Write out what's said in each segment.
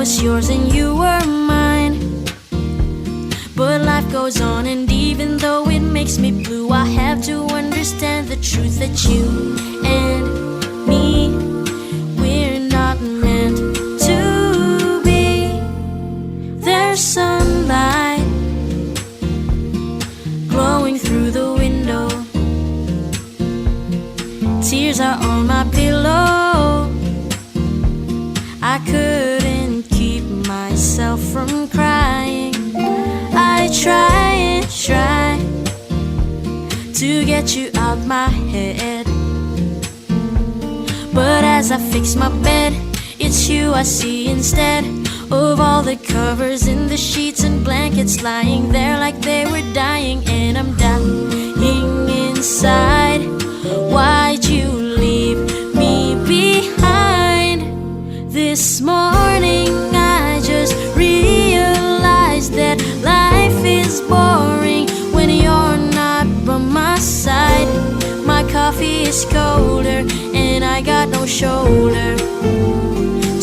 was yours and you were mine. But life goes on, and even though it makes me blue, I have to understand the truth that you and me, we're not meant to be. There's sunlight glowing through the window. Tears are on my pillow. I couldn't keep myself from crying. I try and try to get you out my head, but as I fix my bed, it's you I see instead of all the covers in the sheets and blankets lying there like they were dying. And I'm dying inside. Why'd you leave me behind? This morning I just realized that life is boring when you're not by my side. My coffee is colder and I got no shoulder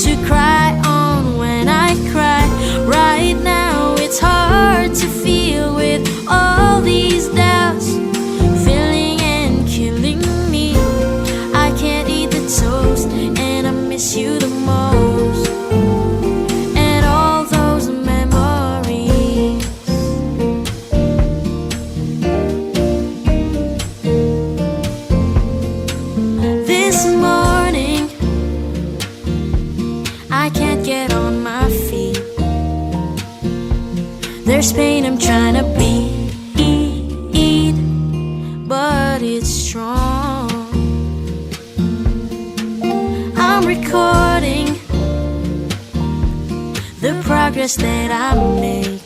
to cry on when I cry. Right now it's hard to feel with all these doubts filling and killing me. I can't eat the toast and I miss you the most. And all those memories. This morning I can't get on my feet. There's pain I'm trying to beat, but it's strong. I'm recording the progress that I make.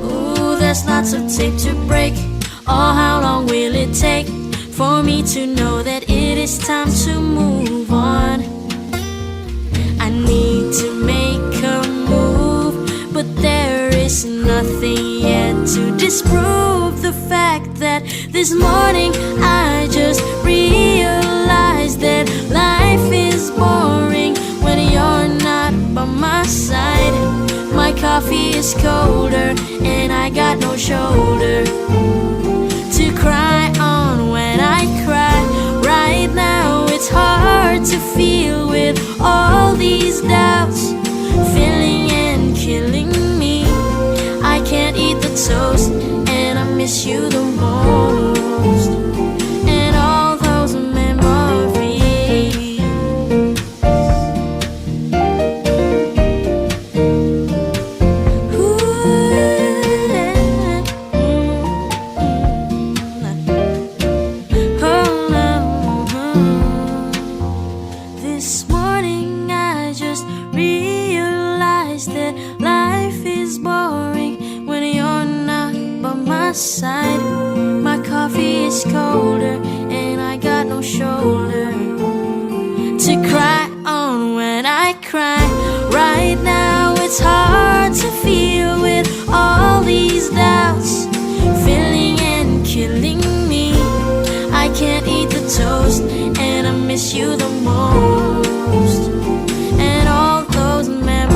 Ooh, there's lots of tape to break. Oh, how long will it take for me to know that it is time to move on? I need to make a move, but there is nothing yet to disprove the fact that this morning I just realized that life is boring when you're not by my side. My coffee is colder and I got no shoulder to cry on when I cry. Right now it's hard to feel with all these doubts filling and killing me. I can't eat the toast and I miss you the most. And all those memories. This morning I just realized that life is boring when you're not by my side. My coffee is colder and I got no shoulder to cry on when I cry. Right now it's hard to feel with all these doubts filling and killing me. I can't eat the toast and I miss you the most. And all those memories.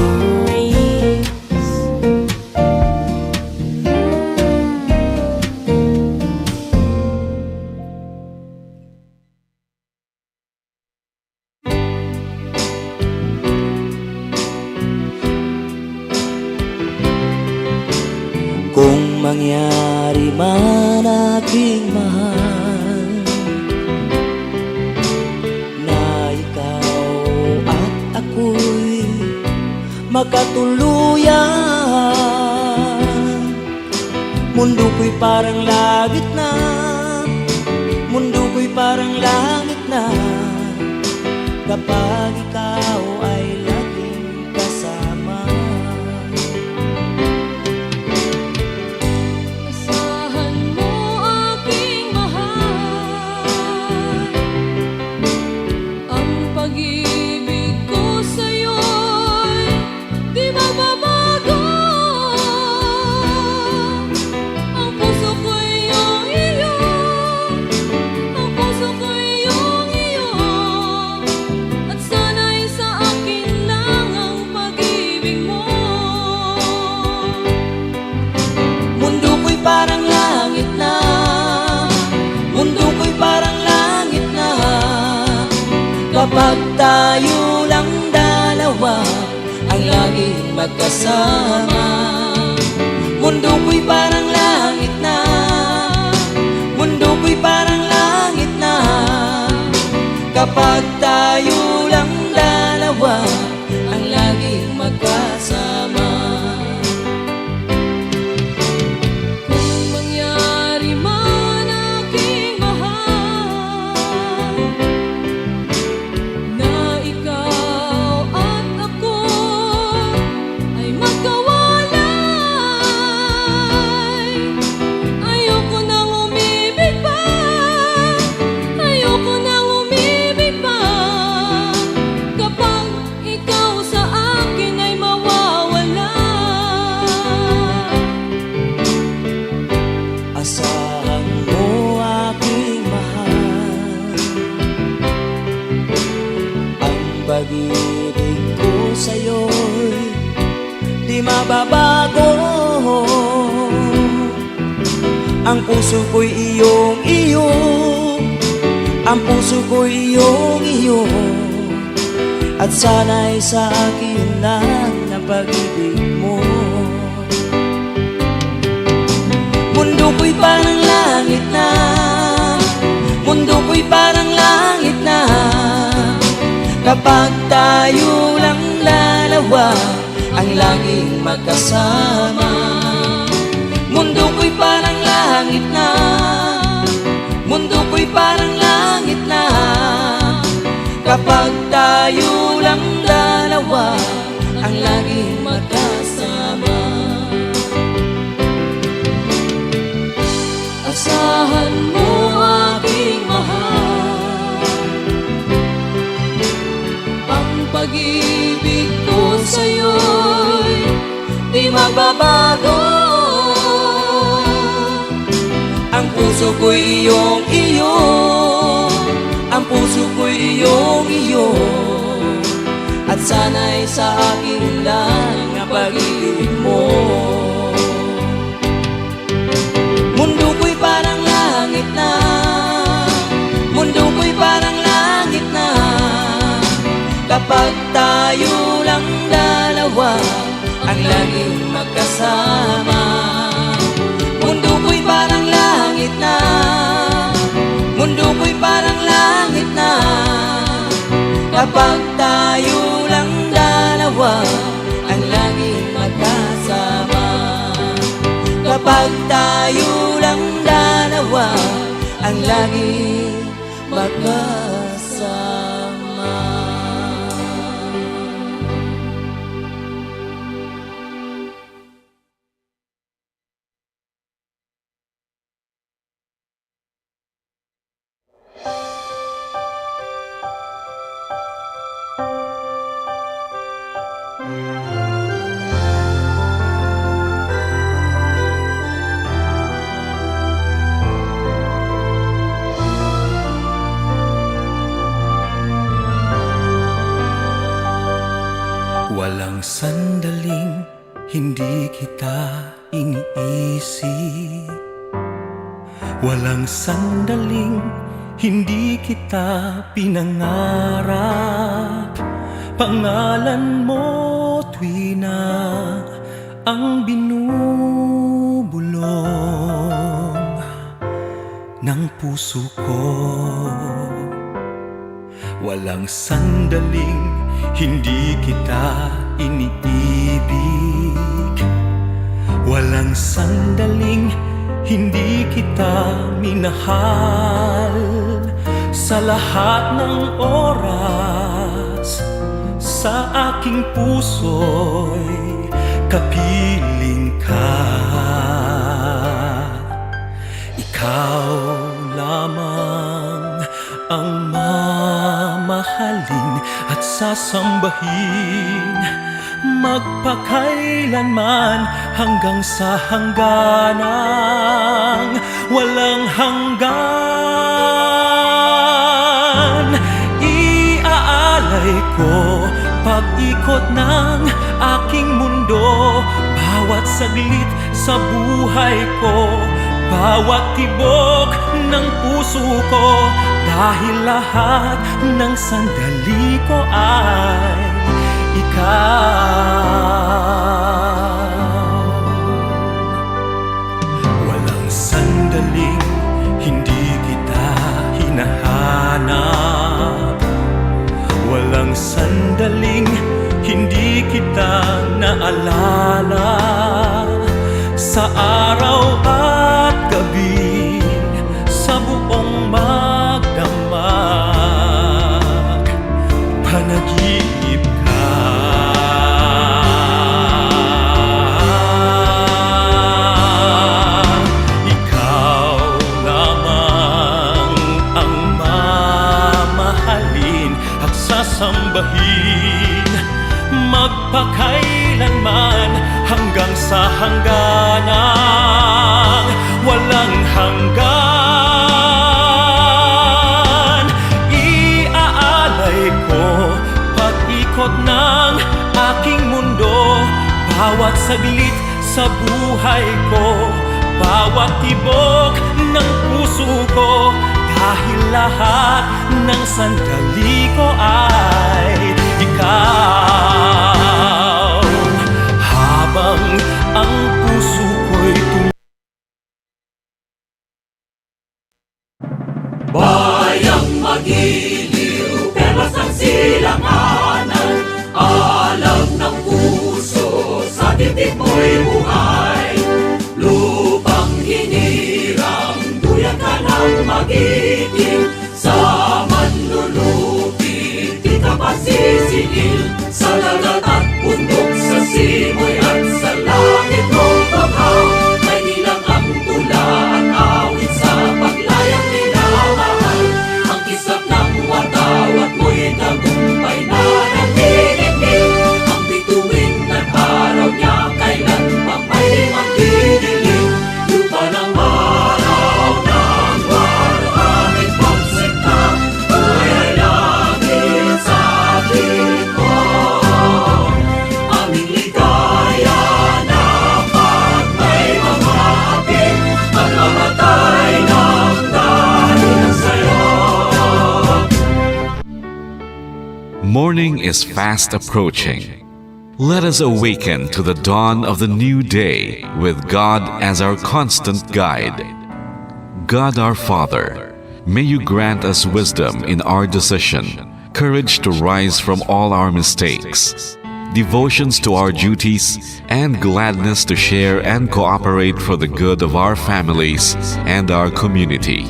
Kung mangyari man aking mahal na ikaw at ako'y magkatuluyan, mundo ko'y parang langit na, mundo ko'y parang langit na, kapag ikaw ay laging kasama. Asahan mo aking mahal, ang pag-ibig ko sa'yo'y di mababago. Ang puso ko'y iyong iyo, ang puso ko'y iyong iyo, at sana'y sa akin Kapag tayo lang dalawa ang laging magkasama. Mundo ko'y parang langit na, mundo ko'y parang langit na. Kapag tayo lang dalawa ang laging magkasama. Kung mangyari man aking mahal na ikaw at ako ay magkawalay, ayoko nang umibig pa, ayoko nang umibig pa. Kapag ikaw sa akin ay mawawala, Asahan mo aking mahal, ang pag-ibig ko sa'yo'y di mababago. Ang puso ko'y iyong-iyo, ang puso ko'y iyong-iyo. At sana'y sa akin lang na pag-ibig mo. Mundo ko'y parang langit na, mundo ko'y parang langit na. Kapag tayo lang dalawa ang laging magkasama. Mundo ko'y parang langit na, mundo ko'y parang langit na. Kapag tayo lang dalawa ang laging magkasama. asahan mo aking mahal, ang pag-ibig ko sa'yo'y di magbabago. Ang puso ko'y iyong-iyo, ang puso ko'y iyong-iyo. At sana'y sa akin lang ang pag-ibig mo. Mundo ko'y parang langit na, mundo ko'y parang langit na. Kapag tayo lang dalawa ang laging magkasama. Mundo ko'y parang langit na, mundo ko'y parang langit na. Kapag tayo lang dalawa ang laging magkasama. Kapag tayo lang dalawa ang laging magkasama. Walang sandaling hindi kita iniisip. Walang sandaling hindi kita pinangarap. Pangalan mo tuwi na ang binubulong ng puso ko. Walang sandaling hindi kita iniibig. Walang sandaling hindi kita minahal. Sa lahat ng oras, sa aking puso'y kapiling ka. Ikaw lamang ang mamahalin at sasambahin magpakailanman hanggang sa hangganang walang hanggan. Iaalay ko pag-ikot ng aking mundo, bawat saglit sa buhay ko bawat tibok ng puso ko, dahil lahat ng sandali ko ay ikaw. Walang sandaling hindi kita hinahanap, walang sandaling hindi kita naalala. Sa araw at gabi, sa buong magdamag, panaginip ka. Ikaw lamang ang mamahalin at sasambahin, magpakailanman hanggang sa hangganan, walang hanggan. Iaalay ko pag-ikot ng aking mundo, bawat saglit sa buhay ko, bawat tibok ng puso ko, dahil lahat ng sandali ko ay ikaw. Habang ang puso ko'y bayang magiliw, perlas ng silanganan, alam ng puso, sa titik mo'y buhay. Lupang hinirang, duyan ka ng magiting, sa manlulupit, di ka pasisingil. Sa dagat at bundok, sa simoy at sa langit mong paghaw, may nilang ang tula at awit sa paglayang minamahal. Ang kisap ng wataw at mo'y tagumpay na nagdidikil. Ang bituin ng araw niya, kailan pa may magdidilim. Lupa ng araw ng waro, aming pagsikta, buhay ay langit sa atin mo. Aming ligaya na pag may mamapit, at mamatay ng dahil sa'yo. Morning is fast approaching. Let us awaken to the dawn of the new day with God as our constant guide. God our Father, may you grant us wisdom in our decision, courage to rise from all our mistakes, devotions to our duties, and gladness to share and cooperate for the good of our families and our community.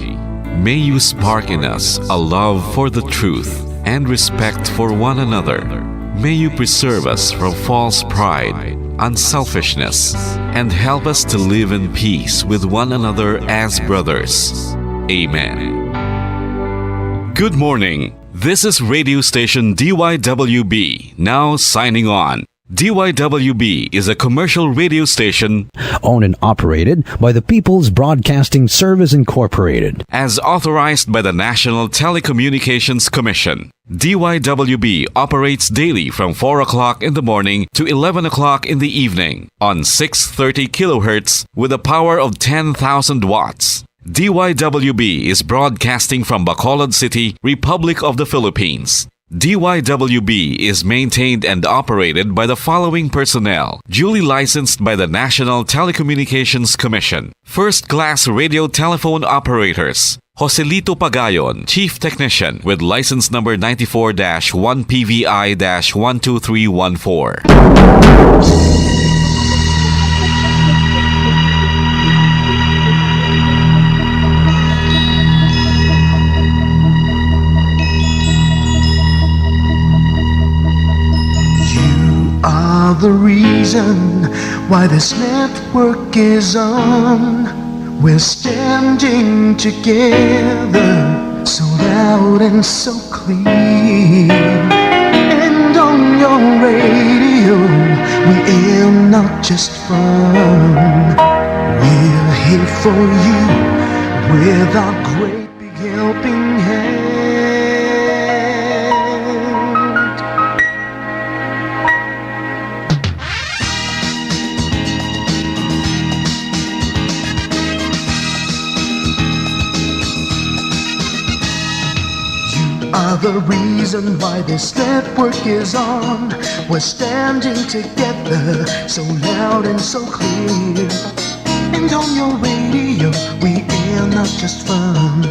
May you spark in us a love for the truth and respect for one another. May you preserve us from false pride, unselfishness, and help us to live in peace with one another as brothers. Amen. Good morning. This is radio station DYWB, now signing on. DYWB is a commercial radio station owned and operated by the People's Broadcasting Service Incorporated. as authorized by the National Telecommunications Commission. DYWB operates daily from 4 o'clock in the morning to 11 o'clock in the evening on 630 kilohertz with a power of 10,000 watts. DYWB is broadcasting from Bacolod City, Republic of the Philippines. DYWB is maintained and operated by the following personnel, duly licensed by the National Telecommunications Commission. First-class radio telephone operators. Joselito Pagayon, Chief Technician with license number 94-1PVI-12314. Are the reason why this network is on. We're standing together, so loud and so clear. And on your radio, we aim not just fun. We're here for you with our great big helping hand. the reason why this network is on. We're standing together, so loud and so clear. And on your radio, we are not just fun.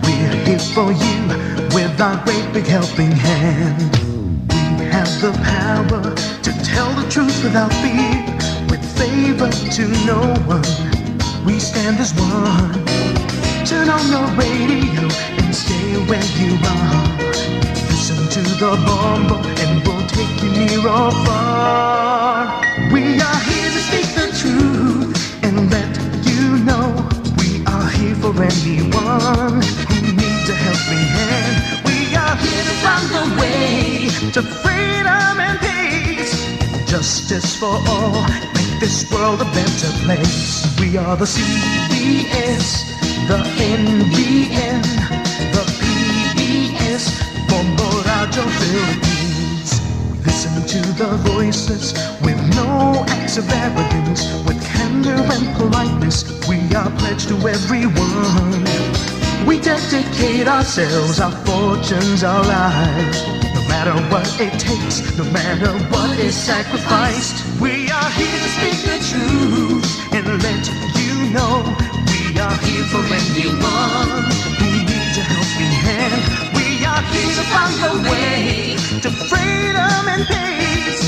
We're here for you with our great big helping hand. We have the power to tell the truth without fear, with favor to no one. We stand as one. Turn on your radio and stay where you are. Listen to the bomb and we'll take you near or far. We are here to speak the truth and let you know we are here for anyone who needs a helping hand. We are here to find the way to freedom and peace, justice for all, make this world a better place. We are the CBS, the NBN, the PBS, Bombo Radio Philippines. We listen to the voices with no acts of arrogance, with candor and politeness. We are pledged to everyone. We dedicate ourselves, our fortunes, our lives. No matter what it takes, no matter what is sacrificed. We are here to speak the truth and let you know we are here for anyone who needs a helping hand. We are here to find the way to freedom and peace,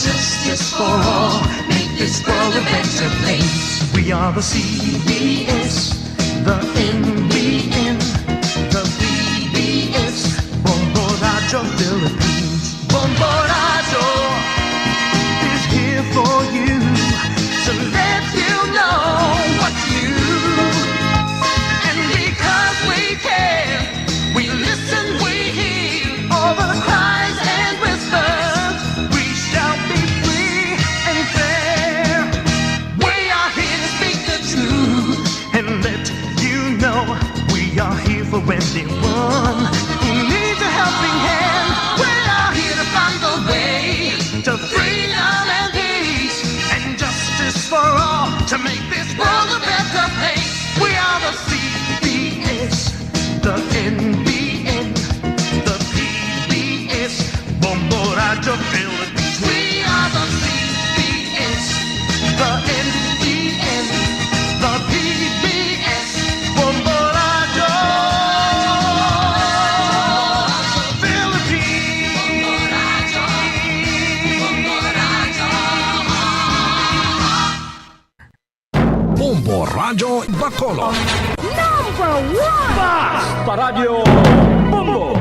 justice for all, make this world a better place. We are the CBS, the NBN, the PBS, Bombo Radio Philippines. Bombo Radio is here for you to let you know what's new. And because we care, we listen, we hear all the cries and whispers. We shall be free and fair. We are here to speak the truth and let you know we are here for anyone who needs a helping hand. We are here to find the way to freedom and peace and justice for all, to make this world a better place. We are the CBS, the NBN, the PBS, Bombo Radio Philippines. We are the CBS, the NBN, the PBS, Bombo Radio Bombo Radio Bacolod. Paradyo Bombo!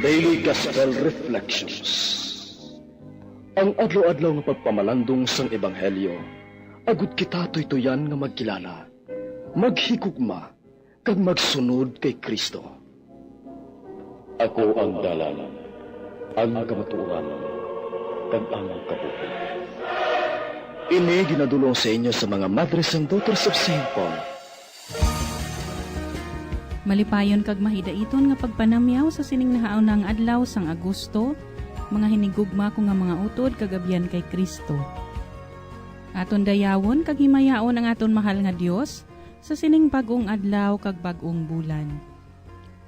Daily Gospel Reflections. Ang adlaw-adlaw nga pagpamalandong sang Ebanghelyo, agud kita tuytoyan nga magkilala, maghigugma, kag magsunod kay Kristo. Ako ang dalan, ang kamatuoran, kag ang kabuhi. Ini ginadulong sa inyo sa mga Mothers and Daughters of St. Paul. Malipayon kag mahidaiton nga pagpanamyaw sa sining nahaon ng adlaw sang Agosto, mga hinigugma ko nga mga utod kagabian kay Kristo. Aton dayawon kag himayaon ang aton mahal nga Dios sa sining bag-ong adlaw kag bag-ong bulan.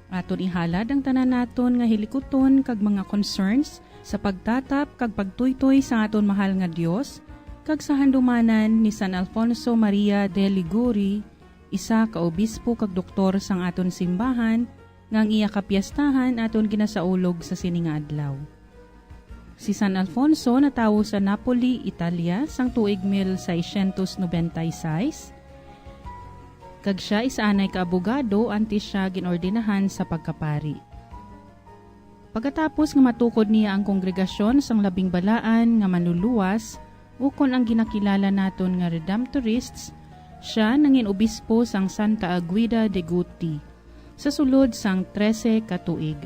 Aton ihalad ang tanan naton nga hilikuton kag mga concerns sa pagtatap kag pagtuytoy sa aton mahal nga Dios kag sa handumanan ni San Alfonso Maria de Liguri, isa ka obispo kag doktor sang aton simbahan ngang iya kapiyastahan aton ginasaulog sa sining nga adlaw. Si San Alfonso natawo sa Napoli, Italia sang tuig 1696. Kag siya isaanay ka abogado antes siya ginordinahan sa pagkapari. Pagkatapos nga matukod niya ang kongregasyon sang labing balaan nga manluluwas, ukon ang ginakilala naton nga Redemptorists, siya nangin obispo sang Santa Agueda de Guti sa sulod sang 13 katuig.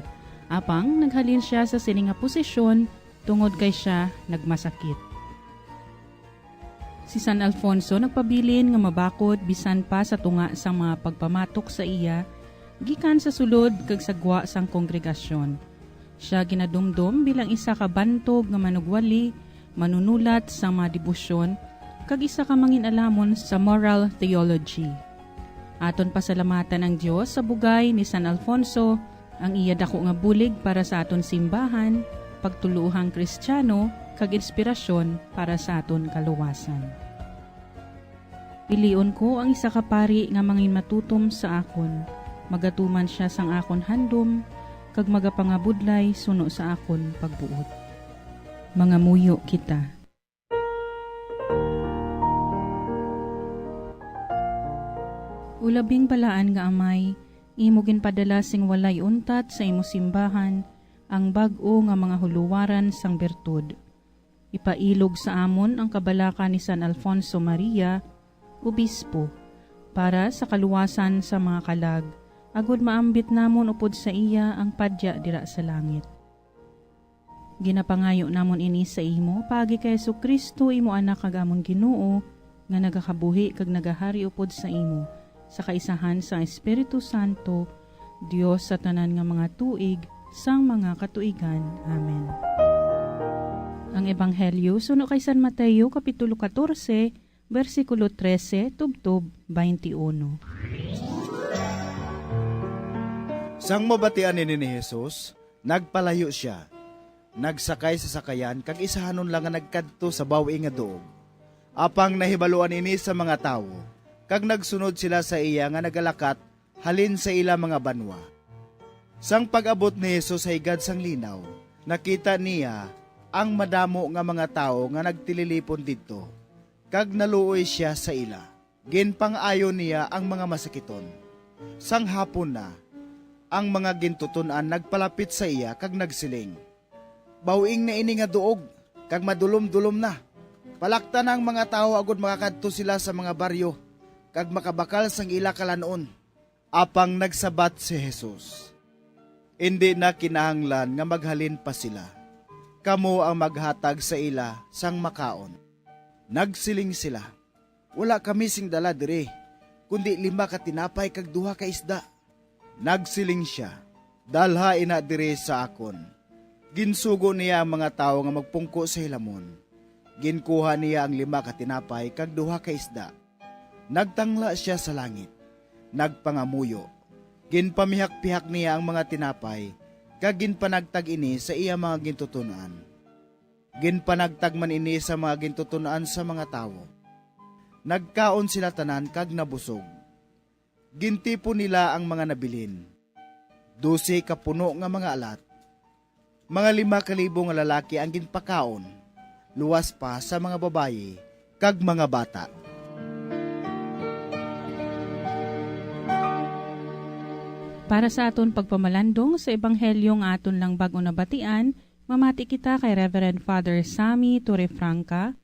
Apang naghalin siya sa sining nga posisyon tungod kay siya nagmasakit. Si San Alfonso nagpabilin nga mabakod bisan pa sa tunga sang mga pagpamatok sa iya gikan sa sulod kag sagwa sang kongregasyon. Siya ginadumdum bilang isa ka bantog nga manugwali, manunulat sa mga debosyon, kag isa ka manginalamon sa moral theology. Aton pasalamatan ang Dios sa bugay ni San Alfonso, ang iya dako nga bulig para sa aton simbahan, pagtuluhang Kristiyano, kag inspirasyon para sa aton kaluwasan. Pilion ko ang isa ka pari nga mangin matutom sa akon, magatuman siya sang akon handom, kag magapangabudlay suno sa akon pagbuot. Mga muyo kita. Ulabing balaan nga amay, imo ginpadala sing walay untat sa imo simbahan, ang bag-o nga mga huluwaran sang bertud. Ipailog sa amon ang kabalaka ni San Alfonso Maria, Obispo, para sa kaluwasan sa mga kalag, agud maambit namon upod sa iya ang padya dira sa langit. Ginapangayo namon ini sa imo, pagi kay Jesucristo imo anak kag amon Ginoo, nga nagakabuhi kag nagahari upod sa imo, sa kaisahan sa Espiritu Santo, Dios sa tanan nga mga tuig, sang mga katuigan. Amen. Ang Ebanghelyo suno kay San Mateo Kapitulo 14, versikulo 13, tubtob 21. Sang mabatian ni Jesus, nagpalayo siya. Nagsakay sa sakayan, kag isahanon lang nga nagkadto sa bawi nga doog. Apang nahibaluan ini sa mga tawo, kag nagsunod sila sa iya nga nagalakat halin sa ila mga banwa. Sang pag-abot ni Jesus sa higad sang linaw, nakita niya ang madamo nga mga tao nga nagtililipon didto, kag naluoy siya sa ila. Ginpang-ayo niya ang mga masakiton. Sang hapon na, ang mga gintutunan nagpalapit sa iya kag nagsiling, "Bawing na ini nga duog, kag madulom-dulom na. Palaktan ang mga tao agud makakadto sila sa mga baryo, kag makabakal sang ila kalanon." Apang nagsabat si Jesus, "Hindi na kinahanglan nga maghalin pa sila. Kamo ang maghatag sa ila sang makaon." Nagsiling sila, "Wala kami sing dala dire, kundi 5 ka tinapay kag 2 ka isda." Nagsiling siya, "Dalha ina dire sa akon." Ginsugo niya ang mga tao nga magpungko sa hilamon. Ginkuha niya ang 5 ka tinapay kag 2 ka isda. Nagtangla siya sa langit, nagpangamuyo. Ginpamihak-pihak niya ang mga tinapay, kag ginpanagtag ini sa iya mga gintutunan. Ginpanagtag man ini sa mga gintutunan sa mga tawo. Nagkaon sila tanan kag nabusog. Gintipo nila ang mga nabilin. 12 ka puno nga mga alat. Mga 5,000 nga lalaki ang ginpakaon, luwas pa sa mga babayi kag mga bata. Para sa aton pagpamalandong sa Ebanghelyo nga aton lang bago nabatian, mamati kita kay Reverend Father Sammy Torrefranca,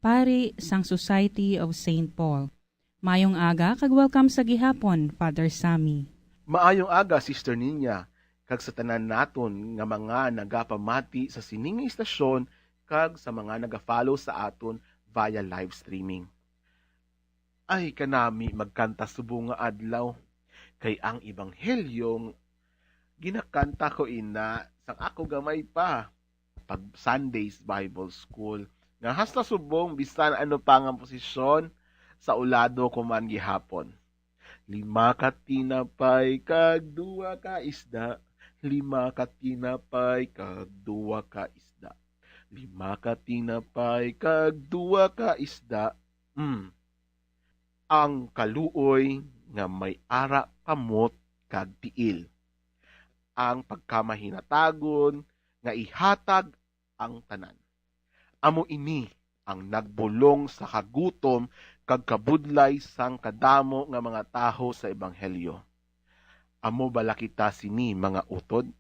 Pari sang Society of St. Paul. Mayong aga kag welcome sa gihapon, Father Sammy. Maayong aga, Sister Ninya, kag sa tanan naton nga mga nagapamati sa sining istasyon kag sa mga nagafollow sa aton via live streaming. Ay kanami magkanta subong nga adlaw, kay ang Ebanghelyong ginakanta ko ina sang ako gamay pa pag Sundays Bible School. Nga hasta subong bisan ano pa nga posisyon sa ulado ko man gihapon. 5 ka tinapay kag 2 ka isda. 5 ka tinapay kag 2 ka isda. 5 ka tinapay kag 2 ka isda. Ang kaluoy nga may ara kamot kag tiil. Ang pagkamahinatagon nga ihatag ang tanan. Amo ini ang nagbulong sa kagutom kag kabudlay sang kadamo nga mga taho sa Ebanghelyo. Amo bala kita sini mga utod?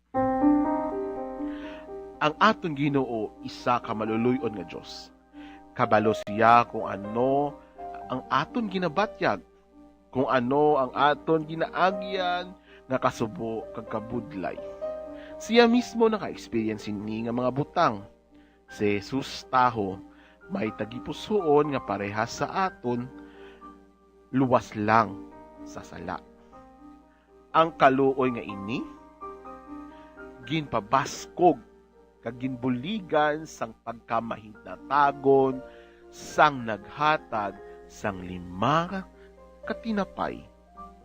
Ang aton Ginoo isa ka maluluyon nga Dios. Kabalo siya kung ano ang aton ginabatyag, kung ano ang aton ginaagyan nga kasubo kag kabudlay. Siya mismo naka-experience ni nga mga butang. Si Jesus taho may tagipusoon nga parehas sa aton, luwas lang sa sala. Ang kaluoy nga ini ginpabaskog kag ginbuligan sang pagkamahinatagon sang naghatag sang 5 ka tinapay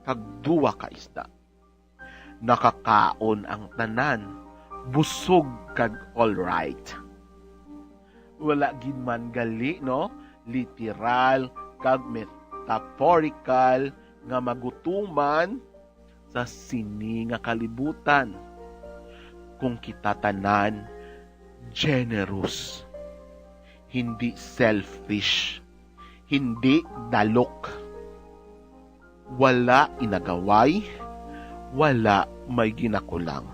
kag 2 ka isda. Nakakaon ang tanan, busog kag alright. Wala gid man gali, no? Literal kag metaphorical nga magutuman sa sini nga kalibutan. Kung kita tanan generous, hindi selfish, hindi dalok, wala inagaway, wala may ginakulang.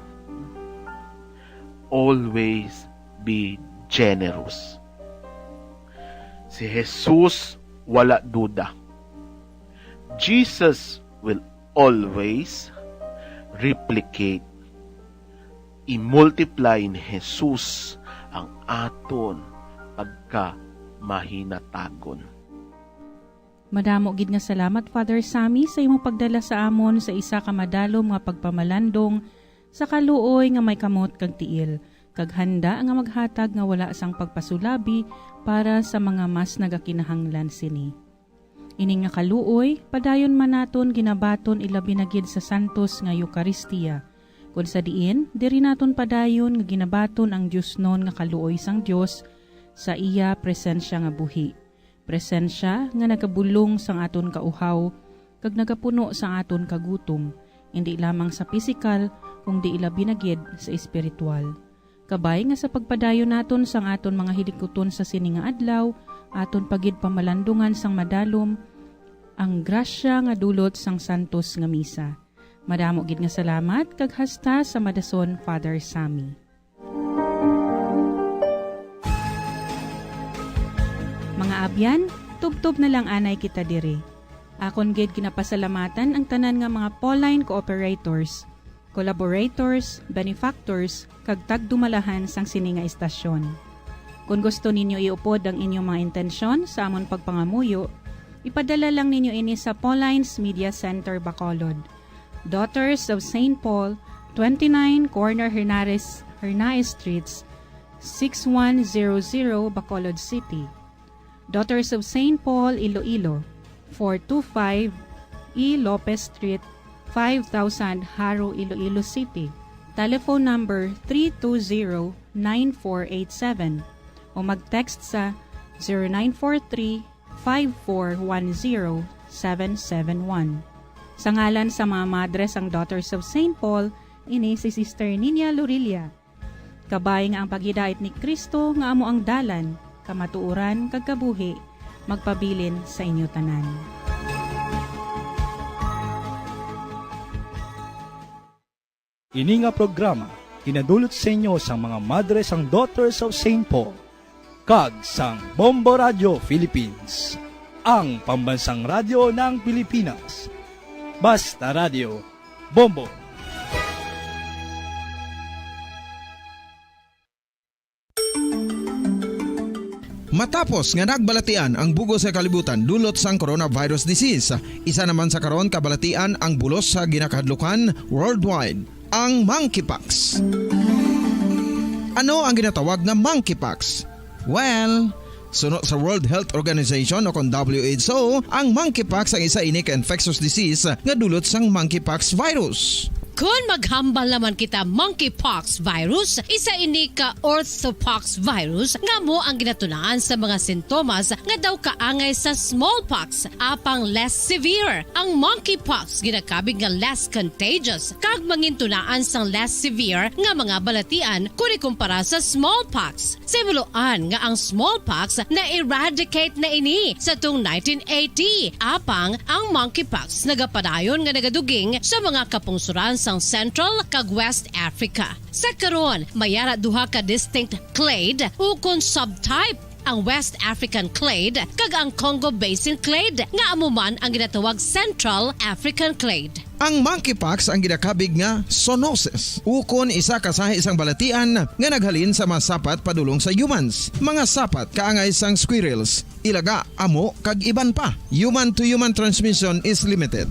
Always be generous. Si Jesus wala duda. Jesus will always replicate, i-multiply ni Jesus ang aton pagka mahinatagon. Madamo gid nga salamat, Father Sammy, sa imong pagdala sa amon sa isa ka madalom nga pagpamalandong sa kaluoy nga may kamot kag tiil, kag handa nga maghatag nga wala sang pagpasulabi para sa mga mas nagakinahanglan sini. Ining nga kaluoy, padayon man naton ginabaton ilabi na gid sa santos nga Eucharistia. Kung sa diin, diri naton padayon nga ginabaton ang Dios non nga kaluoy sang Dios sa iya presensya nga buhi. Presensya nga nagabulong sang aton kauhaw kag nagapuno sang aton kagutom, hindi lamang sa pisikal kundi ilabi na gid sa espiritual. Kabay nga sa pagpadayon naton sang aton mga hilikuton sa sini nga adlaw, aton pagid pamalandungan sang madalom ang grasya nga dulot sang santos nga misa. Madamo gid nga salamat kag hasta sa madason, Father Sammy. Mga abyan, tubtob na lang anay kita diri. Akon gid ginapasalamatan ang tanan nga mga Pauline cooperators, collaborators, benefactors, kag tagdumalahan sang sini nga istasyon. Kung gusto ninyo iupod ang inyong mga intensyon sa amon pagpangamuyo, ipadala lang ninyo ini sa Pauline's Media Center, Bacolod. Daughters of St. Paul, 29 Corner Hernaez Streets, 6100 Bacolod City. Daughters of St. Paul, Iloilo, 425 E. Lopez Street, 5000 Haro, Iloilo City. Telephone number 320-9487 o mag-text sa 0943-5410-771. Sa ngalan sa mga madres ang Daughters of St. Paul, ini si Sister Nina Lorilia. Kabay nga ang paghidait ni Kristo nga amo ang dalan, kamatuuran kag kabuhi, magpabilin sa inyo tanan. Ini nga programa kinadulot sa inyo sang mga madre sang Daughters of St. Paul kag sang Bombo Radio Philippines, ang pambansang radyo ng Pilipinas. Basta Radio Bombo. Matapos nga nagbalatian ang bugos sa kalibutan dulot sang coronavirus disease, isa naman sa karon kabalatian ang bulos sa ginakahadlukan worldwide, ang monkeypox. Ano ang ginatawag na monkeypox? Well, sunod sa World Health Organization o kung WHO, ang monkeypox ang isa ini ka infectious disease nga dulot sang monkeypox virus. Kung maghambal naman kita monkeypox virus, isa ini ka orthopox virus nga mo ang ginatunaan sa mga sintomas nga daw kaangay sa smallpox, apang less severe. Ang monkeypox ginakabig nga less contagious kag mangintunaan sang less severe nga mga balatian kung ikumpara sa smallpox. Simuloan nga ang smallpox na eradicate na ini sa tung 1980, apang ang monkeypox nagapadayon nga nagaduging sa mga kapungsuran sang Central kag West Africa. Sa karon, mayara duha ka distinct clade ukon subtype, ang West African clade kag ang Congo Basin clade nga amuman ang ginatawag Central African clade. Ang monkeypox ang ginakabig nga zoonosis, ukon isa kasahi isang balatian nga naghalin sa mga sapat padulong sa humans. Mga sapat kaangay sang squirrels, ilaga, amo kag iban pa. Human to human transmission is limited.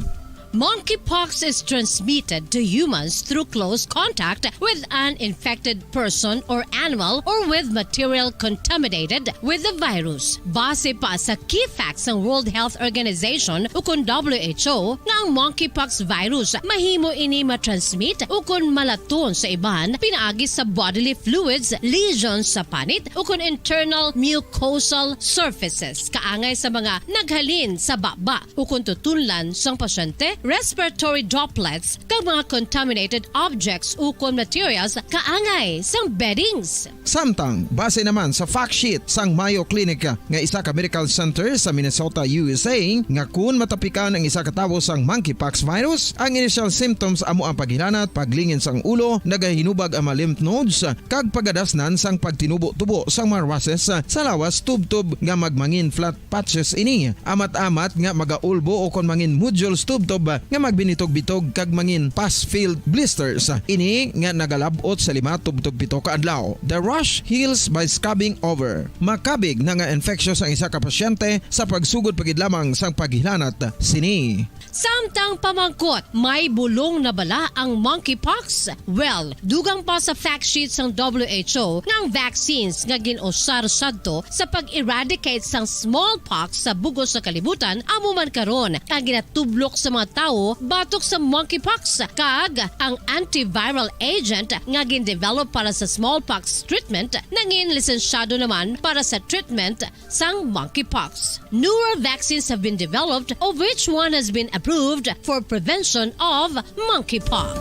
Monkeypox is transmitted to humans through close contact with an infected person or animal or with material contaminated with the virus. Base pa sa key facts ng World Health Organization ukon WHO nga ang monkeypox virus mahimo ini matransmit ukon malaton sa iban pinaagi sa bodily fluids, lesions sa panit ukon internal mucosal surfaces kaangay sa mga naghalin sa baba ukon tutunlan sang pasyente, respiratory droplets kag mga contaminated objects ukon materials kaangay sang beddings. Samtang, base naman sa fact sheet sang Mayo Clinic nga isa ka medical center sa Minnesota, USA, nga kun matapikan ang isa ka tawo sang monkeypox virus, ang initial symptoms amo ang paghilanat, paglingin sang ulo, nagahinubag ang mga lymph nodes, kag pagadasnan sang pagtinubo-tubo sang mga rashes sa lawas tubtub nga magmangin flat patches ini. Amat-amat nga magaulbo o kon mangin nodules tubtub nga magbinitog-bitog kag mangin pus-filled blisters. Ini nga nagalabot sa 5 tubtub 7 ka adlaw. The rash heals by scabbing over. Makabig na nga infectious ang isa ka pasyente sa pagsugod pagid lamang sang paghilanat sini. Samtang pamangkot, may bulong na bala ang monkeypox? Well, dugang pa sa fact sheets ng WHO nga ang vaccines nga ginusar sadto sa pag-eradicate sang smallpox sa bugos sa kalibutan amo man karon ang ginatublok sa mga tao batok sa monkeypox kag ang antiviral agent nga gin-develop para sa smallpox treatment nangin lisensyado naman para sa treatment sang monkeypox. Newer vaccines have been developed of which one has been approved for prevention of monkeypox.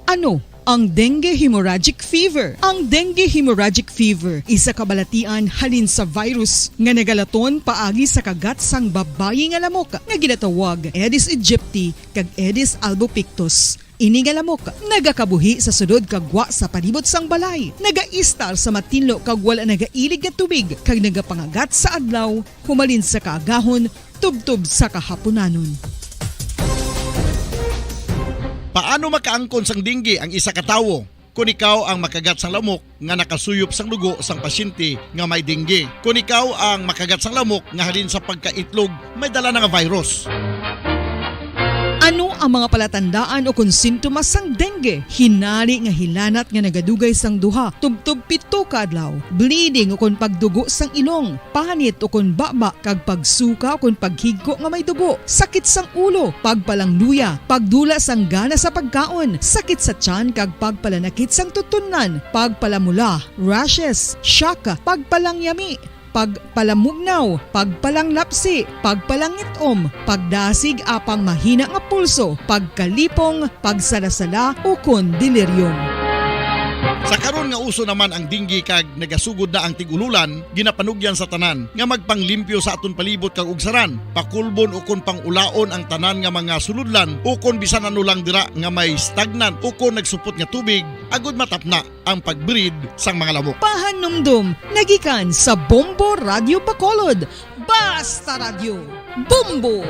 Ano ang dengue hemorrhagic fever? Ang dengue hemorrhagic fever isa kabalatian halin sa virus nga nagalaton paagi sa kagat sang babayi nga lamok nga ginatawag Aedes aegypti kag Aedes albopictus. Ini nga lamok nagakabuhi sa sudod kagwa sa palibot sang balay, nagaistar sa matinlo kag wala nagailig nga tubig kag nagapangagat sa adlaw humalin sa kaagahon tubtub sa kahaponanon. Paano makaangkon sang dengue ang isa ka tawo? Kung ikaw ang makagat sang lamok nga nakasuyop sang dugo sang pasyente nga may dengue. Kung ikaw ang makagat sang lamok nga halin sa pagkaitlog may dala nga virus. Ano ang mga palatandaan o kung sintomas sang dengue? Hinari nga hilanat nga nagadugay sang duha, tubtub 7 ka adlaw, bleeding o kung pagdugo sang ilong, panit o kung baba, kag pagsuka o kung paghigko nga may dugo, sakit sang ulo, pagpalangluya, pagdula sang gana sa pagkaon, sakit sa tiyan kag pagpalanakit sang tutunan, pagpalamula, rashes, shock, pagpalangyami, pagpalamugnaw, pagpalanglapsi, pagpalangitom, pagdasig apang mahina nga pulso, pagkalipong, pagsalasala o kon delirium. Sa karon nga uso naman ang dengue kag nagasugod na ang tigululan, ginapanugyan sa tanan nga magpanglimpyo sa aton palibot kag ugsaran, pakulbon o kon pangulaon ang tanan nga mga suludlan o kon bisan ano lang dira nga may stagnan o kon nagsupot nga tubig agud matapna ang pagbreed sang mga lamok. Pahanumdum nagikan sa Bombo Radio Bacolod. Basta Radio Bombo.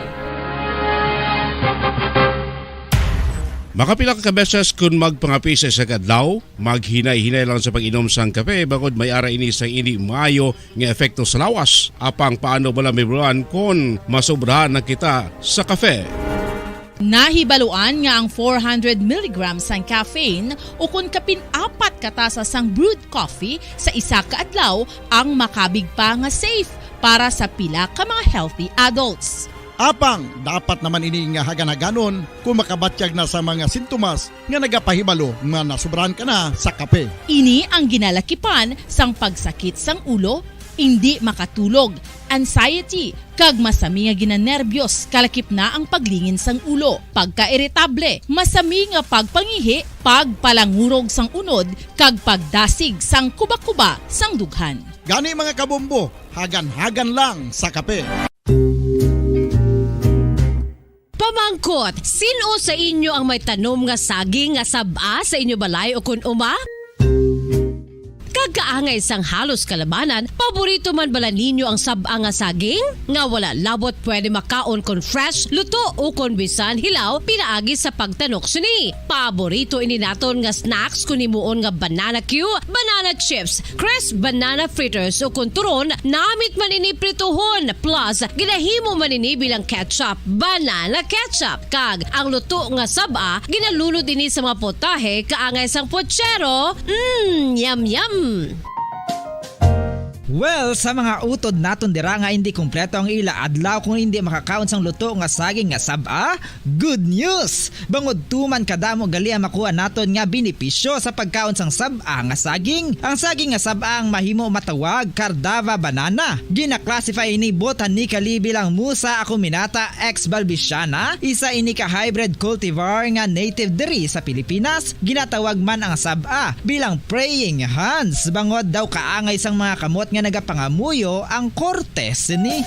Makapila ka beses kung magpangapisa sa kadlaw, maghinay-hinay lang sa pag-inom sang kape bagod may ara ini sang ini maayo nga epekto sa lawas. Apang paano bala may buruan kung masobrahan na kita sa kape. Nahibaluan nga ang 400 mg sang caffeine o kung kapin-4 katasa sang brewed coffee sa isa ka adlaw ang makabig pa nga safe para sa pila ka mga healthy adults. Apang, dapat naman ini nga haganaganon kung makabatyag na sa mga sintomas nga nagapahibalo nga nasubrahan ka na sa kape. Ini ang ginalakipan sang pagsakit sang ulo, hindi makatulog, anxiety, kag masami nga ginanerbiyos, kalakip na ang paglingin sang ulo, pagka-irritable, masami nga pagpangihi, pagpalangurog sang unod, kag pagdasig sang kuba-kuba sang dughan. Gani mga kabombo, hagan-hagan lang sa kape. Pamangkot, sino sa inyo ang may tanom nga saging nga saba sa inyo balay o kun uma? kag kaangay sang halos kalabanan, paborito man bala ninyo ang sab-a nga saging? Nga wala labot pwede makaon kon fresh, luto o kon bisan hilaw pinaagi sa pagtanok sini. Paborito ini naton nga snacks kun himuon nga banana Q, banana chips, crisp banana fritters o kun turon, namit man ini prituhon plus ginahimo man ini bilang ketchup, banana ketchup. Kag ang luto nga sab-a ginalunod ini sa mga potahe kaangay sang pochero. Yum yum. Well, sa mga utod naton dira nga hindi kumpleto ang ila adlaw kung hindi makakaon sang luto nga saging nga sab-a, good news! Bangod tuman kadamo gali ang makuha naton nga benepisyo sa pagkaon sang sab-a nga saging. Ang saging nga sab-a ang mahimo matawag Cardava banana. Gina-classify ini botanically bilang Musa acuminata ex balbisiana, isa ini ka hybrid cultivar nga native diri sa Pilipinas. Ginatawag man ang sab-a bilang praying hands, bangod daw kaangay sang mga kamot nga nagapangamuyo ang kortes ni.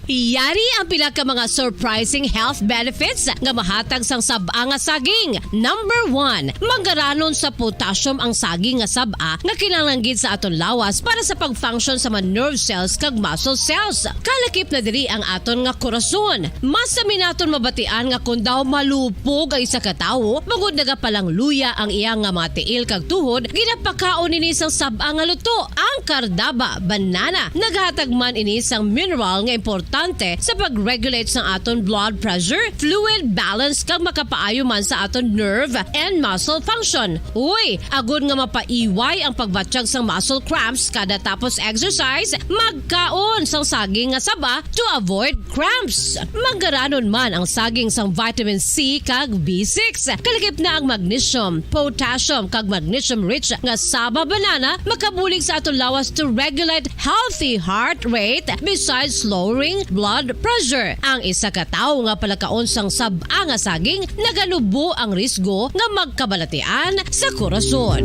Yari ang pila ka mga surprising health benefits nga mahatag sang sab-a nga saging. Number 1, manggaranon sa potassium ang saging nga sab-a nga kinahanglan gid sa aton lawas para sa pag-function sa mga nerve cells kag muscle cells. Kalakip na diri ang aton nga korason. Mas sa minaton mabatian nga kun daw malupog ang isa ka tawo, magud nagapalang luya ang iyang nga mga tiil kag tuhod, ginapakaon ini sang sab-a nga luto. Ang Cardava banana naghatag man ini sang mineral nga importante sa pag-regulate sa aton blood pressure, fluid balance kag makapaayo man sa aton nerve and muscle function. Uy, agud nga mapaiway ang pagbatsyag sang muscle cramps kada tapos exercise, magkaon sang saging nga saba to avoid cramps. Manggaranon man ang saging sang vitamin C kag B6. Kalakip na ang magnesium, potassium kag magnesium rich nga saba banana makabulig sa aton lawas to regulate healthy heart rate besides lowering blood pressure. Ang isa ka tawo nga palakaon sang sab-a nga saging naganubo ang risgo nga magkabalatian sa korason.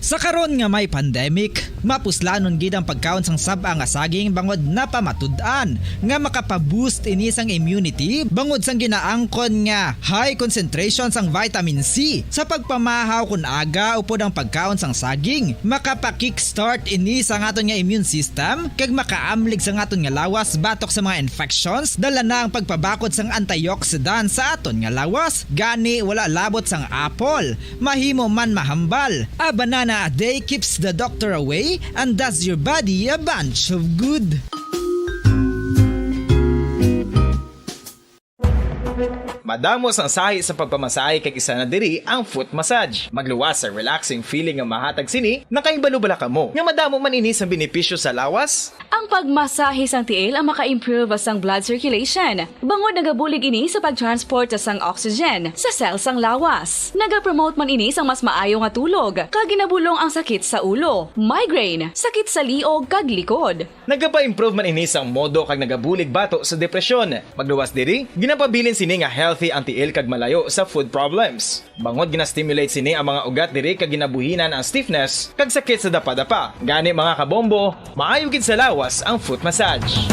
Sa karon nga may pandemic, mapuslanon gid ang pagkaon sang sab-a nga saging bangod napamatud-an nga makapaboost ini sang immunity bangod sang ginaangkon nga high concentration sang vitamin C sa pagpamahaw kun aga upod ang pagkaon sang saging. Makapa-kickstart ini sa aton nga immune system kag makaamlig sa aton nga lawas batok sa mga infections, dala na ang pagpabakod sang antioxidant sa aton nga lawas. Gani wala labot sang apple, mahimo man mahambal. A banana a day keeps the doctor away and does your body a bunch of good. Madamos ang sahi sa pagpamasahe kag isa na diri ang foot massage. Magluwas sa relaxing feeling nga mahatag sini, nakahibalo bala kamo. Nga madamo man ini sa benepisyo sa lawas. Ang pagmasahe sang tiil ang maka-improve sang blood circulation. Bangod nagabulig ini sa pag-transport sang oxygen sa cells sang lawas. Nagapromote man ini sang mas maayo nga tulog, kag ginabulong ang sakit sa ulo, migraine, sakit sa liog kag likod. Nagapa-improve man ini sang modo kag nagabulig bato sa depresyon. Magluwas diri, ginapabilin sini nga healthy ang tiil kag malayo sa food problems. Bangod gina-stimulate sini ang mga ugat diri kag ginabuhinan ang stiffness kag sakit sa dapa-dapa. Gani mga kabombo, maayo gid sa lawas ang foot massage.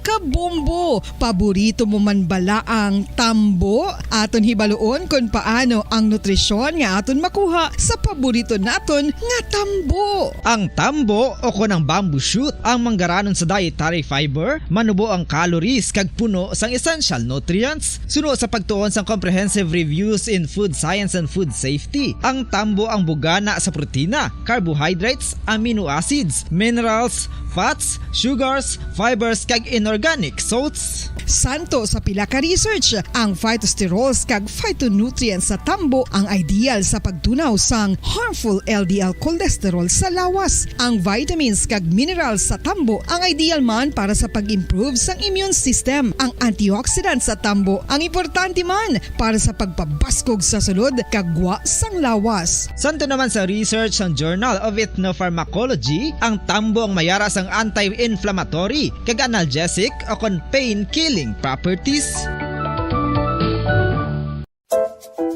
Kabombo, paborito mo man bala ang tambo? Aton hibaluon kung paano ang nutrisyon nga aton makuha sa paborito naton nga tambo. Ang tambo o kon ang bamboo shoot ang manggaranon sa dietary fiber, manubo ang calories kag puno sang essential nutrients. Suno sa pagtuon sang comprehensive reviews in food science and food safety, ang tambo ang bugana sa protina, carbohydrates, amino acids, minerals, fats, sugars, fibers kag inorganic salts. Santo sa pila ka research, ang phytosterols kag phytonutrients sa tambo ang ideal sa pagtunaw sang harmful LDL cholesterol sa lawas. Ang vitamins kag minerals sa tambo ang ideal man para sa pag-improve sang immune system. Ang antioxidants sa tambo ang importante man para sa pagpabaskog sa sulod kag gwa sang lawas. Santo naman sa research ng Journal of Ethnopharmacology, ang tambo ang mayara sang anti-inflammatory kag analgesic o kon pain-killing properties.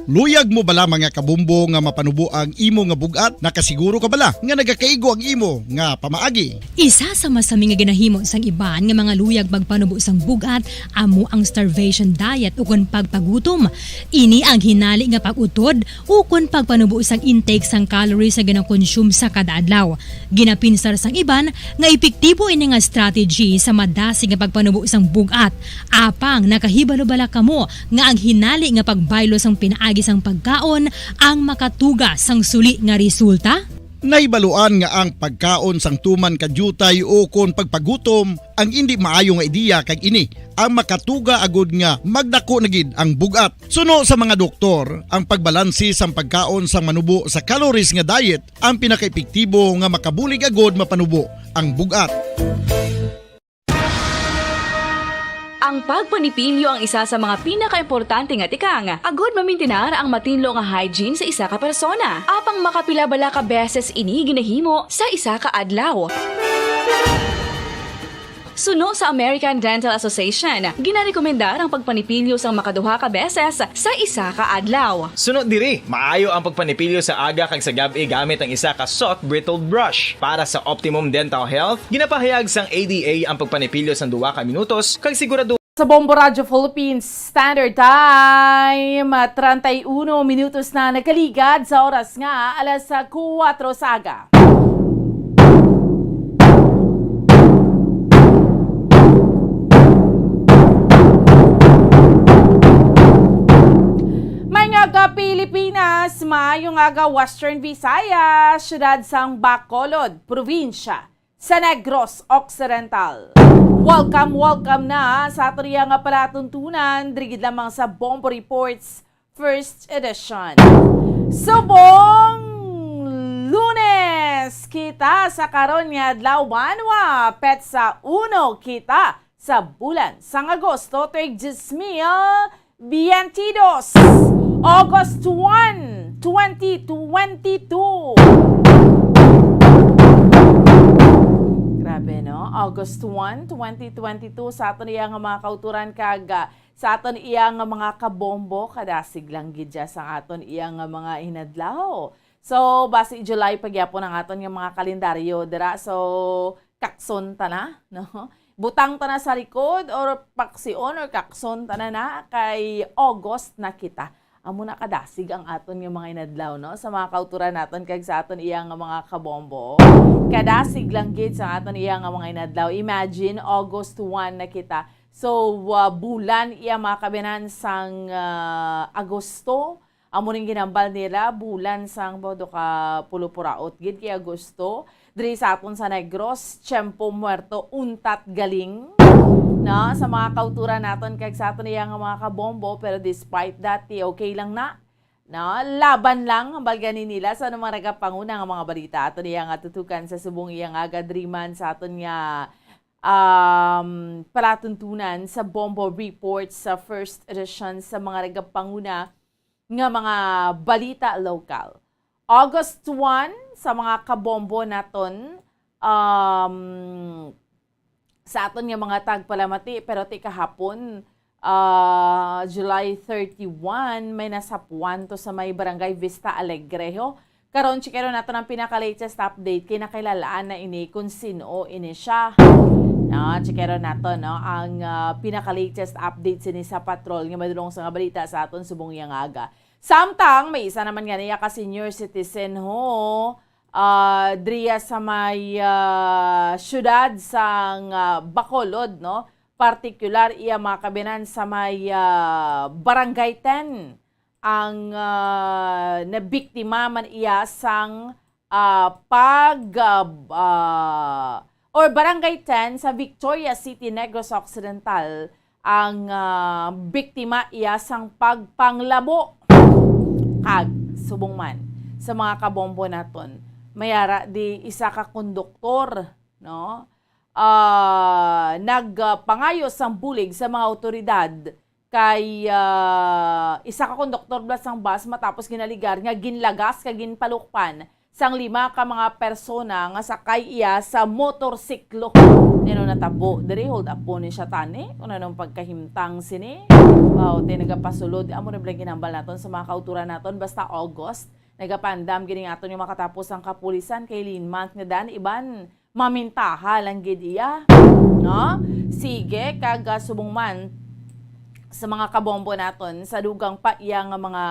Luyag mo bala mga kabumbo nga mapanubo ang imo nga bugat? Nakasiguro ka bala nga nagakaigo ang imo nga pamaagi? Isa sa masami nga ginahimo sang iban nga mga luyag magpanubo sang bugat amo ang starvation diet ukon pagpagutom. Ini ang hinali nga pag-utod ukon pagpanubo sang intake sang calories sa gina-consume sa kada adlaw. Ginapinsar sang iban nga epektibo ini nga strategy sa madasig nga pagpanubo sang bugat. Apang nakahibalo bala kamo nga ang hinali nga pagbaylo sang pinaagi sang pagkaon ang makatuga sang suli nga resulta? Naibaluan nga ang pagkaon sang tuman kadyutay o kon pagpagutom ang hindi maayo nga ideya kag ini ang makatuga agud nga magdako na gid ang bugat. Suno sa mga doktor, ang pagbalansi sang pagkaon sang manubo sa calories nga diet ang pinakaepektibo nga makabulig agud mapanubo ang bugat. Ang pagpanipilyo ang isa sa mga pinaka-importante nga tikang. Agod mamintinar ang matinlo nga hygiene sa isa ka persona. Apang makapila-bala ka beses ini ginahimo sa isa ka adlaw. Suno sa American Dental Association, ginarekomendar ang pagpanipilyo sang makaduha ka beses sa isa ka adlaw. Sunod diri, maayo ang pagpanipilyo sa aga kag sa gabi gamit ang isa ka soft brittle brush. Para sa optimum dental health, ginapahayag sang ADA ang pagpanipilyo sang 2 ka minutos kag sigurado sa Bombo Radio Philippines Standard Time, 31 minutos na nakaligad sa oras nga alas 4 sa aga. Mga Pilipinas, maayong aga Western Visayas, siyudad sang Bacolod, probinsya sa Negros Occidental. Welcome na sa atoriya nga palatuntunan, drigid lamang sa Bombo Reports First Edition. Subong Lunes, kita sa karon nga adlaw banwa, petsa 1 kita sa bulan sang Agosto, 2022. August 1, 2022. Grabe, no? August 1, 2022 sa aton iya nga mga kauturan kag sa aton iya nga mga kabombo kadasig lang gid sa aton iya nga mga inadlaw. So base July pagyapon ang aton nga mga kalendaryo dira. So kakson ta na, no? Butang ta na sa likod or paksion or kakson ta na kay August na kita. Amo na kadasig ang aton nga mga inadlaw, no? Sa mga kauturan naton kag sa aton iya nga mga kabombo. Kadasig lang gid sa aton iya nga mga inadlaw. Imagine August 1 na kita. So bulan iya makabinan sang Agosto. Amo ning ginambal nila bulan sang bodo ka pulupuraot gid kay Agosto. Diri sa aton sa Negros, Tiempo Muerto, untat galing. Na sa mga kauturan naton kag sa aton iya nga mga kabombo, pero despite that okay lang na. No, laban lang ang balgani nila sa mga nagapanguna nga mga balita aton iya nga tutukan sa subong iya nga gadriman sa aton nga palatuntunan sa Bombo Reports sa first edition sa mga nagapanguna nga mga balita local. August 1 sa mga kabombo naton sa aton nga mga tagpalamati, pero ti kahapon July 31 may nasapuan to sa may barangay Vista Alegrejo. Karon chikero nato ang pinaka-latest update kinakailalaan na ini kung sino ini siya. No, chikero nato no ang pinaka-latest update sini sa patrol nga madulong sa balita sa aton subong yang aga. Samtang may isa naman nga niya ka senior citizen ho driya sa may syudad sang Bacolod, no? Partikular iya makabinan sa may Barangay 10 ang nabiktima man iya sang or Barangay 10 sa Victoria City, Negros Occidental ang biktima iya sang pagpanglabo kag subong man sa mga kabombo naton. Mayara di isa ka konduktor, no? Nagpangayos ang bulig sa mga otoridad kay isa ka konduktor blas ang bus matapos ginaligar nga ginlagas kag ginpalukpan sang 5 ka mga persona nga sakay iya sa motorsiklo. Nino natabo diri hold up po ni siya tani kung anong pagkahimtang sini. Wow, nagapasulod amo na blang ginambal naton sa mga kauturan naton basta August nagapandam gini aton yung makatapos ang kapulisan kay Linmonth nga dan iban mamintaha lang gid iya. No? Sige kag subong man sa mga kabombo naton sa dugang pa iya nga mga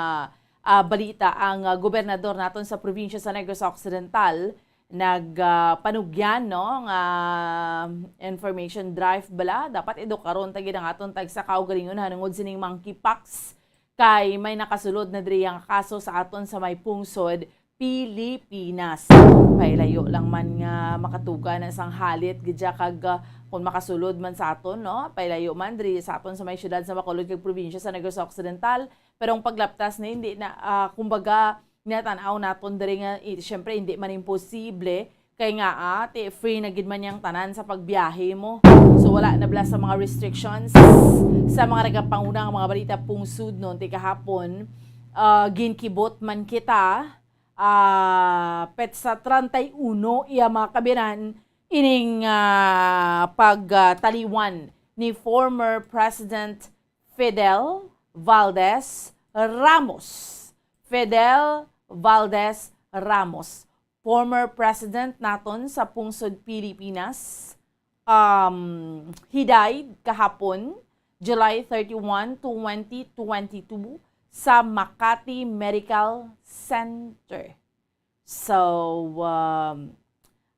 balita ang gobernador naton sa probinsya sa Negros Occidental nagpanugyan no nga information drive bala dapat karon tagid ang aton tag sa kaugalingon hanungod sining monkeypox kay may nakasulod na diri ang kaso sa aton sa may pungsod Pilipinas. Pailayo lang man nga makatuga na sang halit gidya kag kung makasulod man sa aton no pailayo man diri sa aton sa may syudad sa Bacolod kag probinsya sa Negros Occidental pero ang paglaptas na hindi na kumbaga natanaw naton diri nga syempre hindi man imposible kay nga free na gid man yang tanan sa pagbiyahe mo so wala na bala sa mga restrictions sa mga nagapangunang mga balita pungsod noon ti kahapon ginkibot man kita petsa 31 iya mga kabinan ining pagtaliwan ni former President Fidel Valdez Ramos. Fidel Valdez Ramos, former president naton sa pungsod Pilipinas. He died kahapon, July 31, 2022 sa Makati Medical Center. So,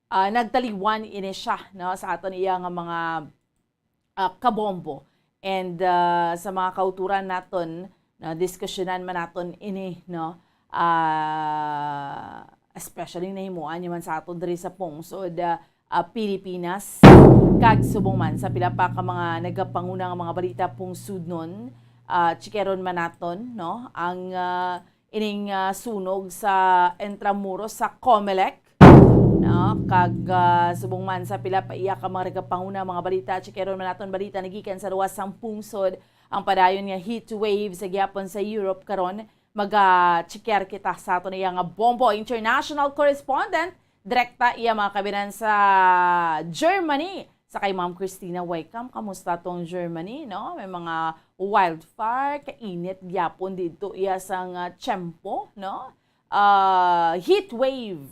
nagtaliwan ini siya no, sa aton iya nga mga kabombo. And sa mga kauturan naton, diskusyonan man naton ini, no, especially nahimuan man sa aton diri sa pungsod Pilipinas. Kag subong man sa pila pa ka mga nagapangunang mga balita pungsod nun, chikeron man naton no ang ining sunog sa Intramuros sa Comelec no kag subong man sa pila pa iya ka mga nagapanguna mga balita chikeron man naton balita nagikan sa luwas sang pungsod ang padayon nga heat wave sa gyapon sa Europe karon maga-checker kita sa aton iya nga Bombo international correspondent direkta iya mga kabinan sa Germany sa kay Ma'am Christina Waikam. Kamusta tong Germany, no? May mga wildfire, kainit gyapon dito iya sang tiyempo, no? Heat wave.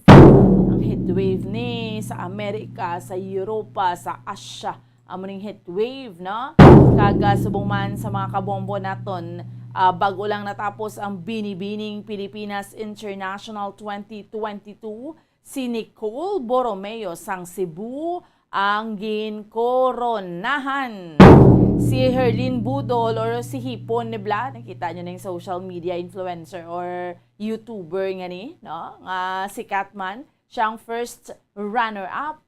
Ang heat wave ni sa Amerika, sa Europa, sa Asia. Amuning heat wave, no? Kaga subong man sa mga kabombo naton, bago lang natapos ang Binibining Pilipinas International 2022, si Nicole Borromeo sang Cebu ang ginkoronahan. Si Herlin Budol or si Hipon ni Bla, nakita nyo na yung social media influencer or YouTuber nga ni, no? Si Catman, siyang first runner-up.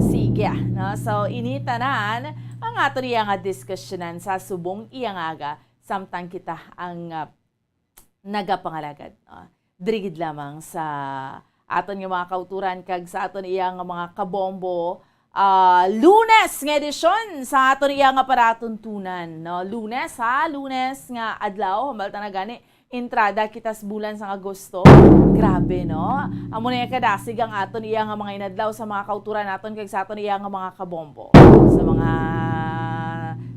Sige, no? So initanan ang ato niya nga diskusyonan sa subong iyang aga samtang kita ang nagapangalagad. No? Dirigid lamang sa aton nga mga kauturan kag sa aton iyang mga kabombo. Lunes nga edisyon sa aton iya nga paratuntunan, no? Lunes nga adlaw hambalta na gani entrada kita sa bulan sa Agosto. Grabe, no? Amo na kadasig ang aton iya nga mga inadlaw sa mga kauturan naton kag sa aton iya nga mga kabombo. Sa mga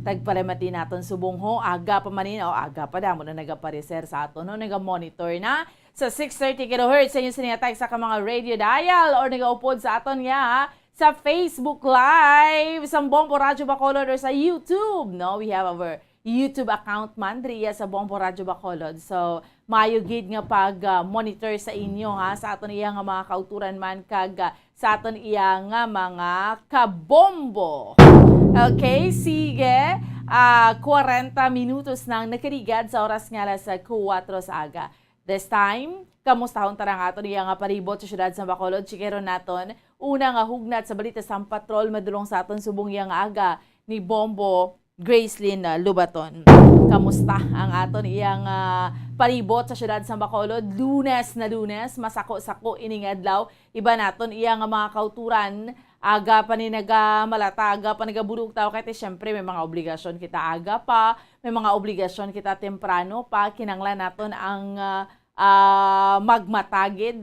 tagpalemati naton subong ho aga pa manin o aga pa damo na nagapareser sa aton no naga-monitor na sa 630 kHz sa inyo siniyatag sa mga radio dial or nagaupod sa aton nga sa Facebook Live, sa Bombo Radyo Bacolod or sa YouTube. No, we have our YouTube account man driya sa Bombo Radyo Bacolod. So, maayo gid nga pag-monitor sa inyo ha sa aton iya nga mga kauturan man kag sa aton iya nga mga kabombo. Okay, sige. 40 minutos nang nakarigad sa oras nga sa 4 sa aga. This time, kamustahon tarang aton iya nga paribot sa syudad sa Bacolod, chikeron naton. Una nga hugnat sa balita sa patrol madulong sa aton subong yang aga ni Bombo Gracelyn Lubaton. Kamusta ang aton iyang paribot sa syudad sa Bacolod? Lunes na Lunes, masako-sako ining adlaw. Iba naton iyang mga kauturan, aga pa ni nagamalata, aga pa nagabudok tao kay syempre may mga obligasyon kita aga pa, may mga obligasyon kita temprano pa, kinanglan naton ang magmatagid.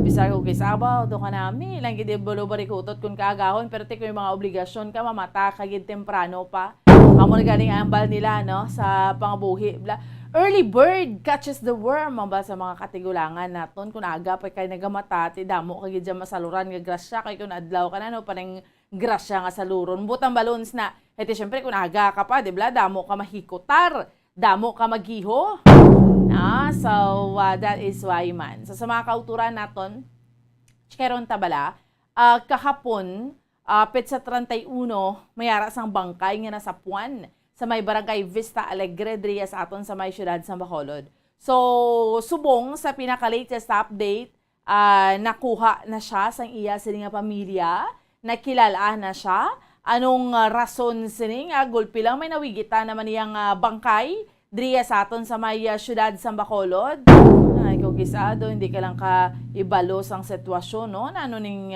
Bisag ko kay sabaw, do ka nami. Lang gid balo barikutot kun kaagahon, pero ti ko yung mga obligasyon ka mamata kagid temprano pa. Amo na galing ambal nila no sa pangabuhi. Early bird catches the worm ba sa mga katigulangan naton kun aga pa kay nagamata ti damo kagid dyan masaluran nga grasya kay kun adlaw ka na no panang grasya nga saluron. Butang balons na. Iti syempre kun aga ka pa, di ba? Damo ka mahikotar, damo ka maghiho. So that is why man. So sa mga kauturan naton, chikeron tabala, kahapon, petsa 31, mayara sang bangkay nga nasa Puan sa may barangay Vista Alegre, Dria sa aton sa may syudad sa Bacolod. So, subong sa pinaka-latest update, nakuha na siya sa iya sining nga pamilya, nakilalaan na siya. Anong rason sining gulpi lang may nawigita naman niyang bangkay, Dria sa aton sa may syudad sa Bacolod. Ay, kugisado, hindi ka lang ka ibalos ang sitwasyon, no? Ano ning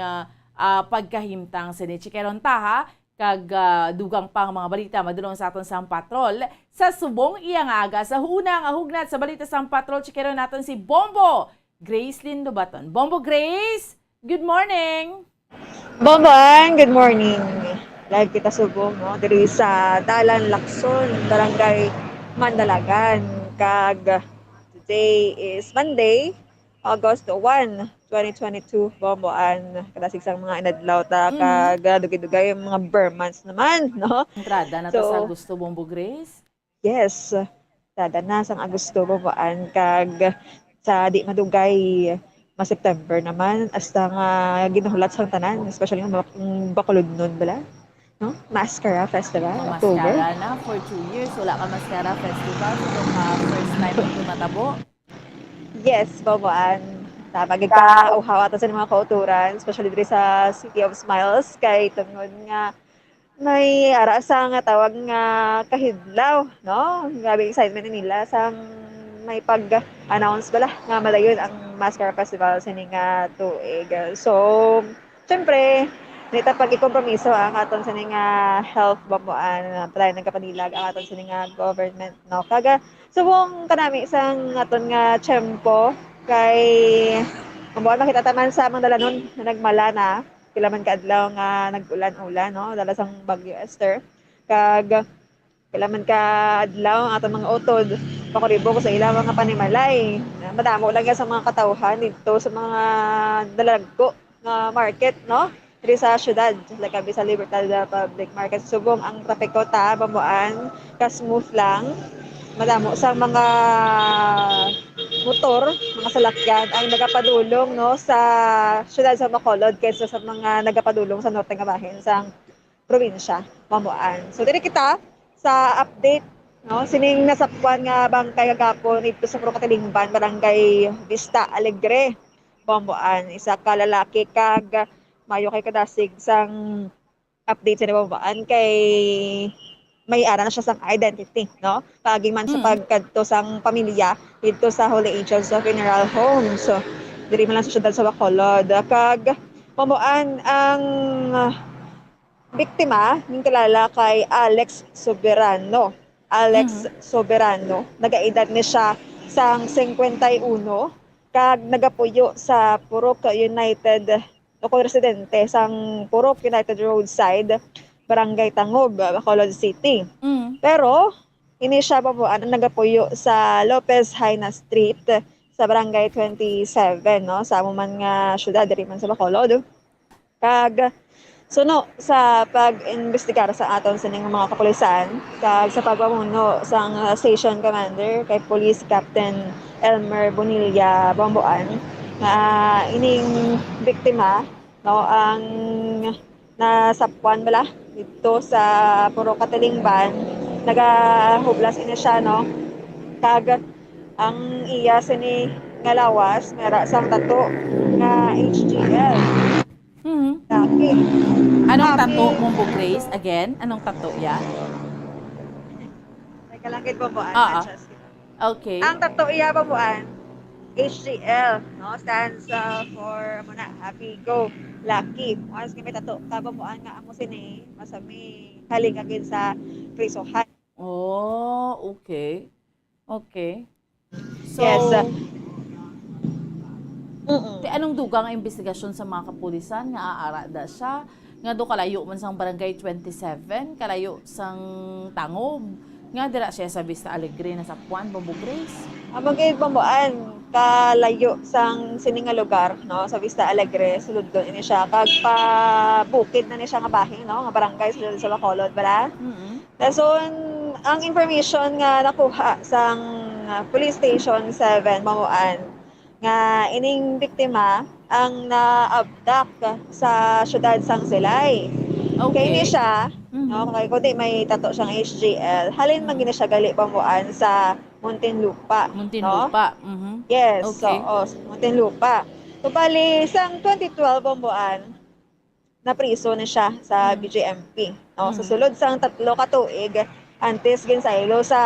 pagkahimtang sini. Chikeron taha, kag dugang pang mga balita madulong sa aton sa patrol sa subong iyang aga sa hunang hugnat sa balita sa patrol. Chikeron naton si Bombo Grace Lindo Baton. Bombo Grace, good morning. Bombang, good morning. Live kita subong no diri sa Dalan Lacson, Barangay Mandalagan. Kag today is Monday, August 1, 2022. Bomboan kadasig sang mga inadlaw ta kag dugay-dugay yung mga Burmans naman, no? Entrada na to sa Agosto, Bombo Grace? Yes. Entrada na sang Agosto, Bomboan kag sa di madugay September naman hasta nga ginahulat sang tanan, especially ng Bacolod nun bala. No? Mascara Festival, October. Mascara na for 2 years. Wala ka Mascara Festival. So, first time ito natabo. Yes, Boboan. Magig ka uhawa sa mga kauturan, especially diri sa City of Smiles, kay tungod nga may ara sa nga tawag nga kahidlaw, no? Grabe excitement nila sang may pag-announce bala nga malayon ang Mascara Festival sa nga tuig. So, syempre, nita pag ikompromiso ang aton sa nga health Boboan, palay ng kapanilag ang aton sa nga government, no? Kaga subong kanami sang aton nga tiyempo kay Boboan makita taman sa mga dalanon na nagmala na kilaman kaadlaw nga nag-ulan-ulan, no? Dala sang Bagyo Esther. Kag kilaman kaadlaw ang aton mga utod pakuribo ko sa ilang mga panimalay. Madamo lang sa mga katawhan dito sa mga dalagko nga market, no? Diri sa syudad, like sa Libertad Public Market. Subong ang trapiko ta, Boboan, ka-smooth lang. Madamo sa mga motor, mga salakyan ang nagapadulong no sa syudad sa Bacolod kaysa sa mga nagapadulong sa norte nga bahin sa probinsya, Boboan. So diri kita sa update no sining nasapwan nga bangkay kagapon dito sa Procatilingban, Barangay Vista Alegre, Boboan. Isa ka lalaki kag mayo kay kadasig sang update sa Boboan kay may ara na siya sang identity, no? Paging man sa pagkadto sang pamilya dito sa Holy Angels of Funeral Home. So, diri man lang sa syudad sa Bacolod. Kag Boboan ang biktima ning kilala kay Alex Soberano. Soberano, nagaedad ni siya sang 51 kag nagapuyo sa Purok United Local residente sang Purok United Roadside, Barangay Tangub, Bacolod City. Pero, ini siya Boboan ang nagapuyo sa Lopez Haina Street sa Barangay 27, no? Sa amuman nga syudad, diri man sa Bacolod. Kag, suno sa pag-investigar sa aton sa mga kapulisan, kag sa pagpamuno sang Station Commander kay Police Captain Elmer Bonilla Boboan, ining biktima no ang nasapwan bala dito sa Procatilingban, nagahublas ini siya no kag ang iya sini nga lawas mera sang tato nga HGL. Daki. Anong tato mo, Grace? Again, anong tato ya? Nakalangkit Boboan. Okay. Ang tato iya Boboan HGL, no? Stands for happy, go, lucky. Once kami tato, kababuan nga amo sini, masami haling agin sa prisohan. Oh, okay. Okay. So, yes. Ti anong dugang ang investigasyon sa mga kapulisan nga aara da siya nga do kalayo man sang barangay 27 kalayo sang Tangog nga dira siya sa Vista Alegre na sa Puan Bombo Grace. Magiging bambuan kalayo sang sininga lugar no sa Vista Alegre sulod doon ini siya kag pa bukid na ni siya nga bahin no nga barangay sulod sa Bacolod bala. Dason ang information nga nakuha sang police station 7 Mamuan nga ining biktima ang na-abduct sa syudad sang Silay. Kaya ini siya, no, kaya kundi may tato siyang HGL, halin man gina siya gali pamuan sa Muntinlupa. Muntinlupa. No? Yes, Okay. Muntinlupa. So, bali, sang 2012 pamuan, napriso na siya sa BJMP. No? So, sulod sang 3 katuig, antes ginsaylo sa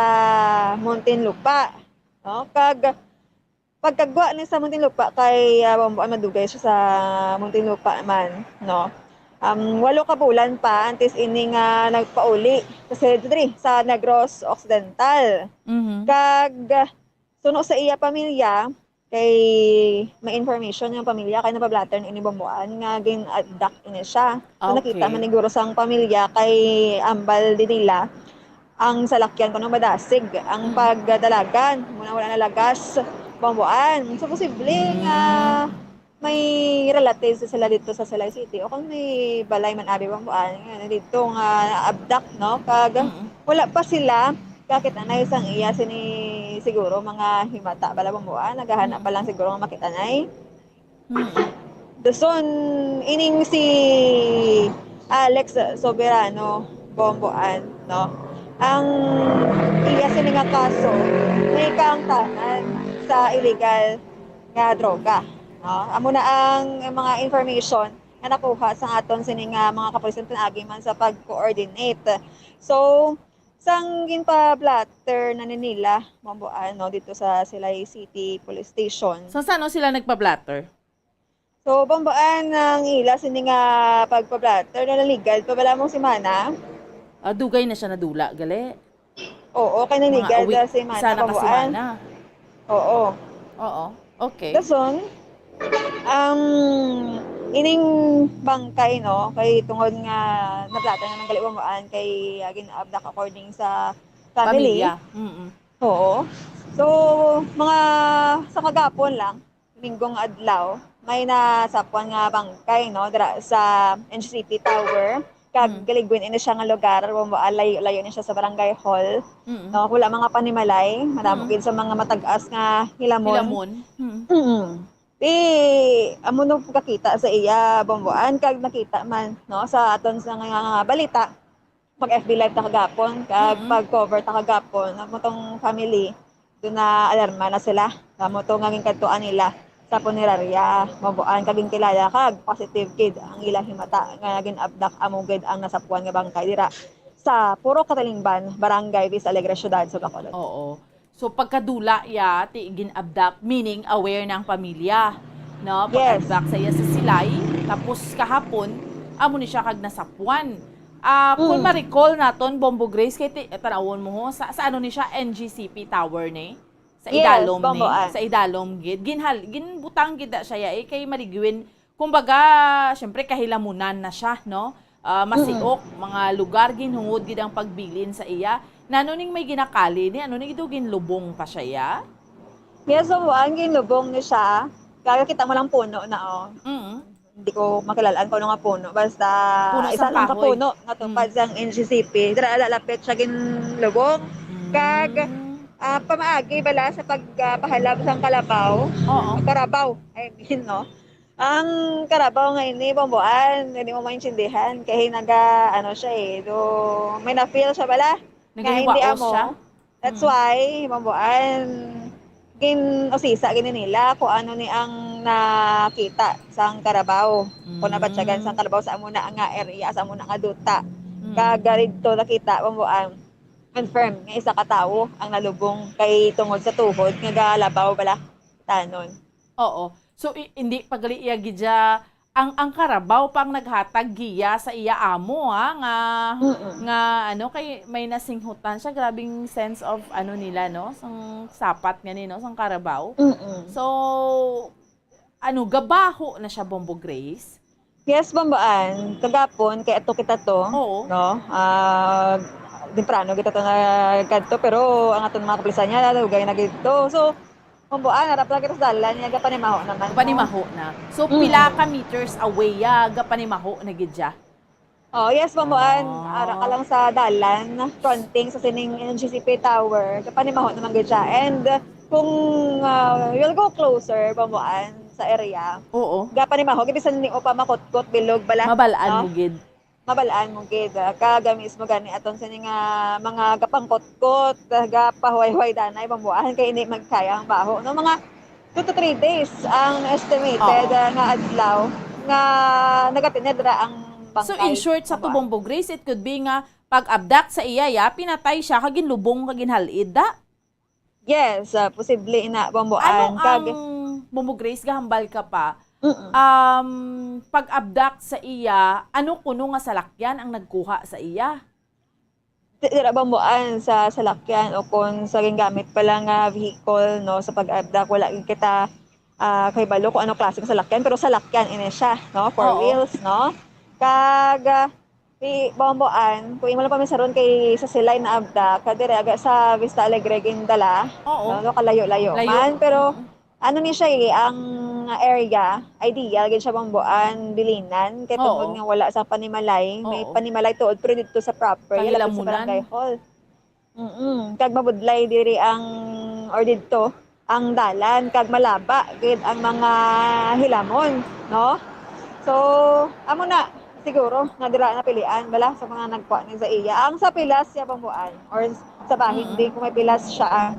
Muntinlupa. No? Pagkagwa ni sa Muntinlupa kay Bambuan madugay siya sa Muntinlupa man, no. 8 ka bulan pa antes ini nga nagpauli kasi diri sa Negros Occidental. Kag suno sa iya pamilya kay may information yung pamilya kay napablatter ni Bambuan nga gin-abduct ini siya. So nakita man siguro sang pamilya kay ambal din nila ang salakyan ko ng madasig ang pagdalagan muna wala na lagas Bambuan. So, posible nga may relatives sila dito sa Silay City o kung may balay man abi Bambuan nga dito nga abduct no kag wala pa sila kakit anay sang iya sini siguro mga himata bala Bambuan naghahanap pa lang siguro nga makita nay. Dason ining si Alex Soberano Bambuan no ang iya sini nga kaso may kaangtanan sa illegal nga droga. No? Amo na ang mga information nga nakuha sa aton sini nga mga kapulisan pinagi man sa pag-coordinate. So, sang ginpa-blatter na nila Bambuan no dito sa Silay City Police Station. So saan sila nagpa-blatter? So, Bambuan ang ila sini nga pagpa-blatter na legal pa bala mong simana. Dugay na siya nadula, gali. Oo, kay nanigal Mga si Mana sana Bambuan. kasimana. Oo. Oo. Okay. Dason, ining bangkay no kay tungod nga naplata na ng Bambuan kay gin-abduct according sa family. Pamilya. Oo. So, mga sa kagapon lang, linggong adlaw, may nasapuan nga bangkay no dira sa NGCP Tower. Kag galigwin ini siya nga lugar, layo ni siya sa barangay hall. No, wala mga panimalay, madamo gid sa mga matag-as nga hilamon. Amo no kakita sa iya Bambuan kag nakita man no sa aton sa nga balita. Mag FB live ta kagapon, kag pag-cover ta kagapon, amo tong family do na alarma na sila. Amo to nga kadtuan nila sa punerarya Bambuan kaging kilala kag positive kid ang ilang himata nga gin-abduct amugid ang nasapuan nga bangkay dira sa Puro Katalingban, Barangay Vista Alegre, Syudad sa Bacolod. Oo. So pagkadula ya ti gin-abduct meaning aware ng pamilya, no? Pag-abduct sa iya sa Silay tapos kahapon amo ni siya kag nasapuan. Kung ma-recall naton Bombo Grace kay tanawon mo ho sa ano ni siya NGCP Tower ni sa idalom ni sa idalom gid ginbutang gid siya kay maligwin kumbaga syempre kahilamunan na siya no masiok mga lugar ginhungod gid ang pagbilin sa iya nanuning may ginakali ni ano ni gido ginlubong pa siya Yes, so ang ginlubong ni siya kaya kita mo lang puno na hindi ko makilalaan ko nga puno basta isa lang ka puno nga tupad sang NGCP dira lalapit siya ginlubong kag pamaagi bala sa pagpahalab sang kalabaw. Karabaw, I mean, no? Ang karabaw ngayon ni Bambuan, hindi mo maintindihan kaya siya may na-feel siya bala. Nga hindi amo. That's why, Bambuan, usisa nila kung ano ni ang nakita sang karabaw. Kung nabatsagan sang karabaw sa amuna nga area, sa amuna nga duta. Kagarid to nakita, Bambuan. Confirm nga isa ka tawo ang nalubong kay tungod sa tuhod nga galabaw bala tanon. Oo. So hindi pagali iya gidya ang karabaw pang naghatag giya sa iya amo nga ano kay may nasinghutan siya grabing sense of ano nila no sang sapat nga ni no sang karabaw. So gabaho na siya, Bombo Grace? Yes, Bambaan. Kagapon, kaya ito kita to. Oo. No? Dimprano kita to na kadto, pero ang aton mga kaplisan niya, gaya na gito. So, Bambaan, harap lang kita sa dalan, niya gapanimaho naman. Panimaho na. So, pila ka meters away gapanimaho na gidya? Oh, yes, Bambaan. Ara ka lang sa dalan, fronting sa sining NGCP Tower. Gapanimaho naman gidya. And kung you'll go closer, Bambaan, sa area. Oo. Gapanimaho, gibisan ni Opa makotkot, bilog, bala. Mabalaan mo gid. Mabalaan mo gid, kagamis mo gani aton sa mga gapangkotkot, gapahuay-huay danay Bambuan kay hindi magkaya ang baho. No, mga 2 to 3 days ang estimated nga adlaw nga nagatinedra ang bangkay. So in short sa Bombo Grace, it could be nga pag-abduct sa iya, pinatay siya kagin lubong kagin halid da. Yes, posible ina Bambuan. Ano ang Bombo Grace gahambal ka pa? Pag-abduct sa iya, ano kuno nga salakyan ang nagkuha sa iya? Dira Bambuan sa salakyan o kung sa gamit pala nga vehicle no sa pag-abduct, wala kita kay balo kung ano klaseng salakyan, pero salakyan ini siya, no? 4 wheels, no? Kag Bambuan, kung imo lang pamisaron kay sa silay na abduct, kadire aga sa Vista Alegre gindala, no? Kalayo-layo man, pero ano ni siya ang area, ideal, gid siya Bambuan, bilinan, kay tungod nga wala sa panimalay, may panimalay tuod, pero dito sa proper, lapit sa barangay hall. Kag mabudlay diri ang, or dito, ang dalan, kag malaba, gid ang mga hilamon, no? So, amo na, siguro, nga dira na pilian, bala, sa mga nagkuha ni sa iya. Ang sa pilas siya Bambuan, or sa bahin din, kung may pilas siya,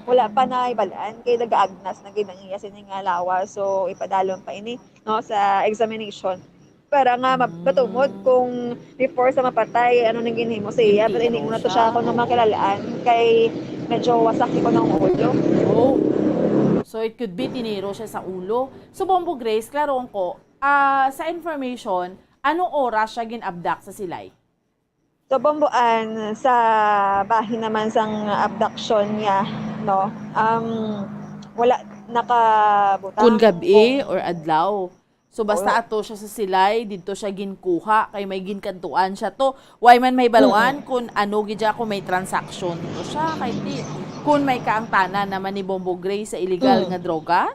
wala pa na ibalaan kay nag-agnas na ginang iya sining nga lawas, so ipadalon pa ini no sa examination para nga mapatumod kung before sa mapatay ano nang ginhimo sa iya, pero hindi mo na to siya ako na makilalaan kay medyo wasak ko ng ulo. So it could be tiniro siya sa ulo. So Bombo Grace, klaroon ko, sa information, anong oras siya gin-abduct sa silay? So Bambuan, sa bahin naman sang abduction niya, no? Wala nakabutang. Kung gabi or adlaw. So basta ato siya sa silay, dito siya ginkuha, kay may ginkantuan siya to. Why man may baluan kung ano gidya kung may transaction dito siya, kay di. Kung may kaangtanan naman ni Bombo Grace sa illegal nga droga?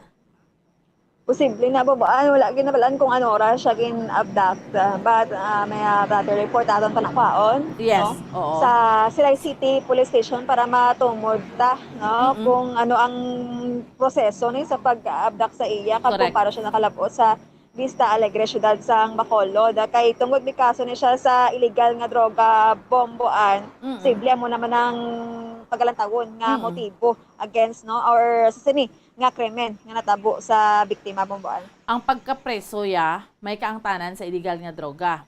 Posible na Bambuan, wala ginabalaan kung ano oras siya gin-abduct. But may brother report aton panakwaon. Yes, no? oo. Sa Silay City Police Station para matumod ta, no? Kung ano ang proseso ni sa pag-abduct sa iya, kung para siya nakalabot sa Vista Alegre, syudad sang Bacolod. Kay tungod mi kaso ni siya sa illegal nga droga Bambuan, posible mo naman ang pagalantagon nga motibo against no or sa sini nga krimen nga natabo sa biktima Bambuan. Ang pagkapreso may kaangtanan sa illegal nga droga.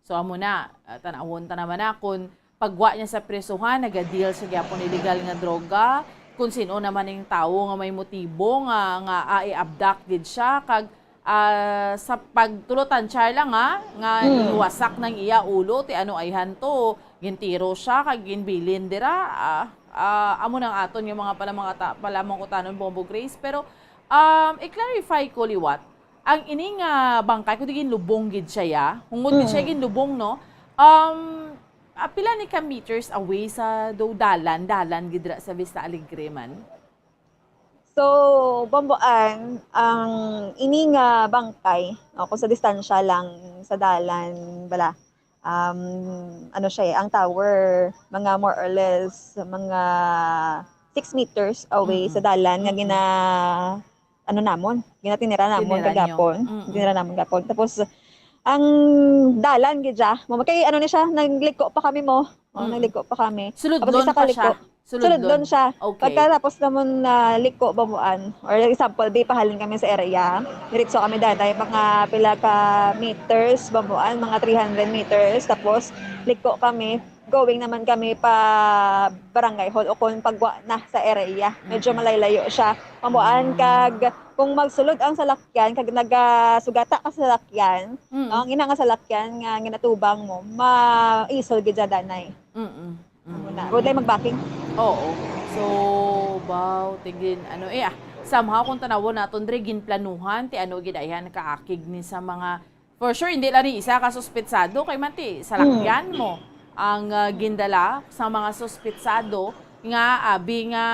So amo na, tanawon ta naman na kung pagwa niya sa presuhan, nagadeal siya gyapon illegal nga droga, kung sino naman yung tao nga may motibo nga i-abduct gid siya, kag sa pagtulutan siya lang nga iwasak ng iya ulo, ti ano ay hanto, gintiro siya, kag ginbilin dira, amo nang aton yung mga palamang kutanon Bombo Grace, pero i-clarify ko liwat ang ining bangkay ko digin lubong gid siya hungod gid siya gin lubong no pila ni ka meters away sa dalan gid sa Vista Alegre man. So Bambuan ang ining bangkay kung sa distansya lang sa dalan bala. Ano siya ang tower, mga more or less, mga 6 meters away sa dalan nga ginatinira namon kagapon. Tinira namon gapon. Tapos, ang dalan gidya, kay ano ni siya, nagliko pa kami mo. Nagliko pa kami. Suludlon pa siya. Suludlon siya. Okay. Pagkatapos naman liko Bambuan, or example, di pahalin kami sa area. Diretso kami daday, mga pila ka meters Bambuan, mga 300 meters. Tapos liko kami, going naman kami pa barangay hall o kung pagwa na sa area. Medyo malaylayo siya. Bambuan, kag kung magsulod ang salakyan, kag nagasugata ka sa salakyan, ang ina nga salakyan nga ginatubang mo, maisol gid danay. Wala. Wala magbacking. Oo. So, tigin, somehow kung tanawon naton dre ginplanuhan ti ano gidayan kaakig ni sa mga for sure hindi lang ni isa ka suspetsado kay manti salakyan mo ang gindala sa mga suspetsado nga abi nga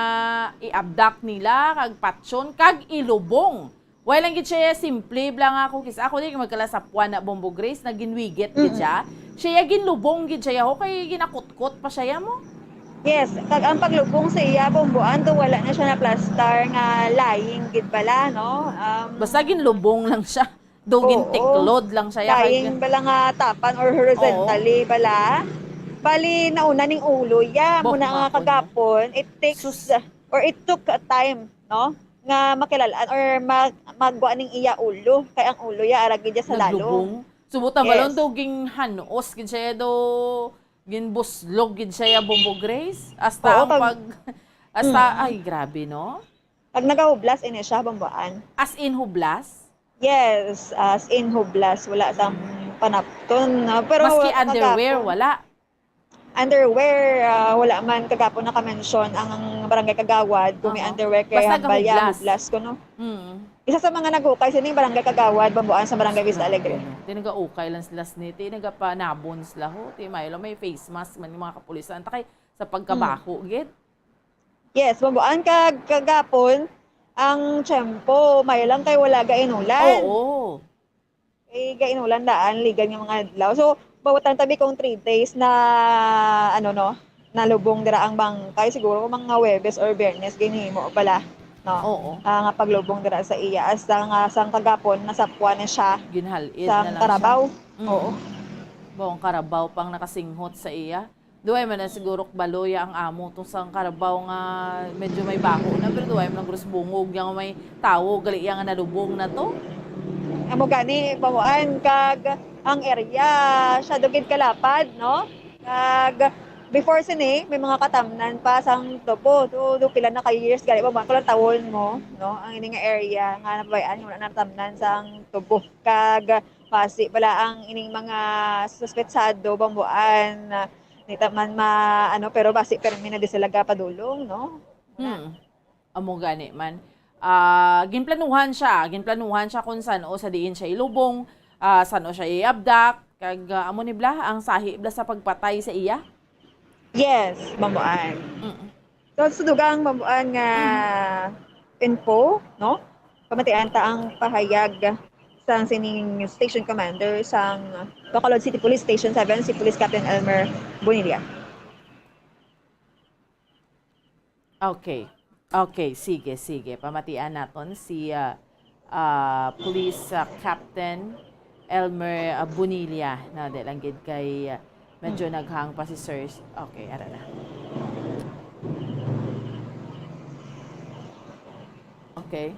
i-abduct nila kag patsyon kag ilubong. Why lang gid siya simple lang ako kis ako di magkalasapwan na Bombo Grace na ginwigit gid siya. Siya ginlubong gid siya ho kay ginakutkot pa siya mo. Yes, kag ang paglubong sa iya bomboan to wala na siya na plaster nga lying gid bala no. Basta ginlubong lang siya. Dugin tiklod lang siya. Lying bala nga tapan or horizontally bala. Bali nauna ning ulo ya muna nga kagapon it takes or it took a time no nga makilalaan or magwa ning iya ulo kay ang ulo ya ara gid sa lalo. Subutan balon duging hanos gid siya do ginbuslog gid siya Bombo Grace hasta ang pag hasta ay grabe no. Pag nagahublas ini siya bomboan. As in hublas? Yes, as in hublas wala sang panapton pero maski underwear wala. Underwear, wala man kagapon naka-mention ang barangay Kagawad kung may underwear kay Hambalya, hublas ko no. Isa sa mga nag-ukay sining barangay Kagawad, bambuan sa barangay Vista Alegre. Di nag-ukay lang sila niti, nagapa-nabon sila ho. Ti Milo may face mask man yung mga kapulisan. Takay sa pagkabako, gid. Yes, bambuan kagapon ang tiyempo, may lang kay wala gainulan. Oo. Eh, gainulan daan, ligan yung mga adlaw. So, bawat tabi kong 3 days na nalubong dira ang bangkay siguro mga Webes or Biyernes ginhimo pala no. Oo. Nga paglubong dira sa iya hasta nga sang kagapon nasapwan na siya ginhalid sa na lang Karabaw. Oo. Bawang Karabaw pang nakasinghot sa iya. Duway man na siguro baloya ang amo tong sang Karabaw nga medyo may bako na pero duway man gros bungog yang may tawo gali yang nalubong na to. Amo gani pawaan kag ang area siya dugid kalapad no kag before sini may mga katamnan pa sang topo do pila na kay years gali ba kulang tawon mo no ang ini nga area nga nabayan wala na tamnan sang tubo kag pasi pala ang ining mga suspetsado bambuan nita man pero basi permi na di sila padulong no. Amo gani man ginplanuhan siya kung saan o sa diin siya ilubong, saan o siya i-abduct, kag amo ni bla ang sahi bla sa pagpatay sa iya. Yes, mamuan. So sudugang mamuan nga info, no? Pamatian ta ang pahayag sang sining station commander sang Bacolod City Police Station 7 si Police Captain Elmer Bonilla. Okay, sige. Pamatian naton si Police Captain Elmer Bonilla na lang gid kay medyo naghang pa si Sir. Okay, ara na. Okay.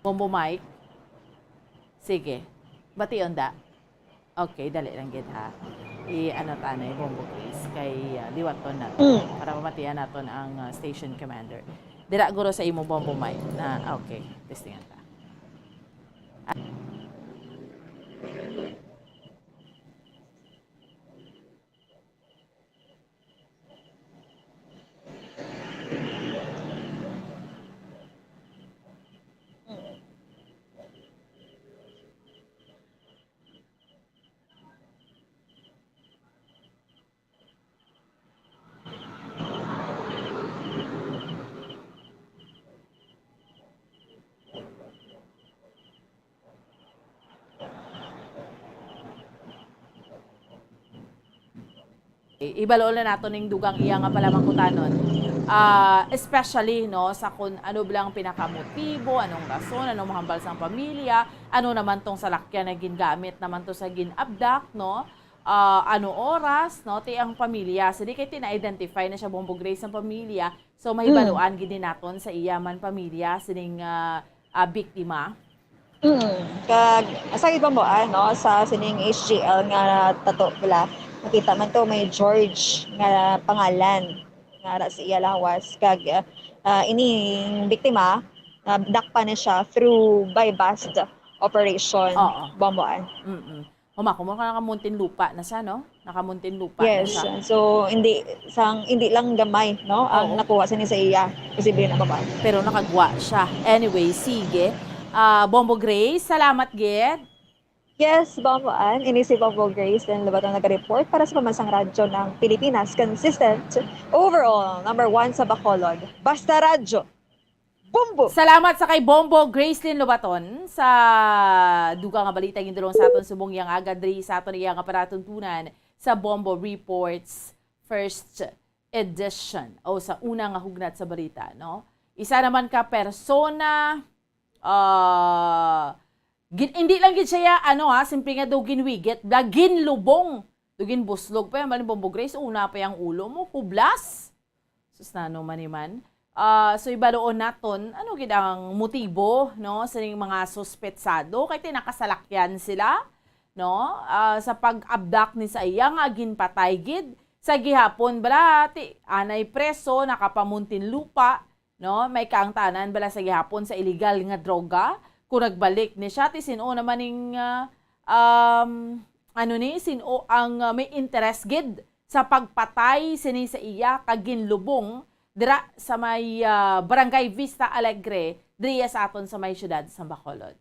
Bombo Mike. Sige. Bation da. Okay, dali lang gid ha. I-ano tanay Bombo Grace kay liwaton natin para pamatian naton ang station commander. Dira guro sa imo Bombo Mike na okay, testingan ta. Ibalo na nato ning dugang iya nga pala mangkutanon. Especially no sa kun ano bilang pinakamotibo, anong rason, anong mahambal sang pamilya, ano naman tong salakyan na gingamit naman to sa ginabdak no. Ano oras no ti ang pamilya. So di kay tina-identify na siya Bombo Grace ang pamilya. So mahibaluan gid naton sa iya man pamilya sining biktima. Kag asa gid mo no sa sining HGL nga tato pala. Nakita man to may George nga pangalan nga sa iya lawas kag ining biktima dakpa na siya through by bust operation bomboan. Humako mo ka nakamuntin lupa na siya, no? Nakamuntin lupa na Yes. siya. So hindi lang gamay, no, ang nakuha sa ni sa iya. Posible na babae. Pero nakagwa siya. Anyway, sige. Bombo Grace, salamat, Ged. Yes, Bomboan. Ini si Bombo Grace din Lubatong nag-report para sa Pambansang Radyo ng Pilipinas. Consistent overall, number 1 sa Bacolod. Basta Radyo. Bombo! Salamat sa kay Bombo Gracelyn Lobaton sa dugang nga balita gindulong sa aton subong yang agad diri sa aton iyang aparatuntunan sa Bombo Reports first edition o sa una nga hugnat sa balita, no? Isa naman ka persona hindi lang gid siya simple nga daw ginwigit, dagin lubong, dugin buslog pa yan, Bombo Grace, una pa yung ulo mo, hublas. Sus nano maniman. So ibaloon naton ano gid ang motibo, no, sa mga suspetsado kay tinakasalakyan sila, no, sa pag-abduct ni sa iya nga ginpatay gid sa gihapon bala anay preso nakapamuntin lupa, no, may kaangtanan bala sa gihapon sa illegal nga droga kung nagbalik ni siya ti sino naman ning sino ang may interest gid sa pagpatay sini sa iya kag ginlubong dira sa may Barangay Vista Alegre, diriya sa aton sa may syudad sa Bacolod.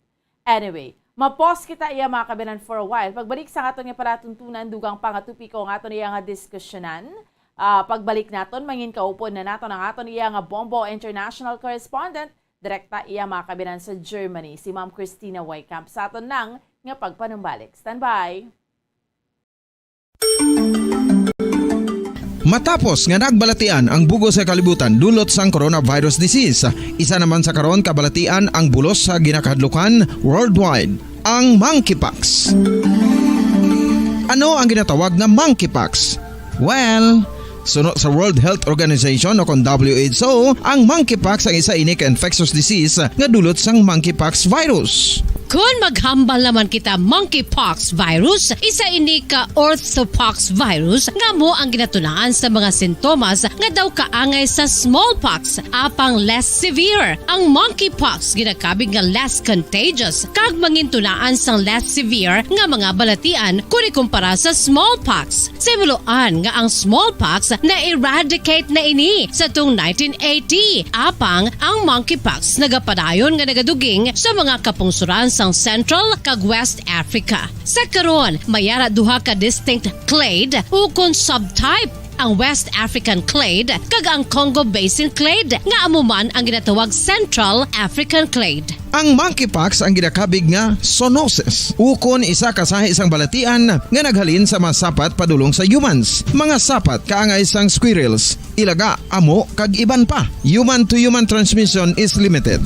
Anyway, mapos kita iya mga kabinan for a while. Pagbalik sa aton nga palatuntunan, dugang pangatupiko nga aton iya nga diskusyonan. Pagbalik naton, mangin kaupon na naton ang aton iya nga Bombo International Correspondent, direkta iya mga kabinan sa Germany, si Ma'am Christina Wycamp sa aton nang nga pagpanumbalik. Stand by! Matapos nga nagbalatian ang bugos sa kalibutan dulot sang coronavirus disease, isa naman sa karon kabalatian ang bulos sa ginakahadlukan worldwide, ang monkeypox. Ano ang ginatawag na monkeypox? Well, sunod sa World Health Organization o kung WHO, ang monkeypox ang isa ini ka infectious disease nga dulot sang monkeypox virus. Kung maghambal naman kita monkeypox virus, isa ini ka orthopox virus nga mo ang ginatunaan sa mga sintomas nga daw kaangay sa smallpox apang less severe. Ang monkeypox ginakabig nga less contagious kag mangintunaan sang less severe nga mga balatian kung ikumpara sa smallpox. Simuloan nga ang smallpox na-eradicate na ini sa tung 1980 apang ang monkeypox nagapadayon nga nagaduging sa mga kapungsuran sang Central kag West Africa. Sa karon, mayara duha ka distinct clade ukon subtype, ang West African clade kag ang Congo Basin clade nga amuman ang ginatawag Central African clade. Ang monkeypox ang ginakabig nga zoonosis. Ukon isa ka sa isang balatian nga naghalin sa mga sapat padulong sa humans. Mga sapat kaangay sang squirrels, ilaga, amo kag iban pa. Human to human transmission is limited.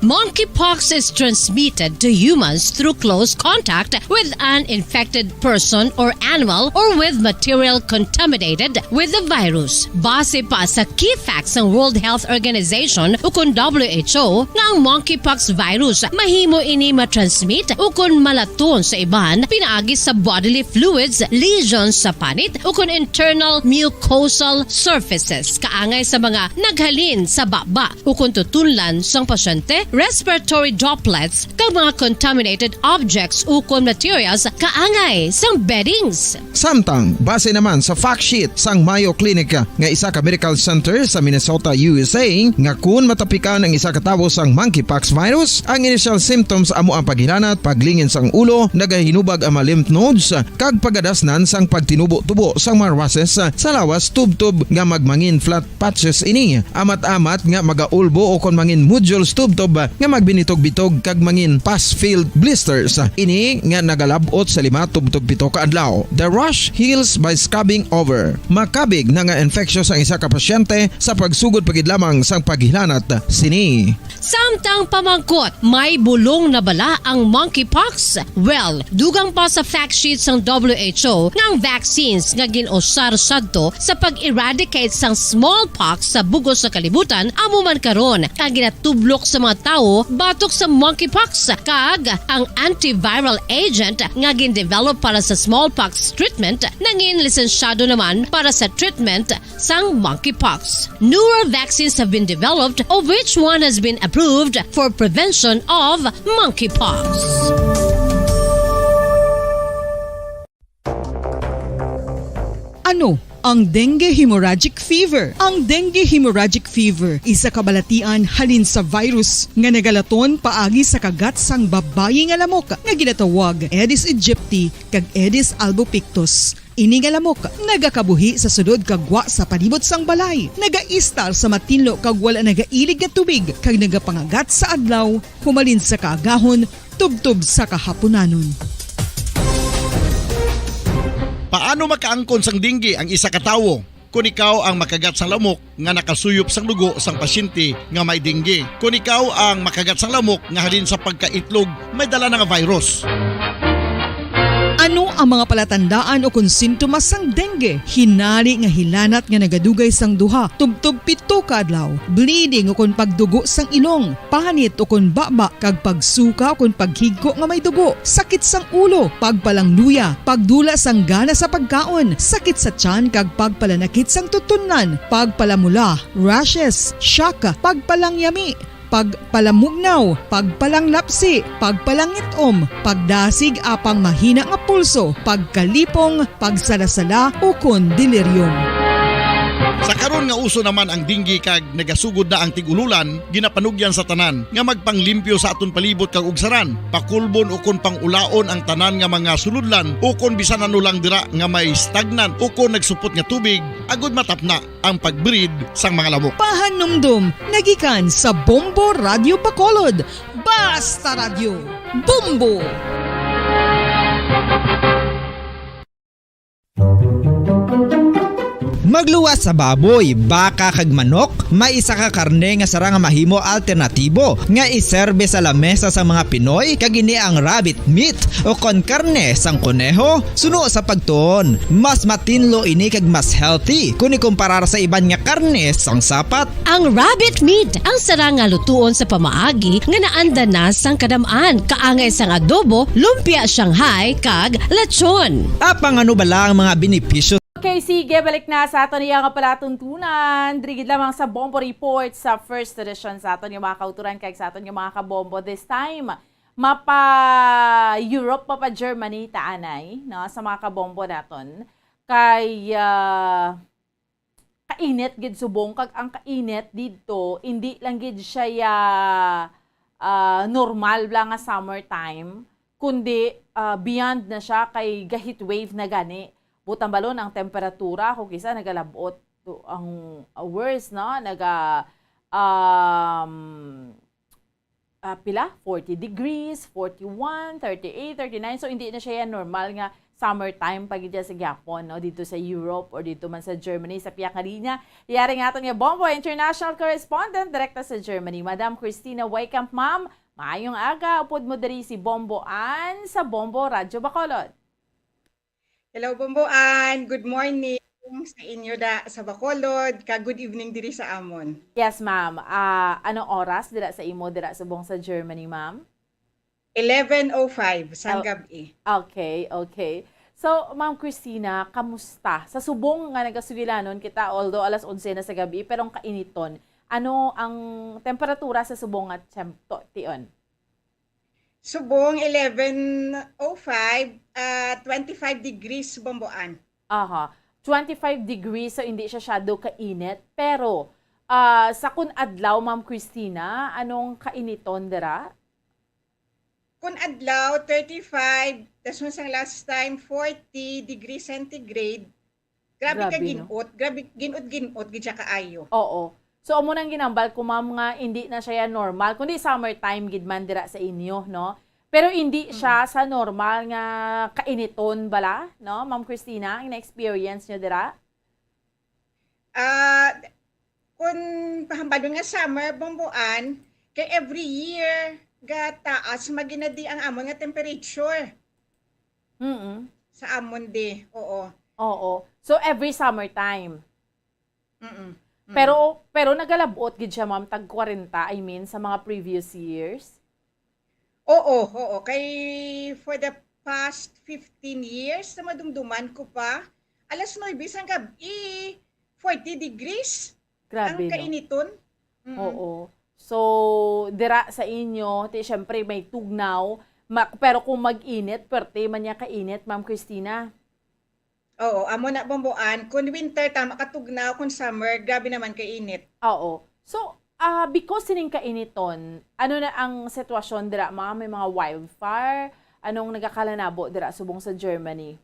Monkeypox is transmitted to humans through close contact with an infected person or animal or with material contaminated with the virus. Base pa sa key facts ng World Health Organization ukon WHO nga ang monkeypox virus mahimo ini matransmit ukon malaton sa iban pinaagi sa bodily fluids, lesions sa panit ukon internal mucosal surfaces kaangay sa mga naghalin sa baba ukon tutunlan sang pasyente, respiratory droplets kag mga contaminated objects ukon materials kaangay sang beddings. Samtang base naman sa fact sheet sang Mayo Clinic nga isa ka medical center sa Minnesota, USA, nga kun matapikan ang isa ka tawo sang monkeypox virus, ang initial symptoms amo ang paghilanat, paglingin sang ulo, nagahinubag ang mga lymph nodes kag pagadasnan sang pagtinubo-tubo sang mga rashes sa lawas tubtub nga magmangin flat patches ini. Amat-amat nga magaulbo o kon mangin nodules tubtub nga magbinitog-bitog kag mangin pus-filled blisters. Ini nga nagalabot sa 5 tubtub 7 ka adlaw. The rash heals by scabbing over. Makabig na nga infectious ang isa ka pasyente sa pagsugod pagid lamang sang paghilanat sini. Samtang pamangkot, may bulong na bala ang monkeypox? Well, dugang pa sa fact sheet sang WHO nga ang vaccines nga ginusar sadto sa pag-eradicate sang smallpox sa bugos sa kalibutan amo man karon ang ginatublok sa mga tao batok sa monkeypox kag ang antiviral agent nga gin-develop para sa smallpox treatment nangin lisensyado naman para sa treatment sang monkeypox. Newer vaccines have been developed of which one has been approved for prevention of monkeypox. Ano ang dengue hemorrhagic fever? Ang dengue hemorrhagic fever isa kabalatian halin sa virus nga nagalaton paagi sa kagat sang babayi nga lamok nga ginatawag Aedes aegypti kag Aedes albopictus. Ini nga lamok nagakabuhi sa sudod kagwa sa palibot sang balay, nagaistar sa matinlo kag wala nagailig nga tubig kag nagapangagat sa adlaw humalin sa kaagahon tubtob sa kahaponanon. Paano makaangkon sang dengue ang isa ka tawo? Kung ikaw ang makagat sang lamok nga nakasuyop sang dugo sang pasyente nga may dengue. Kung ikaw ang makagat sang lamok nga halin sa pagkaitlog may dala nga virus. Ano ang mga palatandaan o kung sintomas sang dengue? Hinali nga hilanat nga nagadugay sang duha, tubtob 7 ka adlaw, bleeding o kung pagdugo sang ilong, panit o kung baba kag pagsuka o kung paghigko nga may dugo, sakit sang ulo, pagpalangluya, pagdula sang gana sa pagkaon, sakit sa tiyan kag pagpalanakit sang tutunan, pagpalamula, rashes, shock, pagpalangyami, pagpalamugnaw, pagpalanglapsi, pagpalangitom, pagdasig apang mahina nga pulso, pagkalipong, pagsalasala o kon delirium. Sa karon nga uso naman ang dengue kag nagasugod na ang tigululan, ginapanugyan sa tanan nga magpanglimpyo sa aton palibot kag ugsaran, pakulbon o kon pangulaon ang tanan nga mga suludlan o kon bisan ano lang dira nga may stagnan o kon nagsupot nga tubig, agud matapna ang pagbreed sang mga lamok. Pahanumdum, nagikan sa Bombo Radio Bacolod. Basta Radio, Bombo! Magluwas sa baboy, baka kag manok, may isa ka karne nga sara nga mahimo alternatibo nga iserbe sa lamesa sa mga Pinoy kag ini ang rabbit meat o kon karne sang kuneho. Suno sa pagtuon, mas matinlo ini kag mas healthy kung ikumparar sa iban nga karne sang sapat. Ang rabbit meat ang sara nga lutuon sa pamaagi nga naanda na sang kadamaan, kaangay sang adobo, lumpia Shanghai kag lechon. Apang ano bala ang mga benepisyo? Okay, sige, balik na sa aton iya nga palatuntunan. Drigid lamang sa Bombo Report sa first edition sa aton yung mga kauturan kag sa aton yung mga kabombo. This time, mapa Europe, mapa Germany, taanay, no, sa mga kabombo naton. Kay kainit gid subong kag ang kainit dito, hindi lang gid siya normal lang nga summertime, kundi beyond na siya kay heat wave na gani. Butang balon ang temperatura kung kisa nagalabot ang worst, no, pila 40 degrees, 41, 38, 39, so hindi na siya normal nga summertime pag dito sa Japon, no, dito sa Europe or dito man sa Germany. Sa piyak nga linya yari nga aton nga Bombo international correspondent direkta sa Germany, Madam Christina Weikamp. Ma'am, maayong aga, upod mo diri si Bombo An sa Bombo Radio Bacolod. Hello, Bomboan. Good morning sa inyo sa Bacolod. Good evening diri sa amon. Yes, ma'am. Anong oras dira sa imo dira sa buong sa Germany, ma'am? 11:05 sang gabi. Okay. So, Ma'am Christina, kamusta? Sa subong nga nagasugilanon kita, although alas 11 na sa gabi, pero ang kainiton, ano ang temperatura sa subong at tion? Subong 11:05, 25 degrees Bomboan. Aha. 25 degrees, so hindi siya shadow kainit. Pero, sa kun adlaw, Ma'am Christina, anong kainiton dira? Kun adlaw, 35, tas sang last time, 40 degrees centigrade. Grabe ka ginot. No? Grabe, ginot, gid siya kaayo. Oo. So, amo nang ginambal ko, ma'am, nga hindi na siya normal. Kundi summertime, gid man dira sa inyo, no? Pero hindi siya sa normal nga kainiton bala, no? Ma'am Christina, ang na-experience nyo dira? Kung pahambalon nga summer, Bomboan, kay every year, taas maginadi ang amon nga temperature. Sa amon di, oo. So, every summertime? Pero nagalabot gid siya, ma'am, tag 40, I mean, sa mga previous years? Oo. Kay for the past 15 years na madumduman ko pa, alas 9 ang gabi, 40 degrees. Grabe, ang kainiton. No? Oo. So, dira sa inyo, syempre may tugnaw, pero kung mag-init, perte man niya kainit, Ma'am Christina? Oo, amo na bomboan. Kung winter, tama katugnaw. Kung summer, grabe naman kay init. Oo. So, because sining kainiton, ano na ang sitwasyon dira mga may mga wildfire? Anong nagakalanabo dira subong sa Germany?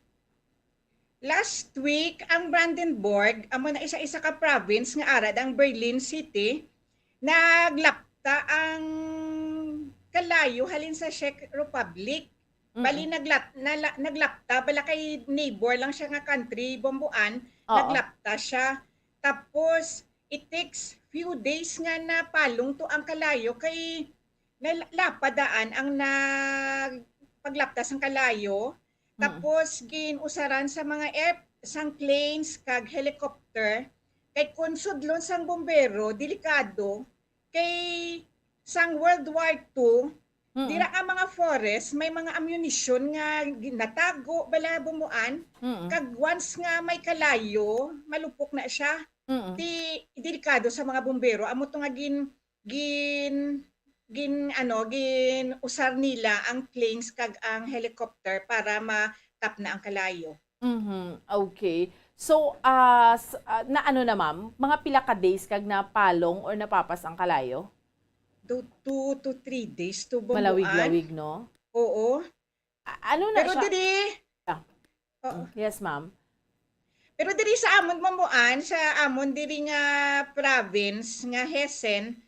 Last week, ang Brandenburg, amo na isa-isa ka province nga arad ang Berlin City, naglapta ang kalayo halin sa Czech Republic. Bali naglapta, bala kay neighbor lang siya nga country, bomboan, naglapta siya. Tapos, it takes few days nga na palong to ang kalayo kay lapadaan ang paglaptas ng kalayo. Tapos ginusaran sa mga sang planes kag helicopter kay kun sudlon sang bombero delikado kay sang World War II dira ang mga forest may mga ammunition nga natago bala bumuan kag once nga may kalayo malupok na siya ti delikado sa mga bombero amo to nga gin usar nila ang planes kag ang helicopter para matap na ang kalayo. Okay. So, na ano na ma'am, mga pila ka days kag napalong or napapas ang kalayo? 2 to 3 days to bumuan. Malawig-lawig, no? Oo. Ano na Pero siya? diri, Yes, ma'am. pero diri sa amon bumuan, sa amon diri nga province nga Hessen,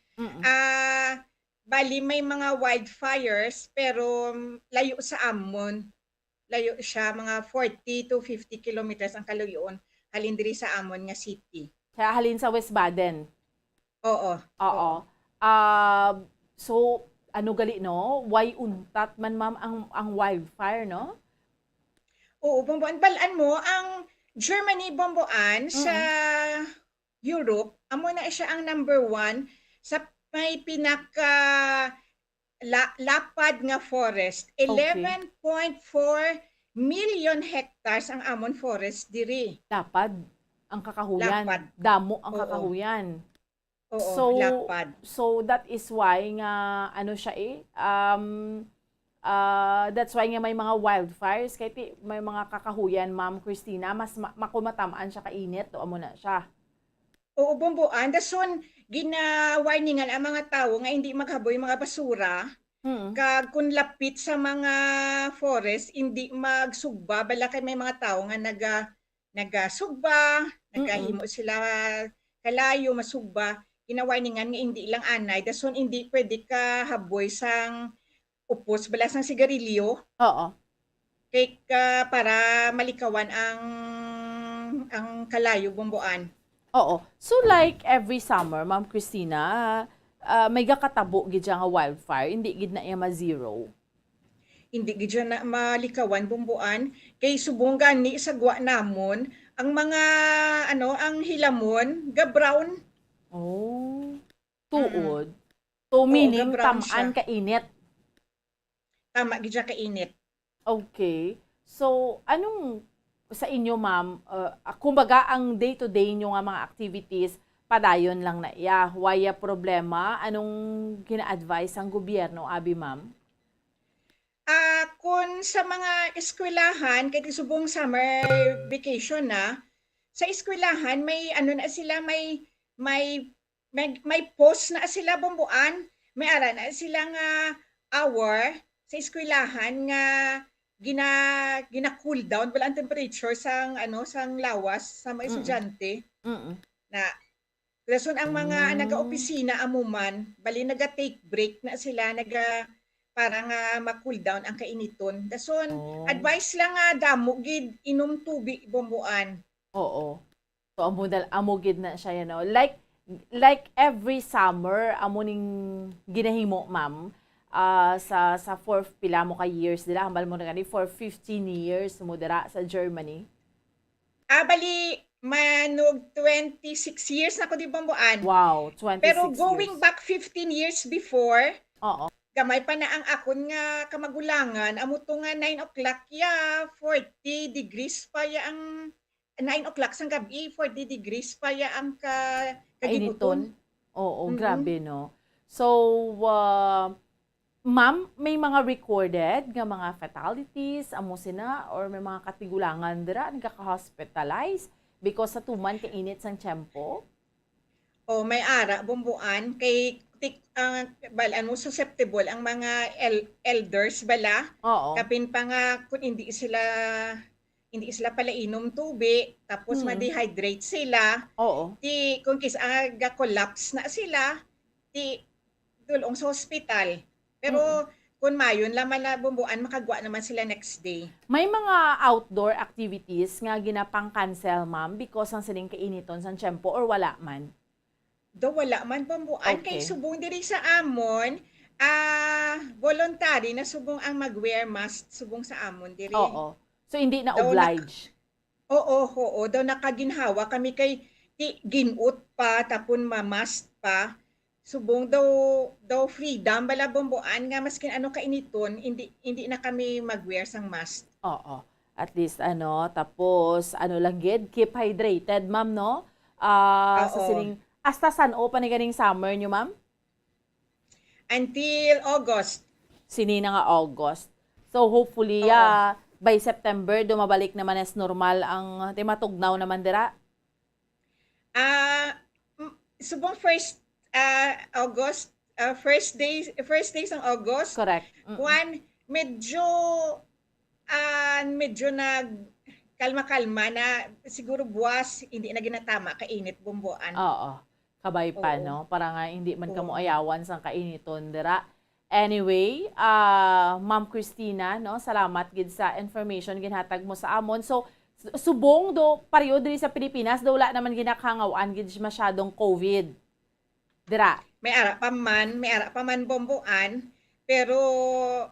bali may mga wildfires pero layo sa amon. Layo siya mga 40 to 50 kilometers ang kalayoon halin diri sa amon nga city. Kaya halin sa West Baden. Oo. Oo. So ano gali no? Why untat man ma'am ang wildfire no? Oo, bomboan balaan mo ang Germany bomboan sa Europe, amo na siya ang number 1 sa may pinaka lapad nga forest. 11.4 million hectares ang amon forest diri. Lapad ang kakahuyan. Lapad. Damo ang kakahuyan. Oo, lapad. So that is why nga ano siya that's why nga may mga wildfires kay may mga kakahuyan, Ma'am Christina, mas makumatamaan siya kainit o amo na siya. Oo, bomboan. Dason, gina-warningan ang mga tao nga hindi maghaboy mga basura. Kag kung lapit sa mga forest, hindi magsugba. Bala kay may mga tao nga nagasugba, nagahimo sila kalayo, masugba. Gina-warningan nga hindi lang anay. Dason, hindi pwede ka haboy sang upos, bala sang sigarilyo. Oo. Kay para malikawan ang kalayo, bomboan. Oo. So like every summer, Ma'am Christina, may gakatabo gid nga wildfire, hindi gid na iya ma-zero. Hindi gid na malikawan bumbuan kay subong gani sa gwa namon ang mga ang hilamon ga brown. Oh. Tuod. So meaning tamaan ka init. Tama gid ka init. Okay. So anong sa inyo, ma'am, kumbaga ang day-to-day nyo nga mga activities, padayon lang na iya. Waya problema? Anong gina-advise ang gobyerno, abi, ma'am? Kung sa mga eskwelahan, kahit subong summer vacation na, sa eskwelahan may na sila, may post na sila bumbuan, may ara na sila nga hour sa eskwelahan nga gina-cool down wala ang temperature sang lawas sa mga estudyante. Na rason ang mga naga-opisina amuman bali naga-take break na sila para nga ma-cool down ang kainiton. Dason advice lang nga damo gid inom tubig bomboan. Oo. So amo gid na siya like every summer amo ning ginahimo, ma'am. Sa pila mo ka years nila, hambal mo na gani for 15 years mo dira sa Germany. Bali manog 26 years na ko di bambuan. Wow, 26 Pero years. going back 15 years before, gamay pa na ang akon nga kamagulangan, amo to nga 9 o'clock 40 degrees pa ang 9 o'clock sang gabi, 40 degrees pa ang kagibuton. Oo, grabe no. So Ma'am, may mga recorded nga mga fatalities, amo sina, or may mga katigulangan dira, nagkaka-hospitalize because sa tuman kay init sang tiyempo? O may ara, bumbuan, kay balaan mo susceptible ang mga elders bala. Oo. Kapin pa nga kung hindi sila pala inom tubig, tapos ma-dehydrate sila. Oo. Kung collapse na sila, dulong sa hospital. Pero kung mayon laman na bumbuan, makagwa naman sila next day. May mga outdoor activities nga ginapang-cancel, ma'am, because ang sining kainiton sa tiyempo or wala man? Wala man bumbuan. Okay. Kay subong diri sa amon, voluntary na subong ang mag-wear mask subong sa amon diri. Oo. So, hindi na oblige? Oo. Daw nakaginhawa kami kay ginut pa, tapon mamast pa. Subong daw freedom bala bumbuan nga maskin ano kainiton, hindi na kami mag-wear sang mask. Oo. At least tapos lang gid, keep hydrated, ma'am, no? Sa sining hasta san o pa ni ganing summer nyo, ma'am? Until August. Sini na nga August. So hopefully by September dumabalik naman as normal ang timatugnaw naman dira. Subong first August, first days ng August. Correct. Medyo nag kalma-kalma na siguro buwas hindi na ginatama kainit bumbuan. Oo. Kabay pa, no? Para nga hindi man kamo ayawan sang kainiton dira. Anyway, Ma'am Christina, no? Salamat gid sa information ginhatag mo sa amon. So subong do pareho diri sa Pilipinas, do wala naman ginakangawaan gid masyadong COVID. Dira. May ara pa man bombuan, pero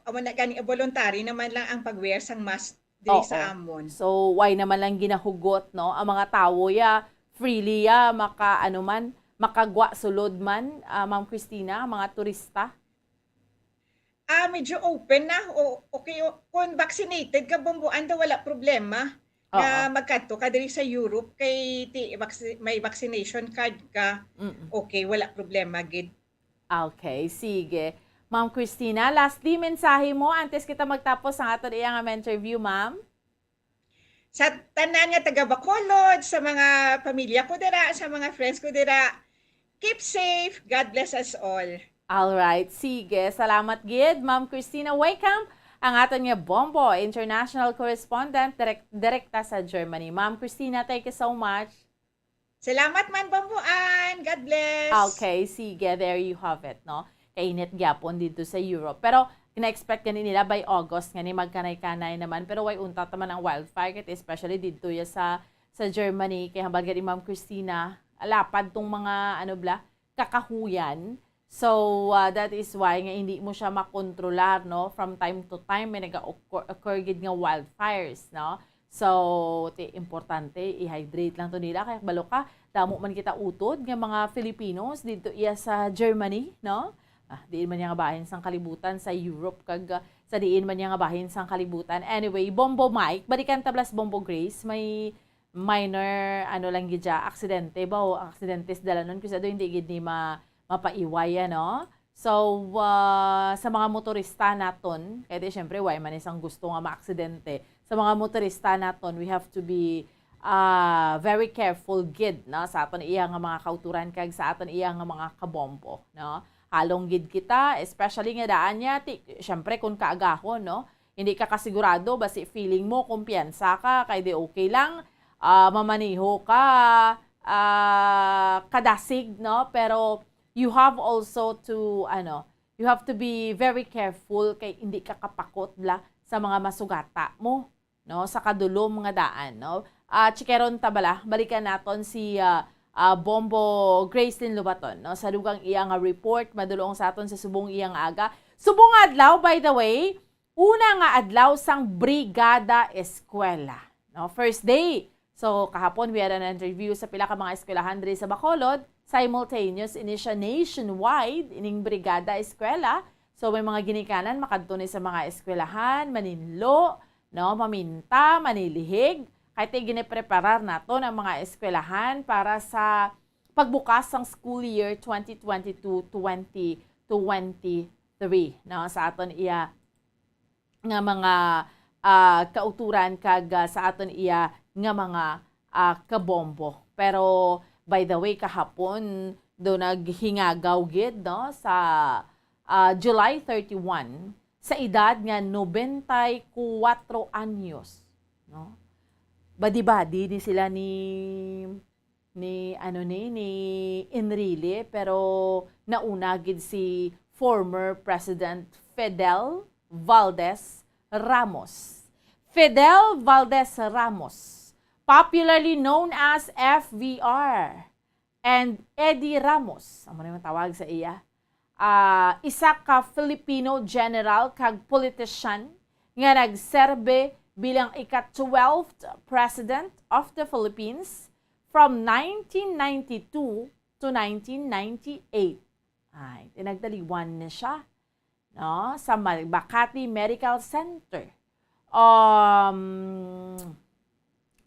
amo na gani voluntary naman lang ang pag-wear sang mask diri sa amon. So why naman lang ginahugot, no? Ang mga tawo freely makagwa sulod man, Ma'am Christina, mga turista. Medyo open na. Okay, kung vaccinated ka bombuan daw wala problema. Na magkadto ka diri sa Europe kay may vaccination card ka. Okay, wala problema gid. Okay, sige. Ma'am Christina, lastly mensahe mo antes kita magtapos ang aton iyang interview, ma'am. Sa tanan nga taga Bacolod, sa mga pamilya ko dira, sa mga friends ko dira, keep safe. God bless us all. All right, sige. Salamat gid, Ma'am Christina. Welcome ang aton nga Bombo International Correspondent direkta sa Germany. Ma'am Christina, thank you so much. Salamat man, Bomboan. God bless. Okay, sige. There you have it, no? Kainit gyapon dito sa Europe. Pero kina-expect ganin nila by August nga ni magkanay-kanay naman. Pero way unta naman ang wildfire, especially dito sa Germany. Kaya hambal gani Ma'am Christina, lapad tong mga kakahuyan. So, that is why nga hindi mo siya makontrolar, no? From time to time, may nag-occur gid nga wildfires, no? So, importante, i-hydrate lang to nila. Kaya balo ka, damo man kita utod nga mga Filipinos dito sa Germany, no? Diin man niya nga bahin sang kalibutan sa Europe, kag sa diin man niya nga bahin sang kalibutan. Anyway, Bombo Mike, balikan tablas Bombo Grace, may minor, lang gidya, aksidente ba o aksidentes dala nun, kasi hindi gid ni mapaiway, no? So, sa mga motorista naton, kaya di syempre, why man isang gusto nga maaksidente. Sa mga motorista naton, we have to be very careful gid, no? Sa aton iya nga mga kauturan, kag sa aton iya nga mga kabombo, no? Halong gid kita, especially nga daan niya, syempre kung kaagahon, no? Hindi ka kasigurado, basi feeling mo, kumpiyansa ka, kaya di okay lang, mamaniho ka, kadasig, no? Pero, you have also to you have to be very careful kay hindi ka kapakot sa mga masugata mo, no, sa kadulo mga daan, no. Chikeron tabala, balikan naton si Bombo Gracelyn Lubaton, no, sa dugang iyang report madulong sa aton sa subong iyang aga. Subong adlaw, by the way, una nga adlaw sang Brigada Eskwela, no, first day. So kahapon we had an interview sa pila ka mga eskwelahan diri sa Bacolod. Simultaneous ini siya nationwide ining Brigada Eskwela. So may mga ginikanan makadto ni sa mga eskwelahan, maninlo, no, maminta, manilihig. Kahit ginipreparar nato ng mga eskwelahan para sa pagbukas ng school year 2022-2023. no, sa aton iya nga mga kauturan kag sa aton iya nga mga kabombo. Pero by the way, kahapon do naghingagaw gid no sa July 31 sa edad nga 94 anyos, no? Badi-badi ni sila ni Enrile, pero nauna gid si former President Fidel Valdez Ramos. Fidel Valdez Ramos, popularly known as FVR, and Eddie Ramos, amo na tawag sa iya. Isa ka Filipino general kag politician nga nagserbe bilang ika-12th President of the Philippines from 1992 to 1998. Ay, tinagdaliwan na siya, no, sa Makati Medical Center.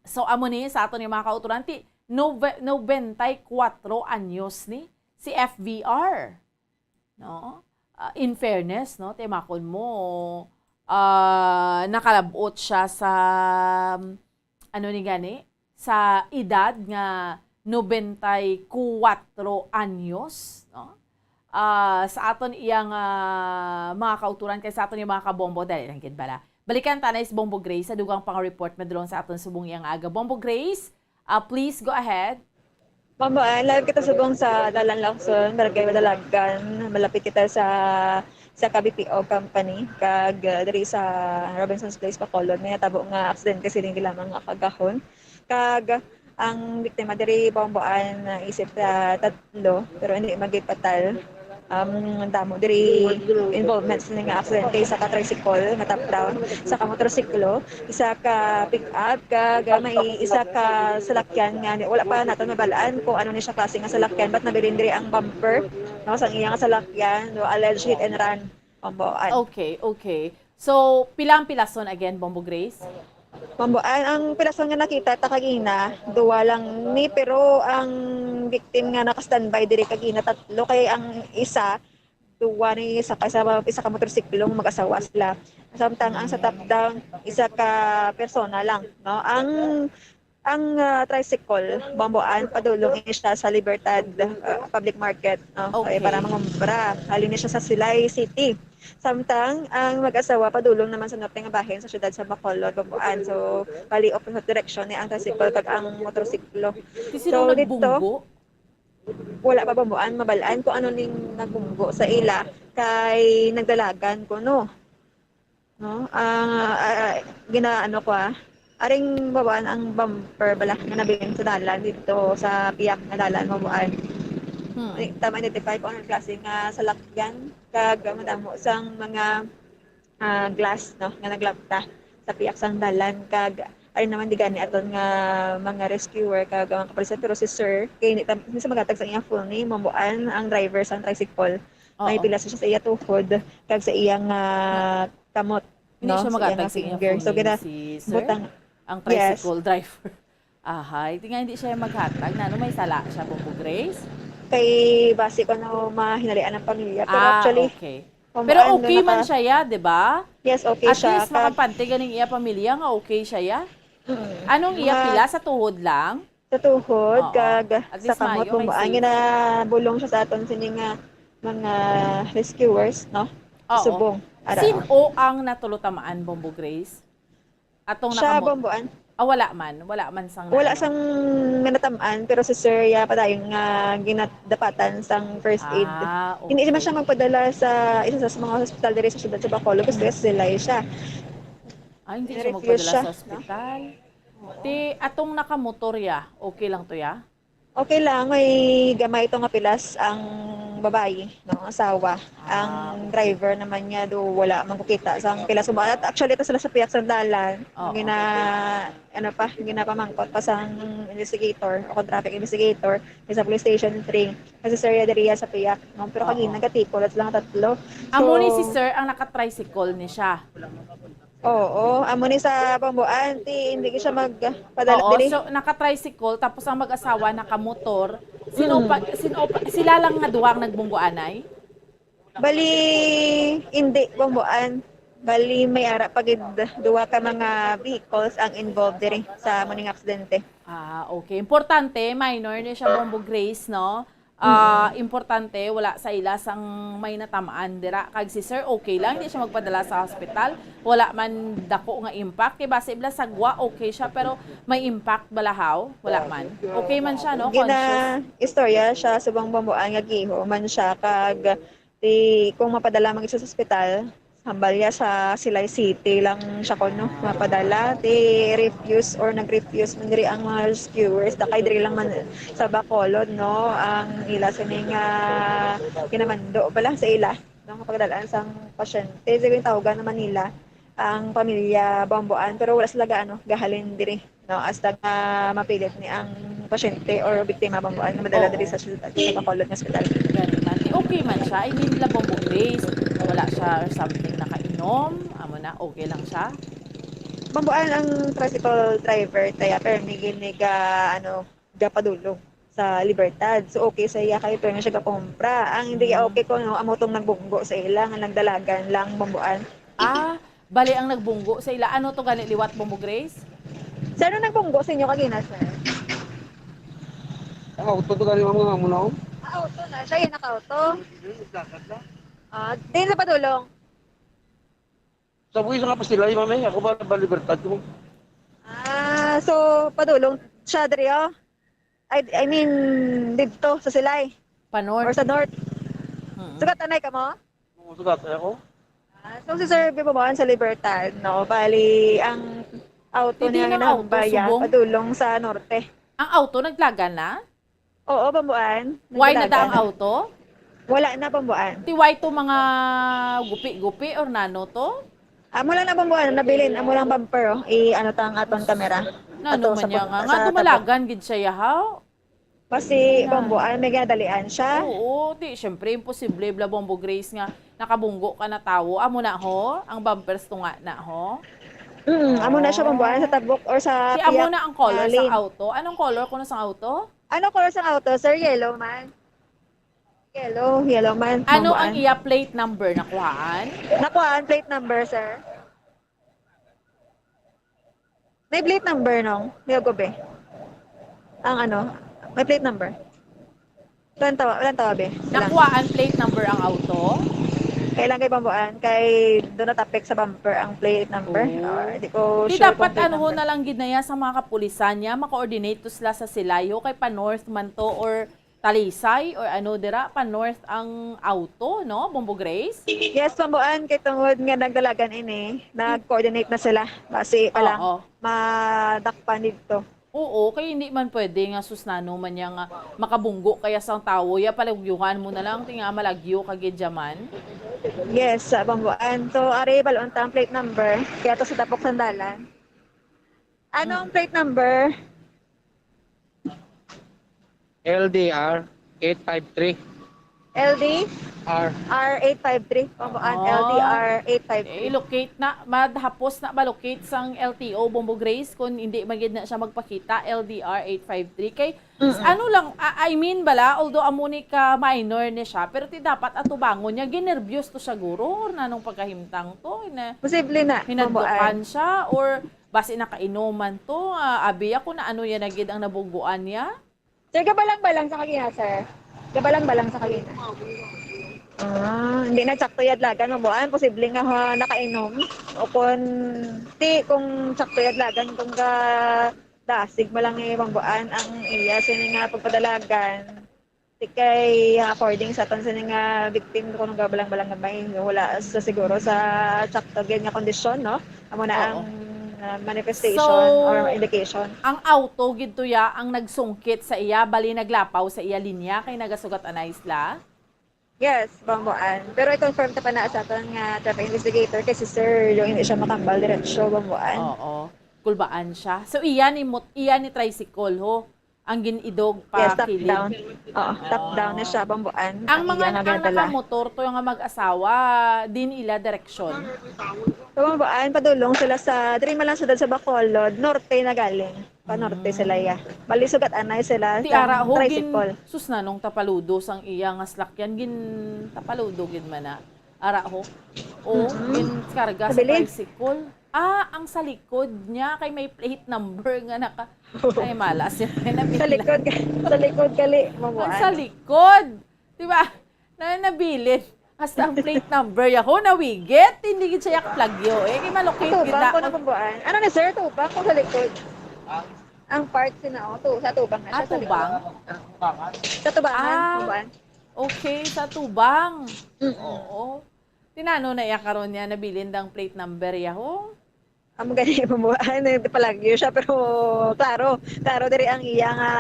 So amo ni sa ato ni mga kauturan, 94 anyos ni si FVR. No? In fairness, no, timakon mo, nakalabot siya sa sa edad nga 94 anyos, no? Sa aton iyang mga kauturan kay sa aton yung mga kabombo dali lang gid bala. Balikan ta na is Bombo Grace sa dugang pang-report madulong sa aton subong iyang aga. Bombo Grace, please go ahead. Mama, live kita subong sa Dalan Lawson, Barangay Madalagan. Malapit kita sa KBPO company kag diri sa Robinson's Place Bacolod. May tabo nga accident kasi din lamang nga kagahon. Kag ang biktima diri bomboan na isip tatlo pero hindi magipatal. Damo diri involvement sa nga accident kay sa ka tricycle nga top down, sa ka motorsiklo, isa ka pick up kag may isa ka salakyan nga wala pa naton mabalaan kung ano ni siya klase nga salakyan but nabilin diri ang bumper no sa iyang salakyan no alleged hit and run bomboan. Okay. So pilang pilason again Bombo Grace? Bomboan ang pilason nga nakita ta kagina duwa lang ni pero ang victim nga naka-standby diri kagina tatlo kay ang isa duwa ni isa ka motorsiklong mag-asawa sila. Samtang ang sa top down isa ka persona lang, no? Ang tricycle bomboan padulong siya sa Libertad Public Market, no? Okay. Para mangumbra. Halin siya sa Silay City. Samtang ang mag-asawa padulong naman sa norte nga bahin sa syudad sa Bacolod bomboan. So bali opposite direction ni ang tricycle kag ang motorsiklo. So dito wala pa bomboan mabalaan kung ano ning nagbunggo sa ila kay nagdalagan ko no ginaano ko aring babaan ang bumper bala nga nabilin sa dalan dito sa piyak nga dalan bomboan. Tama identify ko anong klase nga salakyan kag madamo sang mga glass no nga naglapta sa piyak sang dalan kag ay naman di gani aton nga mga rescuer kag mga kapulisan pero si sir kay ni sa magatag sa iyang full name mambuan ang driver sa tricycle. May pila siya sa iya tuhod kag sa iyang kamot no hindi siya magatag sa iyang full name si sir butang, ang tricycle driver. Ahay, tingnan hindi siya maghatag na may sala siya Bombo Grace. Kay base ko na mahinalian ng pamilya pero actually okay. Pero okay man siya ya, di ba? Yes, okay siya. At least makapantigan ng iya pamilya nga okay siya ya. Anong iya pila? Sa tuhod lang? Sa tuhod, kag sa kamot bomboan. Ginabulong siya sa aton sining mga rescuers, no? Subong. Sino ang natulutamaan, Bombo Grace? Atong siya bomboan. Wala man sang wala sang minatamaan pero si sir ya padayon nga ginadapatan sang first aid. Okay. Hindi naman siya magpadala sa isa sa mga hospital diri sa syudad sa Bacolod kasi sila siya. Hindi siya magpadala sa hospital. Ti atong nakamotor ya, okay lang to ya? Okay lang, may gamay ito nga pilas ang babae, no, asawa. Ang driver naman niya do wala magkukita sang pilas suba. Actually ito sila sa piyak sa dalan. Ginapamangkot pa sang investigator o traffic investigator sa police station 3. Kasi sir diriya sa piyak, no, pero kagina gatikol at lang tatlo. So, amo ni si sir ang naka-tricycle ni siya. Oo, amo ni sa bomboan, hindi ko siya magpadala diri. So naka-tricycle tapos ang mag-asawa naka-motor. Sila lang nga duwang nagbunggoanay? Bali, hindi, bambuan. Bali, may ara pagid duwa ka mga vehicles ang involved diri sa muning aksidente. Okay. Importante, minor ni siya Bombo Grace, no? Importante, wala sa ila sang may natamaan dira. Kag si sir, okay lang, hindi siya magpadala sa hospital. Wala man dako nga impact. Kay base ibla sagwa, okay siya, pero may impact balahaw, wala man. Okay man siya, no? Conscious. Istorya siya subang bambuan nga giho man siya kag kung mapadala man sa hospital, hambalya sa Silay City lang siya no mapadala refuse or nag-refuse man diri ang mga rescuers dakay diri lang man sa Bacolod no ang ila sining kinamando bala sa ila nang mapagdalaan sang pasyente sige tawagan naman nila ang pamilya Bambuan pero wala sila gaano gahalin diri no hasta mapilit ni ang pasyente or biktima Bambuan na madala diri sa Bacolod nga ospital. Okay man siya. I mean, la Bombo Grace. Wala siya or something nakainom. Amo na, okay lang siya. Bambuan ang tricycle driver kaya pero may gapadulong sa Libertad. So okay sa iya kay pero siya gakompra. Ang hindi okay ko no amo tong nagbunggo sa ila nga nagdalagan lang Bambuan. Bali ang nagbunggo sa ila. Ano to gani liwat Bombo Grace? Sa ano nagbunggo sa inyo kagina sir? Auto to gani mga muna. Auto na siya yung naka-auto. Din sa padulong. Sabi sa kapasila yung mamay, ako ba na Libertad ko? So padulong siya diri I mean dito sa Silay. Pa-north. Or sa north. Sugat anay ka mo? Sugat ako. So si Sir Bibabaan sa Libertad, no? Bali ang auto niya nga baya padulong sa norte. Ang auto naglagan na? Oo, Bambuan. Why na da ang auto? Wala na Bambuan. Ti why to mga gupi-gupi or nano to? Amo lang na Bambuan, nabilin amo lang bumper ano tang aton kamera. Nano man niya nga dumalagan gid siya yahaw. Kasi Bambuan may gadalian siya. Oo, di syempre imposible bla Bombo Grace nga nakabunggo ka na tawo. Amo na ho, ang bumpers tunga na ho. Amo na siya Bambuan sa tabok or sa amo na ang color sa auto. Anong color kuno sa auto? Anong color sa auto, sir? Yellow man. Yellow man. Ano ang iya plate number nakuhaan? Nakuhaan plate number, sir. May plate number nung. Niyago be. Ang may plate number. Walang tawa be. Nakuhaan plate number ang auto? Kailan kay Bambuan? Kay doon natapik sa bumper ang plate number. Hindi ko Di sure dapat na lang ginaya sa mga kapulisan niya, maka-coordinate to sila sa Silayo, kay pa-north man to or Talisay or dira, pa-north ang auto, no? Bombo Grace? Yes, Bambuan, kay tungod nga nagdalagan ini, nag-coordinate na sila. Basi pa lang, madakpan dito. Oo, kaya hindi man pwede nga susnano man niya nga makabunggo kaya sa tao, ya palagyuhan mo na lang, tinga malagyo kagidyaman. Yes, Bambuan. So, ari balon ta ang plate number. Kaya to sa tapok sandalan. Ano ang plate number? LDR 853. LD? R853. Bambuan, LDR 853. Locate na, madhapos na ba-locate sang LTO Bombo Grace kung hindi magid na siya magpakita, LDR 853. Kay, ano lang, I mean bala, although amuni ka minor ni siya, pero ti dapat atubangon niya, ginervyos to siya guro, or nanong pagkahimtang to, posible na, hinadlukan siya, or basi nakainuman to, abi ako na ano yan nagid ang nabungguan niya. Sir, gabalang-balang sa kagina, sir. Gabalang-balang sa kagina. Hindi na sakto yadlagan Bambuan, posible nga nakainom. O kung sakto yadlagan kung dasig malang Bambuan ang iya sini nga pagpadalagan. Kay according sa tan sini nga victim kung gabalang-balang gamay wala sa siguro sa sakto gyud nga kondisyon no. Amo na ang manifestation or indication. Ang auto gidto ya ang nagsungkit sa iya bali naglapaw sa iya linya kay nagasugat anay isla. Yes, Bambuan. Pero i-confirm ta pa na sa aton nga traffic investigator kasi sir yung hindi siya makambal diretso Bambuan. Oo. Kulbaan siya. So iya ni tricycle ho ang ginidog pa yes, top kilid. Down. Top down na siya Bambuan. Ang mga nakamotor to yung mag-asawa din ila direksyon. So Bambuan padulong sila sa diri man lang sa Bacolod, norte na galing. panorte sila ya. Balisog at anay sila Ti sa ara ho gin tricycle. sus na nung tapaludo sang iya nga slakyan gin tapaludo gin man na. Ara ho. O gin karga sa Sa bilid? tricycle. Ang sa likod niya kay may plate number nga naka ay malas yan. Sa likod, sa likod kali, mamuan. Sa likod. Diba? Nabilin. Hasta ang plate number yaho nawigit. Hindi gid siya plagyo. Kay malocate gid Tubang ko na na. mabuan. Ano ni sir, tubang ko sa likod. Ang part sa tubang na siya sa likod. Tubang? Sa tubangan, mabuan. Okay, sa tubang. Oo. Tinano na iya karon niya nabilin dang plate number yaho. Amo gani mabuan, palagyo siya pero klaro diri ang iya nga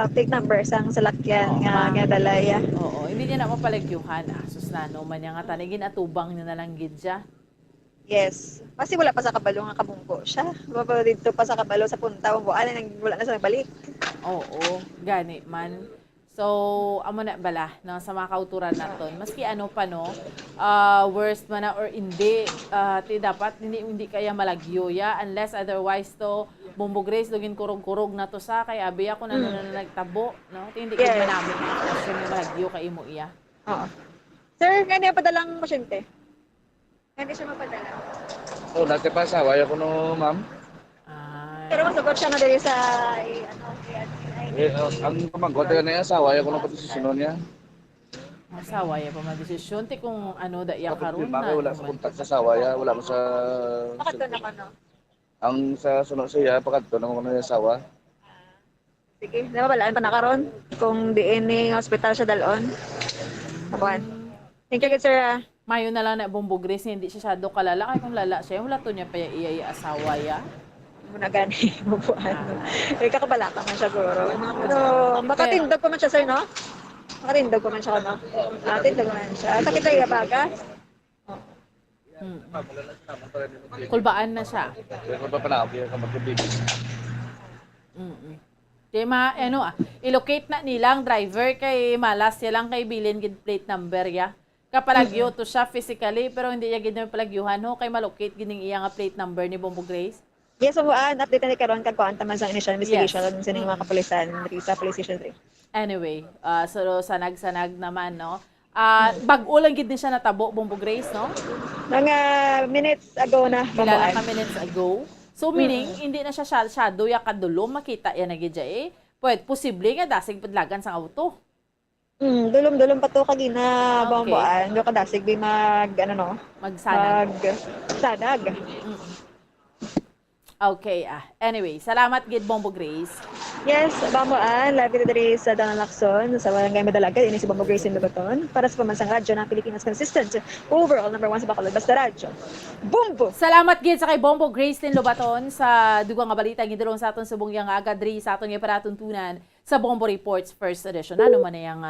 plate number sang salakyan nga dalaya. Oo, hindi niya na mapalagyuhan. Sus nano man niya nga tanigin atubang niya na lang gid siya. Yes. Kasi wala pa sa kabalo nga kabungko siya. Wala dito pa sa kabalo sa punta mabuan wala na sa balik. Oo, gani man. So, amo na bala no, sa mga kauturan naton. Maski ano pa no, worst man na or hindi, ti dapat hindi kaya malagyo ya unless otherwise to Bombo Grace lugin kurog-kurog na to sa kay abi ako na nagtabo no. Ti hindi kaya namin question yung malagyo kay imo iya. Oo. Sir, kanya padalang pasyente. Hindi siya mapadala. So, dati pa asawa ko no, ma'am. Pero masugot siya na diri sa Ang pamangkot na yung asawa ko na pati susunod niya. Asawa ya pa madesisyon ti kung ano da iya karon na. Wala sa kontak sa asawa ya, wala mo sa... Bakit doon ako, no? Ang sa sunod siya, pagkadto na mo na yung asawa. Sige, nababalaan pa na karon kung diin ni hospital siya dalon. Kapuan. Thank you, good sir. Mayo na lang na Bombo Grace, hindi siya shadow kalala. Kaya kung lala siya, wala to niya pa iya asawa ya. Muna gani, mabuan. Kakabalaka man siya, guro. Pero, makatindog pa man siya, sir, no? Makatindog pa man siya, no? Makatindog man siya. Sakit na iya baga? Kulbaan na siya. Kung pa pala, okay ka magkabibis. Kaya ilocate na nilang driver kay malas siya lang kay bilin gid plate number ya. Kapalagyo to siya physically pero hindi niya gid na palagyuhan ho kay malocate gining iya nga plate number ni Bombo Grace. Yes, mabuan. Update na ni karon kag kuan taman sa initial investigation sa mga kapulisan diri sa Police Station 3. Anyway, so sanag-sanag naman no. Bag-o lang gid ni siya natabo Bombo Grace no. Mga minutes ago na, Kilala ka minutes ago. So meaning hindi na siya shadow ya kadulo makita yan na gid Pwede posible nga dasig pudlagan sa auto. Dulom-dulom pa to kagina bambuan. Do kadasig bi magsanag. Magsanag. Okay, anyway, salamat gid Bombo Grace. Yes, bambuan, live dito diri sa Danan Lacson, sa Barangay Madalagan, ini si Bombo Grace in Lubaton, para sa pamansang radyo ng Pilipinas consistent, overall number 1 sa Bacolod, basta radyo. Bombo! Salamat gid sa kay Bombo Grace din Lubaton sa dugang nga balita gidulong sa aton subong yang aga diri sa aton nga paratuntunan sa Bombo Reports First Edition. Ano man yang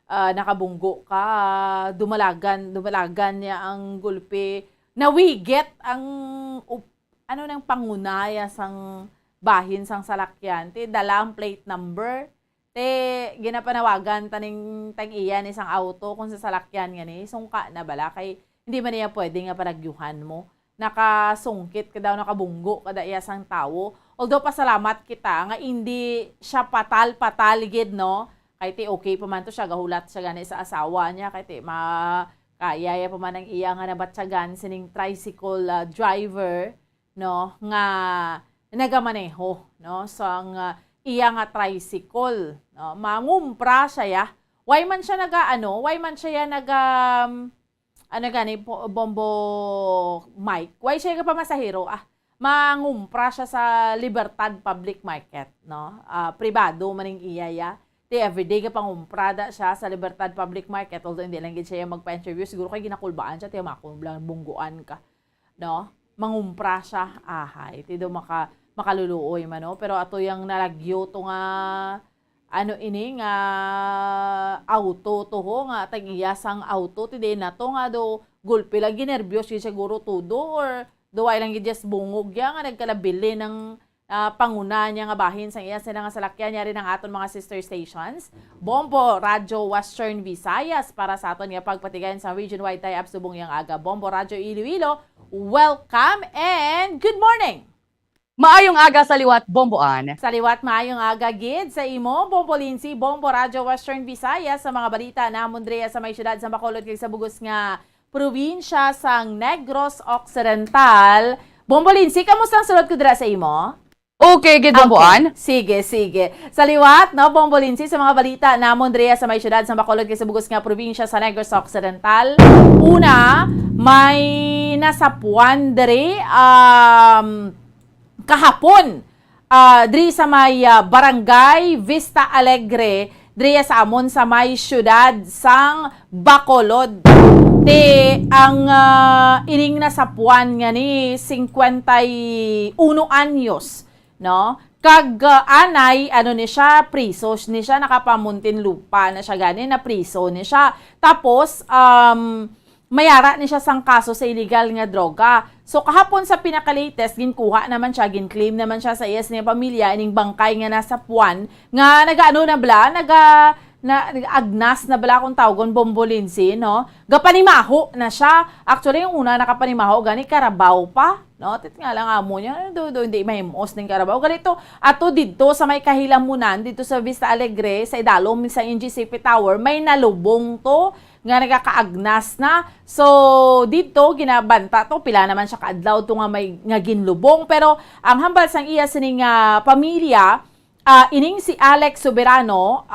nakabunggo ka, dumalagan niya ang gulpe, nawiget ang nang pangunaya sang bahin sang salakyan ti dalang plate number ti ginapanawagan taning tag-iyan isang auto kung sa salakyan nga sungka na bala kay hindi man niya pwede nga panagyuhan mo nakasungkit ka daw nakabunggo kada iya sang tawo although pasalamat kita nga hindi siya patal gid no kay ti okay pa man to siya gahulat siya gani sa asawa niya kay ti kaya pa man ang iya nga nabatsagan sining tricycle driver no nga nagamaneho no so ang iya nga tricycle no mangumpra siya ya why man siya Bombo Mike why siya nga pamasahero mangumpra siya sa Libertad Public Market no pribado maning iya ya ti everyday ka pangumprada siya sa Libertad Public Market although hindi lang gid siya magpa-interview siguro kay ginakulbaan siya ti makulbang bungguan ka no mangumpra siya ti do makaluluoy man no pero ato yang nalagyo to nga auto to ho nga tag-iyasang auto ti na to nga do gulpi lang ginerbyos siguro todo or do ay lang just bungog ya nga nagkalabili ng panguna niya nga bahin sang iya sila nga salakyan niya rin ang aton mga sister stations Bombo Radyo Western Visayas para sa aton nga pagpatigayan sa region-wide tie-up subong yang aga Bombo Radyo Iloilo. Welcome and good morning! Maayong aga sa liwat bomboan. Sa liwat maayong aga gid sa imo Bombo Lindsay, Bombo Radyo Western Visayas sa mga balita na Mondrea sa may syudad sa Bacolod kay sa bugos nga probinsya sang Negros Occidental. Bombo Lindsay, kamusta ang sulod ko dira sa imo? Okay, gid bomboan. Sige. Sa liwat, no, Bombo Lindsay, sa mga balita na Mondrea sa may syudad sa Bacolod kay sa bugos nga probinsya sa Negros Occidental. Una, may nasapuan diri kahapon diri sa may barangay Vista Alegre diri sa amon sa may syudad sang Bacolod. Ang ining nasapuan nga ni 51 anyos, no? Kag anay ano ni siya, priso ni siya, nakapamuntin lupa na siya gani na priso ni siya. Tapos mayara ni siya sang kaso sa illegal nga droga. So kahapon sa pinaka-latest, ginkuha naman siya, gin-claim naman siya sa iyas niya pamilya, ining bangkay nga nasa puwan, nga nag-ano na bala, agnas na bala kung tawgon Bombo Lindsay, no? Gapanimaho na siya. Actually, yung una nakapanimaho, gani Carabao pa, no? Tit nga lang amo niya, hindi mahimos ng Carabao. Ganito, ato dito sa may kahilamunan, dito sa Vista Alegre, sa idalom sa NGCP Tower, may nalubong to, nga nagakaagnas na. So, dito, ginabanta to. Pila naman siya kaadlaw to nga may nga ginlubong. Pero, ang hambal sang iya sining pamilya, ining si Alex Soberano,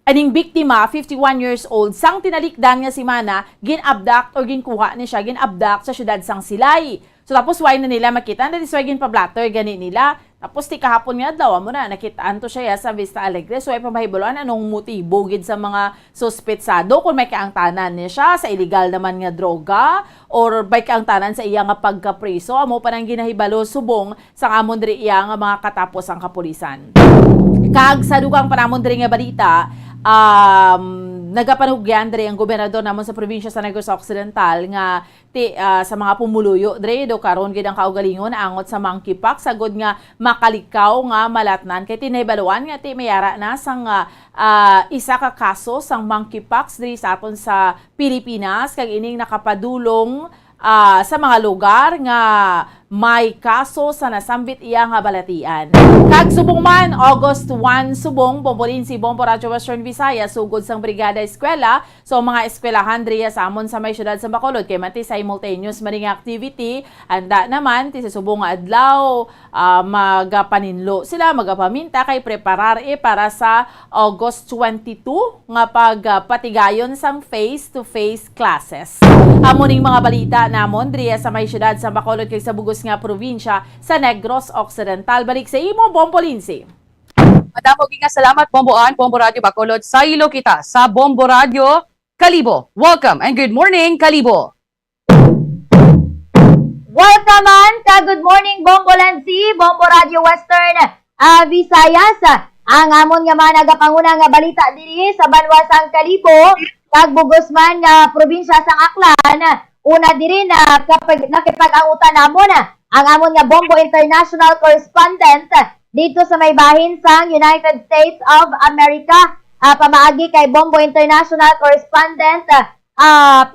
aning biktima, 51 years old, sang tinalikdan nga si Mana, gin-abduct o ginkuha ni siya, gin-abduct sa syudad sang Silay. So, tapos why na nila makita, na this why gin-pablatter, gani nila. Tapos ti kahapon nga adlaw mo na nakitaan to siya sa Vista Alegre. So ay pamahibuloan anong motibo gid sa mga suspetsado kung may kaangtanan niya siya sa illegal naman nga droga or may kaangtanan sa iya nga pagkapriso. Amo pa nang ginahibalo subong sa amon diri iya nga mga katapos ang kapulisan. Kag sa dugang panamon diri nga balita, nagapanugyan diri ang gobernador namon sa probinsya sa Negros Occidental nga sa mga pumuluyo diri do karon gid ang kaugalingon angot sa monkeypox sagod nga makalikaw nga malatnan kay tinaybaluan nga mayara na sang isa ka kaso sang monkeypox diri sa aton sa Pilipinas kag ining nakapadulong sa mga lugar nga may kaso sa nasambit iya nga balatian. Kag subong man, August 1 subong, Bombo Lindsay, Bombo Radyo Western Visayas, sugod sang Brigada Eskwela. So mga eskwelahan diriya sa amon sa may syudad sa Bacolod, kay mati simultaneous maring activity. Anda naman, ti sa subong nga adlaw, magapaninlo sila, magapaminta kay preparar para sa August 22 nga pagpatigayon sang face-to-face classes. Amoning mga balita namon diriya sa may syudad sa Bacolod kay sa bugos nga probinsya sa Negros Occidental. Balik sa imo, Bombo Lindsay. Madamo nga salamat bomboan, Bombo Radio Bacolod. Sa ilo kita sa Bombo Radio Kalibo. Welcome and good morning, Kalibo. Welcome man ka good morning Bombo Lindsay, Bombo Radio Western Visayas. Ang amon nga mga nagapanguna nga balita diri sa banwasang Kalibo, kag bugos man nga probinsya sang Aklan. Una diri na nakipag-angutan namon ang amon nga Bombo International Correspondent dito sa may bahin sang United States of America. Pamaagi kay Bombo International Correspondent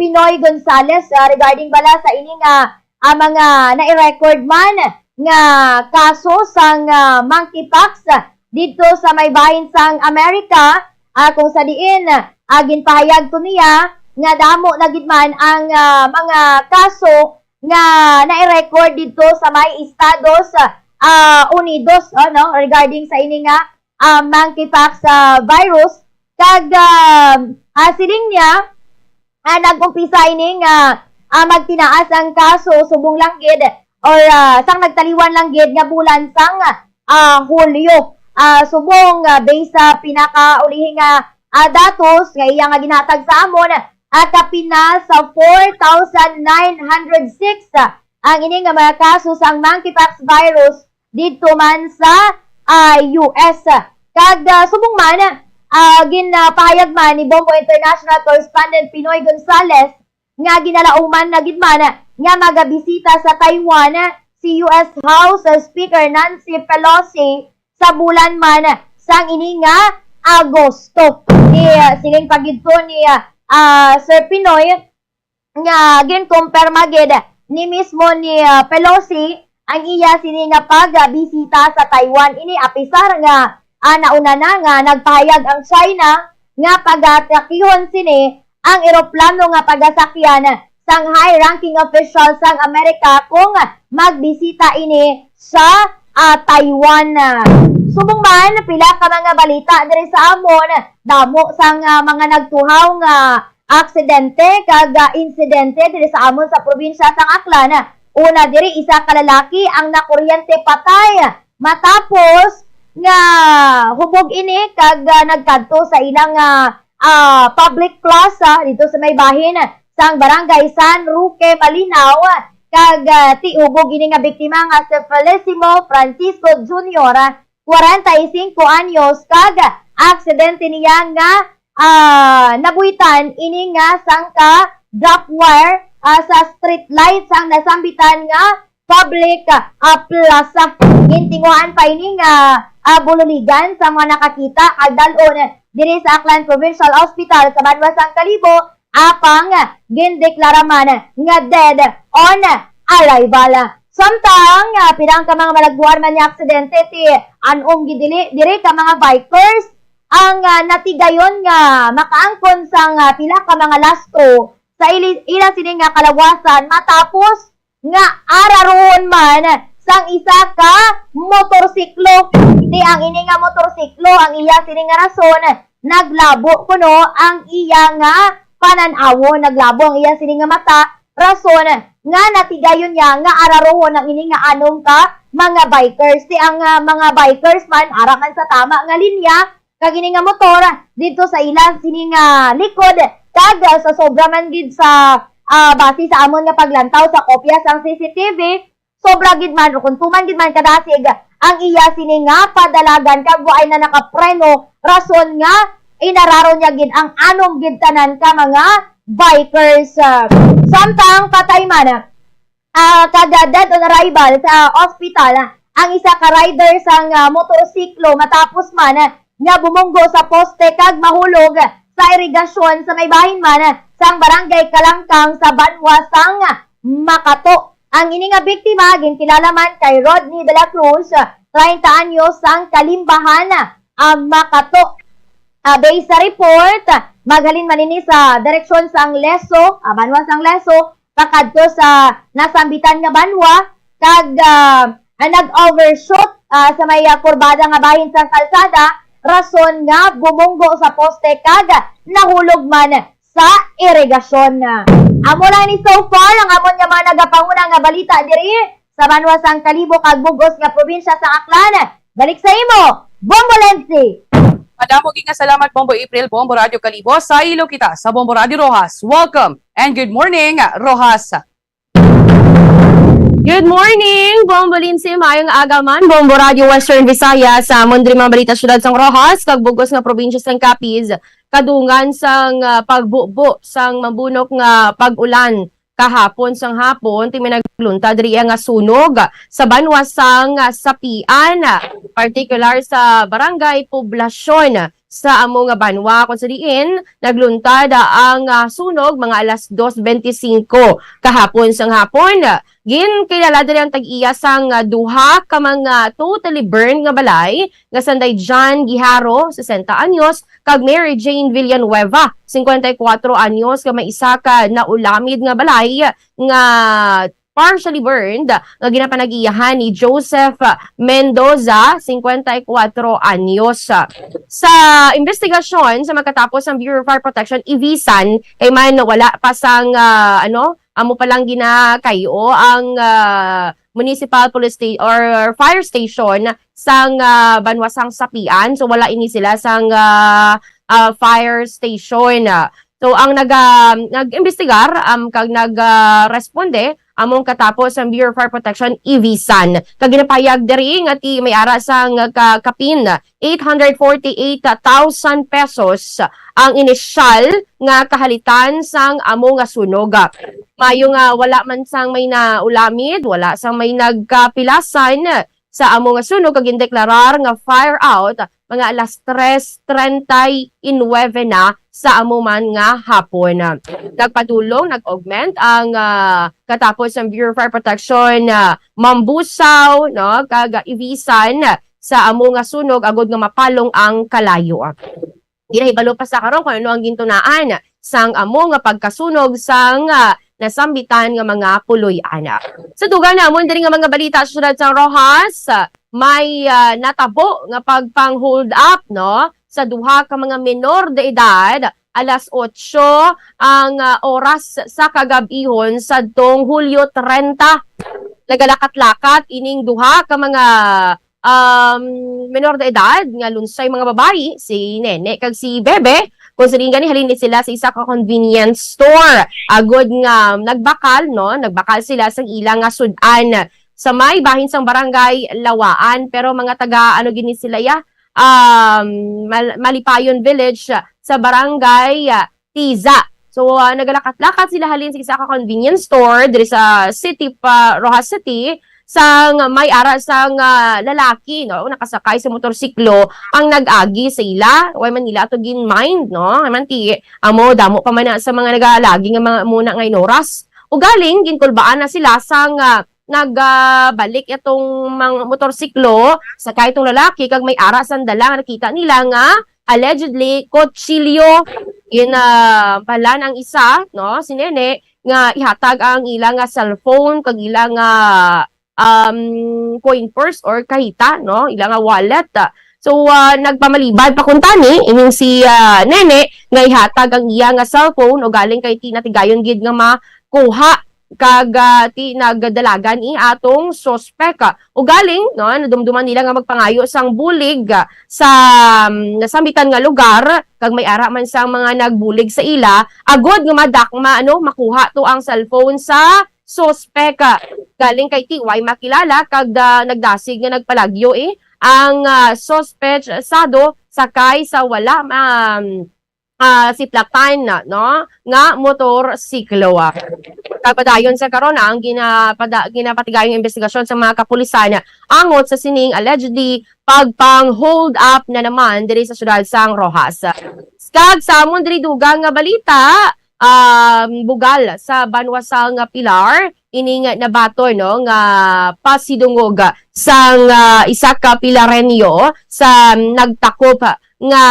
Pinoy Gonzales regarding bala sa ining mga na-record man nga kaso sang monkeypox dito sa may bahin sang America kung sa diin ginpahayag to niya nga damo na gid man ang mga kaso nga na-record dito sa may Estados Unidos no regarding sa ini nga monkeypox virus kag siling niya nagumpisa ini nga magtinaas ang kaso subong lang gid or sang nagtaliwan lang gid nga bulan sang Hulyo subong based sa pinakaulihing datos nga iya nga ginatag sa amon kapina sa 4,906 ang ini nga mga kaso sang monkeypox virus dito man sa US. Kag subong man ginapahayag man ni Bombo International Correspondent Pinoy Gonzales nga ginalauman na gid man nga magabisita sa Taiwan si US House Speaker Nancy Pelosi sa bulan man sang ini nga Agosto. Siling pagidto ni Sir Pinoy nga ginkumpirma gid ni mismo ni Pelosi ang iya sini nga pagbisita sa Taiwan ini apisar nga nauna na nga nagpahayag ang China nga pagasakyon sini ang eroplano nga pagasakyan sang high-ranking official sang Amerika kung magbisita ini sa Taiwan. Subong man, pila ka mga balita diri sa amon, damo sang mga nagtuhaw nga aksidente kag insidente diri sa amon sa probinsya sang Aklan. Una diri isa ka lalaki ang nakuryente patay matapos nga hubog ini kag nagkadto sa ilang public plaza dito sa may bahin sang barangay San Roque, Malinaw. Kag tiubog ini nga biktima nga si Felicimo Francisco Jr., 45 anyos, kag aksidente niya nga nabuitan ini nga sang ka drop wire sa street light sang nasambitan nga public plaza. Gintinguan pa ini nga bululigan sa mga nakakita kag dalon diri sa Aklan Provincial Hospital sa Banwa Sang Kalibo apang gindeklara man nga dead on arrival. Samtang pinang ka mga malagbuar man ni aksidente ti anong diri ka mga bikers ang natigayon nga makaangkon sang pila ka mga lastro sa ilang sini nga kalawasan matapos nga araron man sang isa ka motorsiklo. Ti ang ini nga motorsiklo ang iya sini nga rason naglabo kuno ang iya nga pananawo, naglabo ang iya sini nga mata rason nga natigayon niya nga ararohon ang ini nga anong ka mga bikers. Ti ang mga bikers man arakan sa tama nga linya kag ini nga motor dito sa ilang sini nga likod kag sa sobra man gid sa base sa amon nga paglantaw sa kopya sang CCTV sobra gid man kung tuman gid man kadasig ang iya sini nga padalagan kag ay na nakapreno rason nga inararo niya gid ang anong gid tanan ka mga bikers. Samtang patay man kada dead on arrival sa ospital ang isa ka rider sang motorsiklo matapos man nga bumunggo sa poste kag mahulog sa irigasyon sa may bahin man sang barangay Kalangkang sa Banwa Sang Makato. Ang ini nga biktima ginkilala man kay Rodney de la Cruz, 30 anyos sang Kalimbahan, Makato. Based sa report, maghalin man ini sa direksyon sang Leso, Banwa Sang Leso, pakadto sa nasambitan nga Banwa, kag nag-overshoot sa may kurbada nga bahin sang kalsada, rason nga bumunggo sa poste kag nahulog man sa irigasyon. Amo lang ni so far ang amon nga mga nagapanguna nga balita diri sa Banwa Sang Kalibo kag Bugos nga probinsya sa Aklan. Balik sa imo, Bombo Lensi. Madamo nga salamat Bombo April, Bombo Radio Kalibo sa ilo kita sa Bombo Radio Rojas. Welcome and good morning Rojas. Good morning, Bombo Lindsay, mayong agaman, Bombo Radio Western Visayas, sa Mondri Balita Syudad sang Rojas, kag Bugos nga probinsya sang Capiz, kadungan sang pagbubo sang mabunok nga pag-ulan kahapon sang hapon ti naglunta diri nga sunog sa Banwa Sang Sapian, particular sa barangay Poblasyon sa amo nga Banwa kung sa diin nagluntad ang sunog mga alas 2:25 kahapon sang hapon. Gin kilala diri ang tag-iya sang duha ka mga totally burned nga balay nga sanday John Giharo 60 anyos kag Mary Jane Villanueva 54 anyos nga may isa ka naulamid nga balay nga partially burned nga ginapanag-iyahan ni Joseph Mendoza 54 anyos. Sa investigasyon sa magkatapos ng Bureau of Fire Protection Ibisan kay man wala pa sang amo pa lang ginakayo ang municipal police station or fire station sang Banwa Sang Sapian, so wala ini sila sang fire station. So ang nag-imbestigar kag nag-responde among katapos ang Bureau of Fire Protection Ibisan kag ginapayag diri nga ti may ara sang kapin 848,000 pesos ang inisyal nga kahalitan sang amo nga sunog. Mayo nga wala man sang may naulamid, wala sang may nagkapilasan sa amo nga sunog kag indeklarar nga fire out mga alas 3:39 na sa amuman nga hapon. Nagpadulong, nag-augment ang katapos ng Bureau of Fire Protection mambusaw, no, kag-ivisan sa amo nga sunog agod nga mapalong ang kalayo. Ginahibalo pa sa karon kung ano ang gintunaan sang amo nga pagkasunog sang nasambitan nga mga puloy-ana. Sa dugang na amon diri nga mga balita sa syudad sang Rojas, may natabo nga pagpang-hold up, no, sa duha ka mga menor de edad, alas 8 ang oras sa kagabihon sa tong Hulyo 30. Nagalakat-lakat ining duha ka mga menor de edad nga lunsay mga babayi, si Nene kag si Bebe, kung sa gani halin sila sa isa ka convenience store. Agod nga nagbakal, no, nagbakal sila sa ilang nga sudan sa may bahin sang barangay Lawaan, pero mga taga ano gini sila ya, Malipayon Village sa barangay Tiza. So nagalakat-lakat sila halin sa isa ka convenience store diri sa city pa Rojas City sang may ara sang lalaki, no, nakasakay sa motorsiklo ang nag-agi sa ila. Way man nila ato gin mind, no, man ti amo damo pa man sa mga nagalagi nga mga muna ngay oras. O galing ginkulbaan na sila sang nagbalik itong mga motorsiklo sakay itong lalaki kag may ara sandala nga nakita nila nga allegedly kutsilyo. Yun pala ang isa, no, si Nene nga ihatag ang ilang nga cellphone kag ilang coin purse or kahita, no, ilang nga wallet. So nagpamalibad pa kuntani ining si Nene nga ihatag ang iya nga cellphone o galing kay tinatigayon gid nga makuha kag nagdalagan atong suspek. O galing, no, nadumduman nila nga magpangayo sang bulig sa nasambitan nga lugar kag may ara man sang mga nagbulig sa ila agod nga madakma, ano, makuha to ang cellphone sa suspek. Galing kay Tiway makilala kag nagdasig nga nagpalagyo ang suspetsado sakay sa wala siplatan, no, nga motorsiklo. Kapadayon sa karon ang ginapatigayong investigasyon sa mga kapulisan angot sa sining allegedly pagpang-hold up na naman diri sa syudad sang Rojas. Kag sa amon diri dugang nga balita, bugal sa Banwasal nga Pilar ining nabato, no, nga pasidungog sang isa ka Pilarenyo sa nagtakop nga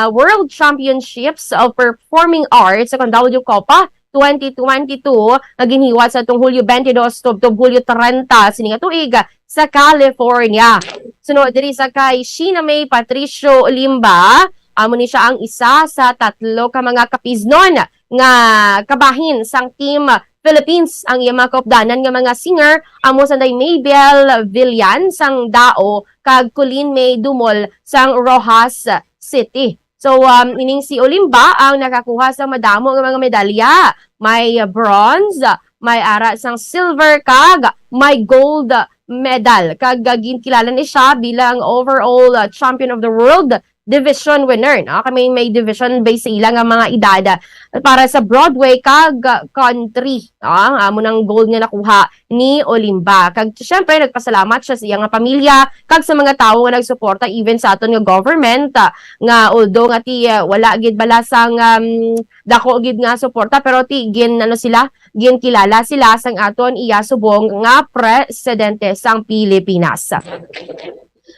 World Championships of Performing Arts sa Condalio Copa 2022 nga ginhiwat sa itong Hulyo 22 tub Hulyo 30 sining tuig sa California. Sunod diri sa kay Sheena May Patricio Limba, amo ni siya ang isa sa 3 ka mga kapiznon nga kabahin sang Team Philippines. Ang iyang mga kaupdanan nga mga singer amo sanday Maybel Villan sang Dao kag Colleen May Dumol sang Rojas City. So ining si Olimba ang nakakuha sa madamo nga mga medalya. May bronze, may ara sang silver kag may gold medal. Kag ginkilala ni siya bilang overall champion of the world division winner, no? Kami may division based sa ilang mga edad para sa Broadway kag country, no? Amo nang gold nga nakuha ni Olimba. Kag syempre nagpasalamat siya sa iyang pamilya kag sa mga tawo nga nagsuporta even sa aton nga government nga although nga ti wala gid balasang dako gid nga suporta pero ti gin kilala sila sang aton iya subong nga presidente sang Pilipinas.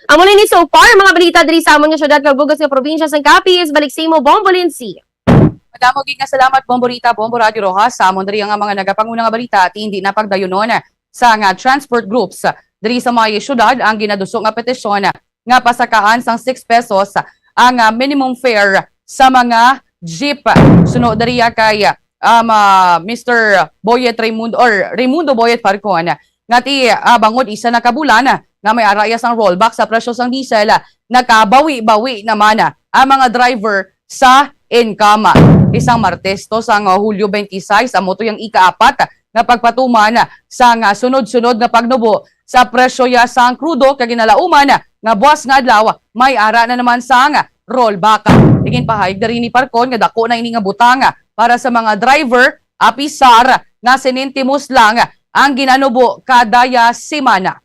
Amo ni so far mga balita diri sa amon nga syudad kag bugos nga probinsya sang Capiz. Balik sa imo Bombolinsi. Madamo gid nga salamat Bomborita, Bombo Radio Rojas sa amon diri nga mga nagapanguna nga balita at hindi napagdayonon sa nga transport groups diri sa mga syudad ang ginadusok nga petisyon nga pasakaan sang 6 pesos ang minimum fare sa mga jeep. Sunod diri kay Mr. Boyet Raimundo Boyet Farcon nga ti bangod isa na kabulan nga may arayas ang rollback sa presyo sang diesel, nakabawi-bawi naman ang mga driver sa income. Isang Martes to sang Hulyo 26, amo to yung ika-4 na pagpatuman sang sunod-sunod na pagnubo sa presyo ya sang krudo kag ginalauman nga buwas nga adlaw may ara na naman sang rollback. Tingin pahayag diri ni Parcon nga dako na ini nga butang para sa mga driver apisar nga senintimos lang ang ginanubo kada semana.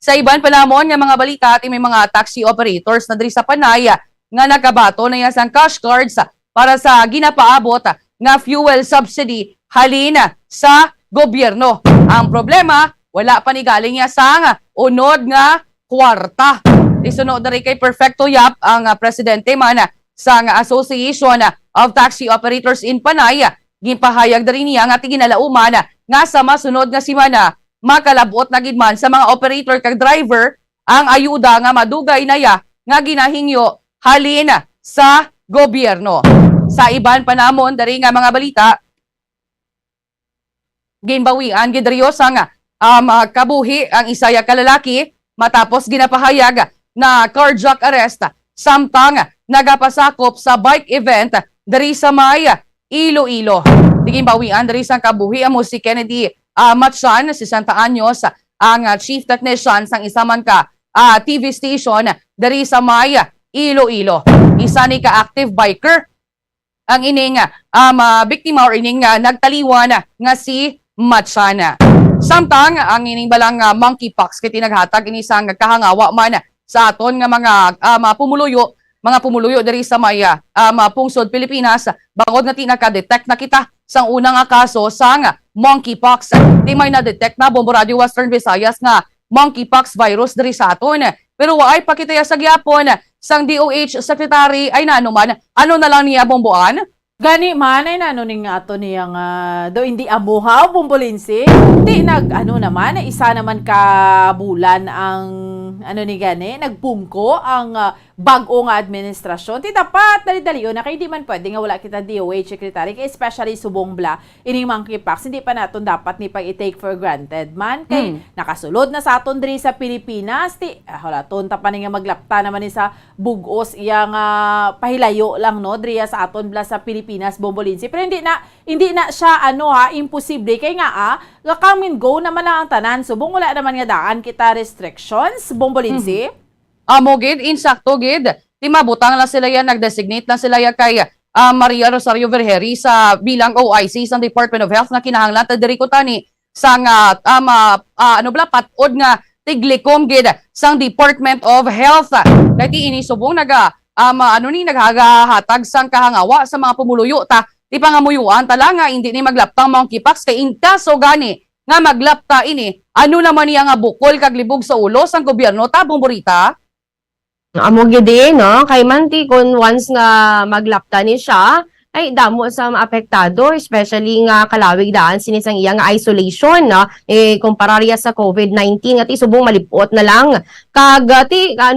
Sa iban palamon nga mga balita at may mga taxi operators na diri sa Panay nga nakabato na yan sang cash cards para sa ginapaabot nga fuel subsidy halin sa gobyerno. Ang problema, wala pa ni galing niya sang unod nga kwarta. Isunod na rin kay Perfecto Yap, ang presidente man sa Association of Taxi Operators in Panay. Ginpahayag na rin niya nga tiginalauman nga sa masunod nga simana makalabot na gid man sa mga operator kag driver ang ayuda nga madugay na ya nga ginahingyo halin sa gobyerno. Sa iban pa namon dari nga mga balita, ginbawian gid sang kabuhi ang isaya kalalaki matapos ginapahayag na carjack arrest samtang nagapasakop sa bike event dari sa may Iloilo. Ginbawian dari sang kabuhi amo si Kennedy Matchan, 60 anyos, ang chief technician sang isa man ka TV station dari sa may Iloilo. Isa ni ka active biker ang ining biktima or ining nagtaliwan nga si Matchan. Samtang ang ining balang monkeypox kay tinaghatag ini sang kahangawa man sa aton nga mga pumuluyo diri sa may pungsod Pilipinas bangod nga tinaka-detect na kita sang unang kaso sang monkeypox. Di may na-detect na Bombo Radio Western Visayas nga monkeypox virus diri sa aton. Pero waay pakitaya sa gyapon sang DOH Secretary ay nanuman ano na lang niya bomboan? Gani man ay nanuning ato niyang do hindi amuhaw Bombolinsi. Di naman isa naman ka bulan ang ni gani nagpungko ang bag-o nga administrasyon. Ti dapat dali-dali na kay di man pwede nga wala kita DOH secretary kay especially subong bla ining monkeypox hindi pa naton dapat ni pag i-take for granted man kay nakasulod na sa aton diri sa Pilipinas ti halaton ta pa nga maglapta naman ni sa bugos iyang pahilayo lang no diri sa aton bla sa Pilipinas Bombolinsi. Pero hindi na siya imposible kay nga come and go naman ang tanan subong wala naman nga daan kita restrictions Bombolinsi. Amo gid insakto gid timabutang lang sila yan nag-designate lang sila yan kay Maria Rosario Vergeri sa bilang OIC sa Department of Health nga kinahanglan ta diri ko tani sang patod nga tiglikom gid sang Department of Health kay ti ini subong naghagahatag sang kahangawa sa mga pumuluyo ta di pangamuyuan tala nga hindi ni maglaptang monkeypox kay inkaso gani nga maglapta ini ano naman niya nga bukol kag libog sa ulo sang gobyerno ta Bomborita? Amo gid no kay manti kun once nga maglapta ni siya ay damo sa maapektado especially nga kalawig daan sinisang iya nga isolation no kompararya sa COVID-19 at subong malipot na lang kag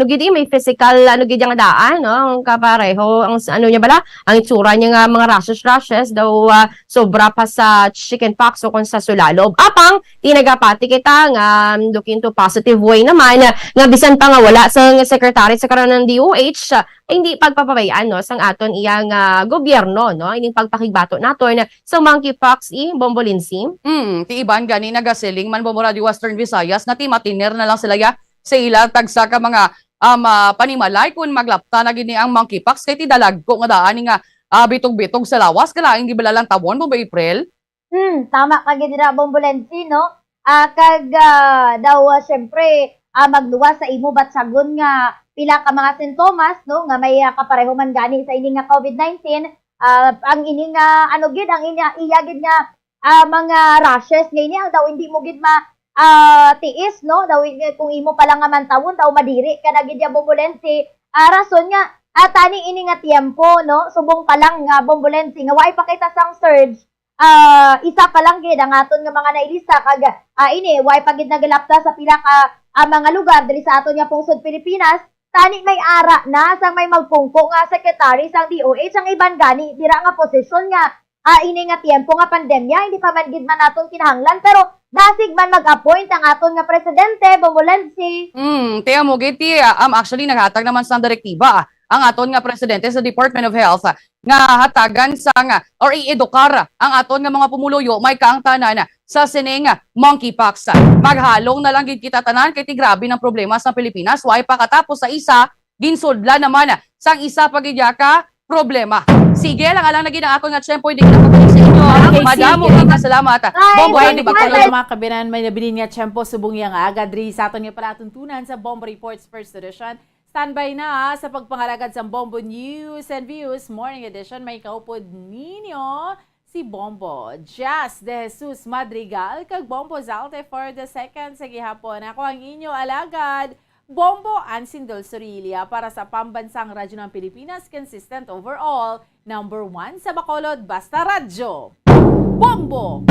gid may physical gid nga daan no kapareho ang niya bala ang itsura niya nga mga rashes daw sobra pa sa chickenpox o kun sa sulalob apang tinagapati kita nga look into positive way naman nga bisan pa nga wala sa secretary sa karon ng DOH hindi pagpapabayaan no sang aton iyang gobyerno no ining pagpakigbato naton sa monkeypox Bombolinsi. Ti iban gani nagasiling man Bombo Radio Western Visayas na ti matiner na lang sila sa ila tagsa ka mga panimalay kun maglapta na gini ang monkeypox kay ti dalagko nga daan nga bitog-bitog sa lawas kalaing gibalalang tawon Bombo April. Tama ka gid dira Bombolinsi no. Kag daw syempre magluwas sa imo batsagon nga pila ka mga sintomas no nga may kapareho man gani sa ini nga COVID-19 ang ini nga ang iya gid nga mga rashes nga ini daw hindi mo gid tiis no daw kung imo pala nga mantawon daw madiri ka na gid ya Bombolensi rason nga tani ini nga tiempo no subong pa lang nga Bombolensi nga way pakita sang surge isa pa lang gid ang aton nga mga nailista kag ini way pa gid nagalapta sa pila ka mga lugar diri sa aton nga pungsod Pilipinas tani may ara na sang may magpungko nga secretary sang DOH ang iban gani dira nga posisyon nga ini nga tiempo nga pandemya hindi pa man gid man naton kinahanglan pero dasig man mag-appoint ang aton nga presidente Bombolensi. Tiya mo gid actually naghatag naman sang direktiba ang aton nga presidente sa Department of Health nga hatagan sang or i-edukar ang aton nga mga pumuluyo may kaang tanan sa sining monkeypox. Maghalong na lang gid kita tanan kay ti grabe ng problema sa Pilipinas way pa katapos sa isa ginsudla naman sang isa pagidya problema. Sige lang alang naging ang ako nga tiyempo hindi kita pagkakas sa inyo. Madamo kita salamat. Bombo di ba ko mga kabinan may nabilin nga tiyempo subong yang aga diri sa aton nga palatuntunan sa Bombo Reports First Edition. Standby na sa pagpangalagad sa Bombo News and Views Morning Edition. May kaupod ninyo si Bombo Jazz de Jesus Madrigal kag Bombo Zalte for the second sa gihapon. Ako ang inyo alagad, Bombo Ansindol Sorilia para sa Pambansang Radyo ng Pilipinas, consistent overall, number 1 sa Bacolod, Basta Radyo. Bombo!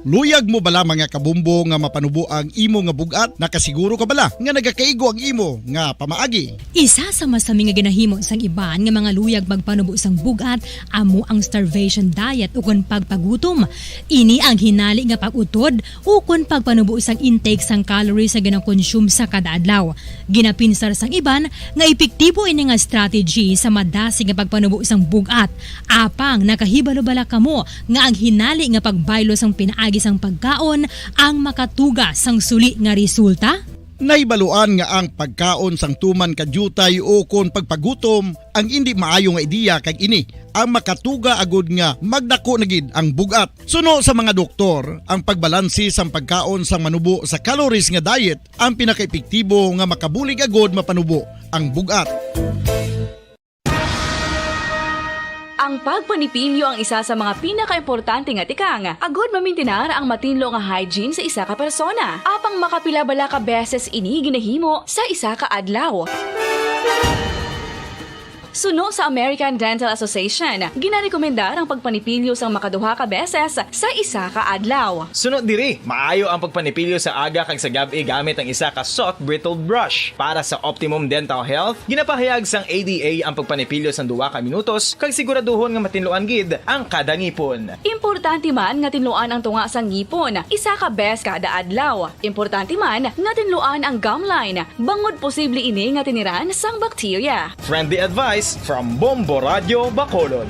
Luyag mo bala mga kabumbo nga mapanubo ang imo nga bugat? Nakasiguro ka bala nga nagakaigo ang imo nga pamaagi? Isa sa masami nga ginahimo sang iban nga mga luyag magpanubo sang bugat amo ang starvation diet ukon pagpagutom. Ini ang hinali nga pag-utod ukon pagpanubo sang intake sang calories sa gina-consume sa kada adlaw. Ginapinsar sang iban nga epektibo ini nga strategy sa madasig nga pagpanubo sang bugat. Apang nakahibalo-bala kamo nga ang hinali nga pagbaylo sang pinaagi sang pagkaon ang makatuga sang suli nga resulta? Naibaluan nga ang pagkaon sang tuman kadyutay o kon pagpagutom ang hindi maayo nga ideya kag ini ang makatuga agud nga magdako na gid ang bugat. Suno sa mga doktor, ang pagbalansi sang pagkaon sang manubo sa calories nga diet ang pinakaepektibo nga makabulig agud mapanubo ang bugat. Ang pagpanipilyo ang isa sa mga pinaka-importante nga tikang. Agod mamintinar ang matinlo nga hygiene sa isa ka persona. Apang makapila-bala ka beses ini ginahimo sa isa ka adlaw. Suno sa American Dental Association, ginarekomendar ang pagpanipilyo sang makaduha ka beses sa isa ka adlaw. Sunod diri, maayo ang pagpanipilyo sa aga kag sa gabi gamit ang isa ka soft brittle brush. Para sa optimum dental health, ginapahayag sang ADA ang pagpanipilyo sang 2 ka minutos kag siguraduhon nga matinluan gid ang kada ngipon. Importante man nga tinluan ang tunga sang ngipon, isa ka bes kada adlaw. Importante man nga tinluan ang gum line, bangod posible ini nga tiniran sang bakterya. Friendly advice from Bombo Radio Bacolod.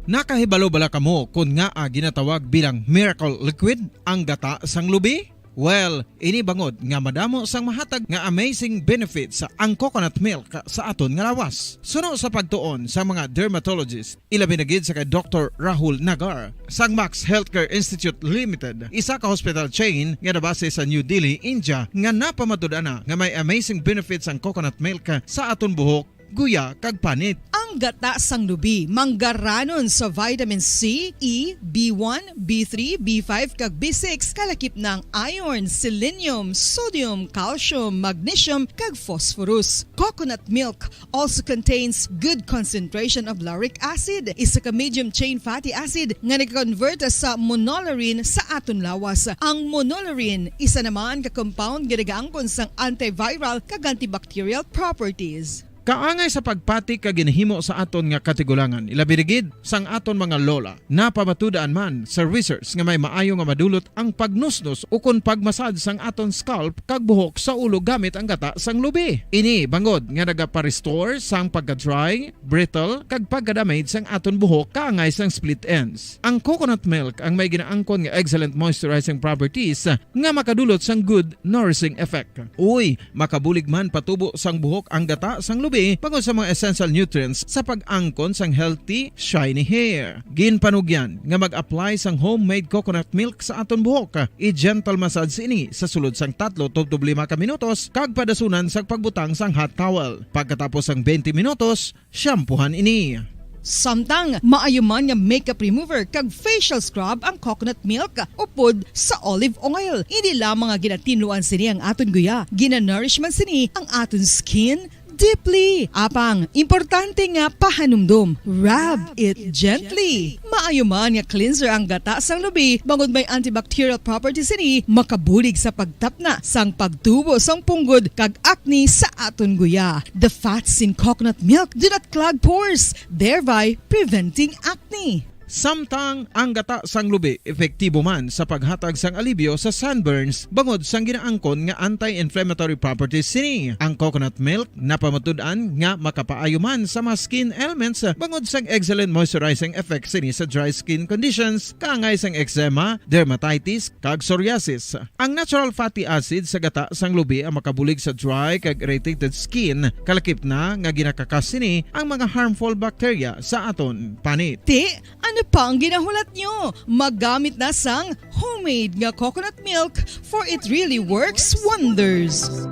Nakahibalo-bala kamo kung nga ginatawag bilang miracle liquid ang gata sang lubi? Well, ini bangod nga madamo sang mahatag nga amazing benefit sa ang coconut milk sa aton nga lawas. Suno sa pagtuon sa mga dermatologist, ilabi na gid sa kay Dr. Rahul Nagar sang Max Healthcare Institute Limited, isa ka hospital chain nga nabase sa New Delhi, India, nga napamatud-ana nga may amazing benefits ang coconut milk sa aton buhok, guya kag panit. Ang gata sang lubi manggaranon sa vitamin C, E, B1, B3, B5 kag B6 kalakip ng iron, selenium, sodium, calcium, magnesium kag phosphorus. Coconut milk also contains good concentration of lauric acid, isa ka medium chain fatty acid nga nag-convert sa monolarin sa aton lawas. Ang monolarin isa naman ka compound nga nagaangkon sang antiviral kag antibacterial properties. Kaangay sa pagpati ka ginahimo sa aton nga katigulangan, ilabirigid sang aton mga lola. Napamatudaan man sa research nga may maayo nga madulot ang pagnusnos ukon pagmasad sang aton scalp kag buhok sa ulo gamit ang gata sang lubi. Ini bangod nga nagapa-restore sang pagka-dry, brittle kag pagka-damage sang aton buhok kaangay sang split ends. Ang coconut milk ang may ginaangkon nga excellent moisturizing properties nga makadulot sang good nourishing effect. Uy, makabulig man patubo sang buhok ang gata sang lubi pagod sa mga essential nutrients sa pag-angkon sang healthy, shiny hair. Ginpanugyan nga mag-apply sang homemade coconut milk sa aton buhok. I-gentle massage ini sa sulod sang 3 to 5 ka minutos kag padasunan sang pagbutang sang hot towel. Pagkatapos sang 20 minutos, shampoohan ini. Samtang maayo man nga makeup remover kag facial scrub ang coconut milk upod sa olive oil. Hindi lamang nga ginatinluan sini ang aton guya, gina-nourishment sini ang aton skin deeply. Apang, importante nga pahanumdum. Rub it gently. Maayo man nga cleanser ang gata sang lubi, bangod may antibacterial properties ini, makabulig sa pagtapna sang pagtubo sang punggod kag acne sa aton guya. The fats in coconut milk do not clog pores, thereby preventing acne. Samtang ang gata sang lubi epektibo man sa paghatag sang alibyo sa sunburns bangod sang ginaangkon nga anti-inflammatory properties sini. Ang coconut milk napamatud-an nga makapaayo man sa mga skin ailments bangod sang excellent moisturizing effect sini sa dry skin conditions kaangay sang eczema, dermatitis kag psoriasis. Ang natural fatty acid sa gata sang lubi ang makabulig sa dry kag irritated skin, kalakip na nga ginakakas sini ang mga harmful bacteria sa aton panit. Ti, ano Ano pa ang ginahulat nyo? Maggamit na sang homemade nga coconut milk for it really works wonders.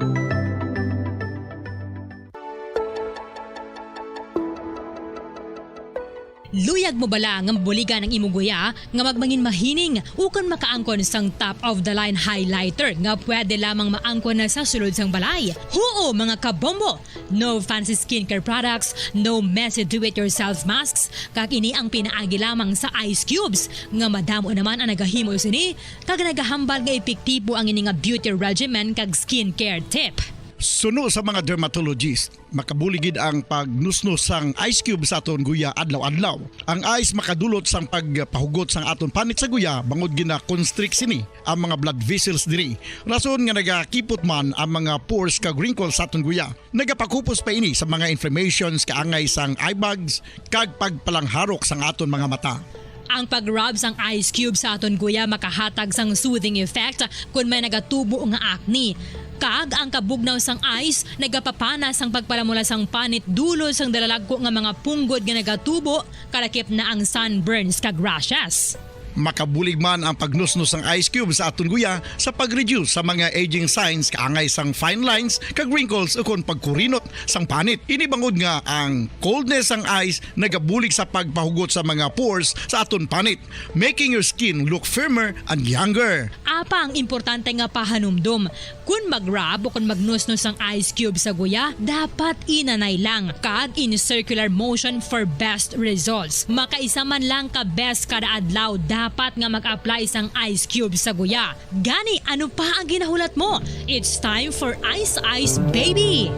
Luyag mo bala nga buligan ng imuguya nga magmangin mahining ukon makaangkon sang top of the line highlighter nga pwede lamang maangkon na sa sulod sang balay. Huo mga kabombo! No fancy skincare products, no messy do-it-yourself masks, kag ini ang pinaagi lamang sa ice cubes nga madamo naman ang nagahimo sini kag nagahambal nga epektibo ang ini nga beauty regimen kag skincare tip. Suno sa mga dermatologist, makabuligid ang pagnusnos sang ice cube sa aton guya adlaw-adlaw. Ang ice makadulot sang pagpahugot sang aton panit sa guya bangod gina-constrict sini ang mga blood vessels diri. Rason nga nagakipot man ang mga pores kag wrinkles sa aton guya. Nagapakupos pa ini sa mga inflammations kaangay sang eye bags kag pagpalangharok sang aton mga mata. Ang pag-rub sang ice cube sa aton guya makahatag sang soothing effect kung may nagatubo nga acne. Kag ang kabugnaw sang ice nagapapana sang pagpalamula sang panit dulo sang dalalagko nga mga punggod nga nagatubo kalakip na ang sunburns kag rashes. Makabulig man ang pagnusnos ng ice cube sa aton guya sa pag-reduce sa mga aging signs kaangay sang fine lines kag wrinkles ukon pagkurinot sang panit. Ini bangod nga ang coldness sang ice nagabulig sa pagpahugot sa mga pores sa aton panit, making your skin look firmer and younger. Apa ang importante nga pahanumdum, kung mag-rub o kung magnusnos ang ice cube sa guya, dapat inanay lang kag in circular motion for best results. Makaisa man lang ka best kada adlaw dapat nga mag-apply sang ice cube sa guya. Gani, ano pa ang ginahulat mo? It's time for Ice Ice Baby!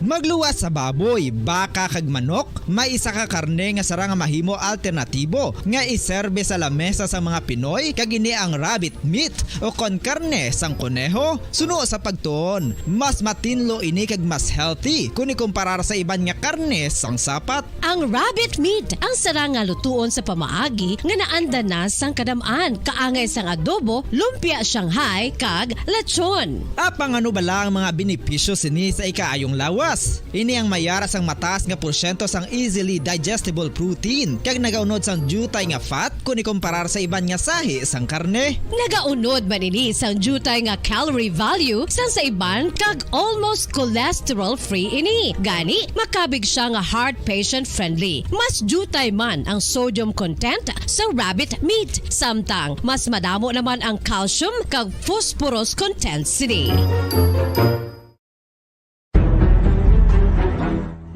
Magluwas sa baboy, baka kag manok, may isa ka karne nga sara nga mahimo alternatibo nga iserbe sa lamesa sa mga Pinoy kag ini ang rabbit meat o kon karne sang koneho. Suno sa pagtuon, mas matinlo ini kag mas healthy kung ikumparar sa iban nga karne sang sapat. Ang rabbit meat ang sara nga lutuon sa pamaagi nga naanda na sang kadamaan, kaangay sang adobo, lumpia Shanghai kag lechon. Apang ano bala ang mga benepisyo sini sa ikaayong lawas? Ini ang mayaras ang mataas nga porsyento sang easily digestible protein kag nagaunod sang jutay nga fat kung ikumparar sa iban nga sahi sang karne. Nagaunod man ini sang jutay nga calorie value sang sa iban kag almost cholesterol free ini. Gani makabig siya nga heart patient friendly. Mas jutay man ang sodium content sa rabbit meat, samtang mas madamo naman ang calcium kag phosphorus content sini.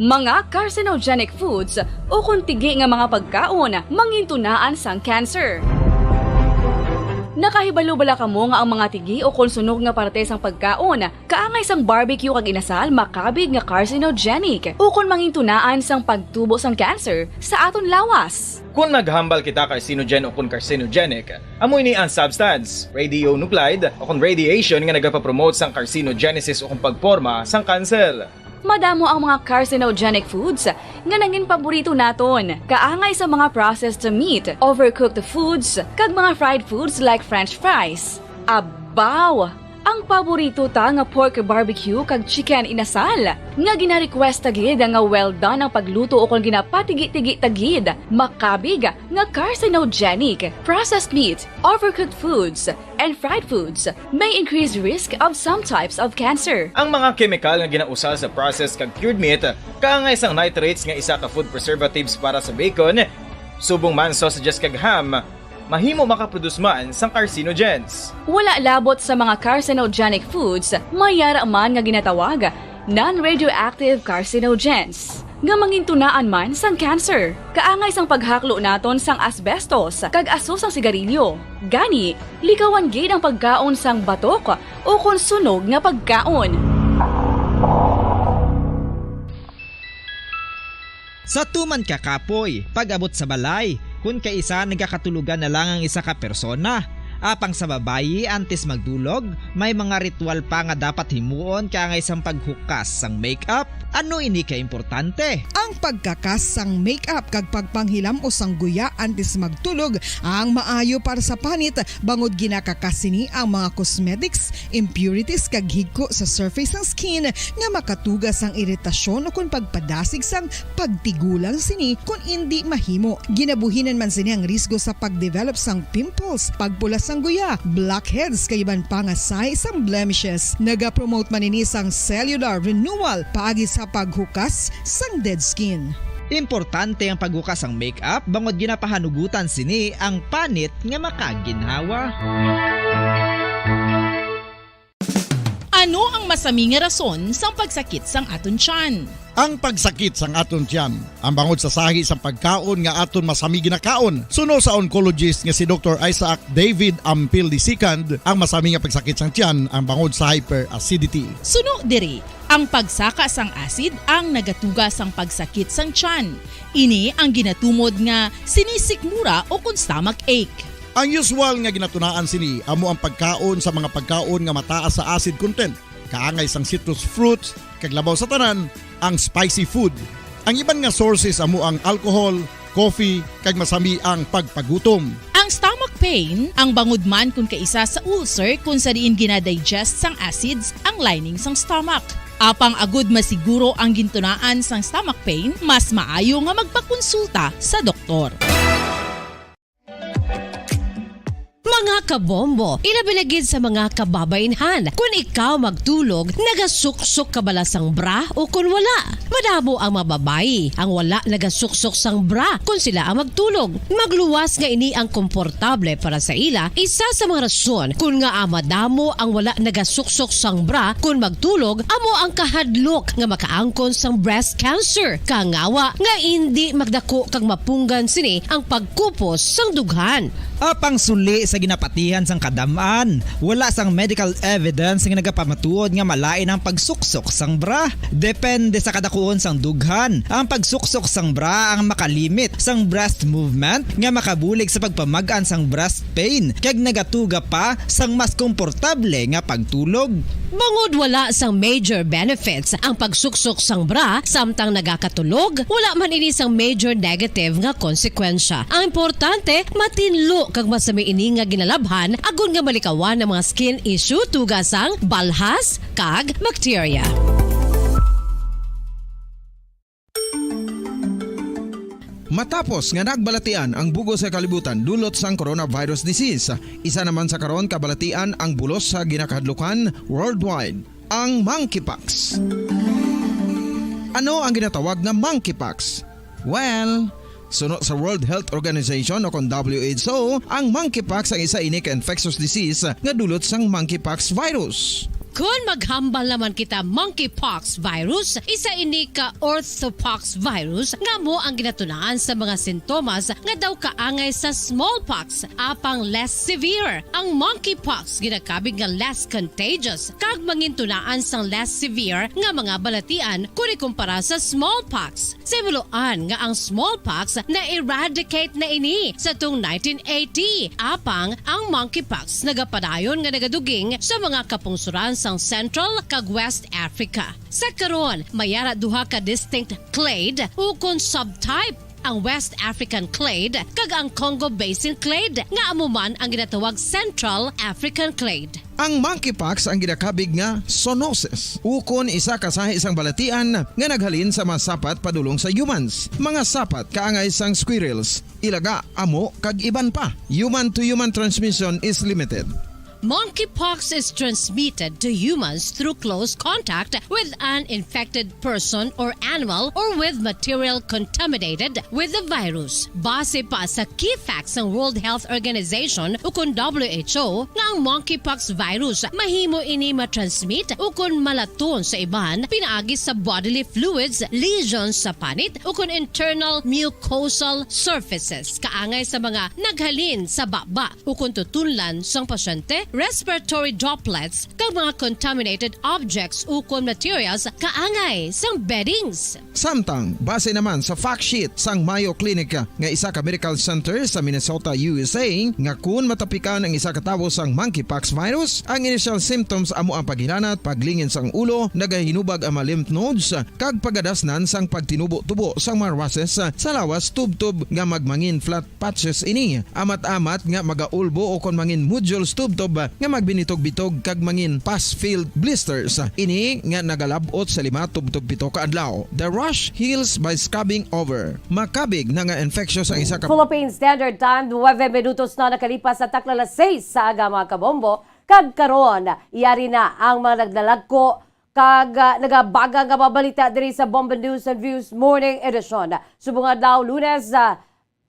Mga carcinogenic foods o kung tigi nga mga pagkaon mangintunaan sang cancer. Nakahibalo bala kamo nga ang mga tigi o kung sunog nga parte sang pagkaon kaangay sang barbecue kag inasal makabig nga carcinogenic o kung mangintunaan sang pagtubo sang cancer sa aton lawas. Kung naghambal kita carcinogen o kung carcinogenic, amoy ni ang substance, radionuclide o kung radiation nga nagapapromote sang carcinogenesis o kung pagporma sang cancer. Madamo ang mga carcinogenic foods nga nangin paborito naton. Kaangay sa mga processed meat, overcooked foods, kag mga fried foods like french fries. Abaw! Ang paborito ta nga pork barbecue kag chicken inasal. Nga gina-request tagid nga well done ang pagluto o kung ginapatigi-tigi tagid. Makabig nga carcinogenic, processed meat, overcooked foods, and fried foods may increase risk of some types of cancer. Ang mga chemical nga ginausal sa processed kag cured meat, kaangay sang nitrates nga isa ka food preservatives para sa bacon, subong man sausages kag ham, mahimo makaproduce man sang carcinogens. Wala labot sa mga carcinogenic foods, mayara man nga ginatawag non-radioactive carcinogens nga mangintunaan man sang cancer. Kaangay sang paghaklo naton sang asbestos kag aso sang sigarilyo. Gani, likawan gid ang pagkaon sang batok o kung sunog nga pagkaon. Sa tuman kakapoy, pag-abot sa balay, kung kaisa nagkakatulugan na lang ang isa ka persona, Apang sa babayi antes magdulog, may mga ritual pa nga dapat himuon kaya nga isang paghukas sang makeup. Ano ini ka importante? Ang pagkakas sang makeup kag pagpanghilam o sang guya antes magtulog ang maayo para sa panit bangod ginakakasini ang mga cosmetics, impurities kag higko sa surface ng skin nga makatugas ang iritasyon o kung pagpadasig sang pagtigulang sini kung hindi mahimo. Ginabuhinan man sini ang risgo sa pagdevelop sang pimples, pagpula sang guya, blackheads kay iban pa nga sa isang blemishes. Naga-promote man ini sang cellular renewal paagi sa paghukas sang dead skin. Importante ang paghukas ang makeup bangod ginapahanugutan sini ang panit nga makaginhawa. Ano ang masami nga rason sa pagsakit sang aton tiyan? Ang pagsakit sang aton tiyan, ang bangod sa sahi sang pagkaon nga aton masami ginakaon. Suno sa oncologist nga si Dr. Isaac David Ampil II, ang masami nga pagsakit sang tiyan ang bangod sa hyperacidity. Suno diri, ang pagsaka sang acid ang nagatuga sang pagsakit sang tiyan. Ini ang ginatumod nga sinisikmura o kung stomach ache. Ang usual nga ginatunaan sini amo ang pagkaon sa mga pagkaon nga mataas sa acid content, kaangay sang citrus fruits, kag labaw sa tanan ang spicy food. Ang iban nga sources amo ang alcohol, coffee, kag masami ang pagpagutom. Ang stomach pain ang bangod man kung kaisa sa ulcer kung sa diin ginadigest sang acids ang lining sang stomach. Apang agud masiguro ang gintunaan sang stomach pain, mas maayo nga magpakonsulta sa doktor. Mga kabombo, ilabilagid sa mga kababainhan. Kung ikaw magtulog, nagasuksok ka bala sang bra o kung wala. Madamo ang mababayi, ang wala nagasuksok sang bra kung sila ang magtulog. Magluwas nga ini ang komportable para sa ila, isa sa mga rason kung nga madamo ang wala nagasuksok sang bra kung magtulog, amo ang kahadlok nga makaangkon sang breast cancer. Kangawa nga hindi magdako kag mapunggan sini ang pagkupos sang dughan. Apang suli sa ginapatihan sang kadamaan, wala sang medical evidence nga nagapamatuod nga malain ang pagsuksok sang bra. Depende sa kadakuon sang dughan. Ang pagsuksok sang bra ang makalimit sang breast movement nga makabulig sa pagpamagan sang breast pain kag nagatuga pa sang mas komportable nga pagtulog. Bangod wala sang major benefits ang pagsuksok sang bra samtang nagakatulog, wala man ini sang major negative nga konsekwensya. Ang importante, matinlo kag masami ini nga ginalabhan agon nga malikawan ng mga skin issue tugasang balhas kag bacteria. Matapos nga nagbalatian ang bugo sa kalibutan dulot sang coronavirus disease, isa naman sa karon kabalatian ang bulos sa ginakahadlukan worldwide, ang monkeypox. Ano ang ginatawag na monkeypox? Well, sunod sa World Health Organization o kung WHO, ang monkeypox ang isa ini ka infectious disease nga dulot sang monkeypox virus. Kung maghambal naman kita monkeypox virus, isa ini ka orthopox virus nga mo ang ginatunaan sa mga sintomas nga daw kaangay sa smallpox, apang less severe. Ang monkeypox ginakabig nga less contagious kag mangintunaan sang less severe nga mga balatian kung ikumpara sa smallpox. Simuloan nga ang smallpox na eradicate na ini sa tung 1980, apang ang monkeypox nagapadayon nga nagaduging sa mga kapungsuran sang Central kag West Africa. Sa karon, mayara duha ka distinct clade o kung subtype, ang West African clade kag ang Congo Basin clade nga amuman ang ginatawag Central African clade. Ang monkeypox ang ginakabig nga zoonosis. Ukon isa ka sa isang balatian nga naghalin sa mga sapat padulong sa humans. Mga sapat kaangay sang squirrels, ilaga, amo kag iban pa. Human to human transmission is limited. Monkeypox is transmitted to humans through close contact with an infected person or animal or with material contaminated with the virus. Base pa sa key facts ng World Health Organization o kung WHO nga ang monkeypox virus mahimo ini matransmit o kung malaton sa iban pinaagi sa bodily fluids, lesions sa panit o kung internal mucosal surfaces kaangay sa mga naghalin sa baba o kung tutunlan sang pasyente respiratory droplets kag mga contaminated objects ukon materials kaangay sang beddings. Samtang, base naman sa fact sheet sang Mayo Clinic nga isa ka medical center sa Minnesota, USA, nga kun matapikan ang isa ka tawo sang monkeypox virus, ang initial symptoms amo ang paghilanat, paglingin sang ulo, nagahinubag ang mga lymph nodes, kag pagadasnan sang pagtinubo-tubo sang mga rashes sa lawas tubtob nga magmangin flat patches ini. Amat-amat nga magaulbo o kon mangin nodules tubtob nga magbinitog-bitog kag mangin pus-filled blisters. Ini nga nagalabot sa 5 tubtob 7 ka adlaw. The rush heals by scrubbing over. Makabig na nga infectious ang isa ka Philippine Standard Time, 9 minutos na nakalipas sa takla alas 6 sa aga mga kabombo. Kag karon, iyari na ang mga nagdalagko kag nagabaga nga mabalita diri sa Bomba News and Views Morning Edition. Subong adlaw Lunes,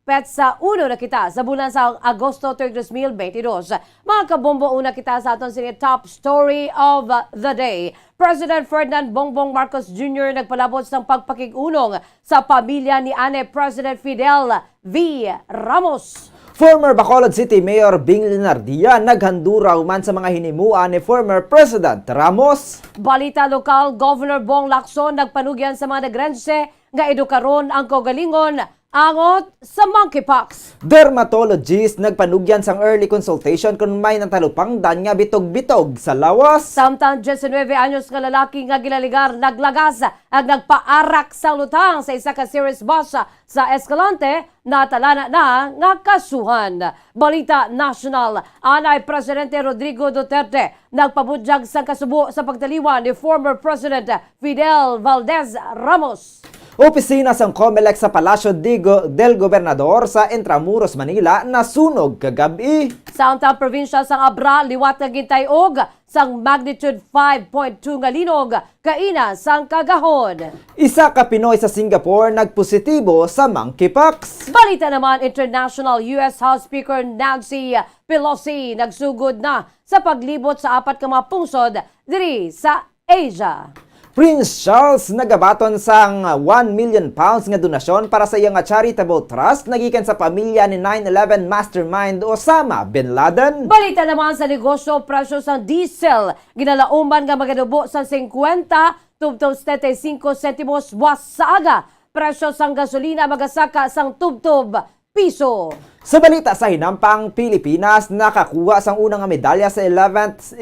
Petsa 1 na kita sa bulan sa Agosto 3, 2022. Mga kabombo, una kita sa aton sini top story of the day. President Ferdinand Bongbong Marcos Jr. nagpalabot ng pagpakig-unong sa pamilya ni Ane President Fidel V. Ramos. Former Bacolod City Mayor Bing Lenardia naghanduraw man sa mga hinimuan ni former President Ramos. Balita lokal, Governor Bong Lacson nagpanugyan sa mga nagrense nga edukaron ang kaugalingon angot sa monkeypox. Dermatologist nagpanugyan sang early consultation kung may natalupangdan nga bitog-bitog sa lawas. Samtang 19 anyos nga lalaki nga gilaligar naglagas at nagpaarak sa lutang sa isa ka series bus sa Escalante, natalana na nga kasuhan. Balita national, anay Presidente Rodrigo Duterte nagpabudyag sa kasubo sa pagtaliwan ni former President Fidel Valdez Ramos. Opisina sang COMELEC sa Palacio del Gobernador sa Intramuros, Manila nasunog kagabi. Samtang probinsya sang Abra liwat nga gintayog sang magnitude 5.2 nga linog kaina sang kagahon. Isa ka Pinoy sa Singapore nagpositibo sa monkeypox. Balita naman, international, US House Speaker Nancy Pelosi nagsugod na sa paglibot sa 4 ka mga pungsod diri sa Asia. Prince Charles nagabaton sang 1 million pounds nga donasyon para sa iyang charitable trust nagikan sa pamilya ni 9/11 mastermind Osama bin Laden. Balita naman sa negosyo, presyo sang diesel ginalauman nga magadubo sa 50 tubtob 75 sentimos buwas sa aga. Presyo sang gasolina magasaka sang tubtob piso. Sa balita sa hinampang Pilipinas, nakakuha sang unang medalya sa 11th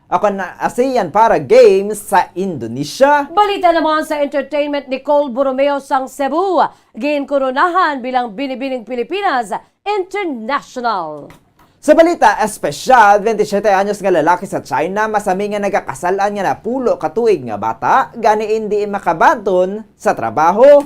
ASEAN Para Games sa Indonesia. Balita naman sa entertainment, Nicole Borromeo sang Cebu ginkoronahan bilang Binibining Pilipinas International. Sa balita espesyal, 27 anyos nga lalaki sa China masami nga nagakasalan nga napulo katuig nga bata gani hindi makabanton sa trabaho.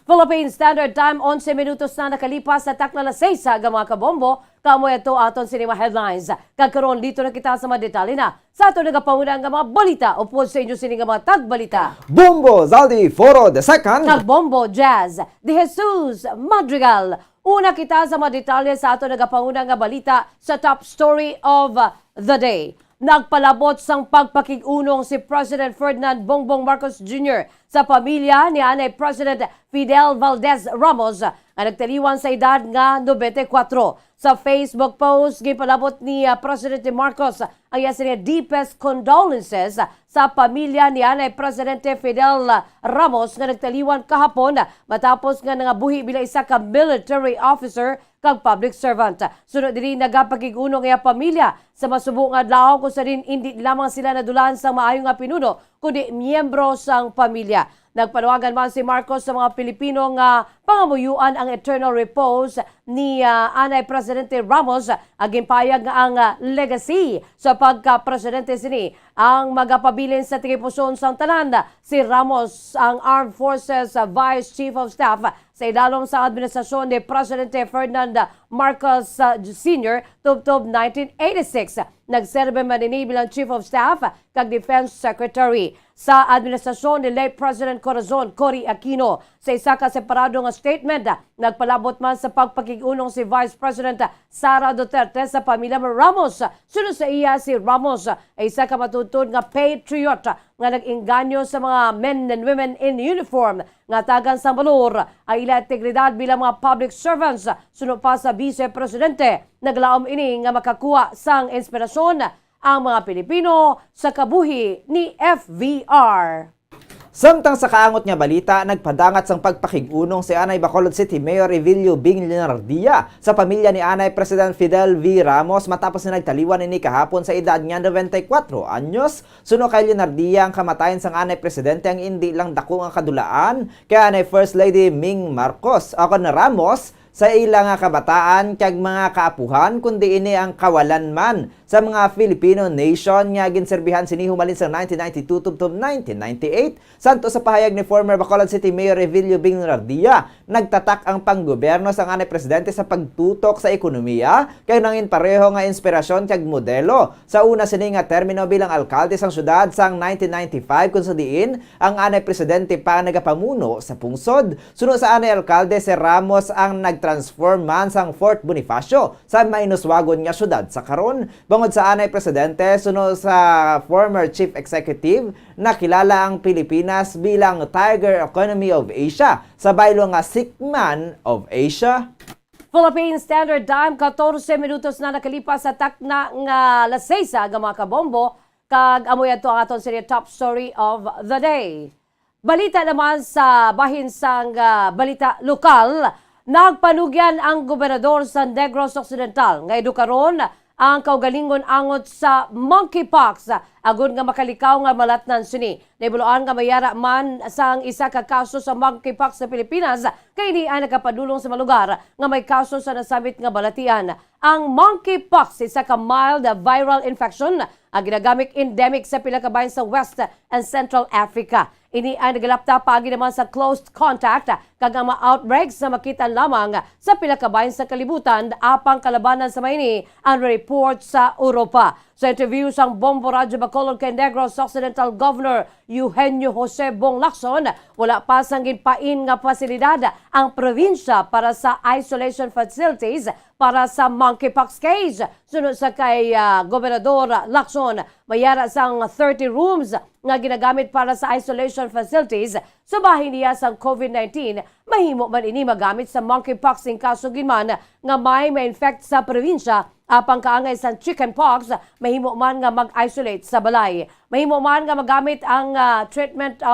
Philippine Standard Time, 11 minutos na nakalipas sa takla alas 6 sa mga kabombo. Kamoy ito aton sinima headlines. Kagkaroon dito na kita sa mga detalye na sa ato nagapangunan nga mga balita o po sa inyo sining mga tagbalita. Bombo Zaldi Foro II. Nagbombo Jazz De Jesus Madrigal. Una kita sa mga detalye sa ato nagapangunan nga balita sa top story of the day. Nagpalabot sang pagpakig-unong si President Ferdinand Bongbong Marcos Jr. sa pamilya ni Anay President Fidel Valdez Ramos nga nagtaliwan sa edad nga 94. Sa Facebook post, gipalabot ni Presidente Marcos ang iya deepest condolences sa pamilya ni Anay Presidente Fidel Ramos nga nagtaliwan kahapon matapos nga nangabuhi bilang isa ka military officer kag public servant. Sunod diri nagapakig-unong iya pamilya sa masubong adlaw kung sa rin hindi lamang sila nadulaan sa maayong nga pinuno kundi miyembro sang pamilya. Nagpanawagan man si Marcos sa mga Pilipino nga pangamuyuan ang eternal repose ni Anay Presidente Ramos aging payag nga ang legacy sa pagka-presidente sini ang magapabilin sa tigipuson sang tanan. Si Ramos ang Armed Forces Vice Chief of Staff sa idalong sa administrasyon ni Presidente Ferdinand Marcos Sr. tubtob 1986. Nagserbe man ini bilang Chief of Staff kag Defense Secretary sa administrasyon ni late President Corazon Cory Aquino. Sa isa ka separado nga statement, nagpalabot man sa pagpakig-unong si Vice President Sara Duterte sa pamilya Ramos. Sunod sa iya si Ramos ay isa ka matutod nga patriot nga nag-inganyo sa mga men and women in uniform nga tagan sa balor ay ila integridad bilang mga public servants. Sunod pa sa Vice Presidente naglaom ini nga makakuha sang inspirasyon ang mga Pilipino sa kabuhi ni FVR. Samtang sa kaangot nga balita, nagpadangat sang pagpakig-unong si Anay Bacolod City Mayor Evilio Bing Leonardia sa pamilya ni Anay President Fidel V. Ramos matapos na nagtaliwan ini kahapon sa edad niya 94 anyos. Suno kay Leonardia ang kamatayan sang Anay Presidente ang hindi lang dako nga kadulaan kay Anay First Lady Ming Marcos. Ako na Ramos sa ilang nga kabataan kag mga kaapuhan kundi ini ang kawalan man sa mga Filipino nation nga ginserbihan sini humalin sa 1992 tubtob 1998. Santo sa pahayag ni former Bacolod City Mayor Evilio Bing Leonardia, nagtatak ang panggobyerno sa Anay Presidente sa pagtutok sa ekonomiya kay nangin pareho nga inspirasyon kag modelo sa una sini nga termino bilang alkalde sang syudad sang 1995 kung sa diin ang Anay Presidente pa nagapamuno sa pungsod. Sunod sa Anay Alkalde si Ramos ang nagtransform man sang Fort Bonifacio sa mainuswagon nga syudad sa karon. Bangod sa Anay Presidente, sunod sa former Chief Executive, nakilala ang Pilipinas bilang Tiger Economy of Asia sa baylo nga Sikman of Asia. Philippine Standard Time, 14 minutos na nakalipas sa takna nga alas 6 aga mga kabombo, kag amoy ato ang aton sini top story of the day. Balita naman sa bahin sang balita lokal, nagpanugyan ang gobernador sa Negros Occidental nga edukaron ang kaugalingon angot sa monkeypox agud nga makalikaw nga malatnan sini. Naibuluan nga mayara man sang isa ka kaso sa monkeypox sa Pilipinas kay di ay nakapadulong sa malugar nga may kaso sa nasabit nga balatian. Ang monkeypox isa ka mild viral infection ang ginagamit endemic sa pila ka bahin sa West and Central Africa. Ini ay nagalapta pagi naman sa close contact kag ang mga outbreaks na makita lamang sa pila ka bahin sa kalibutan apang kalabanan sa mayni ang report sa Europa. Sa interview sang Bombo Radyo Bacolod kay Negros Occidental Governor Eugenio Jose Bong Lacson, wala pa sang ginpain nga pasilidad ang probinsya para sa isolation facilities para sa monkeypox case. Sunod sa kay Gobernador Lacson, mayara sang 30 rooms nga ginagamit para sa isolation facilities sa bahin niya sang COVID-19. Mahimo man ini magamit sa monkeypox in kaso ginman nga may ma-infect sa probinsya apang kaangay sa chickenpox, mahimo man nga mag-isolate sa balay. Mahimo man nga magamit ang treatment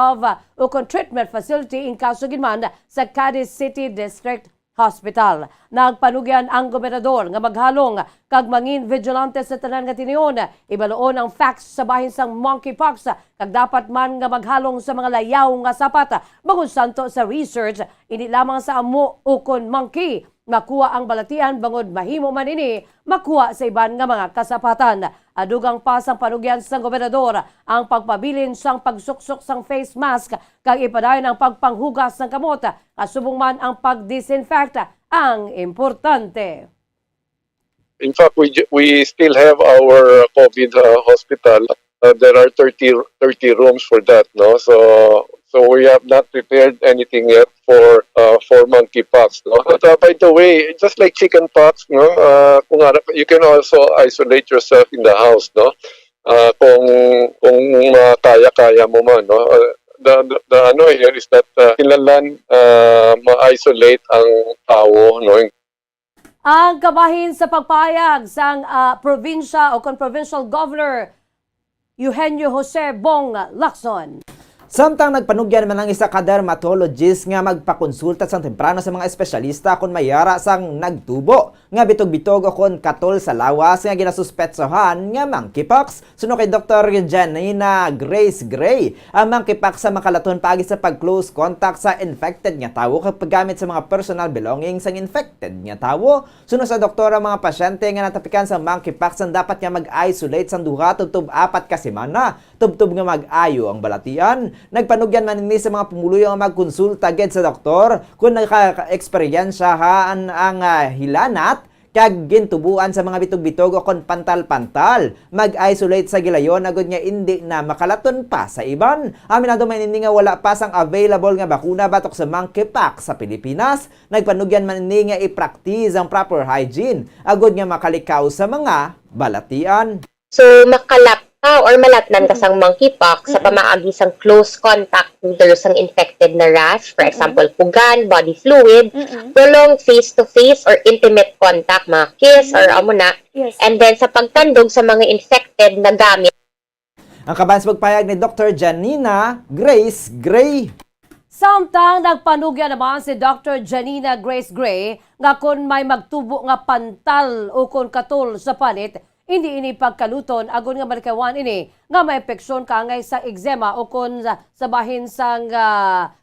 facility in kaso ginman sa Cadiz City District Hospital. Nagpanugyan ang gobernador nga maghalong kag mangin vigilante sa tanan nga tinion. Ibaloon ang facts sa bahin sang monkeypox kag dapat man nga maghalong sa mga layaw nga sapat. Bangod santo sa research, hindi lamang sa amo ukon monkey makuha ang balatian bangod mahimo man ini makuha sa iban nga mga kasapatan. Adugang pa sang panugyan sang gobernador ang pagpabilin sang pagsuksok sang face mask kag ipadayon ang pagpanghugas ng kamot kasubong man ang pagdisinfect ang importante. In fact, we still have our COVID hospital. There are 30 rooms for that, no? So we have not prepared anything yet for monkeypox, no? But by the way, just like chickenpox, no? You can also isolate yourself in the house, no? Kung kaya mo man, no? The ano here is that kailangan ma-isolate ang tao, no? Ang kabahin sa pagpayag sang probinsya o provincial governor Eugenio Jose Bong Lacson. Samtang nagpanugyan man ang isa ka dermatologist nga magpakonsulta sang temprano sa mga espesyalista kung mayara sang nagtubo nga bitog-bitog o kon katol sa lawas nga ginasuspetsohan nga monkeypox. Suno kay Dr. Janina Grace Gray, ang monkeypox sa makalaton paagi sa pag-close contact sa infected nga tawo kapag gamit sa mga personal belongings sang infected nga tawo. Suno sa doktora, mga pasyente nga natapikan sa monkeypox ang dapat nga mag-isolate sang duha tubtob 4 ka semana. Tubtob nga mag-ayo ang balatian. Nagpanugyan man ini sa mga pumuluyo nga magkonsulta ged sa doktor kung naka-eksperyensyahan ang hilanat kag gintubuan sa mga bitog-bitog o kon pantal-pantal. Mag-isolate sa gilayon agud nga hindi na makalaton pa sa iban. Aminado man ini nga wala pa sang available nga bakuna batok sa monkeypox sa Pilipinas. Nagpanugyan man ini nga i-practice ang proper hygiene agud nga makalikaw sa mga balatian. So makalap or malatnan ka sang monkeypox sa pamaagi sang close contact either sang infected na rash, for example, pugan, body fluid, prolonged face-to-face or intimate contact, mga kiss or amo na, and then sa pagtandog sa mga infected na gamit. Ang kabans magpayag ni Dr. Janina Grace Gray. Samtang nagpanugya naman si Dr. Janina Grace Gray nga kung may magtubo nga pantal o kung katul sa panit, hindi ini pagkaluton agon nga malikawan ini nga maepekson kaangay sa eczema o kung sa bahin sang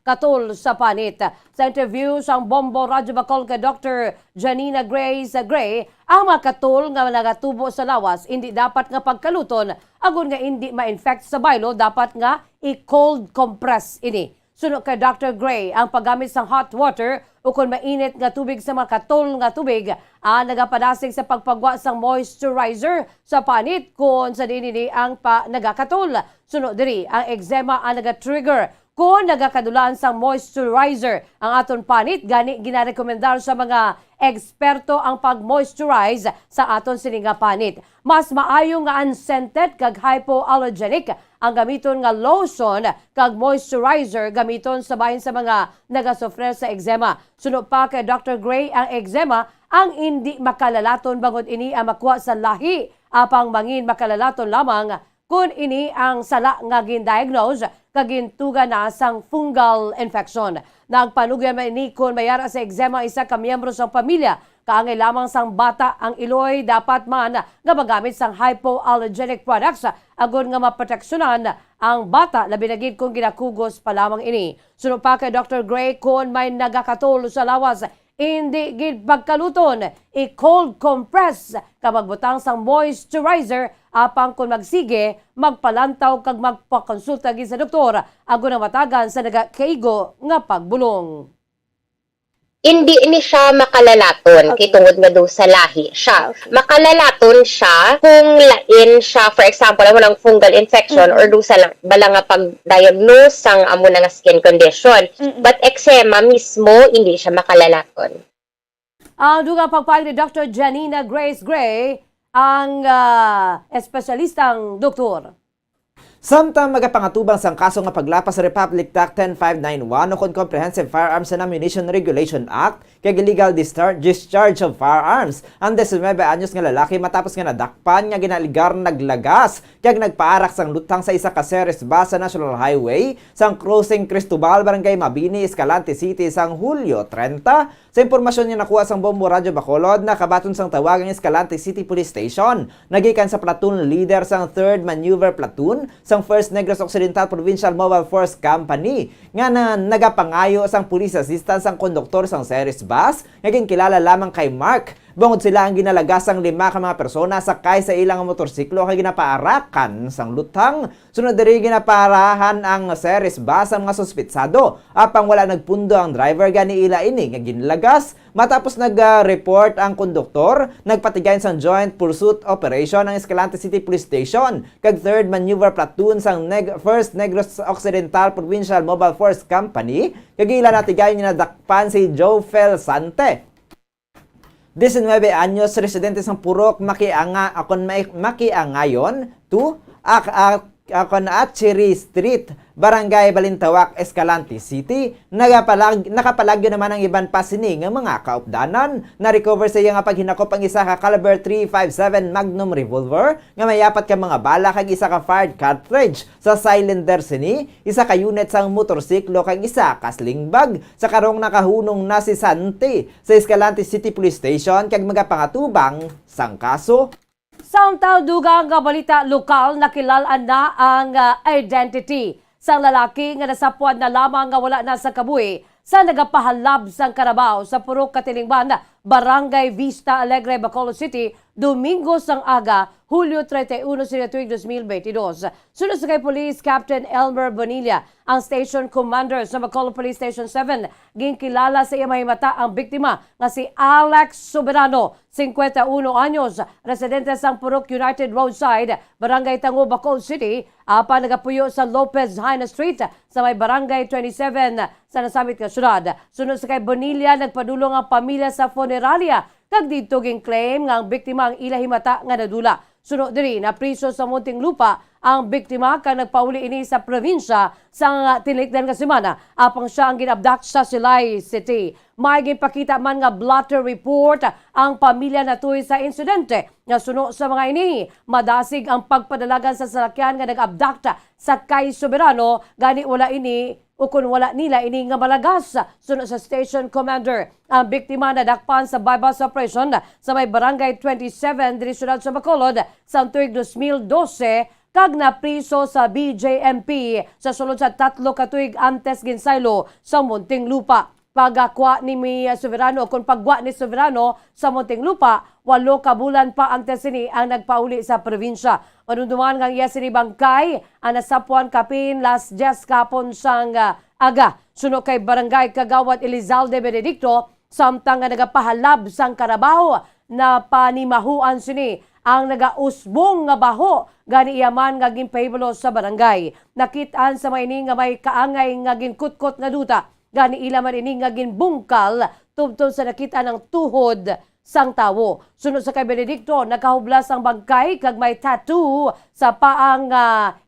katul sa panit. Sa interview sang Bombo Radio Bacol kay Dr. Janina Grace Gray, ang mga katul nga nagatubo sa lawas hindi dapat nga pagkaluton agon nga hindi ma-infect sa baylo, dapat nga i-cold compress ini. Sunod kay Dr. Gray, ang paggamit ng hot water o kung mainit nga tubig sa mga katol nga tubig, nagapadasig sa pagpagwa sang moisturizer sa panit kung sa dinini ang nagakatol. Sunod diri, ang eczema ang nagatrigger kung nagakadulaan sang moisturizer ang aton panit, gani ginarekomendar sa mga eksperto ang pag-moisturize sa aton sininga panit. Mas maayo nga unscented kag hypoallergenic ang gamiton nga lotion kag moisturizer gamiton sa bahin sa mga nagasufre sa eczema. Sunod pa kay Dr. Gray, ang eczema ang hindi makalalaton bangod ini ang makuha sa lahi, apang mangin makalalaton lamang kung ini ang sala nga gin-diagnose kagintuga na sang fungal infection. Nagpanugyan man ini kung mayara sa eczema isa ka miyembro sa pamilya, kaangay lamang sang bata ang iloy dapat man nga magamit sang hypoallergenic products agon nga maproteksyonan ang bata labi na gid kung ginakugos pa lamang ini. Sunod pa kay Dr. Gray, kung may nagakatol sa lawas, hindi gid pagkaluton, i-cold compress kapag butang sang moisturizer, apang kung magsige, magpalantaw kag magpakonsulta gid sa doktor agon ang matagan sa nagakaigo nga pagbulong. Hindi ini siya makalalaton, kay tungod nga daw sa lahi siya. Makalalaton siya kung lain siya, for example, amo ng fungal infection or do sa bala nga pag-diagnose sang amo nga skin condition. But eczema mismo, hindi siya makalalaton. Ang dugang pagpayag ni Dr. Janina Grace Gray, ang espesyalistang doktor. Samtang magapangatubang sang kaso nga paglapas sa Republic Act 10591 o kung Comprehensive Firearms and Ammunition Regulation Act kay illegal discharge of firearms. Ang 19 anyos nga lalaki matapos nga nadakpan nga ginaligar naglagas kag nagpaarak sang lutang sa isa ka series bus sa National Highway sang crossing Cristobal, Barangay Mabini, Escalante City sang Hulyo 30. Sa impormasyon niya nakuha sang Bombo Radio Bacolod, nakabaton sang tawagang Escalante City Police Station, nagikan sa platoon leader sang 3rd Maneuver Platoon sang 1st Negros Occidental Provincial Mobile Force Company nga na nagapangayo sang police assistance sang konduktor sang series bus, naging kilala lamang kay Mark. Bungod sila ang ginalagasang 5 ka mga persona sakay sa ilang motorsiklo kay ginapaarakan sang lutang. Sunod diri ginaparahan ang series bus ang mga suspitsado. Apang wala nagpundo ang driver gani ila ini nga ginlagas. Matapos nag-report ang konduktor, nagpatigayon sang joint pursuit operation ng Escalante City Police Station kag 3rd Maneuver Platoon sang 1st Negros Occidental Provincial Mobile Force Company kag ila natigayon nga nadakpan si Joe Felsante. 19 anyos, residente sang Purok, Makiangayon, 2, Cherry Street, Barangay Balintawak, Escalante City. Nakapalagyo naman ang iban pa sini nga mga kaupdanan. Na-recover sa iya nga paghinakop ang isa ka caliber .357 Magnum revolver nga may 4 ka mga bala kag isa ka fired cartridge sa cylinder sini, isa ka unit sang motorsiklo kag isa ka sling bag. Sa karong nakahunong na si Santi sa Escalante City Police Station kag magapangatubang sang kaso. Samtang dugang nga balita lokal, nakilalaan na ang identity sa lalaki nga nasapwad na lamang nga wala na sa kabuhi sa nagapahalab sang Carabao sa Purok Katilingban, Barangay Vista Alegre, Bacolod City, Domingo sang aga, Hulyo 31 sa tuig 2022. Sunod sa kay Police Captain Elmer Bonilla, ang Station Commander sa Bacolod Police Station 7, ginkilala sa iya mahimata ang biktima nga si Alex Soberano, 51 anyos, residente sang Purok United Roadside, Barangay Tango, Bacolod City, nagapuyo sa Lopez Haina Street sa may Barangay 27 sa nasamit nga syudad. Sunod sa kay Bonilla, nagpadulong ang pamilya sa funeralia kag dito ging claim nga ang biktima ang ilahimata nga nadula. Sunod diri na priso sa Muntinlupa ang biktima kang nagpauli ini sa probinsya sa tinikdan nga semana apang siya ang ginabduct sa Silay City. May ginpakita man nga blotter report ang pamilya natuy sa insidente nga suno sa mga ini. Madasig ang pagpadalagan sa salakyan nga nag-abduct sa Kay Soberano gani wala ini o kung wala nila ini nga malagas. Suno sa station commander, ang biktima na dakpan sa bypass operation sa may barangay 27 diri syudad sa Bacolod sa tuig 2012 kag napriso sa BJMP sa sulod sa 3 ka tuig antes ginsaylo sa Muntinlupa. Pagakwa ni Soberano o kung pagwa ni Soberano sa Muntinlupa, 8 ka bulan pa antes ini ang nagpauli sa probinsya. Manunduman nga iya sini bangkay ang nasapuan kapin last 10 kapon sang aga. Suno kay barangay Kagawad Elizalde Benedicto samtang nga nagapahalab sang karabaho na panimahuan sini ang nagausbong nga baho gani iyaman nga ginpahibalo sa barangay. Nakitaan sa maining nga may kaangay nga ginkutkot nga duta gani ila man ini nga ginbungkal tubtod sa nakita ng tuhod sang tawo. Sunod sa kay Benedicto, nakahublas ang bangkay kag may tattoo sa paang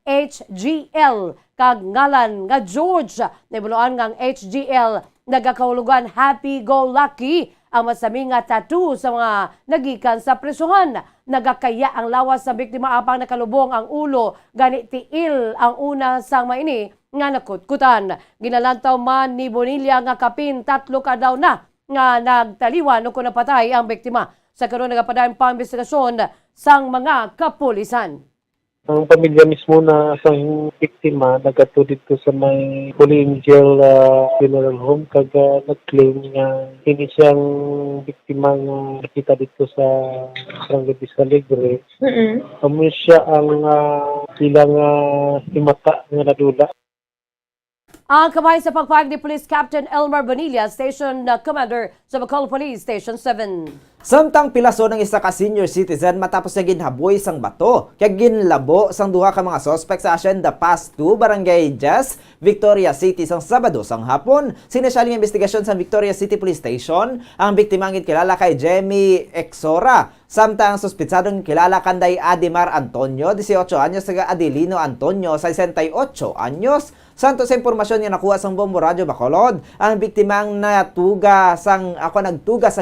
HGL kag ngalan nga George. Nibuluan nga HGL nagakahulugan happy go lucky ang masami nga tattoo sa mga nagikan sa presuhan. Nagakaya ang lawas sa biktima apang nakalubong ang ulo gani tiil ang una sang maini nga nakutkutan. Ginalantaw man ni Bonilla nga kapin 3 ka daw na nga nagtaliwan o kung napatay ang biktima. Sa karon nagapadayon pa investigasyon sang mga kapulisan. Ang pamilya mismo na sang biktima nagato dito sa may Holy Angel Funeral Home kag nag-claim nga hindi siyang biktima nga nakita dito sa Barangay Alegre. Amo siya ang ilang himata nga nadula. Ang kamay sa pagpahayag ni Police Captain Elmer Bonilla, Station Commander sa Bacolod Police Station 7. Samtang pilaso ng isa ka senior citizen matapos na ginhaboy sang bato, kaya ginlabo sang duha ka mga suspect sa Hacienda Pass 2, Barangay Jazz, Victoria City sang Sabado sang hapon. Sinasyaling investigasyon sa Victoria City Police Station, ang biktima ang kilala kay Jemmy Exora. Samtang suspitsadong kilala kanday Adimar Antonio, 18 anyos, taga Adelino Antonio, 68 anyos. Santo sa impormasyon nga nakuha sang Bombo Radio Bacolod, ang biktimang nagtuga sang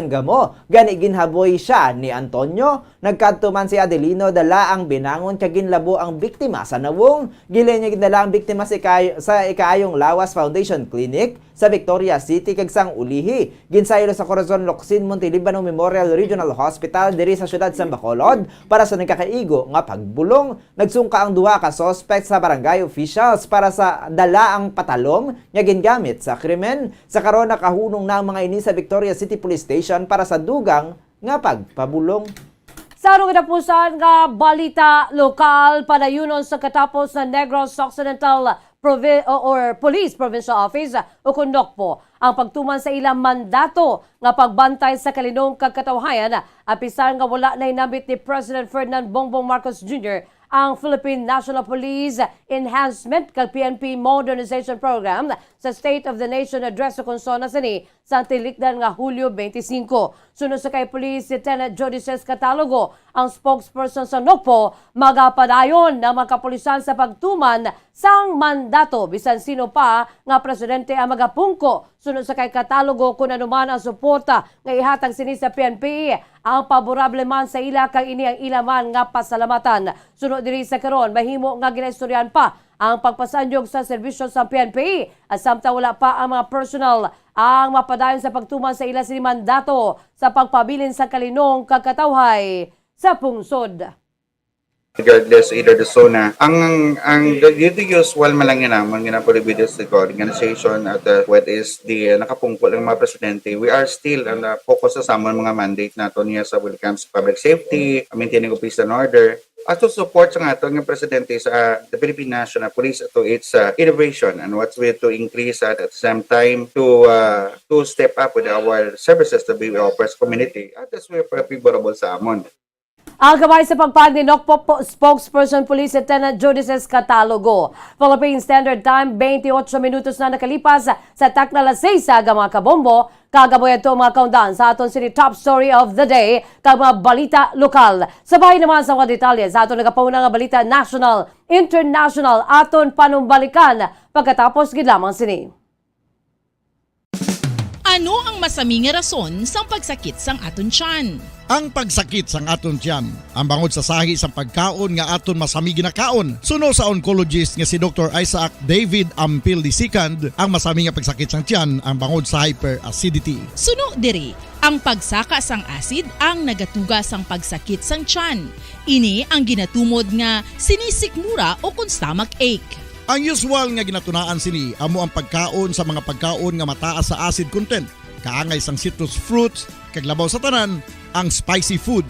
gamo, gani ginhaboy siya ni Antonio. Nagkadto man si Adelino dala ang binangon kag ginlabo ang biktima sa nawong. Gilay niya ginala ang biktima sa Ikaayong Lawas Foundation Clinic sa Victoria City kag sang ulihi. Ginsaylo sa Corazon Locsin Montelibano Memorial Regional Hospital diri sa syudad sa Bacolod para sa nagkakaigo nga pagbulong. Nagsungka ang duha ka suspect sa barangay officials para sa dala ang patalom nga gingamit sa krimen. Sa karon nakahunong na ang mga ini sa Victoria City Police Station para sa dugang nga pagpabulong. Sa arong katapusan nga balita lokal, padayunon sa katapos sa Negros Occidental Police Provincial Office o Kundokpo ang pagtuman sa ilang mandato nga pagbantay sa kalinong kagkatawhayan apisan nga wala na inabit ni President Ferdinand Bongbong Marcos Jr. ang Philippine National Police Enhancement kag PNP Modernization Program sa State of the Nation Address sa konsona sini sa tilikdan nga Hulyo 25. Sunod sa kay Police Lieutenant Jodices Catalogo, ang spokesperson sa NOCPO, magapadayon na magkapulisan sa pagtuman sang mandato bisan sino pa nga presidente ang magapungko. Sunod sa kay Catalogo kung anuman ang suporta nga ihatag sini sa PNP, ang paborable man sa ila kag ini ang ilaman nga pasalamatan. Sunod diri sa karon mahimo nga ginaistoryan pa ang pagpasanyog sa serbisyo sa PNP at samtang wala pa ang mga personal ang mapadayon sa pagtuman sa ila sini mandato sa pagpabilin sa kalinong kagkatawhay sa pungsod. Regardless either the zona, ang dito usual malangin naman ginapolibides the organization at what is the nakapungkol ng mga presidente. We are still on the focus sa mga mandate nato niya sa when it comes to public safety, maintaining of peace and order, at to support sa ato ng presidente sa the Philippine National Police to its innovation and what's way to increase at the same time to step up with our services to be our press community. At that's very favorable sa amon. Ang kamay sa pagpag ni NOCPO spokesperson Police Lieutenant Judices Catalogo. Philippine Standard Time, 28 minutos na nakalipas sa takna alas 6 sa mga kabombo. Kagaboy ito mga kaundan sa aton sini top story of the day kag mga balita lokal. Sabay naman sa mga detalye sa aton nagapauna nga balita national, international aton panumbalikan pagkatapos gid lamang sini. Ano ang masaming nga rason sang pagsakit sang aton tiyan? Ang pagsakit sang aton tiyan, ang bangod sa sahi sang pagkaon nga aton masami ginakaon. Suno sa oncologist nga si Dr. Isaac David Ampil II, ang masami nga pagsakit sang tiyan ang bangod sa hyperacidity. Suno diri, ang pagsaka sang acid ang nagatuga sang pagsakit sang tiyan. Ini ang ginatumod nga sinisikmura o kung stomach ache. Ang usual nga ginatunaan sini amo ang pagkaon sa mga pagkaon nga mataas sa acid content. Kaangay sang citrus fruits, kag labaw sa tanan, ang spicy food.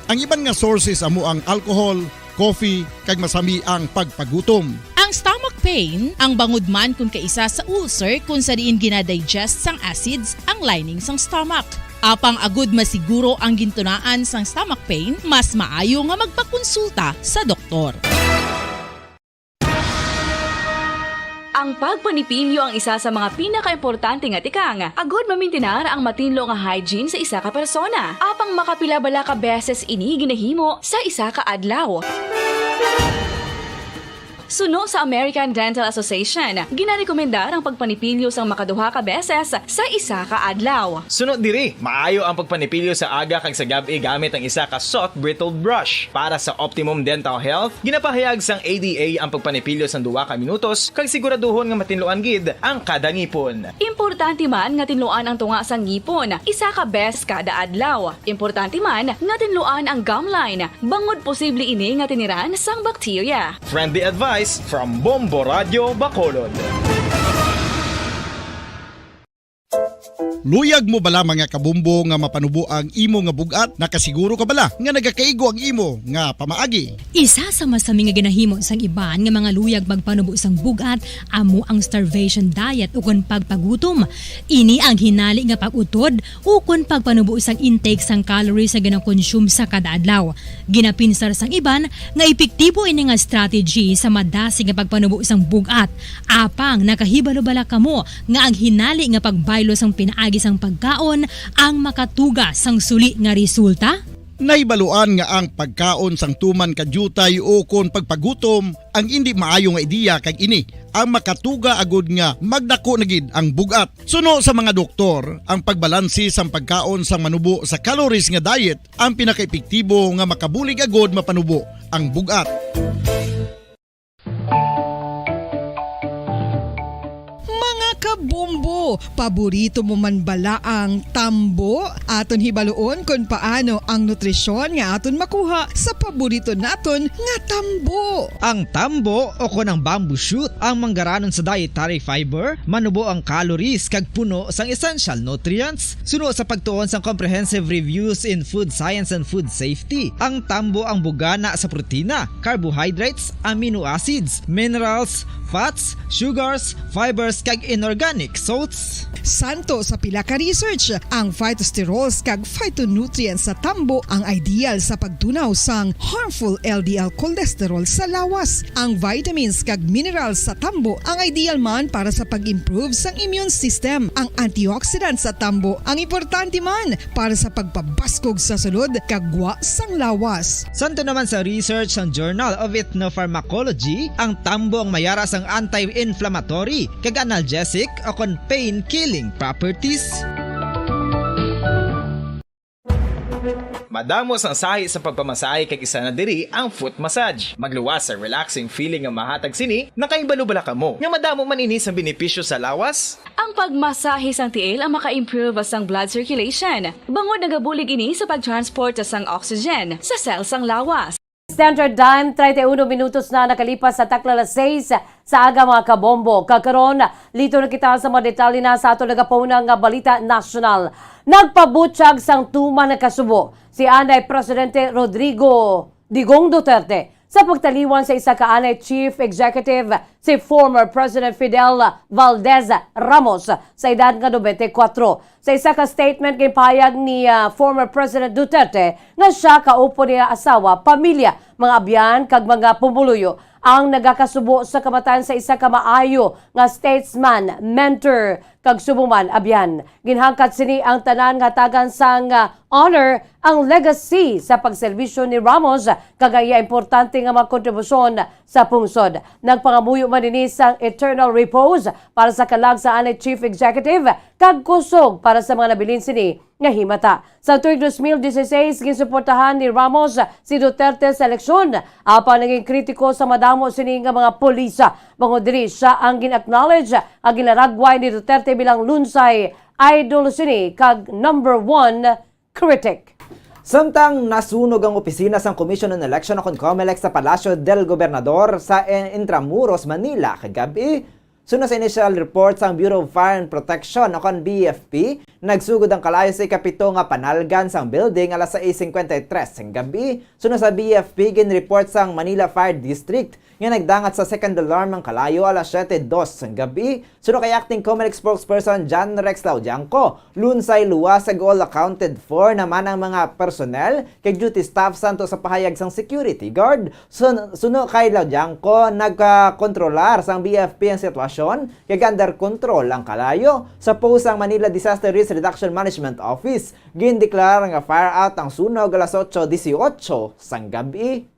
Ang iban nga sources amo ang alcohol, coffee, kag masami ang pagpagutom. Ang stomach pain, ang bangod man kung kaisa sa ulcer kung sa diin ginadigest sang acids ang lining sang stomach. Apang agud masiguro ang gintunaan sang stomach pain, mas maayo nga magpakonsulta sa doktor. Ang pagpanipilyo ang isa sa mga pinaka-importante nga tikang. Agod mamintinar ang matinlo nga hygiene sa isa ka persona. Apang makapila-bala ka beses ini ginahimo sa isa ka adlaw. Suno sa American Dental Association, ginarekomendar ang pagpanipilyo sang makaduha ka beses sa isa ka adlaw. Sunod diri, maayo ang pagpanipilyo sa aga kag sa gabi gamit ang isa ka soft brittle brush. Para sa optimum dental health, ginapahayag sang ADA ang pagpanipilyo sang 2 ka minutos kag siguraduhon nga matinloan gid ang kada ngipon. Importante man nga tinluan ang tunga sang ngipon, isa ka bes kada adlaw. Importante man nga tinluan ang gum line, bangod posible ini nga tiniran sang bakterya. Friendly advice from Bombo Radio Bacolod. Luyag mo bala mga kabumbo nga mapanubo ang imo nga bugat? Nakasiguro ka bala nga nagakaigo ang imo nga pamaagi? Isa sa masami nga ginahimo sang iban nga mga luyag magpanubo sang bugat amo ang starvation diet ukon pagpagutom. Ini ang hinali nga pag-utod ukon pagpanubo sang intake sang calories nga gina-consume sa kada adlaw. Ginapinsar sang iban nga epektibo ini nga strategy sa madasig nga pagpanubo sang bugat. Apang nakahibalo-bala kamo nga ang hinali nga pagbaylo sang pinaagi sang pagkaon ang makatuga sang suli nga resulta? Naibaluan nga ang pagkaon sang tuman kadyutay o kon pagpagutom ang hindi maayo nga ideya kag ini ang makatuga agud nga magdako na gid ang bugat. Suno sa mga doktor, ang pagbalansi sang pagkaon sang manubo sa calories nga diet ang pinakaepektibo nga makabulig agud mapanubo ang bugat. Kabombo, paborito mo man bala ang tambo? Aton hibaluon kung paano ang nutrisyon nga aton makuha sa paborito naton nga tambo. Ang tambo o kon ang bamboo shoot ang manggaranon sa dietary fiber, manubo ang calories kag puno sang essential nutrients. Suno sa pagtuon sang comprehensive reviews in food science and food safety, ang tambo ang bugana sa protina, carbohydrates, amino acids, minerals, fats, sugars, fibers kag inorganic salts. Santo sa pila ka research, ang phytosterols kag phytonutrients sa tambo ang ideal sa pagtunaw sang harmful LDL cholesterol sa lawas. Ang vitamins kag minerals sa tambo ang ideal man para sa pag-improve sang immune system. Ang antioxidants sa tambo ang importante man para sa pagpabaskog sa sulod kag gwa sang lawas. Santo naman sa research ng Journal of Ethnopharmacology, ang tambo ang mayara sang anti-inflammatory kag analgesic o kon pain-killing properties. Madamos ang sahi sa pagpamasahe kag isa na diri ang foot massage. Magluwas sa relaxing feeling nga mahatag sini, nakaibalo-bala ka mo. Nga madamo man ini sa benepisyo sa lawas. Ang pagmasahe sang tiil ang maka-improve sang blood circulation. Bangod nagabulig ini sa pag-transport sang oxygen sa cells sang lawas. Standard Time, 31 minutos na nakalipas sa takla alas 6 sa aga mga kabombo. Kakaron, lito na kita sa mga detalye na sa ato nagapaunang nga balita national. Nagpabutyag sang tuman na kasubo si Anay Presidente Rodrigo Digong Duterte sa pagtaliwan sa isa kaanay Chief Executive si former President Fidel Valdez Ramos sa edad nga 94. Sa isa ka statement kay payag ni former President Duterte nga siya kaupo niya asawa, pamilya, mga abyan kag mga pumuluyo ang nagakasubo sa kamatayan sa isa ka maayo nga statesman, mentor kag subuman abyan. Ginhangkat sini ang tanan nga tagan sang honor ang legacy sa pagserbisyo ni Ramos kagaya importante nga magkontribusyon sa pungsod. Nagpangamuyo man dinhi sang eternal repose para sa kalag sa anay Chief Executive kag kusog para sa mga nabilin sini nga himata. Sa tuig 2016 ginsuportahan ni Ramos si Duterte sa eleksyon apan naging kritiko sa madamo sini nga mga pulisa. Bangod diri siya ang gin-acknowledge ang ginaragway ni Duterte bilang lunsay idol sini kag number 1 critic. Samtang nasunog ang opisina sang Commission on Election o COMELEC sa Palasyo del Gobernador sa Intramuros, Manila kagabi. Sunod sa initial report sang Bureau of Fire and Protection o BFP, nagsugod ang kalayo sa ikapito nga panalgan sang building alas 6:53 ng gabi. Sunod sa BFP, gin-report sang Manila Fire District nga nagdangat sa second alarm ang kalayo alas 7:02 ng gabi. Sunod kay acting COMELEC spokesperson John Rex Laudianco, lunsay luwas sa all accounted for naman ang mga personnel kay duty staff santo sa pahayag sang security guard. Sunod kay Laudianco, nagkakontrolar sang BFP ang sitwasyon kay under control ang kalayo. Sa post ang Manila Disaster Risk Reduction Management Office, gindeklara nga fire out ang sunog alas 8:18 sang gabi.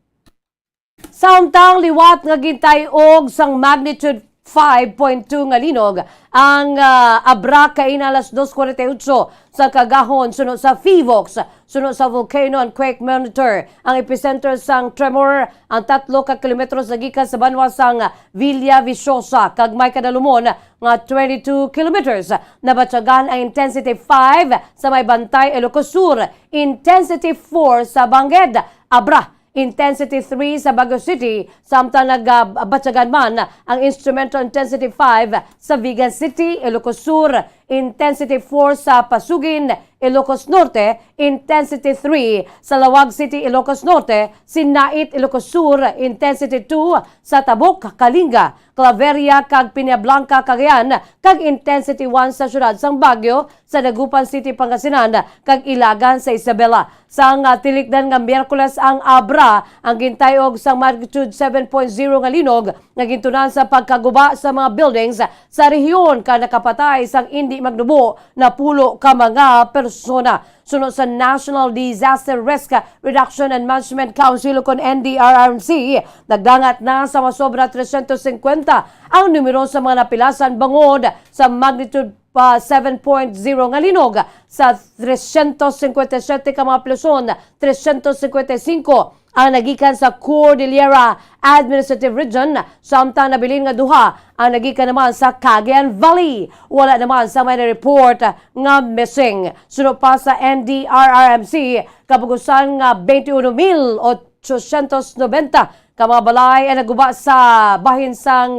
Samtang liwat nga gintay-og sang magnitude 5.2 nga linog ang abra kaina alas 2:48 sa Kagahon sunod sa FIVOX, sunod sa Volcano and Quake Monitor. Ang epicenter sang tremor ang 3 ka kilometros gikan sa banwa sang Villa Viciosa kag may kadalumon nga 22 kilometers. Nabatyagan ang intensity 5 sa may Bantay, Ilocos Sur, intensity 4 sa Bangged, Abra, intensity 3 sa Baguio City, samtang nagbatyagan man ang instrumental intensity 5 sa Vigan City, Ilocos Sur, intensity 4 sa Pasugin, Ilocos Norte, intensity 3 sa Lawag City, Ilocos Norte, Sinait, Ilocos Sur, intensity 2 sa Tabuk, Kalinga, Claveria kag Piñablanca, Cagayan, kag intensity 1 sa syudad sang Baguio, sa Dagupan City, Pangasinan, kag Ilagan sa Isabela. Sang tilikdan nga Miyerkules ang Abra, ang gintayog sang magnitude 7.0 nga linog, nga gintunan sa pagkaguba sa mga buildings sa rehiyon ka nakapatay sang hindi magnubo na pulo ka mga persona. Sunod sa National Disaster Risk Reduction and Management Council o NDRRMC, nagdangat na sa masobra 350 ang numero sa mga napilasan bangod sa magnitude 7.0 nga linog sa 357 ka mga plusyon, 355 ang nagikan sa Cordillera Administrative Region, samtang nabilin nga duha ang nagikan naman sa Cagayan Valley. Wala naman sa may report nga missing. Sunod pa sa NDRRMC, kabugusan nga 21,890 ka mga balay ay naguba sa bahin sang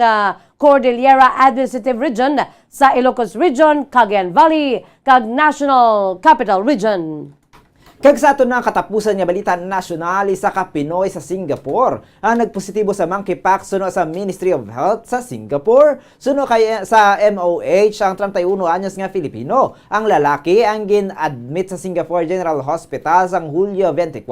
Cordillera Administrative Region sa Ilocos Region, Cagayan Valley, kag National Capital Region. Kag sa ato na katapusan nga balita nasyonal, isa ka Pinoy sa Singapore ang nagpositibo sa monkeypox suno sa Ministry of Health sa Singapore. Suno kay sa MOH ang 31 anyos nga Filipino. Ang lalaki ang gin-admit sa Singapore General Hospital sang Hulyo 24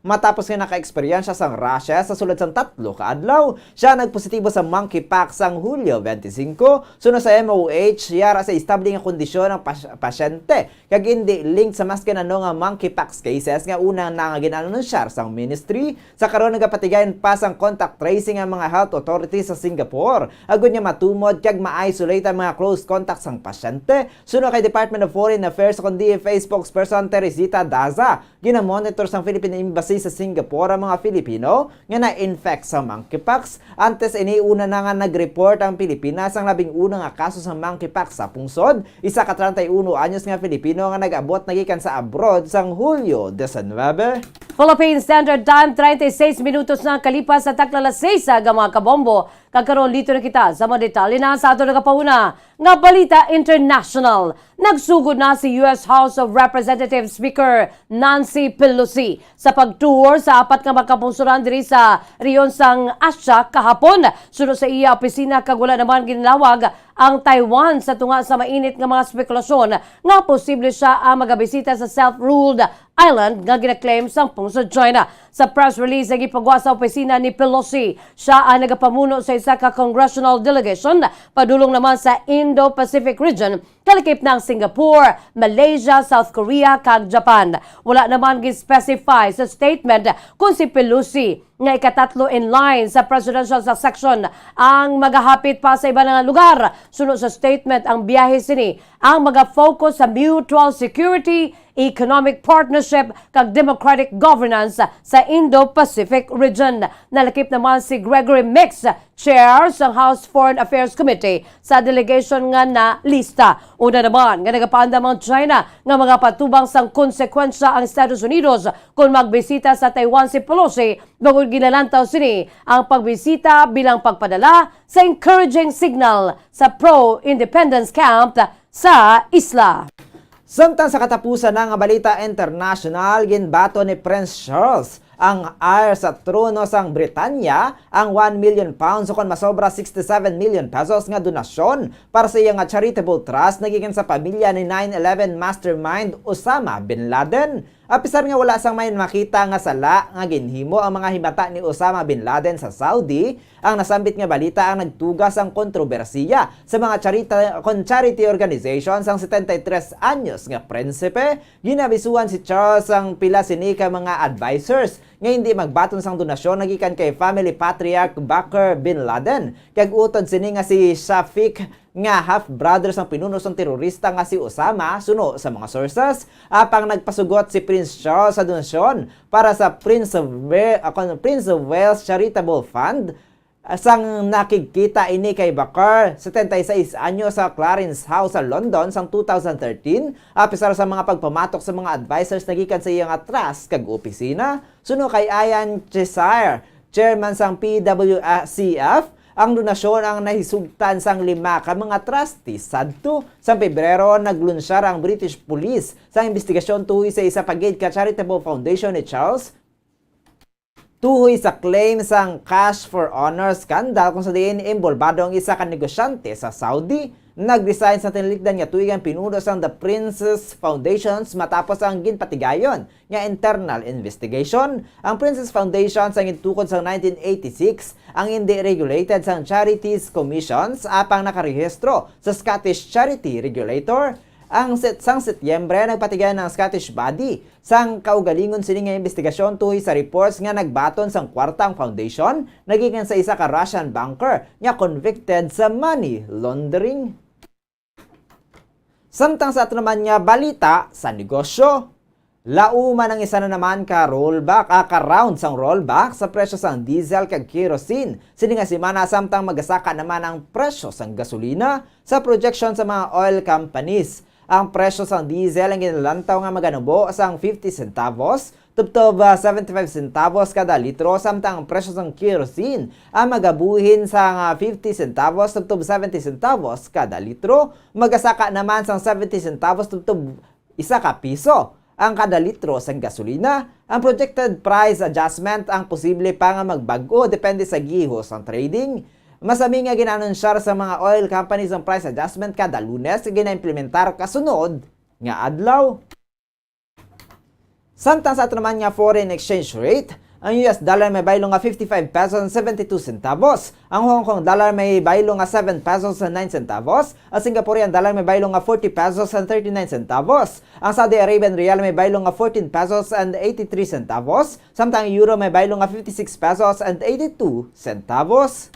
matapos nga naka-eksperyensya sang rashes sa sulod sang 3 ka adlaw. Siya nagpositibo sa monkeypox sang Hulyo 25. Suno sa MOH, yara sa estable nga kondisyon ng pasyente kag hindi linked sa mas kanano nga monkeypox cases nga unang nga ginanunsar sang ministry. Sa karon nagapatigayon pa sang contact tracing ang mga health authorities sa Singapore. Agud niya matumod kag ma-isolate ang mga close contacts sang pasyente. Suno kay Department of Foreign Affairs kundi DFA spokesperson Teresita Daza, ginamonitor sang Philippine Embassy sa Singapore ang mga Filipino nga na-infect sa monkeypox. Antes iniuna na nga nag-report ang Pilipinas ang 11 nga kaso sa monkeypox sa pungsod. Isa ka 31 anyos nga Filipino nga nag-abot nagikan sa abroad sang Hulyo 19. Philippine Standard Time, 36 minutos na kalipas sa takla 6 mga kabombo. Kagkaroon dito na kita sa mga detalye na sa ato nagapauna nga balita international. Nagsugod na si US House of Representatives Speaker Nancy Pelosi sa pagtour sa apat nga makapunsuran diri sa riyon sang Asia kahapon. Sunod sa iya opisina kag wala naman ginlawag ang Taiwan sa tunga sa mainit nga mga spekulasyon nga posible siya ang magabisita sa self-ruled island nga ginaklaim sang sa China. Sa press release nga ipagawa sa opisina ni Pelosi, siya ang nagapamuno sa isa ka congressional delegation padulong naman sa Indo-Pacific region kalakip ng Singapore, Malaysia, South Korea kag Japan. Wala naman gi-specify sa statement kung si Pelosi nga ikatatlo in line sa presidential succession ang magahapit pa sa iba nga lugar. Sunod sa statement, ang biyahe sini ang mag-focus sa mutual security, economic partnership kag democratic governance sa Indo-Pacific region. Nalakip naman si Gregory Mix, chair sa House Foreign Affairs Committee sa delegation nga na lista. Una naman nga nagapaandam ang China nga mga patubang sang konsekwensya ang Estados Unidos kung magbisita sa Taiwan si Pelosi, bagod ginalantaw sini ang pagbisita bilang pagpadala sa encouraging signal sa pro-independence camp sa isla. Samtang sa katapusan ng balita international, ginbato ni Prince Charles ang heir sa trono sang Britanya ang 1 million pounds o kung masobra 67 million pesos nga donasyon para sa iyang charitable trust nagiging sa pamilya ni 9/11 mastermind Osama Bin Laden. Apisar nga wala sang may makita nga sala nga ginhimo ang mga himata ni Osama Bin Laden sa Saudi, ang nasambit nga balita ang nagtugas ang kontrobersiya sa mga charity organizations ang 73 anyos nga prinsipe. Ginabisuan si Charles ang pila sini ka mga advisors nga hindi magbaton sang donasyon nagikan kay family patriarch Bakr Bin Laden. Kag utod sini nga si Shafiq nga half-brother sang pinuno sang terorista nga si Osama, suno sa mga sources, apang nagpasugot si Prince Charles sa donasyon para sa Prince of Wales Charitable Fund sang nakikita ini kay Bakr, 76 anyo sa Clarence House sa London sang 2013, apisar sa mga pagpamatok sa mga advisors nagikan sa iyang atras kag opisina, suno kay Ian Cheshire, chairman sang PWCF. Ang donasyon ang nahisugtan sang 5 ka mga trustees sadto. Sa Pebrero, naglunsyar ang British Police sa investigasyon tuhoy sa isa pagid ka charitable foundation ni Charles tuhoy sa claim sang cash for honor scandal kung sa diin imbolbado ang isa ka negosyante sa Saudi. Nag-resign sa tinilikdan nga tuigang pinuno sang The Princess Foundations matapos ang ginpatigayon nga internal investigation. Ang Princess Foundation sang intukod sa 1986 ang hindi regulated sang Charities Commissions apang nakarehistro sa Scottish Charity Regulator. Ang sang Setyembre, nagpatigayon ng Scottish body sang kaugalingon sini nga investigasyon tuhoy sa reports nga nagbaton sang kwartang foundation nagikan sa isa ka Russian banker nga convicted sa money laundering. Samtang sa ato naman nga balita sa negosyo, lauman ang isa na naman ka round sang rollback sa presyo sang diesel kag kerosene. Sini nga semana samtang magasaka naman ang presyo sang gasolina sa projection sa mga oil companies. Ang presyo sang diesel ang ginalantaw nga maganubo sang 50 centavos tubtob 75 centavos kada litro, samtang ang presyo sang kerosene ang magabuhin sa 50 centavos tubtob 70 centavos kada litro. Magasaka naman sang 70 centavos tubtob 1 piso ang kada litro sang gasolina. Ang projected price adjustment ang posible pa nga magbago depende sa gihos ang trading. Masami nga ginanunsyar sa mga oil companies ang price adjustment kada Lunes gina-implementar kasunod nga adlaw. Samtang sa ato naman nga foreign exchange rate, ang US dollar may baylo nga 55 pesos and 72 centavos. Ang Hong Kong dollar may baylo nga 7 pesos and 9 centavos. Ang Singaporean dollar may baylo nga 40 pesos and 39 centavos. Ang Saudi Arabian rial may baylo nga 14 pesos and 83 centavos. Samtang ang euro may baylo nga 56 pesos and 82 centavos.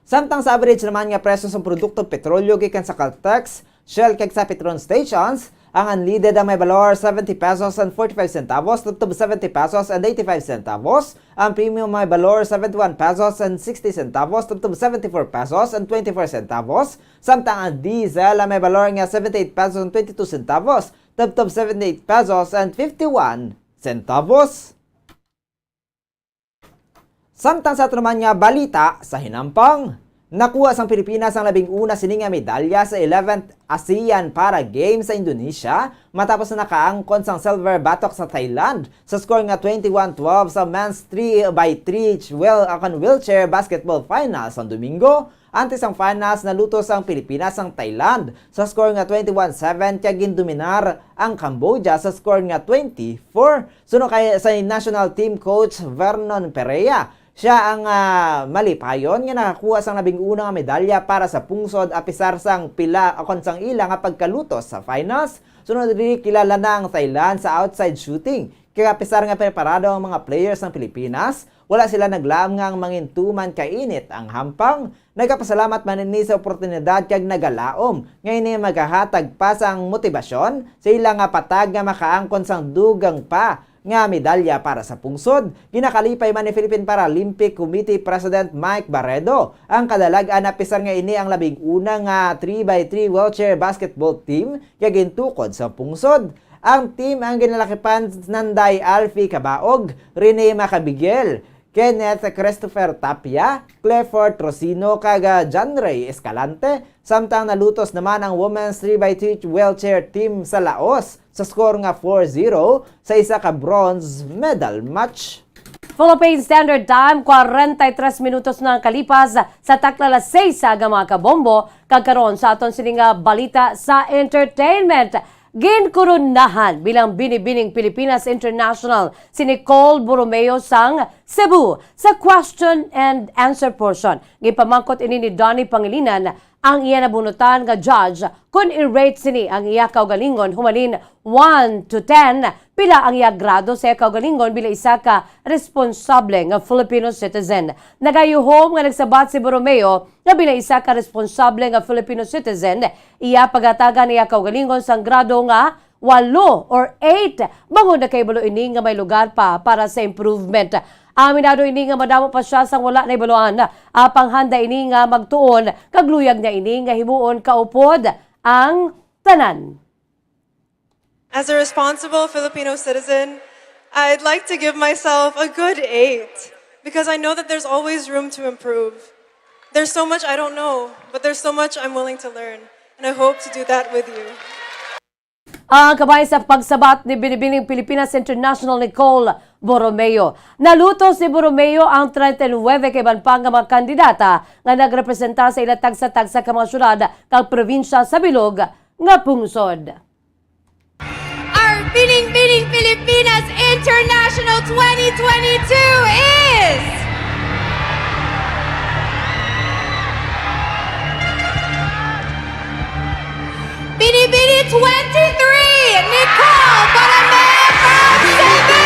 Samtang sa average naman nga presyo sa produktong petrolyo gikan sa Caltex, Shell kag sa Petron stations, ang unleaded ang may valor 70 pesos and 45 centavos tubtob 70 pesos and 85 centavos. Ang premium may valor 71 pesos and 60 centavos tubtob 74 pesos and 24 centavos. Samtang ang diesel ang may valor nga 78 pesos and 22 centavos tubtob 78 pesos and 51 centavos. Samtang sa naman nga balita sa hinampang, nakuha sang Pilipinas ang 11 sini nga medalya sa 11th ASEAN Para Games sa Indonesia matapos na nakaangkon sang silver batok sa Thailand sa score nga 21-12 sa men's 3x3 wheelchair basketball finals sa Domingo. Antes ang finals nalutos ang Pilipinas ang Thailand sa score nga 21-7 kaya gindominar ang Cambodia sa score nga 24. Suno kay sa national team coach Vernon Perea. Siya ang malipayon nga nakakuha sang 11 nga medalya para sa pungsod apisar sang pila akon sang ila nga pagkalutos sa finals. Sunod diri kilala na ang Thailand sa outside shooting. Kaya apisar nga preparado ang mga players ng Pilipinas, wala sila naglaam nga ang mangintuman kainit ang hampang. Nagkapasalamat man ni sa oportunidad kag nagalaom. Ngayon ay maghahatag pa sang motibasyon sa ilang nga patag nga makaangkon sang dugang pa nga medalya para sa pungsod. Ginakalipay man ni Philippine Paralympic Committee President Mike Barredo ang kadalagan na pisar nga ini ang 11 nga 3x3 wheelchair basketball team kaya gintukod sa pungsod. Ang team ang ginalakipan Nanday Alfie Cabaog, Rene Macabigel, Kenneth Christopher Tapia, Clifford Trocino kaga John Ray Escalante, samtang nalutos naman ang women's 3x3 wheelchair team sa Laos sa score nga 4-0 sa isa ka bronze medal match. Philippine Standard Time, 43 minutos na kalipas sa taklala 6 sa mga kabombo, kagkaroon sa aton sininga balita sa entertainment. Ginkurunahan bilang binibining Pilipinas International si Nicole Borromeo sang Cebu sa question and answer portion. Gipamangkot ini ni Donnie Pangilinan ang iya nabunutan nga judge kung i-rate sini ang iya kaugalingon humalin 1 to 10 pila ang iya grado sa iya kaugalingon bila isa ka responsable nga Filipino citizen. Nagayuhom nga nagsabat si Borromeo nga bila isa ka responsable nga Filipino citizen, iya pagatagan niya kaugalingon sang grado nga 8 or 8 bangod na kay balo ini nga may lugar pa para sa improvement. Aminado ini nga madamo pa siya sang wala na ibaloan. Apang handa ini nga magtuon kagluyag niya ini nga himuon kaupod ang tanan. As a responsible Filipino citizen, I'd like to give myself a good 8 because I know that there's always room to improve. There's so much I don't know, but there's so much I'm willing to learn, and I hope to do that with you. Ang kabay sa pagsabat ni binibining Pilipinas International Nicole Borromeo. Naluto si Borromeo ang 39 kaiban pang mga kandidata nga nagrepresenta sa ilatag sa tagsa ka mga syudad kag probinsya sa bilog nga pungsod. Our Bining Pilipinas International 2022 is Binibini 23, Nicole Borromeo from Cebu!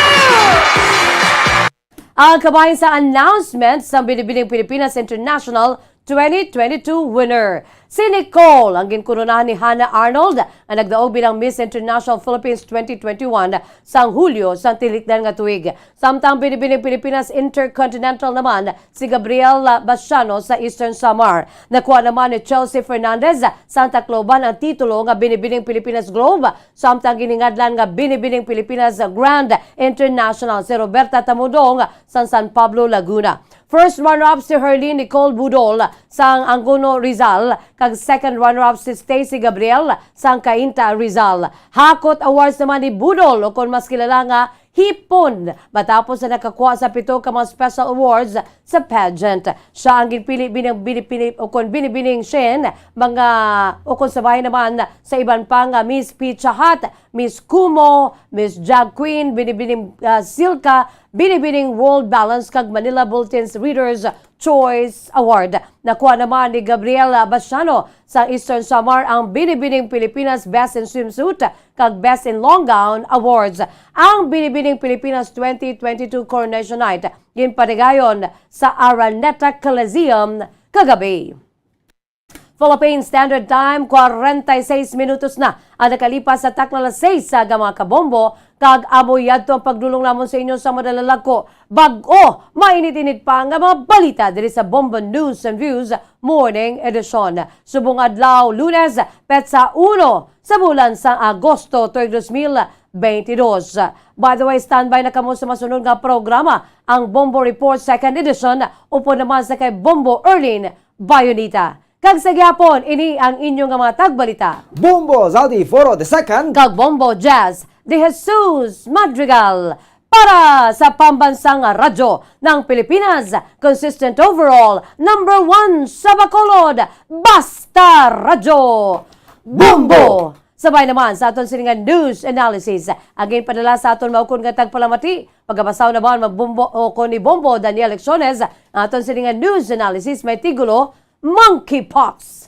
Ang kabayan sa announcement sa Binibining Pilipinas International 2022 winner. Si Nicole ang ginkurunahan ni Hannah Arnold ang nagdaog bilang Miss International Philippines 2021 sang Hulyo sang tilikdan nga tuig. Samtang Binibining Pilipinas Intercontinental naman si Gabriel Basiano sa Eastern Samar. Nakuha naman ni Chelsea Fernandez sa Tacloban ang titulo nga Binibining Pilipinas Globe. Samtang giningadlan nga Binibining Pilipinas Grand International si Roberta Tamudong sa San Pablo, Laguna. First runner-up si Herlene Nicole Budol sang Angono, Rizal, kag second runner-up si Stacy Gabriel sang Cainta, Rizal. Hakot Awards naman ni Budol o kung mas kilala nga Hipon matapos na nakakuha sa 7 ka mga special awards sa pageant. Siya ang ginpili binibining Shen mga o kung sabay naman sa iban pang Miss Pizza Hut, Miss Kumo, Miss Jag Queen, binibining Silka, binibining World Balance kag Manila Bulletin's Readers Choice Award. Nakuha naman ni Gabriel Basiano sa Eastern Samar ang binibining Pilipinas Best in Swimsuit kag Best in Long Gown Awards. Ang binibining Pilipinas 2022 Coronation Night ginpatigayon sa Araneta Coliseum kagabi. Philippine Standard Time, 46 minutos na ang nakalipas sa takla 6 sa mga kabombo. Kag amoy yadto ang pagdulong namon sa inyo sa madalalag ko. Bag-o, mainit-init pa nga mga balita diri sa Bombo News and Views Morning Edition. Subong adlaw, Lunes, petsa 1 sa bulan sa Agosto 2022. By the way, standby na kamo sa masunod nga programa, ang Bombo Report 2nd Edition, upo naman sa kay Bombo Erlin Bayonita. Kag sa gyapon, ini ang inyong nga mga tagbalita. Bombo Zaldi Foro II. Kag Bombo Jazz de Jesus Madrigal para sa pambansang radyo ng Pilipinas. Consistent overall, number 1 sa Bacolod, Basta Radyo Bombo! Sabay naman sa aton siningan news analysis. Again, padala sa aton maukon nga tagpalamati. Pagkabasaw na ba magbombo o ni Bombo Daniel Lecciones, aton siningan news analysis may tigulo, Monkeypox.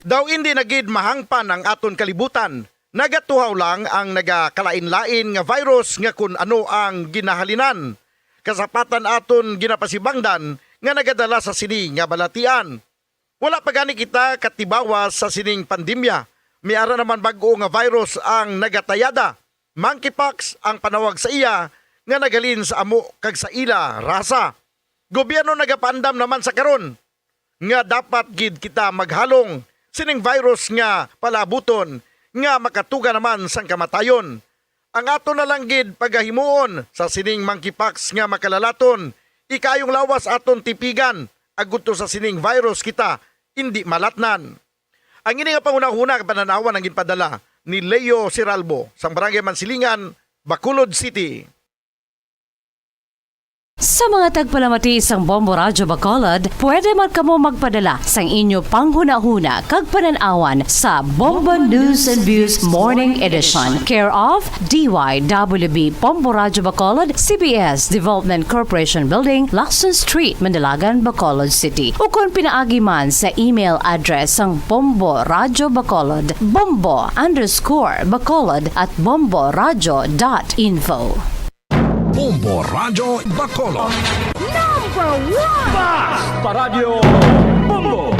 Daw hindi nagid mahangpan ang aton kalibutan. Nagatuhaw lang ang nagakalain-lain nga virus nga kun ano ang ginahalinan. Kasapatan aton ginapasibangdan nga nagadala sa sini nga balatian. Wala pa gani kita katibawas sa sining pandemya. Miara naman bag-o nga virus ang nagatayada. Monkeypox ang panawag sa iya nga nagalin sa amo kag sa ila rasa. Gobyerno nagapandam naman sa karon nga dapat gid kita maghalong sining virus nga palabuton nga makatuga naman sang kamatayon. Ang ato na lang gid pagahimuon sa sining monkeypox nga makalalaton, ikayong lawas aton tipigan agudto sa sining virus kita hindi malatnan. Ang ini nga pangunahuna pananawan ang ginpadala ni Leo Siralbo sa Barangay Mansilingan, Bacolod City. Sa mga tagpalamati isang Bombo Radyo Bacolod, pwede man kamo magpadala sang inyo panghuna-huna kag pananawan sa Bombo News and Views Morning Edition. Care of DYWB Bombo Radyo Bacolod, CBS Development Corporation Building, Lacson Street, Mandalagan, Bacolod City. O kung pinaagi man sa email address ang Bombo Radyo Bacolod, bombo_bacolod@bomboradyo.info. Bombo Radyo Bacolod. Number 1! Basta Radio Bombo!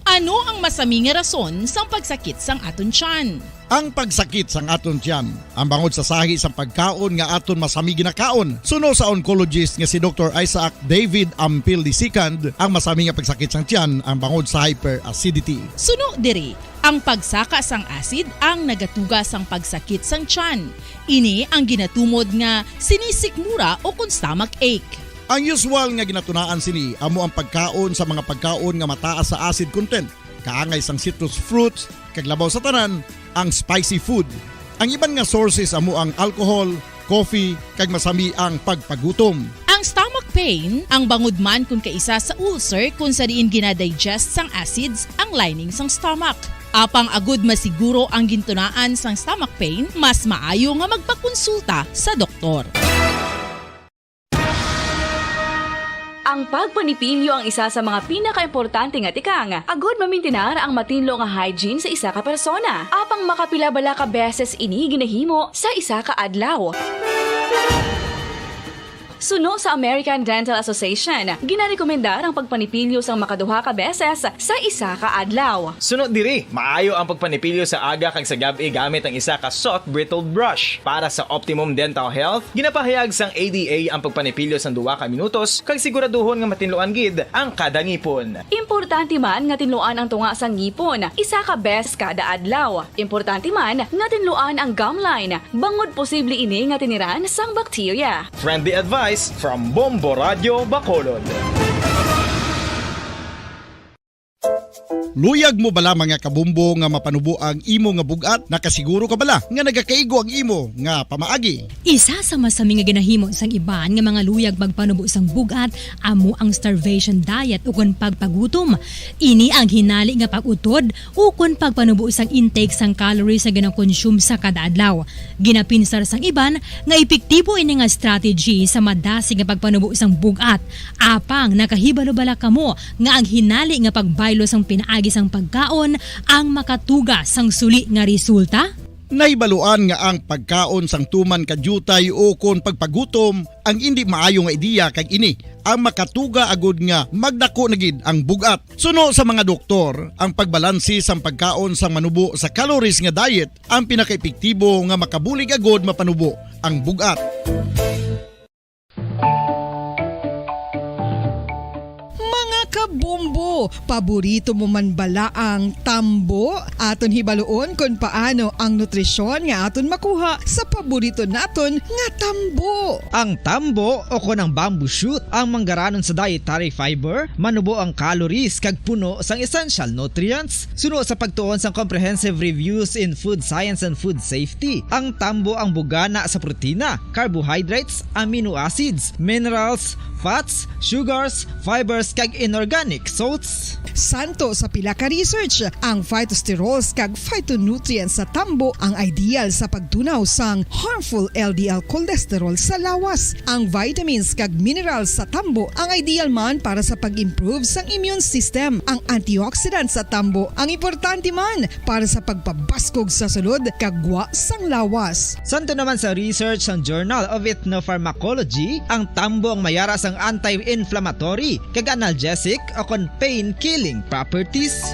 Ano ang masaming nga rason sang pagsakit sang aton tiyan? Ang pagsakit sang aton tiyan, ang bangod sa sahi sang pagkaon nga aton masami ginakaon. Suno sa oncologist nga si Dr. Isaac David Ampil II, ang masami nga pagsakit sang tiyan ang bangod sa hyperacidity. Suno diri, ang pagsaka sang acid ang nagatuga sang pagsakit sang tiyan. Ini ang ginatumod nga sinisikmura o kung stomach ache. Ang usual nga ginatunaan sini amo ang pagkaon sa mga pagkaon nga mataas sa acid content. Kaangay sang citrus fruits, kag labaw sa tanan, ang spicy food. Ang iban nga sources amo ang alcohol, coffee, kag masami ang pagpagutom. Ang stomach pain, ang bangod man kung kaisa sa ulcer kung sa diin ginadigest sang acids ang lining sang stomach. Apang agud masiguro ang gintunaan sang stomach pain, mas maayo nga magpakonsulta sa doktor. Ang pagpanipilyo ang isa sa mga pinaka-importante nga tikang. Agud mamintinar ang matinlo nga hygiene sa isa ka persona. Apang makapila-bala ka beses ini ginahimo sa isa ka adlaw. Suno sa American Dental Association, ginarekomendar ang pagpanipilyo sang makaduha ka beses sa isa ka adlaw. Sunod diri, maayo ang pagpanipilyo sa aga kag sa gabi gamit ang isa ka soft brittle brush. Para sa optimum dental health, ginapahayag sang ADA ang pagpanipilyo sang 2 ka minutos kag siguraduhon nga matinloan gid ang kada ngipon. Importante man nga tinluan ang tunga sang ngipon, isa ka beses kada adlaw. Importante man nga tinluan ang gum line, bangod posible ini nga tiniran sang bakterya. Friendly advice from Bombo Radio Bacolod. Luyag mo bala mga kabumbo nga mapanubo ang imo nga bugat? Nakasiguro ka bala nga nagakaigo ang imo nga pamaagi? Isa sa masami nga ginahimo sang iban nga mga luyag magpanubo sang bugat amo ang starvation diet ukon pagpagutom. Ini ang hinali nga pag-utod ukon pagpanubo sang intake sang calories nga gina-consume sa kada adlaw. Ginapinsar sang iban nga epektibo ini nga strategy sa madasig nga pagpanubo sang bugat. Apang nakahibalo-bala kamo nga ang hinali nga pagbaylo sang pinaagi sang pagkaon ang makatuga sang suli nga resulta? Naibaluan nga ang pagkaon sang tuman kadyutay o kon pagpagutom ang hindi maayo nga ideya kag ini ang makatuga agud nga magdako na gid ang bugat. Suno sa mga doktor, ang pagbalansi sang pagkaon sang manubo sa calories nga diet ang pinakaepektibo nga makabulig agud mapanubo ang bugat. Kabombo, paborito mo man bala ang tambo? Aton hibaluon kung paano ang nutrisyon nga aton makuha sa paborito naton nga tambo. Ang tambo o kon ang bamboo shoot ang manggaranon sa dietary fiber, manubo ang calories kag puno sang essential nutrients. Suno sa pagtuon sang comprehensive reviews in food science and food safety, ang tambo ang bugana sa protina, carbohydrates, amino acids, minerals, fats, sugars, fibers kag inorganic salts. Santo sa pila ka research, ang phytosterols kag phytonutrients sa tambo ang ideal sa pagtunaw sang harmful LDL cholesterol sa lawas. Ang vitamins kag minerals sa tambo ang ideal man para sa pag-improve sang immune system. Ang antioxidants sa tambo ang importante man para sa pagpabaskog sa sulod kag gwa sang lawas. Santo naman sa research ng Journal of Ethnopharmacology, ang tambo ang mayara sang anti-inflammatory kag analgesic o kon pain-killing properties.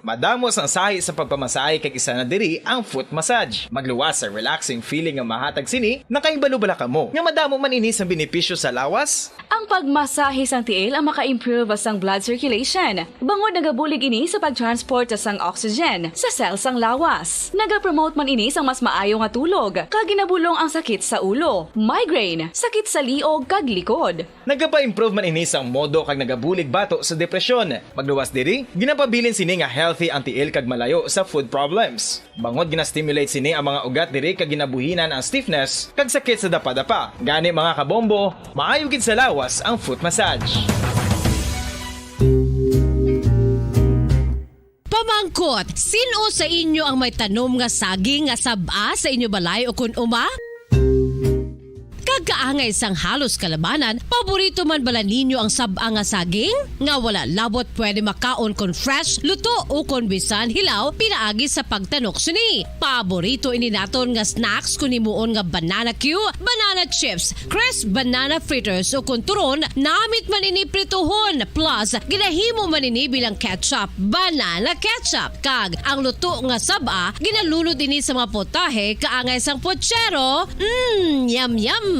Madamos ang sahi sa pagpamasahe kag isa na diri ang foot massage. Magluwas sa relaxing feeling nga mahatag sini, nakaibalo-bala ka mo. Nga madamo man ini sa benepisyo sa lawas. Ang pagmasahe sang tiil ang maka-improve sang blood circulation. Bangod nagabulig ini sa pag-transport sang oxygen sa cells sang lawas. Naga-promote man ini sang mas maayo nga tulog, kag ginabulong ang sakit sa ulo, migraine, sakit sa liog kag likod. Nagapa-improve man ini sang modo kag nagabulig bato sa depresyon. Magluwas diri, ginapabilin sini nga healthy anti-ill kag malayo sa food problems. Bangod gina-stimulate sini ang mga ugat diri kag ginabuhinan ang stiffness kag sakit sa dapa-dapa. Gani mga kabombo, maayo gid sa lawas ang foot massage. Pamangkot, sino sa inyo ang may tanom nga saging nga saba sa inyo balay o kun uma? Kagkaangay sang halos kalabanan, paborito man bala ninyo ang saba nga saging? Nga wala labot pwede makaon kon fresh, luto o kon bisan hilaw, pinaagi sa pagtanok suni. Paborito ini naton nga snacks kun himuon nga banana Q, banana chips, crisp banana fritters o kun turon, namit man ini prituhon, plus ginahimo man ini bilang ketchup, banana ketchup. Kag ang luto nga saba, ginalunod ini sa mga potahe kaangay sang pochero. Yum yum.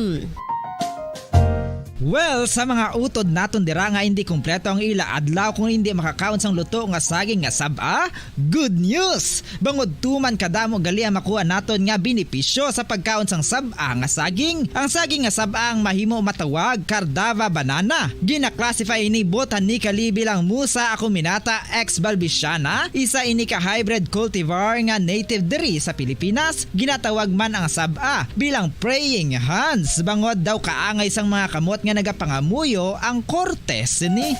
Well, sa mga utod naton dira nga hindi kumpleto ang ila adlaw kung hindi makakaon sang luto nga saging nga saba, good news! Bangod tuman kadamo gali ang makuha naton nga benepisyo sa pagkaon sang saba nga saging. Ang saging nga saba ang mahimo matawag Cardava banana. Gina-classify ini botanically bilang Musa acuminata ex balbisiana, isa ini ka hybrid cultivar nga native diri sa Pilipinas. Ginatawag man ang saba bilang praying hands. Bangod daw kaangay sang mga kamot nga nagapangamuyo ang kortes ni.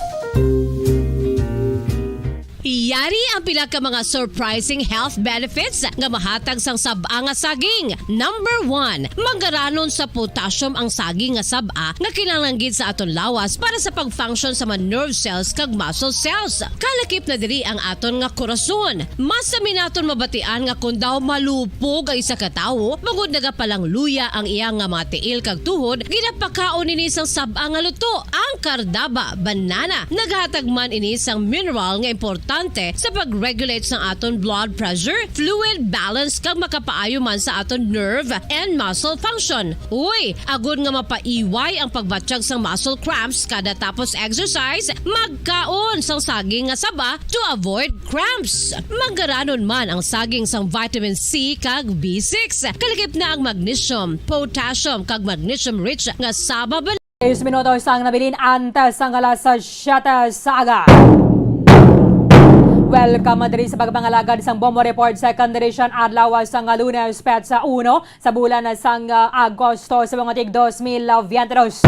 Yari ang pila ka mga surprising health benefits nga mahatag sang saba nga saging. Number 1, manggaranon sa potassium ang saging nga saba nga kinahanglan gid sa aton lawas para sa pag-function sa mga nerve cells kag muscle cells. Kalakip na diri ang aton nga korason. Mas sa minaton mabatian nga kun daw malupog ang isa ka tawo, bangod nagapalang luya ang iyang nga mga tiil kag tuhod, ginapakaon ini sang saba nga luto, ang Cardava banana. Naghatag man ini sang mineral nga importante sa pag-regulate sa aton blood pressure, fluid balance kag makapaayo man sa aton nerve and muscle function. Uy, agud nga mapaiway ang pagbatsyag sang muscle cramps kada tapos exercise, magkaon sang saging nga saba to avoid cramps. Manggaranon man ang saging sang vitamin C kag B6. Kalakip na ang magnesium, potassium kag magnesium rich nga saba. 6 minutos ang nabilin antes ang alas 7 sa aga. Welcome madiri sa pagpangalagad sang Bombo Report Second Edition adlaw sang Lunes Petsa 1 sa bulan sang Agosto sa mga tig 2022.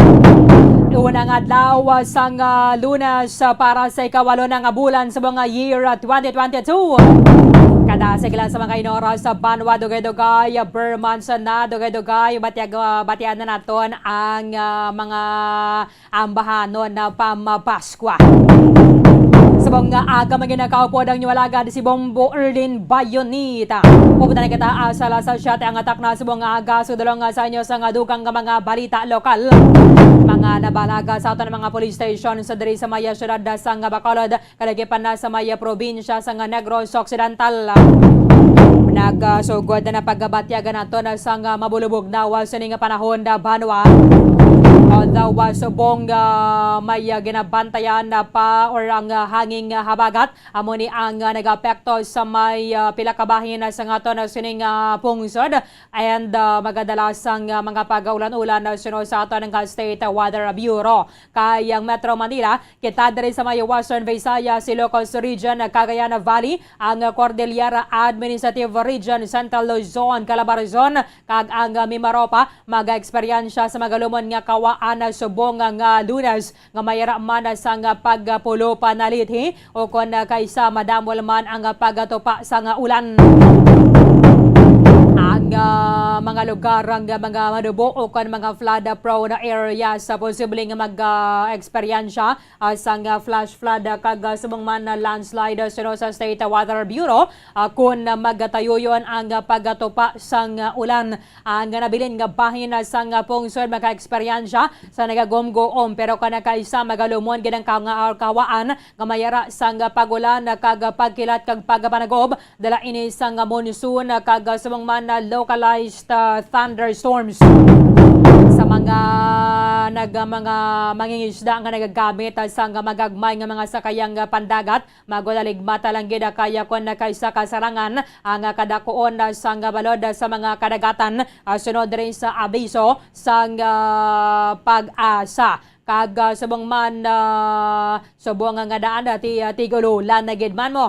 Unang adlaw sang Lunes para sa ikawalo ng bulan sa mga year 2022. Kada sigilan sa mga inora sa Banwa, Dugay-Dugay, Bermansa na Dugay-Dugay, batiyan na naton ang mga ambahanon na pamapaskwa. Sabong nga aga maginakaupo ang niwalaga si Bombo Erlin Bayonita. Pupunta na kita asala sa shot ang atak na sabong nga aga. Sudulong nga sa inyo sa nga dugang nga mga balita lokal. Mga nabalaga sa ato ng mga police station sa diri sa Maya Syudad sa nga Bacolod. Kalagipan na sa Maya Probinsya sa nga Negros Occidental. Nagsugod na paggabatyagan nato na sa nga mabulubog na sa nga panahon na banwa. Daw subong may ginabantayan na pa or ang hanging habagat amo ni ang nagapekto sa may pila ka bahin sa ngato na sining pungsod and magadalas ang mga pag-ulan-ulan na sino sa ato ng State Weather Bureau. Kayang Metro Manila, kita diri sa may Western Visayas, Ilocos Region, Cagayan Valley, ang Cordillera Administrative Region, Central Luzon, Calabarzon, kag ang Mimaropa mag-eksperyensya sa magalumon nga kawaan na subong nga Lunes nga mayara man sa nga pagpulo panalithi o kon kaysa madamol man ang pagatupa sa nga ulan. Ang mga lugar ang mga madubo o kon mga flood prone area sa posibleng mag-eksperyensya sa nga flash flood kag subong man landslide sa State Weather Bureau kung magtayuyon ang pagatupa sa nga ulan. Ang nabilin nga bahin sa nga pungsod maka-eksperyensya sa nagagomgoom pero kana kaysa magalumon gid ang kawaan nga mayara sa nga pagulan kag pagkilat kag pagpanagob dala ini sa nga monsoon kag subong man localized thunderstorms sa mga mangingisda nga nagagamit sa nga magagmay nga mga sakayang pandagat magulaligmata lang gid kaya kon kaysa kasarangan ang kadakuon sa nga balod sa mga kadagatan sunod rin sa abiso sa pag-asa kag subong man subong nga daan tigulo lan na gid man mo.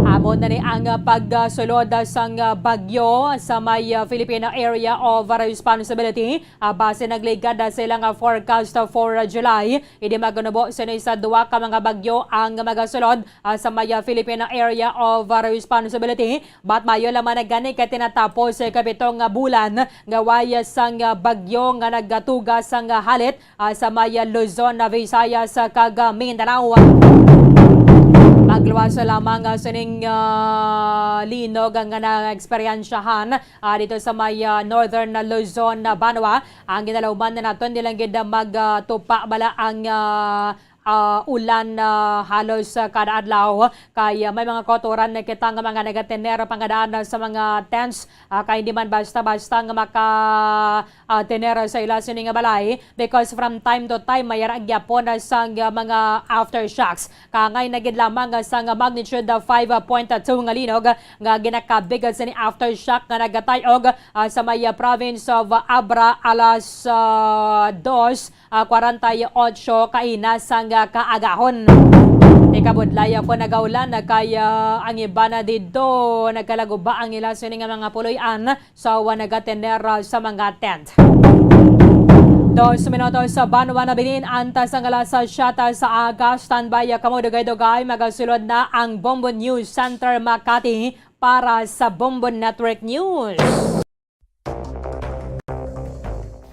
Amon na ni ang pagsulod sa bagyo sa may Filipino Area of Responsibility. Base nagligad silang forecast for July. Hindi maganubo sa duwa ka mga bagyo ang magasulod sa may Filipino Area of Responsibility. Bat mayo laman nagani kay tinatapos sa kapitong bulan nga waya sang bagyo nga nagatuga sang halit sa may Luzon, Visayas kag Mindanao. Magluwas lamang sining linog ang na-eksperyensyahan dito sa may Northern Luzon, Banwa. Ang ginalawman na naton nilang gid magtupa bala ang ulan halos kada adlaw kay may mga kotoran na kita nga mga nagatener pangadaan sa mga tents kay hindi man basta-basta nga maka tener sa ila sini nga balay because from time to time mayara gyapon sa mga aftershocks kangay nagid lamang sa magnitude 5.2 nga linog nga ginakabig sa ni aftershock nga nagatayog sa may province of Abra alas 2:48 kainas sang kaagahon. Ikabudlaya po nagaulan kaya ang iba na dito nagkalaguba ang ila sini nga mga puloy-an sa nagatener sa mga tent. 2 minutos sa Banwa na bilin antas ang alas sa shata sa aga. Standby kamo dugay-dugay magasulod na ang Bombo News Center Makati para sa Bombo Network News.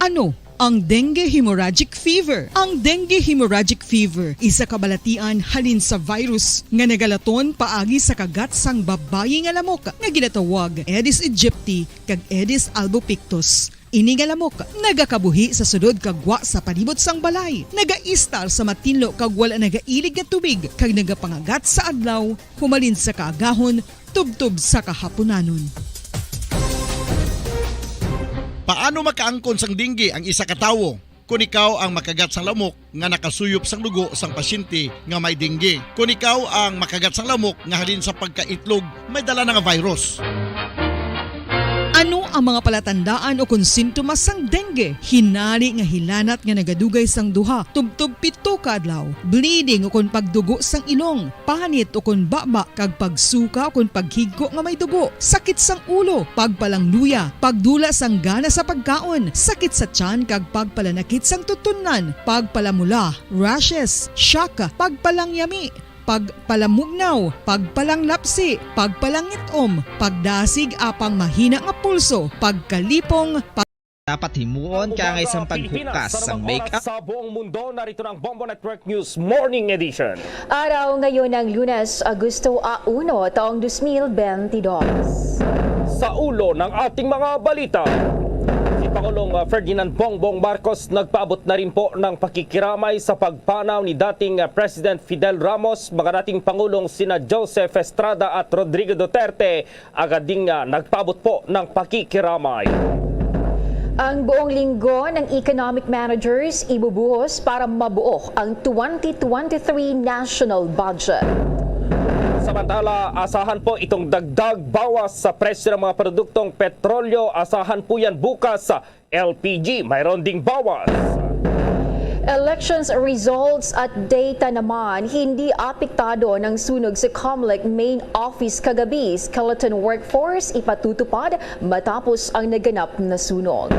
Ano ang dengue hemorrhagic fever? Ang dengue hemorrhagic fever isa kabalatian halin sa virus nga nagalaton paagi sa kagat sang babayi nga lamok nga ginatawag Aedes aegypti kag Aedes albopictus. Ini nga lamok nagakabuhi sa sudod kagwa sa palibot sang balay, nagaistar sa matinlo kag wala nagailig nga tubig kag nagapangagat sa adlaw humalin sa kaagahon tubtob sa kahaponanon. Paano makaangkon sang dengue ang isa ka tawo? Kung ikaw ang makagat sang lamok nga nakasuyop sang dugo sang pasyente nga may dengue. Kung ikaw ang makagat sang lamok nga halin sa pagkaitlog may dala nga virus. Ano ang mga palatandaan o kung sintomas sang dengue? Hinali nga hilanat nga nagadugay sang duha, tubtob 7 ka adlaw, bleeding o kung pagdugo sang ilong, panit o kung baba, kag pagsuka o kung paghigko nga may dugo, sakit sang ulo, pagpalangluya, pagdula sang gana sa pagkaon, sakit sa tiyan kag pagpalanakit sang tutunan, pagpalamula, rashes, shock, pagpalangyami, pagpalamugnaw, pagpalanglapsi, pagpalangitom, pagdasig apang mahina nga pulso, pagkalipong, Dapat himuon ka ng isang paghukas sa make-up. Sa buong mundo, narito ng Bombo Network News Morning Edition. Araw ngayon ng Lunes, Agosto 1, taong 2022. Sa ulo ng ating mga balita, si Pangulong Ferdinand Bongbong Marcos nagpaabot na rin po ng pakikiramay sa pagpanaw ni dating President Fidel Ramos, mga dating Pangulong sina Joseph Estrada at Rodrigo Duterte, agad ding nagpaabot po ng pakikiramay. Ang buong linggo ng economic managers ibubuhos para mabuo ang 2023 national budget. Samantala, asahan po itong dagdag bawas sa presyo ng mga produktong petrolyo. Asahan po yan bukas sa LPG. Mayroon ding bawas. Elections results at data naman hindi apektado ng sunog sa COMELEC main office kagabi. Skeleton workforce ipatutupad matapos ang naganap na sunog.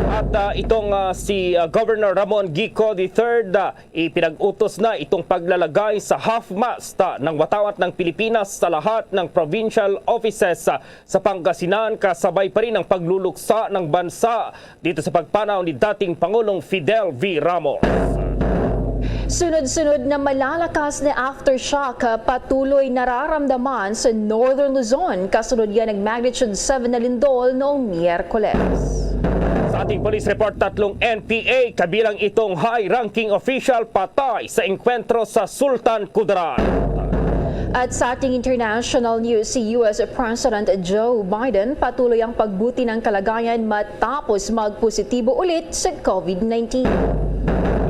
At itong si Governor Ramon Gico III ipinag-utos na itong paglalagay sa half-mast ng watawat ng Pilipinas sa lahat ng provincial offices sa Pangasinan, kasabay pa rin ang pagluluksa ng bansa dito sa pagpanaw ni dating Pangulong Fidel V. Ramos. Sunod-sunod na malalakas na aftershock patuloy nararamdaman sa Northern Luzon kasunod yan ng magnitude 7 na lindol noong Miyerkules. Sa ating police report, 3 NPA kabilang itong high-ranking official patay sa engkwentro sa Sultan Kudarat. At sa ating international news, si US President Joe Biden patuloy ang pagbuti ng kalagayan matapos magpositibo ulit sa COVID-19.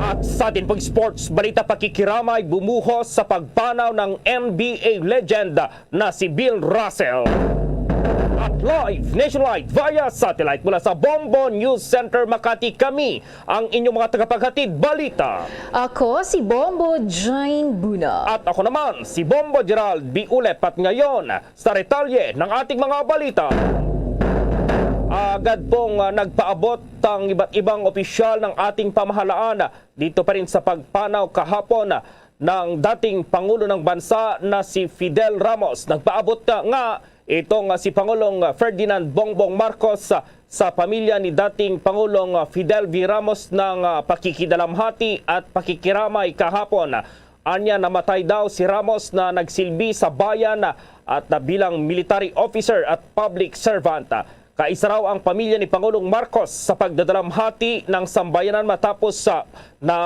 At sa ating pag-sports, balita pakikiramay bumuhos sa pagpanaw ng NBA legend na si Bill Russell. At live nationwide via satellite mula sa Bombo News Center Makati, kami ang inyong mga tagapaghatid balita. Ako si Bombo Jane Buna. At ako naman si Bombo Gerald B. Ulep. At ngayon sa retalye ng ating mga balita. Agad pong nagpaabot ang iba't ibang opisyal ng ating pamahalaan dito pa rin sa pagpanaw kahapon ng dating Pangulo ng Bansa na si Fidel Ramos. Nagpaabot nga itong si Pangulong Ferdinand Bongbong Marcos sa pamilya ni dating Pangulong Fidel V. Ramos ng pakikidalamhati at pakikiramay kahapon. Anya, namatay daw si Ramos na nagsilbi sa bayan at bilang military officer at public servant. Kaisa raw ang pamilya ni Pangulong Marcos sa pagdadalamhati ng sambayanan matapos na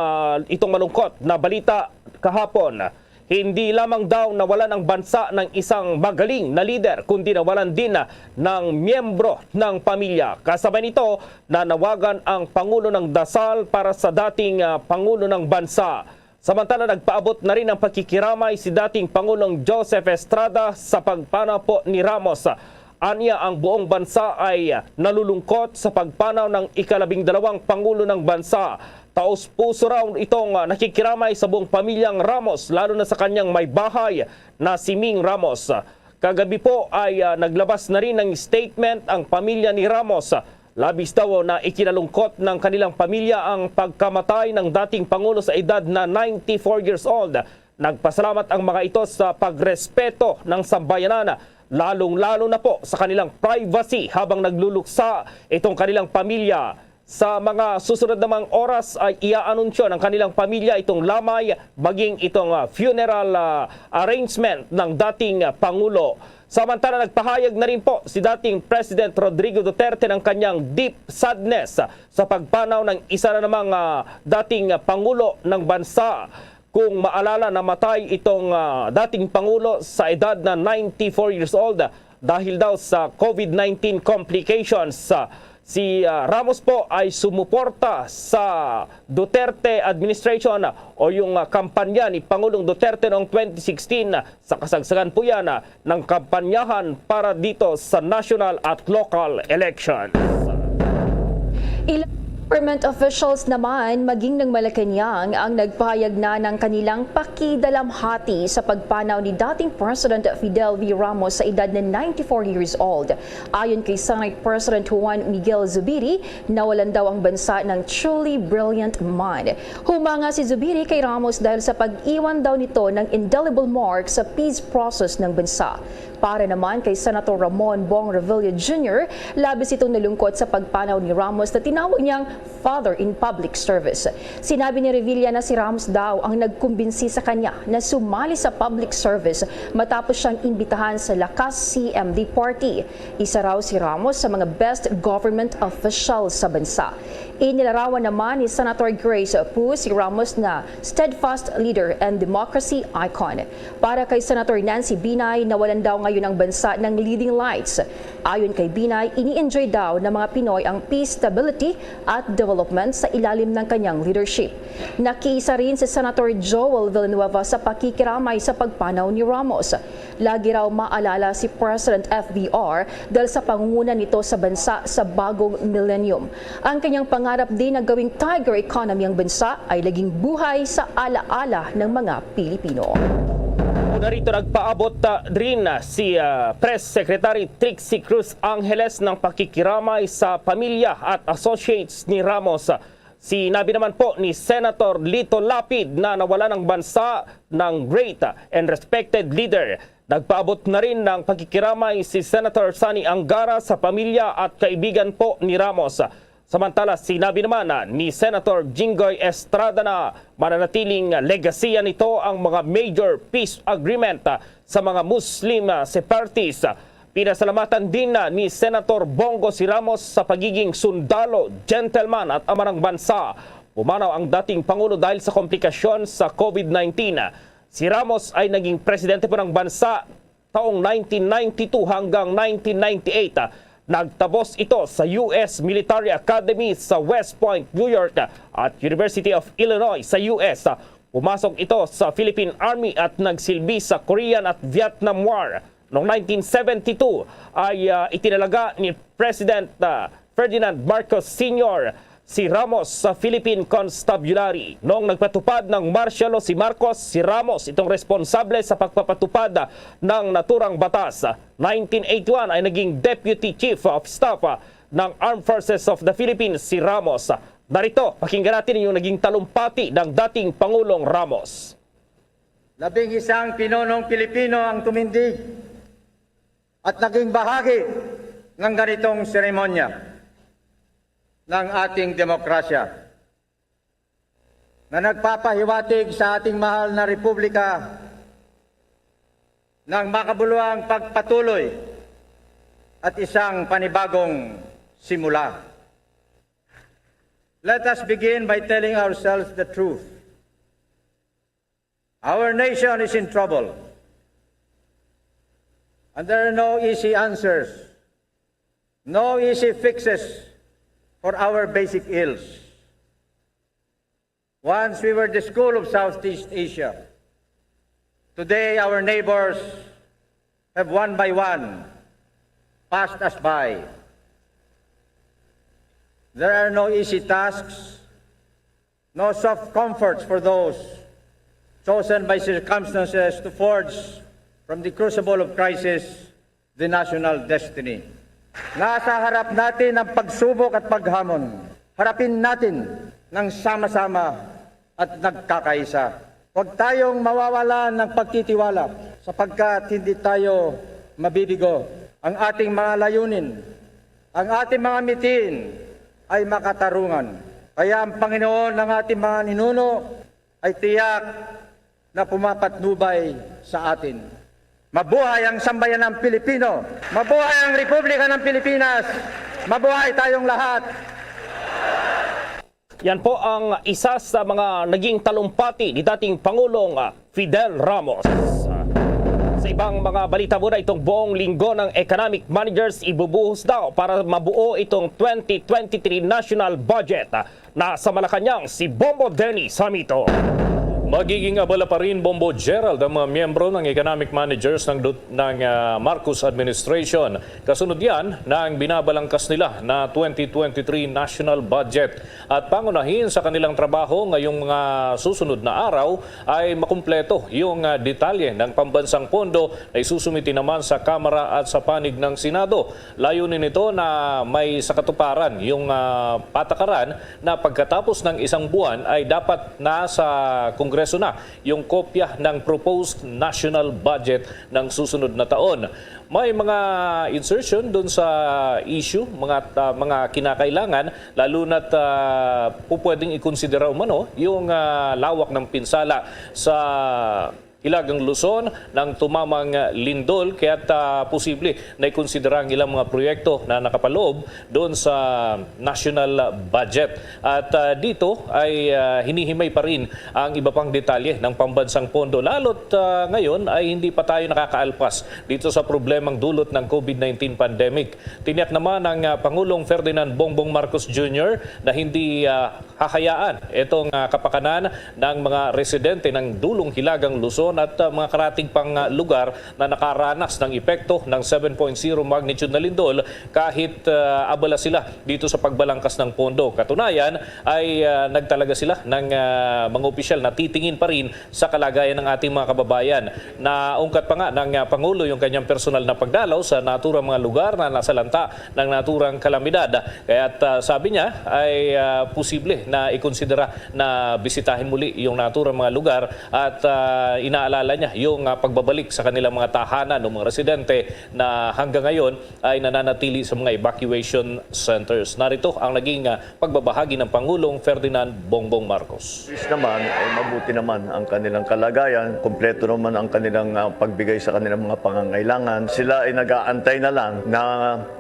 itong malungkot na balita kahapon. Hindi lamang daw nawalan ang bansa ng isang magaling na lider, kundi nawalan din ng miyembro ng pamilya. Kasabay nito, nanawagan ang Pangulo ng dasal para sa dating Pangulo ng bansa. Samantala, nagpaabot na rin ang pakikiramay si dating Pangulong Joseph Estrada sa pagpanaw po ni Ramos. Anya, ang buong bansa ay nalulungkot sa pagpanaw ng ika-12 Pangulo ng bansa. Taos-puso raw itong nakikiramay sa buong pamilyang Ramos, lalo na sa kanyang may bahay na si Ming Ramos. Kagabi po ay naglabas na rin ng statement ang pamilya ni Ramos. Labis daw na ikinalungkot ng kanilang pamilya ang pagkamatay ng dating Pangulo sa edad na 94 years old. Nagpasalamat ang mga ito sa pagrespeto ng sambayanan, lalong-lalo na po sa kanilang privacy habang nagluluksa itong kanilang pamilya. Sa mga susunod na mga oras ay iaanunsyo ng kanilang pamilya itong lamay maging itong funeral arrangement ng dating Pangulo. Samantala, nagpahayag na rin po si dating President Rodrigo Duterte ng kanyang deep sadness sa pagpanaw ng isa na namang dating Pangulo ng bansa. Kung maalala, namatay itong dating Pangulo sa edad na 94 years old dahil daw sa COVID-19 complications. Si Ramos po ay sumuporta sa Duterte administration o yung kampanya ni Pangulong Duterte noong 2016. Sa kasagsagan po yan ng kampanyahan para dito sa national at local election. Government officials naman maging ng Malacanang ang nagpahayag na ng kanilang pakidalamhati sa pagpanaw ni dating President Fidel V. Ramos sa edad na 94 years old. Ayon kay Senate President Juan Miguel Zubiri, nawalan daw ang bansa ng truly brilliant mind. Humanga si Zubiri kay Ramos dahil sa pag-iwan daw nito ng indelible mark sa peace process ng bansa. Para naman kay Senator Ramon Bong Revilla Jr., labis itong nalungkot sa pagpanaw ni Ramos na tinawag niyang father in public service. Sinabi ni Revilla na si Ramos daw ang nagkumbinsi sa kanya na sumali sa public service matapos siyang imbitahan sa Lakas CMD Party. Isa raw si Ramos sa mga best government officials sa bansa. Inilarawan naman ni Senator Grace Poe si Ramos na steadfast leader and democracy icon. Para kay Senator Nancy Binay, nawalan daw ngayon ang bansa ng leading lights. Ayon kay Binay, ini-enjoy daw ng mga Pinoy ang peace, stability at development sa ilalim ng kanyang leadership. Nakiisa rin si Senator Joel Villanueva sa pakikiramay sa pagpanaw ni Ramos. Lagi raw maalala si President FBR dahil sa pangunguna nito sa bansa sa bagong millennium. Ang kanyang pangarap din na gawing tiger economy ang bansa ay laging buhay sa alaala ng mga Pilipino. Narito nagpaabot rin si Press Secretary Trixie Cruz Angeles ng pakikiramay sa pamilya at associates ni Ramos. Sinabi naman po ni Senator Lito Lapid na nawala ng bansa ng great and respected leader. Nagpaabot na rin ng pakikiramay si Senator Sani Angara sa pamilya at kaibigan po ni Ramos. Samantala, sinabi naman ni Senator Jinggoy Estrada na mananatiling legasiya nito ang mga major peace agreement sa mga Muslim separatists. Pinasalamatan din ni Senator Bongo si Ramos sa pagiging sundalo, gentleman at ama ng bansa. Pumanaw ang dating Pangulo dahil sa komplikasyon sa COVID-19. Si Ramos ay naging presidente po ng bansa taong 1992 hanggang 1998. Nagtabos ito sa U.S. Military Academy sa West Point, New York at University of Illinois sa U.S. Pumasok ito sa Philippine Army at nagsilbi sa Korean at Vietnam War. Noong 1972 ay itinalaga ni President Ferdinand Marcos Sr. si Ramos sa Philippine Constabulary. Noong nagpatupad ng martial law si Marcos, si Ramos itong responsable sa pagpapatupad ng naturang batas. 1981 ay naging Deputy Chief of Staff ng Armed Forces of the Philippines si Ramos. Narito, pakinggan natin yung naging talumpati ng dating Pangulong Ramos. 11 pinonong Pilipino ang tumindig at naging bahagi ng ganitong seremonya ng ating demokrasya na nagpapahiwatig sa ating mahal na republika ng makabuluhang pagpatuloy at isang panibagong simula. Let us begin by telling ourselves the truth. Our nation is in trouble, and there are no easy answers, no easy fixes for our basic ills. Once we were the school of Southeast Asia. Today, our neighbors have one by one passed us by. There are no easy tasks, no soft comforts for those chosen by circumstances to forge from the crucible of crisis the national destiny. Nasa harap natin ang pagsubok at paghamon. Harapin natin ng sama-sama at nagkakaisa. Huwag tayong mawawalan ng pagtitiwala sapagkat hindi tayo mabibigo. Ang ating mga layunin, ang ating mga mitiin ay makatarungan. Kaya ang Panginoon ng ating mga ninuno ay tiyak na pumapatnubay sa atin. Mabuhay ang sambayan ng Pilipino! Mabuhay ang Republika ng Pilipinas! Mabuhay tayong lahat! Yan po ang isa sa mga naging talumpati ni dating Pangulong Fidel Ramos. Sa ibang mga balita muna, itong buong linggo ng economic managers ibubuhos daw para mabuo itong 2023 national budget. Nasa Malacanang si Bombo Denny Samito. Magiging abala pa rin, Bombo Gerald, ang mga miyembro ng economic managers ng Marcos administration. Kasunod yan na ang binabalangkas nila na 2023 national budget. At pangunahin sa kanilang trabaho ngayong mga susunod na araw ay makumpleto yung detalye ng pambansang pondo na isusumiti naman sa Kamara at sa panig ng Senado. Layunin nito na may sakatuparan yung patakaran na pagkatapos ng isang buwan ay dapat nasa Kongreso Kongreso na yung kopya ng proposed national budget ng susunod na taon. May mga insertion doon sa issue, mga kinakailangan, lalo na't pwedeng ikonsidera umano yung lawak ng pinsala sa Hilagang Luzon ng tumamang lindol, kaya't posible na ikonsidera ang ilang mga proyekto na nakapaloob doon sa national budget. At dito ay hinihimay pa rin ang iba pang detalye ng pambansang pondo, lalo't ngayon ay hindi pa tayo nakakaalpas dito sa problemang dulot ng COVID-19 pandemic. Tiniyak naman ng Pangulong Ferdinand Bongbong Marcos Jr. na hindi hahayaan itong kapakanan ng mga residente ng dulong Hilagang Luzon at mga karating pang lugar na nakaranas ng epekto ng 7.0 magnitude na lindol kahit abala sila dito sa pagbalangkas ng pondo. Katunayan ay nagtalaga sila ng mga opisyal na titingin pa rin sa kalagayan ng ating mga kababayan. Naungkat pa nga ng Pangulo yung kanyang personal na pagdalaw sa naturang mga lugar na nasalanta ng naturang kalamidad. Kaya't sabi niya ay posible na ikonsidera na bisitahin muli yung naturang mga lugar at inaalala niya yung pagbabalik sa kanilang mga tahanan ng mga residente na hanggang ngayon ay nananatili sa mga evacuation centers. Narito ang naging pagbabahagi ng Pangulong Ferdinand Bongbong Marcos. Naman ay mabuti naman ang kanilang kalagayan, kumpleto naman ang kanilang pagbigay sa kanilang mga pangangailangan. Sila ay nag-aantay na lang na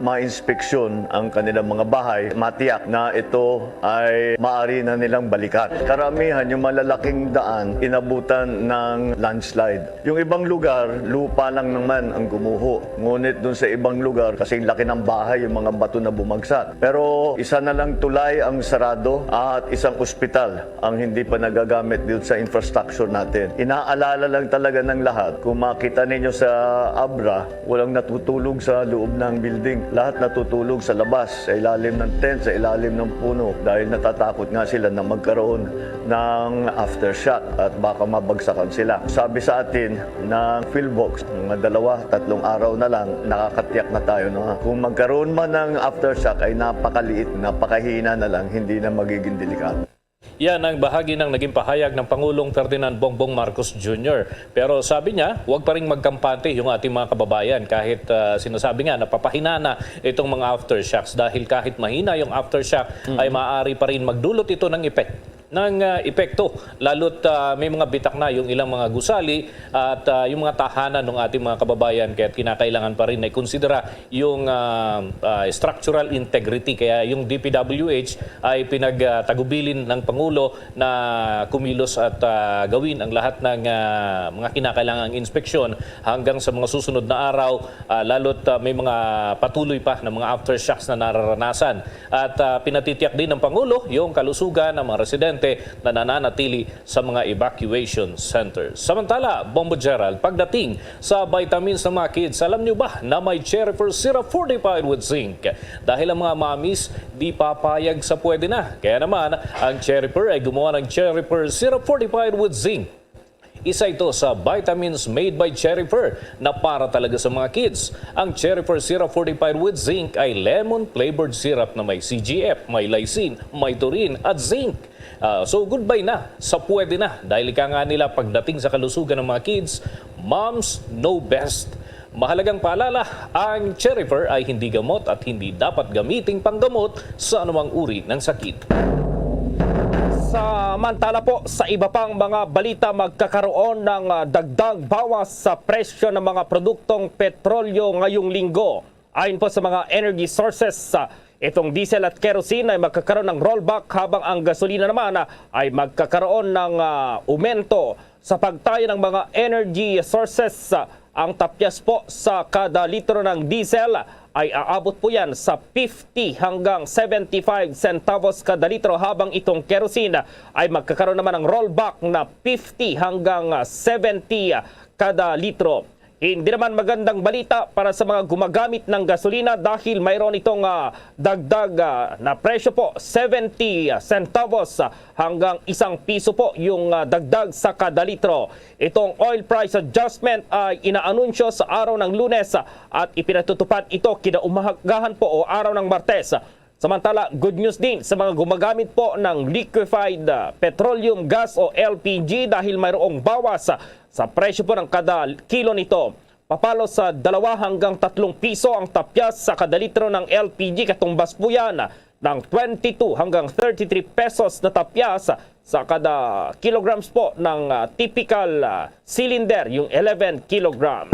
ma-inspeksyon ang kanilang mga bahay, matiyak na ito ay maaari na nilang balikan. Karamihan yung malalaking daan inabutan ng landslide. Yung ibang lugar, lupa lang naman ang gumuho. Ngunit dun sa ibang lugar, kasing laki ng bahay, yung mga bato na bumagsak. Pero isa na lang tulay ang sarado at isang ospital ang hindi pa nagagamit dito sa infrastructure natin. Inaalala lang talaga ng lahat, kung makita ninyo sa Abra, walang natutulog sa loob ng building. Lahat natutulog sa labas, sa ilalim ng tent, sa ilalim ng puno. Dahil natatakot nga sila na magkaroon ng aftershock at baka mabagsakan sila. Sabi sa atin ng PhilBox, mga 2-3 araw na lang, nakakatiyak na tayo na kung magkaroon man ng aftershock ay napakaliit, napakahina na lang, hindi na magiging delikado. Yan ang bahagi ng naging pahayag ng Pangulong Ferdinand Bongbong Marcos Jr. Pero sabi niya, huwag pa rin magkampante yung ating mga kababayan kahit sinasabi nga napapahina na itong mga aftershocks dahil kahit mahina yung aftershock ay maaari pa rin magdulot ito ng epekto, lalo't may mga bitak na yung ilang mga gusali at yung mga tahanan ng ating mga kababayan, kaya kinakailangan pa rin na ikonsidera yung structural integrity. Kaya yung DPWH ay pinagtagubilin ng Pangulo na kumilos at gawin ang lahat ng mga kinakailangang inspeksyon hanggang sa mga susunod na araw, lalo't may mga patuloy pa ng mga aftershocks na nararanasan. At pinatitiyak din ng Pangulo yung kalusugan ng mga residente na nananatili sa mga evacuation centers. Samantala, Bombo Gerald, pagdating sa vitamins ng mga kids, alam nyo ba na may Cherry Pearl Syrup fortified with zinc? Dahil ang mga mommies di papayag sa pwede na. Kaya naman, ang Cherry Pearl ay gumawa ng Cherry Pearl Syrup fortified with zinc. Isa ito sa vitamins made by Cherry Pearl na para talaga sa mga kids. Ang Cherry Pearl Syrup fortified with zinc ay lemon-flavored syrup na may CGF, may lysine, may taurine at zinc. So goodbye na sa pwede na dahil ika nga nila pagdating sa kalusugan ng mga kids, moms know best. Mahalagang paalala, ang Cherry Pearl ay hindi gamot at hindi dapat gamiting panggamot sa anumang uri ng sakit. Samantala po, sa iba pang mga balita, magkakaroon ng dagdag bawas sa presyo ng mga produktong petrolyo ngayong linggo. Ayon po sa mga energy sources, itong diesel at kerosene ay magkakaroon ng rollback habang ang gasolina naman ay magkakaroon ng aumento. Sa pagtayo ng mga energy sources, ang tapyas po sa kada litro ng diesel ay aabot po yan sa 50 hanggang 75 centavos kada litro, habang itong kerosene ay magkakaroon naman ng rollback na 50 hanggang 70 kada litro. Hindi naman magandang balita para sa mga gumagamit ng gasolina dahil mayroon itong dagdag na presyo po, 70 centavos hanggang 1 piso po yung dagdag sa kada litro. Itong oil price adjustment ay inaanunsyo sa araw ng Lunes at ipinatutupad ito kinaumagahan po o araw ng Martes. Samantala, good news din sa mga gumagamit po ng liquefied petroleum gas o LPG dahil mayroong bawas sa presyo po ng kada kilo nito. Papalo sa 2 hanggang 3 piso ang tapyas sa kada litro ng LPG, katumbas po yan ng 22 hanggang 33 pesos na tapyas sa kada kilograms po ng typical cylinder, yung 11 kilograms.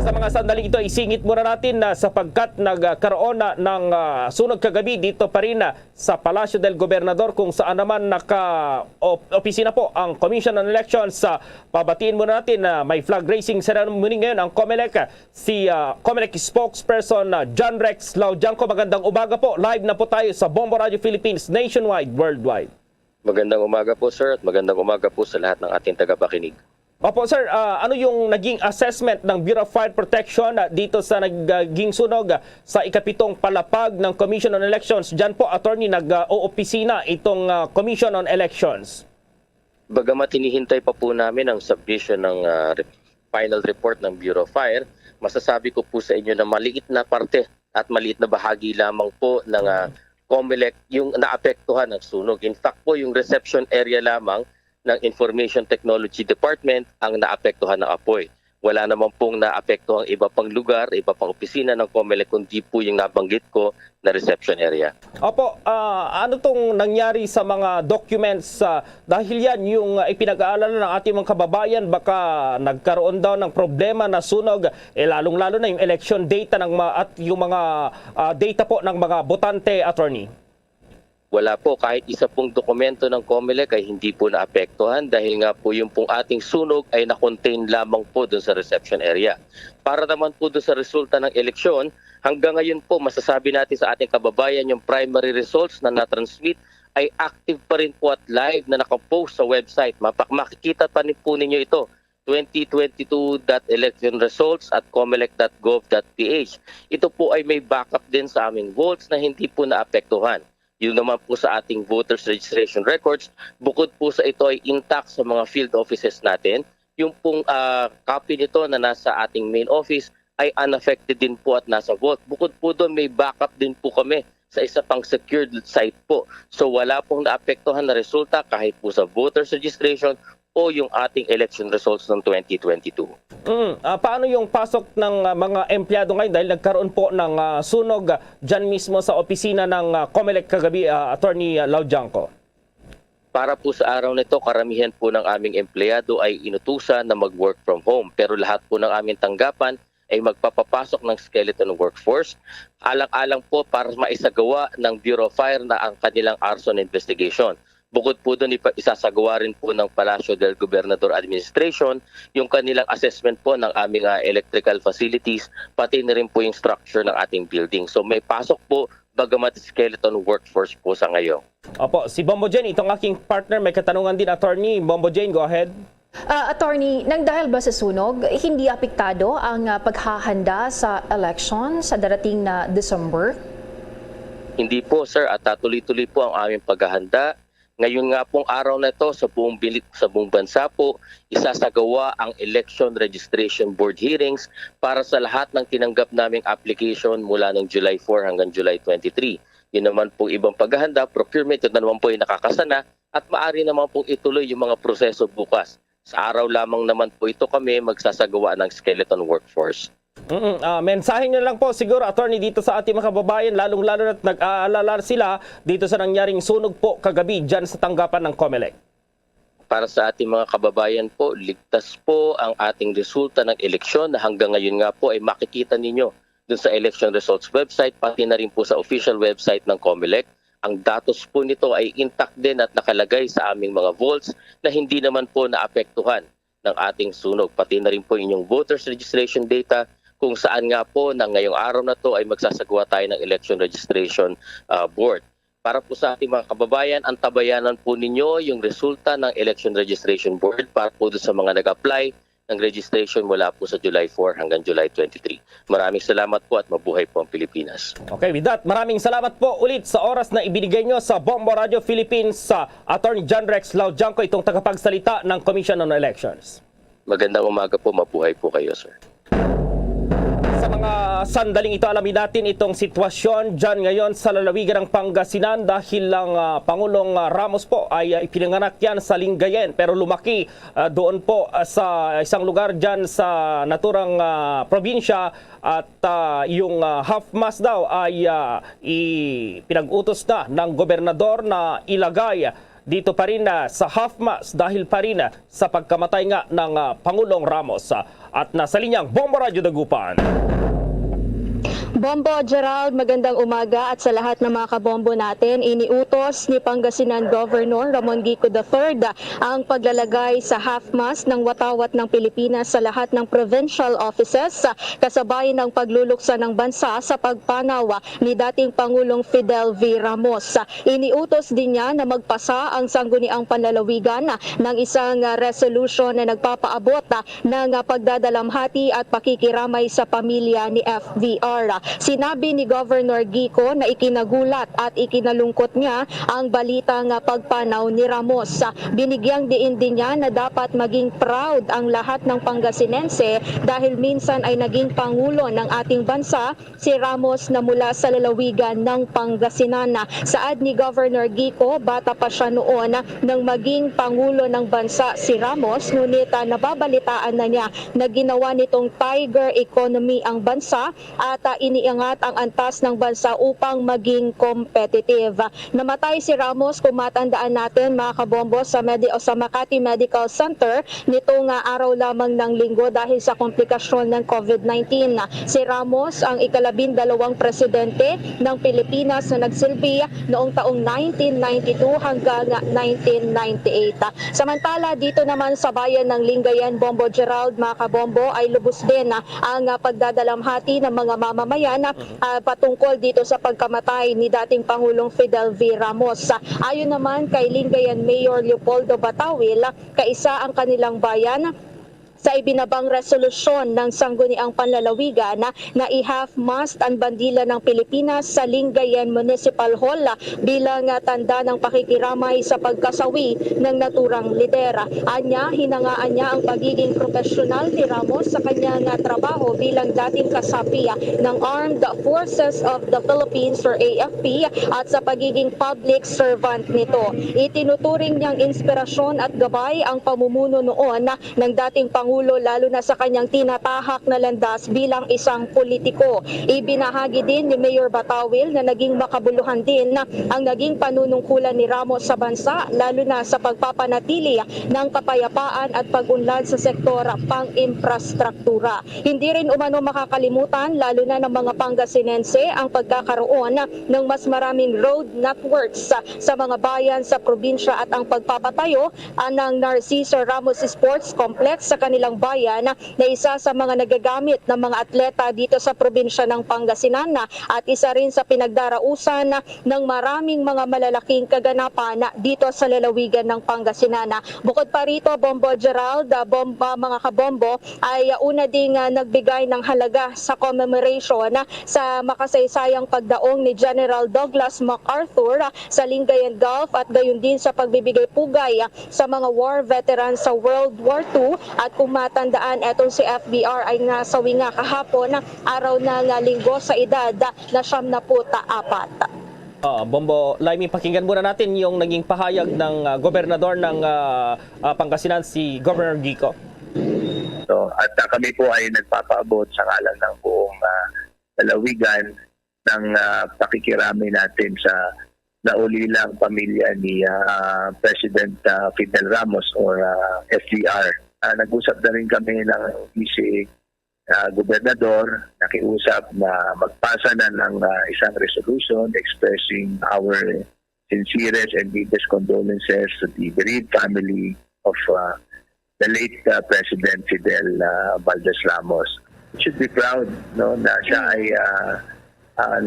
Sa mga sandali ito, isingit muna natin na sapagkat nagkaroon ng sunog kagabi dito pa rin sa Palacio del Gobernador kung saan naman naka-opisina po ang Commission on Elections. Pabatiin muna natin na may flag raising ceremony ngayon ang COMELEC. Si COMELEC spokesperson John Rex Laudianco. Magandang umaga po. Live na po tayo sa Bombo Radio Philippines nationwide, worldwide. Magandang umaga po sir at magandang umaga po sa lahat ng ating tagapakinig. Opo sir, ano yung naging assessment ng Bureau of Fire Protection dito sa naging sunog sa ikapitong palapag ng Commission on Elections? Diyan po, attorney, nag-oopisina itong Commission on Elections. Bagamat hinihintay pa po namin ang submission ng final report ng Bureau of Fire, masasabi ko po sa inyo na maliit na parte at maliit na bahagi lamang po ng COMELEC yung naapektuhan ng sunog. In fact po, yung reception area lamang ng Information Technology Department ang naapektuhan ng apoy. Wala naman pong naapektuhan iba pang lugar, iba pang opisina ng COMELEC, kundi po yung nabanggit ko na reception area. Opo, ano tong nangyari sa mga documents? Dahil yan yung ipinag-aalala ng ating mga kababayan, baka nagkaroon daw ng problema na sunog, lalong-lalo na yung election data at yung mga data po ng mga botante, attorney. Wala po, kahit isa pong dokumento ng COMELEC ay hindi po naapektuhan dahil nga po yung pong ating sunog ay na-contain lamang po doon sa reception area. Para naman po doon sa resulta ng eleksyon, hanggang ngayon po masasabi natin sa ating kababayan yung primary results na na-transmit ay active pa rin po at live na nakapost sa website. Makikita pa rin po ninyo ito, 2022.electionresults@comelec.gov.ph. Ito po ay may backup din sa aming votes na hindi po naapektuhan. Yun naman po sa ating voters registration records, bukod po sa ito ay intact sa mga field offices natin. Yung pong copy nito na nasa ating main office ay unaffected din po at nasa vault. Bukod po doon, may backup din po kami sa isa pang secured site po. So wala pong naapektuhan na resulta kahit po sa voters registration o yung ating election results ng 2022. Paano yung pasok ng mga empleyado ngayon dahil nagkaroon po ng sunog dyan mismo sa opisina ng COMELEC kagabi, Attorney Laudianco? Para po sa araw nito, karamihan po ng aming empleyado ay inutusan na mag-work from home. Pero lahat po ng aming tanggapan ay magpapapasok ng skeleton workforce. Alang-alang po para maisagawa ng Bureau of Fire na ang kanilang arson investigation. Bukod po doon, isasagawa rin po ng Palacio del Gobernador Administration yung kanilang assessment po ng aming electrical facilities, pati na rin po yung structure ng ating building. So may pasok po, bagamat skeleton workforce po sa ngayon. Opo, si Bombo Jane, itong aking partner, may katanungan din, attorney. Bombo Jane, go ahead. Attorney, nang dahil ba sa sunog, hindi apektado ang paghahanda sa election sa darating na December? Hindi po sir, at tuloy-tuloy po ang aming paghahanda. Ngayon nga pong araw na ito sa buong bansa po, isasagawa ang Election Registration Board hearings para sa lahat ng tinanggap naming application mula ng July 4 hanggang July 23. Yun naman po ibang paghahanda, procurement, yun naman po yung nakakasana at maaari naman po ituloy yung mga proseso bukas. Sa araw lamang naman po ito kami magsasagawa ng skeleton workforce. Mensahe nyo lang po siguro, attorney, dito sa ating mga kababayan, lalong-lalo na nag-aalala sila dito sa nangyaring sunog po kagabi dyan sa tanggapan ng COMELEC. Para sa ating mga kababayan po, ligtas po ang ating resulta ng eleksyon na hanggang ngayon nga po ay makikita ninyo dun sa election results website, pati na rin po sa official website ng COMELEC. Ang datos po nito ay intact din at nakalagay sa aming mga vaults na hindi naman po naapektuhan ng ating sunog. Pati na rin po inyong voters registration data kung saan nga po na ngayong araw na to ay magsasagawa tayo ng election registration board. Para po sa ating mga kababayan, antabayanan po ninyo yung resulta ng election registration board para po sa mga nag-apply ng registration mula po sa July 4 hanggang July 23. Maraming salamat po at mabuhay po ang Pilipinas. Okay, with that, maraming salamat po ulit sa oras na ibinigay nyo sa Bombo Radio Philippines sa Attorney John Rex Laudianco, itong tagapagsalita ng Commission on Elections. Magandang umaga po, mabuhay po kayo, sir. Sa mga sandaling ito alamin natin itong sitwasyon dyan ngayon sa lalawigan ng Pangasinan dahil lang Pangulong Ramos po ay ipinanganak yan sa Lingayen pero lumaki doon po sa isang lugar dyan sa naturang probinsya at yung half-mast daw ay pinag-utos na ng gobernador na ilagay dito pa rin sa half-mast dahil pa rin sa pagkamatay nga ng Pangulong Ramos. At nasa linyang Bombo Radyo Dagupan. Bombo, Gerald, magandang umaga at sa lahat ng mga kabombo natin, iniutos ni Pangasinan Governor Ramon Gico III ang paglalagay sa half-mast ng watawat ng Pilipinas sa lahat ng provincial offices kasabay ng pagluluksa ng bansa sa pagpanaw ni dating Pangulong Fidel V. Ramos. Iniutos din niya na magpasa ang sangguniang panlalawigan ng isang resolution na nagpapaabot ng pagdadalamhati at pakikiramay sa pamilya ni FVR. Sinabi ni Governor Gico na ikinagulat at ikinalungkot niya ang balitang pagpanaw ni Ramos. Binigyang diin din niya na dapat maging proud ang lahat ng Pangasinense dahil minsan ay naging pangulo ng ating bansa si Ramos na mula sa lalawigan ng Pangasinan. Saad ni Governor Gico, bata pa siya noon nang maging pangulo ng bansa si Ramos, ngunit nababalitaan na niya na ginawa nitong tiger economy ang bansa at iniangat ang antas ng bansa upang maging competitive. Namatay si Ramos, kung matandaan natin mga kabombo, sa Makati Medical Center nitong araw lamang ng linggo dahil sa komplikasyon ng COVID-19. Si Ramos ang ika-12 presidente ng Pilipinas na nagsilbi noong taong 1992 hanggang 1998. Samantala dito naman sa bayan ng Lingayen, Bombo, Gerald, mga kabombo, ay lubos din ang pagdadalamhati ng mga mamamayan patungkol dito sa pagkamatay ni dating Pangulong Fidel V. Ramos. Ayon naman kay Lingayen Mayor Leopoldo Batawil, kaisa ang kanilang bayan sa ibinabang resolusyon ng sangguniang panlalawigan na i-half-mast ang bandila ng Pilipinas sa Lingayen Municipal Hall bilang tanda ng pakikiramay sa pagkasawi ng naturang lidera. Anya, hinangaan niya ang pagiging profesional ni Ramos sa kanyang trabaho bilang dating kasapi ng Armed Forces of the Philippines or AFP at sa pagiging public servant nito. Itinuturing niyang inspirasyon at gabay ang pamumuno noon ng dating Pangulo lalo na sa kanyang tinatahak na landas bilang isang politiko. Ibinahagi din ni Mayor Batawil na naging makabuluhan din ang naging panunungkulan ni Ramos sa bansa lalo na sa pagpapanatili ng kapayapaan at pag-unlad sa sektor pang-infrastruktura. Hindi rin umano makakalimutan lalo na ng mga Pangasinense ang pagkakaroon ng mas maraming road networks sa mga bayan sa probinsya at ang pagpapatayo ng Narciso Ramos Sports Complex sa kanilang bayan na isa sa mga nagagamit ng mga atleta dito sa probinsya ng Pangasinan at isa rin sa pinagdarausan ng maraming mga malalaking kaganapan dito sa lalawigan ng Pangasinan. Bukod pa rito, Bombo, Gerald, mga kabombo, ay una ding nagbigay ng halaga sa commemoration sa makasaysayang pagdaong ni General Douglas MacArthur sa Lingayen Gulf at gayon din sa pagbibigay pugay sa mga war veterans sa World War II. At kung matandaan, etong si FBR ay nasawi nga kahapon araw ng linggo sa edad na 74. Bombo, Laimi, pakinggan muna natin yung naging pahayag ng gobernador ng Pangasinan, si Governor Gico. So, at kami po ay nagpapaabot sa ngalan ng buong lalawigan ng pakikirami natin sa naulilang pamilya ni President Fidel Ramos or FVR. Nag-usap na rin kami ng vice gobernador, nakiusap na magpasa na ng isang resolution expressing our sincerest and deepest condolences to the bereaved family of the late President Fidel Valdez Ramos. We should be proud na siya ay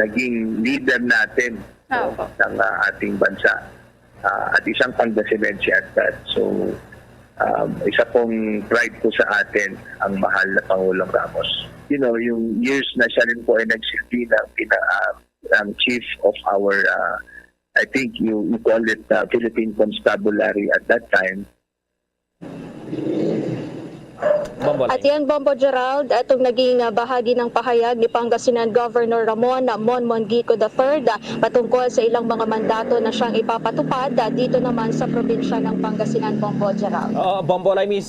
naging leader natin ng ating bansa at isang Pangasinense at that. So, isa pong pride po sa atin ang mahal na Pangulong Ramos. Yung years na siya rin po ay nagsilbi ng chief of our, I think you call it Philippine Constabulary at that time. Bombo At yan, Bombo Gerald, itong naging bahagi ng pahayag ni Pangasinan Governor Ramon Monmongico III patungkol sa ilang mga mandato na siyang ipapatupad dito naman sa probinsya ng Pangasinan, Bombo Gerald. Bombo Laimi,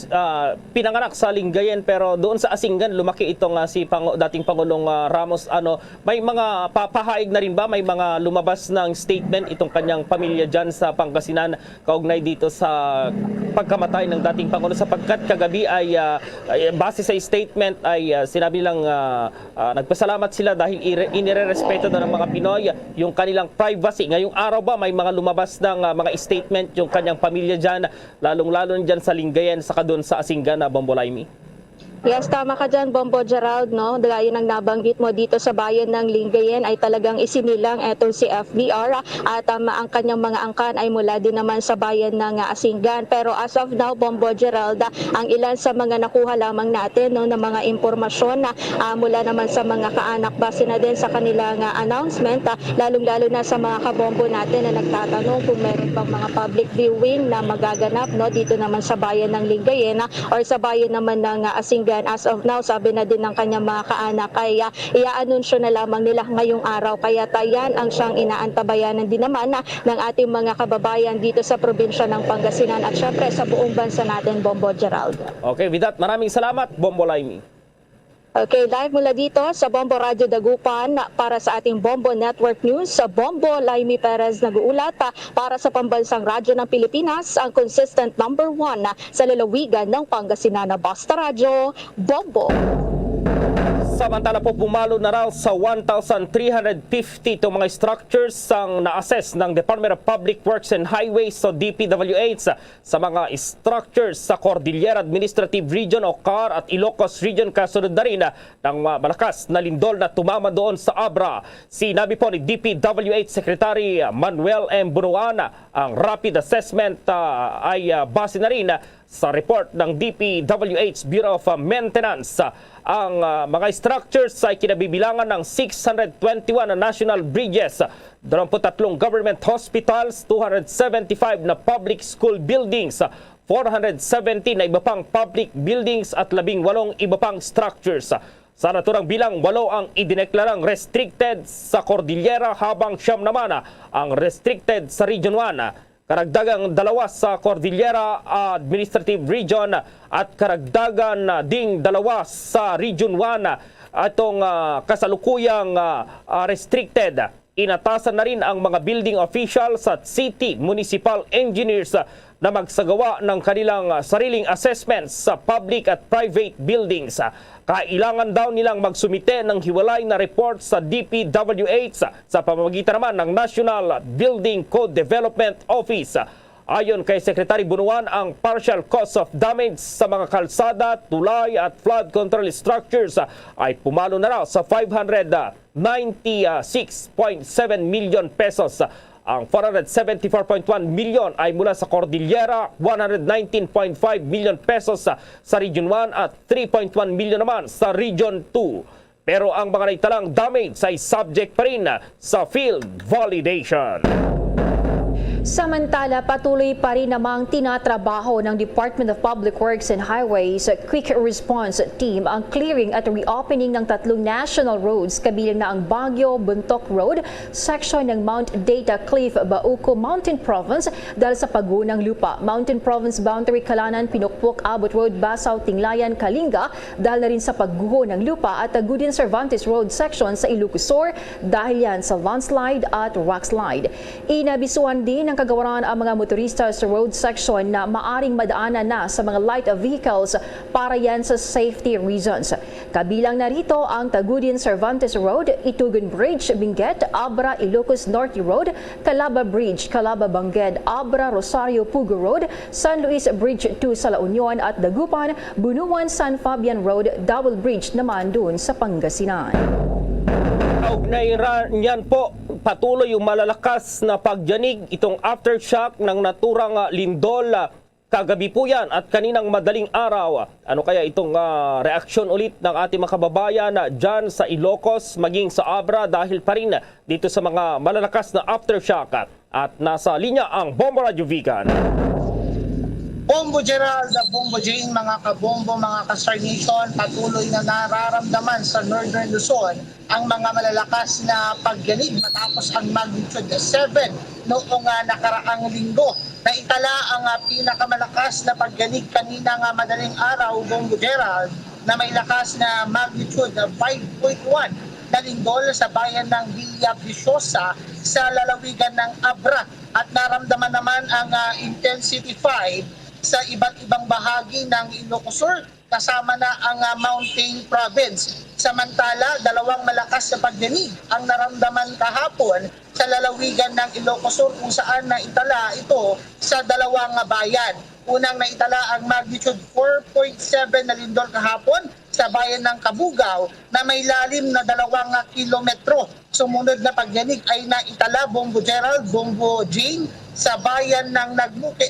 pinanganak sa Lingayen pero doon sa Asingan lumaki itong si dating Pangulong Ramos. May mga papahayag na rin ba? May mga lumabas ng statement itong kanyang pamilya dyan sa Pangasinan kaugnay dito sa pagkamatay ng dating Pangulo, sapagkat kagabi ay base sa statement ay sinabi lang nagpasalamat sila dahil inirerespeto na ng mga Pinoy yung kanilang privacy. Ngayong araw ba may mga lumabas ng mga statement yung kanyang pamilya dyan, lalong-lalo dyan sa Lingayen saka doon sa Asingan na Bombo Laimi? Yes, tama ka dyan, Bombo Gerald, no? Gaya ng nabanggit mo dito sa bayan ng Lingayen ay talagang isinilang etong si FBR at ang kanyang mga angkan ay mula din naman sa bayan ng Asingan. Pero as of now, Bombo Gerald, ang ilan sa mga nakuha lamang natin ng mga impormasyon mula naman sa mga kaanak base na din sa kanilang announcement, lalong-lalo na sa mga kabombo natin na nagtatanong kung meron pang mga public viewing na magaganap, no? Dito naman sa bayan ng Lingayen or sa bayan naman ng Asingan. As of now, sabi na din ng kanyang mga kaanak ay i-anunsyo na lamang nila ngayong araw. Kaya yan ang siyang inaantabayanan din naman ng ating mga kababayan dito sa probinsya ng Pangasinan at syempre sa buong bansa natin, Bombo Gerald. Okay, with that, maraming salamat, Bombo Laimi. Okay, live mula dito sa Bombo Radio Dagupan para sa ating Bombo Network News, sa Bombo Laimi Perez nag-uulat para sa pambansang radyo ng Pilipinas, ang consistent number 1 sa lalawigan ng Pangasinan. Basta Radyo, Bombo. Samantala po, pumalo na raw sa 1,350 itong mga structures ang na-assess ng Department of Public Works and Highways o DPWH sa mga structures sa Cordillera Administrative Region o CAR at Ilocos Region, kasunod na rin ng malakas na lindol na tumama doon sa Abra. Sinabi po ni DPWH Secretary Manuel M. Bunuan, ang rapid assessment ay base na rin sa report ng DPWH Bureau of Maintenance. Ang mga structures ay kinabibilangan ng 621 na national bridges, 23 government hospitals, 275 na public school buildings, 470 na iba pang public buildings at 18 iba pang structures. Sa naturang bilang, 8 ang idineklarang restricted sa Cordillera habang 9 naman ang restricted sa Region 1. Karagdagang 2 sa Cordillera Administrative Region at karagdagan ding 2 sa Region 1 atong kasalukuyang restricted. Inatasan na rin ang mga building officials at city municipal engineers na magsagawa ng kanilang sariling assessments sa public at private buildings. Kailangan daw nilang magsumite ng hiwalay na report sa DPWH sa pamamagitan naman ng National Building Code Development Office. Ayon kay Secretary Bunuan, ang partial cause of damage sa mga kalsada, tulay at flood control structures ay pumalo na raw sa 596.7 million pesos. Ang 474.1 million ay mula sa Cordillera, 119.5 million pesos sa Region 1 at 3.1 million naman sa Region 2. Pero ang mga naitalang damage ay subject pa rin sa field validation. Samantala, patuloy pa rin namang tinatrabaho ng Department of Public Works and Highways Quick Response Team ang clearing at reopening ng 3 national roads kabilang na ang Baguio-Buntok Road, section ng Mount Data Cliff, Bauco Mountain Province dahil sa pagguho ng lupa. Mountain Province Boundary Kalanan, Pinukpok, Abot Road, Basaw, Tinglayan, Kalinga dahil na rin sa pagguho ng lupa at Agudin Cervantes Road section sa Ilocos Sur dahil yan sa landslide at rockslide. Inabisuan din ng kagawaran ang mga motorista sa road section na maaring madaanan na sa mga light vehicles para yan sa safety reasons. Kabilang narito ang Tagudin Cervantes Road, Itugan Bridge, Benguet, Abra, Ilocos Norte Road, Calaba Bridge, Calaba Bangged, Abra, Rosario, Pugo Road, San Luis Bridge 2 sa La Union at Dagupan, Bunuan, San Fabian Road, Double Bridge naman dun sa Pangasinan. Kaugnay niyan po, patuloy yung malalakas na pagyanig, itong aftershock ng naturang lindol. Kagabi po yan at kaninang madaling araw. Ano kaya itong reaksyon ulit ng ating mga kababayan dyan sa Ilocos maging sa Abra dahil pa rin dito sa mga malalakas na aftershock. At nasa linya ang Bombo Radio Vegan. Bombo Gerald, Bombo Jane, mga kabombo, mga ka-Star Nation, patuloy na nararamdaman sa Northern Luzon ang mga malalakas na pagyanig matapos ang magnitude 7 noong nakaraang linggo. Naitala ang pinakamalakas na pagyanig kanina madaling araw, Bombo Gerald, na may lakas na magnitude 5.1 na lindol sa bayan ng Villa Viciosa sa lalawigan ng Abra, at naramdaman naman ang intensity 5 sa iba't ibang bahagi ng Ilocos Sur, kasama na ang Mountain Province. Samantala, dalawang malakas na pagyanig ang naramdaman kahapon sa lalawigan ng Ilocos Sur, kung saan naitala ito sa dalawang bayan. Unang naitala ang magnitude 4.7 na lindol kahapon sa bayan ng Kabugao na may lalim na 2 kilometro. Sumunod na pagyanig ay naitala, Bombo Gerald, Bombo Jane, sa bayan ng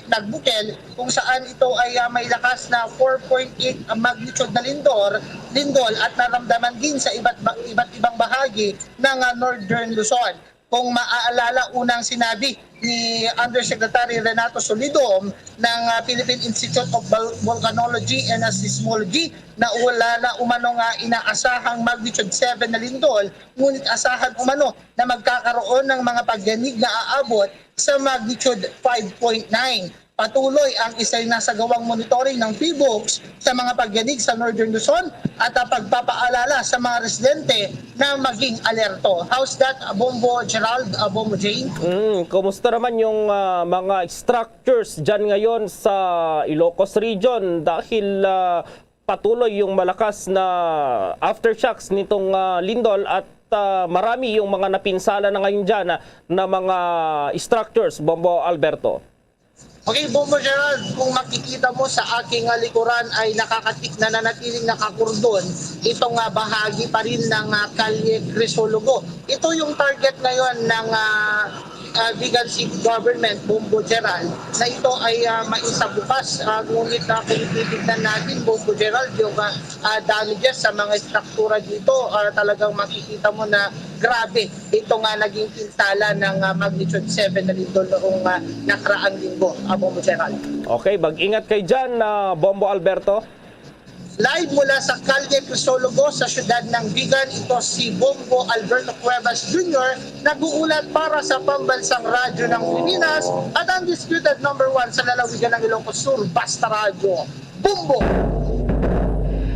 Nagbukel, kung saan ito ay may lakas na 4.8 magnitude na lindol at naramdaman din sa iba't ibang bahagi ng Northern Luzon. Kung maaalala, unang sinabi ni Undersecretary Renato Solidom ng Philippine Institute of Volcanology and Seismology na wala na umanong inaasahang magnitude 7 na lindol, ngunit asahan umano na magkakaroon ng mga pagyanig na aabot sa magnitude 5.9. Patuloy ang isinasagawang monitoring ng PHIVOLCS sa mga pagyanig sa Northern Luzon at pagpapaalala sa mga residente na maging alerto. How's that, Bombo Gerald, Bombo Jane? Kumusta naman yung mga structures dyan ngayon sa Ilocos region dahil patuloy yung malakas na aftershocks nitong lindol at marami yung mga napinsala na ngayon dyan na mga structures, Bombo Alberto? Okay, Bombo Gerald, kung makikita mo sa aking likuran ay nakakatik na nanatiling nakakurdon itong bahagi pa rin ng Kalye Crisologo. Ito yung target ngayon ng Vigan City Government, Bombo Gerald, na ito ay maisabukas. Ngunit kung titignan natin, Bombo Gerald, yung damages sa mga struktura dito, talagang makikita mo na grabe. Ito nga naging pinsala ng magnitude 7 na lindol noong nakaraang linggo, Bombo Gerald. Okay, mag-ingat kayo dyan, Bombo Alberto. Live mula sa Kalye Crisologo sa siyudad ng Vigan, ito si Bombo Alberto Cuevas Jr. nag-uulat para sa Pambansang Radyo ng Pilipinas at undisputed number 1 sa lalawigan ng Ilocos Sur, Basta Radio. Bombo!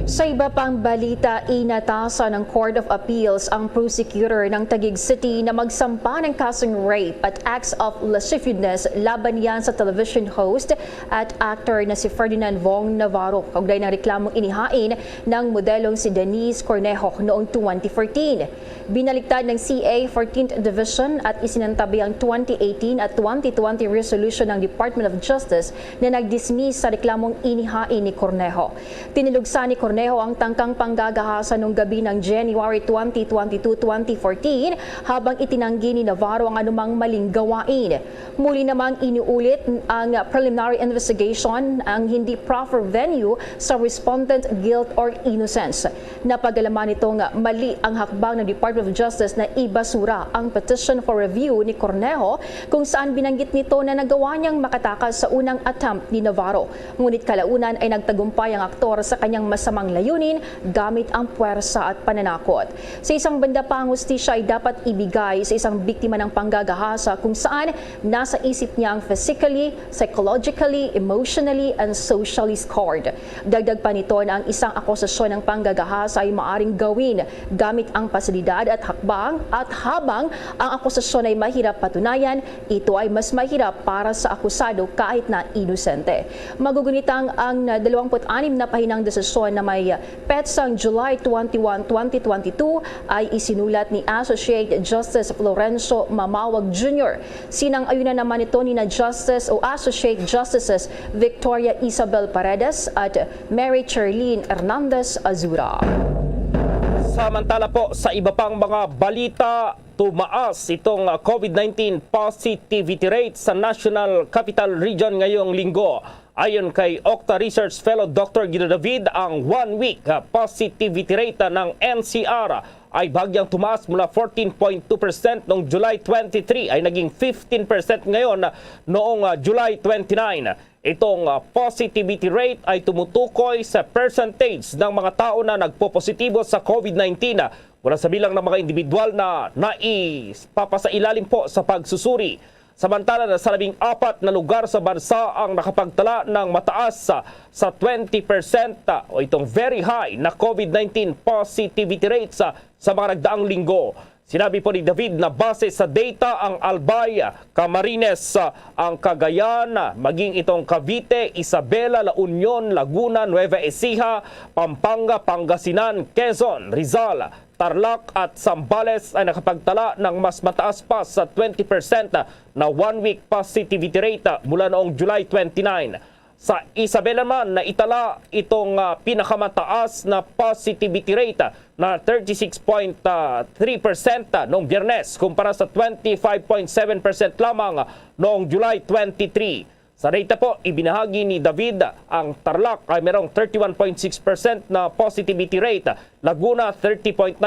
Sa iba pang balita, inatasan ng Court of Appeals ang prosecutor ng Taguig City na magsampa ng kasong rape at acts of lasciviousness laban yan sa television host at actor na si Ferdinand Vong Navarro. Kaugnay ng reklamong inihain ng modelong si Denise Cornejo noong 2014. Binaliktad ng CA 14th Division at isinantabi ang 2018 at 2020 resolution ng Department of Justice na nag-dismiss sa reklamong inihain ni Cornejo. Tinilugsa ni Cornejo ang tangkang panggagahasa noong gabi ng January 2022-2014 habang itinanggi ni Navarro ang anumang maling gawain. Muli namang iniulit ang preliminary investigation ang hindi proper venue sa respondent guilt or innocence. Napagalaman nitong mali ang hakbang ng Department of Justice na ibasura ang petition for review ni Cornejo kung saan binanggit nito na nagawa niyang makatakas sa unang attempt ni Navarro. Ngunit kalaunan ay nagtagumpay ang aktor sa kanyang masamang layunin gamit ang puwersa at pananakot. Sa isang banda pa, ang hustisya ay dapat ibigay sa isang biktima ng panggagahasa kung saan nasa isip niya ang physically, psychologically, emotionally, and socially scarred. Dagdag pa nito na ang isang akusasyon ng panggagahasa ay maaring gawin gamit ang pasilidad at hakbang at habang ang akusasyon ay mahirap patunayan, ito ay mas mahirap para sa akusado kahit na inosente. Magugunitang ang 26 na pahinang desisyon na may petsang July 21, 2022 ay isinulat ni Associate Justice Florencio Mamawag Jr. Sinang-ayunan naman ito ni Justice o Associate Justices Victoria Isabel Paredes at Mary Charlene Hernandez Azura. Samantala po, sa iba pang mga balita, tumaas itong COVID-19 positivity rate sa National Capital Region ngayong linggo. Ayon kay Octa Research Fellow Dr. Guido David, ang 1-week positivity rate ng NCR ay bagyang tumaas mula 14.2% noong July 23 ay naging 15% ngayon noong July 29. Itong positivity rate ay tumutukoy sa percentage ng mga tao na nagpo-positibo sa COVID-19 mula sa bilang ng mga individual na naipapasailalim po sa pagsusuri. Samantala na sa 14 na lugar sa bansa ang nakapagtala ng mataas sa 20% o itong very high na COVID-19 positivity rate sa mga nagdaang linggo. Sinabi po ni David na base sa data ang Albay, Camarines, ang Cagayan, maging itong Cavite, Isabela, La Union, Laguna, Nueva Ecija, Pampanga, Pangasinan, Quezon, Rizal, Tarlac at Zambales ay nakapagtala ng mas mataas pa sa 20% na one-week positivity rate mula noong July 29. Sa Isabela man na itala itong pinakamataas na positivity rate na 36.3% noong Biyernes kumpara sa 25.7% lamang noong July 23. Sa data po, ibinahagi ni David, ang Tarlac ay merong 31.6% na positivity rate, Laguna 30.9%,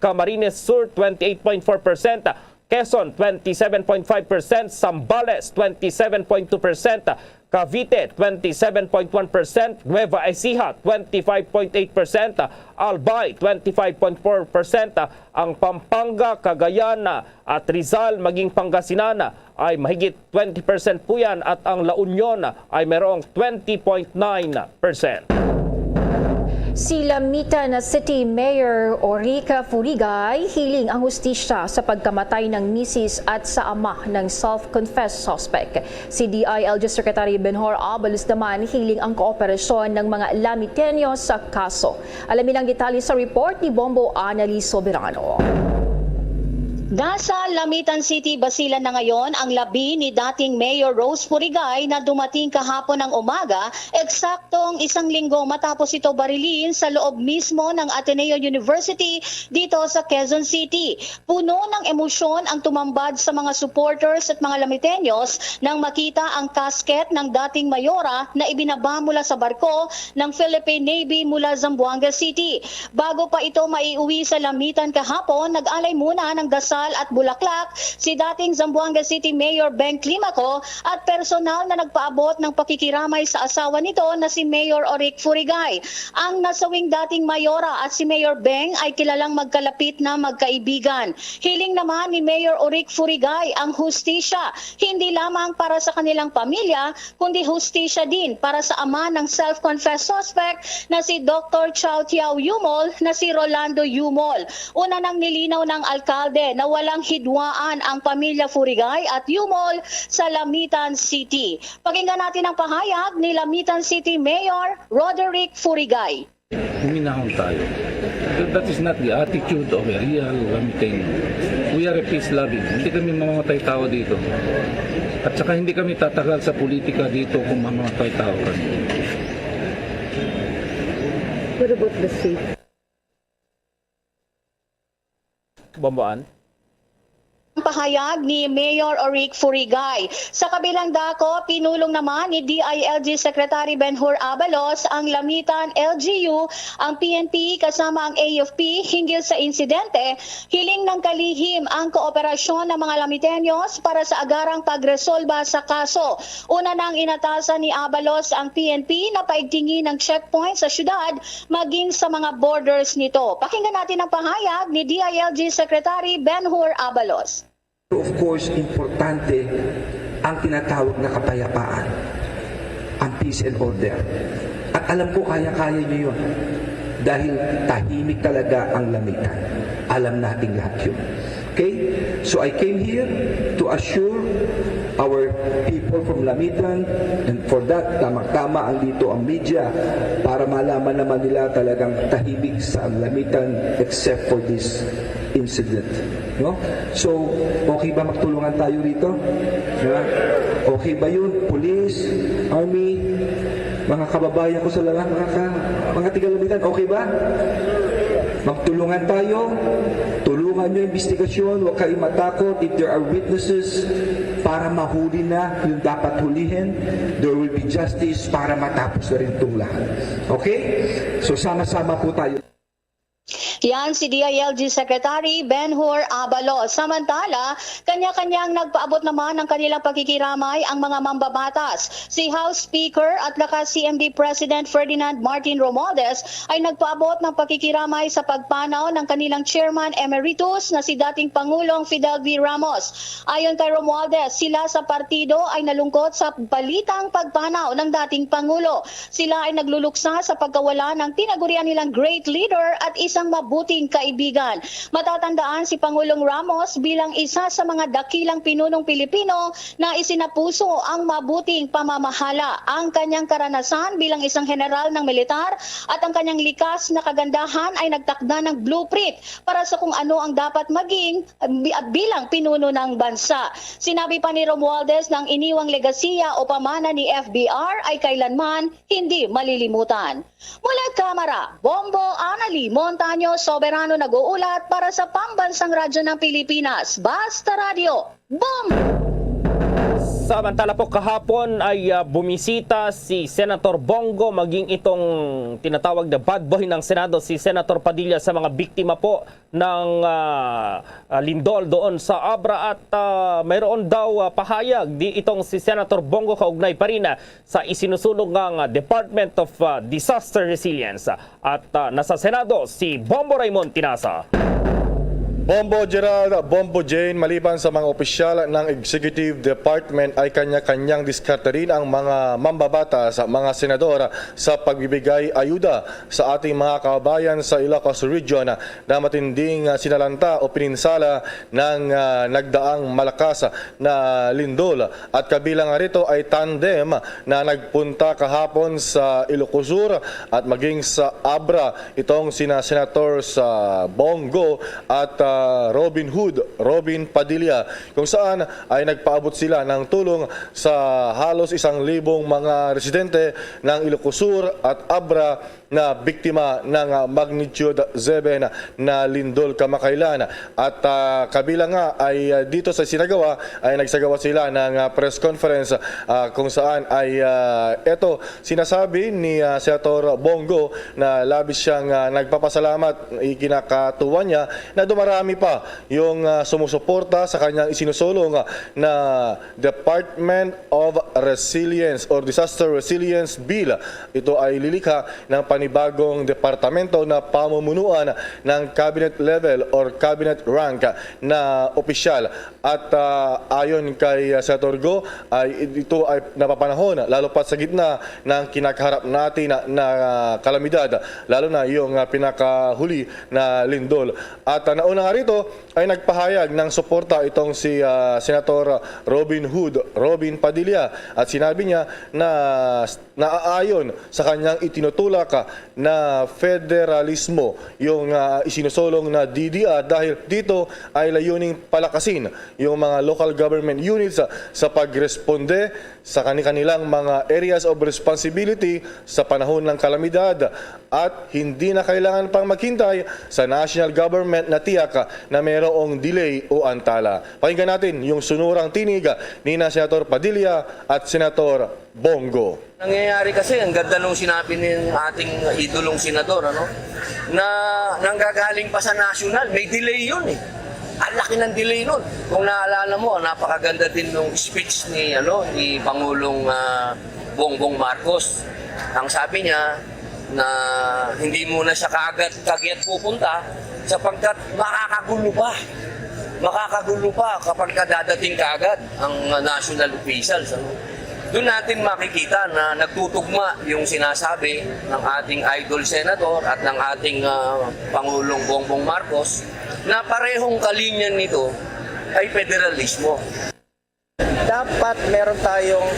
Camarines Sur 28.4%, Quezon 27.5%, Zambales 27.2%, Cavite 27.1%, Nueva Ecija 25.8%, Albay 25.4%, ang Pampanga, Cagayan at Rizal maging Pangasinan ay mahigit 20% po yan at ang La Union ay mayroong 20.9%. Si Lamitan City Mayor Orica Furigay hiling ang hustisya sa pagkamatay ng misis at sa ama ng self-confessed suspect. Si DILG Secretary Benhur Abalos naman hiling ang kooperasyon ng mga Lamiteños sa kaso. Alamin ang detalye sa report ni Bombo Annalise Soberano. Nasa Lamitan City, Basilan na ngayon ang labi ni dating Mayor Rose Furigay na dumating kahapon ng umaga, eksaktong 1 linggo matapos ito barilin sa loob mismo ng Ateneo University dito sa Quezon City. Puno ng emosyon ang tumambad sa mga supporters at mga Lamiteños nang makita ang casket ng dating mayora na ibinaba mula sa barko ng Philippine Navy mula Zamboanga City. Bago pa ito maiuwi sa Lamitan kahapon, nag-alay muna ng dasal at bulaklak si dating Zamboanga City Mayor Beng Climaco at personal na nagpaabot ng pakikiramay sa asawa nito na si Mayor Oric Furigay. Ang nasawing dating mayora at si Mayor Beng ay kilalang magkalapit na magkaibigan. Hiling naman ni Mayor Oric Furigay ang hustisya, hindi lamang para sa kanilang pamilya, kundi hustisya din para sa ama ng self-confessed suspect na si Dr. Chow Tiao Yumol na si Rolando Yumol. Una nang nilinaw ng alkalde na walang hidwaan ang pamilya Furigay at Yumol sa Lamitan City. Pakinggan natin ang pahayag ni Lamitan City Mayor Roderick Furigay. Huminahon tayo. That is not the attitude of a real Lamiteño. We are a peace-loving. Hindi kami mamamatay tao dito. At saka hindi kami tatagal sa politika dito kung mamamatay tao kami. What about the safe? Bambaan? Pahayag ni Mayor Oric Furigay. Sa kabilang dako, pinulong naman ni DILG Secretary Benhur Abalos ang Lamitan LGU, ang PNP kasama ang AFP hinggil sa insidente. Hiling ng kalihim ang kooperasyon ng mga Lamiteños para sa agarang pagresolba sa kaso. Una nang inatasan ni Abalos ang PNP na paigtingin ng checkpoint sa syudad maging sa mga borders nito. Pakinggan natin ang pahayag ni DILG Secretary Benhur Abalos. Of course, importante ang tinatawag na kapayapaan, ang peace and order. At alam ko kaya-kaya niyo yun dahil tahimik talaga ang Lamitan. Alam nating lahat yun. Okay? So I came here to assure our people from Lamitan, and for that, tamang-tama ang dito ang media para malaman naman nila talagang tahimik sa Lamitan except for this incident. No? So, okay ba magtulungan tayo rito? Diba? Okay ba yun? Police, Army, mga kababayan ko sa lahat, mga tiga-Lamitan, okay ba? Magtulungan tayo, tulungan nyo yung investigasyon, huwag kayong matakot. If there are witnesses para mahuli na yung dapat hulihin, there will be justice para matapos na rin itong lahat. Okay? So sama-sama po tayo. Yan si DILG Secretary Ben-Hur Abalos. Samantala, kanya-kanyang nagpaabot naman ng kanilang pakikiramay ang mga mambabatas. Si House Speaker at lakas CMD President Ferdinand Martin Romualdez ay nagpaabot ng pakikiramay sa pagpanaw ng kanilang Chairman Emeritus na si dating Pangulong Fidel V. Ramos. Ayon kay Romualdez, sila sa partido ay nalungkot sa balitang pagpanaw ng dating Pangulo. Sila ay nagluluksa sa pagkawala ng tinagurian nilang great leader at isang mabuting kaibigan. Matatandaan si Pangulong Ramos bilang isa sa mga dakilang pinunong Pilipino na isinapuso ang mabuting pamamahala. Ang kanyang karanasan bilang isang general ng militar at ang kanyang likas na kagandahan ay nagtakda ng blueprint para sa kung ano ang dapat maging bilang pinuno ng bansa. Sinabi pa ni Romualdez ng iniwang legasiya o pamana ni FBR ay kailanman hindi malilimutan. Mula Kamara, Bombo Anali Montaño Soberano nag-uulat para sa Pambansang Radyo ng Pilipinas. Basta Radio, Bombo! Samantala po kahapon ay bumisita si Senator Bongo maging itong tinatawag na bad boy ng Senado si Senator Padilla sa mga biktima po ng lindol doon sa Abra at mayroon daw pahayag di itong si Senator Bongo kaugnay pa rin sa isinusulong ng Department of Disaster Resilience at nasa Senado si Bombo Raymond Tinasa. Bombo Gerald, Bombo Jane, maliban sa mga opisyal ng Executive Department ay kanya-kanyang diskarte rin ang mga mambabata sa mga senador sa pagbibigay ayuda sa ating mga kababayan sa Ilocos Region na matinding sinalanta o pininsala ng nagdaang malakas na lindol. At kabilang rito ay tandem na nagpunta kahapon sa Ilocos Sur at maging sa Abra itong sina Senators Bongo at Robin Hood, Robin Padilla, kung saan ay nagpaabot sila ng tulong sa halos 1,000 mga residente ng Ilocos Sur at Abra na biktima ng magnitude 7 na lindol kamakailan. At kabilang nga ay dito sa sinagawa ay nagsagawa sila ng press conference kung saan ay ito sinasabi ni Senator Bongo na labis siyang nagpapasalamat, ikinakatuwa niya na dumarami pa yung sumusuporta sa kanyang isinusulong na Department of Resilience or Disaster Resilience Bill. Ito ay lilikha ng panibagong departamento na pamumunuan ng cabinet level or cabinet rank na opisyal. At ayon kay Senator Go, ay ito ay napapanahon lalo pa sa gitna ng kinakaharap natin na kalamidad, lalo na yung pinakahuli na lindol. At nauna nga rito ay nagpahayag ng suporta itong si Senator Robin Hood, Robin Padilla, at sinabi niya na naaayon sa kanyang itinutulak na federalismo yung isinusulong na DDR dahil dito ay layuning palakasin yung mga local government units sa pagresponde sa kanilang mga areas of responsibility sa panahon ng kalamidad at hindi na kailangan pang maghintay sa national government na tiyak na mayroong delay o antala. Pakinggan natin yung sunurang tinig ni Senator Padilla at Senator Bongo. Nangyayari kasi, ang ganda nung sinabi ng ating idolong senador, na nanggagaling pa sa national, may delay yun eh. Ang laki ng delay nun. Kung naalala mo, napakaganda din nung speech ni Pangulong Bongbong Marcos. Ang sabi niya na hindi muna siya kagyat pupunta sapagkat makakagulo pa kapag dadating kaagad ang national officials. Doon natin makikita na nagtutugma yung sinasabi ng ating idol senador at ng ating Pangulong Bongbong Marcos na parehong kalinyan nito ay federalismo. Dapat meron tayong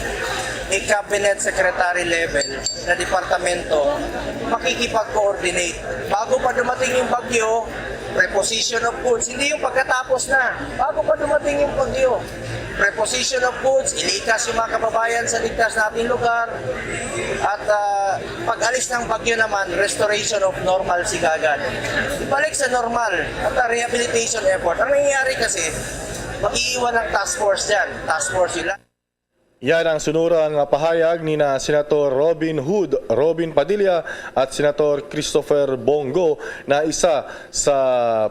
cabinet secretary level na departamento makikipag-coordinate. Bago pa dumating yung bagyo, preposition of goods, hindi yung pagkatapos na. Bago pa dumating yung bagyo, preposition of goods, ilikas yung mga kababayan sa ligtas nating lugar. At pag-alis ng bagyo naman, restoration of normalcy kagad. Ibalik sa normal at rehabilitation effort. Ang nangyayari kasi, mag-iiwan ng task force dyan. Task force yun lang. Yan ang sunurang pahayag ni na Senator Robin Hood, Robin Padilla at Senator Christopher Bongo na isa sa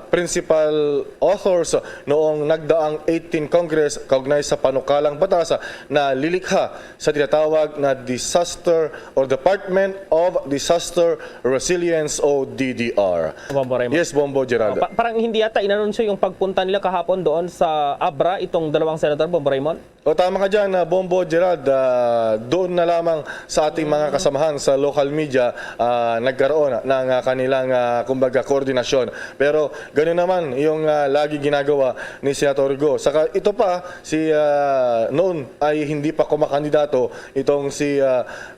principal authors noong nagdaang 18 Congress kaugnay sa panukalang batas na lilikha sa tinatawag na Disaster or Department of Disaster Resilience o DDR. Bombo Raymond. Yes, Bombo Geraldo. Parang hindi yata inanunsyo yung pagpunta nila kahapon doon sa Abra, itong dalawang senador, Bombo Raymond? O tama ka dyan, Bombo Gerald, doon na lamang sa ating mga kasamahan sa local media nagkaroon ng kanilang kumbaga koordinasyon. Pero ganoon naman yung lagi ginagawa ni Senator Go. Saka ito pa, si noon ay hindi pa kumakandidato itong si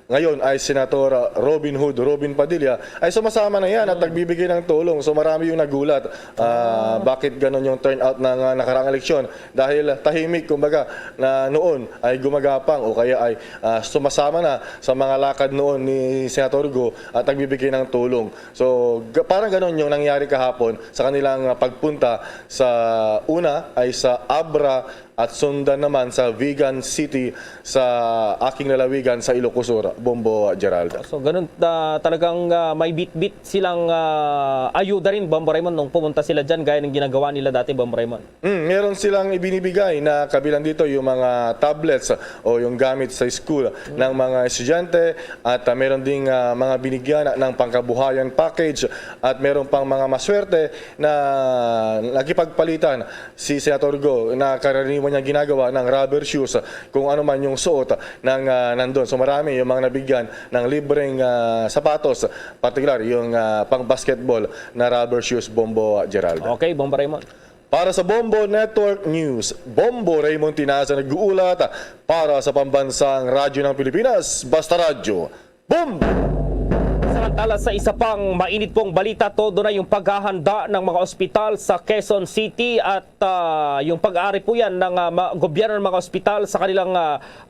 ngayon ay Senator Robin Hood, Robin Padilla, ay sumasama na yan at nagbibigay ng tulong. So marami yung nagulat. Bakit ganon yung turnout ng nakaraang eleksyon? Dahil tahimik, kumbaga, na noon ay gumagapang o kaya ay sumasama na sa mga lakad noon ni Senator Go at nagbibigay ng tulong. So parang ganon yung nangyari kahapon sa kanilang pagpunta sa una ay sa Abra at sundan naman sa Vigan City sa aking lalawigan sa Ilocos Sur, Bombo Gerald. So ganun talagang may bit-bit silang ayuda rin, Bombo Raymond, nung pumunta sila dyan gaya ng ginagawa nila dati, Bombo Raymond. Meron silang ibinibigay na kabilang dito yung mga tablets o yung gamit sa school ng mga estudyante at meron ding mga binigyan ng pangkabuhayan package at meron pang mga maswerte na nakipagpalitan si Senator Go na karaniwan niya ginagawa ng rubber shoes kung ano man yung suot ng nandun. So marami yung mga nabigyan ng libreng sapatos, particular yung pang basketball na rubber shoes, Bombo Gerald. Okay, Bombo Raymond. Para sa Bombo Network News, Bombo Raymond Tinaza nag-uulat para sa pambansang radyo ng Pilipinas, Basta Radyo. Bombo! Samantala sa isa pang mainit pong balita, todo na yung paghahanda ng mga ospital sa Quezon City at yung pag-aari po yan ng gobyerno ng mga ospital sa kanilang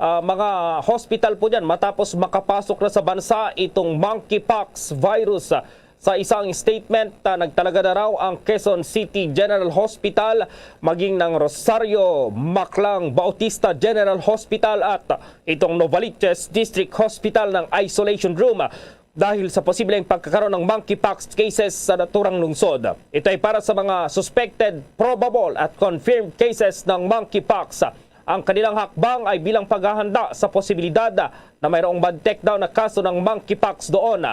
mga hospital po yan matapos makapasok na sa bansa itong monkeypox virus. Sa isang statement, nagtalaga na raw ang Quezon City General Hospital, maging ng Rosario Maclang Bautista General Hospital at itong Novaliches District Hospital ng isolation room dahil sa posibleng pagkakaroon ng monkeypox cases sa naturang lungsod. Ito ay para sa mga suspected, probable at confirmed cases ng monkeypox. Ang kanilang hakbang ay bilang paghahanda sa posibilidad na mayroong bad-take down na kaso ng monkeypox doon.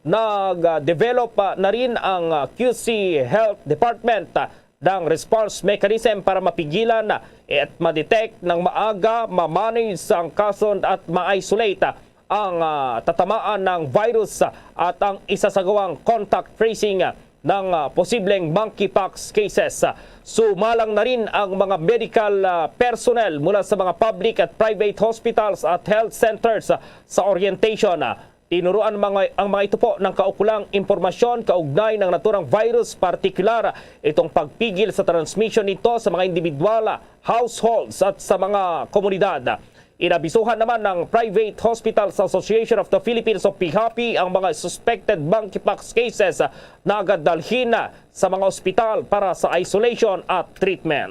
Nag-develop na rin ang QC Health Department ng response mechanism para mapigilan at ma-detect ng maaga, ma-manage ang kaso at ma-isolate ang tatamaan ng virus at ang isasagawang contact tracing ng posibleng monkeypox cases. Sumalang na rin ang mga medical personnel mula sa mga public at private hospitals at health centers sa orientation. Tinuruan ang mga ito po ng kaukulang impormasyon kaugnay ng naturang virus, partikular itong pagpigil sa transmission nito sa mga individual, households at sa mga komunidad. Inabisuhan naman ng Private Hospitals Association of the Philippines o PHAPI ang mga suspected monkeypox cases na agad dalhin sa mga ospital para sa isolation at treatment.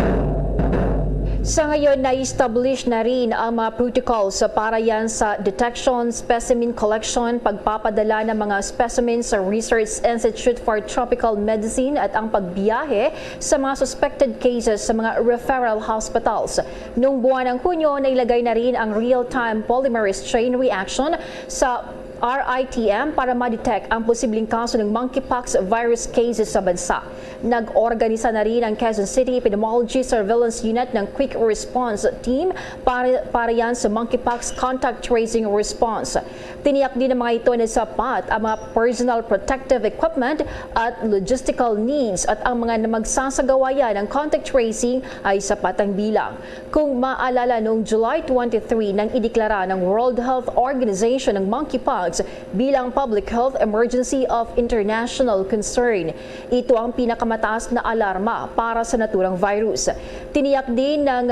Sa ngayon, na-establish na rin ang mga protocols para yan sa detection, specimen collection, pagpapadala ng mga specimens sa Research Institute for Tropical Medicine at ang pagbiyahe sa mga suspected cases sa mga referral hospitals. Noong buwan ng Hunyo, nailagay na rin ang real-time polymerase chain reaction sa RITM para ma-detect ang posibleng kaso ng monkeypox virus cases sa bansa. Nag-organisa na rin ang Quezon City Epidemiology Surveillance Unit ng Quick Response Team para yan sa monkeypox contact tracing response. Tiniyak din ng mga ito na sapat ang mga personal protective equipment at logistical needs at ang mga magsasagawa yan ng contact tracing ay sapat ang bilang. Kung maalala, noong July 23 nang ideklara ng World Health Organization ng monkeypox bilang public health emergency of international concern. Ito ang pinakamataas na alarma para sa naturang virus. Tiniyak din ng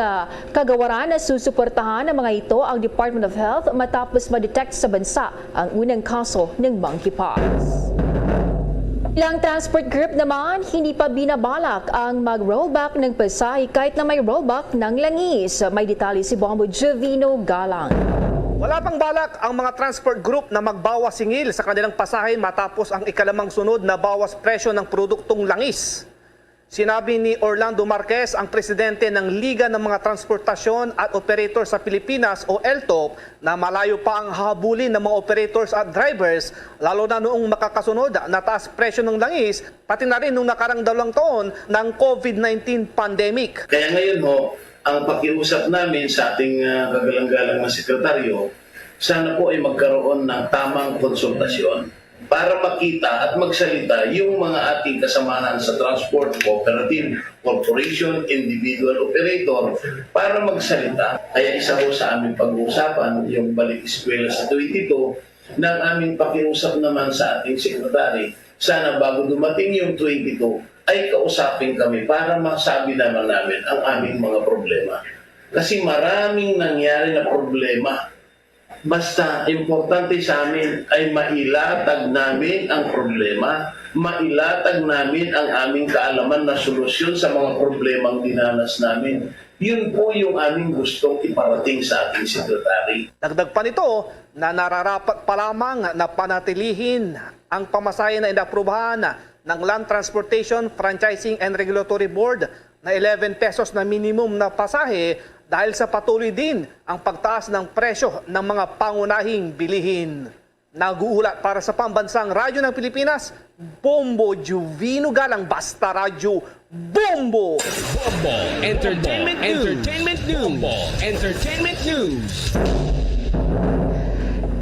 kagawaran na susuportahan ng mga ito ang Department of Health matapos ma-detect sa bansa ang unang kaso ng monkeypox. Ilang transport group naman, hindi pa binabalak ang mag-rollback ng pasahe kahit na may rollback ng langis. May detalye si Bombo Jovino Galang. Wala pang balak ang mga transport group na magbawas singil sa kanilang pasahe matapos ang ikalamang sunod na bawas presyo ng produktong langis. Sinabi ni Orlando Marquez, ang presidente ng Liga ng mga Transportasyon at Operator sa Pilipinas o LTOP, na malayo pa ang habulin ng mga operators at drivers, lalo na noong makakasunod na taas presyo ng langis, pati na rin noong nakarang 2 taon ng COVID-19 pandemic. Kaya ngayon ho, ang pakiusap namin sa ating kagalang-galang na sekretaryo, sana po ay magkaroon ng tamang konsultasyon para makita at magsalita yung mga ating kasamahan sa transport cooperative, corporation, individual operator para magsalita. Kaya isa ho sa aming pag-uusapan yung balik eskwela sa 22 ng aming pakiusap naman sa ating sekretary. Sana bago dumating yung 22 ay kausapin kami para masabi naman namin ang aming mga problema. Kasi maraming nangyari na problema. Basta importante sa amin ay mailatag namin ang problema, mailatag namin ang aming kaalaman na solusyon sa mga problemang dinanas namin. Yun po yung aming gustong iparating sa ating sekretary. Dagdag pa nito na nararapat pa lamang na panatilihin ang pamasahe na inaprubahan ng Land Transportation Franchising and Regulatory Board na 11 pesos na minimum na pasahe dahil sa patuloy din ang pagtaas ng presyo ng mga pangunahing bilihin. Nag-uulat para sa Pambansang Radyo ng Pilipinas, Bombo Jovino Galang, Basta Radyo, Bombo! Bombo Entertainment News. Bombo Entertainment News.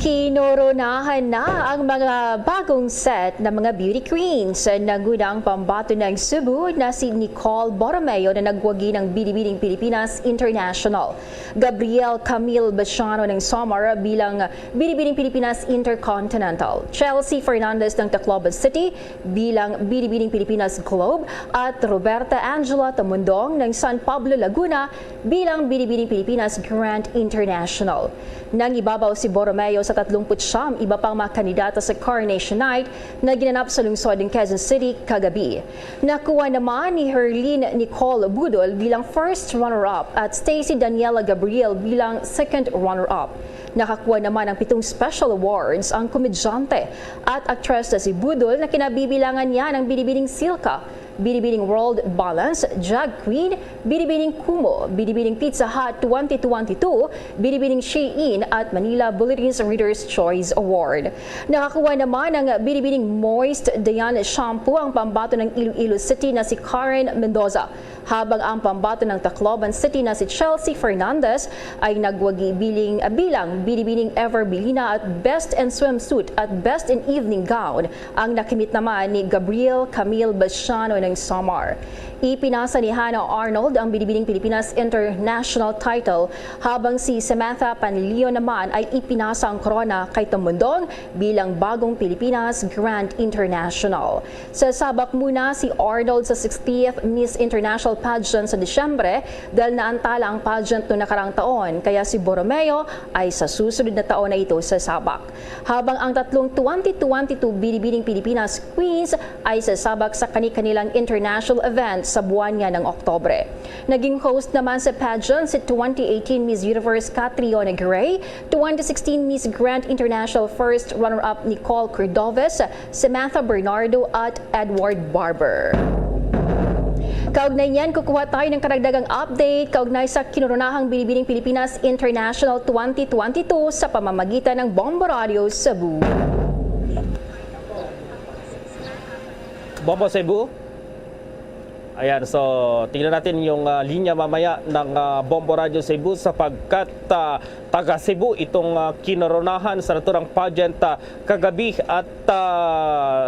Kinoronahan na ang mga bagong set ng mga beauty queens. Nagunang pambato ng Cebu na si Nicole Borromeo na nagwagi ng Binibining Pilipinas International. Gabriel Camille Basiano ng Samar bilang Binibining Pilipinas Intercontinental. Chelsea Fernandez ng Tacloban City bilang Binibining Pilipinas Globe at Roberta Angela Tamundong ng San Pablo Laguna bilang Binibining Pilipinas Grand International. Nang ibabaw si Borromeo sa 39 iba pang mga kandidata sa Coronation Night na ginanap sa lungsod ng Quezon City kagabi. Nakuha naman ni Herline Nicole Budol bilang first runner-up at Stacy Daniela Gabriel bilang second runner-up. Nakakuha naman ng 7 special awards ang komedyante at actress na si Budol na kinabibilangan niya ng Binibining Silka, Binibining World Balance, Jag Queen, Binibining Kumo, Binibining Pizza Hut 2022, Binibining Shein at Manila Bulletin's Reader's Choice Award. Nakakuha naman ng Binibining Moist Dayan Shampoo ang pambato ng Iloilo City na si Karen Mendoza, habang ang pambato ng Tacloban City na si Chelsea Fernandez ay nagwagi bilang Binibining Everbelina at Best in Swimsuit at Best in Evening Gown ang nakimit naman ni Gabriel Camille Basiano ng Samar. Ipinasa ni Hannah Arnold ang Binibining Pilipinas International title habang si Samantha Panlilio naman ay ipinasa ang korona kay Tamundong bilang bagong Pilipinas Grand International. Sasabak muna si Arnold sa 60th Miss International Pageant sa Disyembre dahil naantala ang pageant noong nakarang taon, kaya si Borromeo ay sa susunod na taon na ito sasabak. Habang ang tatlong 2022 Binibining Pilipinas Queens ay sasabak sa kanilang international event sa buwan niya ng Oktobre. Naging host naman sa pageant si 2018 Miss Universe Catriona Gray, 2016 Miss Grand International First Runner-up Nicole Cordoves, Samantha Bernardo at Edward Barber. Kaugnay niyan, kukuha tayo ng karagdagang update kaugnay sa kinuronahang Binibining Pilipinas International 2022 sa pamamagitan ng Bombo Radio Cebu. Bombo Cebu. Ayan, so tingnan natin yung linya mamaya ng Bombo Radio Cebu sapagkat taga Cebu itong kinoronahan sa naturang pageant kagabi at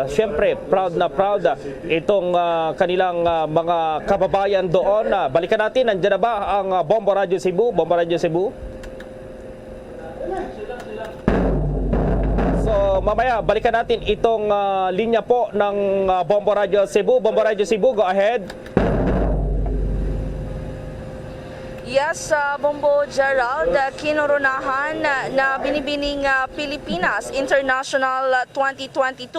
syempre proud na proud itong kanilang mga kababayan doon. Balikan natin, nandiyan na ba ang Bombo Radio Cebu? Bombo Radio Cebu? So mamaya balikan natin itong linya po ng Bombo Radio Cebu. Bombo Radio Cebu, go ahead. Yes, Bombo Gerald, kinoronahan na binibining Pilipinas International 2022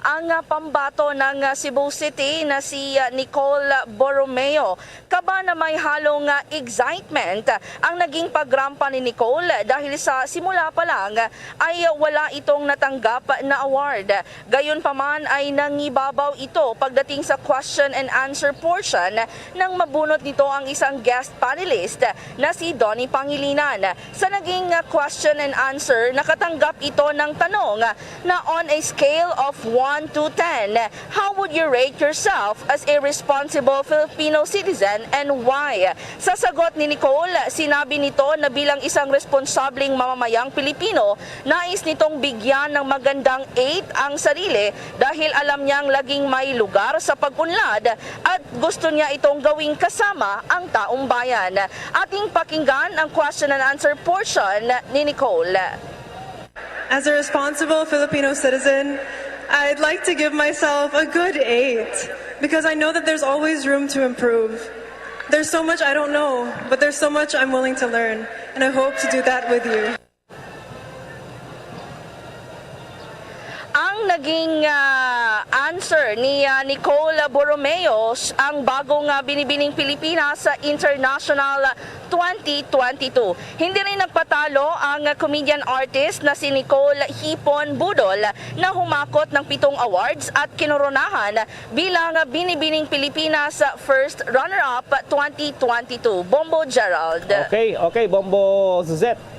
ang pambato ng Cebu City na si Nicole Borromeo. Kaba na may halong excitement ang naging pagrampa ni Nicole dahil sa simula pa lang ay wala itong natanggap na award. Gayunpaman ay nangibabaw ito pagdating sa question and answer portion nang mabunot nito ang isang guest panelist na si Donnie Pangilinan. Sa naging question and answer, nakatanggap ito ng tanong na on a scale of 1 to 10, how would you rate yourself as a responsible Filipino citizen and why? Sa sagot ni Nicole, sinabi nito na bilang isang responsabling mamamayang Pilipino, nais nitong bigyan ng magandang 8 ang sarili dahil alam niyang laging may lugar sa pag-unlad at gusto niya itong gawing kasama ang taong bayan. Ating pakinggan ang question and answer portion ni Nicole. As a responsible Filipino citizen, I'd like to give myself a good 8 because I know that there's always room to improve. There's so much I don't know, but there's so much I'm willing to learn, and I hope to do that with you. Ang naging answer ni Nicole Borromeo ang bagong binibining Pilipinas sa International 2022. Hindi rin nagpatalo ang comedian artist na si Nicole Hipon Budol na humakot ng 7 awards at kinoronahan bilang binibining Pilipinas First Runner-Up 2022. Bombo Gerald. Okay, Bombo Zuzet.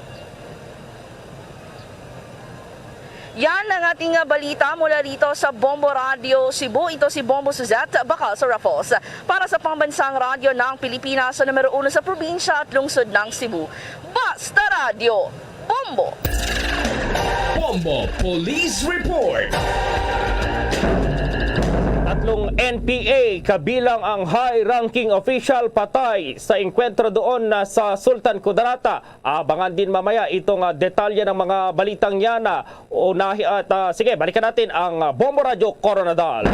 Yan ang ating balita mula rito sa Bombo Radio Cebu. Ito si Bombo Suzette, bakal sa Raffles. Para sa pambansang radyo ng Pilipinas sa numero 1 sa probinsya at lungsod ng Cebu. Basta Radio, Bombo! Bombo Police Report. Tatlong NPA kabilang ang high-ranking official patay sa engkwentro doon na sa Sultan Kudarata. Abangan din mamaya itong detalye ng mga balitang yan. Sige, balikan natin ang Bombo Radio Coronadal.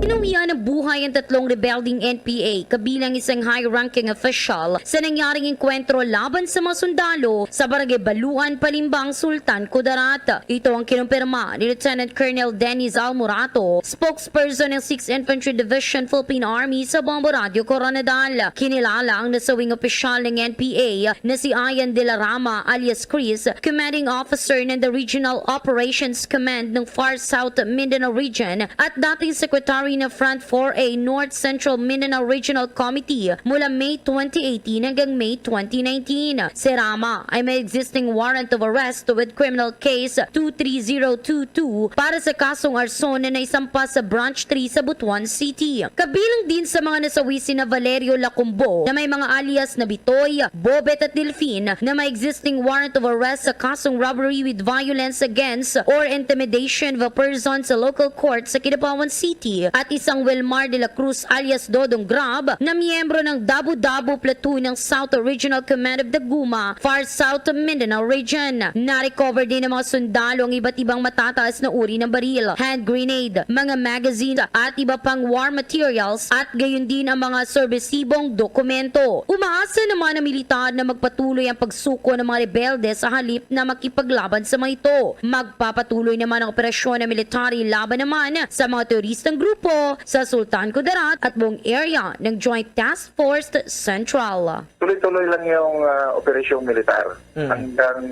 Inuwian ng buhay ang 3 rebelding NPA kabilang isang high-ranking official sa nangyaring engkwentro laban sa mga sundalo sa Barangay Baluan, Palimbang, Sultan Kudarata. Ito ang kinumpirma ni Lieutenant Colonel Dennis Almorato, spokesperson ng 6th Infantry Division Philippine Army sa Bombo Radio Coronadal. Kinilala ang nasawing opisyal ng NPA na si Ian de la Rama alias Chris, commanding officer ng the Regional Operations Command ng Far South Mindanao Region at dating Secretary na Front 4A North Central Mindanao Regional Committee mula May 2018 hanggang May 2019. Si Rama ay may existing warrant of arrest with criminal case 23022 para sa kasong arson na naisampa sa Branch 3 sa Butuan City. Kabilang din sa mga nasawi sina Valerio Lacumbo na may mga alias na Bitoy, Bobet at Delfin na may existing warrant of arrest sa kasong robbery with violence against or intimidation of a person sa local court sa Kidapawan City at isang Wilmar de la Cruz alias Dodong Grab na miyembro ng Dabu-Dabu Platoon ng South Regional Command of Daguma, Far South Mindanao Region. Na-recover din ng mga sundalo ang iba't ibang matataas na uri ng baril, hand grenade, mga magazine at iba pang war materials at gayon din ang mga serbisibong dokumento. Umaasa naman ang militar na magpatuloy ang pagsuko ng mga rebelde sa halip na makipaglaban sa mga ito. Magpapatuloy naman ang operasyon ng military laban naman sa mga teroristang grupo sa Sultan Kudarat at buong area ng Joint Task Force Central. Tuloy-tuloy lang yung operasyong militar hanggang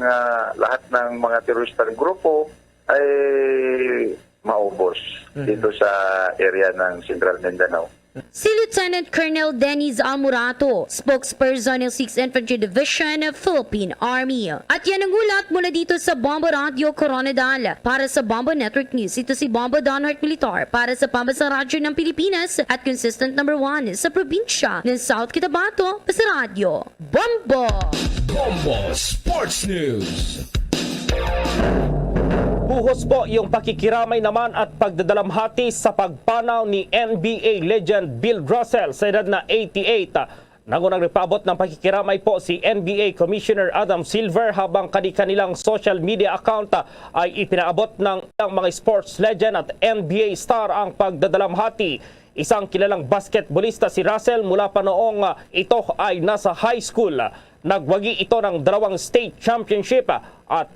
lahat ng mga teroristang grupo ay maubos dito sa area ng Central Mindanao. Si Lieutenant Colonel Dennis Almorato, spokesperson ng 6th Infantry Division of Philippine Army. At yan ang ulat mula dito sa Bombo Radio Coronadal. Para sa Bombo Network News, ito si Bombo Donhart Militar para sa Pambansang Radyo ng Pilipinas at consistent number 1 sa probinsya ng South Cotabato, sa radyo. Bombo! Bombo Sports News. Buhos po yung pakikiramay naman at pagdadalamhati sa pagpanaw ni NBA legend Bill Russell sa edad na 88. Nangunang nagpaabot ng pakikiramay po si NBA Commissioner Adam Silver habang kanilang social media account ay ipinaabot ng mga sports legend at NBA star ang pagdadalamhati. isang kilalang basketballista si Russell mula pa noong ito ay nasa high school. Nagwagi ito ng 2 state championship at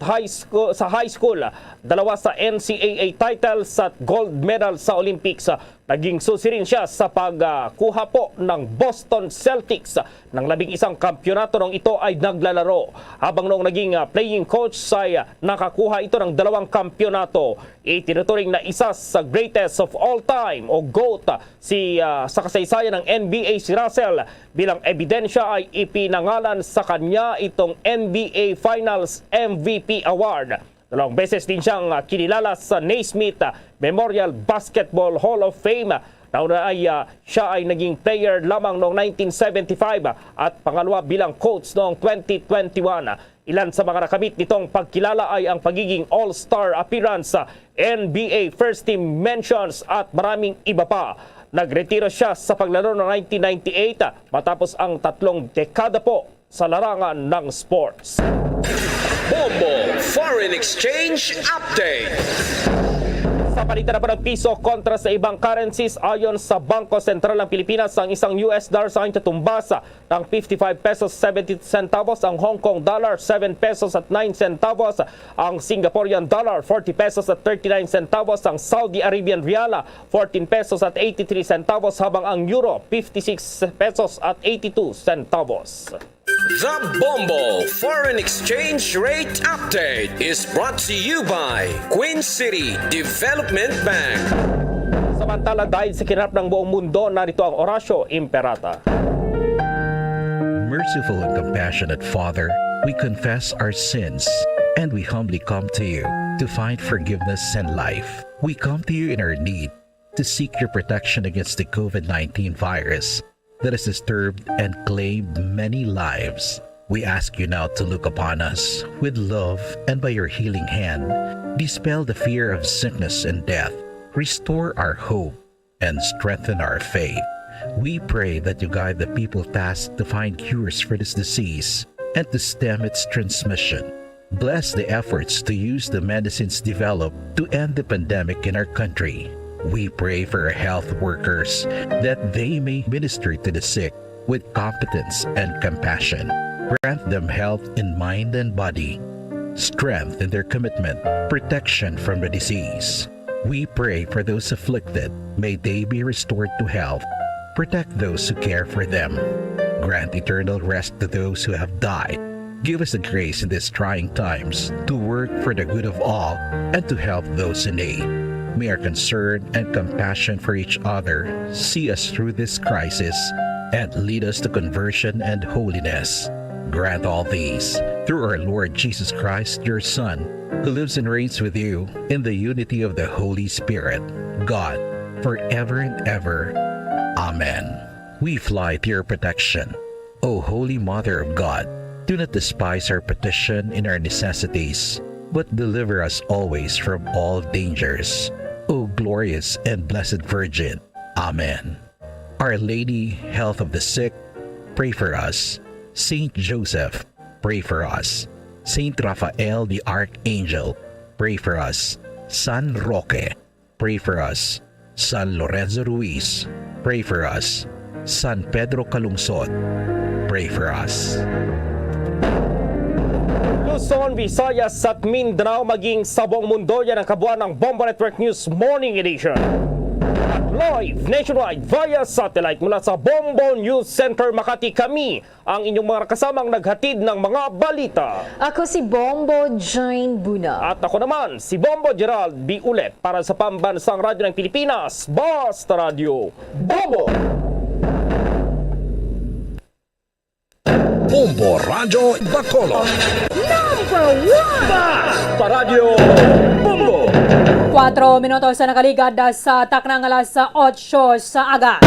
sa high school, 2 sa NCAA titles at gold medal sa Olympics. Naging susi rin siya sa pagkuha po ng Boston Celtics ng 11 kampyonato nung ito ay naglalaro. Habang noong naging playing coach ay nakakuha ito ng 2 kampyonato. Itinuturing na isa sa greatest of all time o GOAT sa kasaysayan ng NBA si Russell. Bilang ebidensya ay ipinangalan sa kanya itong NBA Finals MVP Award. 2 beses din siyang kinilala sa Naismith Memorial Basketball Hall of Fame. Nauna ay siya ay naging player lamang noong 1975 at pangalawa bilang coach noong 2021. Ilan sa mga nakamit nitong pagkilala ay ang pagiging All-Star appearance, NBA First Team mentions at maraming iba pa. Nagretiro siya sa paglaro noong 1998 matapos ang 3 dekada po sa larangan ng sports. Bombo Foreign Exchange Update. Sa palitan na po ng piso kontra sa ibang currencies, ayon sa Bangko Sentral ng Pilipinas, ang isang US dollar sa akin tutumbas ng 55 pesos 70 centavos, ang Hong Kong dollar 7 pesos at 9 centavos, ang Singaporean dollar 40 pesos at 39 centavos, ang Saudi Arabian rial 14 pesos at 83 centavos, habang ang euro 56 pesos at 82 centavos. The Bombo Foreign Exchange Rate Update is brought to you by Queen City Development Bank. Samantala, dahil sa kinarap ng buong mundo, narito ang Orasyo Imperata. Merciful and compassionate Father, we confess our sins and we humbly come to you to find forgiveness and life. We come to you in our need to seek your protection against the COVID-19 virus that has disturbed and claimed many lives. We ask you now to look upon us with love and by your healing hand, dispel the fear of sickness and death, restore our hope, and strengthen our faith. We pray that you guide the people tasked to find cures for this disease and to stem its transmission. Bless the efforts to use the medicines developed to end the pandemic in our country. We pray for our health workers that they may minister to the sick with competence and compassion. Grant them health in mind and body, strength in their commitment, protection from the disease. We pray for those afflicted. May they be restored to health. Protect those who care for them. Grant eternal rest to those who have died. Give us the grace in these trying times to work for the good of all and to help those in need. May our concern and compassion for each other see us through this crisis and lead us to conversion and holiness. Grant all these through our Lord Jesus Christ, your Son, who lives and reigns with you in the unity of the Holy Spirit, God, forever and ever. Amen. We fly to your protection. O Holy Mother of God, do not despise our petition in our necessities, but deliver us always from all dangers. O glorious and blessed Virgin. Amen. Our Lady, health of the sick, pray for us. Saint Joseph, pray for us. Saint Raphael the Archangel, pray for us. San Roque, pray for us. San Lorenzo Ruiz, pray for us. San Pedro Calungsod, pray for us. Luzon, Visayas at Mindanao, maging sa buong mundo, yan ang kabuuan ng Bombo Network News Morning Edition. At live nationwide via satellite mula sa Bombo News Center Makati, kami ang inyong mga kasamang naghatid ng mga balita. Ako si Bombo Jane Buna. At ako naman, si Bombo Gerald B. Ulet para sa Pambansang Radyo ng Pilipinas, Basta Radio Bombo! Bombo Radio Bacolod. Number 1! Basta Radio Bombo! 4 minutos sa nakaligad sa taknang alas 8 sa aga.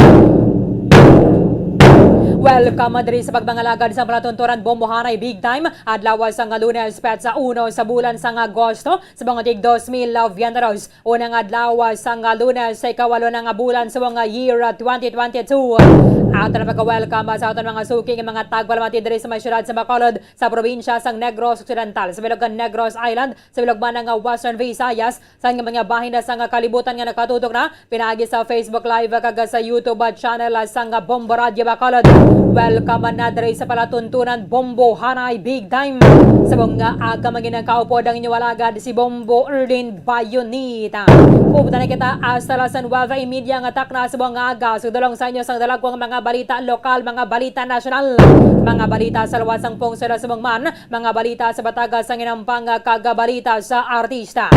Welcome diri sa pagbangalagad sa palatunturan bombohanay big time adlaw sa Lunes petsa 1 sa bulan sa Agosto sa mga tig 2022. Unang adlaw sa Lunes sa ikawalo ng bulan sa mga year 2022. Ato na pagka-welcome sa aton mga suking mga tagbalamati diri sa may syudad sa Bacolod sa probinsya sa Negros Occidental sa bilog ng Negros Island sa bilog man ng Western Visayas sa mga bahin na sa kalibutan nga nakatutok na pinaagi sa Facebook Live kag sa YouTube channel sa Bombo Radio Bacolod. Welcome na diri sa palatuntunan Bombo Hanay Big Time sa mga aga maginagkaupod ang inyong alagad si Bombo Erlin Bayonita. Pupunta na kita hasta las 9:30 nga takna sa mga aga sudulong sa inyo sa dalagwang mga balita lokal, mga balita nasyonal, mga balita sa luwasang pungsod sa Sumangman, mga balita sa Batagas ang inampang kagabalita sa artista.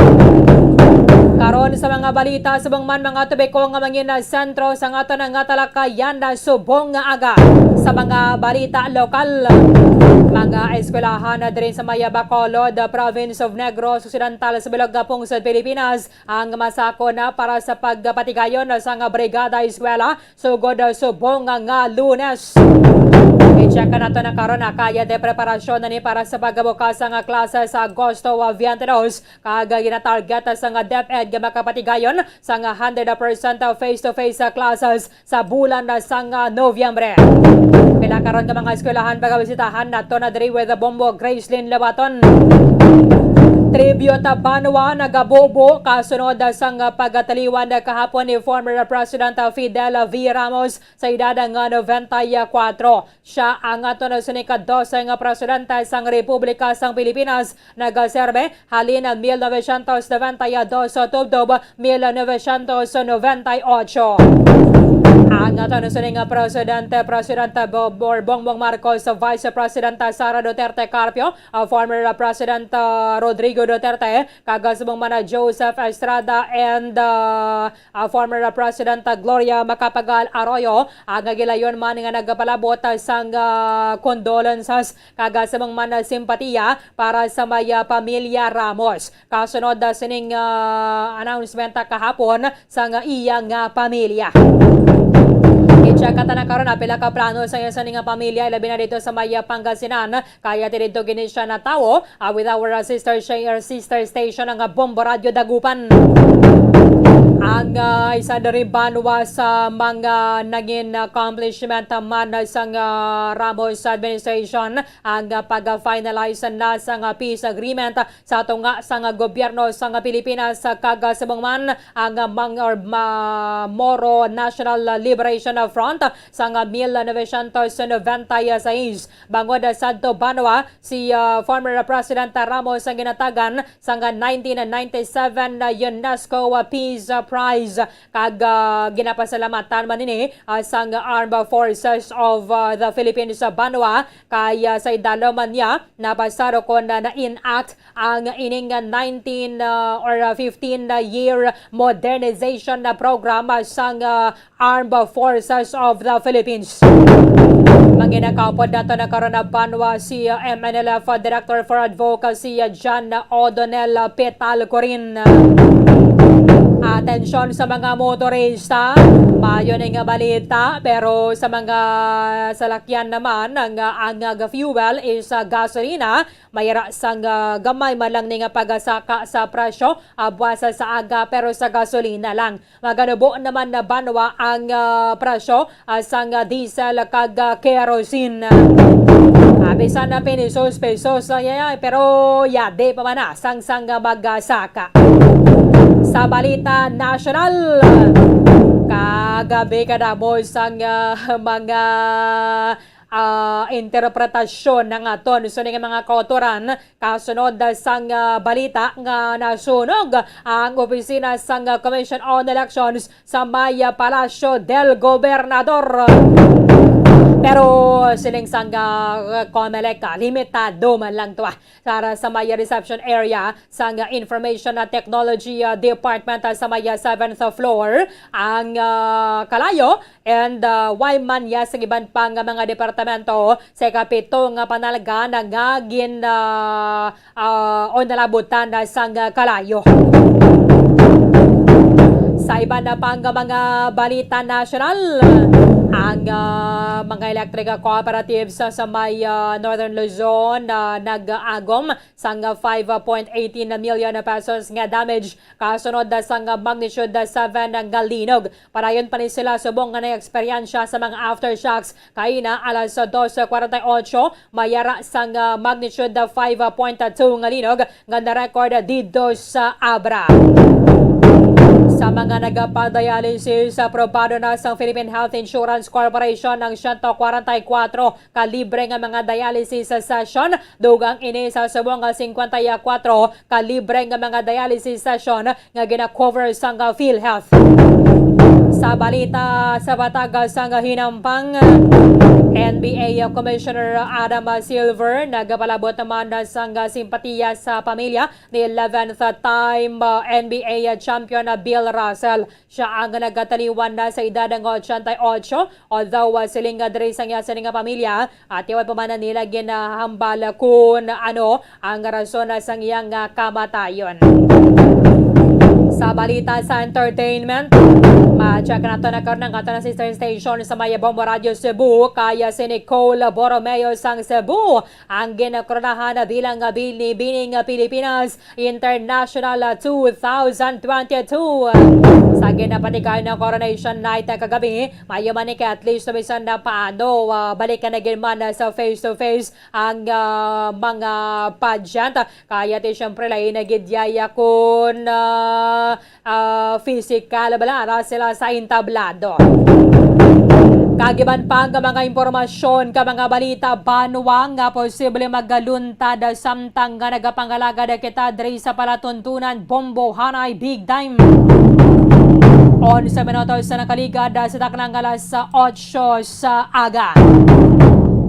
Karon sa mga balita sa Sumangman, mga tubeko nga mangin sentro sa ato nga talakayan na subong nga aga sa mga balita lokal. Mga eskwelahan na din sa Maya Bacolod, Province of Negros Occidental sa bilog pungsod Pilipinas ang masako na para sa pagpatigayon sa nga brigada eskwela sugod subong nga Lunes. I-check na ito na karon na kaya de preparasyon na ni para sa pagbukas nga klase sa Agosto 22. Kaga gina-target sa nga DepEd nga makapatigayon sa nga 100% face-to-face classes sa bulan sa nga Nobyembre. Pila karon nga mga eskwelahan pagabisitahan nato na diri with the Bombo Gracelyn Labaton. Tribute Banwa nagabobo kasunod sa pagataliwan kahapon ni former President Fidel V. Ramos sa edad nga 94. Siya ang ato na sunikad-12 nga presidente sang Republika sang Pilipinas nagaserbe halin 1992 tubdob 1998. Ang ato na suning Presidente Bongbong Marcos, Vice President Sara Duterte Carpio, former President Rodrigo Duterte, kagasubong man Joseph Estrada and former President Gloria Macapagal Arroyo, ang gilayon man nga nagpalabot sang condolences kagasubong man simpatiya para sa may pamilya Ramos. Kasunod sining announcement kahapon sa iyang pamilya. I-check ka na karon pila ka plano sa iya sa nga pamilya ilabi na dito sa Maya Pangasinan kaya dito gini siya na tawo with our sister station ang Bombo Radio Dagupan. Ang isa dari banwa sa mga naging accomplishment man sa Ramos administration ang pag-finalize na sa peace agreement sa tunga sa gobyerno sa Pilipinas kagasubong man ang Moro National Liberation Front sa 1996. Bangod sa Banwa si former President Ramos ang ginatagan sa 1997 UNESCO Peace Prize kag ginapasalamatan man ini sa Armed Forces of the Philippines sa Banwa kaya sa idalo man niya napasaro kon na enact ang ining 19 or 15 year modernization na programa sa Armed Forces of the Philippines. Manginakapod nato na karon na Banwa si MNLF Director for Advocacy John O'Donnell Petal Corin. Atensyon sa mga motorista, mayo na nga balita, pero sa mga salakyan naman, ang fuel is gasolina, mayra sang gamay man lang nga pagasaka sa presyo, abwasa sa aga pero sa gasolina lang. Maganubo naman na Banwa ang presyo sang diesel kag kerosene. Bisan na pesos pero yade pa man na sang magasaka. Sa balita nasyonal, kagabi kadamo sang mga interpretasyon ng aton so nga mga kautoran kasunod sang balita nga nasunog ang opisina sang Commission on Elections sa Maya Palacio del Gobernador. Pero siling sang COMELEC limitado man lang to para sa Maya reception area sang Information Technology Department sa Maya 7th floor ang kalayo and why man ya sa iban pang mga departamento sa kapito nga panalga na ngagin o nalabutan sang kalayo. Sa iba na pang mga balita nasyonal, Ang mga electric cooperatives sa may Northern Luzon nag-agom sang 5.18 million pesos nga damage kasunod sang magnitude 7 nga linog. Parayon pa ni sila subong nga na-eksperyensya sa mga aftershocks kay na alas 12:48 mayara sang magnitude 5.2 nga linog nga na-record dito sa Abra. Sa mga nagapadialysis, aprobado na sa Philippine Health Insurance Corporation ng 144 kalibre nga mga dialysis session. Dugang ini sa subong 54 kalibre nga mga dialysis session nga gina-cover sa PhilHealth. Sa balita sa Batangas ang hinampang, NBA Commissioner Adam Silver nagpalabot naman sa simpatiya sa pamilya ni 11th time NBA champion Bill Russell. Siya ang nagataliwan na sa edad ng 88, although siling diri sa nga sining pamilya at iwan pa man nila ginahambal kung ano ang rason sa iyang kamatayon. Sa balita sa entertainment, ma-check nato na karon ng ato na sister station sa Maya Bombo Radio Cebu, kaya si Nicole Borromeo sang Cebu ang ginakoronahan bilang Binibining Pilipinas International 2022. Sa ginapatikay ng coronation night kagabi, mayaman ni at least tumisan na paano balikan na man sa face-to-face ang mga pageant. Kaya ti syempre lain nagidyaya kun physical balara sila sa entablado. Kagiban pa ang mga impormasyon ka mga balita banwang nga posible magaluntad samtang nga nagapangalagad kita diri sa palatuntunan Bombo Hanay Big Time. 11 minutos sa nakaligad sa taknang alas 8 sa aga.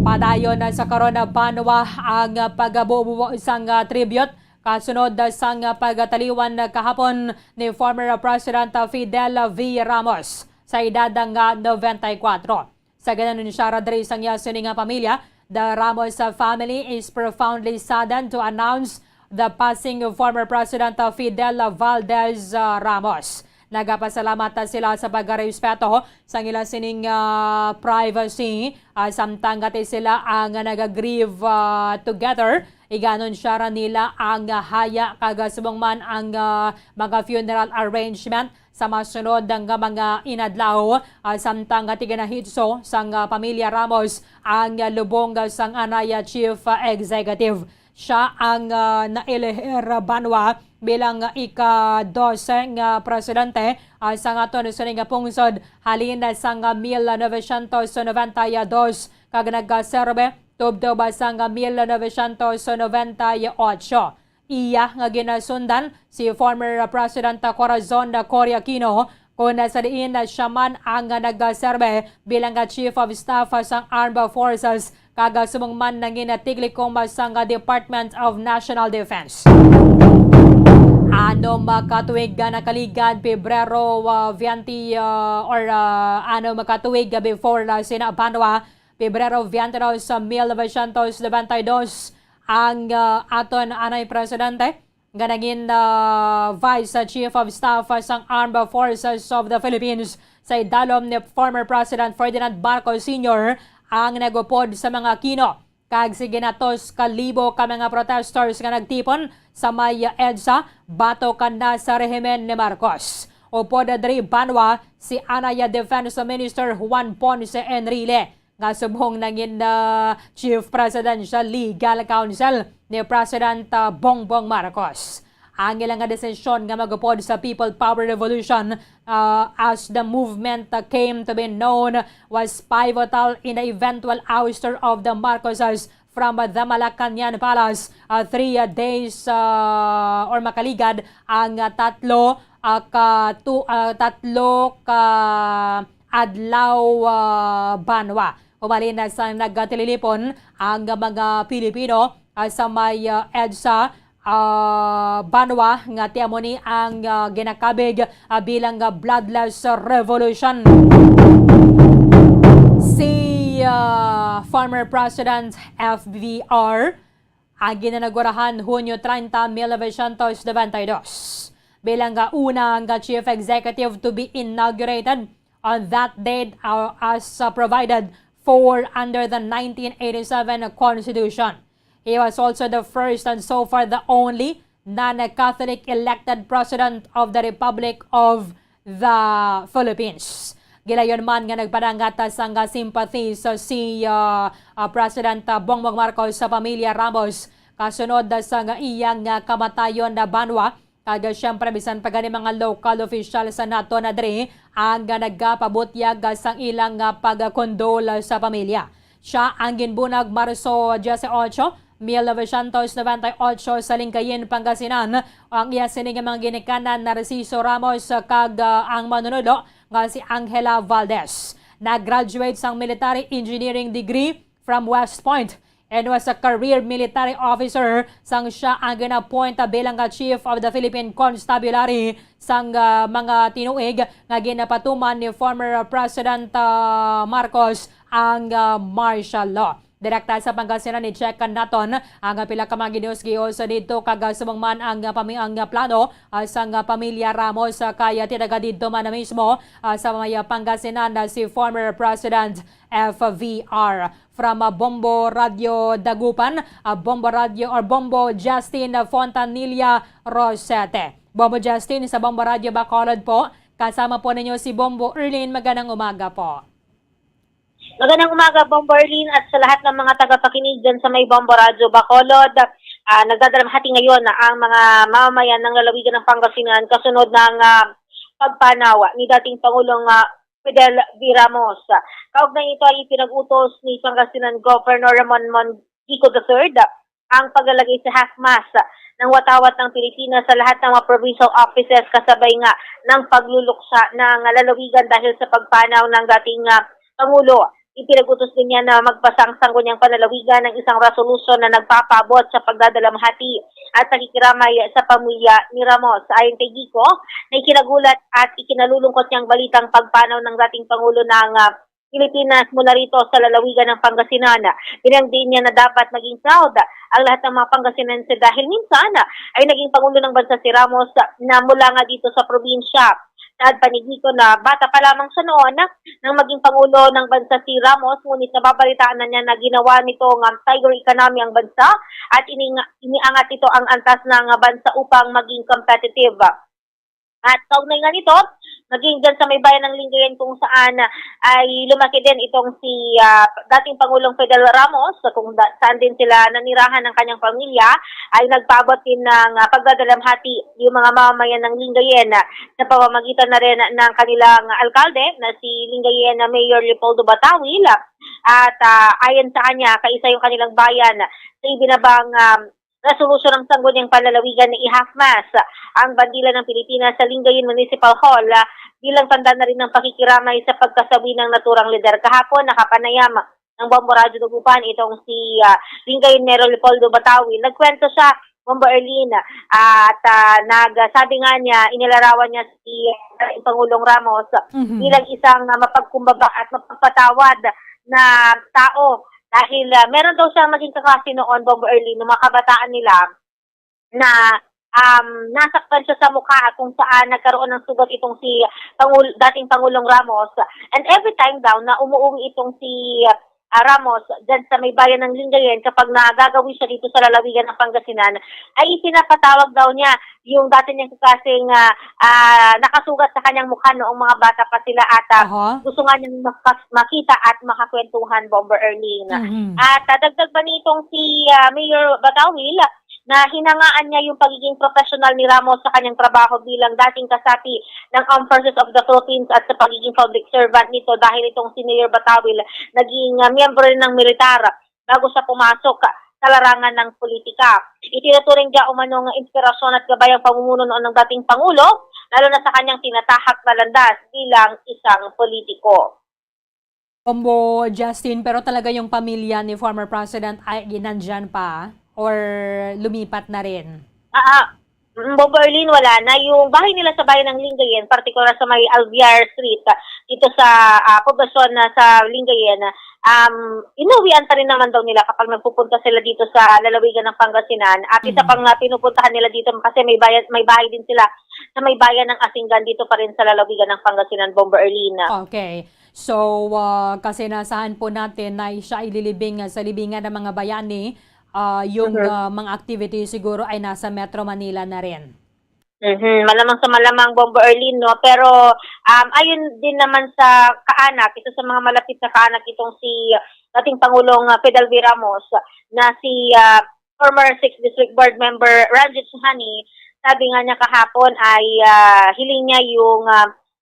Padayon na sa karon na banwa ang pagbubuo sang tribute kasunod sang pagtaliwan kahapon ni former President Fidel V. Ramos sa edad nga 94. Sa ganun siya radre sang yasining pamilya, the Ramos family is profoundly saddened to announce the passing of former President Fidel Valdez Ramos. Nagapasalamat sila sa pagrespeto sa ilang sining privacy samtang sila ang nag-grieve together. Iganon siya nila ang haya kagasubong man ang mga funeral arrangement sa masunod ng mga inadlaw samtang tiganahitso sang pamilya Ramos ang lubong sang Anaya Chief Executive. Siya ang nailihir banwa bilang ika-12 nga presidente sa aton sa pungsod halin sang 1992 kag nagserbe tubdo ba sang 1998. Iya nga ginasundan si former President Corazon Coryaquino kung sa diin siya man ang nagserbe bilang Chief of Staff sang Armed Forces kagasumang man nang ginatiglikong sang Department of National Defense. Ano makatuwig nakaligad Pebrero 20 ano makatuwig before sinabanwa Pebrero 22 sa 1992 ang aton anay presidente nga naging Vice Chief of Staff sang Armed Forces of the Philippines sa idalom ni former President Ferdinand Marcos Sr. ang nagupod sa mga kino kag siginatos kalibo ka mga protesters nga nagtipon sa may EDSA bato na sa rehimen ni Marcos. Upod diri banwa si Anaya Defense Minister Juan Ponce Enrile nga subhong naging Chief Presidential Legal Counsel ni President Bongbong Marcos. Ang ilang desisyon nga magupod sa People Power Revolution as the movement came to be known was pivotal in the eventual ouster of the Marcoses from the Malacañang Palace. 3 days or makaligad ang tatlo ka adlaw banwa. Umalin na sa nagtililipon ang mga Pilipino sa may EDSA banwa nga tiamoni ang ginakabig bilang bloodless revolution. Si former President FVR ang ginanagurahan Hunyo 30, 1992 bilang unang Chief Executive to be inaugurated on that date as provided for under the 1987 Constitution. He was also the first and so far the only non-Catholic elected President of the Republic of the Philippines. Gilayon man nga nagpadangatas ang sympathy sa si President Bongbong Marcos sa pamilya Ramos kasunod sa iyang kamatayon na banwa. Kaga siyempre bisan pa gani mga local official sa NATO na dre ang nagpabutyag sang ilang pagkondol sa pamilya. Siya ang ginbunag Marso 18, 1998 sa Lingayen, Pangasinan. Ang iya sining mga ginikanan na Narciso Ramos kag ang manunulo nga si Angela Valdez. Nag-graduate sang military engineering degree from West Point and was a career military officer sang siya ang gina-appoint bilang Chief of the Philippine Constabulary sang mga tinuig nga ginapatuman ni former President Marcos ang martial law. Direkta sa Pangasinan ni Chekan naton ang pila ka mga ginos-gios dito kag sumangman ang plano sang pamilya Ramos kaya tinaga dito man na mismo sa mga Pangasinan si former President FVR. From Bombo Radio Dagupan, Bombo Radio or Bombo Justin Fontanilla Rosete. Bombo Justin sa Bombo Radio Bacolod po. Kasama po ninyo si Bombo Erlin. Magandang umaga po. Magandang umaga, Bombo Erlin, at sa lahat ng mga tagapakinig dyan sa may Bombo Radio Bacolod. Nagdadalamhati ngayon ang mga mamamayan ng lalawigan ng Pangasinan kasunod ng pagpanaw ni dating Pangulong Fidel V. Ramos. Kaugnay ito ay pinag-utos ni Pangasinan Governor Ramon Mongico III ang paglalagay sa half-mast ng watawat ng Pilipinas sa lahat ng mga provincial offices kasabay nga ng pagluluksa ng lalawigan dahil sa pagpanaw ng dating Pangulo. Ipinag-utos din niya na magpasang sangguniang panlalawigan ng isang resolusyon na nagpapabot sa pagdadalamhati at pakikiramay sa pamilya ni Ramos. Ayon kay Gico, na ikinagulat at ikinalulungkot niyang balitang pagpanaw ng dating Pangulo ng Pilipinas mula rito sa lalawigan ng Pangasinan. Binanggiin niya na dapat maging proud ang lahat ng mga Pangasinense dahil minsan ay naging Pangulo ng bansa si Ramos na mula nga dito sa probinsya. At panigiko na bata pa lamang sa noon nang maging Pangulo ng bansa si Ramos, ngunit nababalitaan na niya na ginawa nito ng tiger economy ang bansa at iniangat ito ang antas ng bansa upang maging competitive. At kaugnay nga nito, naging dyan sa may bayan ng Lingayen kung saan ay lumaki din itong si dating Pangulong Fidel Ramos, kung saan din sila nanirahan ng kanyang pamilya, ay nagpaabot din ng pagdadalamhati yung mga mamamayan ng Lingayen sa pamamagitan na rin ng kanilang alkalde na si Lingayen na Mayor Leopoldo Batawil. At ayon sa kanya, kaisa yung kanilang bayan sa ibinabang resolusyon ng sangguniang panlalawigan na i-half-mast ang bandila ng Pilipinas sa Lingayen Municipal Hall bilang tanda na rin ng pakikiramay sa pagkasawi ng naturang lider. Kahapon, nakapanayam ng Bombo Radio Dagupan itong si Lingayen Mayor Leopoldo Batawil. Nagkwento siya, Bombo Erlin, at nagsabi nga niya, inilarawan niya si Pangulong Ramos bilang isang mapagkumbaba at mapagpatawad na tao. Dahil meron daw siyang maging kaklase noon, Bombo Erlin, ng mga kabataan nila na nasaktan siya sa mukha kung saan nagkaroon ng sugat itong si dating Pangulong Ramos. And every time daw na umuwi itong si Ramos dyan sa may bayan ng Lingayen kapag nagagawi siya dito sa lalawigan ng Pangasinan, ay ipinapatawag daw niya yung dati niyang kakasing nakasugat sa kanyang mukha noong mga bata pa sila at gusto nga niyang makita at makakwentuhan, Bomber Erling. At dagdag pa nitong si Mayor Batawil na hinangaan niya yung pagiging professional ni Ramos sa kanyang trabaho bilang dating kasapi ng Armed Forces of the Philippines at sa pagiging public servant nito dahil itong si Mayor Batawil naging miyembro rin ng militar bago sa pumasok sa larangan ng politika. Itinuturing niya umano ng inspirasyon at gabayang pamumuno noon ng dating Pangulo, lalo na sa kanyang tinatahak na landas bilang isang politiko. Bombo Justin, pero talaga yung pamilya ni former President ay ginandyan pa or lumipat na rin? Bombo Erlin, wala na. Yung bahay nila sa bayan ng Lingayen, partikular sa may Alviar Street, dito sa poblasyon sa Lingayen, inuwian pa rin naman daw nila kapag nagpupunta sila dito sa lalawigan ng Pangasinan. At isa pang pinupuntahan nila dito kasi may bahay din sila sa may bayan ng Asingan dito pa rin sa lalawigan ng Pangasinan, Bomber Erlina. Okay. So, kasi nasahan po natin na siya ililibing sa libingan ng mga bayani, yung mga activities siguro ay nasa Metro Manila na rin. Malamang sa malamang, Bomber Erlin, no? Pero ayun din naman sa kaanak, ito sa mga malapit na kaanak itong si dating Pangulong Fidel V. Ramos na si former 6th District Board Member Ranjit Suhani. Sabi nga niya kahapon ay hiling niya yung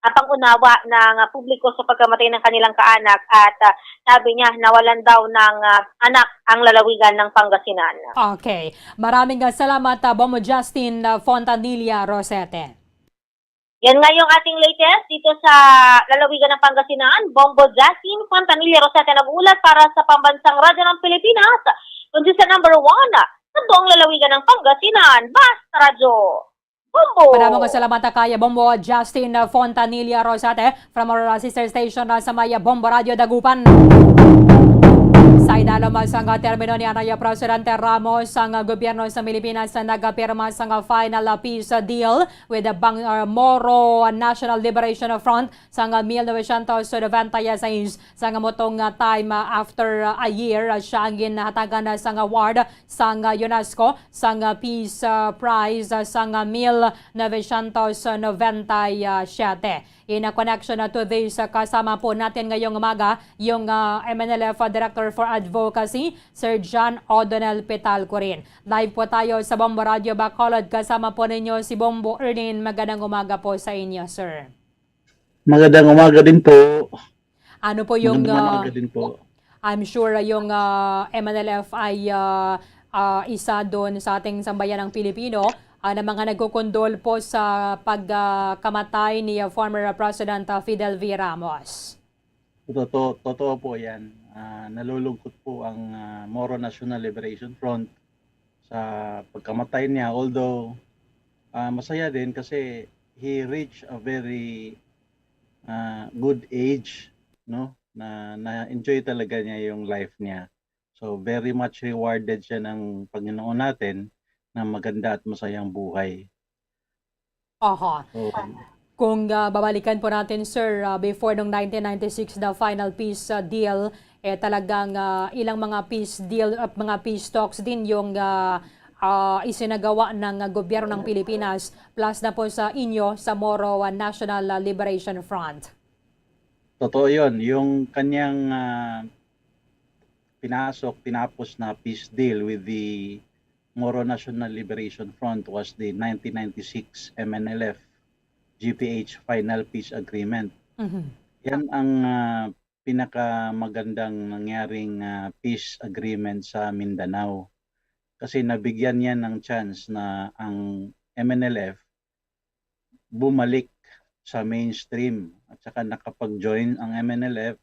pangunawa ng publiko sa pagkamatay ng kanilang kaanak at sabi niya nawalan daw ng anak ang lalawigan ng Pangasinan. Okay. Maraming salamat, Bombo Justin Fontanilla Rosete. Yan nga yung ating latest dito sa lalawigan ng Pangasinan. Bombo Justin Fontanilla Rosete nag-uulat para sa Pambansang Radyo ng Pilipinas. Kundi sa number 1 sa buong lalawigan ng Pangasinan. Basta Radyo. Bombo! Maraming salamat kaya Bombo Justin Fontanilla Rosate from our sister station sa Maya Bombo Radio Dagupan. Sa idalom sa termino ni Anaya Presidente Ramos, ang gobyerno sa Pilipinas na nagpirma sa final peace deal with the Moro National Liberation Front sa 1996 sa motong time after a year siya ang ginahatagan sa award sa UNESCO sa Peace Prize sa 1997. In a connection to this, kasama po natin ngayong umaga yung MNLF Director for Advocacy, Sir John O'Donnell Petalcorin. Live po tayo sa Bombo Radio Bacolod. Kasama po ninyo si Bombo Erlin. Magandang umaga po sa inyo, sir. Magandang umaga din po. Ano po yung... Magandang umaga din po. I'm sure yung MNLF ay isa doon sa ating sambayan ng Pilipino na mga nagkukondol po sa pagkamatay ni former President Fidel V. Ramos. Totoo po yan. Nalulungkot po ang Moro National Liberation Front sa pagkamatay niya. Although masaya din kasi he reached a very good age, no? Na-enjoy talaga niya yung life niya. So very much rewarded siya ng Panginoon natin na maganda at masayang buhay. Aha. Kung babalikan po natin, sir, before nung 1996, the final peace deal, talagang ilang mga peace deal at mga peace talks din yung isinagawa ng gobyerno ng Pilipinas plus na po sa inyo sa Moro National Liberation Front. Totoo yun. Yung kanyang tinapos na peace deal with the Moro National Liberation Front was the 1996 MNLF GPH Final Peace Agreement. Yan ang pinakamagandang nangyaring peace agreement sa Mindanao. Kasi nabigyan yan ng chance na ang MNLF bumalik sa mainstream at saka nakapag-join ang MNLF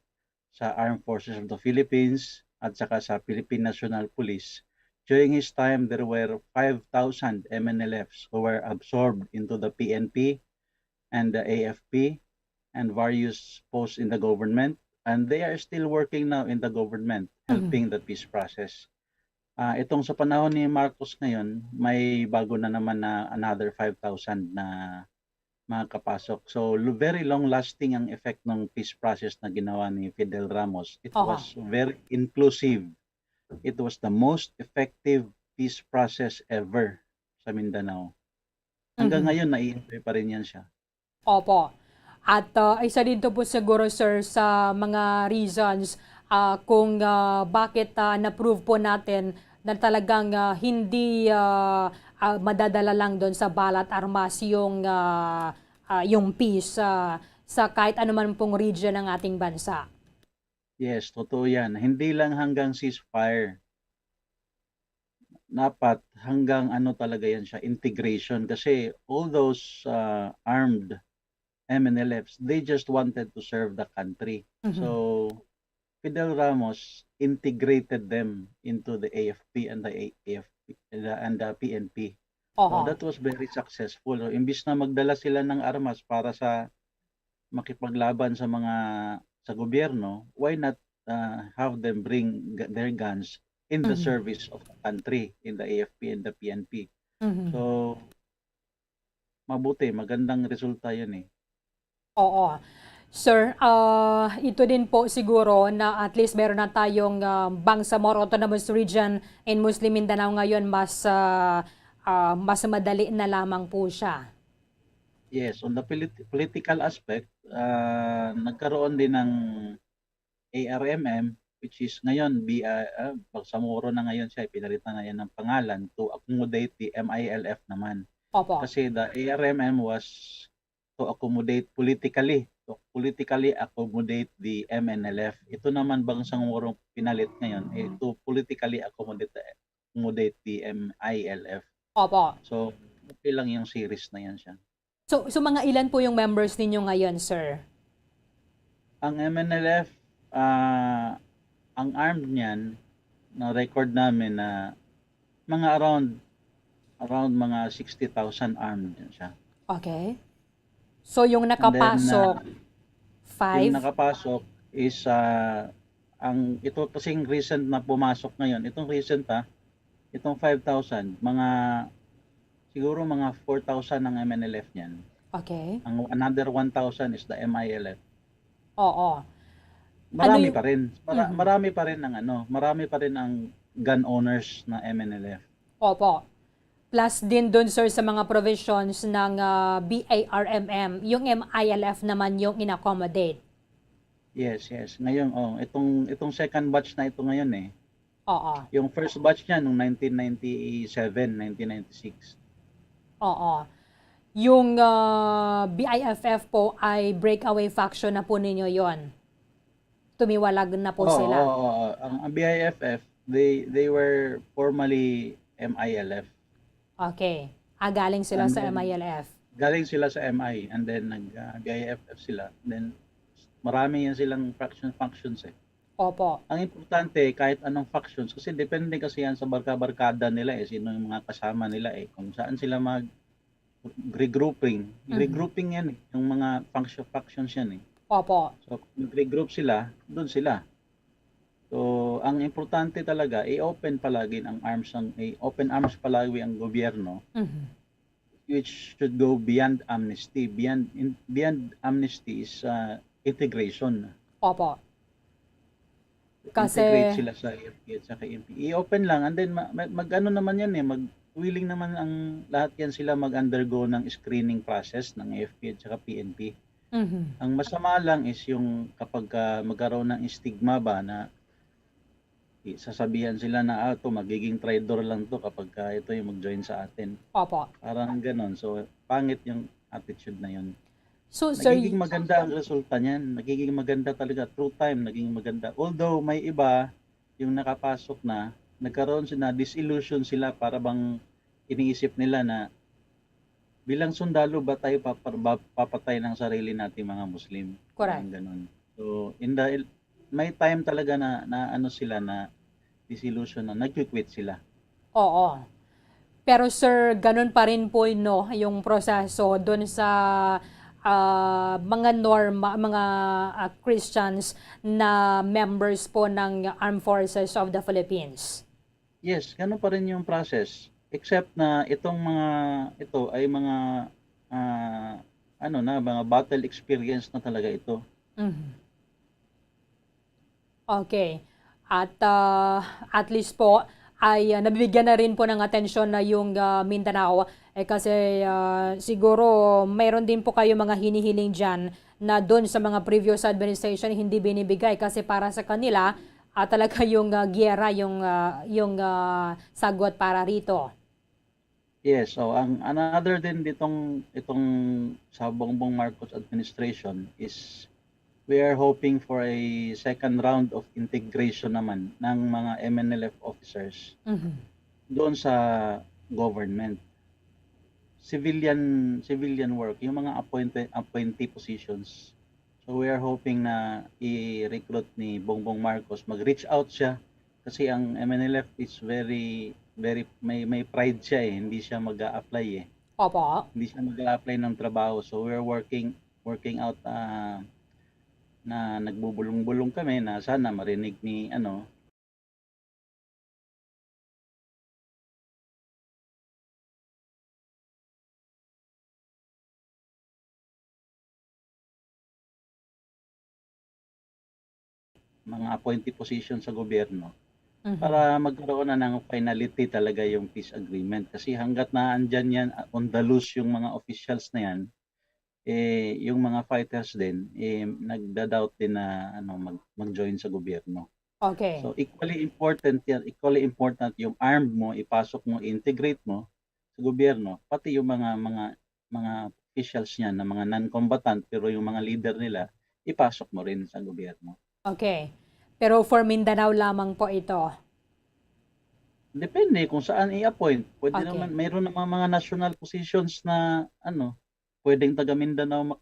sa Armed Forces of the Philippines at saka sa Philippine National Police. During his time, there were 5,000 MNLFs who were absorbed into the PNP and the AFP and various posts in the government. And they are still working now in the government, helping the peace process. Itong sa panahon ni Marcos ngayon, may bago na naman na another 5,000 na makakapasok. So very long-lasting ang effect ng peace process na ginawa ni Fidel Ramos. It was very inclusive. It was the most effective peace process ever sa Mindanao. Hanggang ngayon, nai-enjoy pa rin yan siya. Opo. At isa dito po siguro, sir, sa mga reasons kung bakit na-prove po natin na talagang hindi madadala lang doon sa balat armas yung peace sa kahit anuman pong region ng ating bansa. Yes, totoo yan. Hindi lang hanggang ceasefire. Dapat hanggang talaga yan siya, integration. Kasi all those armed MNLFs, they just wanted to serve the country. So Fidel Ramos integrated them into the AFP and the AFP and the PNP. So that was very successful. So, imbis na magdala sila ng armas para sa makipaglaban sa gobyerno, why not have them bring their guns in the service of the country, in the AFP and the PNP. So mabuti, magandang resulta yun eh. Oo. Sir, ito din po siguro na at least meron na tayong Bangsamoro Autonomous Region in Muslim Mindanao ngayon, mas madali na lamang po siya. Yes, on the political aspect, nagkaroon din ng ARMM, which is ngayon, Bangsamoro na ngayon siya, pinalitan na yan ng pangalan to accommodate the MILF naman. Opo. Kasi the ARMM was to politically accommodate the MNLF. Ito naman Bangsamoro pinalit ngayon, to politically accommodate the MILF. Opo. So, okay lang yung series na yan siya. So mga ilan po yung members ninyo ngayon, sir? Ang MNLF, ang armed niyan, na record namin na mga around mga 60,000 armed yan siya. Okay. So yung nakapasok, Yung nakapasok is, ito kasing recent na pumasok ngayon, itong 5,000, siguro mga 4,000 ng MNLF niyan. Okay. Ang another 1,000 is the MILF. Oo. Marami pa rin. Marami pa rin ang gun owners na MNLF. Opo. Plus din dun, sir, sa mga provisions ng BARMM, yung MILF naman yung in-accommodate. Yes. Ngayon, itong second batch na ito ngayon eh. Oo. Yung first batch niya nung 1997, 1996. Oo. Yung BIFF po ay breakaway faction na po ninyo yon. Tumiwalag na po sila. Oo. Ang BIFF, they were formerly MILF. Okay. Galing sila sa MILF. Galing sila sa MI and then nag-BIFF sila. Then marami yan silang factions eh. Opo. Ang importante, kahit anong factions, kasi depende kasi yan sa barka-barkada nila eh, sino yung mga kasama nila eh, kung saan sila regrouping. Regrouping yan eh, yung mga factions yan eh. Opo. So, mag-regroup sila, doon sila. So, ang importante talaga, i-open palagi ang open arms palagi ang gobyerno, which should go beyond amnesty. Beyond amnesty is integration. Opo. Kasi Integrate sila sa AFP at sa KMP. I-open lang and then mag-ano naman yan eh, willing naman ang lahat yan sila mag-undergo ng screening process ng AFP at saka PNP. Ang masama lang is yung kapag magkaroon ng stigma ba na sasabihan sila na ito magiging traitor lang to kapag ito yung mag-join sa atin. Opo. Parang ganon. So pangit yung attitude na yun. So, sir, Nagiging maganda ang resulta niyan. Nagiging maganda talaga. Through time, naging maganda. Although may iba, yung nakapasok na, nagkaroon sila, disillusion sila para bang iniisip nila na bilang sundalo ba tayo papatay ng sarili nating mga Muslim? Correct. Ganun. So, may time talaga na ano sila na disillusion na nag-quit sila. oo. Pero sir, ganun pa rin po yung proseso doon sa mga Christians na members po ng Armed Forces of the Philippines. Yes, ganun pa rin yung process. Except na ito ay mga mga battle experience na talaga ito. Okay. At least po ay nabibigyan na rin po ng atensyon na yung Mindanao kasi siguro mayroon din po kayo mga hinihiling dyan na doon sa mga previous administration hindi binibigay kasi para sa kanila talaga yung giyera yung sagot para rito. Yes, so another din itong sa Bongbong Marcos administration is we are hoping for a second round of integration naman ng mga MNLF officers doon sa government. Civilian work, yung mga appointee positions. So we are hoping na i-recruit ni Bongbong Marcos, mag-reach out siya kasi ang MNLF is very may pride siya eh, hindi siya mag-a-apply eh. Opo. Hindi siya mag-a-apply ng trabaho. So we are working out na nagbubulong-bulong kami na sana marinig ni mga appointee position sa gobyerno para magkaroon na ng finality talaga yung peace agreement. Kasi hanggat na andyan yan, on the loose yung mga officials na yan, yung mga fighters din, nagda-doubt din na mag-join sa gobyerno. Okay. So equally important yung armed mo, ipasok mo, integrate mo sa gobyerno, pati yung mga officials niyan na mga non-combatant pero yung mga leader nila, ipasok mo rin sa gobyerno. Okay. Pero for Mindanao lamang po ito. Depende kung saan i-appoint. Pwede Okay. naman, mayroon namang mga national positions na pwedeng taga Mindanao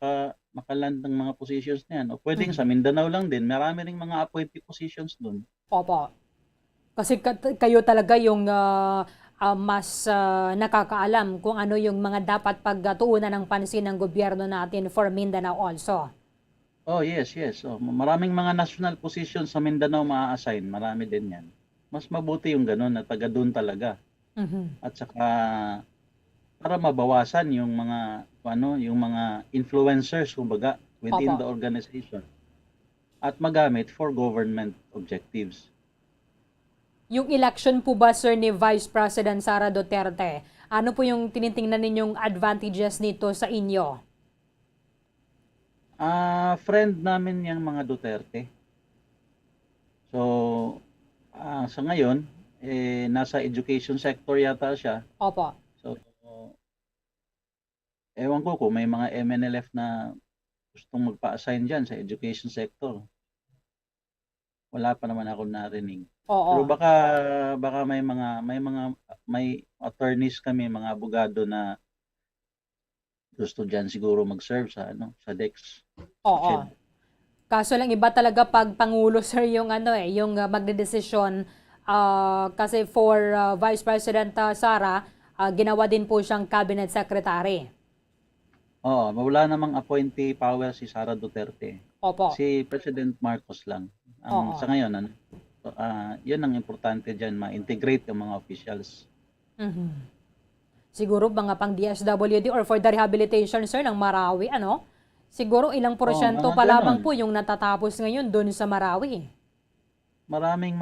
makaland ng mga positions na yan. O pwedeng sa Mindanao lang din. Marami ring mga appointee positions doon. Opo. Kasi kayo talaga yung mas nakakaalam kung ano yung mga dapat pagtuunan ng pansin ng gobyerno natin for Mindanao also. Oh, yes. Oh, maraming mga national positions sa Mindanao maa-assign. Marami din yan. Mas mabuti yung ganun na taga doon talaga. At saka para mabawasan yung mga influencers kumbaga within the organization at magamit for government objectives. Yung election po ba, sir, ni Vice President Sara Duterte, ano po yung tinitingnan ninyong advantages nito sa inyo? Friend namin yung mga Duterte. So, sa ngayon, nasa education sector yata siya. Opo. So, ewan ko kung may mga MNLF na gustong magpa-assign dyan sa education sector. Wala pa naman ako narinig. Oo. Pero baka may attorneys kami, mga abogado na gusto diyan siguro mag-serve sa DEX. Oo. Kaso lang iba talaga pag pangulo, sir, yung yung magdedesisyon kasi for Vice President Sara, ginawa din po siyang cabinet secretary. Oo, wala namang appointee power si Sara Duterte. Opo. Si President Marcos lang. Sa ngayon, yun ang importante dyan, ma-integrate yung mga officials. Siguro mga pang DSWD or for the rehabilitation, sir, ng Marawi, siguro ilang porsyento mga pa lamang ganon. po yung natatapos ngayon doon sa Marawi. Maraming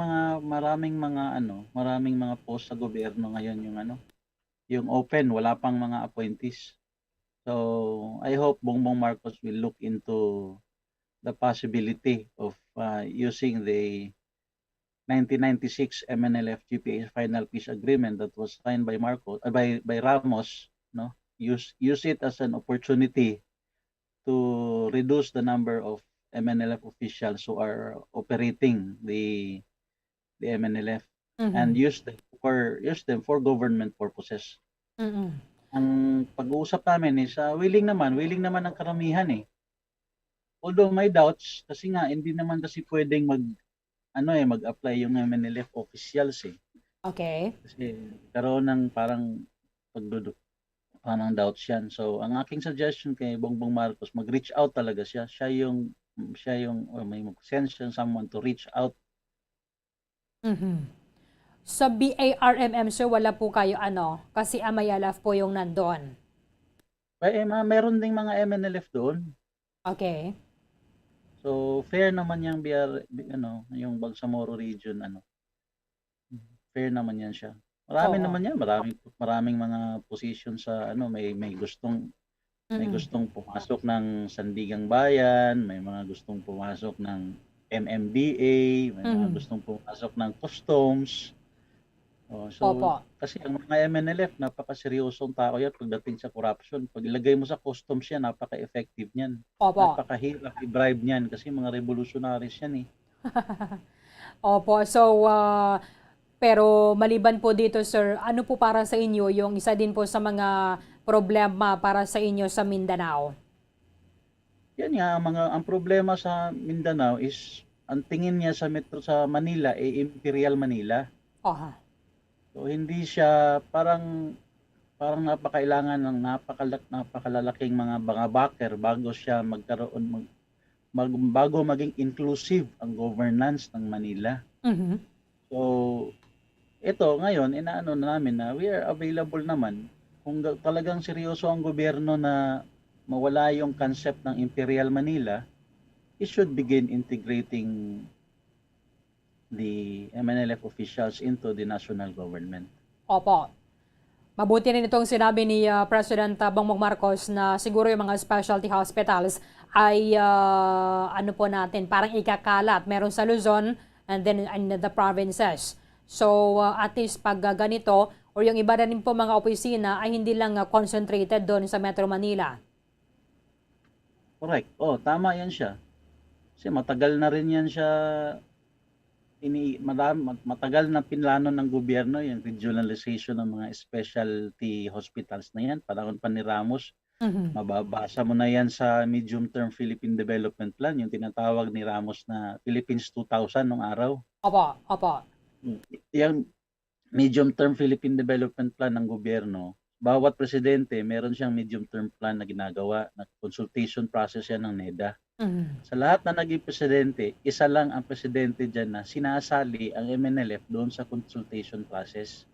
mga post sa gobyerno ngayon yung open, wala pang mga appointees. So, I hope Bongbong Marcos will look into the possibility of using the 1996 MNLF GPA Final Peace Agreement that was signed by by Ramos, use it as an opportunity to reduce the number of MNLF officials who are operating the MNLF and use them for government purposes. Ang pag-uusap namin is willing naman ang karamihan eh. Although may doubts kasi nga hindi naman kasi pwedeng mag-apply yung MNLF officials eh. Okay. Kasi karoon ng parang doubts yan. So ang aking suggestion kay Bongbong Marcos, mag-reach out talaga siya. Siya yung may mag-sense someone to reach out. Sa BARMM, sir, wala po kayo kasi Amayalaf po yung nandun. Meron ding mga MNLF doon. Okay. So fair naman yung yung Bangsamoro region fair naman yan siya. Marami naman yan, maraming mga position sa may gustong pumasok ng Sandigang Bayan, may mga gustong pumasok ng MMDA, may mga gustong pumasok ng customs. Kasi ang mga MNLF, napakaseryosong tao yan pagdating sa corruption. Pag ilagay mo sa customs yan, napaka-effective niyan. Napakahirap i-bribe niyan kasi mga revolutionaries yan eh. Opo, so pero maliban po dito, sir, ano po para sa inyo yung isa din po sa mga problema para sa inyo sa Mindanao? Yan nga, ang problema sa Mindanao is ang tingin niya sa Manila Imperial Manila. So hindi siya parang napakailangan ng napakalalaking mga backer bago siya bago maging inclusive ang governance ng Manila. So ito ngayon inaano na namin na we are available naman kung talagang seryoso ang gobyerno na mawala yung concept ng Imperial Manila, it should begin integrating the MNLF officials into the national government. Opo. Mabuti rin itong sinabi ni President Bongbong Marcos na siguro yung mga specialty hospitals ay ano po natin, parang ikakalat. Meron sa Luzon and then in the provinces. So at least pag ganito or yung iba na rin po mga opisina ay hindi lang concentrated doon sa Metro Manila. Correct. Oh, tama yan siya. Kasi matagal na rin yan siya matagal na pinlano ng gobyerno yung regionalization ng mga specialty hospitals na yan. Panahon pa ni Ramos. Mababasa mo na yan sa medium-term Philippine Development Plan, yung tinatawag ni Ramos na Philippines 2000 nung araw. Opo, opo. Yung medium-term Philippine Development Plan ng gobyerno, bawat presidente meron siyang medium-term plan na ginagawa, na consultation process yan ng NEDA. Sa lahat na naging presidente, isa lang ang presidente dyan na sinasali ang MNLF doon sa consultation process.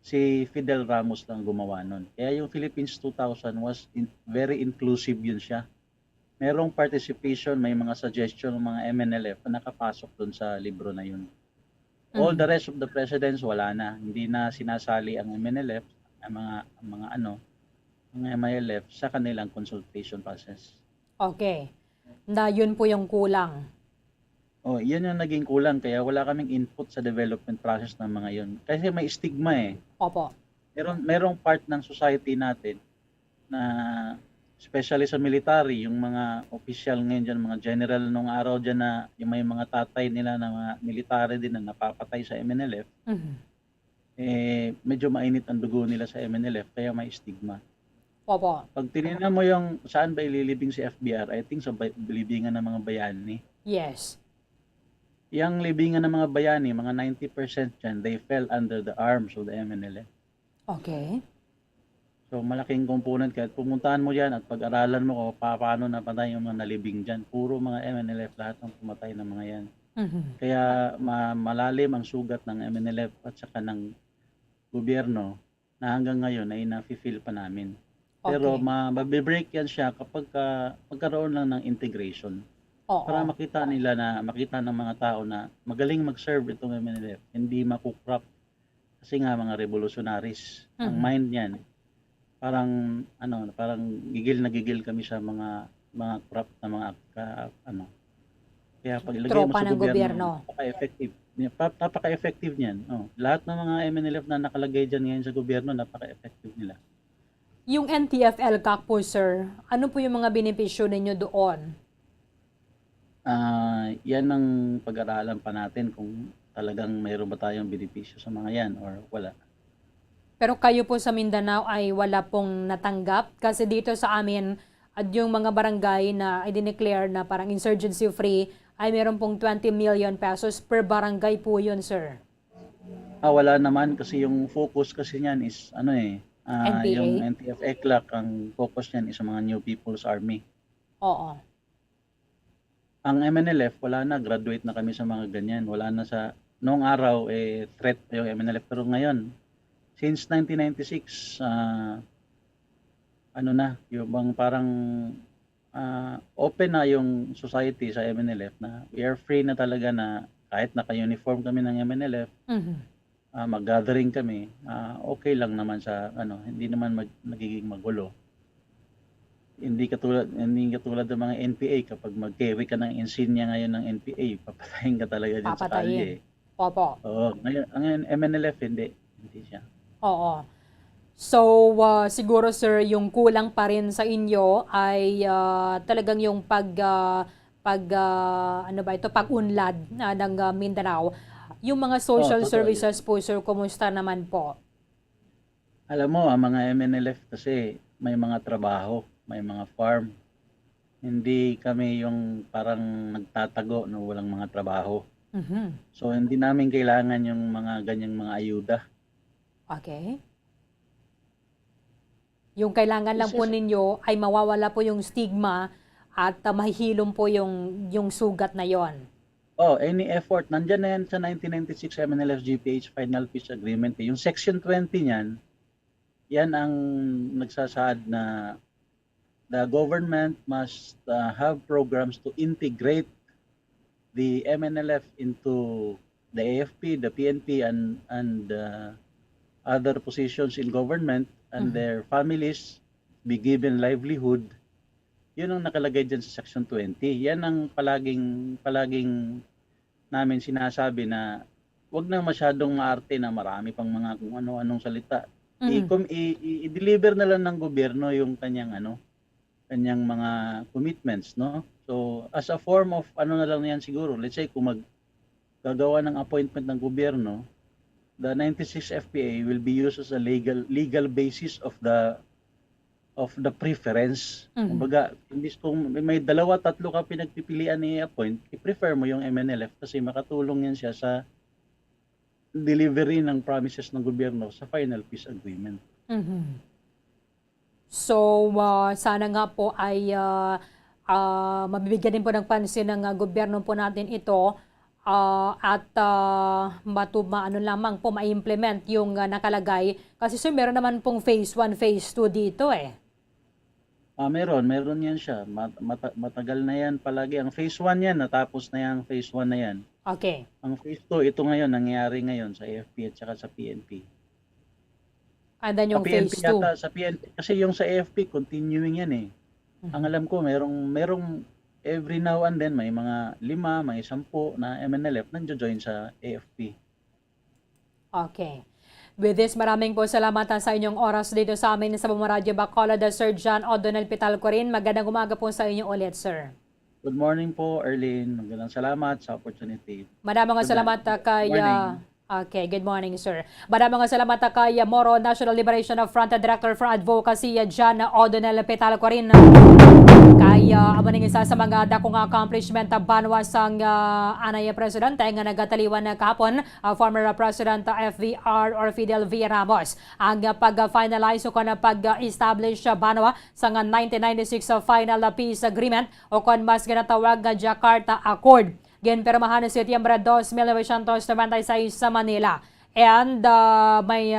Si Fidel Ramos lang gumawa nun. Kaya yung Philippines 2000 was very inclusive yun siya. Merong participation, may mga suggestion ng mga MNLF na nakapasok doon sa libro na yun. All the rest of the presidents, wala na. Hindi na sinasali ang MNLF, ang MILF sa kanilang consultation process. Okay. Na yun po yung kulang. Oh, yan yung naging kulang kaya wala kaming input sa development process ng mga yun. Kasi may stigma eh. Opo. Merong part ng society natin na especially sa military, yung mga official ngayon dyan, mga general nung araw dyan na yung may mga tatay nila na mga military din na napapatay sa MNLF, medyo mainit ang dugo nila sa MNLF kaya may stigma. Opo. Pag tinignan mo yung saan ba ililibing si FBR, I think sa libingan ng mga bayani. Yes. Yung libingan ng mga bayani, mga 90% dyan, they fell under the arms of the MNLF. Okay. So malaking component kaya pumuntahan mo yan at pag-aralan mo kung paano napatay yung mga nalibing dyan. Puro mga MNLF lahat ng pumatay ng mga yan. Kaya malalim ang sugat ng MNLF at saka ng gobyerno na hanggang ngayon ay nafe-feel pa namin. Pero mabibreak yan siya kapag magkaroon lang ng integration. Para makita ng mga tao na magaling mag-serve itong MNLF, hindi makukrap. Kasi nga mga revolutionaries, ang mind niyan, parang gigil na gigil kami sa mga corrupt na mga Kaya pag ilagay mo sa gobyerno, napaka-effective niyan. Lahat ng mga MNLF na nakalagay dyan ngayon sa gobyerno, napaka-effective nila. Yung NTF-ELCAC po, sir, ano po yung mga benepisyo ninyo doon? Yan ang pag-aralan pa natin kung talagang mayroon ba tayong benepisyo sa mga yan or wala. Pero kayo po sa Mindanao ay wala pong natanggap kasi dito sa amin at yung mga barangay na i-declare na parang insurgency free ay meron pong 20 million pesos per barangay po yun, sir. Wala naman kasi yung focus kasi niyan is NPA? Yung NTF-ELCAC, ang focus niyan is sa mga New People's Army. Oo. Ang MNLF, wala na, graduate na kami sa mga ganyan. Wala na noong araw, threat pa yung MNLF. Pero ngayon, since 1996, yung bang parang open na yung society sa MNLF na we are free na talaga na kahit naka-uniform kami ng MNLF, mag-gathering kami, okay lang naman hindi naman nagiging magulo. Hindi katulad ng mga NPA kapag mag-carry ka ng insignia ngayon ng NPA, papatayin ka talaga dyan sa kalye. Opo. Oo, ngayon ang MNLF hindi siya. Oo. So siguro sir, yung kulang pa rin sa inyo ay talagang yung pag-unlad ng Mindanao. Yung mga social services po, sir, kumusta naman po? Alam mo, ang mga MNLF kasi may mga trabaho, may mga farm. Hindi kami yung parang nagtatago na walang mga trabaho. So, hindi namin kailangan yung mga ganyang mga ayuda. Okay. Yung kailangan lang po ninyo ay mawawala po yung stigma at mahihilom po yung sugat na yon. Any effort, nandyan na yan sa 1996 MNLF-GPH Final Peace Agreement. Yung Section 20 niyan, yan ang nagsasaad na the government must have programs to integrate the MNLF into the AFP, the PNP, and other positions in government and their families be given livelihood. Yun ang nakalagay dyan sa Section 20. Yan ang palaging namin sinasabi na wag na masyadong maarte na marami pang mga kung ano-anong salita. I-deliver na lang ng gobyerno yung kanyang mga commitments, no? So as a form of na lang yan siguro, let's say kung gagawa ng appointment ng gobyerno, the 96 FPA will be used as a legal basis of the preference. Kumbaga, imbis kung may 2-3 ka pinagpipilian i-appoint, i-prefer mo yung MNLF kasi makatulong yan siya sa delivery ng promises ng gobyerno sa final peace agreement. So, sana nga po ay mabibigyan din po ng pansin ng gobyerno po natin ito at lamang po ma-implement yung nakalagay. Kasi sir, meron naman pong phase 1, phase 2 dito eh. Meron yan siya. Matagal na yan palagi. Ang phase 1 yan, natapos na yan, phase 1 na yan. Okay. Ang phase 2, ito ngayon, nangyayari ngayon sa AFP at saka sa PNP. And then yung sa PNP phase 2. yata, sa PNP, kasi yung sa AFP, continuing yan eh. Ang alam ko, merong every now and then, may mga 5, may 10 na MNLF nanjo-join sa AFP. Okay. With this, maraming po salamat sa inyong oras dito sa amin sa Bumaradyo Bacolod, Sir John O'Donnell Pitalcorin. Magandang umaga po sa inyo ulit, sir. Good morning po, Erlene. Magandang salamat sa opportunity. Maraming salamat kay... Good morning. Okay, good morning, sir. Maraming salamat kay Moro National Liberation Front Director for Advocacy, John O'Donnell Pitalcorin. Kaya amaning isa sa mga dakong accomplishment banwa sang anay Presidente nga nagataliwan kahapon, former President FVR or Fidel V. Ramos. Ang pag-finalize o pag-establish banwa sang 1996 Final Peace Agreement o kung mas ginatawag nga Jakarta Accord. Ginpirmahan sa Setyembre 1996 sa Manila. And may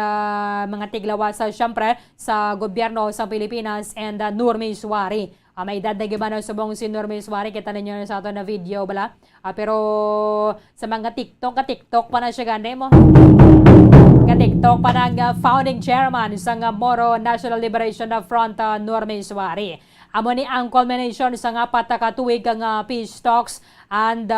mga tiglawas siyempre sa gobyerno sa Pilipinas and Nurmi Suari. May edad na gimano sa buong si Nurmi Suari. Kita ninyo sa ito na video bala. Pero sa mga TikTok pa na siya ganda mo. Ka-TikTok pa ng founding chairman sa Moro National Liberation Front Nurmi Suari. Amo ni ang culmination sa 4 ka tuig ang peace talks and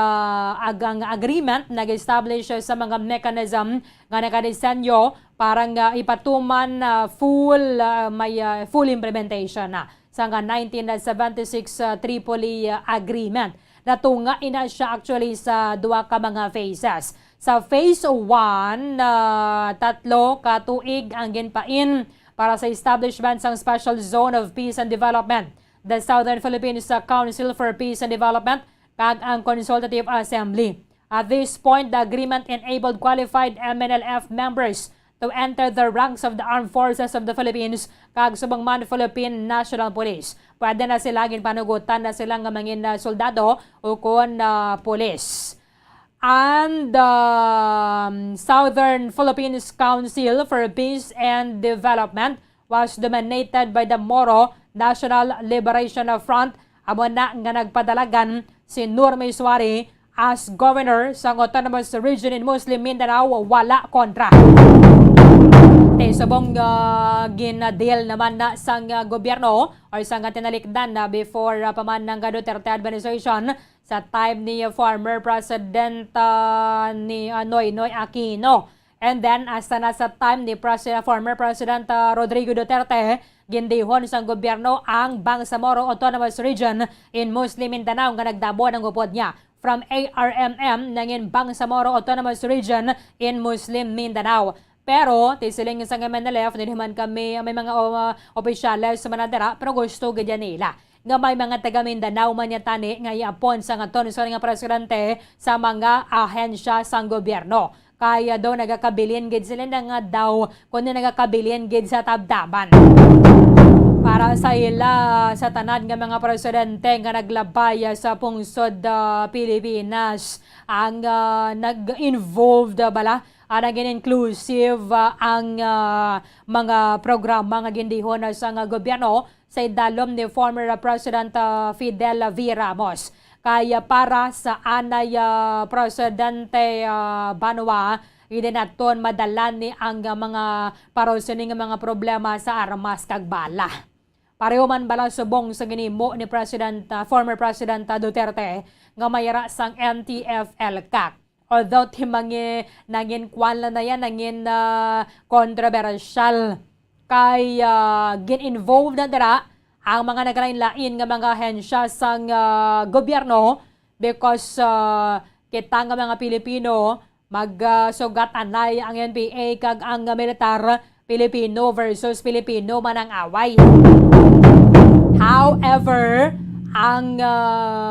agang agreement nag-establish sa mga mechanism nga nakadesenyo parang ipatuman full implementation na sa 1976 Tripoli Agreement. Natunga ina siya actually sa 2 ka mga phases. Sa phase 1, 3 ka tuig ang ginpain para sa establishment ng Special Zone of Peace and Development, the Southern Philippines Council for Peace and Development, kag ang Consultative Assembly. At this point, the agreement enabled qualified MNLF members to enter the ranks of the Armed Forces of the Philippines kag subangman Philippine National Police. Pwede na sila panugutan na silang mangin soldado o kon police. And Southern Philippines Council for Peace and Development was dominated by the Moro National Liberation Front. Amo na nga nagpadalagan si Nurmi Suari as governor sa Autonomous Region in Muslim Mindanao, wala kontra. Subong ginadeal naman na sang gobyerno or sang tinalikdan na before paman ng Duterte administration sa time ni former President ni Noynoy Aquino. And then, hasta na sa time ni former President Rodrigo Duterte, gindihon sang gobyerno ang Bangsamoro Autonomous Region in Muslim Mindanao nga nagdabo ng upod niya from ARMM nangin Bangsamoro Autonomous Region in Muslim Mindanao. Pero, tisiling sa MNLF, hindi naman kami, may mga opisyales sa Manadara, pero gusto ganyan nila. Nga may mga taga Mindanao man tani nga iapon sa nga nga presidente sa mga ahensya sang gobyerno. Kaya daw nagakabilin gid sila na nga daw kundi nagakabilin gid sa tabdaban. Para sa ila sa tanan nga mga presidente nga naglabay sa pungsod Pilipinas ang nag-involved bala naging inclusive ang mga programa nga gindihon sa gobyerno sa idalom ni former President Fidel V. Ramos. kaya para sa anay Presidente Banwa, hindi naton madala ni ang mga parosyong nga mga problema sa armas kag bala. Pareho man bala subong sa ginimo ni former President Duterte nga mayara sang NTF-ELCAC. Although timangi nangin kwanla na yan, nangin controversial kay gin-involved na dira ang mga naglain-lain nga mga hensya sang gobyerno because kita nga mga Pilipino magsugat anay ang NPA kag ang militar Pilipino versus Pilipino man ang away. However, ang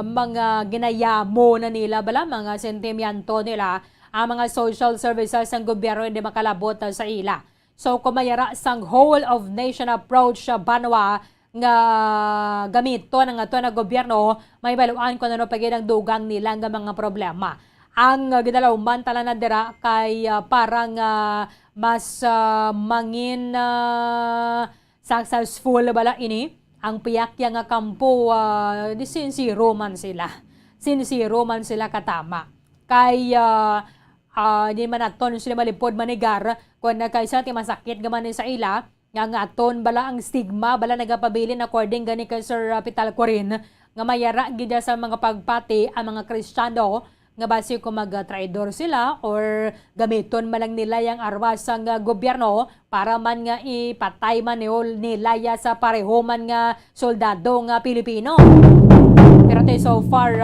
mga ginayamo na nila bala mga sentimiento nila, ang mga social services ng gobyerno hindi makalabot sa ila. So kumayara sang whole of nation approach sa Banwa nga gamito ng ato na gobyerno, may baluan kung ano pagin ang dugang nila nga mga problema. Ang ginalawman tala na dira kay parang mas mangin successful bala ini ang piyakya nga kampo di sincero man sila. Sincero man sila katama. Kay di man aton sila malipod manigar kung kaysa ti masakit gaman sa ila nga aton bala ang stigma bala nagapabilin according gani kay Sir Pital Corin nga mayara gid sa mga pagpati ang mga Kristiyano nga base kung mag-traidor sila or gamiton man lang nila yung arwas ng gobyerno para man nga ipatay man nila sa pareho man nga soldado nga Pilipino. Pero so far,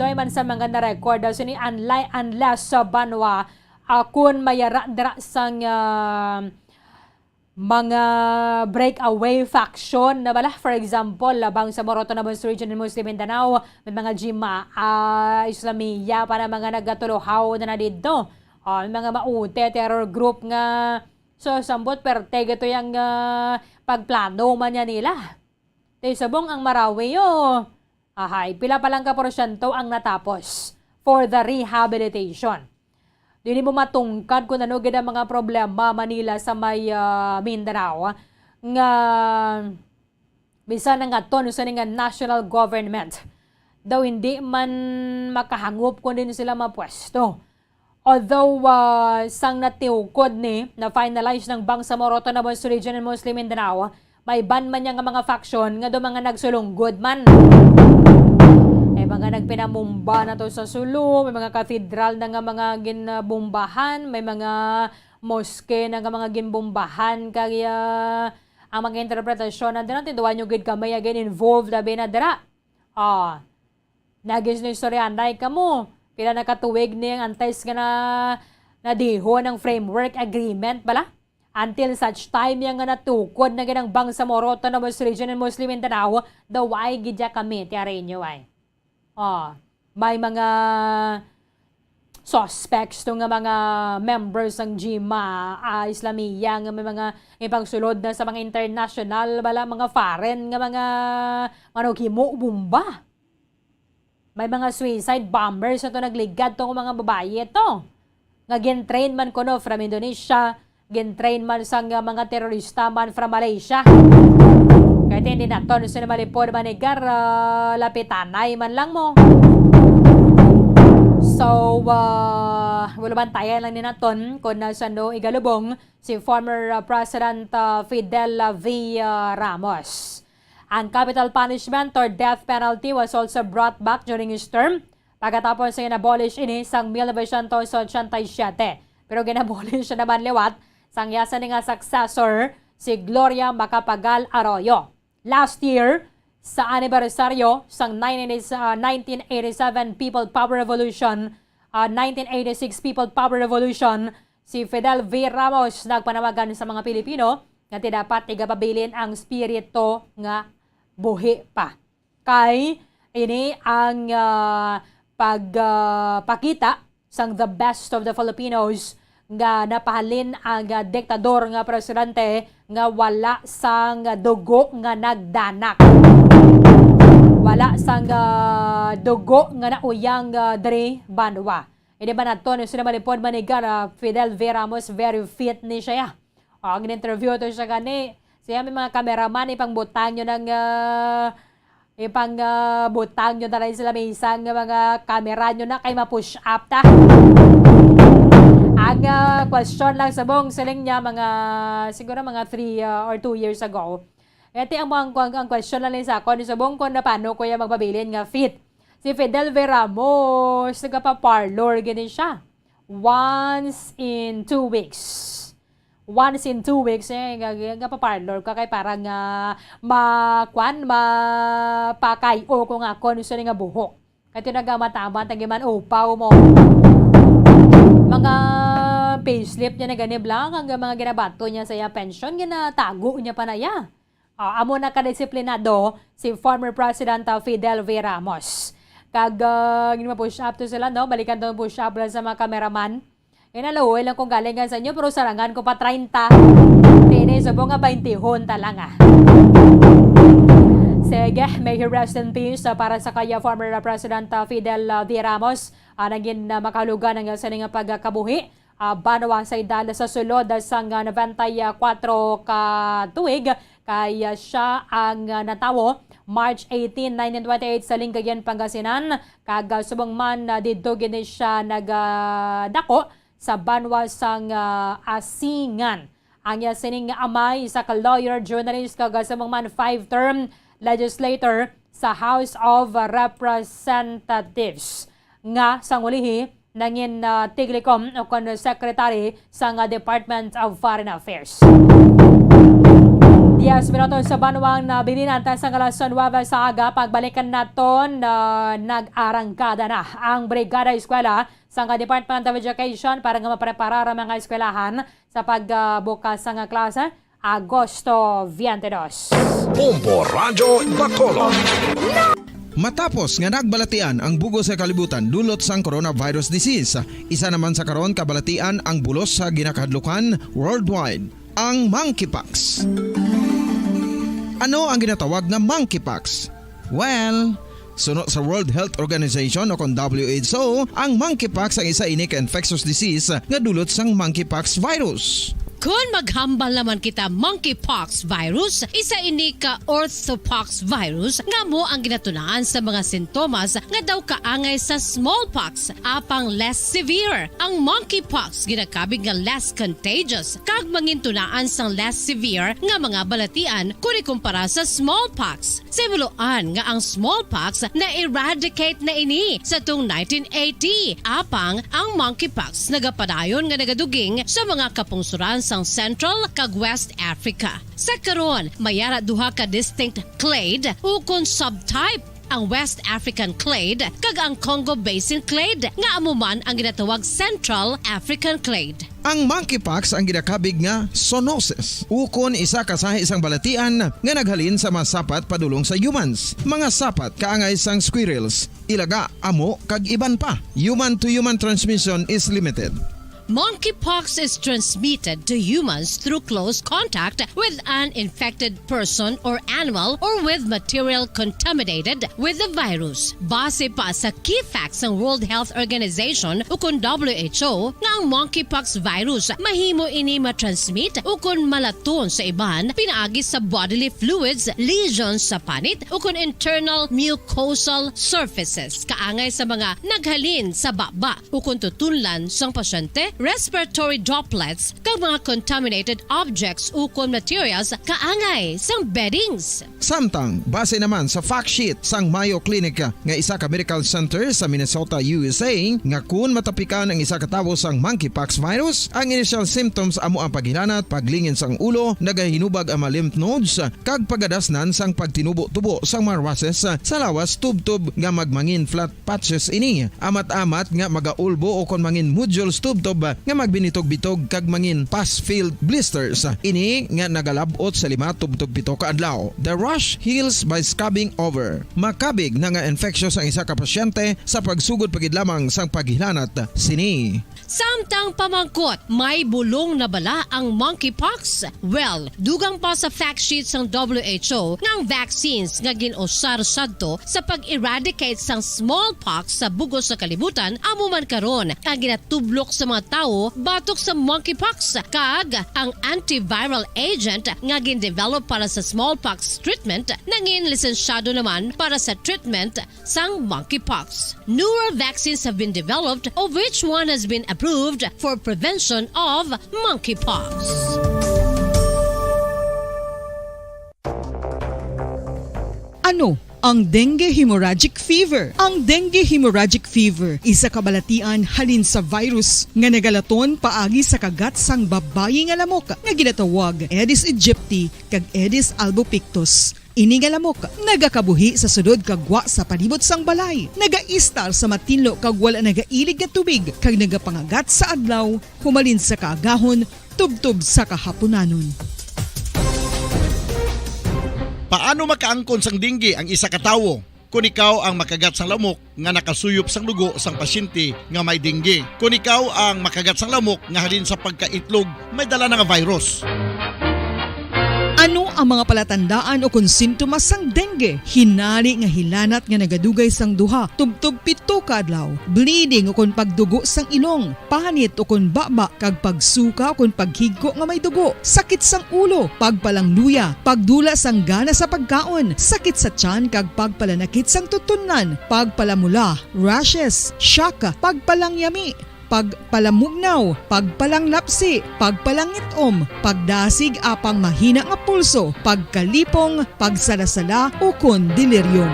doy man sa mga na-record, sini unless sa Banwa, kung mayara dira sang mga breakaway faction na bala, for example, labang sa Moroto Nabons Region in Muslim Mindanao, may mga Jima, Islamiya, para mga nagatuluhaw na dito. May mga maute, terror group nga, so sambot perte, gato yung pagplano man niya nila. Tayo sabong ang Marawi pila pa lang ka porsyento ang natapos for the rehabilitation. Dili mo matungkad kung ano gid ang mga problema Manila sa may Mindanao nga bisan nga aton sa nga national government daw hindi man makahangop kung din sila mapwesto. Although sang natiukod ni na finalize ng Bangsamoro Nabons Region in Muslim Mindanao, may ban man nga mga faction nga do mga nagsulunggod man. May mga nagpinamumba na to sa Sulu, may mga cathedral na nga mga ginbombahan, may mga moske na nga mga ginbombahan, kaya ang mga interpretasyon na din, duwa nyo gid kamay again involved na binadara. Nagis na istorya, anday ka mo, pila nakatuwig niyang antes ka na diho ng framework agreement bala. Until such time yang nga natukod na ginang Bangsamoro Nabons Region in Muslim Mindanao, daw ay gidya kami, tiyari nyo ay. May mga suspects to nga mga members ng Jima, Islamiya, nga may mga ipagsulod na sa mga international, bala mga foreign, nga mga manukimo, bumba. May mga suicide bombers na to nagligad to mga babae ito. Nga gen-train man ko from Indonesia, gen-train man sa mga terorista man from Malaysia. Kahit hindi na to, sa malipod manigar, lapitanay man lang mo. So, wala bantayan lang ni naton kung nasa igalubong si former President Fidel V. Ramos. Ang capital punishment or death penalty was also brought back during his term pagkatapos sa inabolish ini sang 1987. Pero ginabolish siya naman liwat sang yasa ni nga successor si Gloria Macapagal Arroyo. Last year, sa anibersaryo sang 1987 People Power Revolution, 1986 People Power Revolution, si Fidel V. Ramos nagpanawagan sa mga Pilipino nga dapat igapabilin ang spirito nga buhi pa. Kay ini ang pagpakita sang the best of the Filipinos nga napahalin ang diktador nga presidente nga wala sang dugo nga nagdanak. Wala sang dugo nga nauyang diri Banwa. Hindi ba nato sila malipod manigar Fidel V. Ramos very fit ni siya. Ang interview to siya gani. Siya may mga cameraman ipangbutang nyo ng ipang butang nyo na rin sila may isang mga kamera nyo na kay ma-push up ta. Ang question lang sa buong siling niya siguro mga 3 or 2 years ago. Ito ang question lang sa ako sa buong ko na paano ko yung magpabilin nga fit. Si Fidel V. Ramos, nagpa-parlor, ganun siya. Once in 2 weeks. Once in 2 weeks, nagpa-parlor ka kay parang mapakay o kung ako nung nga buhok. Kaya nagamatama, tagiman upaw mo. Mga payslip niya na ganib lang, hanggang mga ginabato niya sa pension, ginatago niya pa na ya. Amo na kadisiplinado si former President Fidel V. Ramos. Kag push up to sila, no? Balikan to push up lang sa mga cameraman. Inalahoy lang kung galing sa inyo, pero sarangan ko pa 30. Tinisubong nga 20 honta lang Sige, may he rest in peace para sa kaya former President Fidel V. Ramos. Naging makalugan ng sining pagkabuhi. Banawa sa idala sa sulod sa 94 ka tuig. Kaya siya ang natawo March 18, 1928 sa Lingayen, Pangasinan. Kag subong man didto gini siya nagdako sa banwasang Asingan. Ang sining amay sa lawyer, journalist, kag subong man 5-term legislator sa House of Representatives. Nga sang ulihi nangin tiglikom o kon secretary sa Department of Foreign Affairs. 10 minutos sa banwang na bininanta sa Kalasan Nueva sa aga. Pagbalikan naton nag-arangkada na ang Brigada Eskwela sa Department of Education para nga mapreparar ang mga eskwelahan sa pagbukas ng klase Agosto 22. Bombo Radyo Bacolod. Matapos nga nagbalatian ang bugos sa kalibutan dulot sang coronavirus disease, isa naman sa karon kabalatian ang bulos sa ginakahadlukan worldwide, ang monkeypox. Ano ang ginatawag na monkeypox? Well, sunod sa World Health Organization o kon WHO, ang monkeypox ang isa ini ka infectious disease nga dulot sang monkeypox virus. Kung maghambal naman kita monkeypox virus, isa ini ka orthopox virus nga mo ang ginatunaan sa mga sintomas nga daw kaangay sa smallpox, apang less severe. Ang monkeypox ginakabig nga less contagious, kag mangintunaan sang less severe nga mga balatian kung ikumpara sa smallpox. Simuloan nga ang smallpox na eradicate na ini sa tung 1980, apang ang monkeypox nagapadayon nga nagaduging sa mga kapungsuran sa Central kag West Africa. Sa karon, mayara duha ka distinct clade ukon subtype, ang West African clade kag ang Congo Basin clade nga amuman ang ginatawag Central African clade. Ang monkeypox ang ginakabig nga zoonosis. Ukon isa ka sa isang balatian nga naghalin sa mga sapat padulong sa humans. Mga sapat kaangay sang squirrels, ilaga, amo kag iban pa. Human to human transmission is limited. Monkeypox is transmitted to humans through close contact with an infected person or animal or with material contaminated with the virus. Base pa sa key facts ng World Health Organization ukon WHO nga ang monkeypox virus mahimo ini matransmit ukon malaton sa iban pinaagi sa bodily fluids, lesions sa panit ukon internal mucosal surfaces kaangay sa mga naghalin sa baba ukon tutunlan sang pasyente, respiratory droplets kag mga contaminated objects ukon materials kaangay sang beddings. Samtang base naman sa fact sheet sang Mayo Clinic nga isa ka medical center sa Minnesota, USA, nga kun matapikan ang isa ka tawo sang monkeypox virus, ang initial symptoms amo ang paghilanat, paglingin sang ulo, nagahinubag ang mga lymph nodes kag pagadasnan sang pagtinubo-tubo sang mga rashes sa lawas tubtob nga magmangin flat patches ini. Amat-amat nga magaulbo o kon mangin nodules tubtob nga magbinitog-bitog kag mangin pus-filled blisters. Ini nga nagalabot sa 5-7 ka adlaw. The rash heals by scabbing over. Makabig na nga infectious ang isa ka pasyente sa pagsugod pagid lamang sang paghilanat sini. Samtang pamangkot, may bulong na bala ang monkeypox? Well, dugang pa sa fact sheets ng WHO ng vaccines nga ginusar sadto sa pag-eradicate sang smallpox sa bugos sa kalibutan, amo man karon ang ginatublok sa mga tawo batok sa monkeypox kag ang antiviral agent nga gin-develop para sa smallpox treatment nangin lisensyado naman para sa treatment sang monkeypox. Newer vaccines have been developed, of which one has been approved for prevention of monkeypox. Ano ang dengue hemorrhagic fever? Ang dengue hemorrhagic fever isa kabalatian halin sa virus nga nagalaton paagi sa kagat sang babayi nga lamok nga ginatawag Aedes aegypti kag Aedes albopictus. Ini nga lamok nagakabuhi sa sudod kagwa sa palibot sang balay, nagaistar sa matinlo kag wala nagailig nga tubig kag nagapangagat sa adlaw humalin sa kaagahon tubtub sa kahaponanon. Paano makaangkon sang dengue ang isa ka tawo kung ikaw ang makagat sang lamok nga nakasuyop sang dugo sang pasyente nga may dengue? Kung ikaw ang makagat sang lamok nga halin sa pagkaitlog may dala nga virus? Ano ang mga palatandaan o kung sintomas sang dengue? Hinali nga hilanat nga nagadugay sang duha, tubtub 7 ka adlaw, bleeding o kung pagdugo sang ilong, panit o kung baba kag pagsuka o kung paghigko nga may dugo, sakit sang ulo, pagpalangluya, pagdula sang gana sa pagkaon, sakit sa tiyan kag pagpalanakit sang tutunan, pagpalamula, rashes, shock, pagpalangyami, pagpalamugnaw, pagpalanglapsi, pagpalangitom, pagdasig apang mahina nga pulso, pagkalipong, pagsalasala o kon delirium.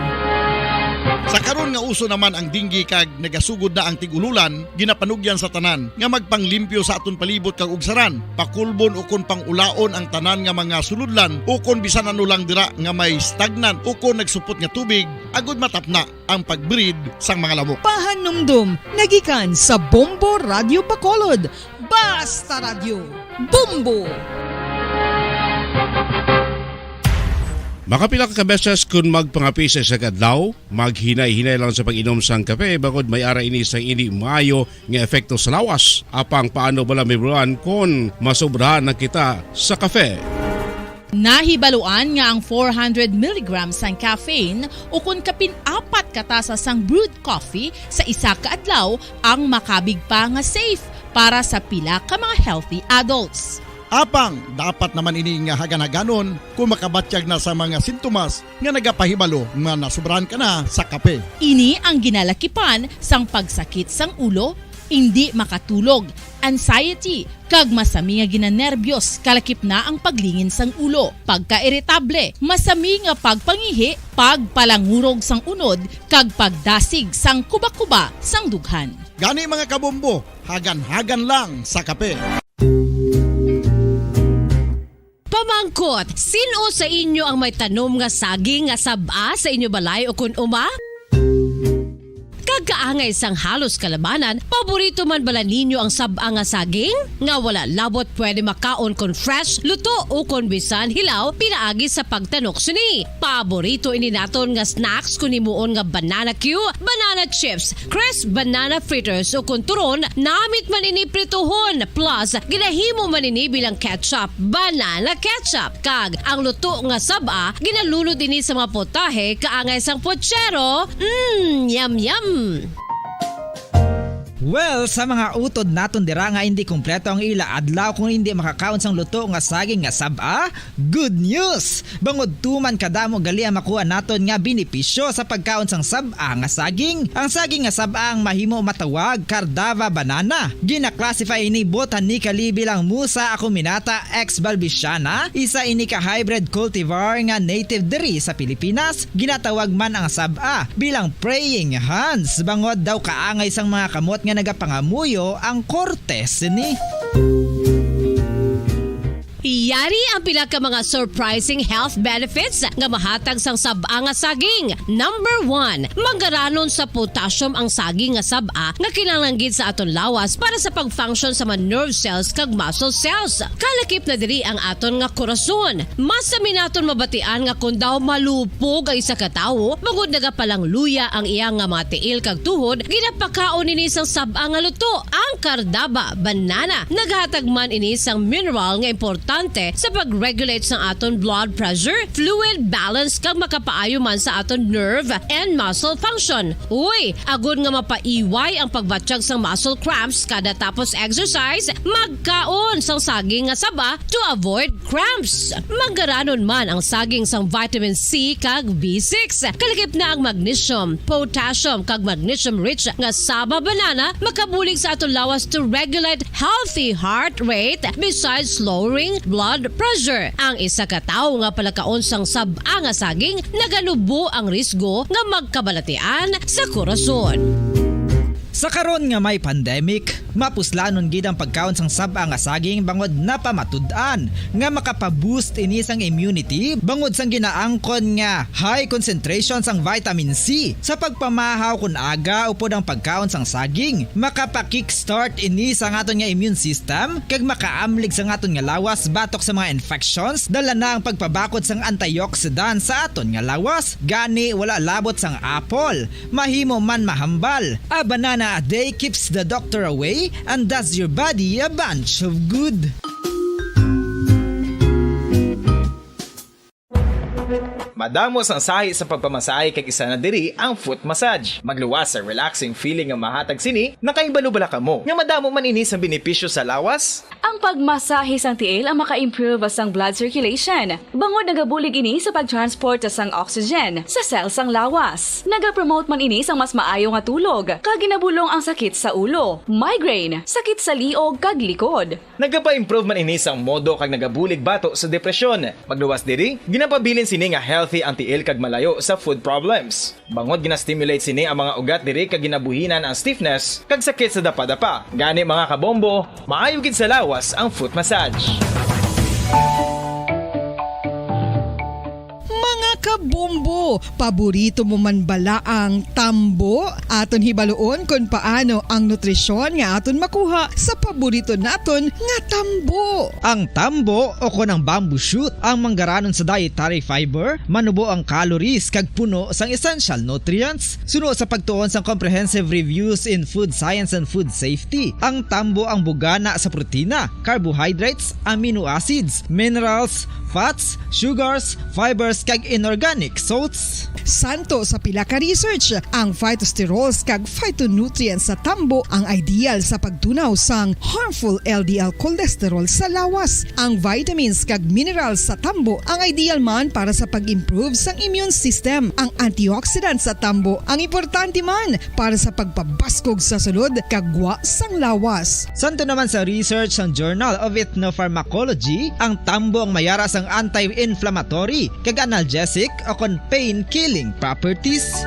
Sa karon nga uso naman ang dengue kag nagasugod na ang tigululan, ginapanugyan sa tanan nga magpanglimpyo sa aton palibot kag ugsaran, pakulbon o kon pangulaon ang tanan nga mga suludlan o kon bisan ano lang dira nga may stagnan o kon nagsupot nga tubig agud matapna ang pagbreed sang mga lamok. Pahanumdum nagikan sa Bombo Radio Bacolod. Basta Radio Bombo! Makapila ka beses kung magpangapi sa isang adlaw, maghinay-hinay lang sa pag-inom sang kape bagod may ara ini sang ini maayo nga epekto sa lawas. Apang paano bala may buruan kung masobrahan na kita sa kape? Nahibaluan nga ang 400 mg sang caffeine o kung kapin 4 katasa sang brewed coffee sa isa ka adlaw ang makabig pa nga safe para sa pila ka mga healthy adults. Apang, dapat naman ini nga hagan-haganon kung makabatyag na sa mga sintomas nga nagapahibalo nga nasubrahan ka na sa kape. Ini ang ginalakipan sang pagsakit sang ulo, hindi makatulog, anxiety, kag masami nga ginanerbiyos, kalakip na ang paglingin sang ulo, pagka-irritable, masami nga pagpangihi, pagpalangurog sang unod, kag pagdasig sang kuba-kuba sang dughan. Gani mga kabombo, hagan-hagan lang sa kape. Pamangkot, sino sa inyo ang may tanom nga saging nga saba sa inyo balay o kun uma? Kagkaangay sang halos kalabanan, paborito man bala ninyo ang saba nga saging? Nga wala labot pwede makaon kon fresh, luto o kon bisan hilaw, pinaagi sa pagtanok suni. Paborito ini naton nga snacks kun himuon nga banana Q, banana chips, crisp banana fritters o kun turon, namit man ini prituhon, plus ginahimo man ini bilang ketchup, banana ketchup. Kag ang luto nga saba, ginalulod ini sa mga potahe kaangay sang pochero. Yum yum! Well, sa mga utod naton dira nga hindi kumpleto ang ila adlaw kung hindi makakaon sang luto nga saging nga saba, good news! Bangod tuman kadamo gali ang makuha naton nga benepisyo sa pagkaon sang saba nga saging. Ang saging nga saba ang mahimo matawag Cardava banana. Gina-classify ini botanically bilang Musa acuminata ex balbisiana, isa ini ka hybrid cultivar nga native diri sa Pilipinas. Ginatawag man ang saba bilang praying hands, bangod daw kaangay sang mga kamot nga nagapangamuyo ang cortes ni. Yari ang pila ka mga surprising health benefits nga mahatag sang saba nga saging. Number 1, manggaranon sa potassium ang saging nga saba nga kinahanglan sa aton lawas para sa pag-function sa mga nerve cells kag muscle cells. Kalakip na diri ang aton nga korason. Mas sami naton mabatian nga kun daw malupog ang isa ka tawo, magud nagapalang luya ang iyang nga mga tiil kag tuhod, ginapakaon ini sang saba nga luto. Ang Cardava banana naghatag man ini sang mineral nga importante importante sa pag-regulate sa aton blood pressure, fluid balance kag makapaayo man sa aton nerve and muscle function. Uy, agud nga mapaiway ang pagbatsyag sa muscle cramps kada tapos exercise, magkaon sang saging nga saba to avoid cramps. Magaranon man ang saging sang vitamin C kag B6. Kalakip na ang magnesium, potassium kag magnesium-rich nga saba banana makabulig sa aton lawas to regulate healthy heart rate besides lowering blood pressure. Ang isa ka tawo nga palakaon sang saba nga saging naganubo ang risgo nga magkabalatian sa korason. Sa karon nga may pandemic, mapuslanon gid ang pagkaon sang saba nga saging bangod napamatud-an nga makapaboost ini sang immunity bangod sang ginaangkon nga high concentration sang vitamin C sa pagpamahaw kun aga upod ang pagkaon sang saging makapa-kickstart ini sa aton nga immune system kag makaamlig sa aton nga lawas batok sa mga infections dala na ang pagpabakod sang antioxidant sa aton nga lawas gani wala labot sang apple mahimo man mahambal a banana a day keeps the doctor away and does your body a bunch of good. Madamos ang sahi sa pagpamasahe kag isa na diri ang foot massage. Magluwas sa relaxing feeling nga mahatag sini, nakaibalo-bala ka mo. Nga madamo man ini sa benepisyo sa lawas. Ang pagmasahe sang tiil ang maka-improve sang blood circulation. Bangod nagabulig ini sa pagtransport sang oxygen sa cells sang lawas. Nagapromote man ini sang mas maayo nga tulog, kag ginabulong ang sakit sa ulo, migraine, sakit sa liog kag likod. Nagapa-improve man ini sang modo kag nagabulig bato sa depresyon. Magluwas diri, ginapabilin sini nga healthy ang tiil kag malayo sa food problems. Bangod gina-stimulate sini ang mga ugat diri kag ginabuhinan ang stiffness kag sakit sa dapa-dapa. Gani mga kabombo, maayo gid sa lawas ang foot massage. Kabombo, paborito mo man bala ang tambo? Aton hibaloon kung paano ang nutrisyon nga aton makuha sa paborito naton nga tambo. Ang tambo o kon ang bamboo shoot ang manggaranon sa dietary fiber, manubo ang calories kag puno sang essential nutrients. Suno sa pagtuon sang comprehensive reviews in food science and food safety, ang tambo ang bugana sa protina, carbohydrates, amino acids, minerals, fats, sugars, fibers kag inorganic salts. Santo sa pila ka research, ang phytosterols kag phytonutrients sa tambo ang ideal sa pagtunaw sang harmful LDL cholesterol sa lawas. Ang vitamins kag minerals sa tambo ang ideal man para sa pag-improve sang immune system. Ang antioxidants sa tambo ang importante man para sa pagpabaskog sa sulod kag gwa sang lawas. Santo naman sa research ng Journal of Ethnopharmacology, ang tambo ang mayara sang anti-inflammatory kag analgesic o kon pain-killing properties.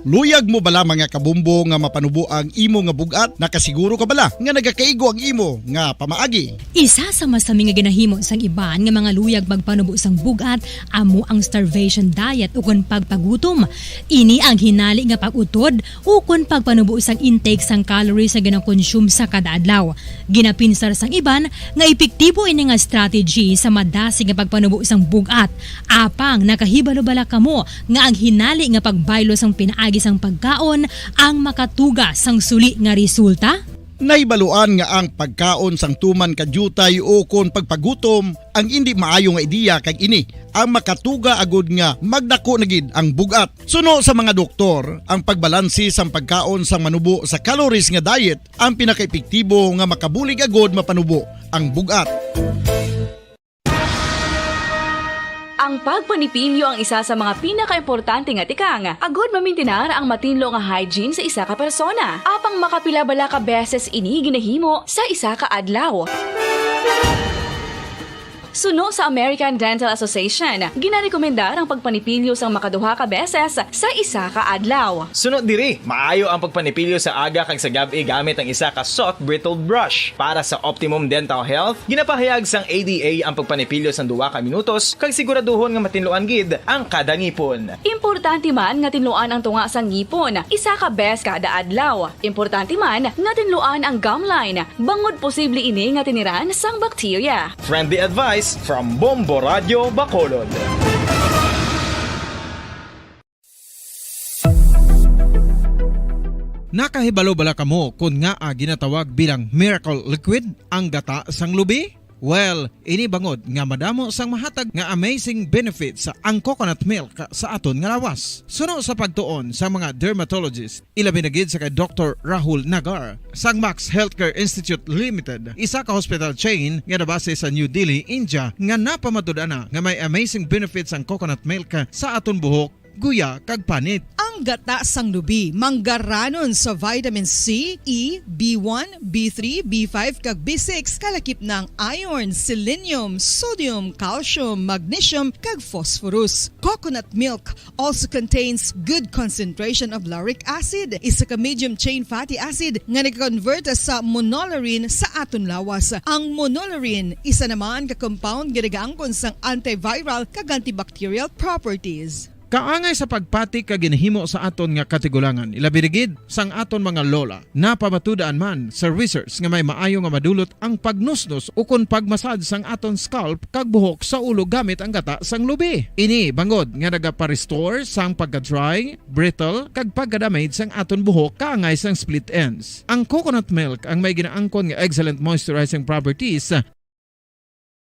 Luyag mo bala mga kabumbo nga mapanubo ang imo nga bugat? Nakasiguro ka bala nga nagakaigo ang imo nga pamaagi? Isa sa masami nga ginahimo sang iban nga mga luyag magpanubo sang bugat amo ang starvation diet ukon pagpagutom. Ini ang hinali nga pag-utod ukon pagpanubo sang intake sang calories sa gina-consume sa kada adlaw. Ginapinsar sang iban nga epektibo ini nga strategy sa madasi nga pagpanubo sang bugat. Apang nakahibalo-bala kamo nga ang hinali nga pagbaylo sang pinaagi sang pagkaon ang makatuga sang suli nga resulta? Naibaluan nga ang pagkaon sang tuman kadyutay o kon pagpagutom ang hindi maayo nga ideya kag ini ang makatuga agud nga magdako na gid ang bugat. Suno sa mga doktor, ang pagbalansi sang pagkaon sang manubo sa calories nga diet ang pinakaepektibo nga makabulig agud mapanubo ang bugat. Ang pagpanipilyo ang isa sa mga pinaka-importante nga tikang. Agod mamintinar ang matinlo nga hygiene sa isa ka persona. Apang makapila-bala ka beses ini ginahimo sa isa ka adlaw. Suno sa American Dental Association, ginarekomendar ang pagpanipilyo sang makaduha ka beses sa isa ka adlaw. Sunod diri, maayo ang pagpanipilyo sa aga kag sa gabi gamit ang isa ka soft brittle brush. Para sa optimum dental health, ginapahayag sang ADA ang pagpanipilyo sang 2 ka minutos kag siguraduhon nga matinluan gid ang kada ngipon. Importante man nga tinluan ang tunga sang ngipon, isa ka bes kada adlaw. Importante man nga tinluan ang gum line, bangod posible ini nga tiniran sang bakterya. Friendly advice from Bombo Radio Bacolod. Nakahibalo bala kamo kung nga ginatawag bilang miracle liquid ang gata sang lubi? Well, ini bangod nga madamo sang mahatag nga amazing benefit sa ang coconut milk sa aton nga lawas. Suno sa pagtuon sa mga dermatologist, ilabi na gid sa kay Dr. Rahul Nagar sang Max Healthcare Institute Limited, isa ka hospital chain nga nabase sa New Delhi, India, nga napamatud-ana nga may amazing benefits ang coconut milk sa aton buhok, guya kag panit. Ang gata sang lubi manggaranon sa vitamin C, E, B1, B3, B5 kag B6 kalakip ng iron, selenium, sodium, calcium, magnesium kag phosphorus. Coconut milk also contains good concentration of lauric acid, isa ka medium chain fatty acid nga nag-convert sa monolaurin sa aton lawas. Ang monolaurin isa naman ka compound nga nagaangkon sang antiviral kag antibacterial properties. Kaangay sa pagpati ka ginahimo sa aton nga katigulangan, ilabirigid sang aton mga lola. Napamatudaan man sa research nga may maayo nga madulot ang pagnusnos o kon pagmasad sang aton scalp kag buhok sa ulo gamit ang gata sang lubi. Ini bangod nga nagapa-restore sang pagka-dry, brittle kag pagka-damage sang aton buhok kaangay sang split ends. Ang coconut milk ang may ginaangkon nga excellent moisturizing properties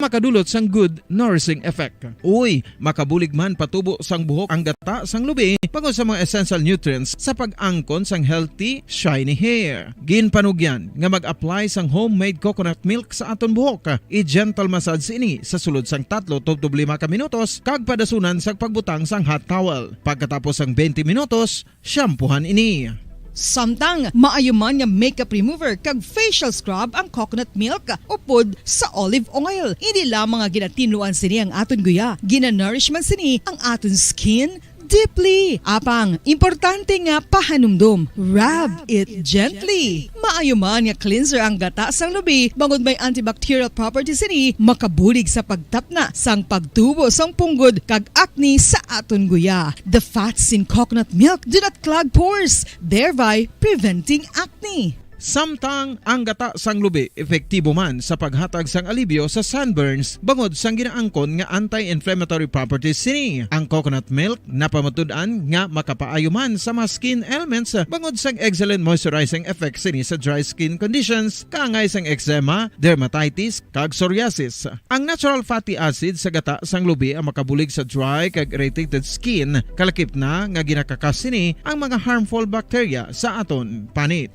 makadulot sang good nourishing effect. Uy, makabulig man patubo sang buhok ang gata sang lubi bangod sa mga essential nutrients sa pag-angkon sang healthy, shiny hair. Ginpanugyan nga mag-apply sang homemade coconut milk sa aton buhok. I-gentle massage ini sa sulod sang 3 to 5 ka minutos kag padasunan sang pagbutang sang hot towel. Pagkatapos sang 20 minutos, shampoohan ini. Samtang maayo man nga makeup remover kag facial scrub ang coconut milk upod sa olive oil. Hindi lamang nga ginatinluan sini ang aton guya, ginanourishman sini ang aton skin deeply. Apang, importante nga pahanumdum. Rub it gently. Maayo man nga cleanser ang gata sang lubi, bangod may antibacterial properties ini, makabulig sa pagtapna sang pagtubo sang punggod kag acne sa aton guya. The fats in coconut milk do not clog pores, thereby preventing acne. Samtang ang gata sang lubi epektibo man sa paghatag sang alibyo sa sunburns bangod sang ginaangkon nga anti-inflammatory properties sini. Ang coconut milk napamatud-an nga makapaayo man sa mga skin ailments bangod sang excellent moisturizing effect sini sa dry skin conditions kaangay sang eczema, dermatitis kag psoriasis. Ang natural fatty acid sa gata sang lubi ang makabulig sa dry kag irritated skin, kalakip na nga ginakakas sini ang mga harmful bacteria sa aton panit.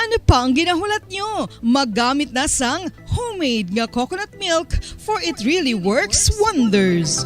Ano pa ang ginahulat nyo? Maggamit na sang homemade nga coconut milk for it really works wonders.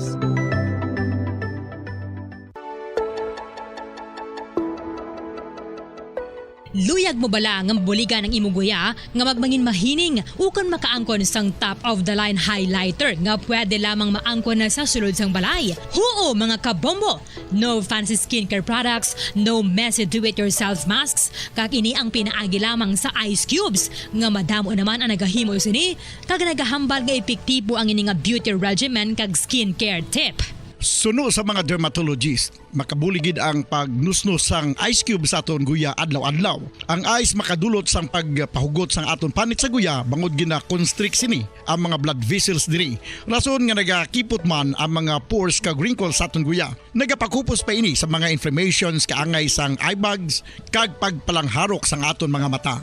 Luyag mo bala nga mabuligan ang imong guya nga magmangin mahining ukon makaangkon sang top of the line highlighter nga pwede lamang maangkon na sa sulod sang balay. Huo mga kabombo! No fancy skincare products, no messy do-it-yourself masks, kag ini ang pinaagi lamang sa ice cubes nga madamo naman ang nagahimo sini kag nagahambal nga epektibo ang ini nga beauty regimen kag skincare tip. Suno sa mga dermatologist, makabuligid ang pagnusnos sang ice cube sa aton guya adlaw-adlaw. Ang ice makadulot sang pagpahugot sang aton panit sa guya bangod gina-constrict sini ang mga blood vessels diri. Rason nga nagakipot man ang mga pores kag wrinkles sa aton guya. Nagapakupos pa ini sa mga inflammations kaangay sang eye bags kag pagpalangharok sang aton mga mata.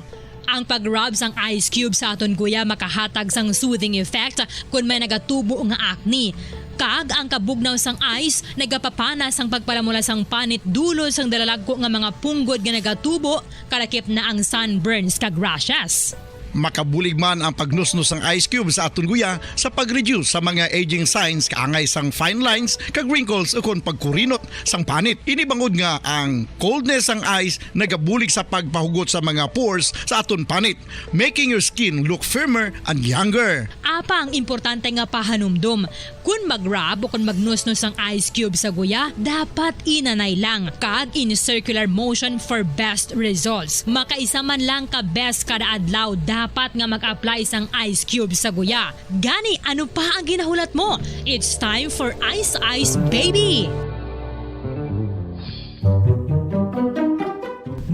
Ang pag-rub sang ice cube sa aton guya makahatag sang soothing effect kung may nagatubo nga acne. Kag ang kabugnaw sang ice nagapapana sang pagpalamula sang panit dulo sang dalalagko nga mga punggod nga nagatubo kalakip na ang sunburns kag rashes. Makabulig man ang pagnusnos ng ice cube sa aton guya sa pag-reduce sa mga aging signs kaangay sang fine lines kag wrinkles ukon pagkurinot sang panit. Inibangod nga ang coldness sang ice nagabulig sa pagpahugot sa mga pores sa aton panit, making your skin look firmer and younger. Apang importante nga pahanumdum, kung mag-rub o kung magnusnos ang ice cube sa guya, dapat inanay lang kag in circular motion for best results. Makaisa man lang ka best kada adlaw dapat nga mag-apply sang ice cube sa guya. Gani, ano pa ang ginahulat mo? It's time for Ice Ice Baby!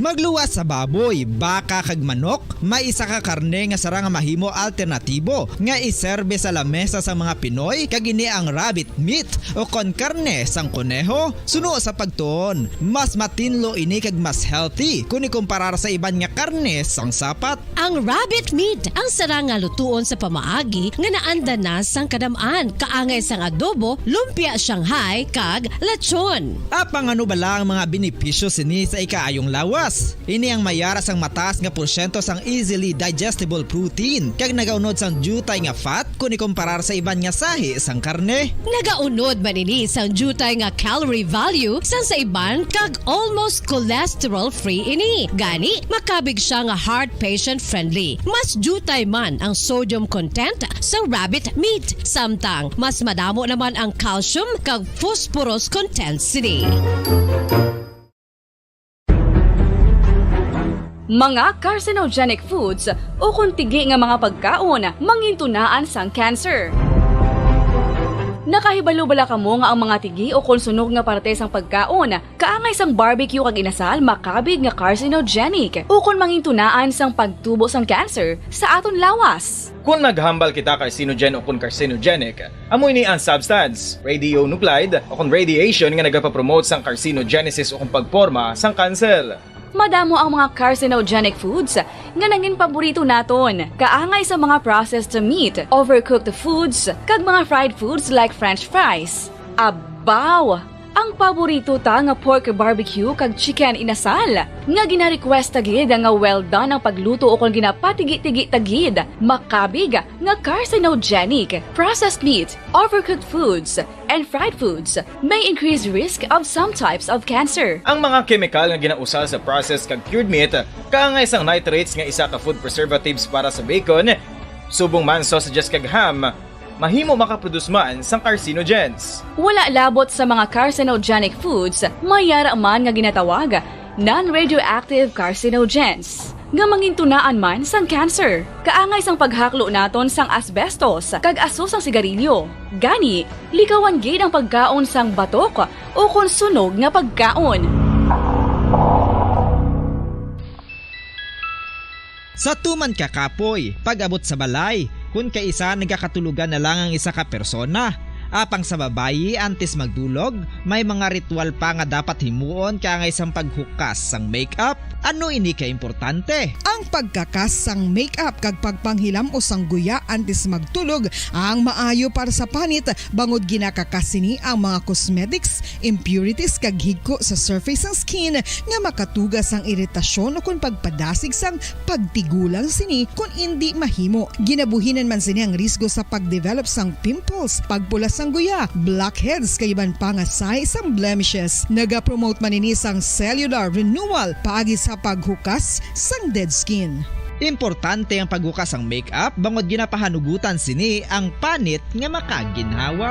Magluwas sa baboy, baka kag manok, may isa ka karne nga sara nga mahimo alternatibo nga iserbe sa lamesa sa mga Pinoy kag ini ang rabbit meat o kon karne sang kuneho. Suno sa pagtuon, mas matinlo ini kag mas healthy kung ikumparar sa iban nga karne sang sapat. Ang rabbit meat ang sara nga lutuon sa pamaagi nga naanda na sang kadamaan, kaangay sang adobo, lumpia Shanghai kag lechon. Apang ano bala ang mga benepisyo sini sa ikaayong lawas? Ini ang mayara sang mataas nga porsyento sang easily digestible protein kag nagaunod sang jutay nga fat kung ikumparar sa iban nga sahi sang karne. Nagaunod man ini sang jutay nga calorie value sang sa iban kag almost cholesterol free ini. Gani makabig siya nga heart patient friendly. Mas jutay man ang sodium content sa rabbit meat, samtang mas madamo naman ang calcium kag phosphorus content sini. Mga carcinogenic foods o kung tigi nga mga pagkaon mangintunaan sang cancer. Nakahibalo bala kamo nga ang mga tigi o konsunog nga parte sang pagkaon kaangay sang barbecue kag inasal makabig nga carcinogenic o kung mangintunaan sang pagtubo sang cancer sa aton lawas. Kung naghambal kita carcinogen o kung carcinogenic, amoy ni ang substance, radionuclide o kung radiation nga nagapapromote sang carcinogenesis o kung pagporma sang cancer. Madamo ang mga carcinogenic foods nga naging paborito naton, kaangay sa mga processed meat, overcooked foods, kag mga fried foods like french fries. Abaw! Ang paborito ta nga pork barbecue kag chicken inasal nga gina-request tagid nga well done ang pagluto o kung ginapatigi-tigi tagid makabig nga carcinogenic. Processed meat, overcooked foods, and fried foods may increase risk of some types of cancer. Ang mga chemical nga ginausal sa processed kag cured meat kaangay sang nitrates nga isa ka food preservatives para sa bacon, subong man sausages kag ham, mahimo makaproduce man sang carcinogens. Wala labot sa mga carcinogenic foods, mayara man nga ginatawag non-radioactive carcinogens nga mangintunaan man sang cancer. Kaangay sang paghaklo naton sang asbestos kag aso sang sigarilyo. Gani, likawan gid ang pagkaon sang batok o kung sunog nga pagkaon. Sa tuman ka kapoy, pag-abot sa balay, kung kaisa nagkakatulugan na lang ang isa ka persona. Apang sa babayi antes magdulog, may mga ritual pa nga dapat himuon kaangay sang paghukas sang makeup. Ano ini ka importante? Ang pagkakas sang makeup kag pagpanghilam o sang guya antes magtulog ang maayo para sa panit bangod ginakakas sini ang mga cosmetics, impurities kag higko sa surface sang skin nga makatugas sang iritasyon o kung pagpadasig sang pagtigulang sini kung hindi mahimo. Ginabuhinan man sini ang risgo sa pagdevelop sang pimples, pagpula sang guya, blackheads kay iban pa nga size sang blemishes. Naga-promote man ini sang cellular renewal paagi sa paghukas sang dead skin. Importante ang paghukas sang makeup bangod ginapahanugutan sini ang panit nga makaginhawa.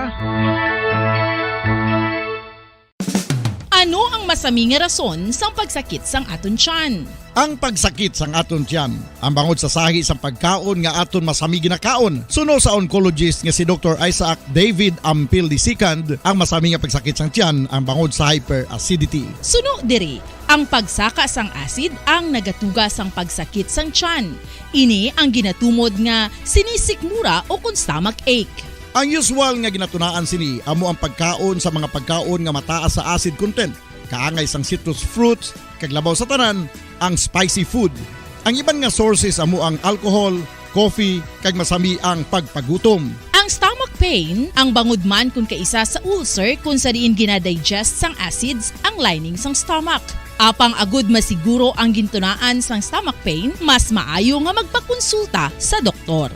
Ano ang masami nga rason sang pagsakit sang aton tiyan? Ang pagsakit sang aton tiyan, ang bangod sa sahi sang pagkaon nga aton masami ginakaon. Suno sa oncologist nga si Dr. Isaac David Ampil II, ang masami nga pagsakit sang tiyan ang bangod sa hyperacidity. Suno diri, ang pagsaka sang acid ang nagatuga sang pagsakit sang tiyan. Ini ang ginatumod nga sinisikmura o kung stomach ache. Ang usual nga ginatunaan sini amo ang pagkaon sa mga pagkaon nga mataas sa acid content, kaangay sang citrus fruits, kag labaw sa tanan ang spicy food. Ang iban nga sources amo ang alcohol, coffee, kag masami ang pagpagutom. Ang stomach pain ang bangod man kung kaisa sa ulcer kung sa diin ginadigest sang acids ang lining sang stomach. Apang agud masiguro ang gintunaan sang stomach pain, mas maayo nga magpakonsulta sa doktor.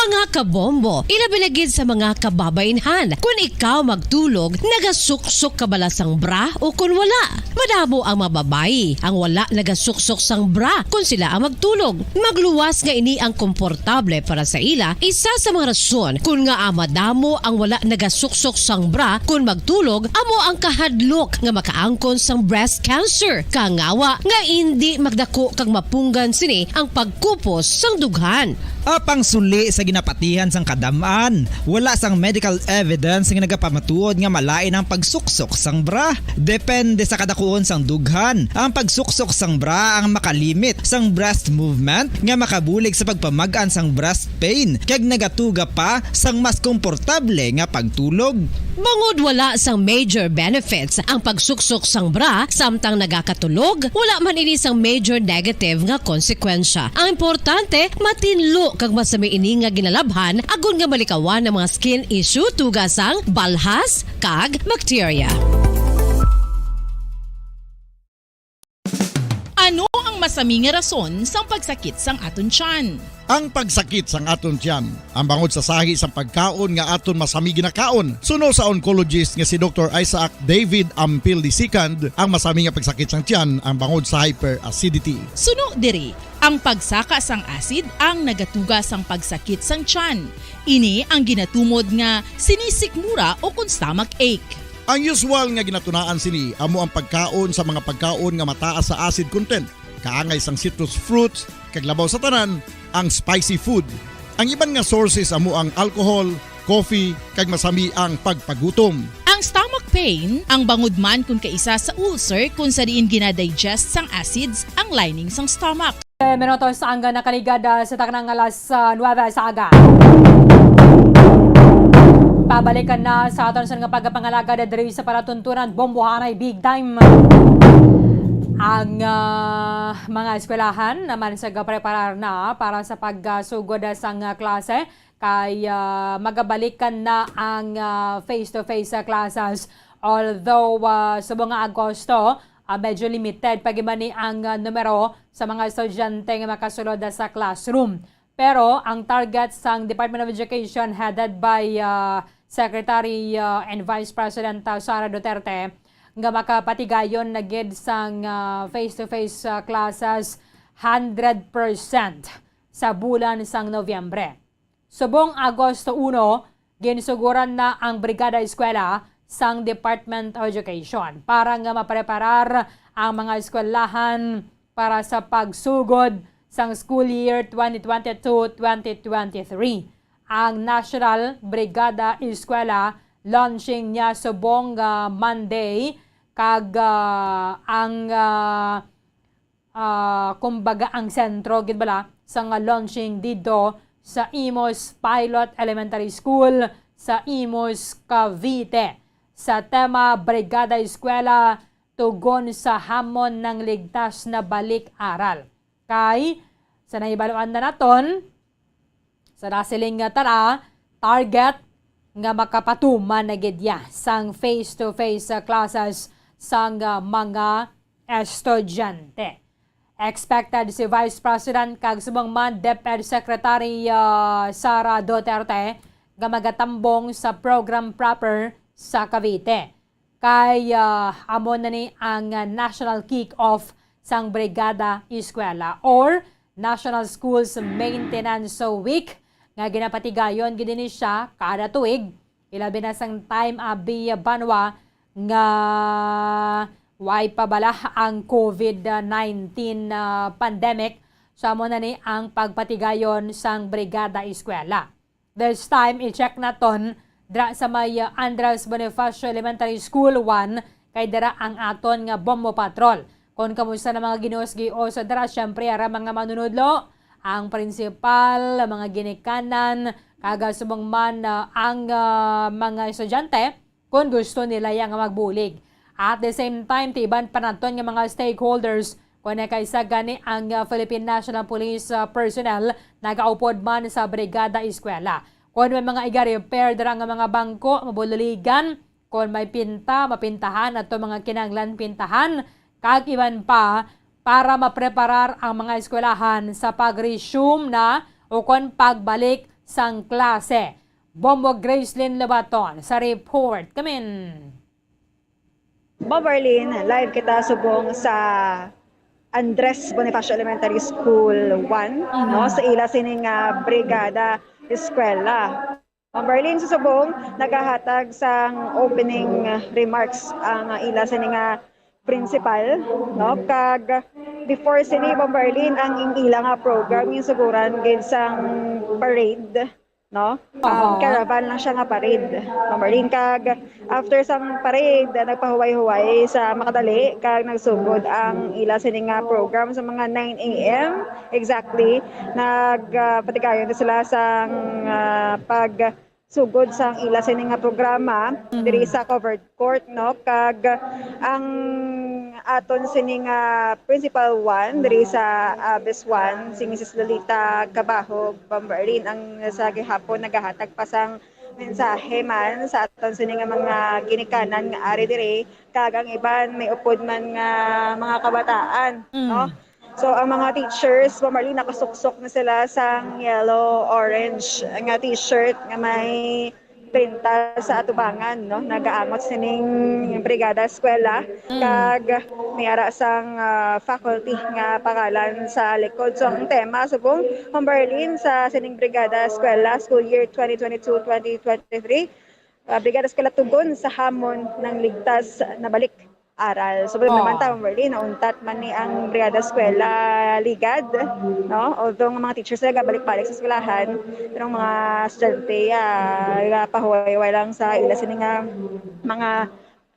Mga kabombo, ilabilagid sa mga kababainhan. Kung ikaw magtulog, nagasuksok ka bala sang bra o kung wala. Madamo ang mababayi, ang wala nagasuksok sang bra kung sila ang magtulog. Magluwas nga ini ang komportable para sa ila, isa sa mga rason kung nga madamo ang wala nagasuksok sang bra kung magtulog, amo ang kahadlok nga makaangkon sang breast cancer. Kangawa nga hindi magdako kag mapunggan sini ang pagkupos sang dughan. Apang suli sa ginapat batihan sang kadamaan. Wala sang medical evidence nga nagapamatuod nga malain ang pagsuksok sang bra. Depende sa kadakuon sang dughan. Ang pagsuksok sang bra ang makalimit sang breast movement nga makabulig sa pagpamagaan sang breast pain kag nagatuga pa sang mas komportable nga pagtulog. Bangod wala sang major benefits ang pagsuksok sang bra samtang nagakatulog, wala man ini sang major negative nga konsekwensya. Ang importante, matinlo kag masami ini nga ginalabhan agon nga malikawan ng mga skin issue tuga sang balhas kag bacteria. Ano ang masami nga rason sang pagsakit sang aton tiyan? Ang pagsakit sang aton tiyan, ang bangod sa sahi sang pagkaon nga aton masami ginakaon. Suno sa oncologist nga si Dr. Isaac David Ampil II, ang masami nga pagsakit sang tiyan ang bangod sa hyperacidity. Suno diri, ang pagsaka sang acid ang nagatuga sang pagsakit sang tiyan. Ini ang ginatumod nga sinisikmura o kung stomach ache. Ang usual nga ginatunaan sini amo ang pagkaon sa mga pagkaon nga mataas sa acid content. Kaangay sang citrus fruits, kag labaw sa tanan, ang spicy food. Ang iban nga sources amo ang alcohol, coffee, kag masami ang pagpagutom. Ang stomach pain, ang bangod man kung kaisa sa ulcer kung sa diin ginadigest sang acids ang lining sang stomach. Minutos ang nakaligad sa taknang alas 9 sa aga. Pabalikan na sa aton sa nga pagpangalaga diri sa palatuntunan bombohanay big time. Ang mga eskwelahan naman sa preparar na para sa pagsugod sang klase kay magabalikan na ang face-to-face classes. Although sa mga Agosto, medyo limited pagimani ang numero sa mga estudyante nga makasulod sa classroom. Pero ang target sang Department of Education headed by Secretary and Vice President Sara Duterte nga makapatigayon na gid sang face-to-face classes 100% sa bulan sang Nobyembre. Subong Agosto 1, ginsuguran na ang Brigada Eskwela sang Department of Education para nga mapreparar ang mga eskwelahan para sa pagsugod sang school year 2022-2023. Ang National Brigada Eskwela launching niya subong Monday kag ang kumbaga ang sentro gid bala sa launching dito sa Imus Pilot Elementary School sa Imus, Cavite sa tema Brigada Eskwela tugon sa hamon ng ligtas na balik-aral. Kay sa naibaluan na naton sa nasiling nga tara, target nga makapatuman na gidya sang face-to-face classes sang mga estudyante. Expected si Vice President kag subong man DepEd Secretary Sara Duterte nga magatambong sa program proper sa Cavite. Kay amo na ni ang national kick-off sang Brigada Eskwela or National Schools Maintenance Week nga ginapatigayon gid ni siya kada tuig. Ilabi na sang time abi banwa nga way pabala ang COVID-19 pandemic sa mo na ni ang pagpatigayon sang Brigada Eskwela. This time i-check naton dra sa may Andres Bonifacio Elementary School 1 kay dara ang aton nga bombo patrol. Kung kamusta na mga ginosgi o sa dara syempre ara mga manunudlo ang principal, mga ginikanan, kagasubong man ang mga estudyante kung gusto nila yang magbulig. At the same time, tiban pa naton ng mga stakeholders kung kaysa gani ang Philippine National Police personnel nagaupod man sa Brigada Eskwela. Kung may mga iga-repair dara nga mga bangko, mabulaligan, kung may pinta, mapintahan at mga kinanglan pintahan, kag iban pa para mapreparar ang mga eskwelahan sa pag-resume na o kung pagbalik sang klase. Bombo Gracelyn Lebaton sa report. Kamin. Bomberlin, live kita subong sa Andres Bonifacio Elementary School 1, no, sa ila sining Brigada Eskwela. Bomberlin susubong nagahatag sang opening remarks ang ila sining principal, no, kag before sini Bomberlin ang ila nga program yung siguran gid sang parade no? Caravan lang siya nga parade. Ma'am Marlene, kag after sang parade, nagpahuway-huway sa Makadali, kag nagsugod ang ila sini nga program sa mga 9 a.m. exactly. Nagpatigayon sila sang pagsugod sang ila sini nga programa diri sa covered court, no? Kag ang aton sini nga principal 1 diri sa Abes 1 si Mrs. Lolita Cabahog Bambarin ang sa gihapon nagahatag pa sang mensahe man sa aton sini nga mga ginikanan nga ari diri, kag ang iban may upod man nga mga kabataan, no? So ang mga teachers, Marlene, nakasuksok na sila sang yellow orange nga t-shirt nga may printa sa atubangan, no? Nagaangot sining brigada eskwela, kag may ara sang faculty nga pangalan sa likod. So ang tema subong Humberlin sa sining brigada eskwela school year 2022-2023, brigada eskwela tugon sa hamon ng ligtas na balik aral. So naman ta Humberlin, nauntat man ni ang brigada eskwela ligad, no? Although ang mga teachers nila balik-balik sa eskwelahan, pero ang mga estudyante pahuway-huway lang sa ila sini nga mga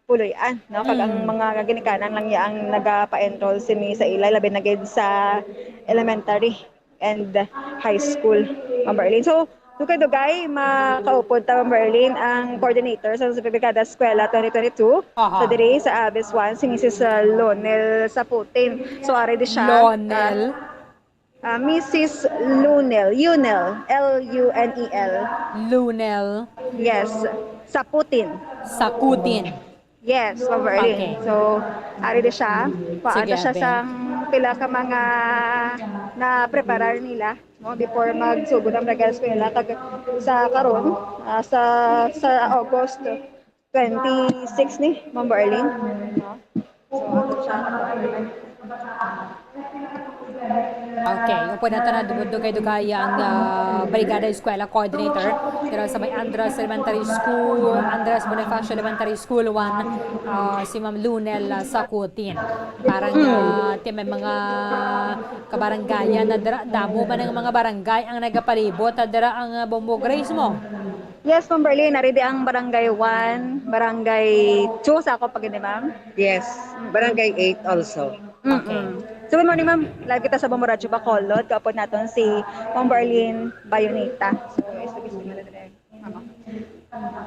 puloy-an, no? Kag ang mga ginikanan lang yang nagapa-enroll sini sa ila labi na gid sa elementary and high school, Humberlin. So dugay makaupod ta Merlin ang coordinator sa Brigada Eskwela 2022 sa diri sa Abes 1 si Mrs. Lonel Saputin. So ari di siya Lonel Mrs. Lunel, Lunel. Lunel. Yes, Saputin. Yes, Merlin. Okay. So ari di siya. Paano Sige, siya sang pila ka mga na preparar nila, no, before magsugod ang Brigada Eskwela kag sa karon sa August 26 ni Ma'am Arlene, no? So ako siya. Okay, upo na ito na dugay-dugay ang Brigada Eskwela Coordinator. Pero sa may Andras Elementary School, Andras Bonifacio Elementary School 1, si Ma'am Lunel Sakutin. Parang may mga kabaranggayan na damo ba ng mga barangay ang nagapalibot at dara ang Bombo Grace mo? Yes, Ma'am Berlin, naridi ang Barangay 1, Barangay 2 sa ako pag hindi, ma'am? Yes, Barangay 8 also. Okay. So good morning, ma'am. Live kita sa Bombo Radio Bacolod. Kaapod natin si Ma'am Berlin Bayoneta. So,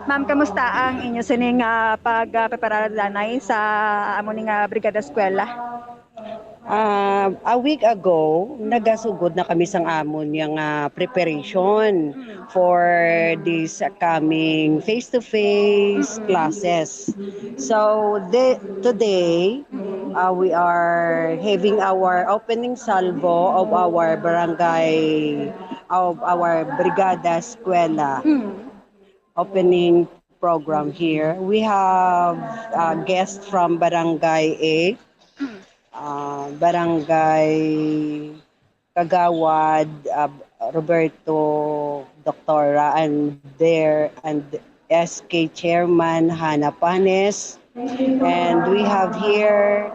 ma'am, kamusta ang inyo sining pag-preparar danay sa amoning Brigada Eskwela? A week ago, nagasugod na kami sang amon yung preparation for this coming face-to-face classes. So today, we are having our opening salvo of our barangay, of our Brigada Eskwela opening program here. We have a guest from Barangay 8, Barangay Kagawad, Roberto Doctora, and SK Chairman Hana Panes. And we have here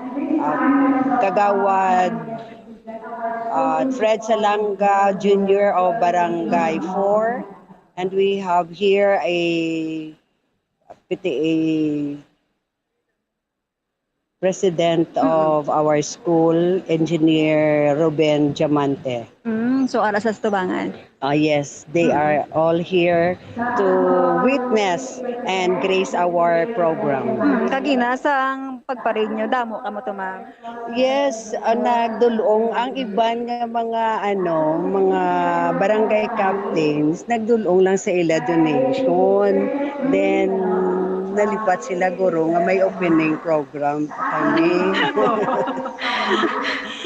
Kagawad Fred Salanga Jr. of Barangay 4. And we have here a PTA president of our school, Engineer Ruben Diamante. So ara sa tubangan. Yes, they are all here to witness and grace our program. Kagina sang pagparin nyo, damo ka mo to, ma'am? Yes, nagdulong ang iban nga mga barangay captains, nagdulong lang sa ila donation. Then nalipat sila guro nga may opening program kami.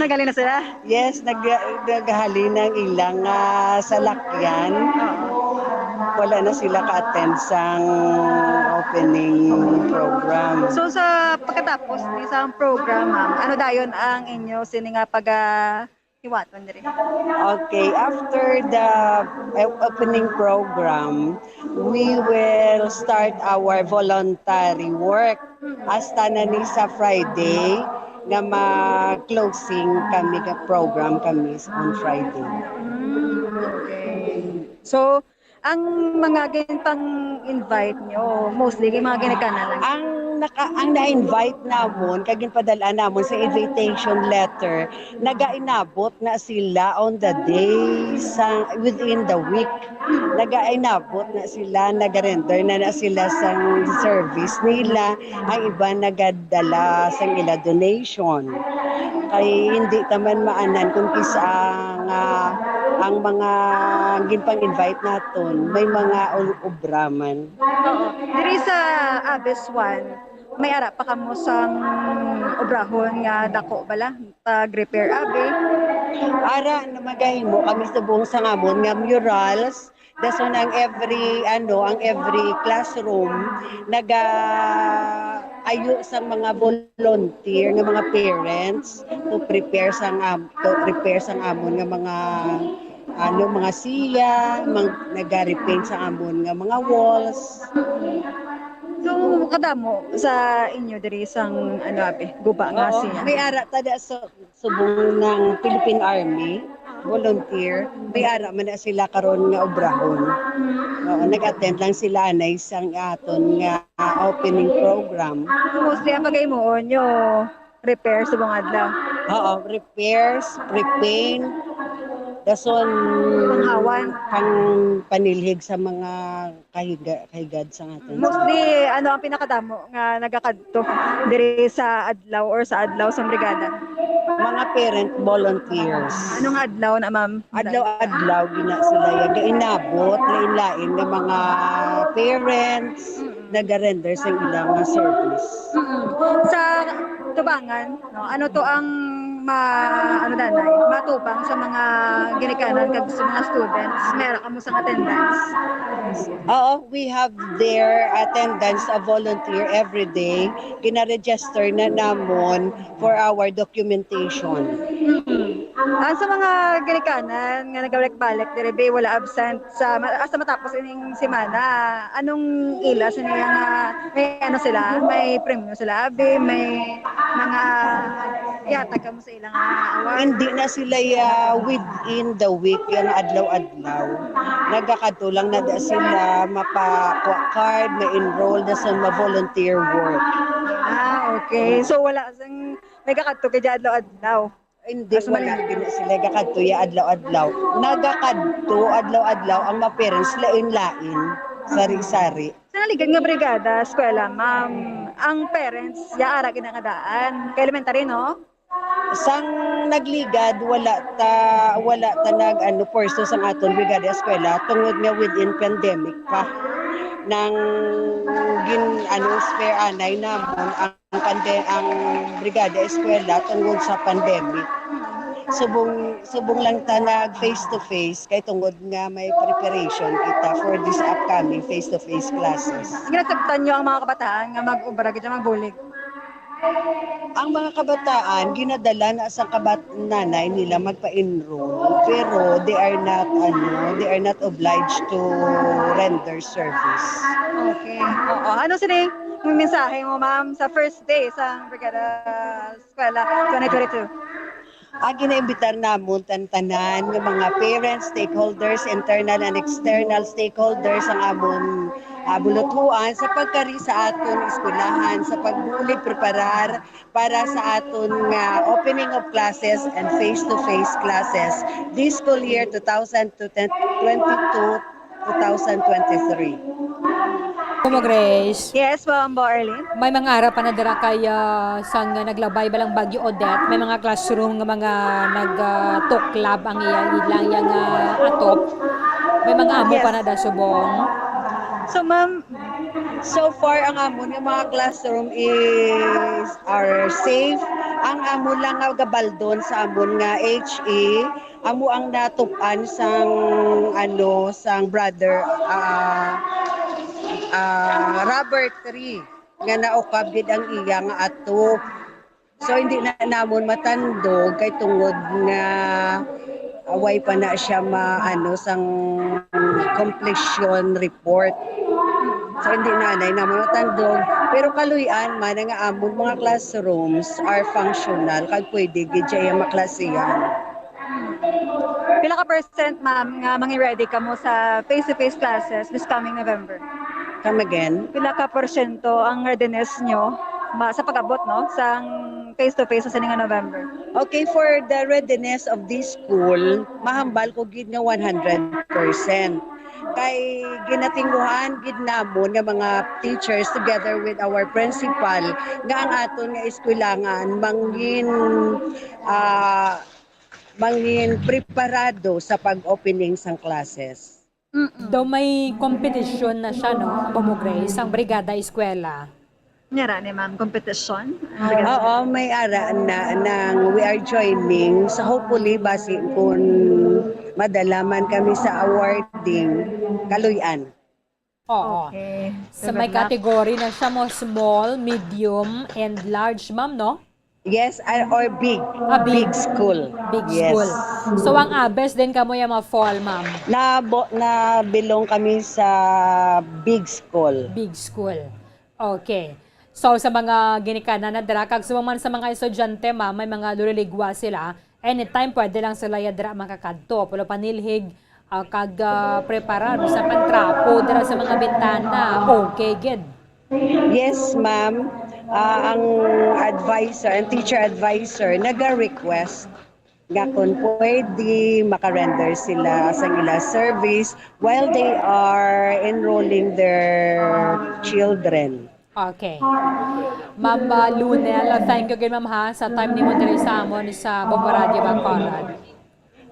Nagali na sila? Yes, naghali ng ilang salakyan. Wala na sila ka-attend sang opening program. So sa pagkatapos ni sa program, ma'am, ano dayon ang inyo sini nga hiwaton diri? Okay, after the opening program, we will start our voluntary work hasta na ni sa Friday nga ma-closing kami ka program kami on Friday. Okay. So ang mga ginpang invite nyo, mostly kay mga ginikanan lang. Ang na-invite namon, kagin padala namon sa invitation letter, nagainabot na sila on the day, within the week. Nagainabot na sila, nagarender na sila sa service nila, ang iba nagadala sa ila donation. Kay hindi taman maanan kung kisa ang mga ginpang-invite naton, may mga obraman. Oo. Diri sa Abes 1, may ara pa kamo sang obrahon nga dako bala pag-repair abi. Ara na magahimo kami sa buong sangamon nga murals. Dason ang every classroom ayo sa mga volunteer nga mga parents to prepare sang amon nga mga siya, nag-repaint sa amon nga mga walls. So kadamo sa inyo diri sang guba nga siya. May ara tada sa subong ng Philippine Army volunteer, may ara man na sila karon nga obrahon. Nag-attend lang sila anay sang aton nga opening program. Mostly ang pagaymoon nyo repair sa mga adlaw. Oo, repairs, pre-paint, dason pang panilhig sa mga kahigad sa aton. Mostly ano ang pinakadamo nga nagakadto diri sa adlaw or sa adlaw sa brigada? Mga parent volunteers. Anong adlaw na ma'am? Adlaw gina sila inabot lain-lain nga mga parents naga-render sa ilang mga service. Sa tubangan, no, ano to ang matubang sa mga ginikanan kag sa mga students, meron kamo sa attendance? Oo, we have their attendance a volunteer every day. Gina-register na namon for our documentation. Sa mga ginikanan nga nagabalik-balik dire wala absent sa matapos ining semana. Anong ila sa niya nga may sila, may premyo sila abi, may mga yata kamo sa ilang award. Hindi na sila within the week yung adlaw-adlaw. Nagakatulang na da sila mapa-card, ma-enroll na sa volunteer work. Okay. So wala sang nagakadto kay adlaw-adlaw. Hindi wala gina sila gakadto ya adlaw-adlaw. Nagakadto adlaw-adlaw ang mga parents lain-lain, sari-sari. Sa naligad nga brigada, eskwela, ma'am, ang parents ya ara ginangadaan. Kay elementary no? Sang nagligad wala ta purso sang aton brigada eskwela tungod nga within pandemic pa nang spare anay namon ang brigada eskwela tungod sa pandemic. Subong lang ta nag face to face kay tungod nga may preparation kita for this upcoming face to face classes. Ginasabtan nyo ang mga kabataan nga mag-ubra kita magbulig? Ang mga kabataan ginadala na sa nanay nila magpa-enroll pero they are not obliged to render service. Okay. Oo. Ano sila yung mensahe mo ma'am sa first day sa Brigada Eskwela 2022? Ginaimbitar namon tanan ng mga parents, stakeholders, internal and external stakeholders ang amon bulutuan sa pagkari sa aton eskwelahan sa pagbulig preparar para sa aton nga opening of classes and face-to-face classes this school year 2022-2023. Kumo Grace. Yes, Ma'am Arlene. May mga ara pa na dira kay sang naglabay balang Bagyo Odette. May mga classroom nga mga nag-tuklab ang ilang yang atop. May mga amo pa na da subong. So ma'am, so far ang amon nga mga classroom are safe. Ang amo lang nga gabaldon sa amon nga HE, amo ang natupan sang brother rubber tree nga naukab gid ang iya nga atop. So hindi na namon matandog kay tungod nga away pa na siya sang completion report. So hindi nanay namon matandog pero kaluyan man nga amon mga classrooms are functional kag pwede gid siya maklasihan. Pila ka percent, ma'am, nga mangi-ready ka mo sa face-to-face classes this coming November? Come again? Pila ka porsyento ang readiness nyo sa pag-abot, no? Sa face-to-face sa sininga November? Okay, for the readiness of this school, mahambal ko gid nga 100%. Kay ginatinguhan gid namon nga mga teachers together with our principal nga ang aton nga eskwelahan mangin preparado sa pag-opening sang classes. Daw may competition na siya, no? Bomo Grace, ang Brigada Eskwela. Nyara ni ma'am, competition? Oo, may ara na nang we are joining. So hopefully, basi kung madalaman kami sa awarding, kaluyan. Oo. Okay. Sa may category na siya mo, small, medium, and large, ma'am, no? Yes, or big. Big school. Big Yes. school. So, ang abes din kamo yung mga fall, ma'am? Na belong kami sa big school. Big school. Okay. So, sa mga ginikanan na dira, kag sumaman sa mga estudyante, ma'am, may mga luliligwa sila. Anytime, pwede lang sila yadra makakadto. Pulo panilhig, kag preparar sa pantrapo dira sa mga bintana. Okay, good. Yes, ma'am. Ang advisor, ang teacher advisor, naga-request nga kung pwede makarender sila sa ila service while they are enrolling their children. Okay. Ma'am Lunel, thank you again, ma'am, ha, sa time ni mo diri sa amon sa Bombo Radio Bacolod.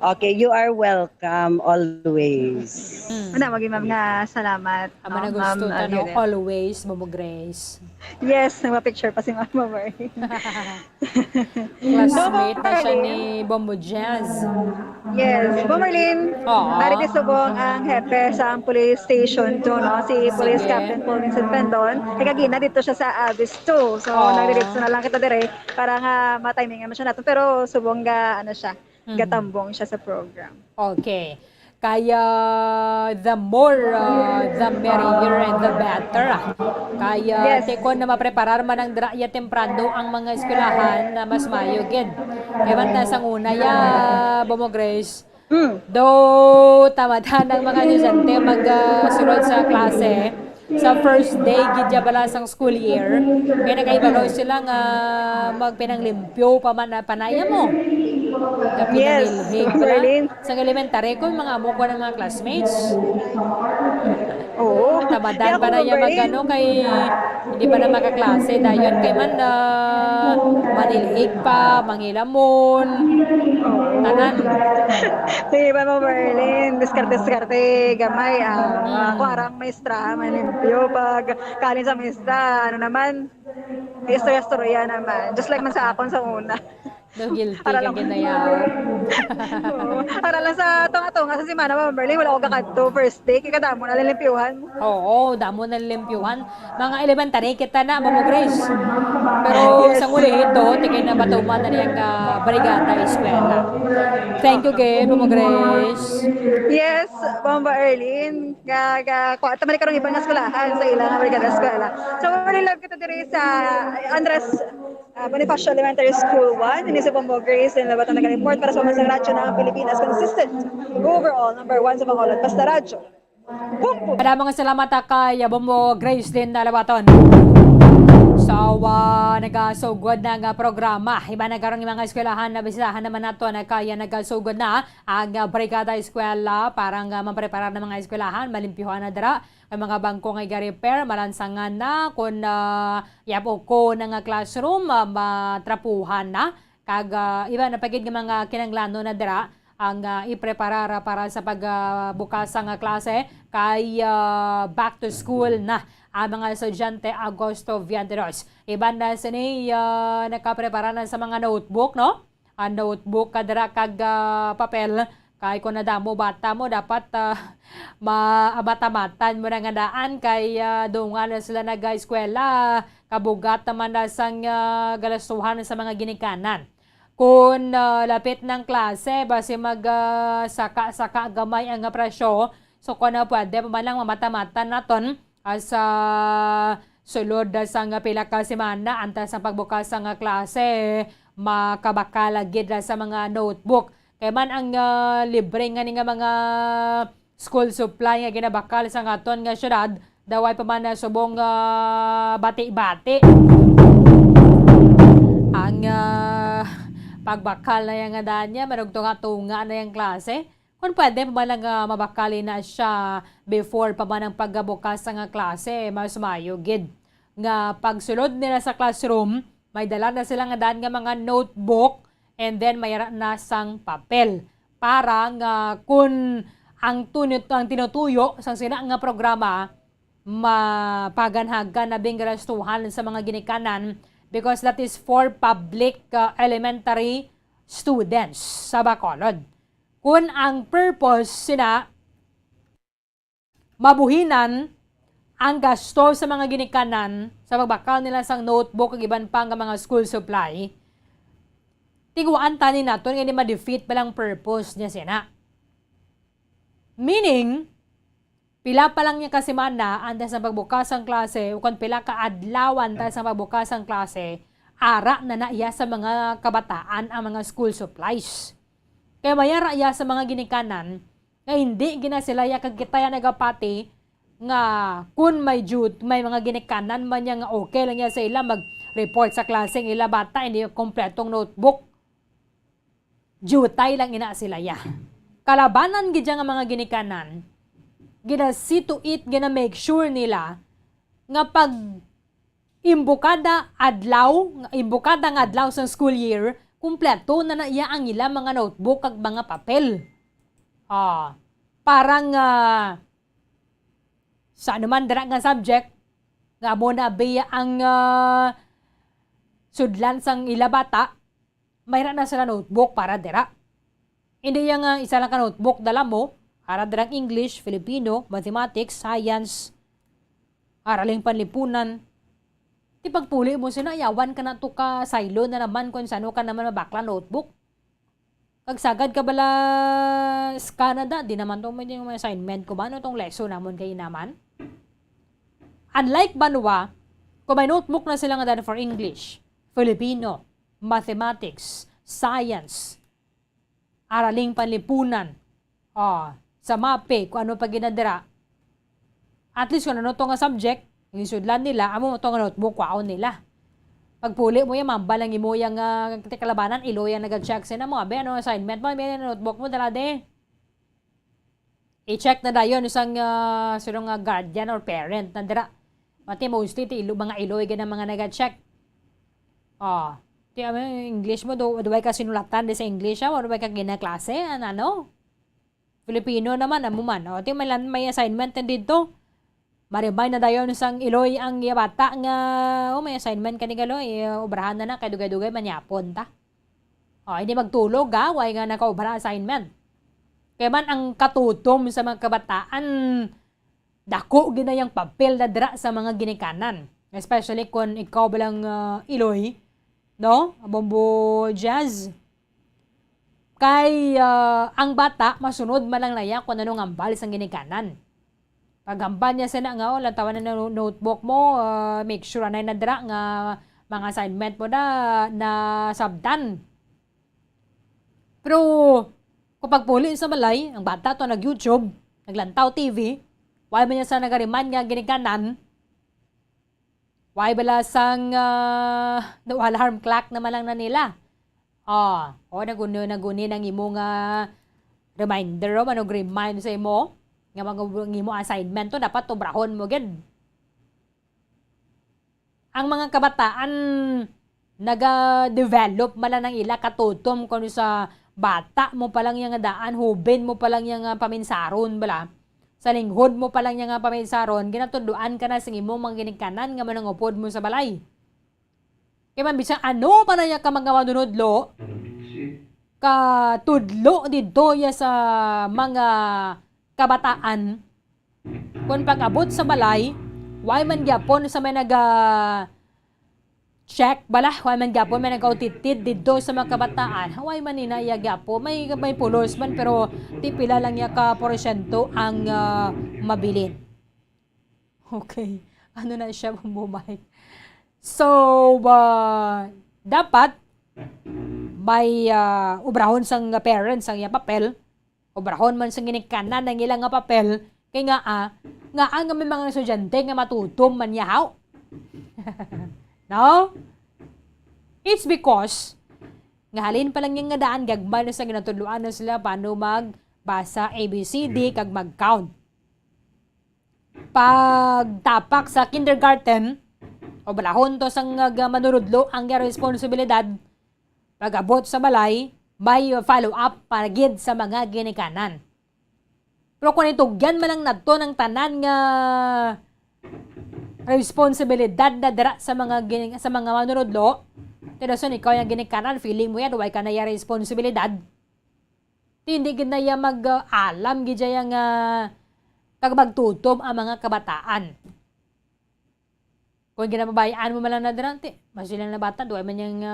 Okay, you are welcome always. Ano, maging ma'am nga salamat. Ama na gusto tanong always, Bobo Grace. Yes, nagpa-picture pa si Mama Mary. Classmate na siya ni Bombo Jazz. Yes, Bomerlin. Marites Subong ang hepe sa police station 2, no? Si Police Captain Paul Vincent Pendon. Kagina dito siya sa Abyss 2. So, nagdiretso na lang kita dire para nga ma-timingan mo siya natin. Pero subong ga, ano siya, gatambong siya sa program. Okay. Kaya the more, the merrier and the better. Kaya tekon na mapreparar man ang draya temprano ang mga eskwelahan na mas mayugid. Kaya man sa una ya, Bomo Grace, do tamad ng mga estudyante magsunod sa klase sa first day gidya balasang school year. Kaya nakaibalaw sila nga magpinanglimpyo pa man na panaya mo. Yes, Berlin. Sa elementary ko, mga amo ko ng mga classmates. Oo. Tamadan pa na niya magano kay hindi pa na makaklase. Dayon kay man na manilhig pa, mangilamon. Tanan. Sige ba mo, Berlin? Diskarte gamay. Ako harang maestra, manimpyo. Pag kalin sa maestra, ano naman, istorya naman. Just like man sa akon sa una. No, guilty ka ginayaw. Para lang sa tunga-tunga sa simana, Ma'am Berlin, wala ko kakadto first day, kaya damo na limpyuhan. Oo, damo na limpyuhan. Mga elementary kita na, Bomo Grace. Pero sa muli ito, tigay na batuman na niyang Brigada Eskwela. Thank you again, Bomo Grace. Yes, Bomba Erlin. Tamali ka rin ibang eskwelahan sa ilang Brigada Eskwela. So, really love kita diri sa Andres Bonifacio Elementary School 1. Ini sa Bombo Grace and Labatan na report para sa mga radyo ng Pilipinas. Consistent. Overall, number 1 sa Bacolod. Basta radyo. Maraming salamat kay Bombo Grace din na Labaton. So, nagasugod na nga programa. Iba na karong mga eskwelahan na bisitahan naman nato na kaya nagasugod na ang Brigada Eskwela parang mapreparar ng mga eskwelahan, malimpyuhan na dara. Ang mga bangko nga i-repair, malansangan na kung yapo ko ng classroom, matrapuhan na. Kag iba na pagid nga mga kinanglano na dira ang ipreparar para sa pagbukas ng klase kay back to school na ang mga estudyante Agosto Vianderos. Iban na sini nakaprepara na sa mga notebook, no? Ang notebook kadra kag papel kay kung nadamo bata mo dapat maabata-matan mo na nga daan kay dungan na sila nag-eskwela kabugat naman na sang galastuhan sa mga ginikanan. Kung lapit ng klase basi mag-saka gamay ang presyo, so kung na pwede pa man lang mamata-matan naton sa sulod sa pila ka semana antas sa pagbukas sa klase makabakalagid sa mga notebook Kaya man ang libre nga ni nga mga school supply nga ginabakal sa ngaton nga syudad, daway pa man na subong bati-bati. Ang pagbakal na yung nga daan niya, marugtunga-tunga na yung klase. Kung pwede pa man lang mabakali na siya before pa man ang pagbukas nga klase, mas mayugid. Nga pagsulod nila sa classroom, may dala na sila nga daan nga mga notebook and then may nasang papel. Para nga kung ang tinutuyo sa sila nga programa, mapaganhagan na bingarastuhan sa mga ginikanan because that is for public elementary students sa Bacolod. Kung ang purpose sina mabuhinan ang gasto sa mga ginikanan sa pagbakal nila sang notebook ug iban pang mga school supply, tiguan tani naton nga di ma-defeat palang purpose niya sina. Meaning, pila pa lang niya kasimana antes sa pagbukas ang klase o kung pila ka adlawan tayo sa pagbukas ang klase, ara na naiya sa mga kabataan ang mga school supplies. Kaya mayara iya sa mga ginikanan nga hindi gina sila ya kag kitaya nagapati nga kung may mga ginikanan man niya nga okay lang ya sa ila mag-report sa klase ng ila bata hindi kompletong notebook. Jutay lang ina sila ya. Kalabanan gid nga mga ginikanan, gina see to it, gina make sure nila nga pag imbukada nga adlaw sa school year, kumpleto na iya ang ila mga notebook kag mga papel. Parang sa anuman dara nga subject, nga mo na biya ang sudlan sang ila bata, mayroon na sila notebook para dira. Hindi yung isa lang ka notebook dala mo, para dirang English, Filipino, Mathematics, Science, araling panlipunan. Di pagpuli mo sila, yawan ka na to ka silo na naman kung sano ka naman mabakla notebook. Kagsagad ka bala sa Canada, di naman itong may assignment ko ba? Ano itong lesson naman kayo naman? Unlike Banwa, kung may notebook na sila nga dahil for English, Filipino, Mathematics, Science, araling panlipunan, sa MAPE, kung ano pa ginadira, at least kung ano itong subject, yung sudlan nila, amo itong notebook, kwaon nila. Pagpuli mo yan, mambalang mo yung kalabanan, ilo yung nag-check sila mo, abe, ano assignment mo, may notebook mo, dala de. I-check na dayon isang surong guardian or parent, nandira. Mati mostly, mga iloy ganang mga nag-check. English mo, duway ka sinulatan sa English, duway ka ginaklase, ano? Filipino naman, amuman. May assignment na dito. Maribay na dayon isang iloy ang bata nga, may assignment ka ni Galoy, obrahan na kay dugay-dugay manyapon ta. Hindi magtulog way nga nakaobra assignment. Kaya man ang katutom sa mga kabataan, dako ginayang papel na dira sa mga ginikanan. Especially kung ikaw balang iloy, no? Bombo jazz. Kay ang bata, masunod malang laya kung anong ambal sa ginikanan. Paghambal niya sa nga, lantawan na notebook mo, make sure na nadra nga mga assignment mo na sabdan. Pero, kapag puli sa balay, ang bata to nag-YouTube, naglantaw TV, why ba niya sa nagariman nga ginikanan, why bala sang alarm clock naman lang na nila. Naguni ng imo nga reminder, remind sa imo, nga mga mo assignment to dapat obrahon mo gid. Ang mga kabataan naga-develop mala ng ila katutom kuno sa bata mo pa lang yang daan, hubin mo pa lang yang paminsaron bala. Sa linghod mo pa lang yang paminsaron, ginatuduan ka na sa imo mga ginikanan nga manangupod mo sa balay. Kaya man bisang ano pa na ya ka mga madunodlo, ka tudlo dito ya sa mga kabataan, kung pag-abot sa balay, why man gyapon sa may check bala, why man gyapon may nag-autitid dito sa mga kabataan, why man inaya gyapon, may pulos man pero tipila lang ya ka porsyento ang mabilin. Okay, ano na siya bumabay. So, dapat may ubrahon sang parents ang iya papel, ubrahon man sang ginikanan ng ilang nga papel, kay nga ang may mga estudyante nga matutom man yahaw. No? It's because nga halin pa lang yung nga daan gagmay na sa ginatudluan na sila paano magbasa ABCD kag mag-count. Pagtapak sa kindergarten, o balahon to sang manurudlo ang responsibilidad, pag-abot sa balay, may follow-up para gid sa mga ginikanan. Pero kung itugyan man lang nato ng tanan nga responsibilidad na dira sa mga manurudlo, tinuson ikaw yung ginikanan, feeling mo yan, huwag ka na yung responsibilidad. Hindi gid na yung mag-alam gid yung kag magtutom ang mga kabataan. Kung ginapabayaan mo man lang na dirante, mas sila na bata, duway man yung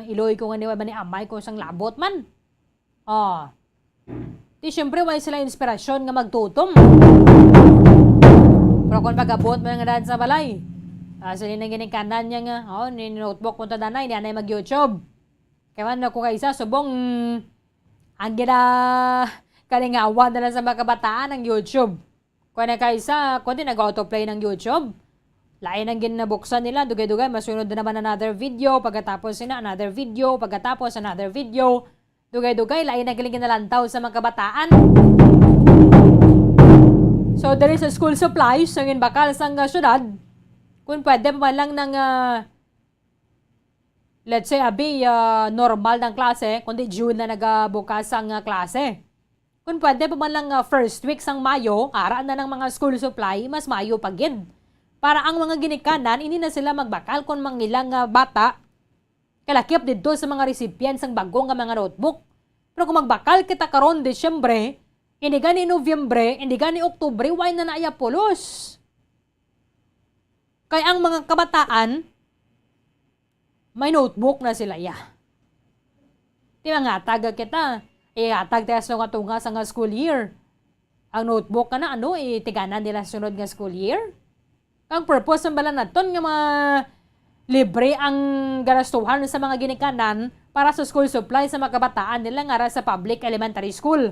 iloy ko nga niwa man ni amay ko sang labot man. Di syempre, wala sila inspirasyon nga magtutom. Pero kung pag-abot mo nga daan sa balay, sila na ginikanan niya nga, notebook punta danay, hindi anay mag-YouTube. Kaya man ako kaisa, subong, ang kalingawan na lang sa mga kabataan ng YouTube. Kung na kaisa, kung di nag-autoplay ng YouTube, lain ang ginabuksan nila, dugay-dugay, masunod na naman another video, pagkatapos sila another video, pagkatapos another video, dugay-dugay, lain ang ginalantaw sa mga kabataan. So, there is a school supplies, ang bakal sa syudad, kung pwede pa lang ng, let's say, normal ng klase, kundi June na nagbukas ang klase. Kung pwede pa man lang first week sang Mayo, ara na ng mga school supply, mas Mayo pagid. Para ang mga ginikanan, hindi na sila magbakal kung mga ilang bata, kalakip dito sa mga recipients ang bagong mga notebook. Pero kung magbakal kita karon Desyembre, hindi gani Nobyembre, hindi gani Oktubre, why na naaya pulos? Kaya ang mga kabataan, may notebook na sila ya. Di ba nga, tag kita, atag tayo sa tunga sa school year. Ang notebook ka na, tiganan nila sunod nga school year. Ang purpose ng bala naton nga mga libre ang garastuhan sa mga ginikanan para sa school supply sa mga kabataan nila nga sa public elementary school.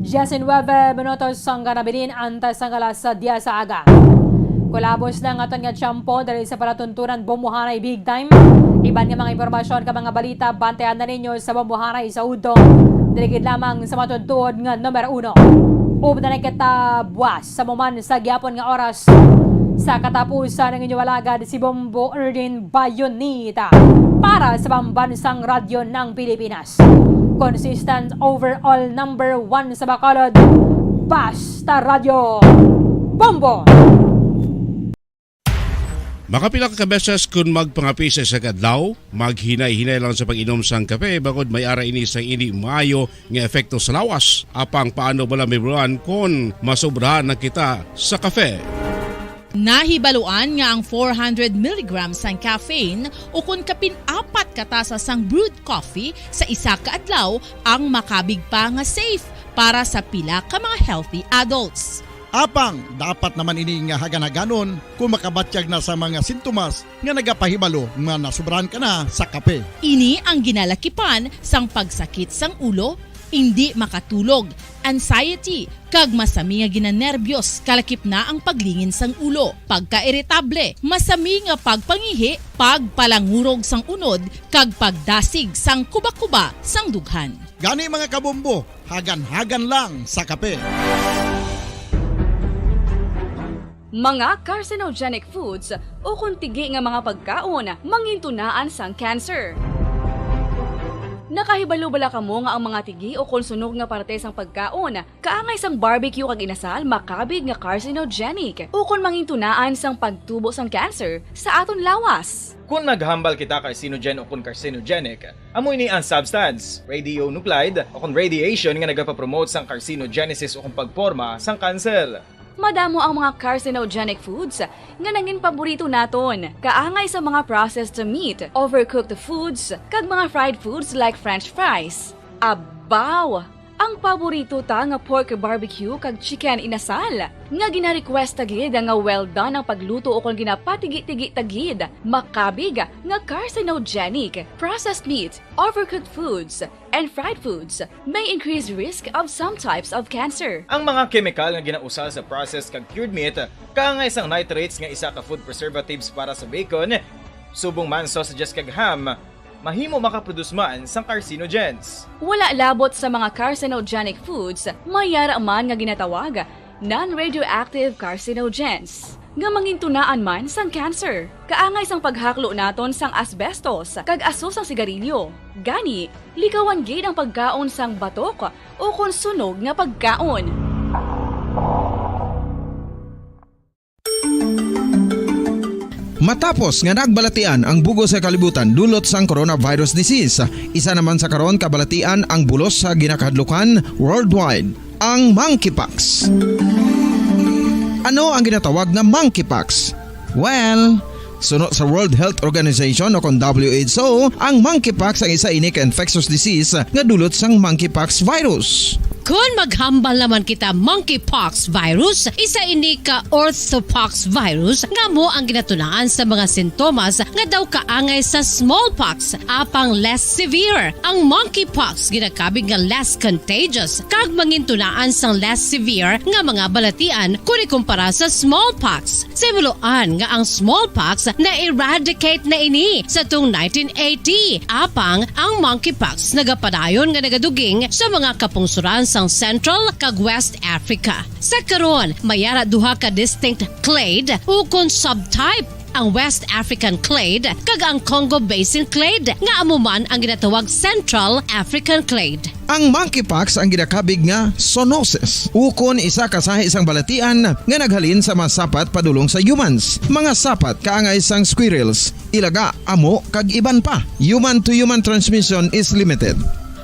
Jason 9 minutos sang ganabilin antas sang alas 10 sa aga. Kulabos na nga nga tiyampo dahil sa palatuntunan Bombohanay Big Time. Iban nga mga impormasyon ka mga balita, bantayan na ninyo sa Bombohanay sa Udong. Diligid lamang sa matutuod nga numero 1. Upda na kita buwas sa muman sa gyapon nga oras sa katapusan ng inyong alagad si Bombo Erdin Bayonita para sa pambansang radyo ng Pilipinas. Consistent overall number 1 sa Bacolod, Basta Radio Bombo! Makapila ka beses kung magpangapisa sa kadlaw, maghinay-hinay lang sa pag-inom sang kape bakod may ara ini sang hindi maayo nga epekto sa lawas. Apang paano bala mibruan kung masobrahan na kita sa kape. Nahibaluan nga ang 400 mg sang caffeine o kung kapin-apat katasa sang brewed coffee sa isa ka adlaw ang makabig pa nga safe para sa pila ka mga healthy adults. Apang, dapat naman ini nga haganaganon kung makabatyag na sa mga sintomas nga nagapahibalo nga nasubrahan ka na sa kape. Ini ang ginalakipan sang pagsakit sang ulo, hindi makatulog, anxiety, kag masami nga ginanerbiyos kalakip na ang paglingin sang ulo, pagka-iritable, masami nga pagpangihi, pagpalangurog sang unod, kag pagdasig sang kuba-kuba sang dughan. Gani mga kabombo, hagan-hagan lang sa kape. Mga carcinogenic foods o kuntigi nga mga pagkaon mangintunaan sang cancer. Nakahibalo bala kamo nga ang mga tigi o konsunog nga parte sang pagkaon kaangay sang barbecue kag inasal makabig nga carcinogenic o kon mangintunaan sang pagtubo sang cancer sa aton lawas. Kung naghambal kita carcinogen o kung carcinogenic, amoy ni ang substance, radionuclide o kung radiation nga nagapapromote sang carcinogenesis o kung pagporma sang cancer. Madamo ang mga carcinogenic foods nga nangin paborito naton. Kaangay sa mga processed meat, overcooked foods, kag mga fried foods like french fries. Abaw! Ang paborito ta nga pork barbecue kag chicken inasal. Nga gina-request tagid nga well done ang pagluto o kung ginapatigi-tigi tagid. Makabig nga carcinogenic, processed meat, overcooked foods, and fried foods may increase risk of some types of cancer. Ang mga chemical nga ginausal sa processed kag cured meat kaangay sang nitrates nga isa ka food preservatives para sa bacon, subong man sausages kag ham, mahimo makaproduce man sang carcinogens. Wala labot sa mga carcinogenic foods, mayara man nga ginatawag non-radioactive carcinogens nga mangintunaan man sang cancer. Kaangay sang paghaklo naton sang asbestos kag aso sang sigarilyo. Gani, likawan gid ang pagkaon sang batok o kung sunog nga pagkaon. Matapos nga nagbalatian ang bugos sa kalibutan dulot sang coronavirus disease, isa naman sa karon kabalatian ang bulos sa ginakadlukan worldwide, ang monkeypox. Ano ang ginatawag na monkeypox? Well, sunod sa World Health Organization o kung WHO, ang monkeypox ang isa ini ka infectious disease nga dulot sang monkeypox virus. Kung maghambal naman kita monkeypox virus, isa ini ka orthopox virus nga mo ang ginatulaan sa mga sintomas nga daw kaangay sa smallpox, apang less severe. Ang monkeypox ginakabig nga less contagious kag mangintunaan sang less severe nga mga balatian kung ikumpara sa smallpox. Simuloan nga ang smallpox na-eradicate na ini sa tung 1980, apang ang monkeypox nagapadayon nga nagaduging sa mga kapungsuran sang Central kag West Africa. Sa karon, mayara duha ka distinct clade o kung subtype, ang West African clade kag ang Congo Basin clade nga amuman ang ginatawag Central African clade. Ang monkeypox ang ginakabig nga zoonosis. Ukon isa ka sa isang balatian nga naghalin sa mga sapat padulong sa humans. Mga sapat kaangay sang squirrels, ilaga, amo kag iban pa. Human to human transmission is limited.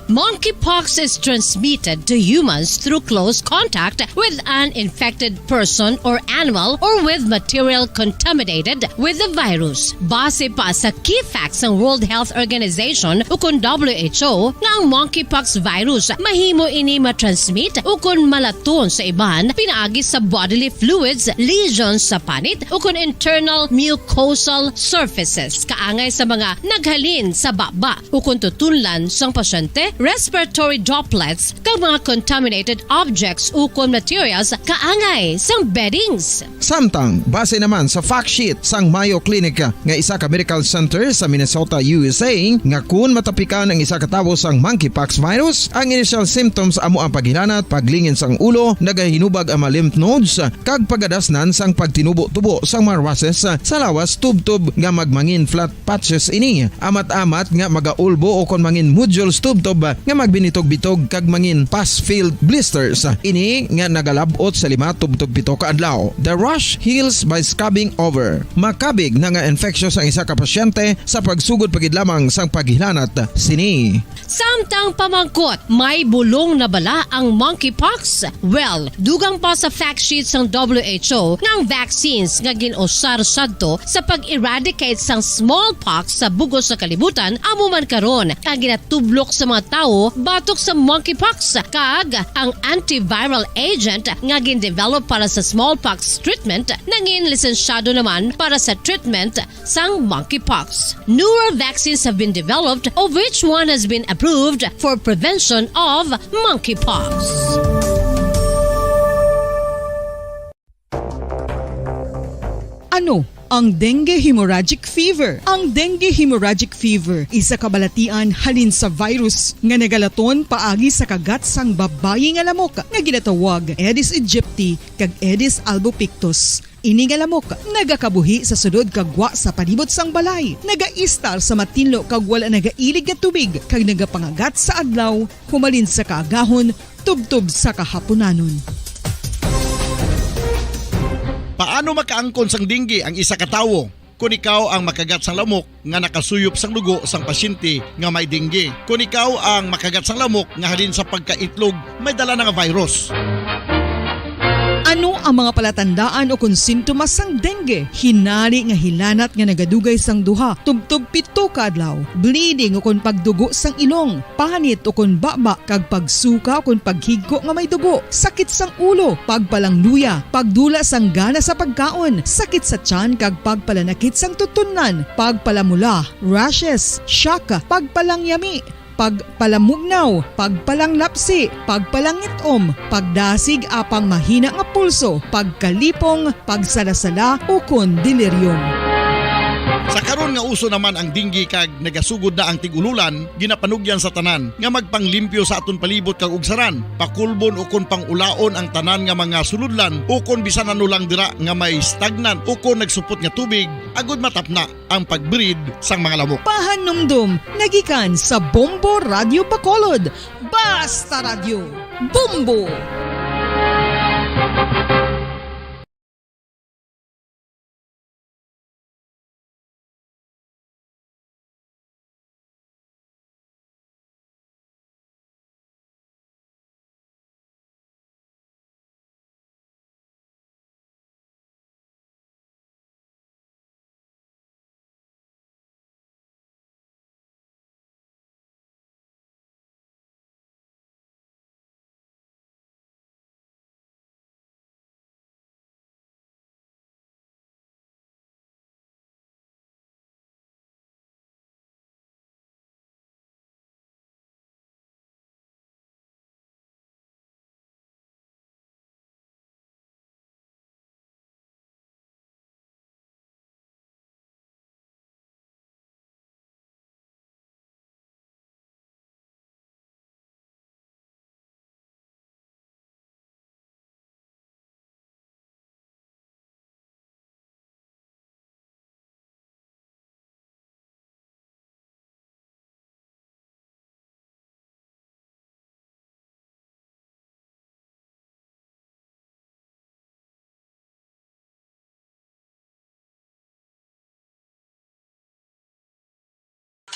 Monkeypox is transmitted to humans through close contact with an infected person or animal or with material contaminated with the virus. Base pa sa key facts ng World Health Organization o kung WHO nga ang monkeypox virus mahimo ini matransmit o kung malaton sa iban pinaagi sa bodily fluids, lesions sa panit o kung internal mucosal surfaces kaangay sa mga naghalin sa baba o kung tutunlan sang pasyente, respiratory droplets kag mga contaminated objects ukon materials kaangay sang beddings. Samtang, base naman sa fact sheet sang Mayo Clinic nga isa ka medical center sa Minnesota, USA, nga kun matapikan ang isa ka tawo sang monkeypox virus, ang initial symptoms amo ang paghilanat, paglingin sang ulo, nagahinubag ang mga lymph nodes, kag pagadasnan sang pagtinubo-tubo sang mga rashes sa lawas tubtob nga magmangin flat patches ini. Amat-amat nga magaulbo o kon mangin nodules tubtob nga magbinitog-bitog kag mangin pus-filled blisters. Ini nga nagalabot sa 5 tubtob 7 ka adlaw. The rash heals by scabbing over. Makabig na nga infectious ang isa ka pasyente sa pagsugod pagid lamang sang paghilanat sini. Samtang pamangkot, may bulong na bala ang monkeypox? Well, dugang pa sa fact sheets ng WHO nga ang vaccines nga ginusar sadto sa pag-eradicate sang smallpox sa bugos sa kalibutan amo man karon ang ginatublok sa mga tao batok sa monkeypox kag ang antiviral agent nga gin-develop para sa smallpox treatment nangin lisensyado naman para sa treatment sang monkeypox. Newer vaccines have been developed of which one has been approved for prevention of monkeypox. Ano ang dengue hemorrhagic fever? Ang dengue hemorrhagic fever isa kabalatian halin sa virus nga nagalaton paagi sa kagat sang babayi nga lamok nga ginatawag Aedes aegypti kag Aedes albopictus. Ini nga lamok nagakabuhi sa sudod kagwa sa palibot sang balay, nagaistar sa matinlo kag wala nagailig nga tubig kag nagapangagat sa adlaw humalin sa kaagahon tubtob sa kahaponanon. Paano makaangkon sang dengue ang isa ka tawo? Kung ikaw ang makagat sang lamok nga nakasuyop sang dugo sang pasyente nga may dengue. Kung ikaw ang makagat sang lamok nga halin sa pagkaitlog may dala nga virus. Ano ang mga palatandaan o konsintomas sang dengue? Hinali nga hilanat nga nagadugay sang duha, tubtub 7 ka adlaw, bleeding o kon pagdugo sang ilong, panit o kon baba, kag pagsuka o kon paghigko nga may dugo, sakit sang ulo, pagpalangluya, pagdula sang gana sa pagkaon, sakit sa tiyan kag pagpalanakit sang tutunan, pagpalamula, rashes, shock, pagpalangyami, pagpalamugnaw, pagpalanglapsi, pagpalangitom, pagdasig apang mahina nga pulso, pagkalipong, pagsalasala o kon delirium. Sa karon nga uso naman ang dinggi kag nagasugod na ang tigululan, ginapanugyan sa tanan nga magpanglimpyo sa aton palibot kag ugsaran, pakulbon o kon pangulaon ang tanan nga mga suludlan o kon bisan ano lang dira nga may stagnan o kon nagsupot nga tubig, agud matapna ang pagbreed sang mga lamok. Pahanumdum, nagikan sa Bombo Radio Bacolod. Basta Radio, Bombo!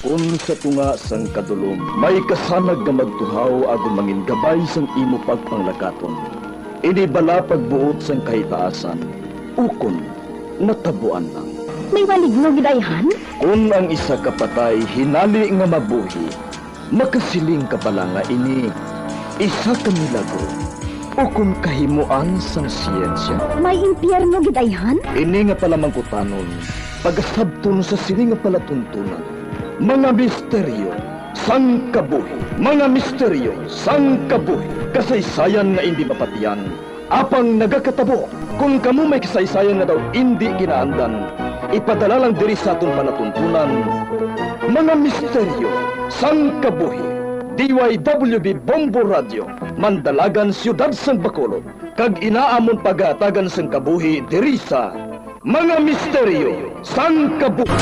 Kung sa tunga sang kadulom, may kasanag nga magtuhaw agon mangin gabay sang imo pagpanglakaton. Ini bala pagbuot sang kahitaasan, ukon natabuan lang. May maligno gidayhan? Kung ang isa ka patay hinali nga mabuhi, makasiling ka pala nga ini isa ka milagro o kung kahimuan sang siyensya. May impyerno gidayhan? Ini nga pala mangkutanon, pagasabton sa sili nga palatuntunan. Mga misteryo sang kabuhi, mga misteryo sang kabuhi, kasaysayan nga hindi mapatiyan, apang nagakatabo. Kung kamo may kasaysayan nga daw hindi ginaandan, ipadala lang diri sa aton panatuntunan. Mga misteryo sang kabuhi, DYWB Bombo Radio, Mandalagan, Siyudad San Bacolod, kag inaamon pagatagan sang kabuhi diri sa Mga Misteryo sang Kabuhi.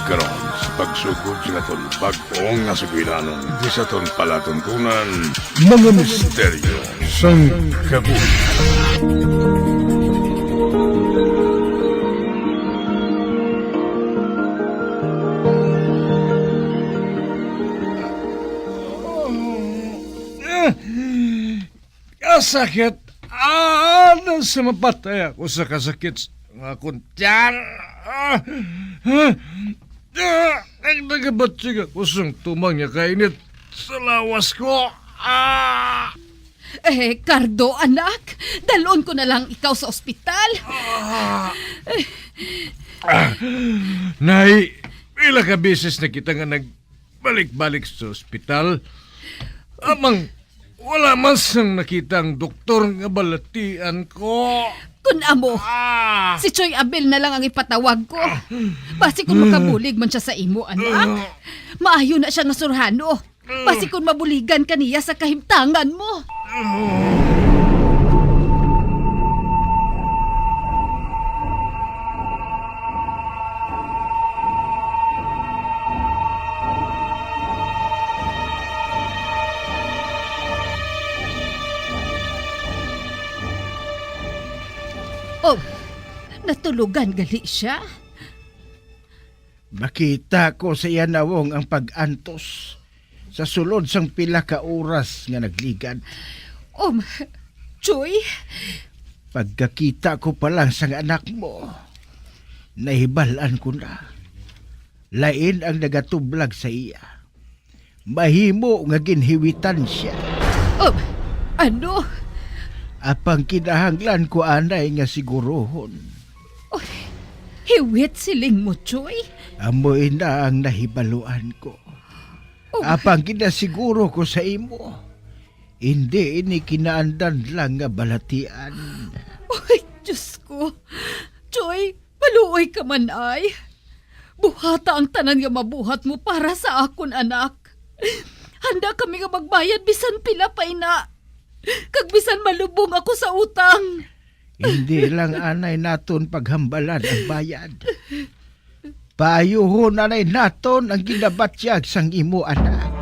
Karon sa pagsugod sa aton bagong nga sugilanon di sa aton palatuntunan, mga misteryo sang kabuhi. Kasakit! Ano sa mapatay ako sa kasakit ng akong tiyan? Ang nagabatsig ako sang tumang niya kainit sa lawas ko. Cardo, anak, dalon ko na lang ikaw sa ospital. Nay, ilang ka beses na kita nga nagbalik-balik sa ospital. Amang wala man sang nakitang doktor nga balatian ko. Kun amo, si Choy Abel na lang ang ipatawag ko. Basi kung makabulig man siya sa imo, anak. Maayo na siya nasurhano. Basi kung mabuligan kaniya sa kahimtangan mo. natulugan gali siya. Makita ko sa iyanawong ang pag-antos sa sulod sang pila ka oras nga nagligan. Choy, Pagkakita ko pa lang sang anak mo, nahibalan ko na. Lain ang nagatublag sa iya. Mahimo nga ginhiwitan siya. ano? Apang kinahanglan ko anay nga sigurohon. Hiwit siling mo, Choy? Amoy na ang nahibaluan ko. Apang kinasiguro ko sa imo, hindi ini kinaandan lang nga balatian. Diyos ko. Choy, maluoy ka man ay. Buhata ang tanan nga mabuhat mo para sa akon anak. Handa kami nga magbayad bisan pila pa ina. Kag bisan malubong ako sa utang. Hindi lang anay naton paghambalan ang bayad. Paayuhon anay naton ang ginabatyag sang imo anak.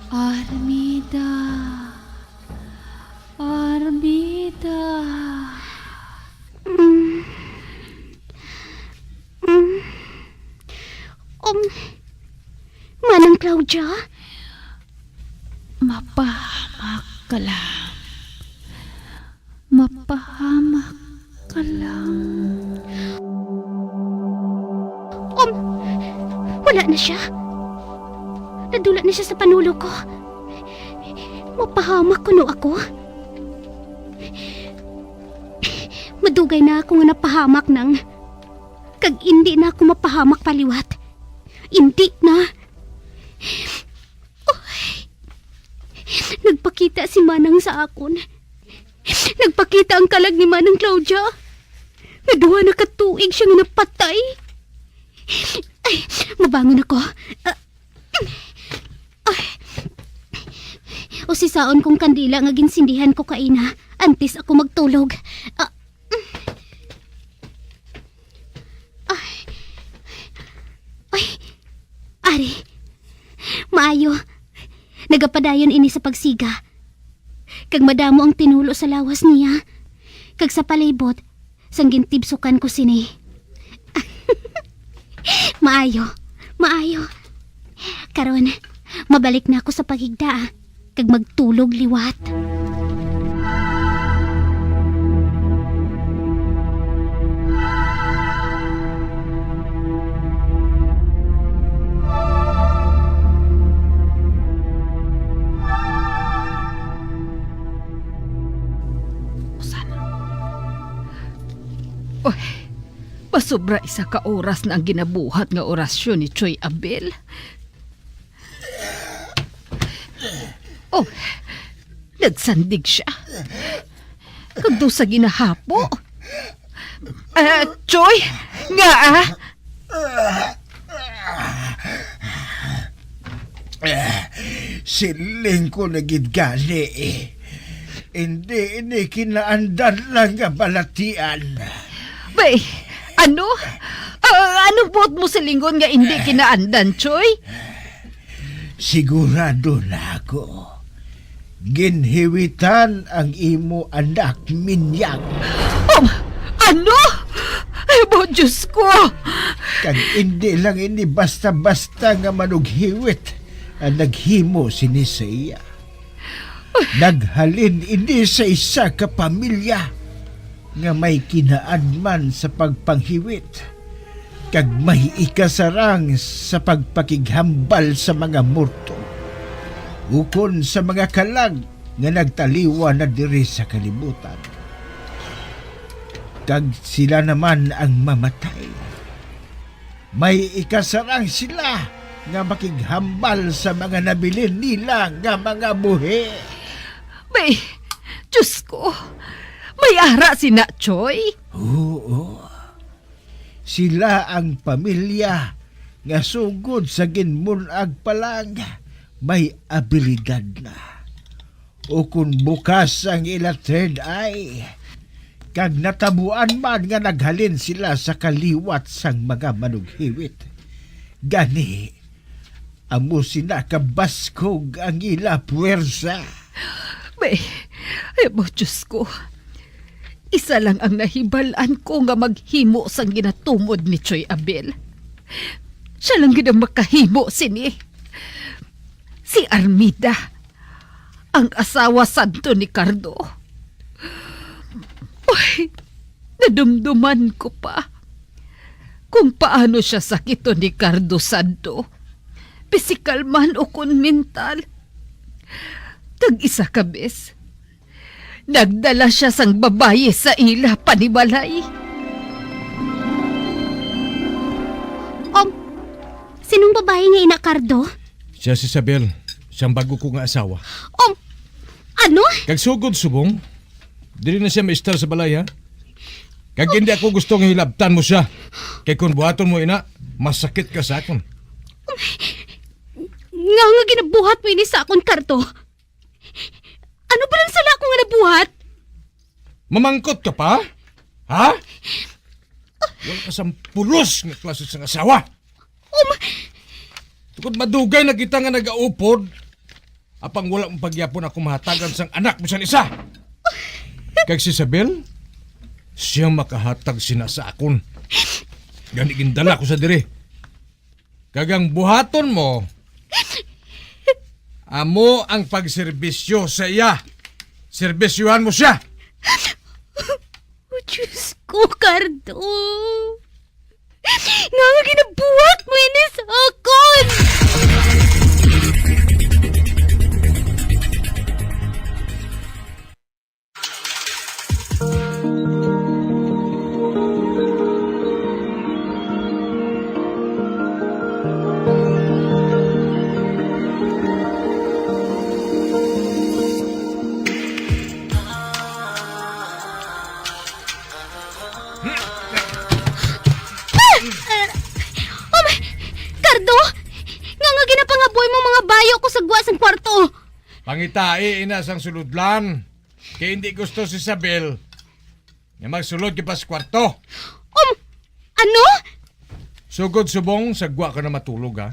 Armida. Manang Claudia? Mapahamak ka lang. Mapahamak ka lang. Wala na siya. Nadula na siya sa panulo ko. Mapahamak kuno ako. Madugay na ako nga napahamak nang. Kag hindi na ako mapahamak paliwat. Hindi na. Nagpakita si Manang sa akon. Nagpakita ang kalag ni Manang Claudia. Naduha na katuig siya nga napatay. Ay, mabangon ako. O sisaon kong kandila nga ginsindihan ko kaina antes ako magtulog. Ari, maayo. Nagapadayon ini sa pagsiga. Kag madamo ang tinulo sa lawas niya. Kag sa palibot, sang gintibsukan ko sini. Maayo. Karon, mabalik na ako sa paghigda. Kag magtulog liwat. Pasobra isa ka oras na ang ginabuhat nga orasyon ni Choy Abel. Nagsandig siya. Kagdo sa ginahapo. Choy, nga Siling ko nagidgali eh. Hindi ini kinaandan lang nga balatian. Bay, ano? Ano buot mo sa linggon nga hindi kinaandan, Choy? Sigurado na ako. Ginhiwitan ang imo anak minyang. Ano? Ay, Diyos ko! Kag hindi lang ini basta-basta nga manughiwit ang naghimo sini sa iya. Naghalin ini sa isa ka pamilya nga may kinaadman sa pagpanghiwit kag may ikasarang sa pagpakighambal sa mga morto ukon sa mga kalag nga nagtaliwa na diri sa kalibutan. Kag sila naman ang mamatay. May ikasarang sila nga makighambal sa mga nabilin nila nga mga buhi. May, Diyos ko, may ara si na Choy? Oo. Sila ang pamilya nga sugod sa ginmunag pa lang may abilidad na. o kung bukas ang ila third eye. Kag natabuan man nga naghalin sila sa kaliwat sang mga manughiwit. Gani, amo sinakabaskog ang ila puwersa. May, mo Diyos ko. Isa lang ang nahibalan ko nga maghimo sang ginatumod ni Choy Abel. Siya lang ginang makahimo sini. Si Armida, ang asawa santo ni Cardo. Uy, nadumduman ko pa kung paano siya sakito ni Cardo Santo. Pisikal man o kun mental. Tag-isa ka, bes. Nagdala siya sang babaye sa ila panibalay. Sinong babae nga ina Cardo? Siya si Isabel, siyang bago ko nga asawa. Ano? Kag sugod subong, dili na siya maistar sa balay ha. Kag hindi ako gusto nga hilabtan mo siya. Kay kung buhaton mo ina, masakit ka sa akon. Nga ginabuhat mo ini sa akon, Cardo. Ano ba lang sala akong nga nabuhat? Mamangkot ka pa? Ha? Wala ka sang pulos nga klase sa asawa. Tukod madugay na kita nga nagaupod, apang wala mong pagyapon ako mahatagan sang anak mo sa isa. Kag si Isabel, siyang makahatag sina sa akon. Gani gindala ko sa dire. Kagang buhaton mo, amo ang pagserbisyo sa iya. Serbisyuhan mo siya. Oh, Diyos ko, Cardo. Nga ginabuhat mo ini sa akon. Pangitai ina sang suludlan. Kaya hindi gusto si Isabel nga magsulod ka pa sa kwarto. Ano? Sugod subong, sagwa ka na matulog ha.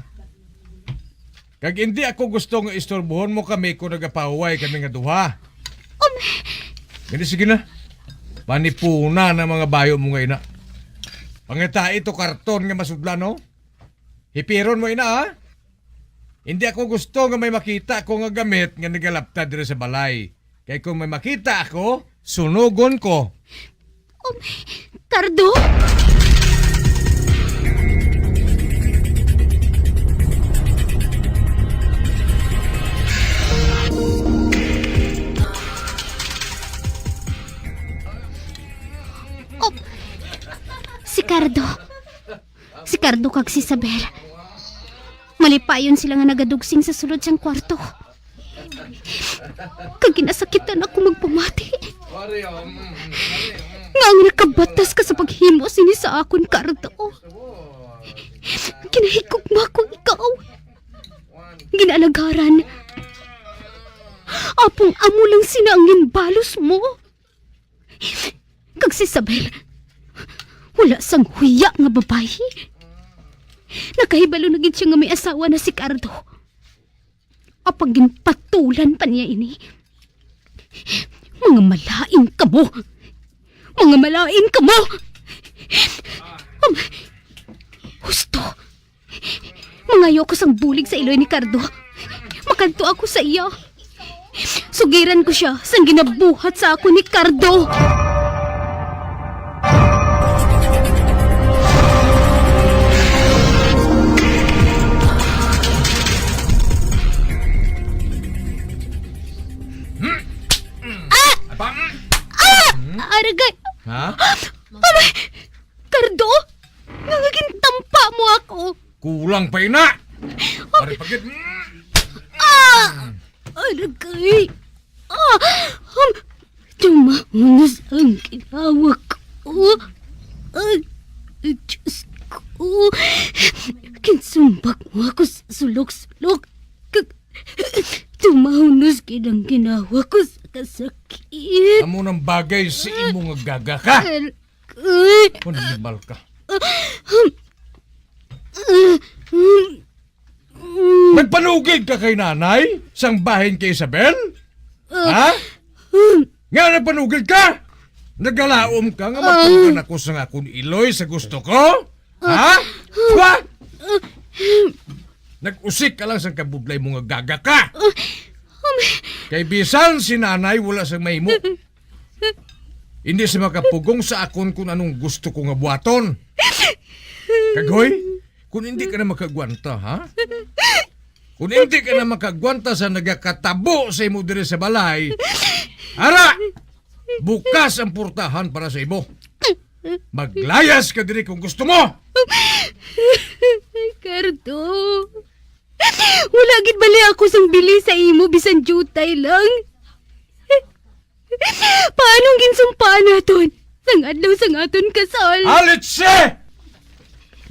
Kag hindi ako gusto nga istorbohon mo kami kung nagapahuway kami nga duha. Gani sige na. Panipuna na mga bayo mo nga ina. Pangitai to karton nga masudlan no. Hipiron mo ina ha. Hindi ako gusto nga may makita ako nga gamit nga nagalaptad dito sa balay. Kaya kung may makita ako, sunugon ko. Cardo? Si Cardo. Si Cardo kag si Isabel. Malipayon sila nga nagadugsing sa sulod siyang kwarto. Kag ginasakitan ako magpamati. Nga ang nakabatas ka sa paghimo sini sa akon, Cardo. Kinahigugma ko ikaw. Ginalagaran. Apong amo lang sina ang ginbalos mo. Kag si Isabel, wala sang huya nga babayi. Nakahibalo na gid siya nga may asawa na si Cardo. Apang ginpatulan pa niya ini. Mga malain ka mo. Mga malain ka mo. Husto. Mangayo ko sang bulig sa iloy ni Cardo. Makanto ako sa iya. Sugiran ko siya sang ginabuhat sa ako ni Cardo. Aragay! Ha? Amay! Cardo! Nangaging tampa mo ako! Kulang pa ina! Pari pagit! Aragay! Tumahunas ang kinawak ko. Diyos ko! Kinsumbak mo ako sa sulok-sulok. Tumahunos kinang ginawa ko sa kasakit. Amo ng bagay si imo nga gaga ka. Manibal ka. Nagpanugid ka kay nanay? Sang bahin kay Isabel? Ha? Nga nagpanugid ka? Nagalaom ka nga magpungkan ako sa akong iloy sa gusto ko? Ha? What? Nag-usik ka lang sa kabublay mo nga gaga ka. Kay bisan si nanay wala sa mahimo. Hindi siya makapugong sa akon kung anong gusto ko nga buhaton. Kagoy, kung hindi ka na makagwanta, ha? Kung hindi ka na makagwanta sa nagakatabo sa imo diri sa balay, ara! Bukas ang portahan para sa imo. Maglayas ka diri kung gusto mo! Cardo, wala gid bali ako sang bili sa imo bisan jutay lang. Paano ginsumpa naton? Sang adlaw sang aton kasal. Alitse!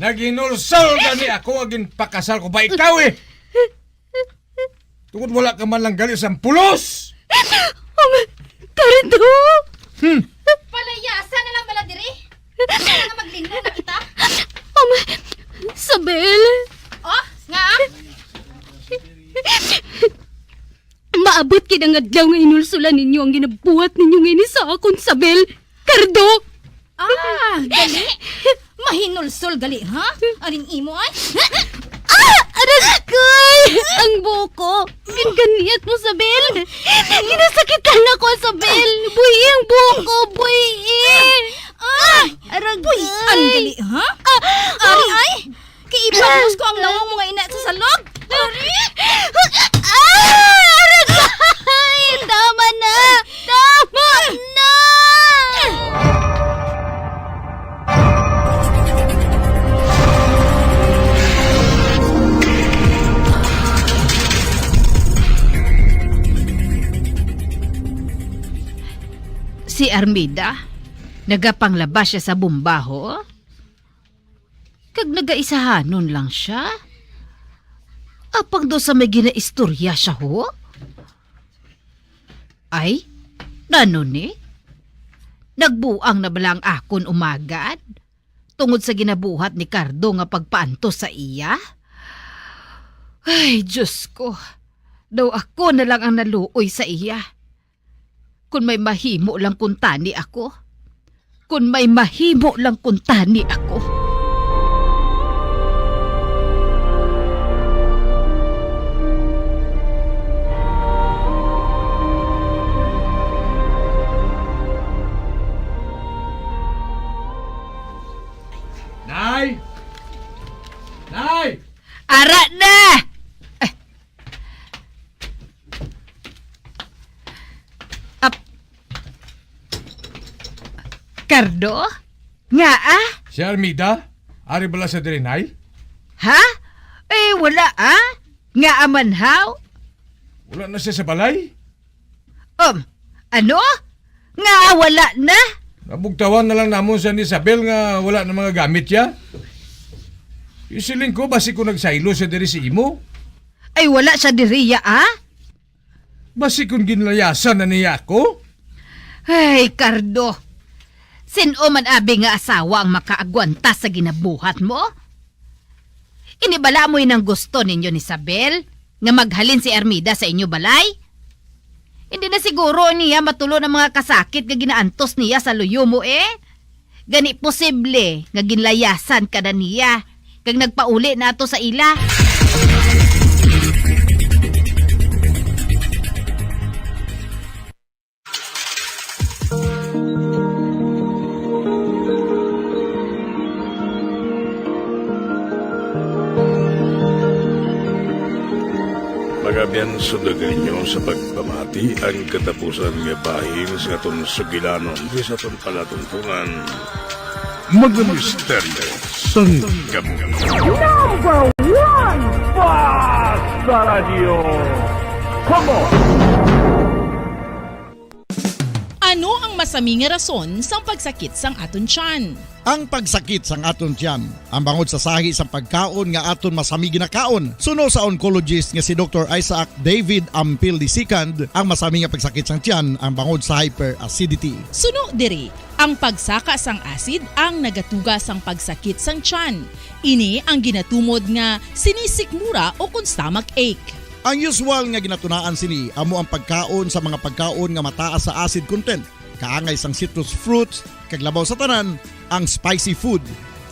Naginulsal gani ako agin pakasal ko ba ikaw eh? Tungkol wala ka man lang gali sa pulos! Cardo! Palayasan na lang bala diri. Kaya nga maglinggo na kita. Sabel! Oh, nga? Maabot kid ang adlaw nga inulsulan ninyo ang ginabuhat ninyo ngayon sa akon, Sabel. Cardo! Gali? Mahinulsol gali, ha? Aring imo ay? Aragay! Ang buko! Ginganiat mo, Sabel! Ginasakitan ako, Sabel! Buhi ang buko! Buhi! Aragay! Buhi! Ang gali, ha? Ari ay? Kiipagos ko ang lawang mga ina sa salog? Ari! Aragay! Tama na! Tama na! Si Armida, nagapanglabas siya sa bumbaho. Kag nagaisahanon lang siya. Apang do sa may ginaistorya siya ho? Ay, nano ni? Nagbuang na balang akon umagad? Tungod sa ginabuhat ni Cardo nga pagpaanto sa iya? Ay, Diyos ko. Daw ako na lang ang naluoy sa iya. Kung may mahimo lang kuntani ako. Kung may mahimo lang kuntani ako. Nay! Nay! Ara na! Cardo? Nga Si Armida? Ari bala sa diri, nay? Ha? Eh, wala Nga amanhaw? Wala na siya sa balay? Ano? Nga wala na? Nabugtawan na lang namon sa ni Isabel nga wala na mga gamit ya. Isiling ko, basi ko nagsaylo sa diri si imo. Ay, wala siya diriya, Basi kung ginlayasan na niya ako. Ay, Cardo. Sino man abi nga asawa ang makaagwanta sa ginabuhat mo? Inibala mo yun ang gusto ninyo ni Isabel nga maghalin si Armida sa inyo balay? Hindi na siguro niya matulo ng mga kasakit nga ginaantos niya sa luyo mo Gani posible nga ginlayasan ka na niya kag nagpauli na ato sa ila. Magabian sudagay nyo sa pagpamati ang katapusan nga bahin sa aton sugilanon sa aton palatuntunan. Mga misteryo sang kabuhi. Number 1 Basta Radio. Come on! Ano ang ang masami nga rason sang pagsakit sang aton tiyan. Ang pagsakit sang aton tiyan, ang bangod sa sahi sang pagkaon nga aton masami ginakaon. Suno sa oncologist nga si Dr. Isaac David Ampil II, ang masami nga pagsakit sang tiyan ang bangod sa hyperacidity. Suno diri, ang pagsaka sang acid ang nagatuga sang pagsakit sang tiyan. Ini ang ginatumod nga sinisikmura o kung stomach ache. Ang usual nga ginatunaan sini amo ang pagkaon sa mga pagkaon nga mataas sa acid content, kaangay sang citrus fruits, kag labaw sa tanan ang spicy food.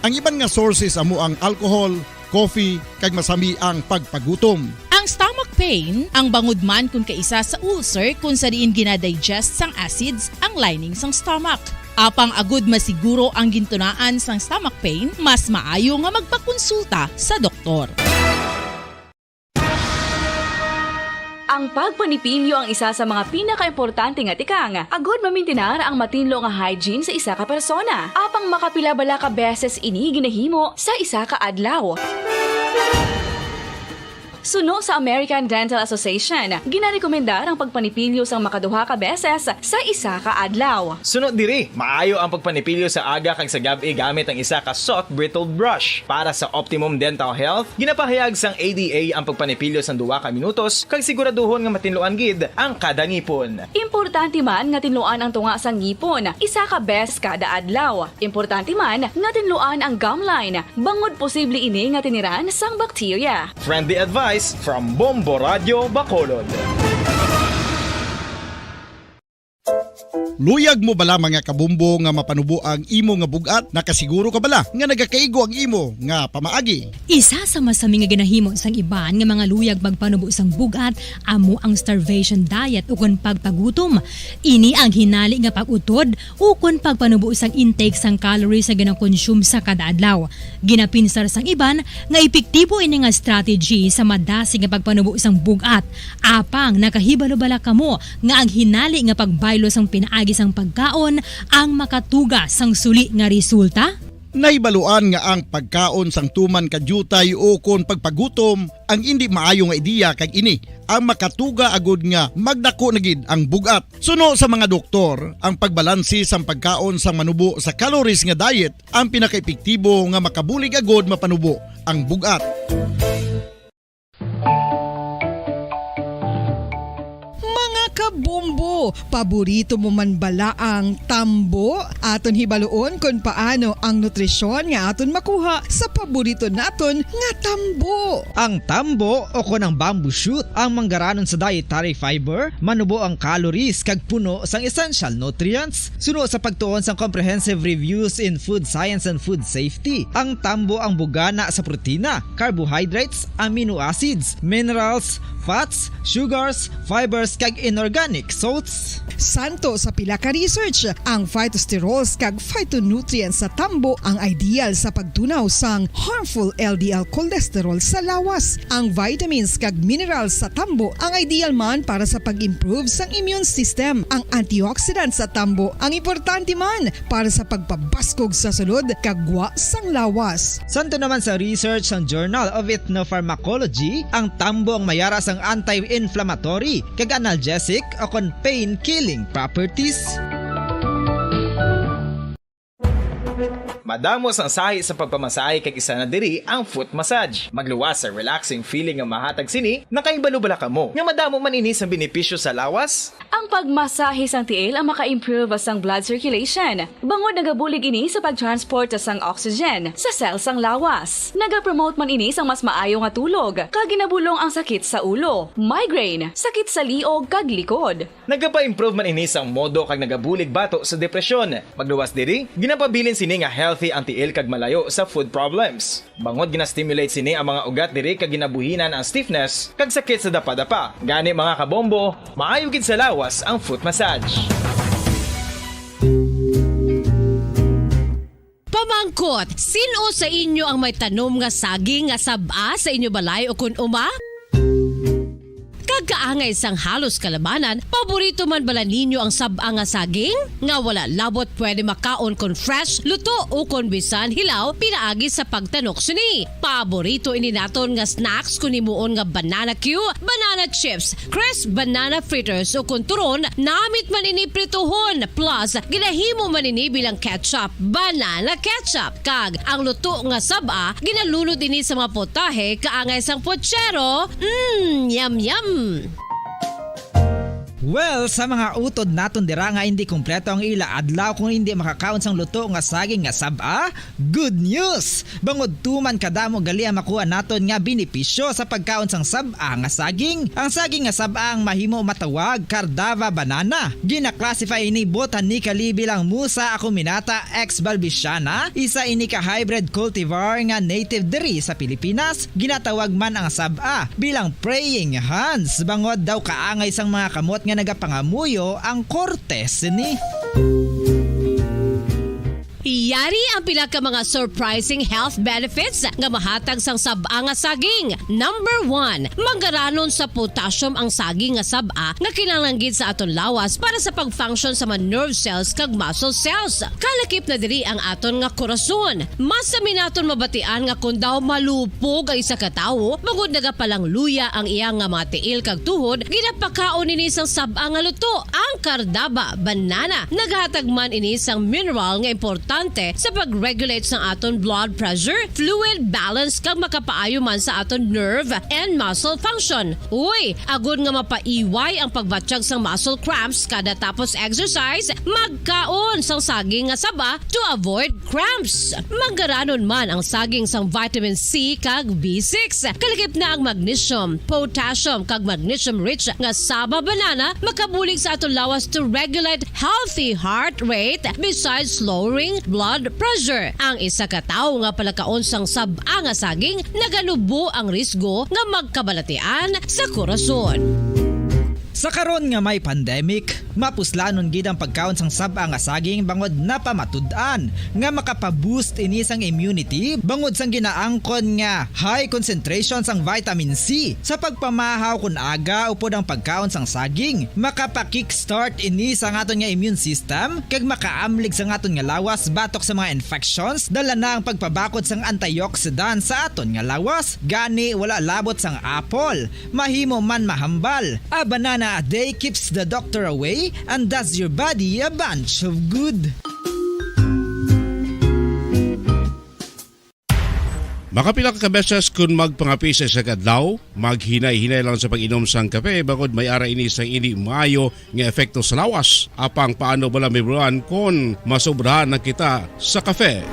Ang iban nga sources amo ang alcohol, coffee, kag masami ang pagpagutom. Ang stomach pain, ang bangod man kung kaisa sa ulcer kung sa diin ginadigest sang acids ang lining sang stomach. Apang agud masiguro ang gintunaan sang stomach pain, mas maayo nga magpakonsulta sa doktor. Ang pagpanipilyo ang isa sa mga pinaka-importante nga tikang. Agud mamintinar ang matinlo nga hygiene sa isa ka persona. Apang makapila-bala ka beses ini ginahimo sa isa ka adlaw. Suno sa American Dental Association, ginarekomendar ang pagpanipilyo sang makaduha ka beses sa isa ka adlaw. Sunod diri, maayo ang pagpanipilyo sa aga kag sa gabi gamit ang isa ka soft brittle brush. Para sa optimum dental health, ginapahayag sang ADA ang pagpanipilyo sang 2 ka minutos kag siguraduhon nga matinluan gid ang kada ngipon. Importante man nga tinluan ang tunga sang ngipon, isa ka beses kada adlaw. Importante man nga tinluan ang gum line, bangod posible ini nga tiniran sang bakterya. Friendly advice from Bombo Radio Bacolod. Luyag mo bala mga kabumbo nga mapanubo ang imo nga bugat? Nakasiguro ka bala nga nagakaigo ang imo nga pamaagi? Isa sa masami nga ginahimo sang iban nga mga luyag magpanubo sang bugat amo ang starvation diet ukon pagpagutom. Ini ang hinali nga pag-utod ukon pagpanubo sang intake sang calories sa gina-consume sa kada adlaw. Ginapinsar sang iban nga epektibo ini nga strategy sa madasi nga pagpanubo sang bugat. Apang nakahibalo-bala kamo nga ang hinali nga pagbaylo sang pinaagi sang pagkaon ang makatuga sang suli nga resulta? Naibaluan nga ang pagkaon sang tuman kadyutay o kon pagpagutom ang hindi maayo nga ideya kag ini ang makatuga agud nga magdako na gid ang bugat. Suno sa mga doktor, ang pagbalansi sang pagkaon sang manubo sa calories nga diet ang pinakaepektibo nga makabulig agud mapanubo ang bugat. Kabumbo, paborito mo man bala ang tambo? Aton hibaloon kung paano ang nutrisyon nga aton makuha sa paborito naton nga tambo. Ang tambo o kon ang bamboo shoot ang manggaranon sa dietary fiber, manubo ang calories kag puno sang essential nutrients. Suno sa pagtuon sang comprehensive reviews in food science and food safety, ang tambo ang bugana sa protina, carbohydrates, amino acids, minerals, fats, sugars, fibers kag inorganic salts. Santo sa pila ka research, ang phytosterols kag phytonutrients sa tambo ang ideal sa pagtunaw sang harmful LDL cholesterol sa lawas. Ang vitamins kag minerals sa tambo ang ideal man para sa pag-improve sang immune system. Ang antioxidants sa tambo ang importante man para sa pagpabaskog sa sulod kag gwa sang lawas. Santo naman sa research ng Journal of Ethnopharmacology, ang tambo ang mayara sang anti-inflammatory kag analgesic o kon pain-killing properties. Madamos ang sahi sa pagpamasahe kag isa na diri ang foot massage. Magluwas sa relaxing feeling nga mahatag sini, nakaibalo-bala ka mo. Nga madamo man ini sa benepisyo sa lawas. Ang pagmasahe sang tiil ang maka-improve sang blood circulation. Bangod nagabulig ini sa pagtransport sang oxygen sa cells sang lawas. Nagapromote man ini sang mas maayo nga tulog, kag ginabulong ang sakit sa ulo, migraine, sakit sa liog kag likod. Nagapa-improve man ini sang modo kag nagabulig bato sa depresyon. Magluwas diri, ginapabilin sini nga healthy ang tiil kag malayo sa food problems. Bangod gina-stimulate sini ang mga ugat diri kag ginabuhinan ang stiffness kag sakit sa dapa-dapa. Gani mga kabombo, maayo gid sa lawas ang foot massage. Pamangkot, sino sa inyo ang may tanom nga saging nga saba sa inyo balay o kun uma? pagkaangay sang halos kalabanan, paborito man bala ninyo ang sab-a nga saging? Nga wala labot pwede makaon kon fresh, luto o kon bisan hilaw, pinaagi sa pagtanok sini. Paborito ini naton nga snacks kun himuon nga banana Q, banana chips, crisp banana fritters o kun turon, namit man ini prituhon, plus ginahimo man ini bilang ketchup, banana ketchup. Kag ang luto nga sab-a, ginalunod ini sa mga potahe kaangay sang pochero. Yum yum. Well, sa mga utod naton dira nga hindi kumpleto ang ila adlaw kung hindi makakaon sang luto nga saging nga sab-a, good news! Bangod tuman kadamo gali ang makuha naton nga benepisyo sa pagkaon sang sab-a nga saging. Ang saging nga sab-a ang mahimo matawag Cardava banana. Gina-classify ini botanically bilang Musa acuminata ex balbisiana, isa ini ka hybrid cultivar nga native diri sa Pilipinas. Ginatawag man ang sab-a bilang praying hands, bangod daw kaangay sang mga kamot nga nagapangamuyo ang kortes ni. Yari ang pila ka mga surprising health benefits nga mahatag sang sab-a nga saging. Number 1, manggaranon sa potassium ang saging nga sab-a nga kinahanglan gid sa aton lawas para sa pag-function sa mga nerve cells kag muscle cells. Kalakip na diri ang aton nga korason. Mas sa minaton mabatian nga kun daw malupog ang isa ka tawo, magud nagapalang luya ang iyang nga mga tiil kag tuhod, ginapakaon ini sang sab-a nga luto. Ang Cardava banana naghatag man ini sang mineral nga importante sa pag-regulate sa aton blood pressure, fluid balance kag makapaayo man sa aton nerve and muscle function. Uy, agud nga mapaiway ang pagbatsyag sang muscle cramps kada tapos exercise, magkaon sang saging nga saba to avoid cramps. Manggaranon man ang saging sang vitamin C kag B6. Kalakip na ang magnesium, potassium kag magnesium rich nga saba banana makabulig sa aton lawas to regulate healthy heart rate besides lowering blood pressure. Ang isa ka tawo nga palakaon sang sab-a nga saging naganubo ang risgo nga magkabalatian sa korason. Sa karon nga may pandemic, mapuslanon gid ang pagkaon sang sab-a nga saging bangod napamatud-an nga makapaboost ini sang immunity bangod sang ginaangkon nga high concentration sang vitamin C. Sa pagpamahaw kun aga upod ang pagkaon sang saging, makapa-kickstart ini sang aton nga immune system kag makaamlig sang aton nga lawas batok sa mga infections, dala na ang pagpabakod sang antioxidant sa aton nga lawas. Gani wala labot sang apple, mahimo man mahambal. A banana a day keeps the doctor away and does your body a bunch of good. Makapila ka beses kung magpangapi sa kadlaw, maghinay-hinay lang sa pag-inom sang kape bagod may ara ini sang hindi maayo nga epekto sa lawas. Apang paano bala mibruan kung masobrahan na kita sa kape.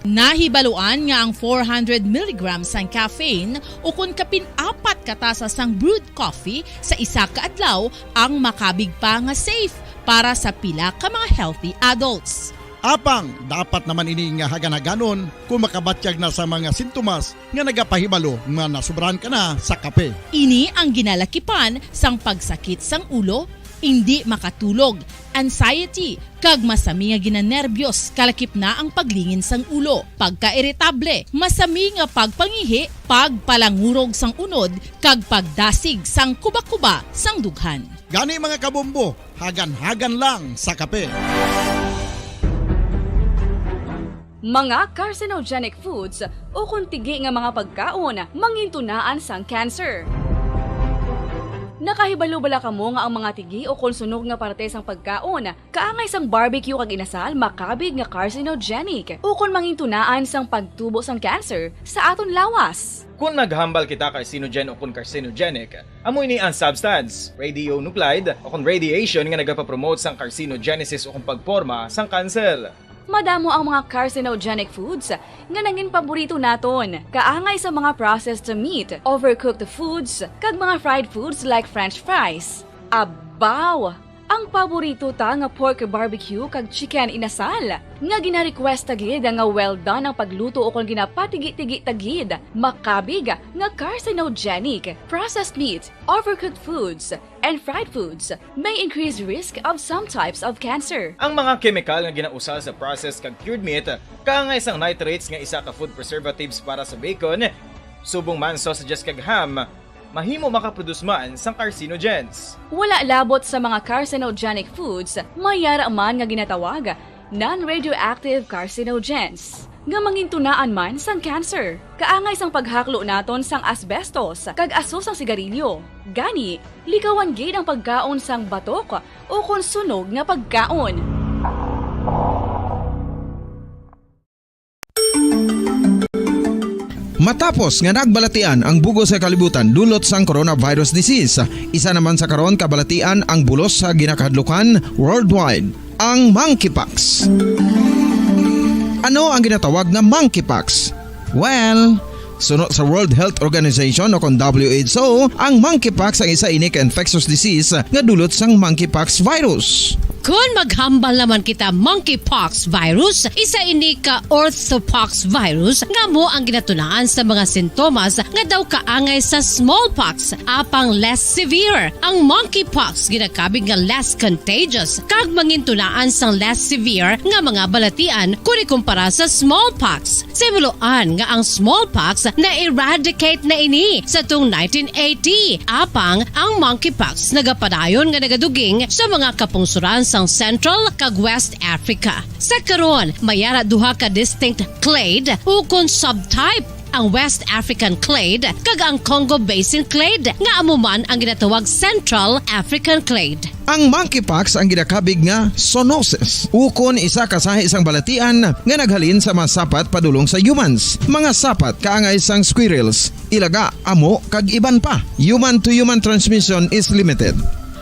Nahibaluan nga ang 400 mg sang caffeine o kung kapin-apat katasa sang brewed coffee sa isa ka adlaw ang makabig pa nga safe para sa pila ka mga healthy adults. Apang dapat naman ini nga haganaganon kung makabatyag na sa mga sintomas nga nagapahibalo nga nasubrahan ka na sa kape. Ini ang ginalakipan sang pagsakit sang ulo, hindi makatulog, anxiety, kag masami nga ginanerbiyos, kalakip na ang paglingin sang ulo, pagka-irritable, masami nga pagpangihi, pagpalangurog sang unod, kag pagdasig sang kuba-kuba sang dughan. Gani mga kabombo, hagan-hagan lang sa kape. Mga carcinogenic foods o kuntigi nga mga pagkaon mangintunaan sang cancer. Nakahibalo bala kamo nga ang mga tigi o konsunog nga parte sang pagkaon kaangay sang barbecue kag inasal makabig nga carcinogenic o kon mangintunaan sang pagtubo sang cancer sa aton lawas. Kung naghambal kita carcinogen o kung carcinogenic, amoy ni ang substance, radionuclide o kung radiation nga nagapapromote sang carcinogenesis o kung pagporma sang cancer. Madamo ang mga carcinogenic foods nga naging paborito naton. Kaangay sa mga processed meat, overcooked foods, kag mga fried foods like french fries. Abaw! Ang paborito ta nga pork barbecue kag chicken inasal. Nga gina-request tagid nga well done ang pagluto o kung ginapatigi-tigi tagid. Makabig nga carcinogenic, processed meat, overcooked foods, and fried foods may increase risk of some types of cancer. Ang mga chemical nga ginausal sa processed kag cured meat, kaangay sang nitrates nga isa ka food preservatives para sa bacon, subong man sausages kag ham, mahimo makaproduce man sang carcinogens. Wala labot sa mga carcinogenic foods, mayara man nga ginatawag non-radioactive carcinogens nga mangintunaan man sang cancer. Kaangay sang paghaklo naton sang asbestos kag aso sang sigarilyo. Gani, likawan gid ang pagkaon sang batok o kon sunog nga pagkaon. Matapos nga nagbalatian ang bugos sa kalibutan dulot sang coronavirus disease, isa naman sa karon kabalatian ang bulos sa ginakahadlukan worldwide, ang monkeypox. Ano ang ginatawag na monkeypox? Well, sunod sa World Health Organization o kon WHO, ang monkeypox ang isa ini ka infectious disease nga dulot sang monkeypox virus. Kung maghambal naman kita monkeypox virus, isa ini ka orthopox virus nga mo ang ginatunaan sa mga sintomas nga daw kaangay sa smallpox, apang less severe. Ang monkeypox ginakabig nga less contagious kag mangintunaan sang less severe nga mga balatian kung ikumpara sa smallpox. Simuloan nga ang smallpox na-eradicate na ini sa tung 1980, apang ang monkeypox nagapadayon nga nagaduging sa mga kapungsuran sang Central kag West Africa. Sa karon, mayara duha ka distinct clade o kon subtype, ang West African clade kag ang Congo Basin clade nga amuman ang ginatawag Central African clade. Ang monkeypox ang ginakabig nga zoonosis. Ukon isa kasahi isang balatian nga naghalin sa mga sapat padulong sa humans. Mga sapat kaangay sang squirrels, ilaga, amo kag iban pa. Human to human transmission is limited.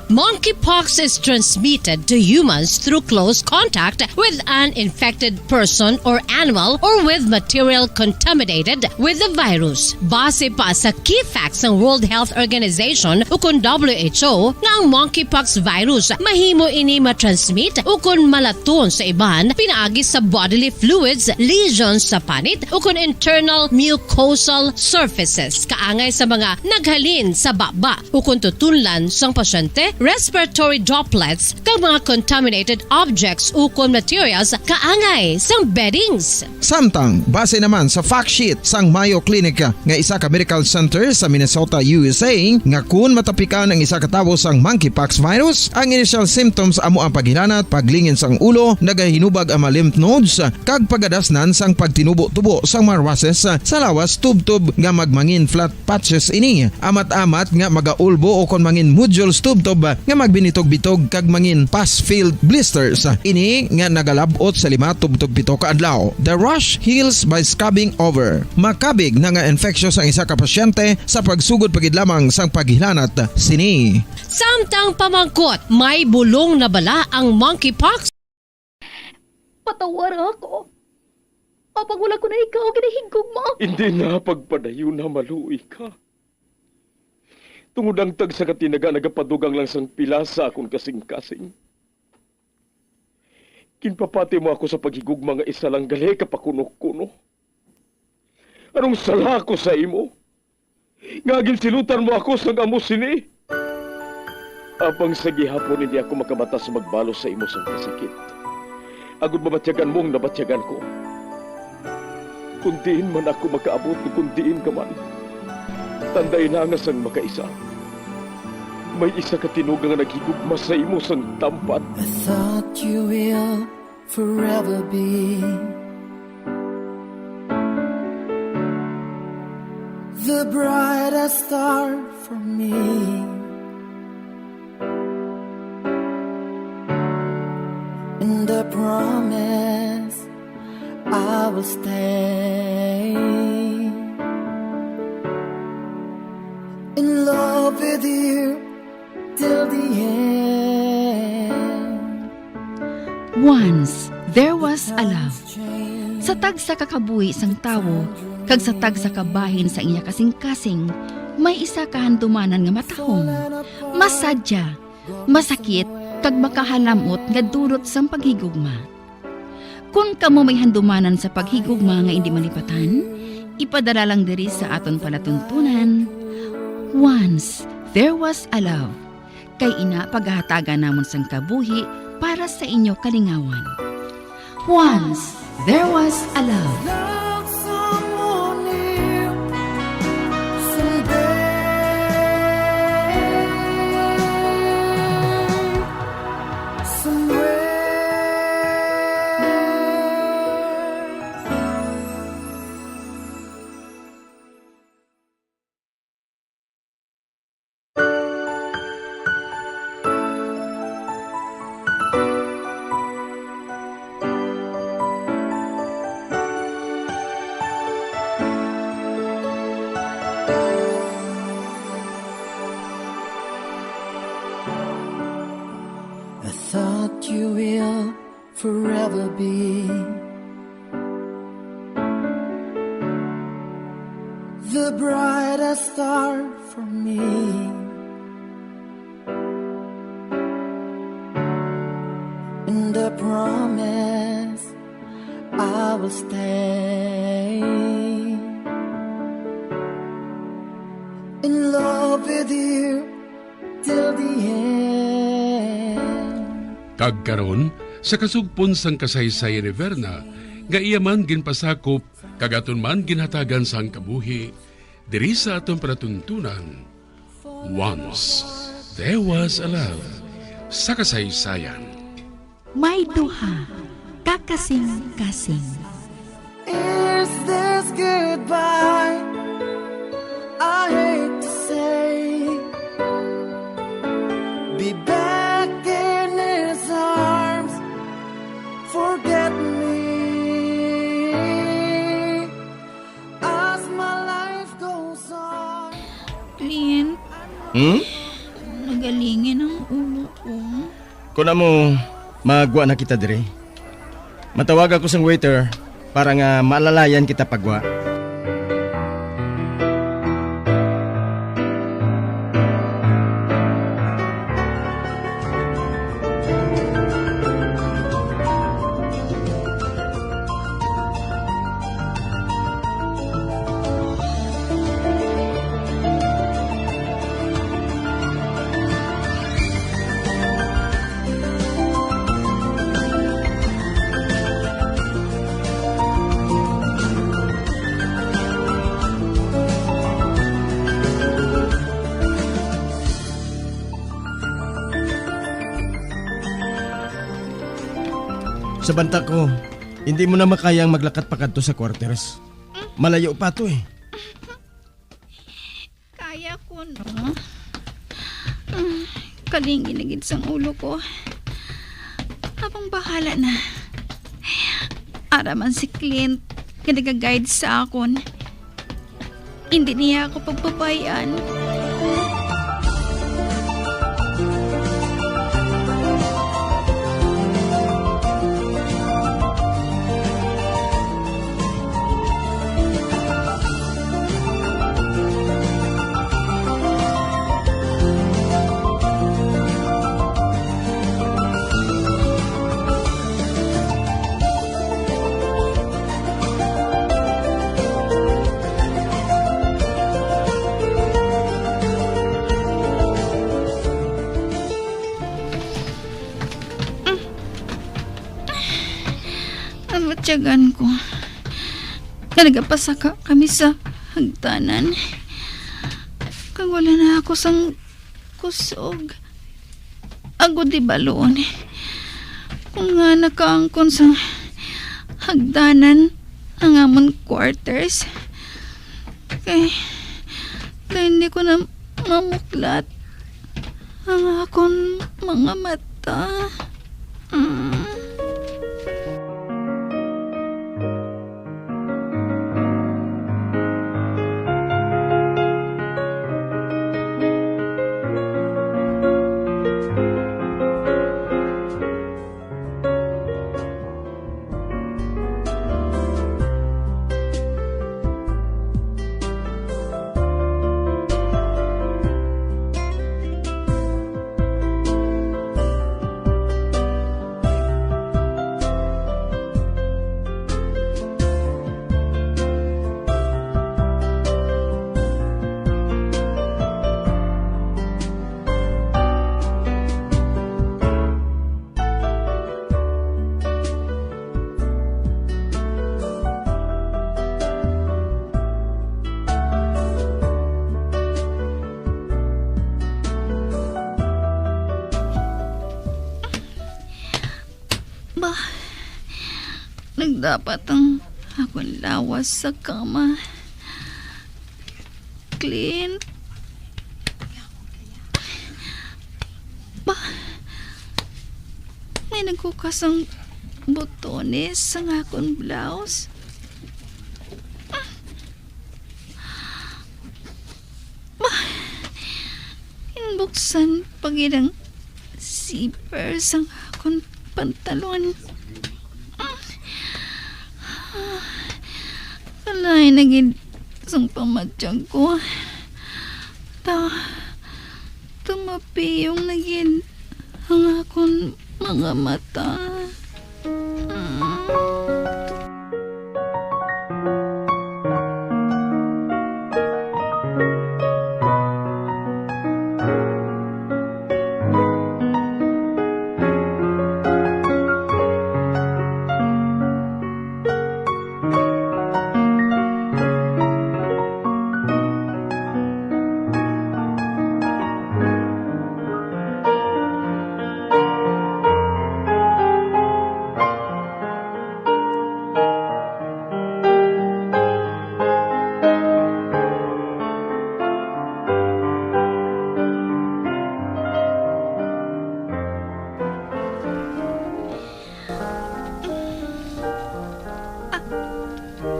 Monkeypox is transmitted to humans through close contact with an infected person or animal or with material contaminated with the virus. Base pa sa key facts ng World Health Organization o kung WHO nga ang monkeypox virus mahimo ini matransmit o kung malaton sa iban pinaagi sa bodily fluids, lesions sa panit o kung internal mucosal surfaces kaangay sa mga naghalin sa baba o kung tutunlan sang pasyente, respiratory droplets kag mga contaminated objects ukon materials kaangay sang beddings. Samtang, base naman sa fact sheet sang Mayo Clinic nga isa ka medical center sa Minnesota, USA, nga kun matapikan ang isa ka tawo sang monkeypox virus, ang initial symptoms amo ang paghilanat, paglingin sang ulo, nagahinubag ang mga lymph nodes, kag pagadasnan sang pagtinubo-tubo sang mga rashes sa lawas tubtob nga magmangin flat patches ini. Amat-amat nga magaulbo o kon mangin nodules tubtob nga magbinitog-bitog kag mangin pus-filled blisters. Ini nga nagalabot sa 5 tubtob 7 ka adlaw. The rash heals by scabbing over. Makabig na nga infectious ang isa ka pasyente sa pagsugod pagid lamang sang paghilanat sini. Samtang pamangkot, may bulong na bala ang monkeypox? Patawar ako. Kapag wala ko na ikaw, ginahigog mo. Hindi na pagpadayo na maluwi ka. Tungod ang tag sa katinaga nagapadugang lang sang pila sa akong kasing-kasing. Kinpapati mo ako sa paghigug mga isa lang gali kapakuno-kuno. Anong sala ko sa imo? Ngagil silutan mo ako sa amo sini. Apang sa gihapon hindi ako makabatas magbalos sa imo sa kasakit. Agud mabatyagan mong nabatyagan ko. Kundiin man ako makaabot, kundiin ka man. Tanday na nga sang makaisa. May isa ka tinugang nga naghigugma sa imo sang tampat. I thought you will forever be the brightest star for me. And I promise I will stay in love with you till the end. Once, there was a love. Sa tag sa kakabuhi sang tawo, kag sa tag sa kabahin sa iya kasing-kasing, may isa kahandumanan nga matahong, masadya, masakit, kag makahalamot nga dulot sang paghigugma. Kung kamo may handumanan sa paghigugma nga hindi malipatan, ipadala lang diri sa aton palatuntunan. Once, there was a love. Kay ina paghahatagan namon sang kabuhi para sa inyo kalingawan. Once, there was a love. Someone new someday. ever be. The brightest star for me. And I promise I will stay in love with you till the end. Kagkaron sa kasugpon sang kasaysayan ni Verna, nga iya man ginpasakop, kagaton man ginhatagan sang kabuhi, diri sa atong panatuntunan. Once there was a love sa kasaysayan. May duha, kakasing-kasing. Is this goodbye? I hate to say. Be back in his arms. Forget me. As my life goes on. Clint, nagalingin ang ulo ko. Kuna mo, magwa na kita dire. Matawag ako sang waiter para nga maalalayan kita pagwa. Sa banta ko, hindi mo na makayang maglakat pa kadto sa quarters. Malayo pa to eh. Kaya ko, no? Kalingin sang ulo ko. Abang bahala na. Araman si Clint, nga nag-guide sa akon. Hindi niya ako pagbabayan. Tiyagan ko na nagapasaka kami sa hagdanan kang wala na ako sang kusog agod di balon kung nga nakaangkon sa hagdanan ang amon quarters kay hindi ko na mamuklat ang akon mga mata. Nagdapat ang akong lawas sa kama. Clint. May nagkukas ang botones sa akong blouse. Inbuksan pag inang zipper sa akong pantalon. Nay, naging sang pamadyang ko. Tumapi yung naging ang akong mga mata.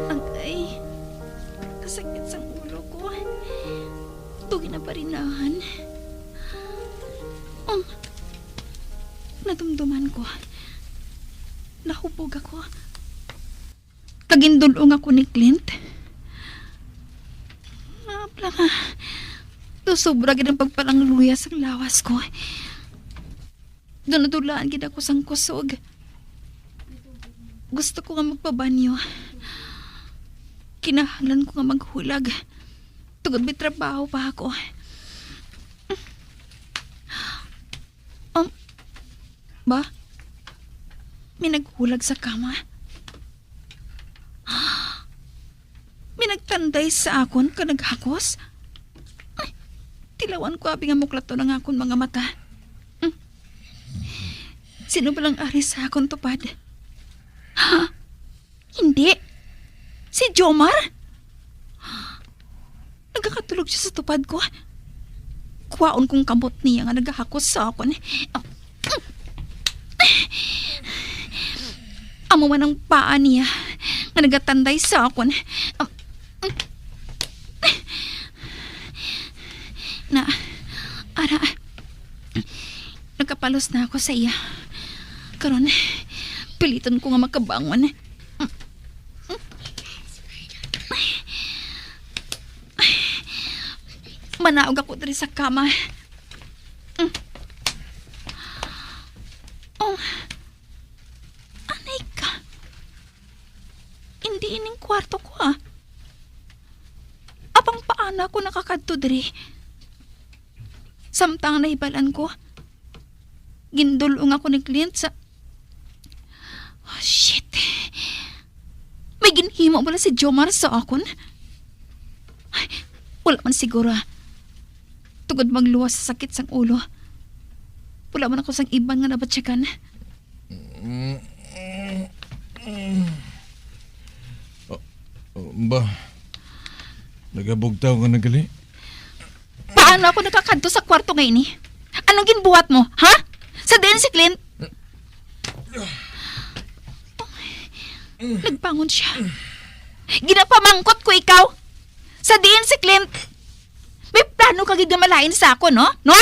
Agay, kasakit sa ulo ko. Tugi na parinahan. Nadumduman ko. Nahubog ako. Kagindulong ako ni Clint. Napla nga. Sobra gid ang pagpalangluya sa lawas ko. Doon natulaan gid ako sang kusog. Gusto ko nga magpabanyo. Kinahanglan ko nga maghulag. Tugod may trabaho pa ako. Ba? May naghulag sa kama. May nagtanday sa akon ka naghakos. Ay, tilawan ko abi nga muklato ng akon mga mata. Sino ba lang ari sa akon tupad? Ha? Hindi. Si Jomar? Nagkakatulog siya sa tupad ko. Kuwaon kong kamot niya nga naghahakos sa akon. Amo man ang paa niya nga nagatanday sa akon. Ara, nagkapalos na ako sa iya. Karon, pilitan ko nga makabangon. Manaog ako diri sa kama. Anay ka. Hindi ining kwarto ko Apang paana ko nakakadto diri. Samtang nahibalan ko, gindulong ako ni Clint sa... Oh, shit. May ginhimo mo si Jomar sa akon? Ay, wala man siguro. Tugod magluwas sa sakit sang ulo. Wala man ako sang iban nga nabatsyakan. Ba, nagabugtaw ka na gali? Paano ako nakakadto sa kwarto ngayon eh? Anong ginbuhat mo, ha? Sa din si Clint? Nagbangon siya. Ginapamangkot ko ikaw. Sa din si Clint. May plano ka gigamalain sa ako, no? No?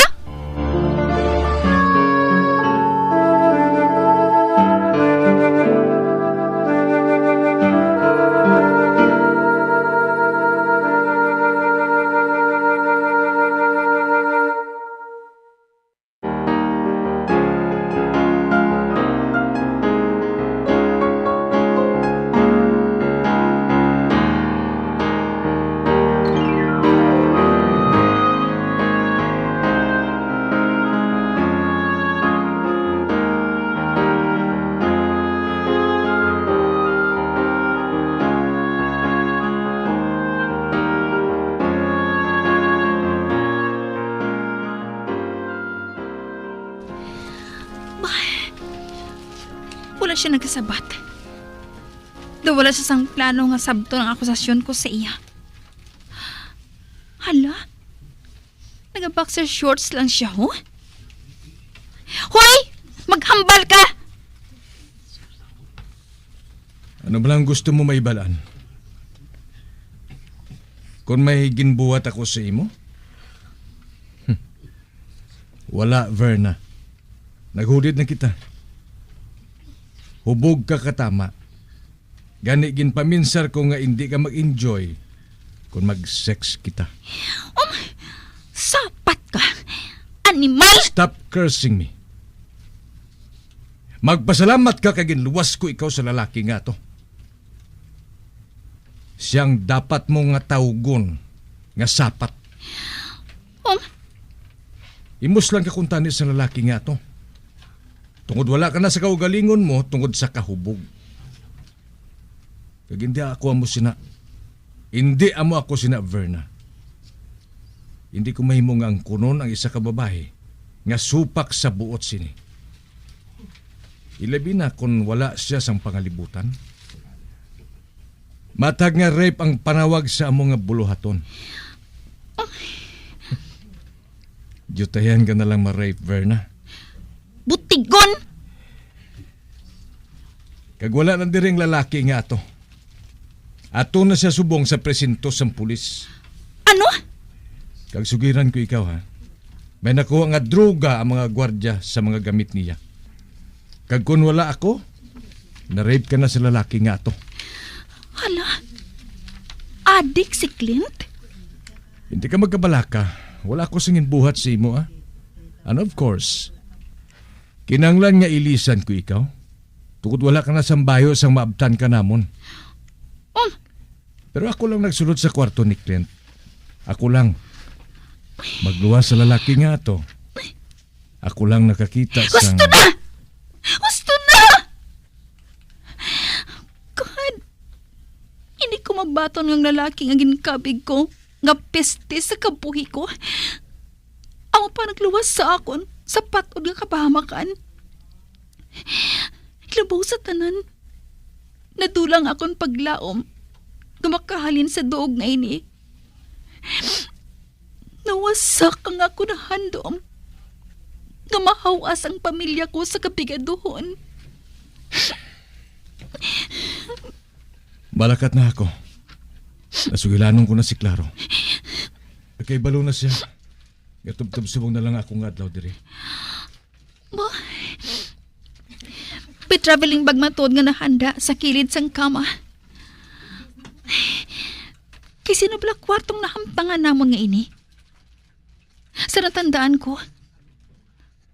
Wala siya nagkasabat. Wala siya sang plano nga sabto ng akusasyon ko sa iya. Hala? Nag-boxer shorts lang siya, ho? Hoy! Maghambal ka! Ano ba lang gusto mo maibalaan? Kung may ginbuhat ako sa imo? Wala, Verna. Naghulid na kita. Hubog ka katama. Gani ginpaminsar ko nga hindi ka mag-enjoy kung mag-sex kita. Sapat ka! Animal! Stop cursing me. Magpasalamat ka kay ginluwas ko ikaw sa lalaki nga to. Siyang dapat mo nga tawgon nga sapat. Imos lang ka kung tani sa lalaki nga to. Tungod wala ka na sa kaugalingon mo, tungod sa kahubog. Kag hindi ako amo sina. Hindi amo ako sina Verna. Hindi ko mahimo nga ang kunon ang isa ka babae nga supak sa buot sini. Ilabi na kung wala siya sang pangalibutan. Matag nga rape ang panawag sa amo nga buluhaton. Jutayan ka na lang ma-rape, Verna. Butigon! Kag wala na diring lalaki nga ato. Ato na siya subong sa presinto sang pulis. Ano? Kag sugiran ko ikaw ha. May nakuha nga droga ang mga gwardya sa mga gamit niya. Kag kung wala ako, na-rape ka na sa lalaki nga ato. Hala, adik si Clint? Hindi ka magkabalaka. Wala ko singin buhat sa imo ha. And of course, kinanglan nga ilisan ko ikaw. Tukod wala ka na sambayo sang maabtan ka namon. Pero ako lang nagsulod sa kwarto ni Clint. Ako lang. Magluwas sa lalaki nga to. Ako lang nakakita sang... Gusto na! Gusto na! God, hindi ko mabaton ng lalaki nga ginkabig ko, nga peste sa kabuhi ko. Amo pa nagluwas sa akon, sa patod nga kabahamakan. Labaw sa tanan. Nadulang akon paglaom, gumakahalin sa doog nga ini. Nawasak ang ako na handom. Gamahawas ang pamilya ko sa kabigaduhon. Balakat na ako. Nasugilanon ko na si Claro. Kay balo na siya. Gatub-tub-subong na lang akong adlaw diri. Ba? Traveling bag matod nga nahanda sa kilid sang kama. Kay sino bala kwartong nahampangan namon nga ini? Sa natandaan ko,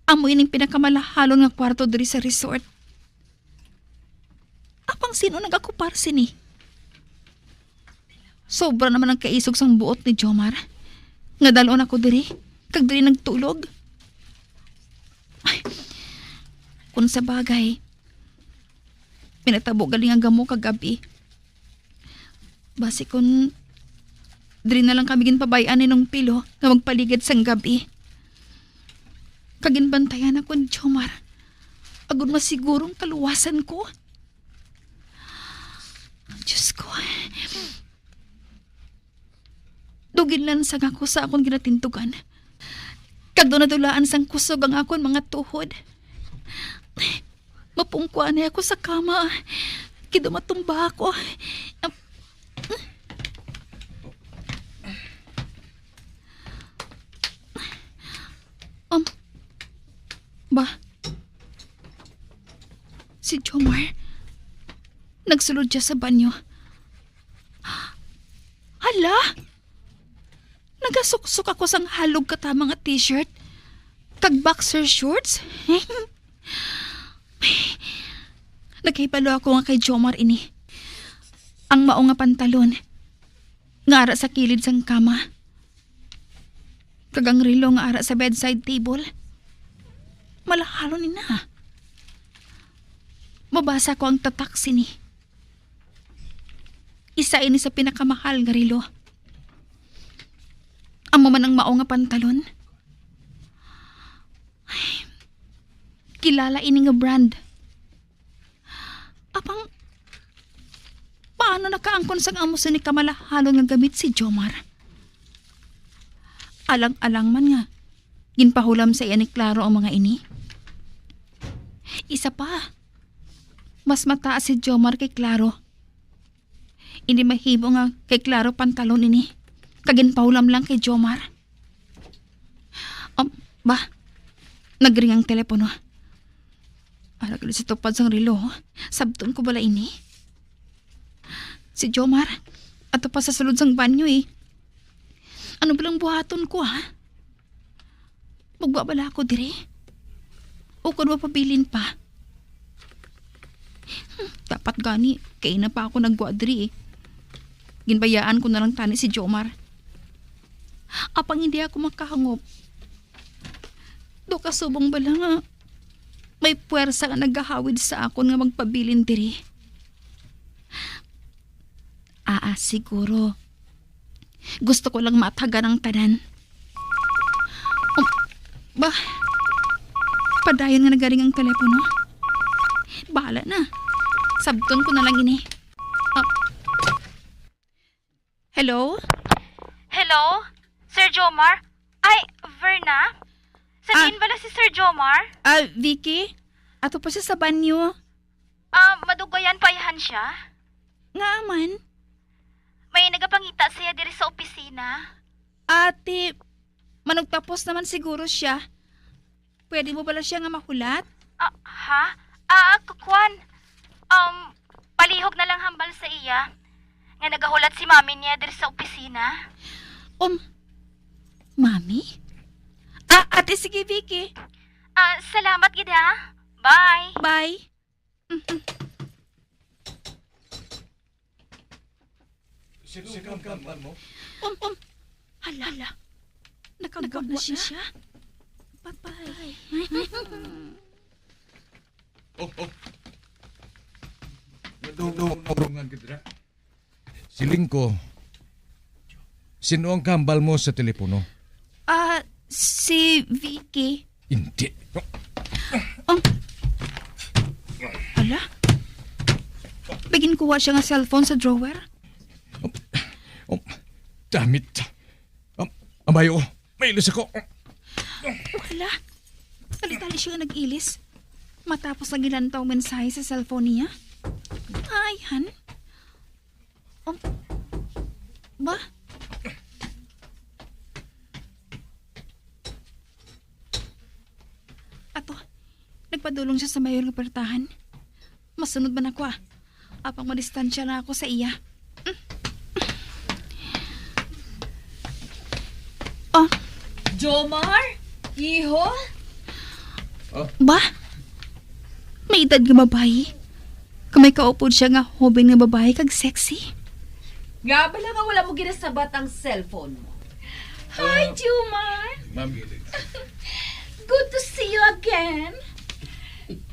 amo ining pinakamalahalon nga kwarto diri sa resort. Apang sino nag-akupar sini? Sobra naman ang kaisog sang buot ni Jomar. Nga dalon ako diri, kag diri nagtulog. Ay, kung sa bagay, pinatabo galing ang gamo kagabi. Basi kung diri na lang kami ginpabayaan ni nung pilo nga magpaligid sang gabi. Kaginbantayan ako ni Jomar. Agud masigurong kaluwasan ko. Diyos ko. Dugin lang sang ako sa akong ginatintugan. Kag doon nadulaan sang kusog ang akong mga tuhod. Mapungkuan na ako sa kama. Kidumatumba ako. Ba? Si Jomar, nagsulod siya sa banyo. Hala! Nagasuksok ako sang halog katama nga t-shirt. Kag boxer shorts. Nagkahibalo ako nga kay Jomar ini. Ang mao nga pantalon. Nga ara sa kilid sang kama. Kag ang relo nga ara sa bedside table. Malahalo ni na. Mabasa ko ang tatak sini. Isa ini sa pinakamahal nga relo. Amo man ang mao nga pantalon. Ay, kilala ini nga brand. Apang, paano nakaangkon sang amo sa ni kamalahalon nga gamit si Jomar? Alang-alang man nga, ginpahulam sa iya ni Claro ang mga ini. Isa pa, mas mataas si Jomar kay Claro. Hindi mahibo nga kay Claro pantalon ini. Kaginpahulam lang kay Jomar. Ba? Nagring ang telepono. Arag sa tupad sang relo. Sabton ko bala ini. Si Jomar, ato pa sa sulod sang banyo eh. Ano balang buhaton ko ha? Magbabala ako dire. O kung mapabilin pa. Dapat gani, kaya na pa ako nagbuadri eh. Ginbayaan ko na lang tani si Jomar. Apang hindi ako makahangop. Do kasubong bala nga. May puwersa nga naghahawid sa akon nga magpabilin diri. Siguro. Gusto ko lang mataga ng tanan. Padayon nga nagaring ang telepono. Bahala na. Sabton ko na lang ini. Hello? Hello? Sir Jomar? Ay, Verna? Saan bala si Sir Jomar? Vicky? Ato pa siya sa banyo. Madugayan payahan siya? Nga man. May nagapangita siya diri sa opisina. Ate, manugtapos naman siguro siya. Pwede mo bala siya nga mahulat? Ha? Kukwan. Palihog na lang hambal sa iya. Nga nagahulat si mami niya diri sa opisina. Mami? Ate, sige Vicky. Salamat gid ha. Bye. Bye. Sikam-kampan mo? Hala. Nakagawa na siya. Bye-bye. Nadurungan kita. Siling ko, sino ang kambal mo sa telepono? Si Vicky. Hindi. Hala? Bigin kuha siya nga cellphone sa drawer. Damit. Amayo, may ilis ako. Wala. Tali-tali siya nga nag-ilis. Matapos na gilantaw mensahe sa cellphone niya. Ay, han. Ba? Ato, nagpadulong siya sa mayor ng pertahan. Masunod ba na ko Apang madistansya na ako sa iya. Jomar? Iho? Ba? May edad nga babae. Kamay kaupod siya nga hobin nga babae kag sexy. Nga bala nga wala mo ginasabat ang cellphone mo. Hi, Jomar! Mami. Good to see you again.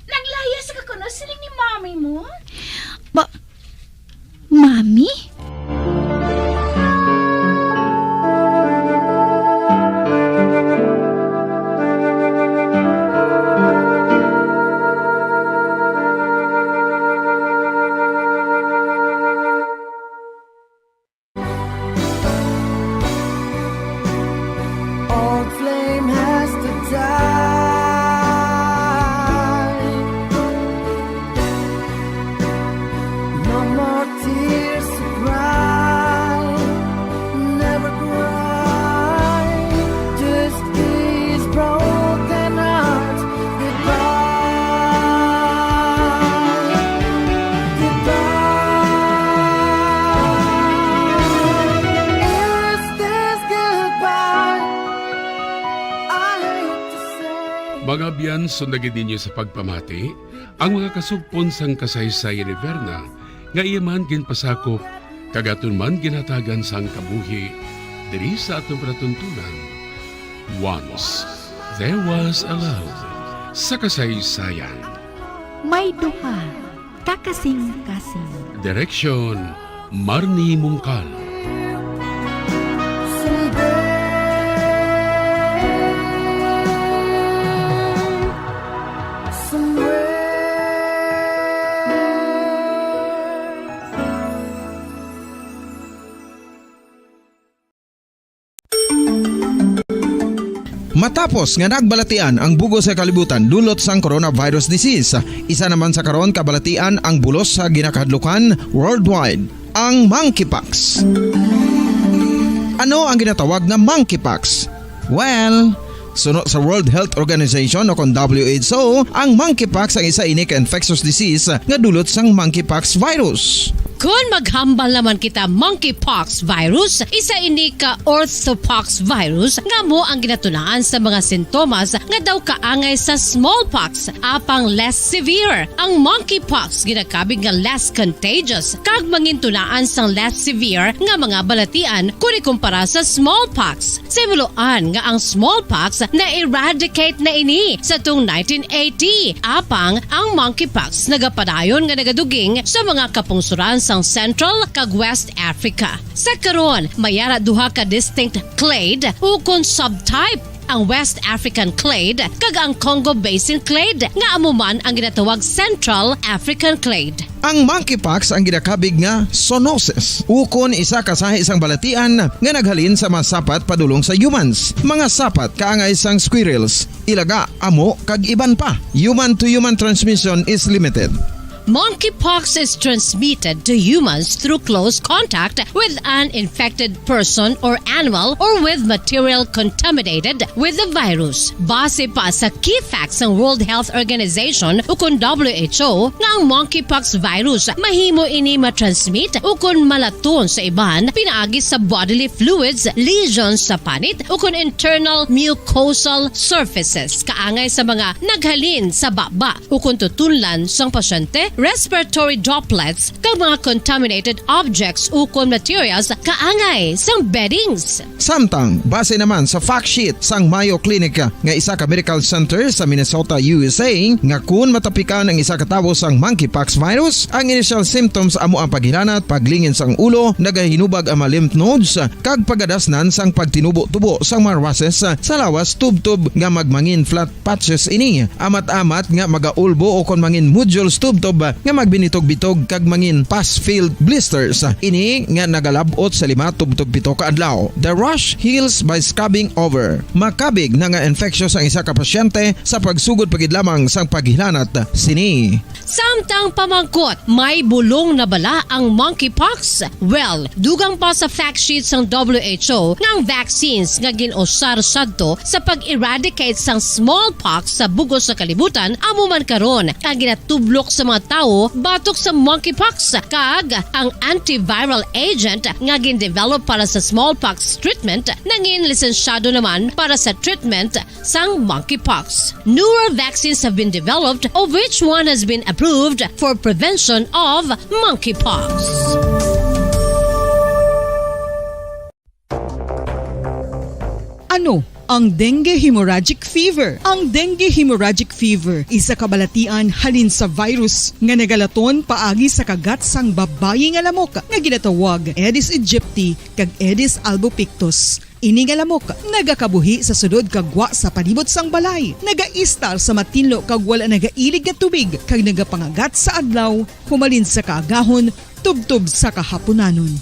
Naglayas ka kuno siling ni mami mo? Mami? Old flame has to die. No more tears to cry. Never cry. Just these broken hearts goodbye. Goodbye. Is this goodbye? Mga biyan, sundagin ninyo sa pagpamati ang mga kasugpon sang kasaysayan ni Verna nga iya man ginpasakop kagaton man ginhatagan sang kabuhi diri sa atong panatuntunan. Once there was a love sa kasaysayan. May duha, kakasing-kasing. Direksyon Marnie Mungkal. Matapos nga nagbalatian ang bugos sa kalibutan dulot sang coronavirus disease, isa naman sa karon kabalatian ang bulos sa ginakahadlukan worldwide, ang monkeypox. Ano ang ginatawag na monkeypox? Well, sunod sa World Health Organization o kung WHO, ang monkeypox ang isa ini ka infectious disease nga dulot sang monkeypox virus. Kung maghambal naman kita monkeypox virus, isa ini ka orthopox virus nga mo ang ginatunaan sa mga sintomas nga daw kaangay sa smallpox apang less severe. Ang monkeypox ginakabig nga less contagious kag mangintunaan sang less severe nga mga balatian kung ikumpara sa smallpox. Simuloan nga ang smallpox na eradicate na ini sa tung 1980 apang ang monkeypox nagapadayon nga nagaduging sa mga kapungsuran sang Central kag West Africa. Sa karon, mayara duha ka distinct clade ukon subtype ang West African clade kag ang Congo Basin clade nga amuman ang ginatawag Central African clade. Ang monkeypox ang ginakabig nga zoonosis. Ukon isa ka sa isang balatian nga naghalin sa mga sapat padulong sa humans. Mga sapat kaangay sang squirrels, ilaga, amo kag iban pa. Human to human transmission is limited. Monkeypox is transmitted to humans through close contact with an infected person or animal or with material contaminated with the virus. Base pa sa key facts ng World Health Organization ukon WHO nga ang monkeypox virus mahimo ini matransmit ukon malaton sa iban pinaagi sa bodily fluids, lesions sa panit ukon internal mucosal surfaces kaangay sa mga naghalin sa baba ukon tutunlan sang pasyente, respiratory droplets kag mga contaminated objects ukon materials kaangay sang beddings. Samtang, base naman sa fact sheet sang Mayo Clinic nga isa ka medical center sa Minnesota, USA, nga kun matapikan ang isa ka tawo sang monkeypox virus, ang initial symptoms amo ang paghilanat, paglingin sang ulo, nagahinubag ang mga lymph nodes, kag pagadasnan sang pagtinubo-tubo sang mga rashes sa lawas tubtub nga magmangin flat patches ini. Amat-amat nga magaulbo o kon mangin nodules tubtub nga magbinitog-bitog kag mangin pus-filled blisters. Ini nga nagalabot sa 5 tubtub 7 ka adlaw. The rash heals by scabbing over. Makabig na nga infectious ang isa ka pasyente sa pagsugod pagid lamang sang paghilanat sini. Samtang pamangkot, may bulong na bala ang monkeypox? Well, dugang pa sa fact sheet sang WHO nga ang vaccines nga ginusar sadto sa pag-eradicate sang smallpox sa bugos sa kalibutan amo man karon ang ginatublok sa mga tao batok sa monkeypox kag ang antiviral agent nga gin-develop para sa smallpox treatment nangin lisensyado naman para sa treatment sang monkeypox. Newer vaccines have been developed of which one has been approved for prevention of monkeypox. Ano ang dengue hemorrhagic fever? Ang dengue hemorrhagic fever isa ka balatian halin sa virus nga nagalaton paagi sa kagat sang babayi nga lamok nga ginatawag Aedes aegypti kag Aedes albopictus. Ini nga lamok nagakabuhi sa sudod kagwa sa palibot sang balay, nagaistar sa matinlo kag wala nagailig nga tubig kag nagapangagat sa adlaw humalin sa kaagahon tubtub sa kahaponanon.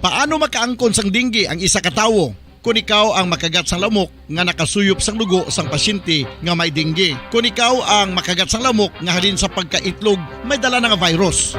Paano makaangkon sang dengue ang isa ka tawo? Kung ikaw ang makagat sang lamok nga nakasuyop sang dugo sang pasyente nga may dengue. Kung ikaw ang makagat sang lamok nga halin sa pagkaitlog may dala nga virus.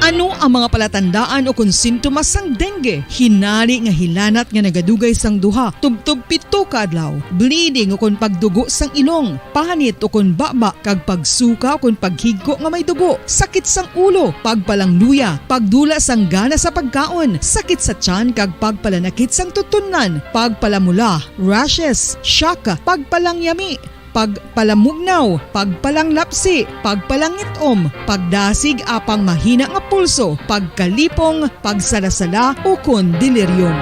Ano ang mga palatandaan o kung sintomas sang dengue? Hinali nga hilanat nga nagadugay sang duha, tubtub 7 ka adlaw, bleeding o kung pagdugo sang ilong, panit o kung baba kag pagsuka o kung paghigko nga may dugo, sakit sang ulo, pagpalangluya, pagdula sang gana sa pagkaon, sakit sa tiyan kag pagpalanakit sang tutunan, pagpalamula, rashes, shock, pagpalangyami, pagpalamugnaw, pagpalanglapsi, pagpalangitom, pagdasig apang mahina nga pulso, pagkalipong, pagsalasala o kon delirium.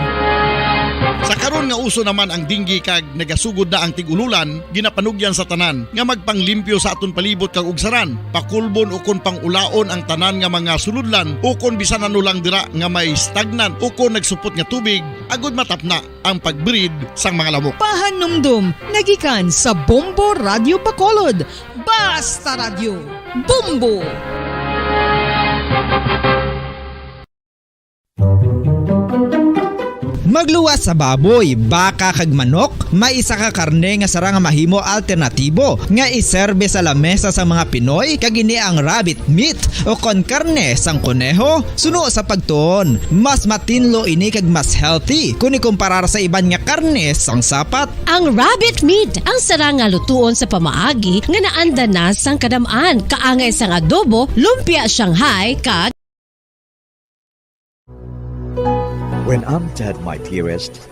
Sa karon nga uso naman ang dengue kag nagasugod na ang tigululan, ginapanugyan sa tanan nga magpanglimpyo sa aton palibot kag ugsaran, pakulbon o kon pangulaon ang tanan nga mga suludlan o kon bisan ano lang dira nga may stagnan o kon nagsupot nga tubig, agud matapna ang pagbreed sang mga lamok. Pahanumdum, nagikan sa Bombo Radio Bacolod. Basta Radio, Bombo! Magluwas sa baboy, baka kag manok, may isa ka karne nga sara nga mahimo alternatibo nga iserbe sa lamesa sa mga Pinoy kag ini ang rabbit meat o kon karne sang kuneho. Suno sa pagtuon, mas matinlo ini kag mas healthy kung ikumparar sa iban nga karne sang sapat. Ang rabbit meat ang sara nga lutuon sa pamaagi nga naanda na sang kadamaan, kaangay sang adobo, lumpia Shanghai kag When I'm dead, my dearest,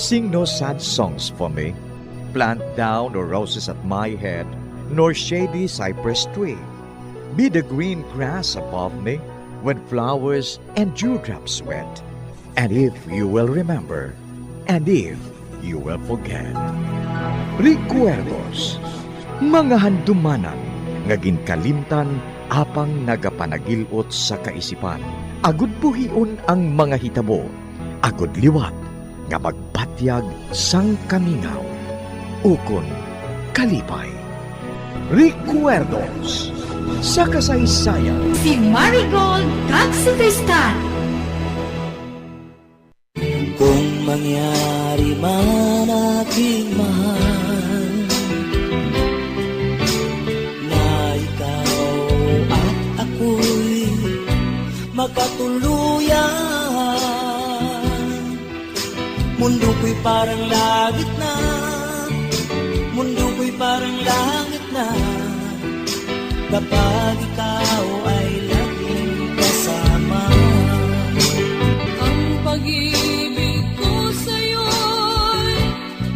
sing no sad songs for me. Plant down no roses at my head, nor shady cypress tree. Be the green grass above me when flowers and dewdrops wet. And if you will remember, and if you will forget. Recuerdos, mga handumanan, nga ginkalimtan apang nagapanagilot sa kaisipan. Agud buhion ang mga hitabo, agud liwat nga magpatyag sang kamingaw. Ukon kalipay. Recuerdos sa kasaysayan. Si Marigold kag si Tristan. Kung mangyari man aking mahal na ikaw at ako'y magkatuluyan, mundo ko'y parang langit na, mundo ko'y parang langit na, kapag ikaw ay laging kasama. Ang pag-ibig ko sa'yo'y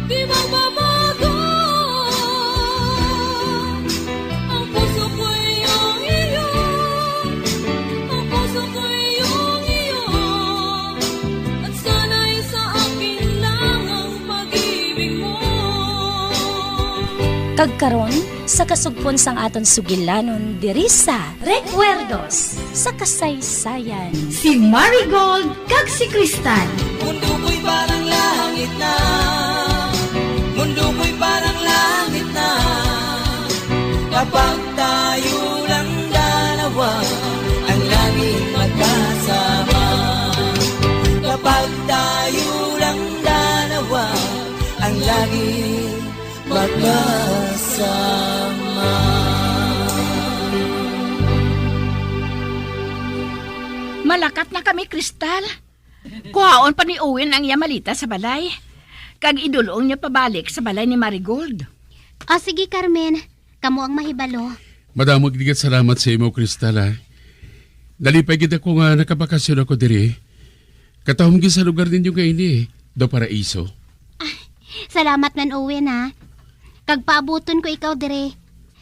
di magbabago. Ang puso ko'y iyong iyo, ang puso ko'y iyong iyo, at sana'y sa akin lang ang pag-ibig mo. Kagkaron sa kasugpon sang aton sugilanon diri sa Recuerdos sa kasaysayan. Si Marigold kag si Tristan. Mundo ko'y parang langit na, mundo ko'y parang langit na, kapag tayo lang dalawa ang laging magkasama. Kapag tayo lang dalawa ang laging magkasama. Malakat na kami, Kristal. Kuhaon pa ni Owen ang yamalita sa balay. Kag idulong niya pabalik sa balay ni Marigold. O sige, Carmen. Kamu ang mahibalo. Madamo gigat salamat sa imo, Kristal, ha. Nalipay gid ako nga nakabakasyon ako diri. Katahom gid sa lugar ninyo nga ini, do Paraiso. Salamat man, Owen, ha. Kag paabuton ko ikaw dire.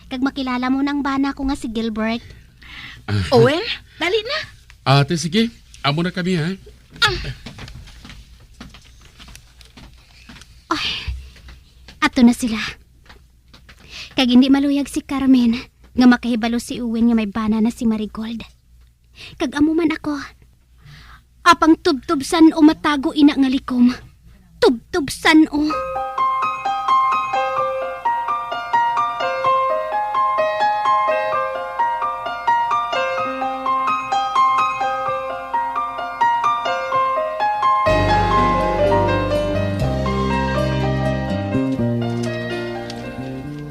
Kag makilala mo ng bana ko nga si Gilbert. Owen, dali na. Ate, sige. Amo na kami, ha? Ay, ato na sila. Kag hindi maluyag si Carmen nga makahibalo si Owen nga may bana na si Marigold. Kag amo man ako. Apang tubtubsan o matago ina nga likom. Tubtubsan o.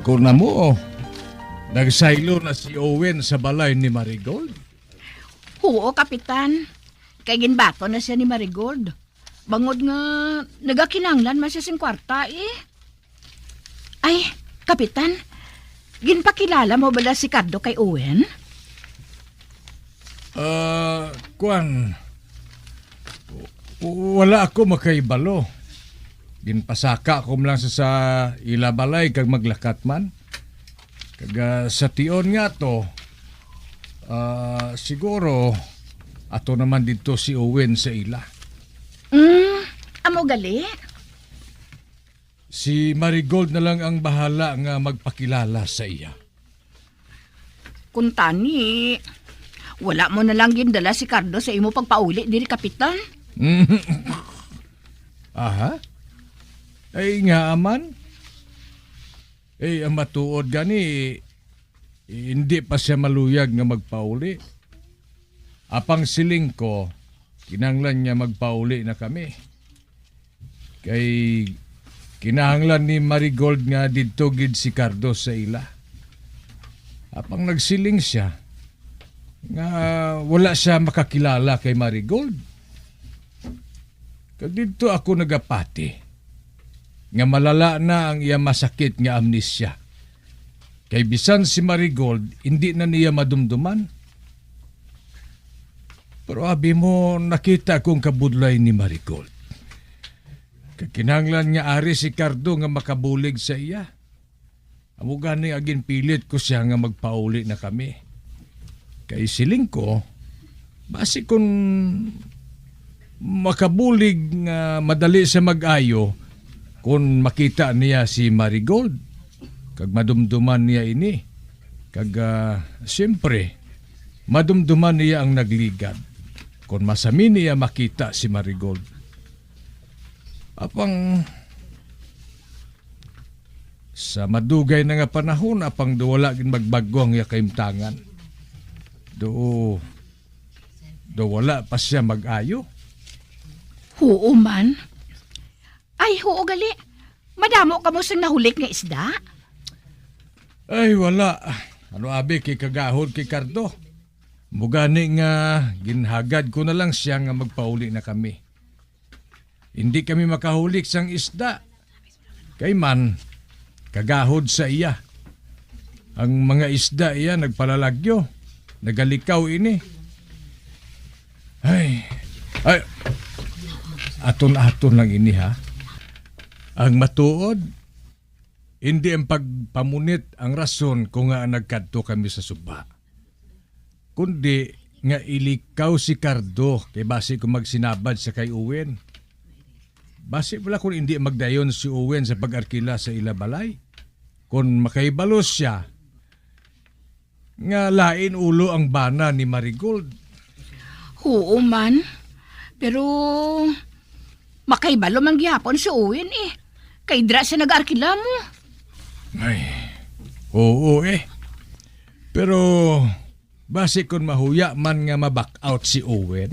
Kung na mo, nagsaylo na si Owen sa balay ni Marigold. Oo, Kapitan. Kay ginbato na siya ni Marigold. Bangod nga, nagakinanglan man siya sing kwarta eh. Ay, Kapitan, ginpakilala mo bala si Cardo kay Owen? Kwan, wala ako makaibalo. Ginpasaka ko lang sa ila balay kag maglakat man. Kag sa tion nga to, siguro ato naman dito si Owen sa ila. Amo gali? Si Marigold na lang ang bahala nga magpakilala sa iya. Kung tani, wala mo na lang gindala si Cardo sa imo pagpauli diri, Kapitan. Aha? Ay nga aman. Ang matuod gani, hindi pa siya maluyag nga magpauli. Apang siling ko, kinanglan niya magpauli na kami. Kay kinahanglan ni Marigold nga didto gid si Cardo sa ila. Apang nagsiling siya nga wala siya makakilala kay Marigold. Kag didto ako nagapati nga malala na ang iya masakit nga amnesia. Kay bisan si Marigold hindi na niya madumduman. Pero abi mo nakita kong kabudlay ni Marigold. Kakinanglan nga ari si Cardo nga makabulig sa iya. Amo gani agin pilit ko siya nga magpauli na kami. Kay siling ko, basi kung makabulig nga madali sa mag-ayo kung makita niya si Marigold. Kag madumduman niya ini. Kag siyempre, madumduman niya ang nagligad. Kung masami niya makita si Marigold. Apang sa madugay na nga panahon, apang wala gin magbago ang yakaimtangan. Do wala pa siya mag-ayo. Oo man. Ay, oo gali. Madamo ka mo siyang nahulik nga isda? Ay, wala. Ano abi kay kagahod kay Cardo? Mugani nga ginhagad ko na lang siya nga magpauli na kami. Hindi kami makahulik sang isda. Kay man, kagahod sa iya. Ang mga isda iya nagpalalagyo. Nagalikaw ini. Ay, aton-aton lang ini ha. Ang matuod, hindi ang pagpamunit ang rason kung nga nagkadto kami sa suba. Kundi nga ilikaw si Cardo kay basi kung magsinabad sa kay Uwen. Basi wala kung hindi magdayon si Uwen sa pag-arkila sa ila balay. Kung makaibalos siya, nga lain ulo ang bana ni Marigold. Oo man. Pero makaibalo man gihapon si Owen eh. Kay dra siya nag-arkila mo. Ay, oo eh. Pero basi kung mahuya man nga ma-back out si Owen.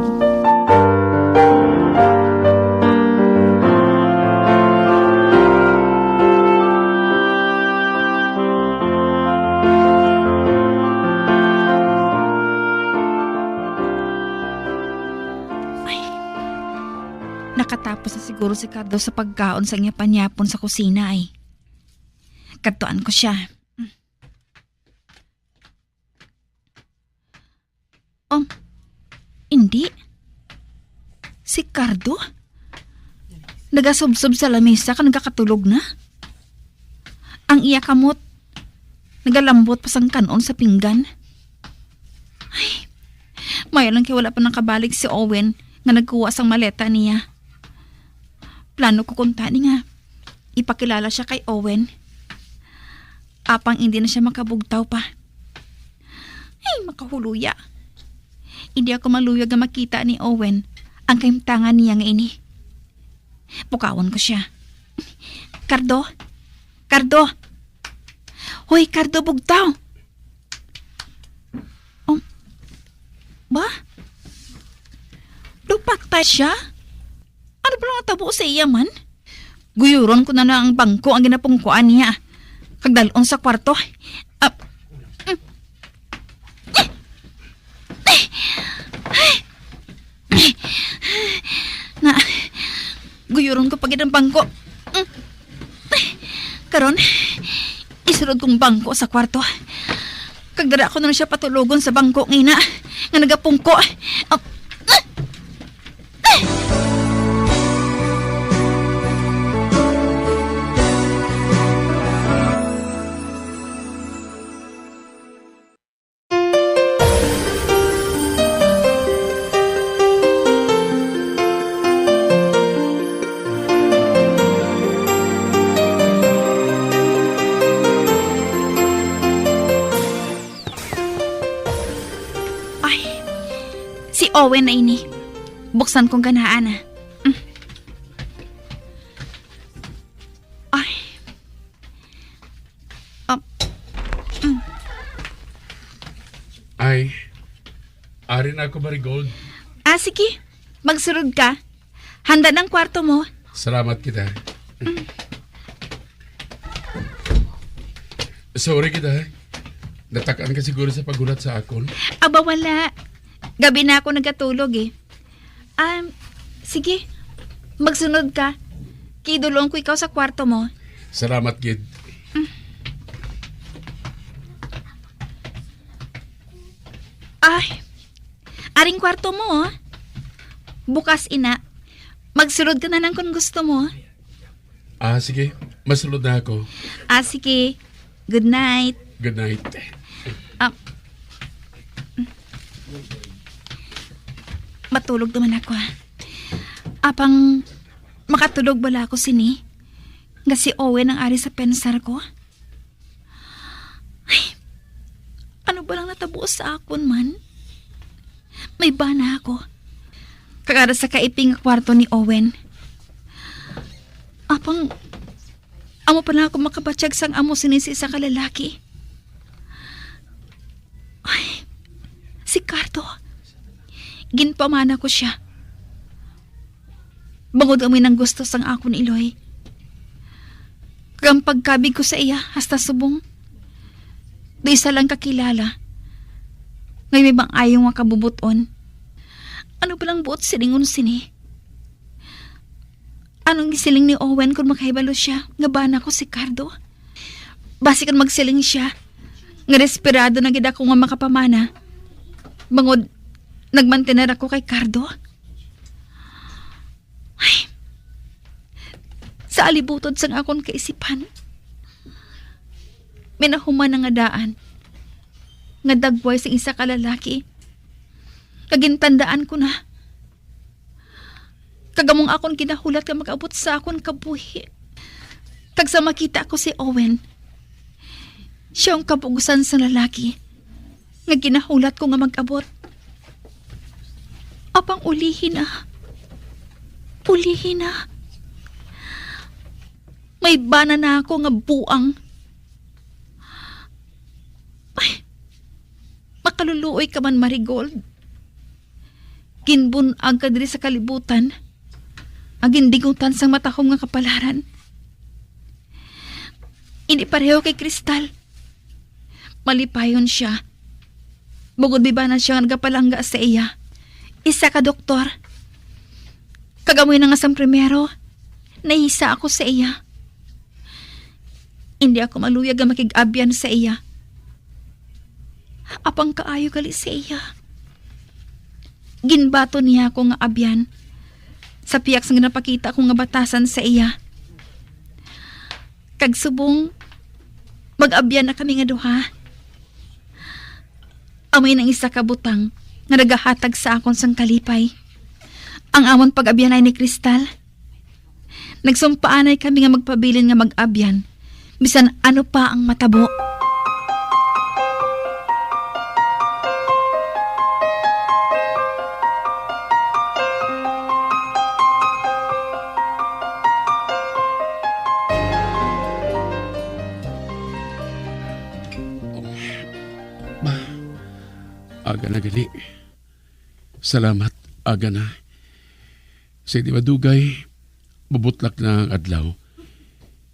Nakatapos na siguro si Cardo sa pagkaon sa panyapon sa kusina ay. Kadtuan ko siya. Hindi. Si Cardo? Nagasubsob sa lamesa ka nagkakatulog na? Ang iya kamot, nagalambot pa sang kanon sa pinggan. Ay, mayo lang kay wala pa nakabalik si Owen nga nagkuha sang maleta niya. Plano ko kuntani nga, ipakilala siya kay Owen. Apang hindi na siya makabugtaw pa. Ay, makahuluya. Hindi ako maluyag na makita ni Owen ang kaimtangan niya nga ini. Pukawan ko siya. Cardo? Cardo? Hoy, Cardo, bugtaw! Ba? Lupatay siya? Ano ba lang natabo sa iya man? Guyuron ko na ang bangko ang ginapungkuan niya. Kagdalon sa kwarto. Na, guyuron ko pagid ang bangko. Karon, isulod kong bangko sa kwarto. Kagdara ko na siya patulogon sa bangko ngina nga nagapungko. Owen na ini. Buksan kong ganaan na. Ay. Ay, ari na ako, Marigold. Sige. Magsurod ka. Handa ng kwarto mo. Salamat kita. Sorry kita. Natakaan ka siguro sa pagulat sa akon. Aba wala. Gabi na ako nagatulog eh. Sige. Magsunod ka. Kidulong ko ikaw sa kwarto mo. Salamat, Gid. Ay, aring kwarto mo. Bukas ina. Magsunod ka na lang kung gusto mo. Sige. Masulod na ako. Sige. Good night. Good night. Matulog naman ako. Apang makatulog bala ako sini. Nga si Owen ang ari sa pensar ko. Ay, ano ba lang natabo sa akon man? May bana ako. Kakara sa kaiping kwarto ni Owen. Apang, amo pa na ako makabatsyag sang amo sinisi sa kalalaki. Ay, si Cardo. Ginpamana ko siya. Bangod amoy ng gusto sang akon iloy. Kang pagkabig ko sa iya hasta subong. Di isa lang kakilala. Ngay may bang ayaw nga kabubuton. Ano palang buot silingon sini? Anong gisiling ni Owen kung makahibalo siya? Nga bana ko si Cardo? Basikan magsiling siya. Nga desperado na gid ako nga makapamana. Bangod, nagmantener ako kay Cardo. Ay, sa alibutod sang akong kaisipan. Minahuman na nga daan. Nga dagboy sa isa kalalaki. Kagintandaan ko na. Kagamong akon kinahulat ka mag-abot sa akon kabuhi. Kag sa makita ko si Owen. Siya ang kapugusan sa lalaki. Nga kinahulat ko nga mag-abot. Apang ulihin na. Ulihin na. May bana na ako nga buang. Ay, makaluluoy ka man, Marigold. Ginbunag ka diri sa kalibutan. Ang gindigutan sang matahong nga kapalaran. Hindi pareho kay Kristal. Malipayon siya. Bugod bibanan siya nga nagapalangga sa iya. Isa ka doktor. Kagamoy na nga sang primero. Nahisa ako sa iya. Hindi ako maluyag nga makig-abyan sa iya. Apang kaayo gali sa iya. Ginbato niya ako nga abyan. Sa piyak sang napakita ko nga batasan sa iya. Kag subong, mag-abyan na kami nga duha. Amoy ng isa ka butang nga nagahatag sa akon sang kalipay. Ang amon pag-abyanay ni Kristal. Nagsumpaanay kami nga magpabilin nga mag-abyan. Bisan ano pa ang matabo. Aga na gali. Salamat, aga na. Sa di madugay, mabutlak na ang adlaw.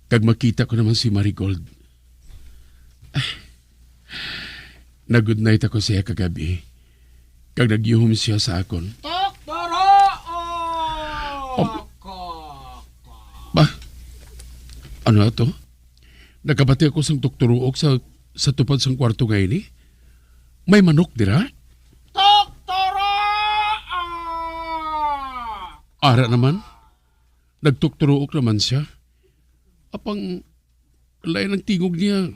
Kag makita ko naman si Marigold. Nag-good night ako siya kagabi. Kag nagyuhom siya sa akon. Ba? Ano to? Nakabati ako sang doktoruok sa tupad sang kwarto ngayon eh. May manok dira? Ara naman. Nagtukturuok naman siya. Apang lain ang tingog niya.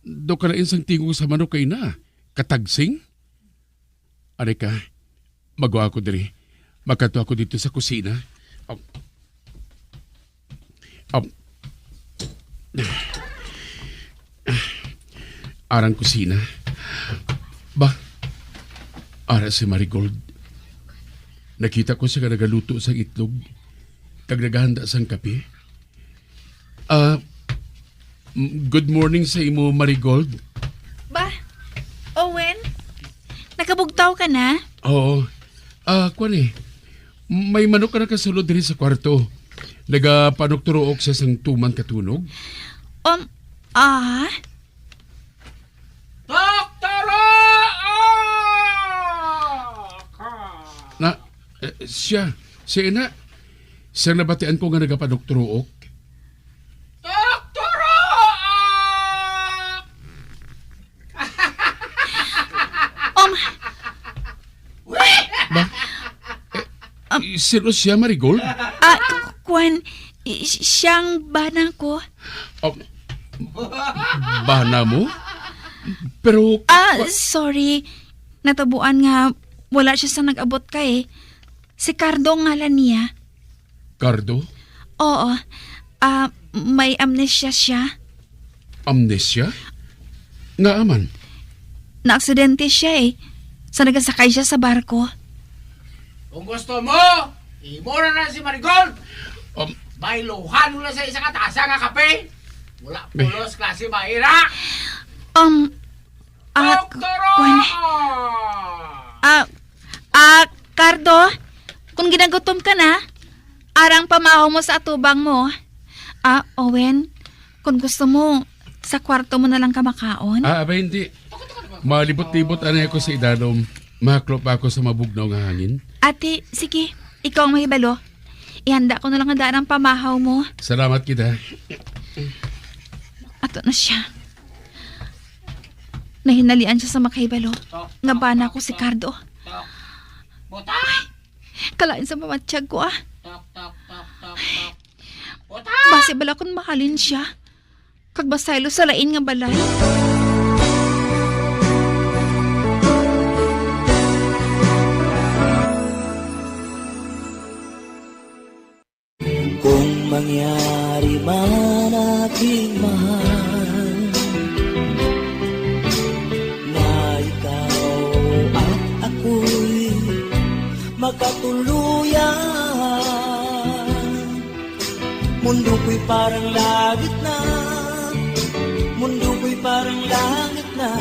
Do ka na insang tingog sa manok kay na. Katagsing? Are ka, magawa ko diri. Makato ako dito sa kusina. Arang kusina. Ba? Ara si Marigold. Nakita ko siya nagaluto sa itlog. Kag naghahanda sang kape. Good morning sa imo, Marigold. Ba? Owen? Nakabugtaw ka na? Oo. Kwan eh. May manok ka na kasulod diri sa kwarto. Nagapanukturook siya sang tuman katunog? Na, siya ina. Siya nabatian ko nga nagapanukturook. Sino siya, Marigold? Kwan, siyang bana ko. Bana mo? Pero... sorry. Natabuan nga, wala siya sa nag-abot ka eh. Si Cardo ngalan niya. Cardo? Oo. May amnesia siya. Amnesia? Nga aman? Na-aksidente siya eh. Sa nagasakay siya sa barko. Kung gusto mo, imura na si Marigold. Bailuhan mo na sa isang katasa nga kape. Wala pulos klase mahira. Cardo, kung ginagutom ka na, arang pamahaw mo sa atubang mo. Owen, kung gusto mo, sa kwarto mo na lang ka makaon. Aba hindi. Malibot-libot anay ako sa idalom. Maklop ako sa mabugnaw nga hangin. Ate, sige, ikaw ang mahibalo. Ihanda ko na lang ang daan ng pamahaw mo. Salamat kita. Ato na siya. Nahinalian siya sa makahibalo. Nga ba na ako si Cardo? Ay, kalain sa mamatsyag ko Basi bala kung mahalin siya. Kagbasaylo sa lain nga balay. Kung mangyari man aking mahal na ikaw at ako'y magkatuluyan, mundo ko'y parang langit na, mundo ko'y parang langit na,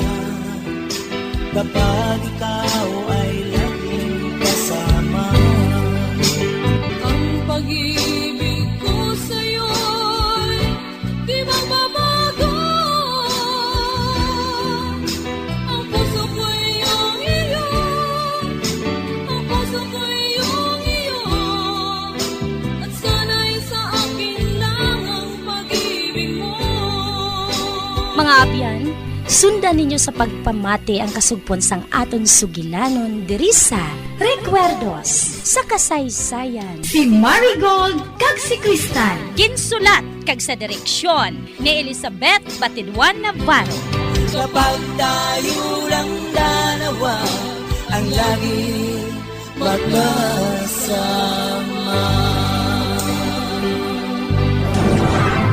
kapag ikaw ay laging kasama. Ang pag-ibig ko sa'yo'y di magbabago. Ang puso ko'y iyong iyo, ang puso ko'y iyong iyo, at sana'y sa akin lang ang pag-ibig mo. Mga abyan, sundan ninyo sa pagpamati ang kasugpon sang aton sugilanon diri sa Recuerdos sa kasaysayan. Si Marigold kag si Crystal. Ginsulat kag sa direksyon ni Elizabeth Batiduan Navarro. Kapag tayo lang dalawa ang lagi magkasama.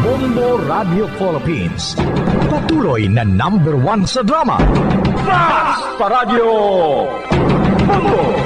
Bombo Radio Philippines. Patuloy na #1 sa drama. Basta Radio Bombo!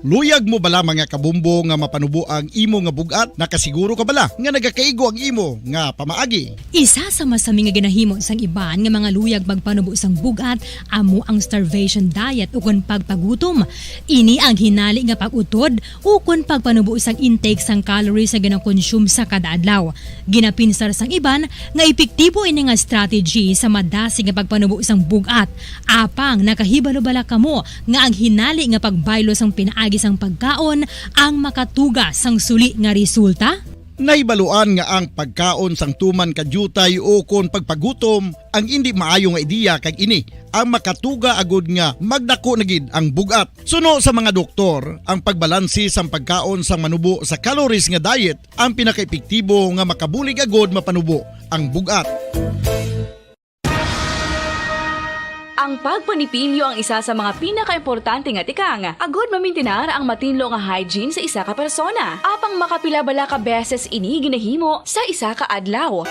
Luyag mo bala mga kabumbo nga mapanubo ang imo nga bugat? Nakasiguro ka bala nga nagakaigo ang imo nga pamaagi? Isa sa masami nga ginahimo sang iban nga mga luyag magpanubo sang bugat amo ang starvation diet ukon pagpagutom. Ini ang hinali nga pag-utod ukon pagpanubo sang intake sang calories nga gina-consume sa kada adlaw. Ginapinsar sang iban nga epektibo ini nga strategy sa madasi nga pagpanubo sang bugat. Apang nakahibalo bala kamo nga ang hinali nga pagbaylo sang pinaagi sang pagkaon ang makatuga sang suli nga resulta? Naibaluan nga ang pagkaon sang tuman kadyutay o kon pagpagutom ang hindi maayo nga ideya kag ini ang makatuga agud nga magdako na gid ang bugat. Suno sa mga doktor, ang pagbalansi sang pagkaon sang manubo sa calories nga diet ang pinakaepektibo nga makabulig agud mapanubo ang bugat. Ang pagpanipilyo ang isa sa mga pinaka-importante nga tikang. Agod mamintinar ang matinlo nga hygiene sa isa ka persona. Apang makapila-bala ka beses ini ginahimo sa isa ka adlaw.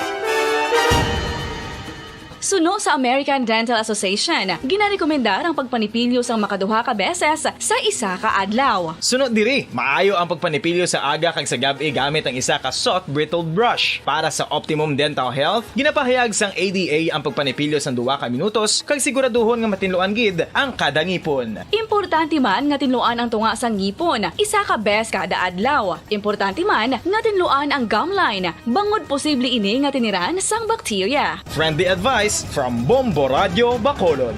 Suno sa American Dental Association, ginarekomendar ang pagpanipilyo sang makaduha ka beses sa isa ka adlaw. Sunod diri, maayo ang pagpanipilyo sa aga kag sa gabi gamit ang isa ka soft brittled brush. Para sa optimum dental health, ginapahayag sang ADA ang pagpanipilyo sang 2 ka minutos kag siguraduhon nga matinluan gid ang kada ngipon. Importante man nga tinluan ang tunga sang ngipon, isa ka bes kada adlaw. Importante man nga tinluan ang gum line, bangod posible ini nga tiniran sang bakterya. Friendly advice from Bombo Radio Bacolod.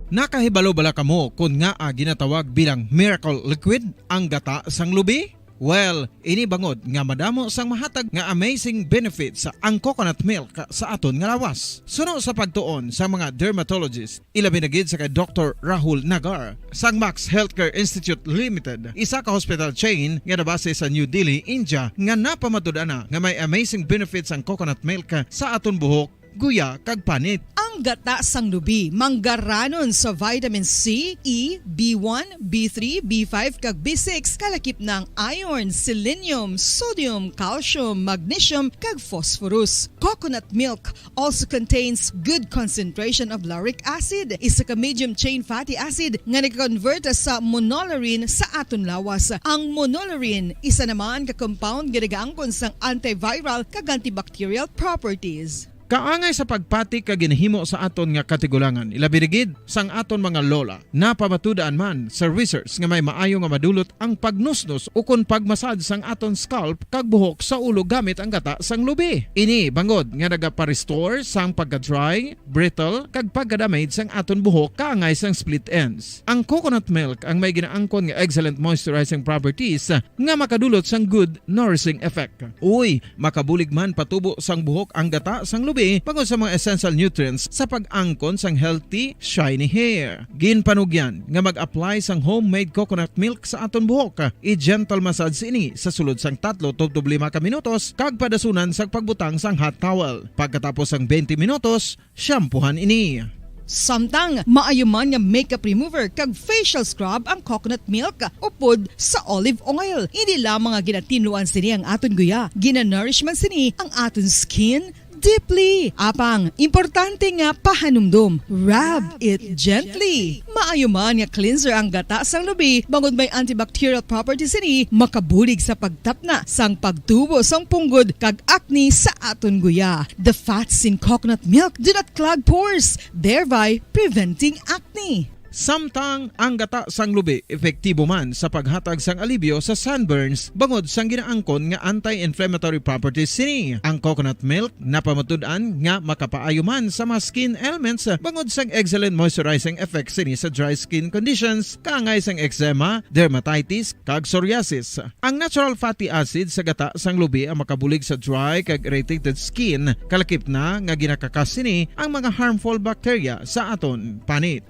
Nakahibalo bala kamo kung nga ginatawag bilang miracle liquid ang gata sang lubi? Well, ini bangod nga madamo sang mahatag nga amazing benefit sa ang coconut milk sa aton nga lawas. Suno sa pagtuon sa mga dermatologist, ilabi na gid sa kay Dr. Rahul Nagar sang Max Healthcare Institute Limited, isa ka hospital chain nga nabase sa New Delhi, India, nga napamatud-ana nga may amazing benefits ang coconut milk sa aton buhok, guya kag panit. Ang gata sang lubi manggaranon sa vitamin C, E, B1, B3, B5 kag B6 kalakip ng iron, selenium, sodium, calcium, magnesium kag phosphorus. Coconut milk also contains good concentration of lauric acid, isa ka medium chain fatty acid nga nag-convert sa monolarin sa aton lawas. Ang monolarin isa naman ka compound nga nagaangkon sang antiviral kag antibacterial properties. Kaangay sa pagpati ka ginahimo sa aton nga katigulangan, ilabirigid sang aton mga lola. Napamatudaan man sa research nga may maayo nga madulot ang pagnusnos o kon pagmasad sang aton scalp kag buhok sa ulo gamit ang gata sang lubi. Ini bangod nga nagapa-restore sang pagka-dry, brittle kag pagka-damage sang aton buhok kaangay sang split ends. Ang coconut milk ang may ginaangkon nga excellent moisturizing properties nga makadulot sang good nourishing effect. Uy, makabulig man patubo sang buhok ang gata sang lubi pagod sa mga essential nutrients sa pag-angkon sang healthy, shiny hair. Ginpanugyan nga mag-apply sang homemade coconut milk sa aton buhok. I-gentle massage ini sa sulod sang 3 to 5 ka minutos kag padasunan sang pagbutang sang hot towel. Pagkatapos sang 20 minutos, shampoohan ini. Samtang maayo man nga makeup remover kag facial scrub ang coconut milk upod sa olive oil. Hindi lamang nga ginatinluan sini ang aton guya, ginanourishman sini ang aton skin deeply. Apang, importante nga pahanumdum. Rub it gently. Maayo man nga cleanser ang gata sang lubi, bangod may antibacterial properties ini, makabulig sa pagtapna sang pagtubo sang punggod kag acne sa aton guya. The fats in coconut milk do not clog pores, thereby preventing acne. Samtang ang gata sang lubi epektibo man sa paghatag sang alibyo sa sunburns bangod sang ginaangkon nga anti-inflammatory properties sini. Ang coconut milk napamatud-an nga makapaayo man sa mga skin ailments bangod sang excellent moisturizing effects sini sa dry skin conditions kaangay sang eczema, dermatitis kag psoriasis. Ang natural fatty acid sa gata sang lubi ang makabulig sa dry kag irritated skin, kalakip na nga ginakakas sini ang mga harmful bacteria sa aton panit.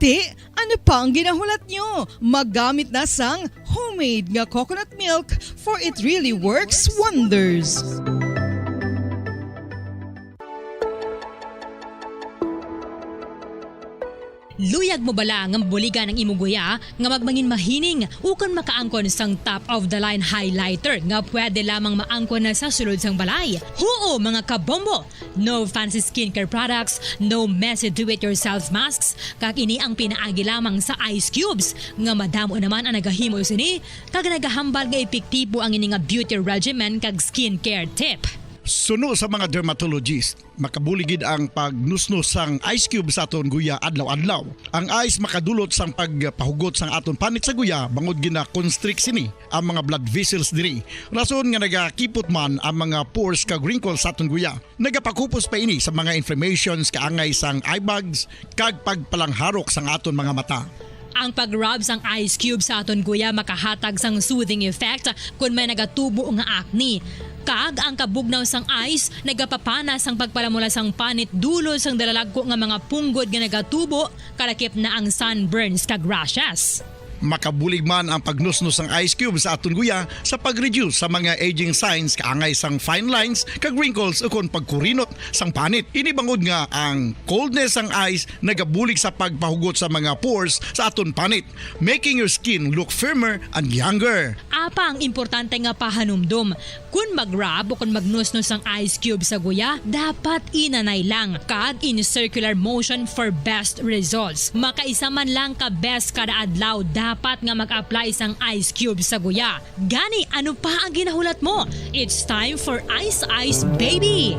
Ano pa ang ginahulat nyo? Maggamit na sang homemade nga coconut milk for it really works wonders. Luyag mo bala nga buligan ang imong guya nga magmangin mahining ukon makaangkon sang top of the line highlighter nga pwede lamang maangkon na sa sulod sang balay. Huo mga kabombo! No fancy skincare products, no messy do-it-yourself masks, kag ini ang pinaagi lamang sa ice cubes nga madamo naman ang nagahimo sini kag nagahambal nga epektibo ang ini nga beauty regimen kag skincare tip. Suno sa mga dermatologist, makabuligid ang pagnusnos sang ice cube sa aton guya adlaw-adlaw. Ang ice makadulot sang pagpahugot sang aton panit sa guya bangod gina-constrict sini ang mga blood vessels diri. Rason nga nagakipot man ang mga pores kag wrinkles sa aton guya. Nagapakupos pa ini sa mga inflammations kaangay sang eye bags kag pagpalangharok sang aton mga mata. Ang pag-rub sang ice cube sa aton guya makahatag sang soothing effect kung may nagatubo nga acne. Kag ang kabugnaw sang ice nagapapana sang pagpalamula sang panit dulo sang dalalagko nga mga punggod nga nagatubo kalakip na ang sunburns kag rashes. Makabulig man ang pagnusnos ng ice cube sa aton guya sa pag-reduce sa mga aging signs kaangay sang fine lines kag wrinkles ukon pagkurinot sang panit. Inibangod nga ang coldness sang ice nagabulig sa pagpahugot sa mga pores sa aton panit, making your skin look firmer and younger. Apa ang importante nga pahanumdum, kung mag-rub o kung magnusnos ang ice cube sa guya, dapat inanay lang kag in circular motion for best results. Makaisa man lang ka best kada adlaw, dapat nga mag-apply sang ice cube sa guya. Gani, ano pa ang ginahulat mo? It's time for Ice Ice Baby!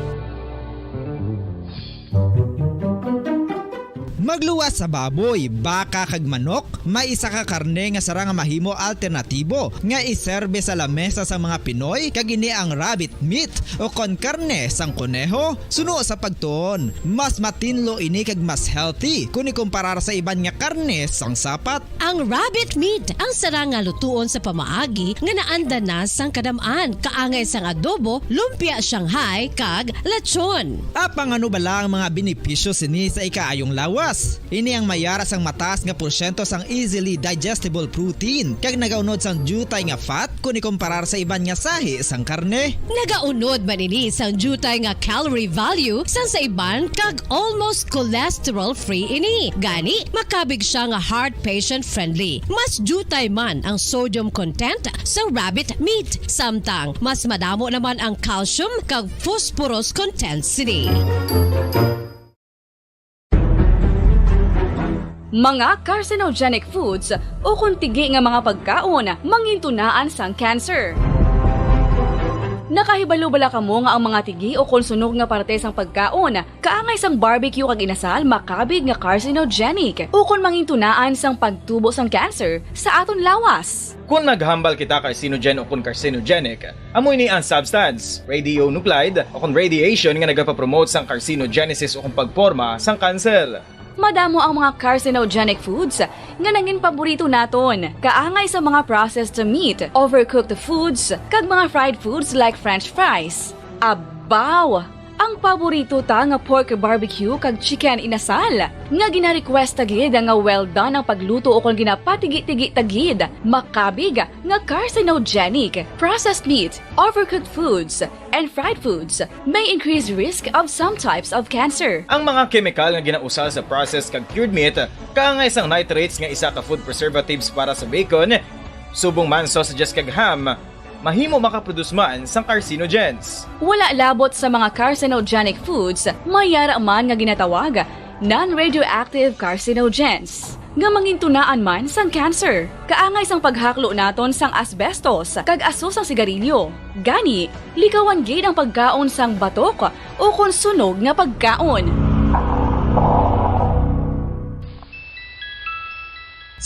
Magluwas sa baboy, baka kag manok, may isa ka karne nga sara nga mahimo alternatibo nga iserbe sa lamesa sa mga Pinoy kag ini ang rabbit meat o kon karne sang kuneho. Suno sa pagtuon, mas matinlo ini kag mas healthy kung ikumparar sa iban nga karne sang sapat. Ang rabbit meat ang sara nga lutuon sa pamaagi nga naanda na sang kadamaan, kaangay sang adobo, lumpia Shanghai kag lechon. Apang ano bala ang mga benepisyo sini sa ikaayong lawas? Ini ang mayaras ang mataas nga porsyento sang easily digestible protein kag nagaunod sang jutay nga fat kung ikumparar sa iban nga sahi sang karne. Nagaunod man ini sang jutay nga calorie value sang sa iban kag almost cholesterol free ini. Gani makabig siya nga heart patient friendly. Mas jutay man ang sodium content sa rabbit meat, samtang mas madamo naman ang calcium kag phosphorus content sini. Mga carcinogenic foods o kung tigi nga mga pagkaon mangintunaan sang cancer. Nakahibalo bala kamo nga ang mga tigi o kung sunog nga parte sang pagkaon kaangay sang barbecue kag inasal makabig nga carcinogenic o kung mangintunaan sang pagtubo sang cancer sa aton lawas. Kung naghambal kita carcinogen o kung carcinogenic, amoy ni ang substance, radionuclide o kung radiation nga nagapapromote sang carcinogenesis o kung pagporma sang cancer. Madamo ang mga carcinogenic foods nga nangin paborito naton, kaangay sa mga processed meat, overcooked foods, kag mga fried foods like french fries. Abaw! Ang paborito ta nga pork barbecue kag chicken inasal nga gina-request tagid nga well done ang pagluto o kung ginapatigi-tigi tagid, makabig nga carcinogenic. Processed meat, overcooked foods, and fried foods may increase risk of some types of cancer. Ang mga chemical nga ginausal sa processed kag cured meat kaangay sang nitrates nga isa ka food preservatives para sa bacon, subong man sausages kag ham, mahimo makaproduce man sang carcinogens. Wala labot sa mga carcinogenic foods, mayara man nga ginatawag non-radioactive carcinogens nga mangintunaan man sang cancer. Kaangay sang paghaklo naton sang asbestos kag aso sang sigarilyo. Gani, likawan gid ang pagkaon sang batok o kung sunog nga pagkaon.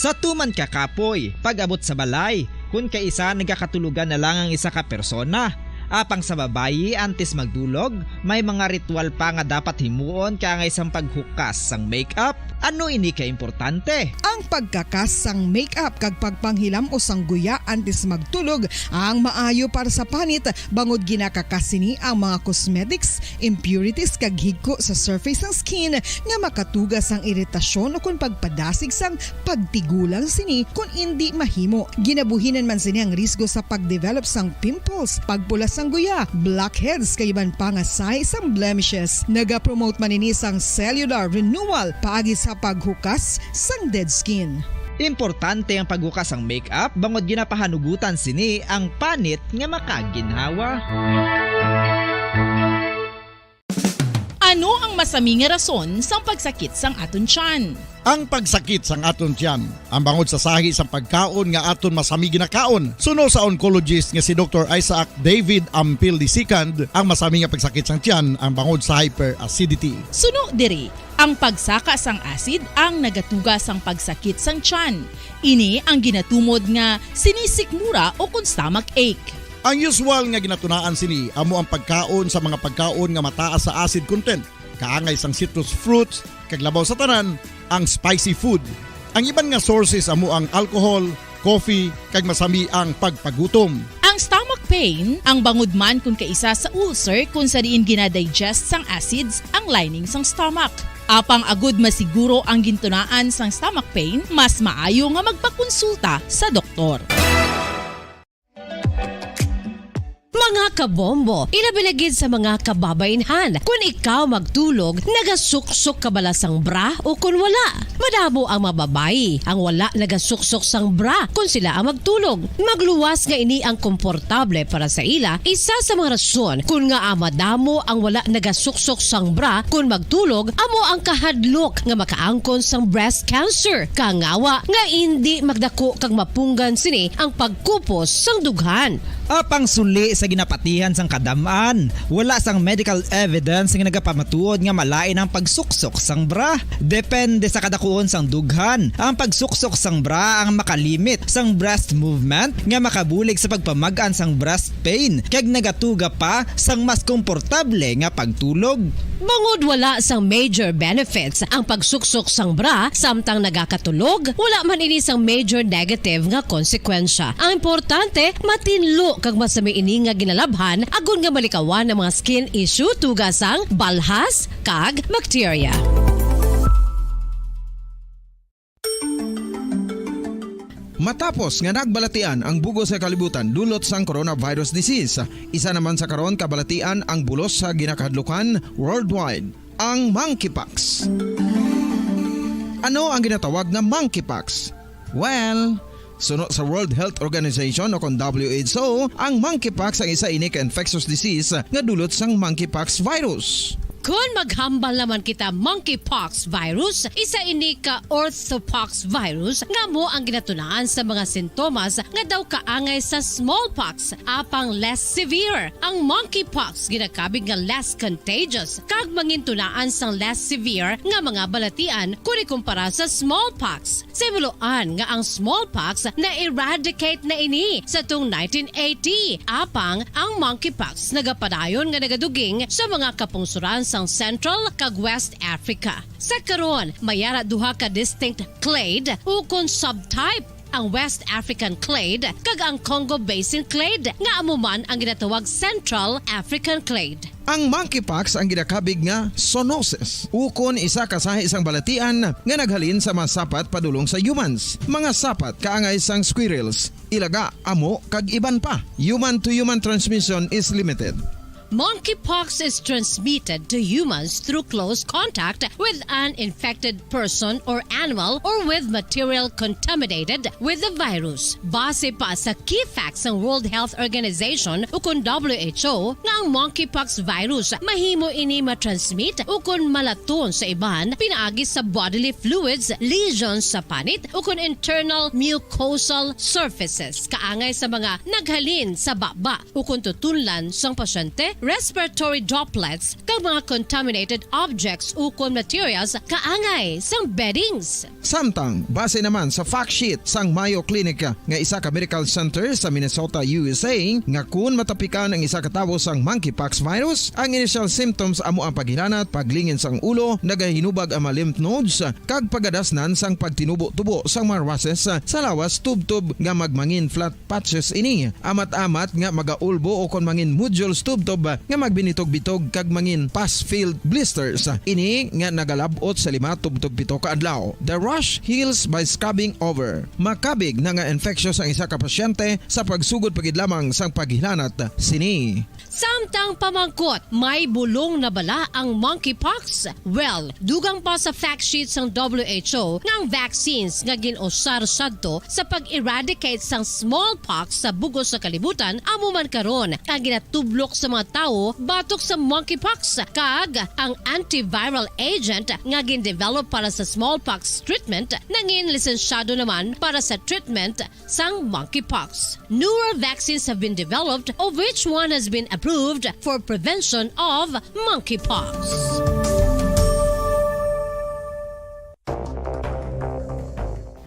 Sa tuman ka kapoy, pag-abot sa balay, kung kaisa nagkakatulugan na lang ang isa ka persona. Apang sa babayi antes magdulog, may mga ritual pa nga dapat himuon kaangay sang paghukas sang makeup. Ano ini ka importante? Ang pagkakas sang makeup kag pagpanghilam o sang guya antes magtulog ang maayo para sa panit bangod ginakakas sini ang mga cosmetics, impurities kag higko sa surface ng skin nga makatugas sang iritasyon o kung pagpadasig sang pagtigulang sini kung hindi mahimo. Ginabuhinan man sini ang risgo sa pagdevelop sang pimples, pagpula sang guya, blackheads kay iban pa nga size sang blemishes. Naga-promote man ini sang cellular renewal paagi sa paghukas sang dead skin. Importante ang paghukas sang makeup bangod ginapahanugutan sini ang panit nga makaginhawa. Ano ang masami nga rason sang pagsakit sang aton tiyan? Ang pagsakit sang aton tiyan, ang bangod sa sahi sang pagkaon nga aton masami ginakaon. Suno sa oncologist nga si Dr. Isaac David Ampil II, ang masami nga pagsakit sang tiyan ang bangod sa hyperacidity. Suno diri, ang pagsaka sang acid ang nagatuga sang pagsakit sang tiyan. Ini ang ginatumod nga sinisikmura o kung stomach ache. Ang usual nga ginatunaan sini amo ang pagkaon sa mga pagkaon nga mataas sa acid content, kaangay sang citrus fruits, kag labaw sa tanan ang spicy food. Ang iban nga sources amo ang alcohol, coffee, kag masami ang pagpagutom. Ang stomach pain ang bangod man kung kaisa sa ulcer kung sa diin ginadigest sang acids ang lining sang stomach. Apang agud masiguro ang gintunaan sang stomach pain, mas maayo nga magpakonsulta sa doktor. Mga kabombo, ilabilagid sa mga kababainhan. Kung ikaw magtulog, nagasuksok ka bala sang bra o kung wala. Madamo ang mababayi ang wala nagasuksok sang bra kung sila ang magtulog. Magluwas nga ini ang komportable para sa ila, isa sa mga rason kung nga madamo ang wala nagasuksok sang bra kung magtulog, amo ang kahadlok nga makaangkon sang breast cancer. Kangawa nga hindi magdako kag mapunggan sini ang pagkupos sang dughan. Apang suli sa ginapatihan sang kadamaan, wala sang medical evidence nga nagapamatuod nga malain ang pagsuksok sang bra. Depende sa kadakuon sang dughan. Ang pagsuksok sang bra ang makalimit sang breast movement nga makabulig sa pagpamagan sang breast pain kag nagatuga pa sang mas komportable nga pagtulog. Bangod wala sang major benefits ang pagsuksok sang bra samtang nagakatulog, wala man ini sang major negative nga konsekwensya. Ang importante, matinlo kag masami ini nga ginalabhan agon nga malikawan ng mga skin issue tugasang balhas kag bacteria. Matapos nga nagbalatian ang bugos sa kalibutan dulot sang coronavirus disease, isa naman sa karon kabalatian ang bulos sa ginakahadlukan worldwide, ang monkeypox. Ano ang ginatawag na monkeypox? Well, sunod sa World Health Organization o kung WHO, ang monkeypox ang isa ini ka infectious disease nga dulot sang monkeypox virus. Kung maghambal naman kita monkeypox virus, isa ini ka orthopox virus nga mo ang ginatunaan sa mga sintomas nga daw kaangay sa smallpox, apang less severe. Ang monkeypox ginakabig nga less contagious kag mangintunaan sang less severe nga mga balatian kung ikumpara sa smallpox. Simuloan nga ang smallpox na-eradicate na ini sa tung 1980, apang ang monkeypox nagapadayon nga nagaduging sa mga kapungsuran sang Central kag West Africa. Sa karon, mayara duha ka distinct clade o kon subtype, ang West African clade kag ang Congo Basin clade nga amuman ang ginatawag Central African clade. Ang monkeypox ang ginakabig nga zoonosis. Ukon isa ka sa isang balatian nga naghalin sa mga sapat padulong sa humans. Mga sapat kaangay sang squirrels, ilaga, amo kag iban pa. Human to human transmission is limited. Monkeypox is transmitted to humans through close contact with an infected person or animal or with material contaminated with the virus. Base pa sa key facts ng World Health Organization o kung WHO nga ang monkeypox virus mahimo ini matransmit o kung malaton sa iban pinaagi sa bodily fluids, lesions sa panit o kung internal mucosal surfaces kaangay sa mga naghalin sa baba o kung tutunlan sang pasyente, respiratory droplets kag mga contaminated objects ukon materials kaangay sang beddings. Samtang, base naman sa fact sheet sang Mayo Clinic nga isa ka medical center sa Minnesota, USA, nga kun matapikan ang isa ka tawo sang monkeypox virus, ang initial symptoms amo ang paghilanat, paglingin sang ulo, nagahinubag ang mga lymph nodes, kag pagadasnan sang pagtinubo-tubo sang mga rashes sa lawas tubtob nga magmangin flat patches ini. Amat-amat nga magaulbo o kon mangin nodules tubtob nga magbinitog-bitog kag mangin pus-filled blisters. Ini nga nagalabot sa 5 tubtob 7 ka adlaw. The rash heals by scabbing over. Makabig na nga infectious ang isa ka pasyente sa pagsugod pagid lamang sang paghilanat sini. Samtang pamangkot, may bulong na bala ang monkeypox? Well, dugang pa sa fact sheet sang WHO nga ang vaccines nga ginusar sadto sa pag-eradicate sang smallpox sa bugos sa kalibutan amo man karon ang ginatublok sa mga tao batok sa monkeypox kag ang antiviral agent nga gin-develop para sa smallpox treatment nangin lisensyado naman para sa treatment sang monkeypox. Newer vaccines have been developed of which one has been approved for prevention of monkeypox.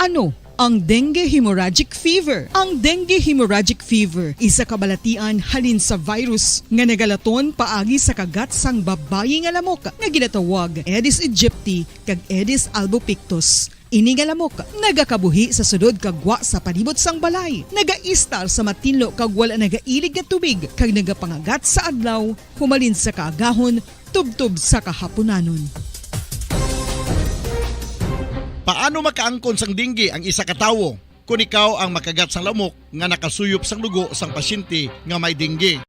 Ano ang dengue hemorrhagic fever? Ang dengue hemorrhagic fever, isa kabalatian halin sa virus nga nagalaton paagi sa kagat sang babayi nga lamok nga ginatawag Aedes aegypti kag Aedes albopictus. Ini nga lamok nagakabuhi sa sudod kagwa sa palibot sang balay, nagaistar sa matinlo kag wala nagailig nga tubig kag nagapangagat sa adlaw, humalin sa kaagahon, tubtob sa kahaponanon. Paano makaangkon sang dinggi ang isa ka tawo kung ikaw ang makagat sang lamok nga nakasuyop sang dugo sang pasyente nga may dinggi?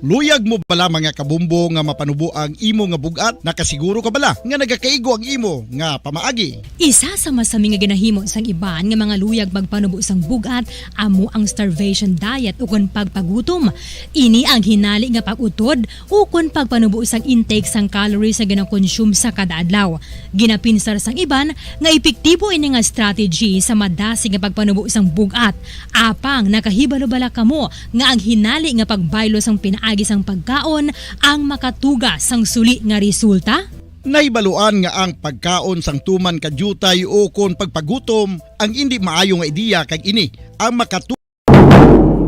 Luyag mo bala mga kabumbo nga mapanubo ang imo nga bugat? Nakasiguro ka bala nga nagakaigo ang imo nga pamaagi? Isa sa masami nga ginahimo sang iban nga mga luyag magpanubo sang bugat amo ang starvation diet ukon pagpagutom. Ini ang hinali nga pag-utod ukon pagpanubo sang intake sang calories nga gina-consume sa kada adlaw. Ginapinsar sang iban nga epektibo ini nga strategy sa madasig nga pagpanubo sang bugat. Apang nakahibalo-bala kamo nga ang hinali nga pagbaylo sang pinaagi sang pagkaon ang makatuga sang suli nga resulta? Naibaluan nga ang pagkaon sang tuman kadyutay o kon pagpagutom ang hindi maayo nga ideya kag ini ang makatuga.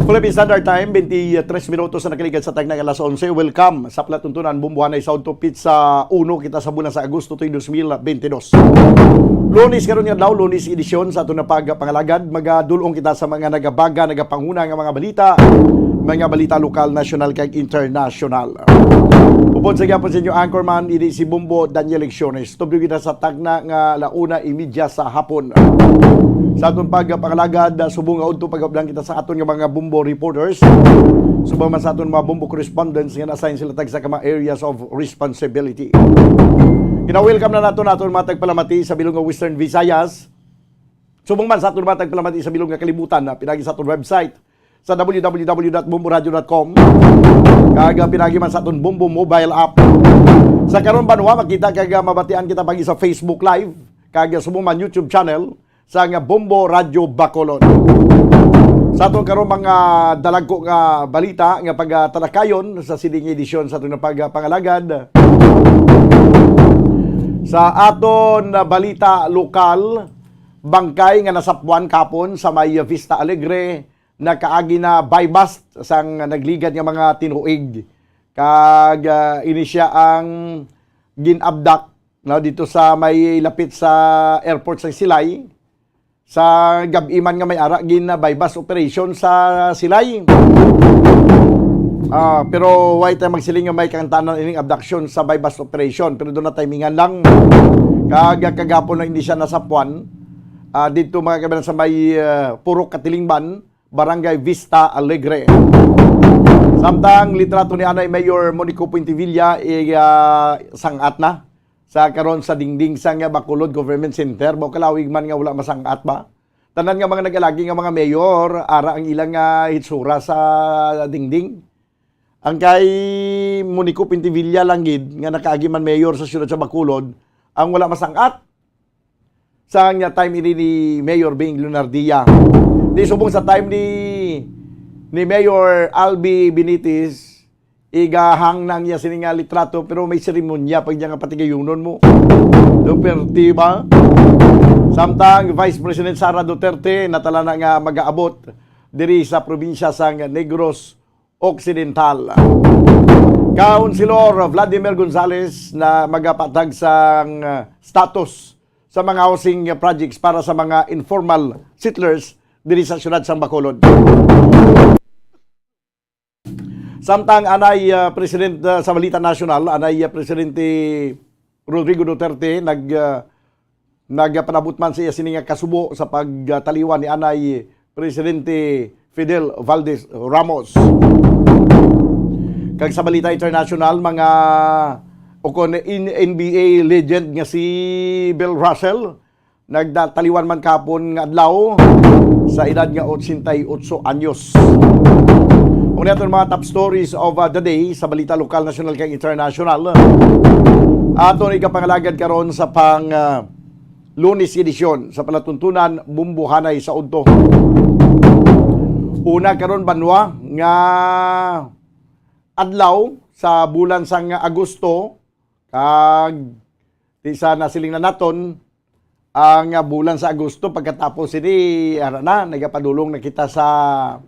Philippine Standard Time, 23 minutos na nakaligad sa tagna alas 11. Welcome sa Platuntunan Bumbuhanay South to Pizza 1 kita sa bulan sa Agosto 2022. Lunes karon nga daw, Lunes edisyon sa atong pagpangalagad. Magadulong kita sa mga nagabaga, nagapanguna nga mga balita lokal, national kag international. Upod sa gyapon sa inyo anchorman idi si Bumbo Daniel Lecciones. Tubyo kita sa tagna nga 1:30 sa hapon. Sa atong pagpangalagad, subong nga udto pagablang kita sa aton nga mga Bumbo reporters. Subong man sa aton mga Bumbo correspondents nga na-assign sila tag sa mga areas of responsibility. Kina-welcome na nato mga tagpalamati sa bilog nga Western Visayas. Subong man sa aton mga tagpalamati sa bilog nga kalibutan na pinagi sa aton website sa www.bumboradio.com. Kaga pinagi man sa aton Bumbo mobile app. Sa karon banwa makita kaga mabatian kita pagi sa Facebook Live, kaga subong man YouTube channel sa nga Bumbo Radio Bacolod. Sa atong karon mga dalagko nga balita nga pagtalakayon sa siding edisyon sa atong pagpangalagad. Sa aton balita lokal, bangkay nga nasapwan kapon sa may Vista Alegre na kaagi na bypass sang nagligad nga mga tinuig. Kag ini siya ang ginabdak dito sa may lapit sa airport sa Silay. Sa gabiman nga may ara bypass operation sa Silay. Pero why tayo magsiling nga may kantanan ining abduction sa bypass operation, pero doon na timingan lang. Kagapon na hindi siya nasapuan. Dito mga kabalan sa may Purok Katilingban, Barangay Vista Alegre. Samtang litrato ni Anay Mayor Monico Puentevilla sangat na sa karon sa dingding sa nga Bacolod Government Center. Bao kalawig man nga wala masangat ba? Tanan nga mga nagalagi nga mga mayor, ara ang ilang hitsura sa dingding. Ang kay Monico Puentevilla lang gid nga nakaagi man mayor sa siyudad sa Bacolod, ang wala masangat sa nga time ini ni Mayor Bing Lunardia. Di subong sa time ni Mayor Albi Benitez, igahang nang niya sininga litrato pero may seremonya pag niya nga patigayunon mo. Duterte ba? Samtang Vice President Sara Duterte natala na nga mag-aabot diri sa probinsya sang Negros Occidental. Councilor Vladimir Gonzales na magapatag sang status sa mga housing projects para sa mga informal settlers diri sa siyudad sang Bacolod. Samtang anay President sa balita nasyonal, anay Presidente Rodrigo Duterte nagpanabot man siya sining kasubo sa pagtaliwan ni anay Presidente Fidel Valdez Ramos. Kag sa balita international, mga ukon NBA legend nga si Bill Russell nagtaliwan man kapon nga adlaw sa edad nga 88 anyos. Kung natin mga top stories of the day sa balita lokal, national kag international, aton ikapangalagad karon sa pang Lunes edisyon sa Palatuntunan Bumbuhanay sa Udto. Una karon banwa nga adlaw sa bulan sang Agosto, kag isa na siling na naton ang bulan sa Agosto. Pagkatapos ini nagapadulong na kita sa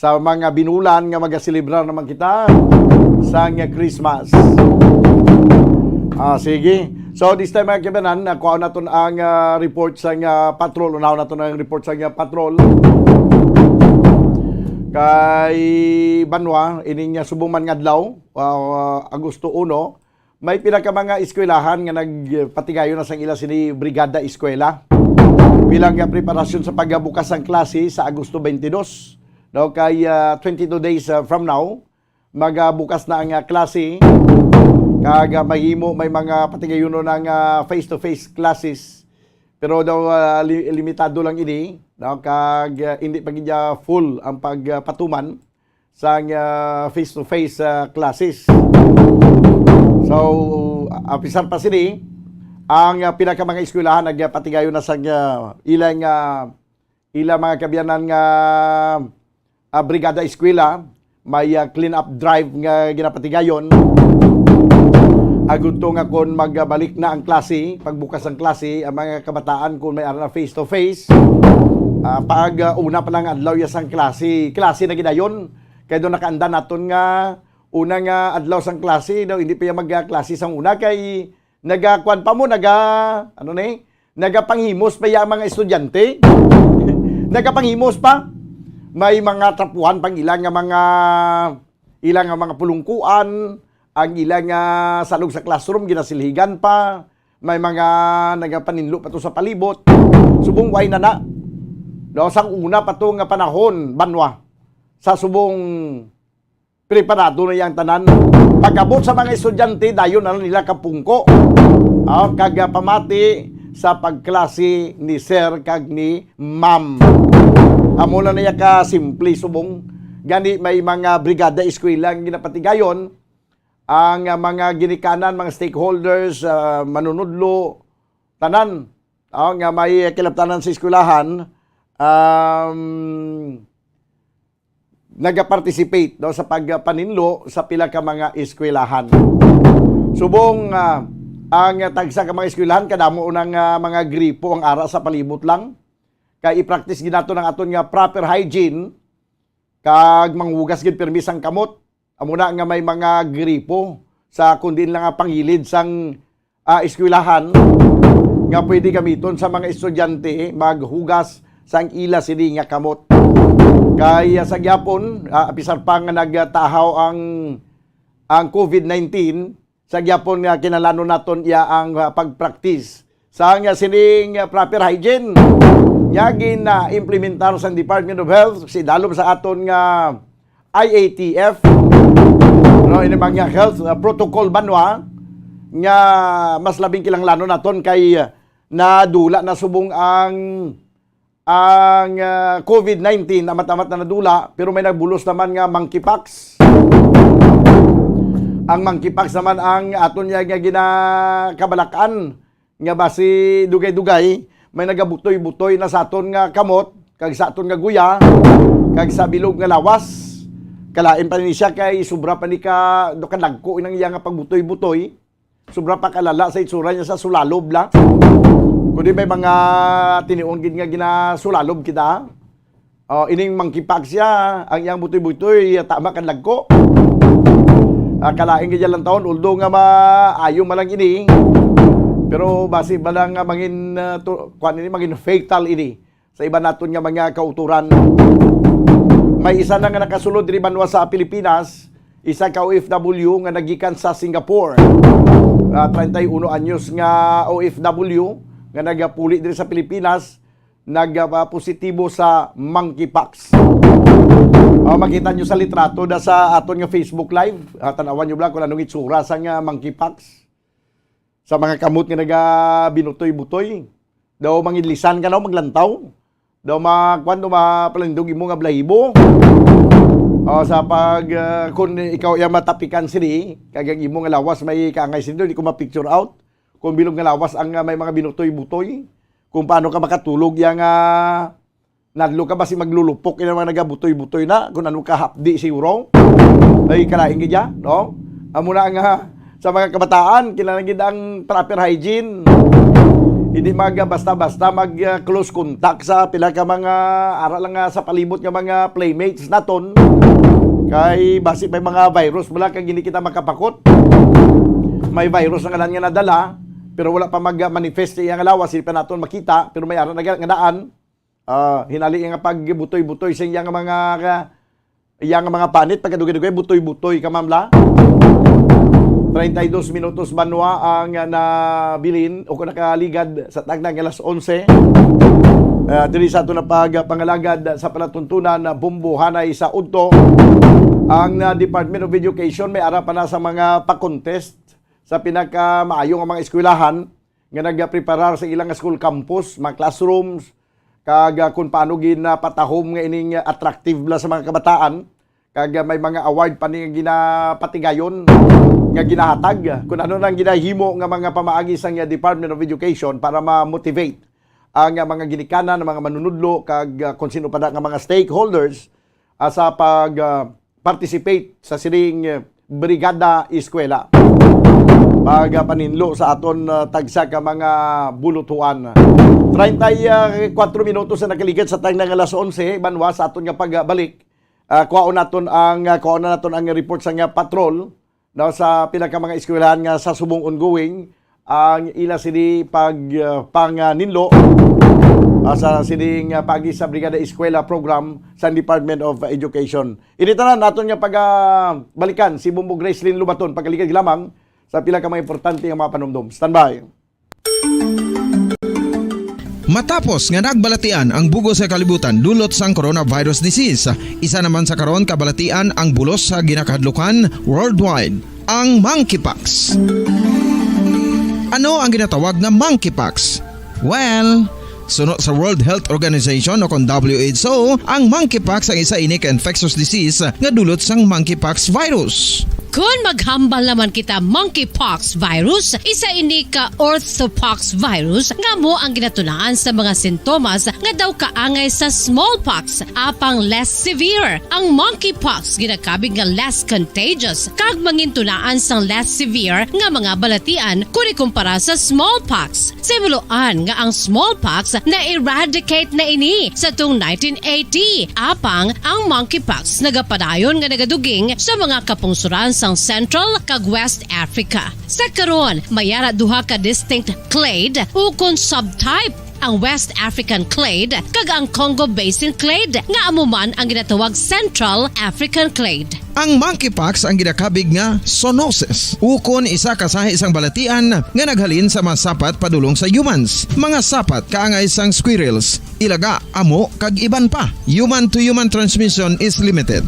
mga binulan nga magaselebrar naman kita sa Christmas. Sige. So this time mga kabanan, nakuha natin ang report sa patrol. Unaw natin ang report sa patrol. kay Banwa ining subong man nga adlaw Agosto 1 may pinaka mga eskwelahan nga nagpatigayon na sang ila sini Brigada Eskwela bilang preparasyon sa pagbukas ng klase sa Agosto 22 no kay 22 days from now magbukas na ang klase kag mahimo may mga patigayon ng face-to-face classes pero daw limitado lang ini no kag hindi pa gid full ang pagpatuman sa face-to-face classes. So apisar pa sini ang pinaka mga eskwelahan nagpatigayon na sa ilang mga kabiyanan nga Brigada Eskwela may clean up drive nga ginapatigayon agud to nga kon magbalik na ang klase, pagbukas ng klase, ang mga kabataan kung may ara face to face, pag una pa lang adlaw ya sang klase na gidayon, kay do nakaanda naton nga una nga adlaw sang klase, daw hindi pa ya magklase sang una kay nagakuan pa mo nagapanghimos pa ya mga estudyante. Nagapanghimos pa. May mga trapuhan pang ilang mga pulungkuan, ang ilang salog sa classroom ginasilhigan pa, may mga nagapaninlo pa to sa palibot. Subong way na no sang una pa to nga panahon Banwa sa subong preparado na yang tanan. Pagabot sa mga estudyante dayon na nila kapungko kag pamati sa pagklase ni sir kag ni ma'am. Amo na niya ka simple subong gani may mga brigada eskwela nga ginapatigayon ang mga ginikanan, mga stakeholders, manunudlo, tanan, nga may kilabtanan sa eskwelahan, nag-participate sa pagpaninlo sa pila ka mga eskwelahan. Subong, ang tagsa ka mga eskwelahan, kadamo ng mga gripo ang ara sa palibot lang. Kaya i-practice ginato ng aton nga proper hygiene, kag manghugas gid permis ang kamot. Amuna nga may mga gripo sa kundin lang pangilid sang eskwelahan nga pwede gamiton sa mga estudyante maghugas sang ila sini nga kamot. Kaya sa gyapon apisar pa nga nagtahaw ang COVID-19 sa gyapon nga kinalano naton iya ang pagpractice sa nga sining proper hygiene nya gina-implementar sa Department of Health si dalom sa aton nga IATF no ini mga health protocol Banwa nga mas labing kilanglano naton kay nadula na subong ang COVID-19 amat-amat na nadula pero may nagbulos naman nga monkeypox. Ang monkeypox naman ang aton nga ginakabalakan nga basi dugay-dugay may nagabutoy-butoy na sa aton nga kamot kag sa aton nga guya kag sa bilog nga lawas. Kalain pa ni siya kay sobra pa ni ka do kadagko inang iya nga pagbutoy-butoy. Sobra pa kalala sa itsura niya sa sulalob la. Kundi may mga tinion gid nga ginasulalog kita. Ining monkeypox siya, ang iyang butoy-butoy tama kan lagko. Kalain gid lang taon uldo nga maayo malang ini. Pero basi balang mangin kuan ini mangin fatal ini sa iba naton nga mga kauturan. May isa na nga nakasulod diri Banwa sa Pilipinas, isa ka OFW nga nagikan sa Singapore. 31 anyos nga OFW nga nagapuli diri sa Pilipinas, nagpositibo sa monkeypox. Makita nyo sa litrato da sa aton nga Facebook Live. Tanawan nyo lang kung anong itsura sa nga monkeypox. Sa mga kamot nga binutoy-butoy. Daw mangidlisan ka na maglantaw. Daw kwando mapalindog imo nga blahibo. Sa kung ikaw yung matapikan sini, kagang imo nga lawas may kaangay sini, di ko ma-picture out. Kung bilog nga lawas ang may mga binutoy-butoy. Kung paano ka makatulog yung nadlo ka ba si maglulupok yung mga nagabutoy-butoy na, kung ano ka hapdi siguro. Ay kalaing gidya, no? Amuna nga sa mga kabataan, kinalagid ang proper hygiene. Hindi basta-basta mag-close contact sa pila ka mga ara lang sa palibot nga mga playmates naton. Kay basi may mga virus wala kang hindi kita makapakot. May virus nga lang nga nadala pero wala pa mag-manifest yang lawas hindi pa naton makita pero may ara nga daan. Hinali nga pagbutoy-butoy sa yang mga Iyang mga panit, pagkadugay-dugay, butoy-butoy ka, ma'am la. 32 minutos banwa ang nabilin o kung nakaligad sa tagnang alas 11. Diri sa ito na pagpangalagad sa palatuntunan na bumbuhanay sa udto. Ang Department of Education may arapan na sa mga pa-contest sa pinakamaayong mga eskwelahan nga nagpreparar sa ilang school campus, mga classrooms, kag kung paano ginapatahom nga ining attractive la sa mga kabataan, kag may mga award pa ni ginapatigayon nga ginahatag kung ano nang ginahimo nga mga pamaagi sa Department of Education para ma-motivate ang mga ginikanan ng mga manunudlo kag kung sino pa nga mga stakeholders sa pag-participate sa sining brigada eskwela. Pag paninlo sa aton tagsa ka mga bulutuan. 34 minutos na nakaligid sa tag ng alas 11 banwa sa aton nga pagbalik. Kuhaon naton ang report sa nga patrol no, sa pinaka mga eskwelahan nga sa subong ongoing ang ila sini pangninlo sa sining pagi sa Brigada Eskwela program sa Department of Education. Initanan naton nga balikan si Bumbo Gracelyn Lubaton pagkaligid lamang sa pila ka mga importante nga mga panumdum. Standby. Matapos nga nagbalatian ang bugos sa kalibutan dulot sang coronavirus disease, isa naman sa karon kabalatian ang bulos sa ginakahadlukan worldwide, ang monkeypox. Ano ang ginatawag na monkeypox? Well, sunod sa World Health Organization o kon WHO, ang monkeypox ang isa ini ka infectious disease nga dulot sang monkeypox virus. Kung maghambal naman kita monkeypox virus, isa ini ka orthopox virus nga mo ang ginatunaan sa mga sintomas nga daw kaangay sa smallpox, apang less severe. Ang monkeypox ginakabig nga less contagious, kag mangintunaan sang less severe nga mga balatian kung ikumpara sa smallpox. Simuloan nga ang smallpox na-eradicate na ini sa tung 1980, apang ang monkeypox nagapadayon nga nagaduging sa mga kapungsuran sang Central kag West Africa. Sa karon, mayara duha ka distinct clade ukon subtype, ang West African clade kag ang Congo Basin clade nga amuman ang ginatawag Central African clade. Ang monkeypox ang ginakabig nga zoonosis. Ukon isa ka sa isang balatian nga naghalin sa mga sapat padulong sa humans. Mga sapat kaangay sang squirrels, ilaga, amo kag iban pa. Human to human transmission is limited.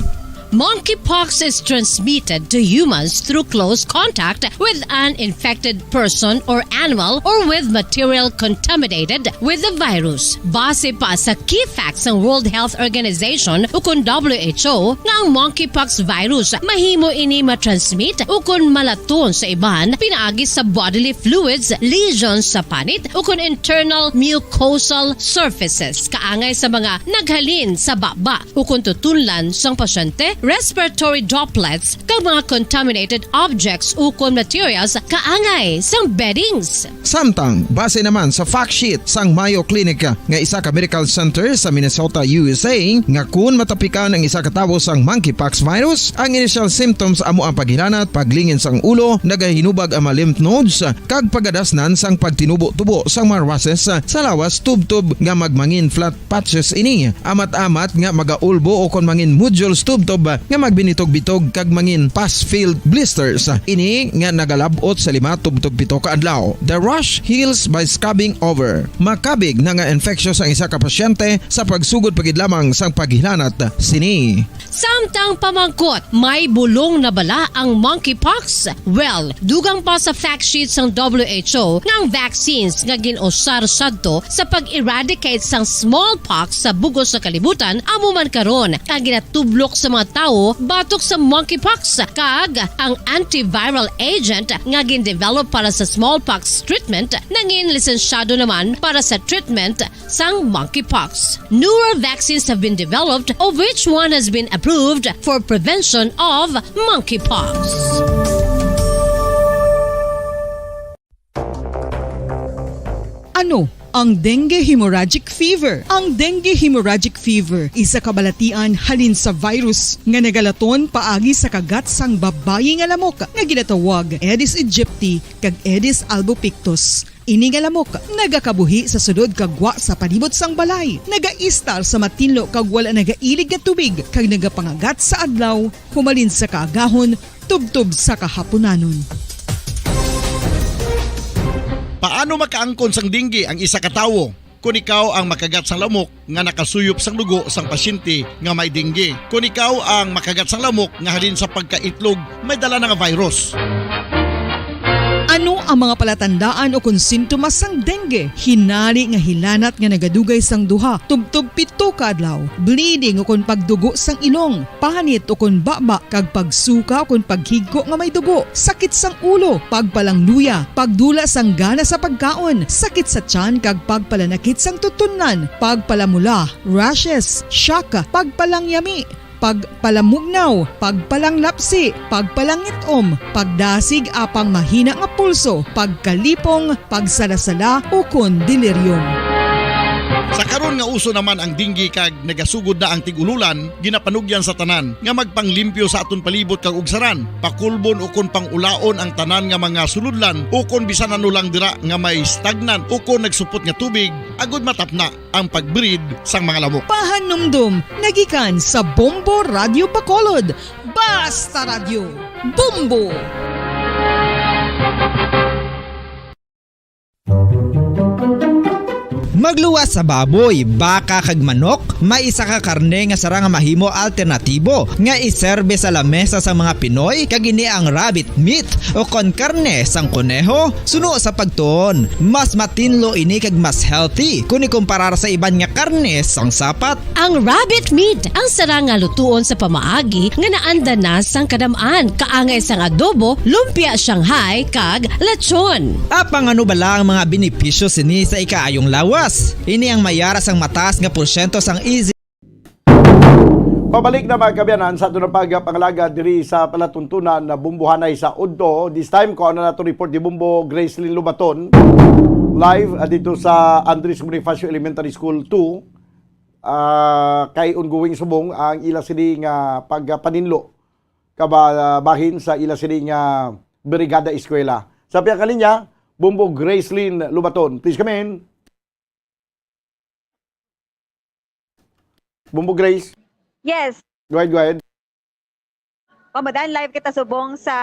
Monkeypox is transmitted to humans through close contact with an infected person or animal or with material contaminated with the virus. Base pa sa key facts ng World Health Organization ukon WHO nga ang monkeypox virus mahimo ini matransmit ukon malaton sa iban pinaagi sa bodily fluids, lesions sa panit ukon internal mucosal surfaces kaangay sa mga naghalin sa baba ukon tutunlan sang pasyente, respiratory droplets kag mga contaminated objects ukon materials kaangay sang beddings. Samtang base naman sa fact sheet sang Mayo Clinic nga isa ka medical center sa Minnesota, USA, nga kun matapikan ang isa ka tawo sang monkeypox virus, ang initial symptoms amo ang paghilanat, paglingin sang ulo, nagahinubag ang mga lymph nodes kag pagadasnan sang pagtinubo-tubo sang mga rashes sa lawas tubtob nga magmangin flat patches ini. Amat-amat nga magaulbo o kon mangin nodules tubtob nga magbinitog-bitog kag mangin pus-filled blisters. Ini nga nagalabot sa 5-7 ka adlaw. The rash heals by scabbing over. Makabig na nga infectious ang isa ka pasyente sa pagsugod pagid lamang sang paghilanat sini. Samtang pamangkot, may bulong na bala ang monkeypox? Well, dugang pa sa fact sheet sang WHO nga ang vaccines nga ginusar sadto sa pag-eradicate sang smallpox sa bugos sa kalibutan amuman karon ang ginatublok sa mga tao batok sa monkeypox kag ang antiviral agent nga gin-develop para sa smallpox treatment nangin lisensyado naman para sa treatment sang monkeypox. Newer vaccines have been developed of which one has been approved for prevention of monkeypox. Ano ang dengue hemorrhagic fever? Ang dengue hemorrhagic fever isa kabalatian halin sa virus nga nagalaton paagi sa kagat sang babayi nga lamok nga ginatawag Aedes aegypti kag Aedes albopictus. Ini nga lamok nagakabuhi sa sudod kagwa sa palibot sang balay. Nagaistar sa matinlo kag wala nagailig nga tubig kag nagapangagat sa adlaw humalin sa kaagahon tubtob sa kahaponanon. Paano makaangkon sang dinggi ang isa ka tawo? Kung ikaw ang makagat sang lamok nga nakasuyop sang dugo sang pasyente nga may dinggi. Kung ikaw ang makagat sang lamok nga halin sa pagkaitlog may dala nga virus. Ano ang mga palatandaan o kung sintomas sang dengue? Hinali nga hilanat nga nagadugay sang duha, tubtob 7 ka adlaw, bleeding o kung pagdugo sang ilong, panit o kung baba, kag pagsuka o kung paghigko nga may dugo, sakit sang ulo, pagpalangluya, pagdula sang gana sa pagkaon, sakit sa tiyan kag pagpalanakit sang tutunan, pagpalamula, rashes, shock, pagpalangyami, pagpalamugnaw, pagpalanglapsi, pagpalangitom, pagdasig apang mahina nga pulso, pagkalipong, pagsalasala o kon delirium. Sa karon nga uso naman ang dinggi kag nagasugod na ang tigululan, ginapanugyan sa tanan nga magpanglimpyo sa aton palibot kag ugsaran, pakulbon o kon pangulaon ang tanan nga mga suludlan o kon bisan ano lang dira nga may stagnan o kon nagsupot nga tubig, agud matapna ang pagbreed sang mga lamok. Pahanumdum, nagikan sa Bombo Radio Bacolod. Basta Radio, Bombo! Magluwas sa baboy, baka kag manok, may isa ka karne nga sara nga mahimo alternatibo nga iserbe sa lamesa sa mga Pinoy kag ini ang rabbit meat o kon karne sang kuneho. Suno sa pagtuon, mas matinlo ini kag mas healthy kung ikumparar sa iban nga karne sang sapat. Ang rabbit meat ang sara nga lutuon sa pamaagi nga naanda na sang kadamaan, kaangay sang adobo, lumpia Shanghai kag lechon. Apang ano bala ang mga benepisyo sini sa ikaayong lawas? Ini ang mayaras ang mataas nga porsyento sang easy. Pabalik na mga kabyanan sa ato na pangalaga diri sa palatuntunan na bumbuhanay sa Udto. This time ko ano na to report di Bumbo Gracelyn Lubaton live dito sa Andres Bonifacio Elementary School 2 kay ongoing subong ang ila sini nga pagpaninlo kabahin sa ila sini nga Brigada Eskwela. Sa piyang kalinya Bumbo Gracelyn Lubaton, please come in. Bumbo Grace. Yes. Go ahead. Pamadan live kita subong sa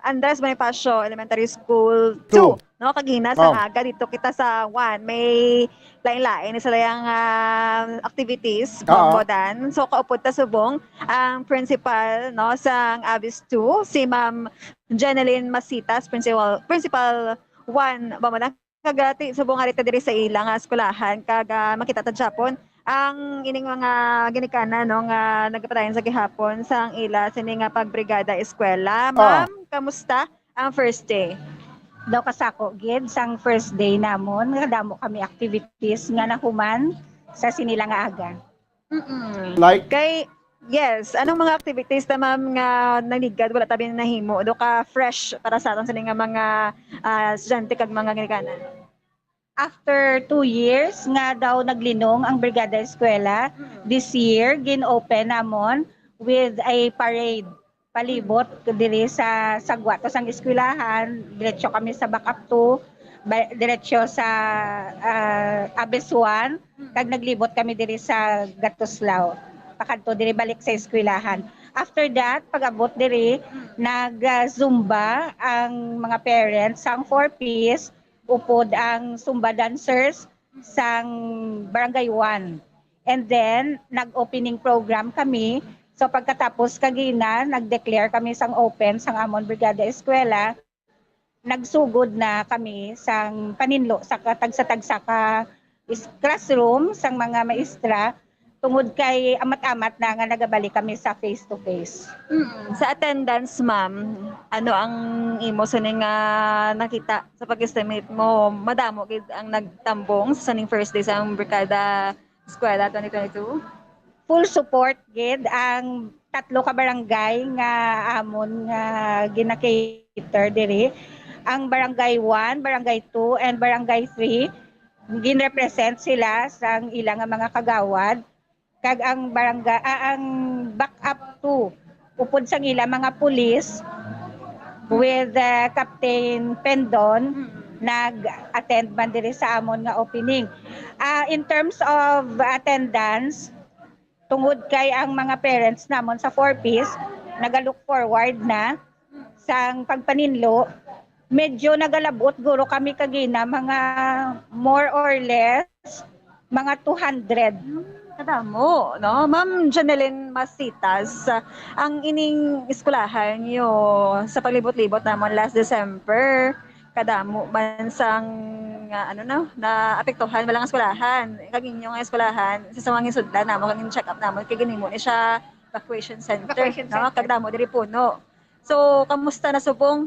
Andres Bonifacio Elementary School 2. No, kagina sa Haga dito kita sa 1. May lain-lain sila yung activities pamadan. So kaupod ta subong ang principal no sa Abyss 2 si Ma'am Jeneline Masitas, principal 1 pamadan kagati subong arita diri sa ilang eskwelahan kag makita ta Japon ang ining mga ginikana no nga nagpadayon sa gihapon sa ang ila sini nga pagbrigada eskwela. Ma'am, kamusta ang first day? Daw kasako gid sang first day namon nga damo kami activities nga nahuman sa sinila nga aga. Like kay yes, anong mga activities na ma'am nga nanigad wala tabi na nahimo do ka fresh para sa aton sini nga mga estudyante kag mga ginikana? After 2 years nga daw naglinong ang Brigada Eskwela, this year gin-open namon with a parade palibot diri sa Sagwato sang eskwelahan, diretso kami sa Backup 2, diretso sa Abyss 1, kag naglibot kami diri sa Gatuslao. Pakadto diri balik sa eskwelahan. After that, pag-abot diri, nag-zumba ang mga parents sang 4-piece, upod ang Zumba dancers sang Barangay 1. And then, nag-opening program kami. So pagkatapos kagina, nag-declare kami sang open sang amon Brigada Eskwela. Nagsugod na kami sang paninlo sa tagsa-tagsa ka classroom sang mga maestra tungod kay amat-amat na nga nagabalik kami sa face-to-face. Sa attendance, ma'am, ano ang imo sa nga nakita sa pag-estimate mo? Madamo gid ang nagtambong sa saning first day sa Brigada Eskwela 2022? Full support gid ang 3 ka barangay nga amon nga gina-cater diri. Ang Barangay 1, Barangay 2, and Barangay 3 gin-represent sila sang ilang mga kagawad. Kag ang barangay ang Backup 2 upod sang ila mga pulis with Captain Pendon nag-attend man diri sa amon nga opening. In terms of attendance, tungod kay ang mga parents namon sa 4Ps, nagalook forward na sang pagpaninlo, medyo nagalabot guro kami kagina mga more or less mga 200. Kadamo, no? Ma'am Janeline Masitas, ang ining eskwelahan nyo sa paglibot-libot namon last December, kadamo man sang na apektuhan walang eskwelahan. Kag inyong eskwelahan sa samang isudlan namo kag check up namon kay ginimo ni siya evacuation center, no? Kadamo diri puno. So, kamusta na subong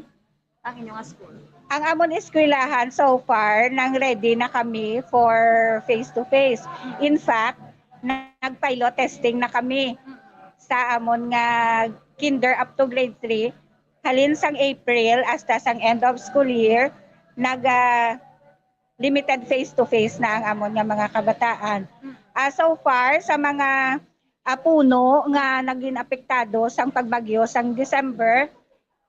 ang inyong school? Ang amon eskwelahan so far nang ready na kami for face-to-face. In fact, nag-pilot testing na kami sa amon nga kinder up to grade 3. Halin sang April hasta sang end of school year, limited face-to-face na ang amon nga mga kabataan. So far, sa mga puno nga naging apektado sang pagbagyo sang December,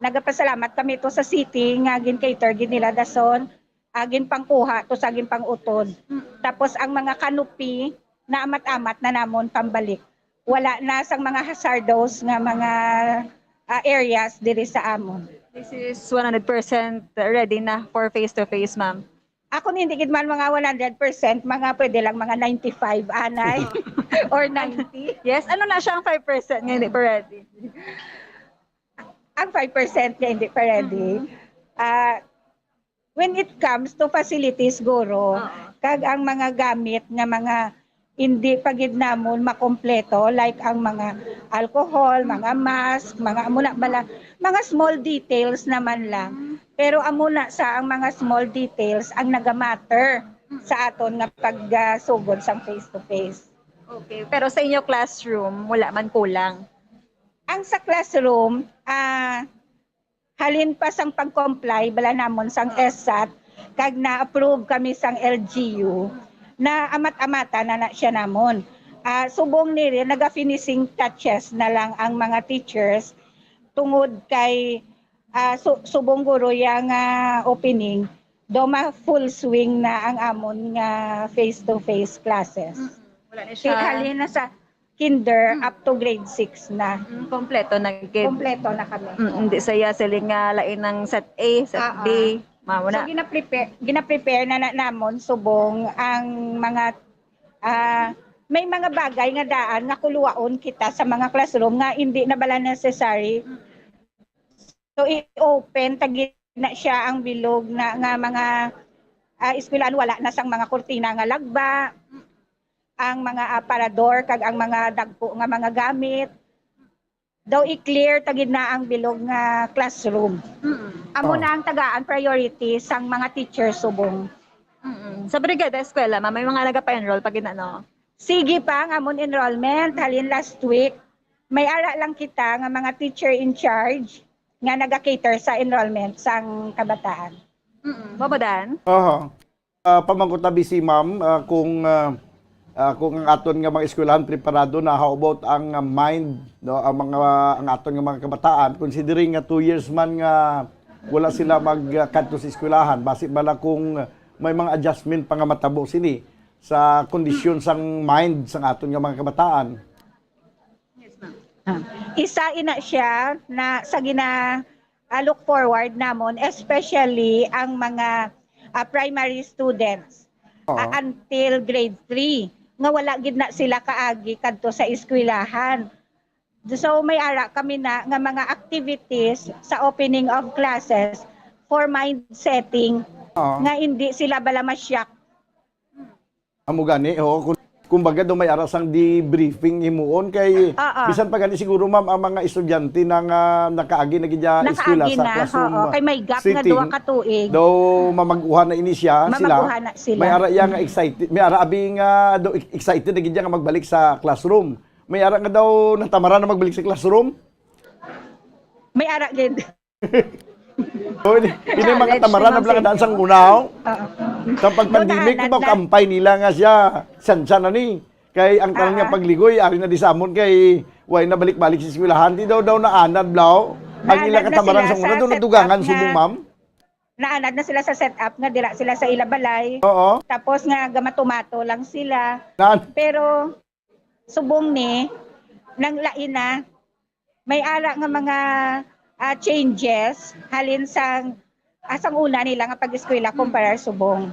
nagapasalamat kami to sa city nga gin-cater gin nila dason, gin pangkuha to sa gin pangutod. Tapos ang mga canopy na amat-amat na namon pambalik. Wala na sang mga hazardous nga mga areas diri sa amon. This is 100% ready na for face-to-face, ma'am. Ako hindi gid man mga 100%, mga pwede lang mga 95 anay or 90. Yes, ano na siya ang 5% nga hindi pa ready? Ang 5% nga hindi pa ready. When it comes to facilities guro, kag ang mga gamit nga mga hindi pagid namon makompleto like ang mga alcohol, mga mask, mga amuna bala, mga small details naman lang. Pero amuna sa ang mga small details ang nagamatter sa aton nga pagsugod sang face to face. Okay, pero sa inyo classroom wala man kulang. Ang sa classroom, halin pa sang pag-comply bala namon sang ESSAT kag na-approve kami sang LGU na amat-amata na siya namon. Subong nila, naga-finishing touches na lang ang mga teachers tungod kay subong guro yang opening, do full swing na ang amon nga face-to-face classes. Wala na siya. Halin na sa kinder up to grade 6 na. Kompleto na kid. Kompleto na kami. Hindi saya sila nga lain ng set A, set B. Mauna. So gina-prepare na namon subong ang mga may mga bagay nga daan nga kuluwaon kita sa mga classroom nga hindi na bala necessary. So i-open tagid na siya ang bilog na nga mga eskwelahan wala na sang mga kurtina nga lagba, ang mga aparador kag ang mga dagko nga mga gamit. Daw i-clear tagid na ang bilog nga classroom. Amo na ang tagaan priority sang mga teachers subong. Sa brigada eskwela, may mga nagapa-enroll pag ano. Sige pa ang amon enrollment halin last week. May ara lang kita nga mga teacher in charge nga naga-cater sa enrollment sang kabataan. Babadan? Pamangkutabi si ma'am kung ang aton nga mga eskwelahan preparado na how about ang mind, no, ang aton nga mga kabataan, considering nga 2 years man nga wala sila magkanto sa eskwelahan, basi bala kung may mga adjustment pa nga matabo sini sa kondisyon sang mind sang aton nga mga kabataan. Isa ina siya na sa look forward namon, especially ang mga primary students until grade 3 nga wala gid na sila kaagi kadto sa eskwelahan. So may ara kami na nga mga activities sa opening of classes for mind setting nga hindi sila bala masyak. Amo gani kumbaga do may arasang debriefing himuon kay bisan pa gani siguro ma'am ang mga estudyante nang nakaagi na gidya eskwela sa classroom. Kay may gap nga duha ka tuig. Do mamaguhan na ini siya sila. May ara iya nga excited, may ara abi nga do excited na gidya nga magbalik sa classroom. May ara nga daw natamara na magbalik sa classroom. May ara gid. Ini mga tamaran na blang daan sang unaw. Sa pagpandemic ko kampay nila nga siya sansa na ni. Kay ang tanong niya pagligoy ari na disamon kay way na balik-balik sa eskwelahan di daw na anad blaw. Ang ila katamaran sang una do nadugangan subong ma'am. naanad na sila sa setup nga dira sila sa ilabalay. Oo. Tapos nga gamatumato lang sila. Nan. Pero subong ni nang lain na may ara nga mga changes halin sang asang una nila nga pag-eskwela kumpara subong.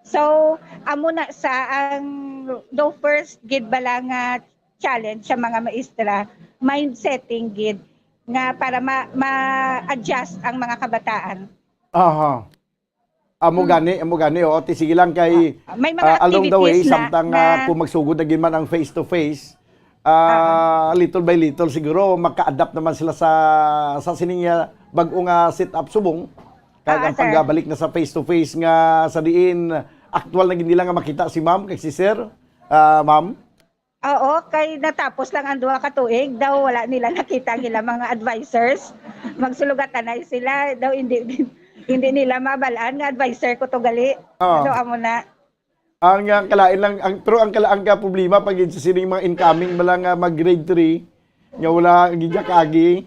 So amo na sa ang do first gid bala nga challenge sa mga maestra mindsetting gid nga para ma-adjust ang mga kabataan. Aha. Amo gani o sige lang kay May mga along the way activities samtang kung magsugod na gid man ang face to face, little by little siguro maka-adapt naman sila sa sining bag-o nga setup subong kag ang sir. pagbalik na sa face to face nga sa diin actual na gid nila nga makita si ma'am kag si sir, ma'am. Oo, kay natapos lang ang 2 ka tuig, daw wala nila nakita nila mga advisors. Magsulugatan na sila, daw hindi nila mabalaan nga advisor ko to gali. So amo na. Ang kalain lang ang kalaang ka problema pag sa sining mga incoming bala nga mag grade 3 nga wala gidya kagi.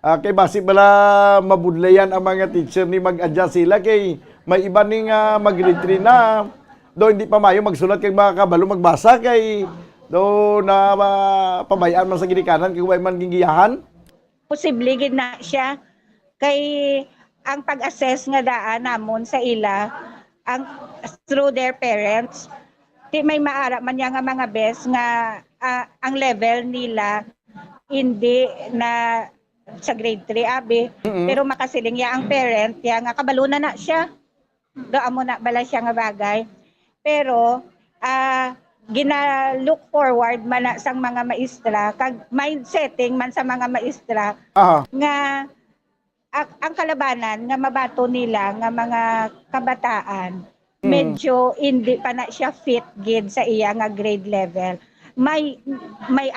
Kay basi bala mabudlayan ang mga teacher ni mag-adjust sila kay may iba ning mag grade 3 na do hindi pa mayo magsulat kay mga kabalo magbasa kay do na pabayaan man sa ginikanan kay way man gingiyahan. Posible gid na siya kay ang pag-assess nga daan namon sa ila ang through their parents di may maara man nga mga best nga ang level nila hindi na sa grade 3 abi pero makasiling ya ang parent ya nga kabalunan na siya do amo na bala siya nga bagay pero gina-look forward man na sang mga maestra kag mindsetting man sa mga maestra nga ang kalabanan nga mabato nila nga mga kabataan medyo hindi pa na siya fit gid sa iya nga grade level. May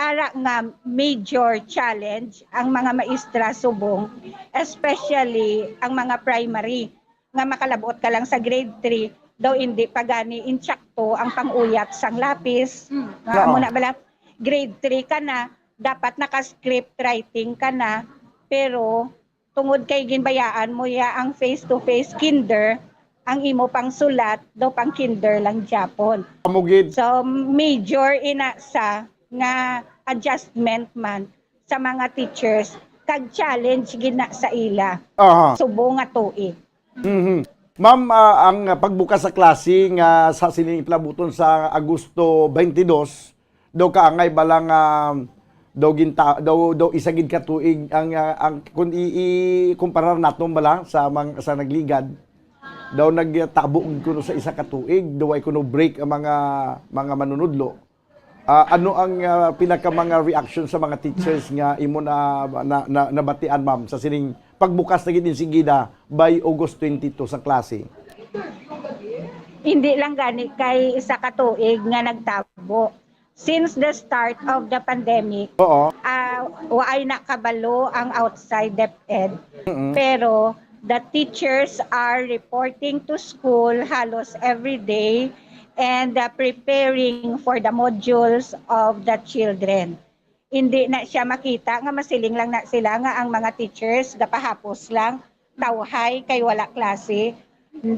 ara nga major challenge ang mga maestra subong especially ang mga primary nga makalabot ka lang sa grade 3 daw hindi pa gani insyakto ang panguyat sang lapis. Amo na bala grade 3 ka na, dapat naka-script writing ka na, pero tungod kay ginbayaan mo ya ang face-to-face kinder, ang imo pang sulat daw pang kinder lang Japon. So major ina sa nga adjustment man sa mga teachers kag challenge gina sa ila. Subo nga tuig. Ma'am, ang pagbukas sa klase nga sa siniplabuton sa Agosto 22, daw kaangay balang daw isagid ka tuig ang kung i-kumparar naton bala sa nagligad daw nagtabo kuno sa isa ka tuig daw ay kuno break ang mga manunudlo. Ano ang pinaka mga reaction sa mga teachers nga imo na nabatian ma'am sa sining pagbukas na gid sigida by August 22 sa klase? Hindi lang gani kay isa ka tuig nga nagtabo. Since the start of the pandemic, waay nakabalo ang outside DepEd. Pero the teachers are reporting to school halos every day and preparing for the modules of the children. Hindi na siya makita nga masiling lang na sila nga ang mga teachers gapahapos lang tawhay kay wala klase,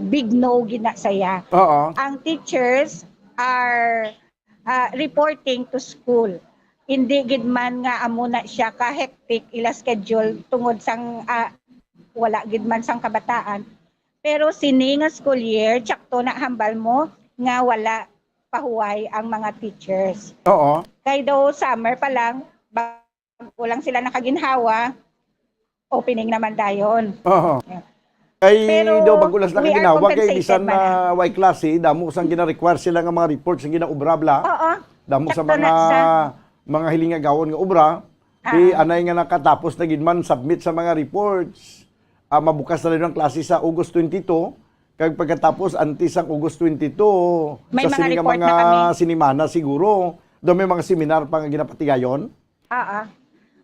big no gina saya. Ang teachers are reporting to school. Hindi gid man nga amo na siya ka hectic ila schedule tungod sang wala gid man sang kabataan. Pero sini nga school year tsakto na hambal mo nga wala pahuway ang mga teachers. Kay daw summer pa lang, bago lang sila nakaginhawa, opening naman dayon. Kay daw bagulas lang ginawa kay bisan na way klase, damo sang gina-require sila nga mga reports nga ginaobra bla. Damo sa mga hilinga gawon nga obra, anay nga nakatapos na gid man submit sa mga reports. Mabukas na rin ang klase sa August 22. Kag pagkatapos antes ang August 22 may sa mga mga sinimana siguro do may mga seminar pa nga ginapatigayon.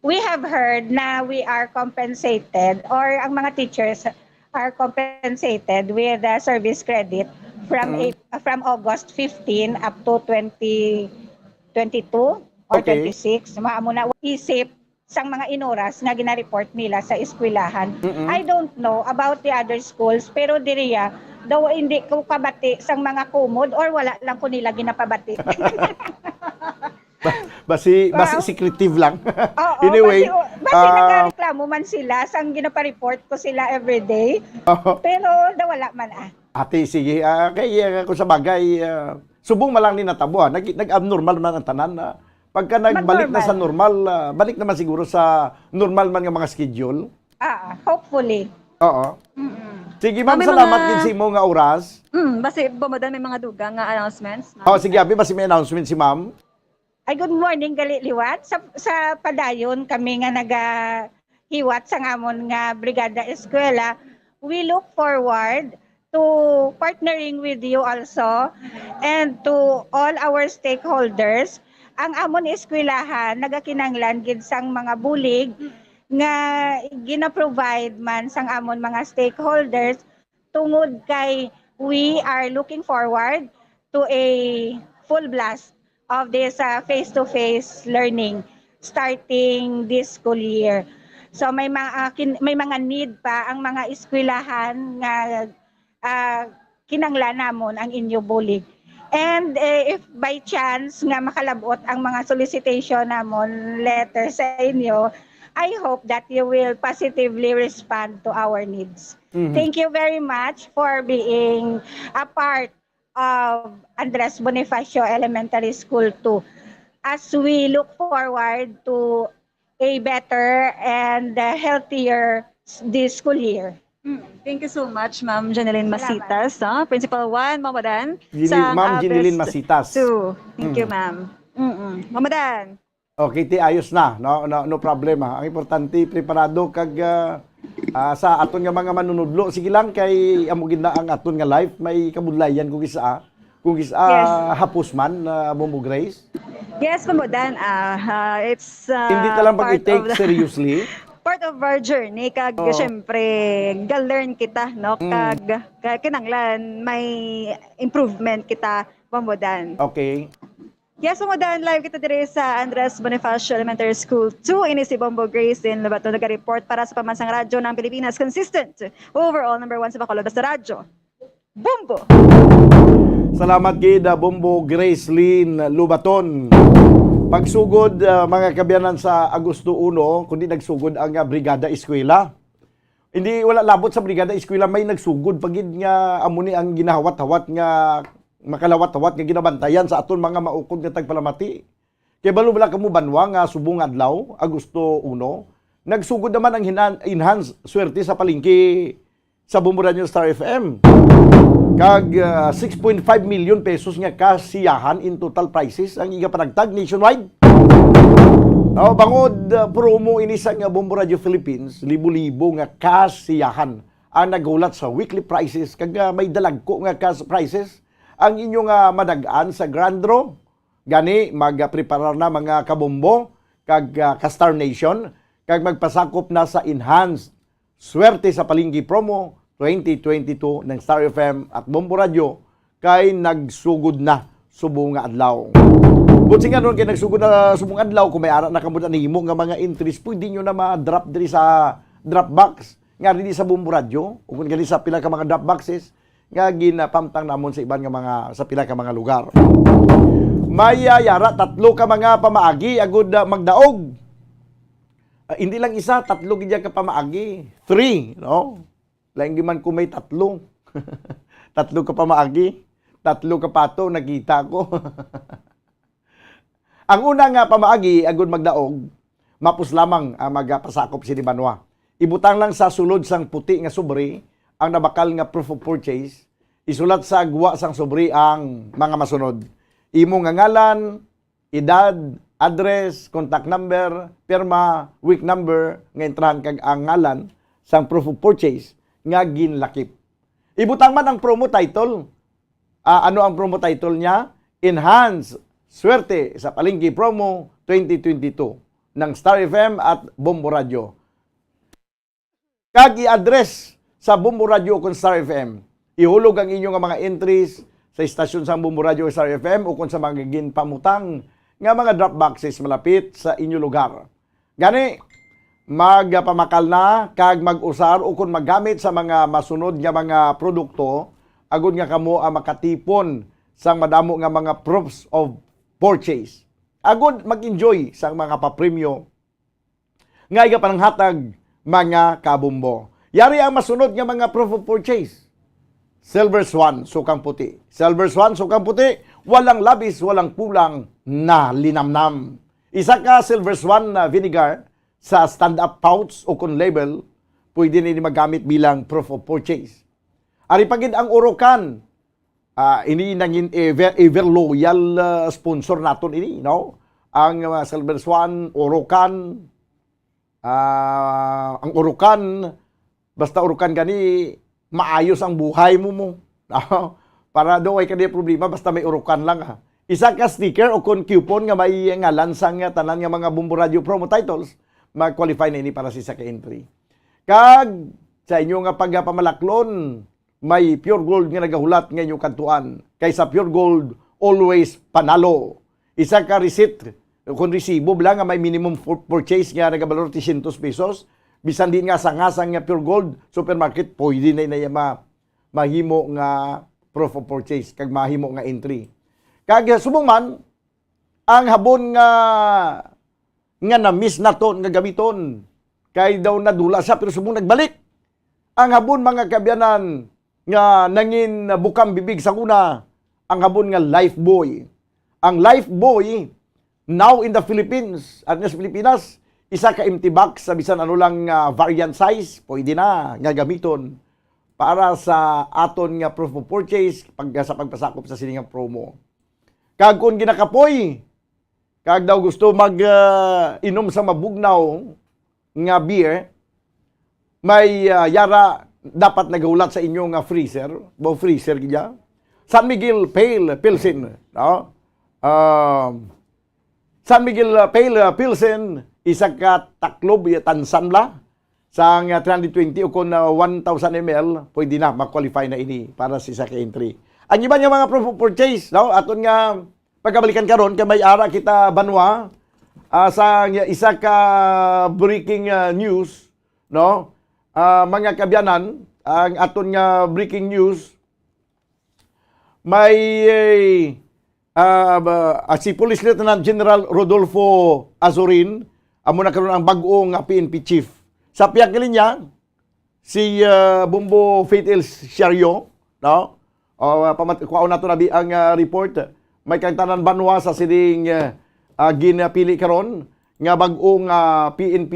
We have heard na we are compensated or ang mga teachers are compensated with service credit from August 15 up to 2022 or 26. Maamo na isip sang mga inoras nga gina-report nila sa eskwelahan. Mm-mm. I don't know about the other schools, pero diriya daw hindi ko kabati sang mga kumod or wala lang ko nila ginapabati. Basi secretive lang. Oo, Anyway, basi nagreklamo man sila sang ginapa-report ko sila everyday. Pero wala man ate, sige. Kung sa bagay, subong malang ni natabo. Nag-abnormal man ang tanan. Pagka nagbalik na sa normal, balik naman siguro sa normal man ng mga schedule. Hopefully. Oo. Sige, ma'am, salamat din sa imo nga oras. Basi bumadan may mga dugang nga announcements. Sige, abi, basi may announcement si ma'am. Ay, good morning, gali liwat. Sa padayon kami nga nagahiwat sa ngamon nga Brigada Eskwela. We look forward to partnering with you also and to all our stakeholders. Ang amon eskwelahan nagakinanglan gid sang mga bulig nga gina-provide man sang amon mga stakeholders tungod kay we are looking forward to a full blast of this face-to-face learning starting this school year. So may mga need pa ang mga eskwelahan nga kinanglan namon ang inyo bulig. And if by chance nga makalabot ang mga solicitation namon letter sa inyo, I hope that you will positively respond to our needs. Thank you very much for being a part of Andres Bonifacio Elementary School 2 as we look forward to a better and healthier this school year. Thank you so much, Ma'am Janeline Masitas, Principal 1, Ma'am Dan. Ma'am Janeline Masitas. 2. Thank you, Ma'am. Ma'am Dan. Okay, ayos na. No problema. Ang importante, preparado kag sa aton nga mga manunudlo. Sige lang, kay amo gid na ang aton nga life. May kabudlayan kung isa. Hapos man, Bombo Grace. Yes, Ma'am Dan. It's hindi talang pag-i-take seriously. Part of our journey kag syempre ga-learn kita no kag kinanglan may improvement kita pamudan. Okay. Yes, pamudan live kita dire sa Andres Bonifacio Elementary School 2 ini si Bombo Grace in Labato nag-report para sa pamansang radyo ng Pilipinas, consistent overall number 1 sa Bacolod sa radyo. Bombo. Salamat gid Bombo Grace Lynn Lubaton. Pagsugod mga kabiyanan sa Agosto 1, kundi nagsugod ang Brigada Eskwela. Hindi wala labot sa Brigada Eskwela, may nagsugod pagid nga amuni ang ginahawat-hawat nga makalawat-hawat nga ginabantayan sa aton mga maukod nga tagpalamati. Kay balo wala kamo banwa nga subong adlaw Agosto 1, nagsugod naman ang enhanced swerte sa palengke sa Bumburanyo Star FM. Kag 6.5 million pesos nga kasiyahan in total prices ang igapanagtag nationwide. Bangod promo ini sa nga Bombo Radio Philippines, libo-libo nga kasiyahan ang nagulat sa weekly prices kag may dalagko nga cash prices ang inyo nga madagaan sa Grand Draw. Gani magpreparar na mga kabombo kag ka-Star Nation kag magpasakop na sa enhanced swerte sa palengke promo 2022 ng Star FM at Bombo Radio kay nagsugod na subong nga adlaw. Buti nga nun kay nagsugod na subong adlaw, kung may ara na kamuda nimo nga mga entries, pwede nyo na ma-drop diri sa drop box nga rin sa Bombo Radio o kung gali sa pila ka mga drop boxes nga ginapamtang namon sa iban nga mga sa pila ka mga lugar. May yara 3 ka mga pamaagi agud magdaog. Hindi lang isa, 3 gid ka pamaagi. 3, no? Laing man ko may 3. 3 ka pamaagi, 3 ka pato, nakita ko. Ang una nga pamaagi, agud magdaog, mapus lamang ang magpasakop si Dibanwa. Ibutang lang sa sulod sang puti nga sobre, ang nabakal nga proof of purchase, isulat sa agwa sang sobre ang mga masunod. Imo nga ngalan, edad, address, contact number, pirma, week number, nga entrahan kag ang ngalan sang proof of purchase nga ginlakip. Ibutang man ang promo title. Ano ang promo title niya? Enhance Swerte sa Palengke Promo 2022 ng Star FM at Bombo Radio. Kag i-address sa Bombo Radio kung Star FM. Ihulog ang inyong mga entries sa istasyon sa Bombo Radio Star FM o kung sa mga ginpamutang nga mga drop boxes malapit sa inyong lugar. Gani, magpamakal na, kag mag-usar o kung maggamit sa mga masunod nga mga produkto, agud nga kamo ang makatipon sang madamo nga mga proofs of purchase. Agud mag-enjoy sang mga papremyo nga iga pananghatag mga kabumbo. Yari ang masunod nga mga proof of purchase. Silver Swan, sukang puti. Silver Swan, sukang puti, walang labis, walang kulang na linamnam. Isa ka Silver Swan na vinegar sa stand-up pouch o kung label, pwede nini magamit bilang proof of purchase. Ari pagid ang Orocan, ini nangin ever loyal sponsor naton ini, no? Ang Silver Swan, Orocan, ang Orocan, basta Orocan gani, maayos ang buhay mo mo. Para do ay kadi problema, basta may Orocan lang ha. Isa ka sticker o kung coupon nga may ngalan sang tanan nga mga Bumbo Radio promo titles, mag-qualify na ini para sa ka entry. Kag sa inyo nga pagpamalaklon, may pure gold nga nagahulat nga inyong kantuan. Kaysa pure gold, always panalo. Isa ka receipt, kung resibo lang nga may minimum purchase nga nagabalor 300 pesos, bisan din nga sangasang nga pure gold, supermarket, pwede na mahimo nga proof of purchase, kag mahimo nga entry. Kag subong man, ang habon nga na-miss naton nga gamiton, kay daw nadula siya, pero subong nagbalik. Ang habon mga kabyanan nga nangin bukang bibig sa kuna, ang habon nga Lifebuoy. Ang Lifebuoy, now in the Philippines, at sa Pilipinas, isa ka empty box sa bisan ano lang variant size, pwede na nga gamiton para sa aton nga proof of purchase sa pagpasakop sa siningang promo. Kag kung ginakapoy, kag daw gusto mag-inom sa mabugnaw nga beer, may yara dapat nagahulat sa inyong freezer, freezer gya. San Miguel Pale Pilsen, no? San Miguel Pale Pilsen, isa ka taklob tansanla sang 320 o kung 1,000 ml, pwede na mag-qualify na ini para sa isa ka entry. Ang iba nga mga proof of purchase, no? Aton nga pagkabalikan karon kay may ara kita banwa sa isa ka breaking news, no? Mga kabyanan, ang aton nga breaking news, may si Police Lieutenant General Rodolfo Azurin, amo na karon ang bag-ong PNP chief. Sa piyang linya, si Bumbo Faith El Siario, no? Kuha na ito nabi ang report. May kantanan banwa sa sining ginapili karon nga bag-ong PNP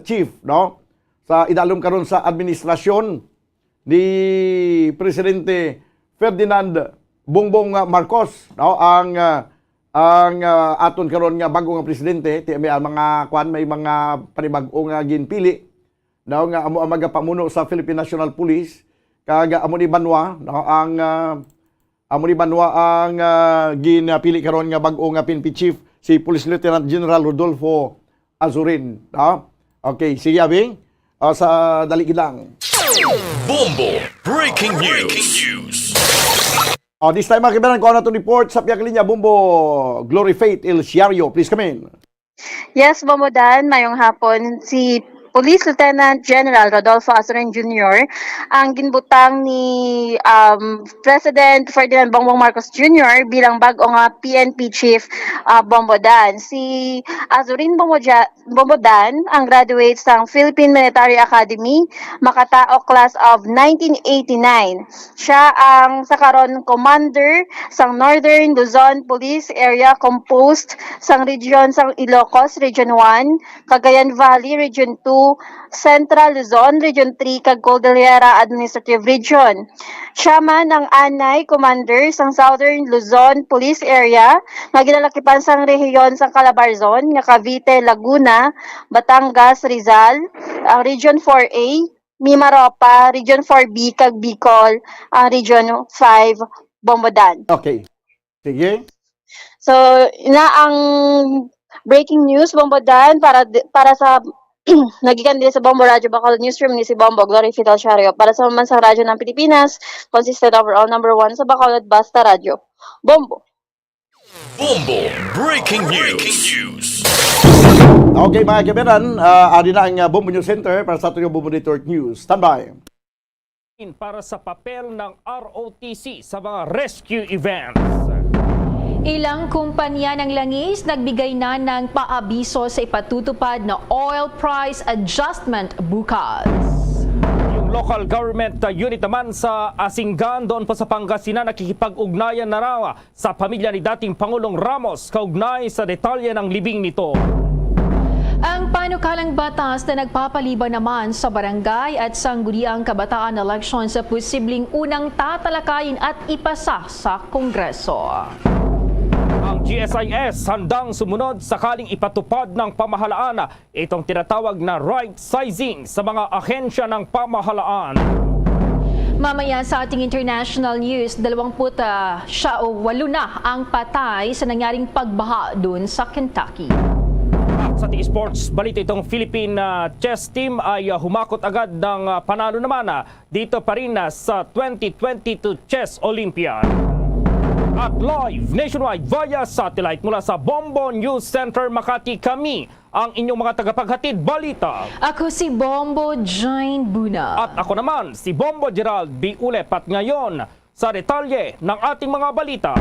chief, no? Sa idalom karon sa administrasyon ni Presidente Ferdinand Bongbong Marcos, no? Ang aton karon nga bago nga presidente, may mga may mga panibag-o nga ginpili, no? Nga amo ang magapamuno sa Philippine National Police, kag amo ni Banwa, no? Amo ni Banwa ang ginapili karon nga bag-o nga PNP chief, si Police Lieutenant General Rodolfo Azurin, no? Okay, sige abing sa dali lang. Bombo Breaking News. This time, mga kibanan, ko na itong report sa piyang linya, Bumbo Glory Faith El Siario. Please come in. Yes, Bombo Dan, mayong hapon. Si Police Lieutenant General Rodolfo Azurin Jr. ang ginbutang ni President Ferdinand Bongbong Marcos Jr. bilang bagong PNP Chief Bombo Dan. Si Azurin Bombo Dan ang graduate ng Philippine Military Academy, makatao class of 1989. Siya ang sakaron commander sang Northern Luzon Police Area composed sang region sang Ilocos, Region 1, Cagayan Valley, Region 2, Central Luzon, Region 3, kag Cordillera Administrative Region. Siya man ang anay commander sang Southern Luzon Police Area nga ginalakipan sang rehiyon sang Calabarzon, nga Cavite, Laguna, Batangas, Rizal, ang Region 4A, Mimaropa, Region 4B, kag Bicol, ang Region 5, Bombodan. Okay. Sige. So, ina ang breaking news, Bombodan, para sa nagikan din sa Bombo Radio Bacolod Newsroom ni si Bombo Glory Faith El Siario para sa Mamansang Radyo ng Pilipinas, consistent overall number 1 sa Bacolod Basta Radio. Bombo. Bombo Breaking News. Okay mga kaibigan, ari na ang Bombo News Center para sa ating Bombo Network News. Standby. Para sa papel ng ROTC sa mga rescue events. Ilang kumpanya ng langis nagbigay na ng paabiso sa ipatutupad na oil price adjustment bukas. Yung local government unit naman sa Asinggan doon pa sa Pangasinan nakikipag-ugnayan na raw sa pamilya ni dating Pangulong Ramos kaugnay sa detalye ng libing nito. Ang panukalang batas na nagpapaliban naman sa barangay at sangguniang kabataan election sa posibleng unang tatalakayin at ipasa sa Kongreso. Ang GSIS handang sumunod sakaling ipatupad ng pamahalaan itong tinatawag na right sizing sa mga ahensya ng pamahalaan. Mamaya sa ating international news, 28 na ang patay sa nangyaring pagbaha doon sa Kentucky. Sa ating sports balita, itong Philippine chess team ay humakot agad ng panalo naman dito pa rin sa 2022 Chess Olympiad. At live nationwide via satellite mula sa Bombo News Center Makati, kami ang inyong mga tagapaghatid balita. Ako si Bombo Jane Buna. At ako naman si Bombo Gerald B. Ulep. At ngayon sa detalye ng ating mga balita.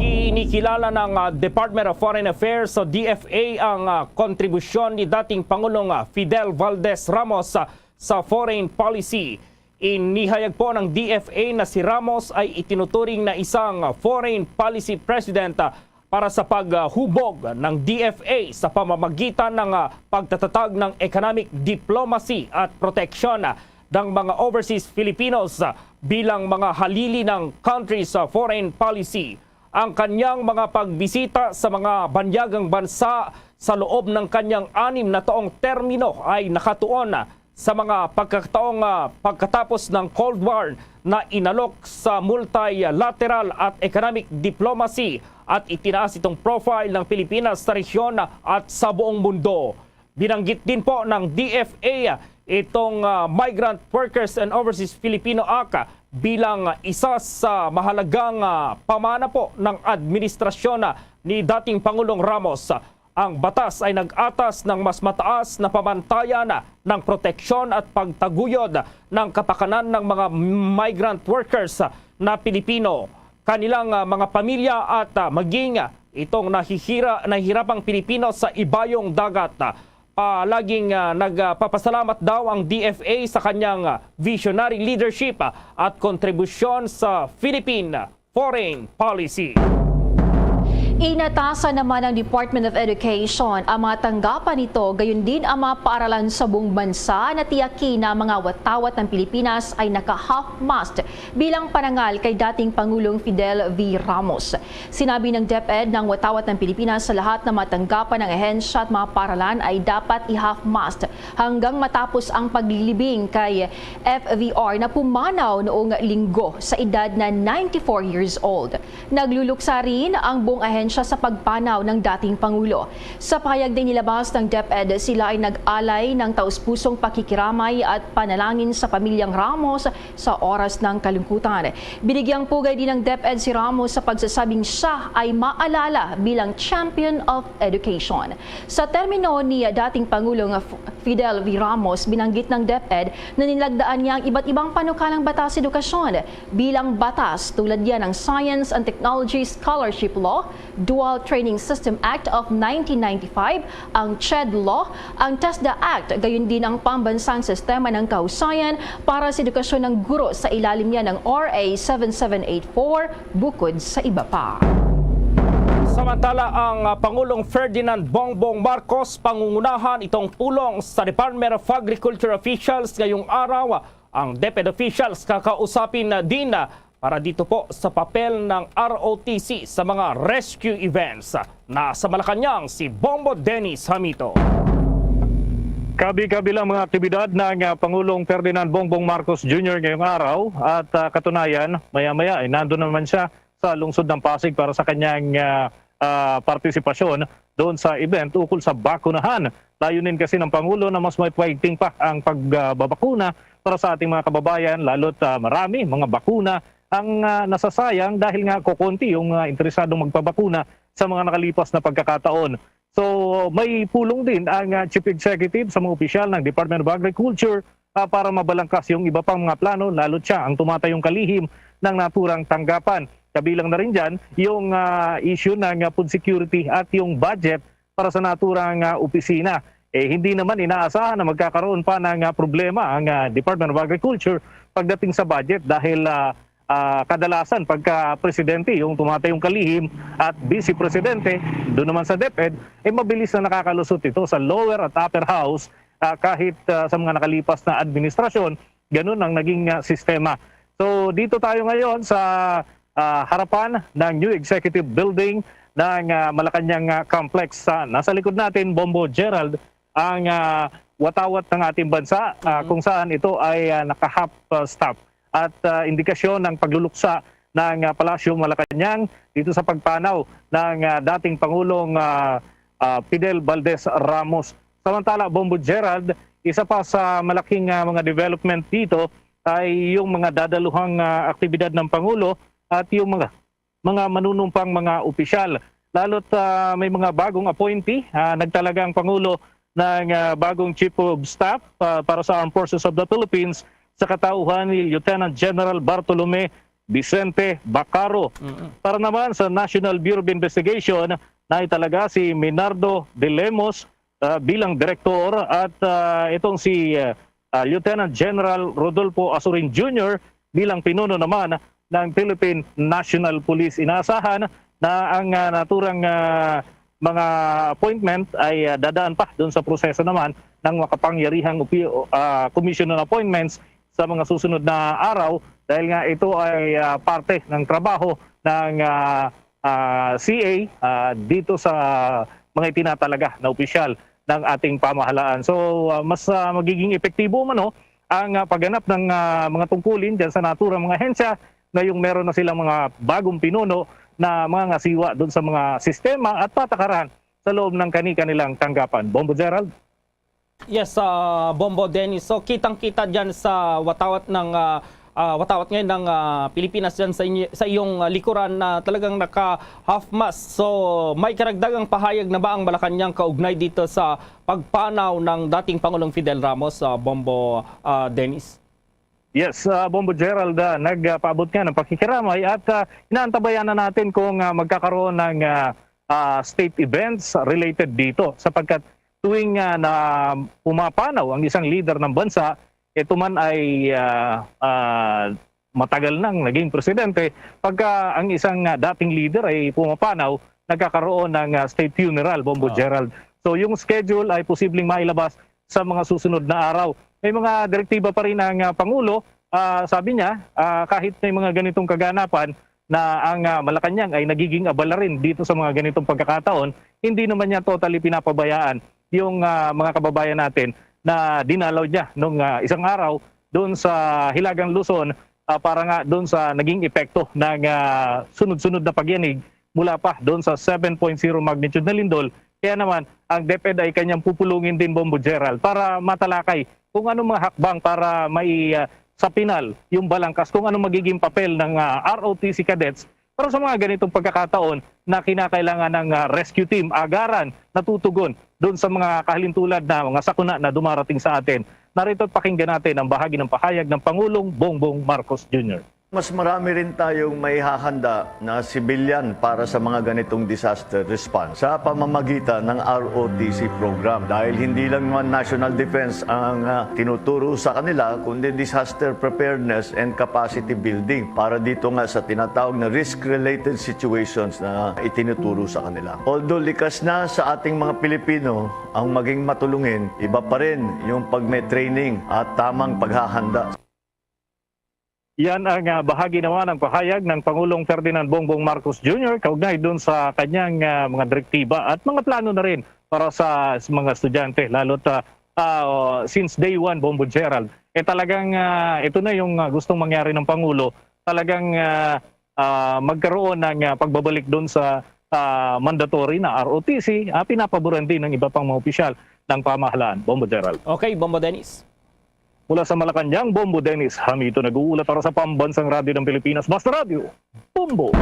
Kinikilala ng Department of Foreign Affairs o DFA ang kontribusyon ni dating Pangulong Fidel Valdez Ramos sa foreign policy. Inihayag po ng DFA na si Ramos ay itinuturing na isang foreign policy president para sa paghubog ng DFA sa pamamagitan ng pagtatatag ng economic diplomacy at proteksyon ng mga overseas Filipinos bilang mga halili ng country's foreign policy. Ang kanyang mga pagbisita sa mga banyagang bansa sa loob ng kanyang 6 na taong termino ay nakatuon sa mga pagkataong pagkatapos ng Cold War na inalok sa multilateral at economic diplomacy at itinaas itong profile ng Pilipinas sa resyon at sa buong mundo. Binanggit din po ng DFA itong Migrant Workers and Overseas Filipino Act bilang isa sa mahalagang pamana po ng administrasyon ni dating Pangulong Ramos. Ang batas ay nag-atas ng mas mataas na pamantayan ng proteksyon at pagtaguyod ng kapakanan ng mga migrant workers na Pilipino, kanilang mga pamilya at maging itong nahihirapang Pilipino sa ibayong dagat. Palaging nagpapasalamat daw ang DFA sa kanyang visionary leadership at kontribusyon sa Philippine foreign policy. Inatasan naman ng Department of Education ang mga tanggapan nito, gayon din ang mga paaralan sa buong bansa na tiyakin na mga watawat ng Pilipinas ay naka-half-mast bilang parangal kay dating Pangulong Fidel V. Ramos. Sinabi ng DepEd ng watawat ng Pilipinas sa lahat ng mga tanggapan ng ahensya at mga paaralan ay dapat i-half-mast hanggang matapos ang paglilibing kay FVR na pumanaw noong linggo sa edad na 94 years old. Nagluluksa rin ang buong ahensya sa pagpanaw ng dating Pangulo. Sa pahayag din nilabas ng DepEd, sila ay nag-alay ng taus-pusong pakikiramay at panalangin sa pamilyang Ramos sa oras ng kalungkutan. Binigyang pugay din ng DepEd si Ramos sa pagsasabing siya ay maalala bilang champion of education. Sa termino ni dating Pangulong Fidel V. Ramos, binanggit ng DepEd na nilagdaan niya ang iba't ibang panukalang batas edukasyon bilang batas tulad yan ng Science and Technology Scholarship Law, Dual Training System Act of 1995, ang CHED Law, ang TESDA Act, gayon din ang pambansang sistema ng kahusayan para sa edukasyon ng guro sa ilalim niya ng RA 7784, bukod sa iba pa. Samantala, ang Pangulong Ferdinand Bongbong Marcos pangungunahan itong pulong sa Department of Agriculture officials ngayong araw. Ang DepEd officials kakausapin na din para dito po sa papel ng ROTC sa mga rescue events. Nasa Malacanang si Bombo Dennis Hamito. Kabi-kabilang mga aktibidad ng Pangulong Ferdinand Bongbong Marcos Jr. ngayong araw at katunayan, maya-maya ay nandun naman siya sa lungsod ng Pasig para sa kanyang partisipasyon doon sa event ukol sa bakunahan. Layunin kasi ng Pangulo na mas may paigting pa ang pagbabakuna para sa ating mga kababayan, lalo't marami mga bakuna ang nasasayang dahil nga kukunti yung interesadong magpabakuna sa mga nakalipas na pagkakataon. So may pulong din ang Chief Executive sa mga opisyal ng Department of Agriculture para mabalangkas yung iba pang mga plano, lalo't siya ang tumatayong kalihim ng naturang tanggapan. Kabilang na rin dyan yung issue ng food security at yung budget para sa naturang opisina. Hindi naman inaasahan na magkakaroon pa ng problema ang Department of Agriculture pagdating sa budget dahil kadalasan pagka presidente yung tumatayong kalihim at vice presidente, doon naman sa DepEd, mabilis na nakakalusot ito sa lower at upper house kahit sa mga nakalipas na administrasyon, ganun ang naging sistema. So dito tayo ngayon sa harapan ng new executive building ng Malacanang Complex. Nasa likod natin, Bombo Gerald, ang watawat ng ating bansa kung saan ito ay naka-half stop at indikasyon ng pagluluksa ng Palasyong Malacanang dito sa pagpanaw ng dating Pangulong Fidel Valdez Ramos. Samantala, Bombo Gerald, isa pa sa malaking mga development dito ay yung mga dadaluhang aktibidad ng Pangulo at yung mga manunumpang mga opisyal. Lalo't may mga bagong appointee, nagtalaga ang Pangulo ng bagong Chief of Staff para sa Armed Forces of the Philippines sa katauhan ni Lieutenant General Bartolome Vicente Bacaro. Para naman sa National Bureau of Investigation, naitalaga si Minardo de Lemos bilang direktor at itong si Lieutenant General Rodolfo Azurin Jr. bilang pinuno naman ng Philippine National Police. Inaasahan na ang naturang mga appointment ay dadaan pa doon sa proseso naman ng makapangyarihang commission on appointments sa mga susunod na araw dahil nga ito ay parte ng trabaho ng CA dito sa mga itinatalaga na opisyal ng ating pamahalaan. So mas magiging epektibo ang pagganap ng mga tungkulin dyan sa naturang mga ahensya ngayong meron na silang mga bagong pinuno na mga ngasiwa doon sa mga sistema at patakaran sa loob ng kanilang tanggapan. Bombo Gerald? Yes, Bombo Dennis. So kitang-kita dyan sa watawat ngayon ng Pilipinas dyan sa iyong likuran na talagang naka-half mast. So may karagdagang pahayag na ba ang Malacanang kaugnay dito sa pagpanaw ng dating Pangulong Fidel Ramos, Bombo Dennis? Yes, Bombo Gerald, nagpaabot nga ng pakikiramay at inaantabayan na natin kung magkakaroon ng state events related dito sapagkat tuwing na pumapanaw ang isang leader ng bansa, ito man ay matagal nang naging presidente, pagka ang isang dating leader ay pumapanaw, nagkakaroon ng state funeral, Bombo Gerald. So yung schedule ay posibleng mailabas sa mga susunod na araw. May mga direktiba pa rin ng Pangulo, sabi niya, kahit may mga ganitong kaganapan na ang Malacanang ay nagiging abala rin dito sa mga ganitong pagkakataon, hindi naman niya totally pinapabayaan yung mga kababayan natin na dinalaw niya nung isang araw doon sa Hilagang Luzon para nga doon sa naging epekto ng sunod-sunod na pagyanig mula pa doon sa 7.0 magnitude na lindol. Kaya naman, ang DepEd ay kanyang pupulungin din, Bombo Gerald, para matalakay kung anong mga hakbang para sa pinal yung balangkas, kung anong magiging papel ng ROTC cadets para sa mga ganitong pagkakataon na kinakailangan ng rescue team agaran na tutugon doon sa mga kahalintulad na mga sakuna na dumarating sa atin. Narito at pakinggan natin ang bahagi ng pahayag ng Pangulong Bongbong Marcos Jr. Mas marami rin tayong may hahanda na sibilyan para sa mga ganitong disaster response sa pamamagitan ng ROTC program. Dahil hindi lang naman national defense ang tinuturo sa kanila, kundi disaster preparedness and capacity building para dito nga sa tinatawag na risk-related situations na itinuturo sa kanila. Although likas na sa ating mga Pilipino ang maging matulungin, iba pa rin yung pag-may training at tamang paghahanda. Yan ang bahagi naman ng pahayag ng Pangulong Ferdinand Bongbong Marcos Jr. kaugnay doon sa kanyang mga direktiba at mga plano na rin para sa mga estudyante. Lalo't since day one, Bombo Gerald, talagang ito na yung gustong mangyari ng Pangulo. Talagang magkaroon ng pagbabalik doon sa mandatory na ROTC, pinapaboran din ng iba pang mga opisyal ng pamahalaan. Bombo Gerald. Okay, Bombo Dennis. Mula sa Malacanang, Bombo Dennis Hamito nag-uulat para sa Pambansang Radyo ng Pilipinas, Basta Radio, Bombo.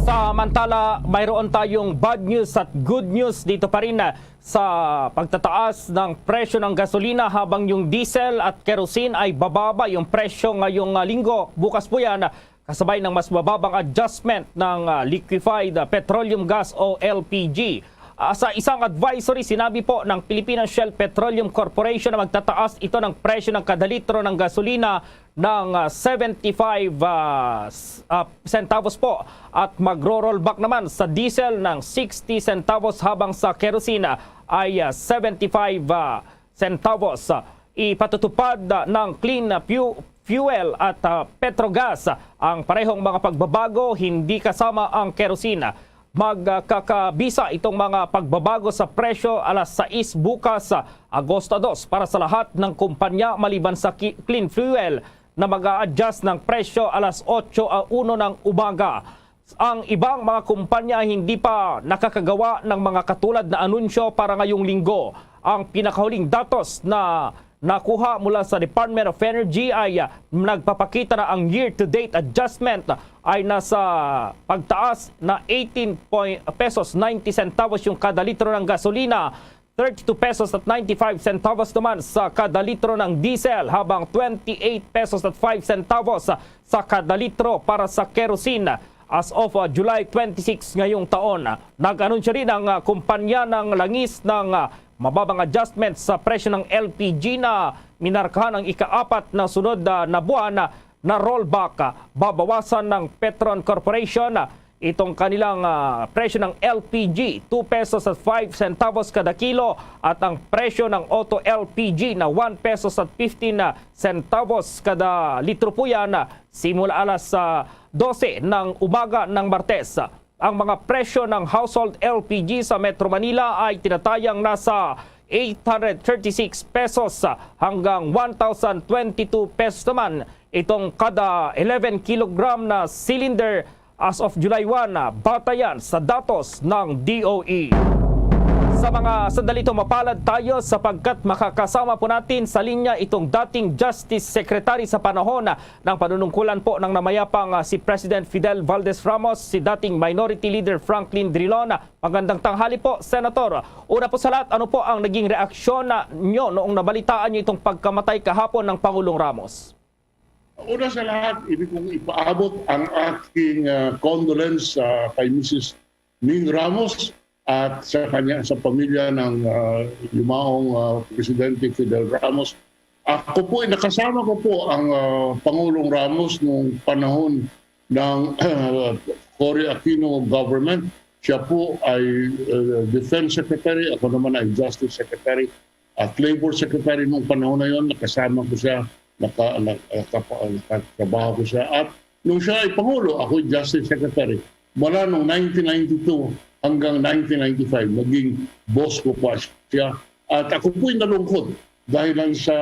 Samantala, mayroon tayong bad news at good news dito pa rin sa pagtataas ng presyo ng gasolina habang yung diesel at kerosene ay bababa yung presyo ngayong linggo. Bukas po yan kasabay ng mas bababang adjustment ng liquefied petroleum gas o LPG. Sa isang advisory, sinabi po ng Philippine Shell Petroleum Corporation na magtataas ito ng presyo ng kada litro ng gasolina ng 75 centavos po at magro-rollback naman sa diesel ng 60 centavos habang sa kerosene ay 75 centavos. Ipatutupad ng clean fuel at Petrogas ang parehong mga pagbabago, hindi kasama ang kerosene. Magkakabisa itong mga pagbabago sa presyo alas 6 bukas Agosto 2 para sa lahat ng kumpanya maliban sa clean fuel na mag-a-adjust ng presyo alas 8:01 ng umaga. Ang ibang mga kumpanya hindi pa nakakagawa ng mga katulad na anunsyo para ngayong linggo. Ang pinakahuling datos na nakuha mula sa Department of Energy ay nagpapakita na ang year-to-date adjustment ay nasa pagtaas na 18 pesos 90 centavos yung kada litro ng gasolina, 32 pesos at 95 centavos naman sa kada litro ng diesel, habang 28 pesos at 5 centavos sa kada litro para sa kerosene. As of July 26 ngayong taon, nag-anunsyo rin ang kumpanya ng langis ng mababang adjustment sa presyo ng LPG na minarkahan ng ika-4 na sunod na buwan na rollback. Babawasan ng Petron Corporation itong kanilang presyo ng LPG 2 pesos at 5 centavos kada kilo at ang presyo ng auto LPG na 1 pesos at 15 centavos kada litro po yan simula alas 12 ng umaga ng Martes. Ang mga presyo ng household LPG sa Metro Manila ay tinatayang nasa 836 pesos hanggang 1,022 pesos naman itong kada 11 kilogram na cylinder as of July 1, batayan sa datos ng DOE. Sa mga sandali ito mapalad tayo sapagkat makakasama po natin sa linya itong dating Justice Secretary sa panahon ng panunungkulan po ng namayapang si President Fidel Valdez Ramos, si dating Minority Leader Franklin Drilon. Magandang tanghali po, Senator. Una po sa lahat, ano po ang naging reaksyon nyo noong nabalitaan nyo itong pagkamatay kahapon ng Pangulong Ramos? Una sa lahat, ibig kong ipaabot ang aking condolence kay Mrs. Ming Ramos at sa pamilya ng yumaong Presidente Fidel Ramos. Ako po, nakasama ko po ang Pangulong Ramos noong panahon ng Cory Aquino government. Siya po ay Defense Secretary, ako naman ay Justice Secretary at Labor Secretary noong panahon na yon. Nakasama ko siya, nakatrabaho ko siya. At nung siya ay Pangulo, ako ay Justice Secretary. Mula noong 1992 hanggang 1995, naging boss ko pa siya. At ako po'y nalungkot dahil lang sa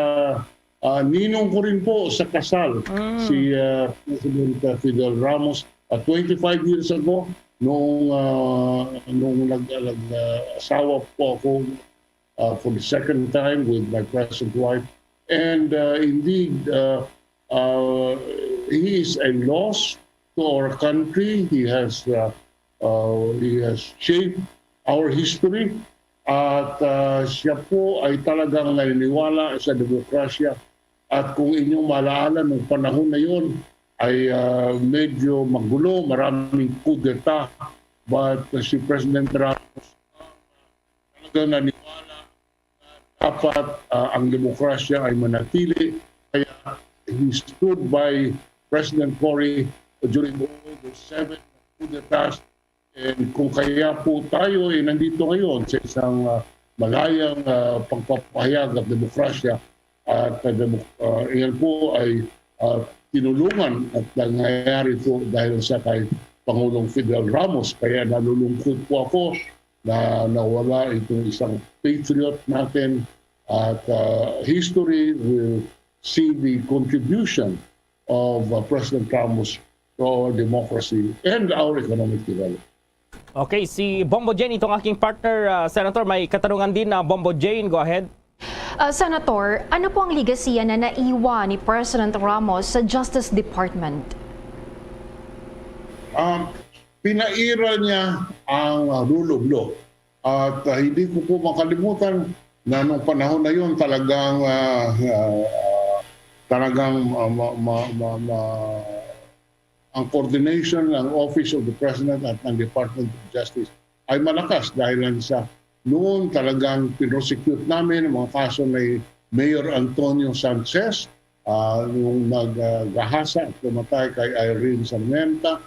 ninong ko rin po sa kasal, si President Fidel Ramos. 25 years ago, nung nag-asawa po ako for the second time with my present wife. And indeed, he is a loss to our country. He has shaped our history. At siya po ay talagang naniniwala sa demokrasya. At kung inyong malaala ng panahon na yun, ay medyo magulo, maraming coup d'etat. But si President Ramos talagang naniniwala dapat ang demokrasya ay manatili. Kaya he stood by President Cory during all the 7 coup d'etats. And kung kaya po tayo ay nandito ngayon sa isang malayang pagpapahayag at demokrasya at iyan po ay tinulungan at nangyayari po dahil sa kay Pangulong Fidel Ramos. Kaya nalulungkot po ako na nawala itong isang patriot natin at history will see the contribution of President Ramos to our democracy and our economic development. Okay, si Bombo Jane, itong aking partner, Senator, may katanungan din na Bombo Jane. Go ahead. Senator, ano po ang legacy na naiwan ni President Ramos sa Justice Department? pinaira niya ang rule of law. At hindi ko po makalimutan na nung panahon na yun talagang ang coordination ng Office of the President at ng Department of Justice ay malakas dahil sa noon talagang pinosecute namin ang mga kaso ni Mayor Antonio Sanchez nung naggahasa at pumatay kay Irene Sarmenta,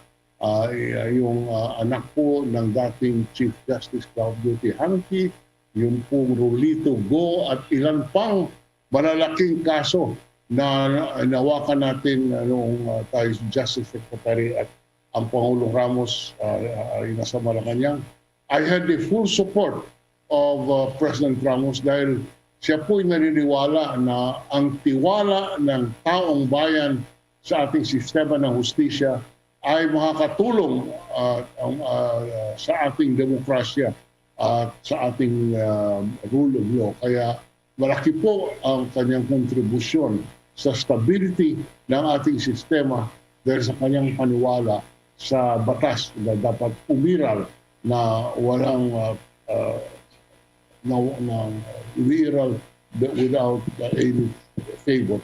yung anak po ng dating Chief Justice Claudio Hanqui, yung pong Rolito Go at ilan pang malalaking kaso na nawakan natin noong tayo Justice Secretary at ang Pangulong Ramos ay nasa Malacanang. I had the full support of President Ramos dahil siya po'y naniniwala na ang tiwala ng taong bayan sa ating sistema ng hustisya ay makakatulong sa ating demokrasya at sa ating rule of law. Kaya malaki po ang kanyang kontribusyon sa stability ng ating sistema dahil sa kanyang paniwala sa batas na dapat umiral na walang umiral without any favor.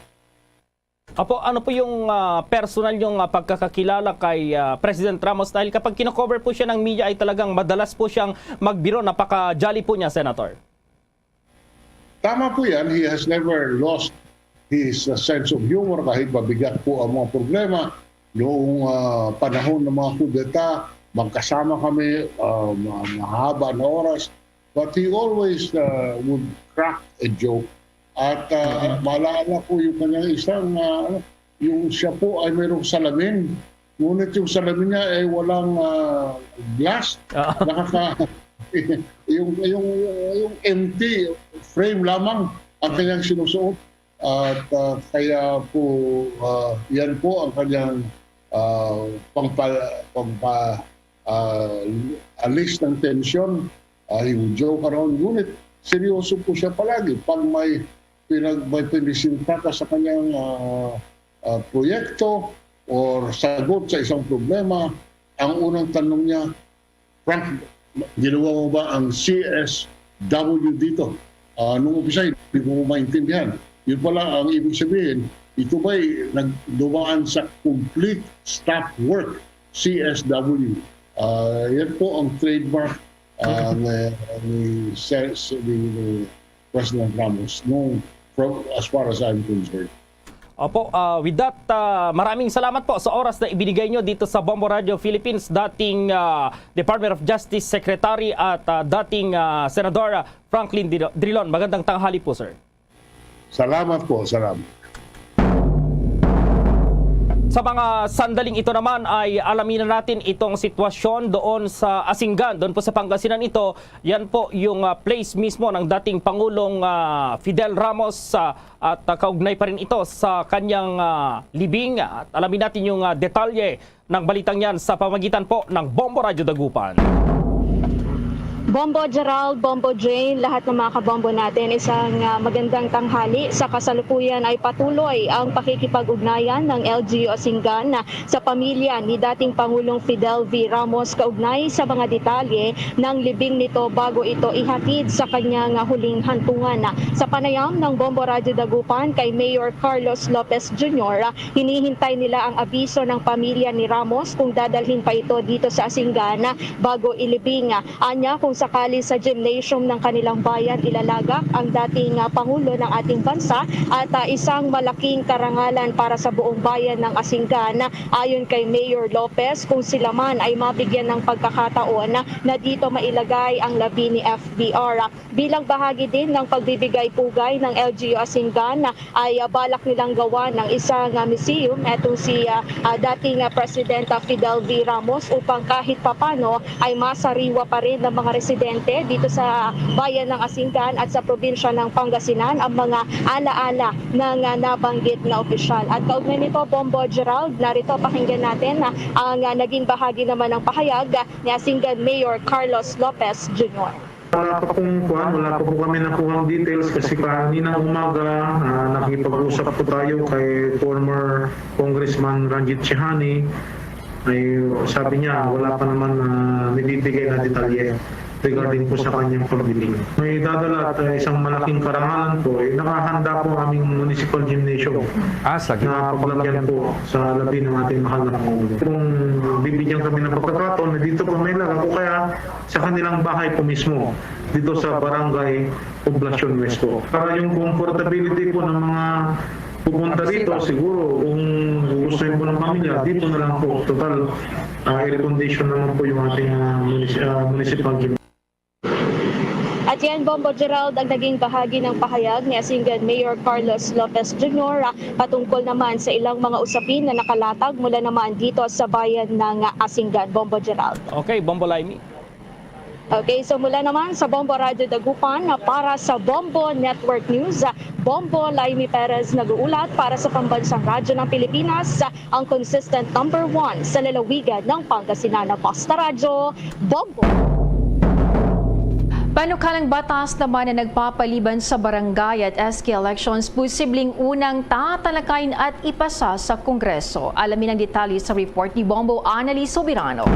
Apo, ano po yung personal yung pagkakakilala kay President Ramos dahil kapag kino-cover po siya ng media ay talagang madalas po siyang magbiro, napaka-jolly po niya, Senator. Tama po yan, he has never lost his sense of humor kahit mabigat po ang mga problema. Noong panahon ng mga kudeta, magkasama kami, mahaba na oras, but he always would crack a joke. At maalala po yung kanyang isang, yung siya po ay mayroong salamin. Ngunit yung salamin niya ay walang glass. yung empty frame lamang ang kanyang sinusuot. At kaya po, yan po ang kanyang alis ng tension. He would joke around. Ngunit seryoso po siya palagi. Pag may pinisinta ka sa kanyang proyekto o sagot sa isang problema, ang unang tanong niya, Frank, ginawa mo ba ang CSW dito? Nung umpisa, hindi ko maintindihan. Yun pala ang ibig sabihin, ito ba'y nagdumaan sa complete stop work, CSW. Yan po ang trademark ni President Ramos as far as I'm concerned. Opo, with that, maraming salamat po sa oras na ibinigay nyo dito sa Bombo Radio Philippines, dating Department of Justice Secretary at dating Senador Franklin Drilon. Magandang tanghali po, sir. Salamat po, salamat. Sa mga sandaling ito naman ay alamin na natin itong sitwasyon doon sa Asingan, doon po sa Pangasinan ito. Yan po yung place mismo ng dating Pangulong Fidel Ramos at kaugnay pa rin ito sa kanyang libing. At alamin natin yung detalye ng balitang yan sa pamagitan po ng Bombo Radio Dagupan. Bombo Gerald, Bombo Jane, lahat ng mga kabombo natin, isang magandang tanghali. Sa kasalukuyan ay patuloy ang pakikipag-ugnayan ng LGU Asingan sa pamilya ni dating Pangulong Fidel V. Ramos kaugnay sa mga detalye ng libing nito bago ito ihatid sa kanyang huling hantungan. Sa panayam ng Bombo Radio Dagupan kay Mayor Carlos Lopez Jr., hinihintay nila ang abiso ng pamilya ni Ramos kung dadalhin pa ito dito sa Asingan bago ilibing. Anya kung sakali sa gymnasium ng kanilang bayan ilalagak ang dating Pangulo ng ating bansa at isang malaking karangalan para sa buong bayan ng Asingan. Ayon kay Mayor Lopez, kung sila man ay mabigyan ng pagkakataon na dito mailagay ang labi ni FBR. Bilang bahagi din ng pagbibigay pugay ng LGU Asingan ay balak nilang gawa ng isang museum etong si dating President Fidel V. Ramos upang kahit papano ay masariwa pa rin ng mga residente dito sa bayan ng Asingan at sa probinsya ng Pangasinan ang mga alaala ng nabanggit na opisyal. At kaugnay nito, Bombo Gerald, narito pakinggan natin ang naging bahagi naman ng pahayag ni Asingan Mayor Carlos Lopez Jr. Wala pa po kami nakuhang details kasi kaninang umaga nakipag-usap po tayo kay former Congressman Ranjit Chihani ay sabi niya wala pa naman na nabibigay na detalye regarding po sa kanyang pagbiling. May dadala at isang malaking karangalan po, nakahanda po aming municipal gymnasium na paglagyan po sa labi ng ating mahal na Pangulo. Kung bibigyan kami ng pagkakataon na dito po may laga po kaya sa kanilang bahay po mismo, dito sa Barangay Poblacion West po. Para yung comfortability po ng mga pupunta dito, siguro kung gusto po ng pamilya, dito na lang po. Total, air condition naman po yung ating municipal gym. At yan, Bombo Gerald, ang naging bahagi ng pahayag ni Asingan Mayor Carlos Lopez Jr. Patungkol naman sa ilang mga usapin na nakalatag mula naman dito sa bayan ng Asingan. Bombo Gerald. Okay, Bombo Laimi. Okay, so mula naman sa Bombo Radio Dagupan para sa Bombo Network News, Bombo Laimi Perez nag-uulat para sa Pambansang Radyo ng Pilipinas, ang consistent number 1 sa lalawigan ng Pangasinan. Basta Radyo, Bombo! Panukalang batas naman na nagpapaliban sa barangay at SK elections posibleng unang tatalakayin at ipasa sa Kongreso. Alamin ang detalye sa report ni Bombo Annalise Sobirano.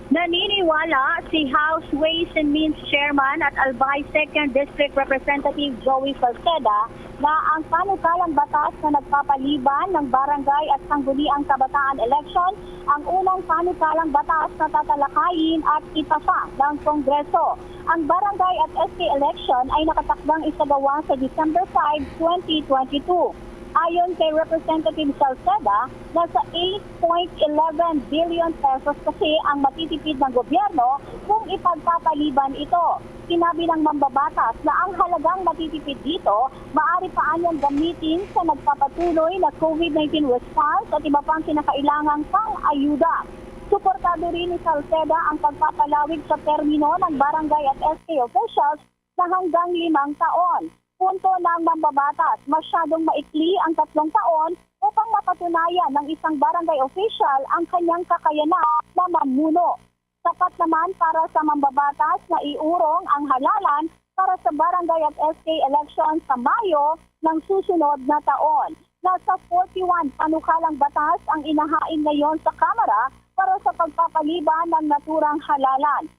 Naniniwala si House Ways and Means Chairman at Albay 2nd District Representative Joey Salceda na ang panukalang batas na nagpapaliban ng barangay at sangguniang kabataan election ang unang panukalang batas na tatalakayin at ipasa ng Kongreso. Ang barangay at SK election ay nakatakdang isagawa sa December 5, 2022. Ayon kay Representative Salceda, nasa 8.11 billion pesos kasi ang matitipid ng gobyerno kung ipagpapaliban ito. Sinabi ng mambabatas na ang halagang matitipid dito, maaari pa anyang gamitin sa nagpapatuloy na COVID-19 response at iba pang kinakailangang pang-ayuda. Suportado rin ni Salceda ang pagpapalawig sa termino ng barangay at SK officials na hanggang 5 taon. Punto ng mambabatas, masyadong maikli ang 3 taon upang mapatunayan ng isang barangay official ang kanyang kakayanan na mamuno. Sapat naman para sa mambabatas na iurong ang halalan para sa barangay at SK election sa Mayo ng susunod na taon. Nasa 41 panukalang batas ang inahain ngayon sa Kamara para sa pagpapaliban ng naturang halalan.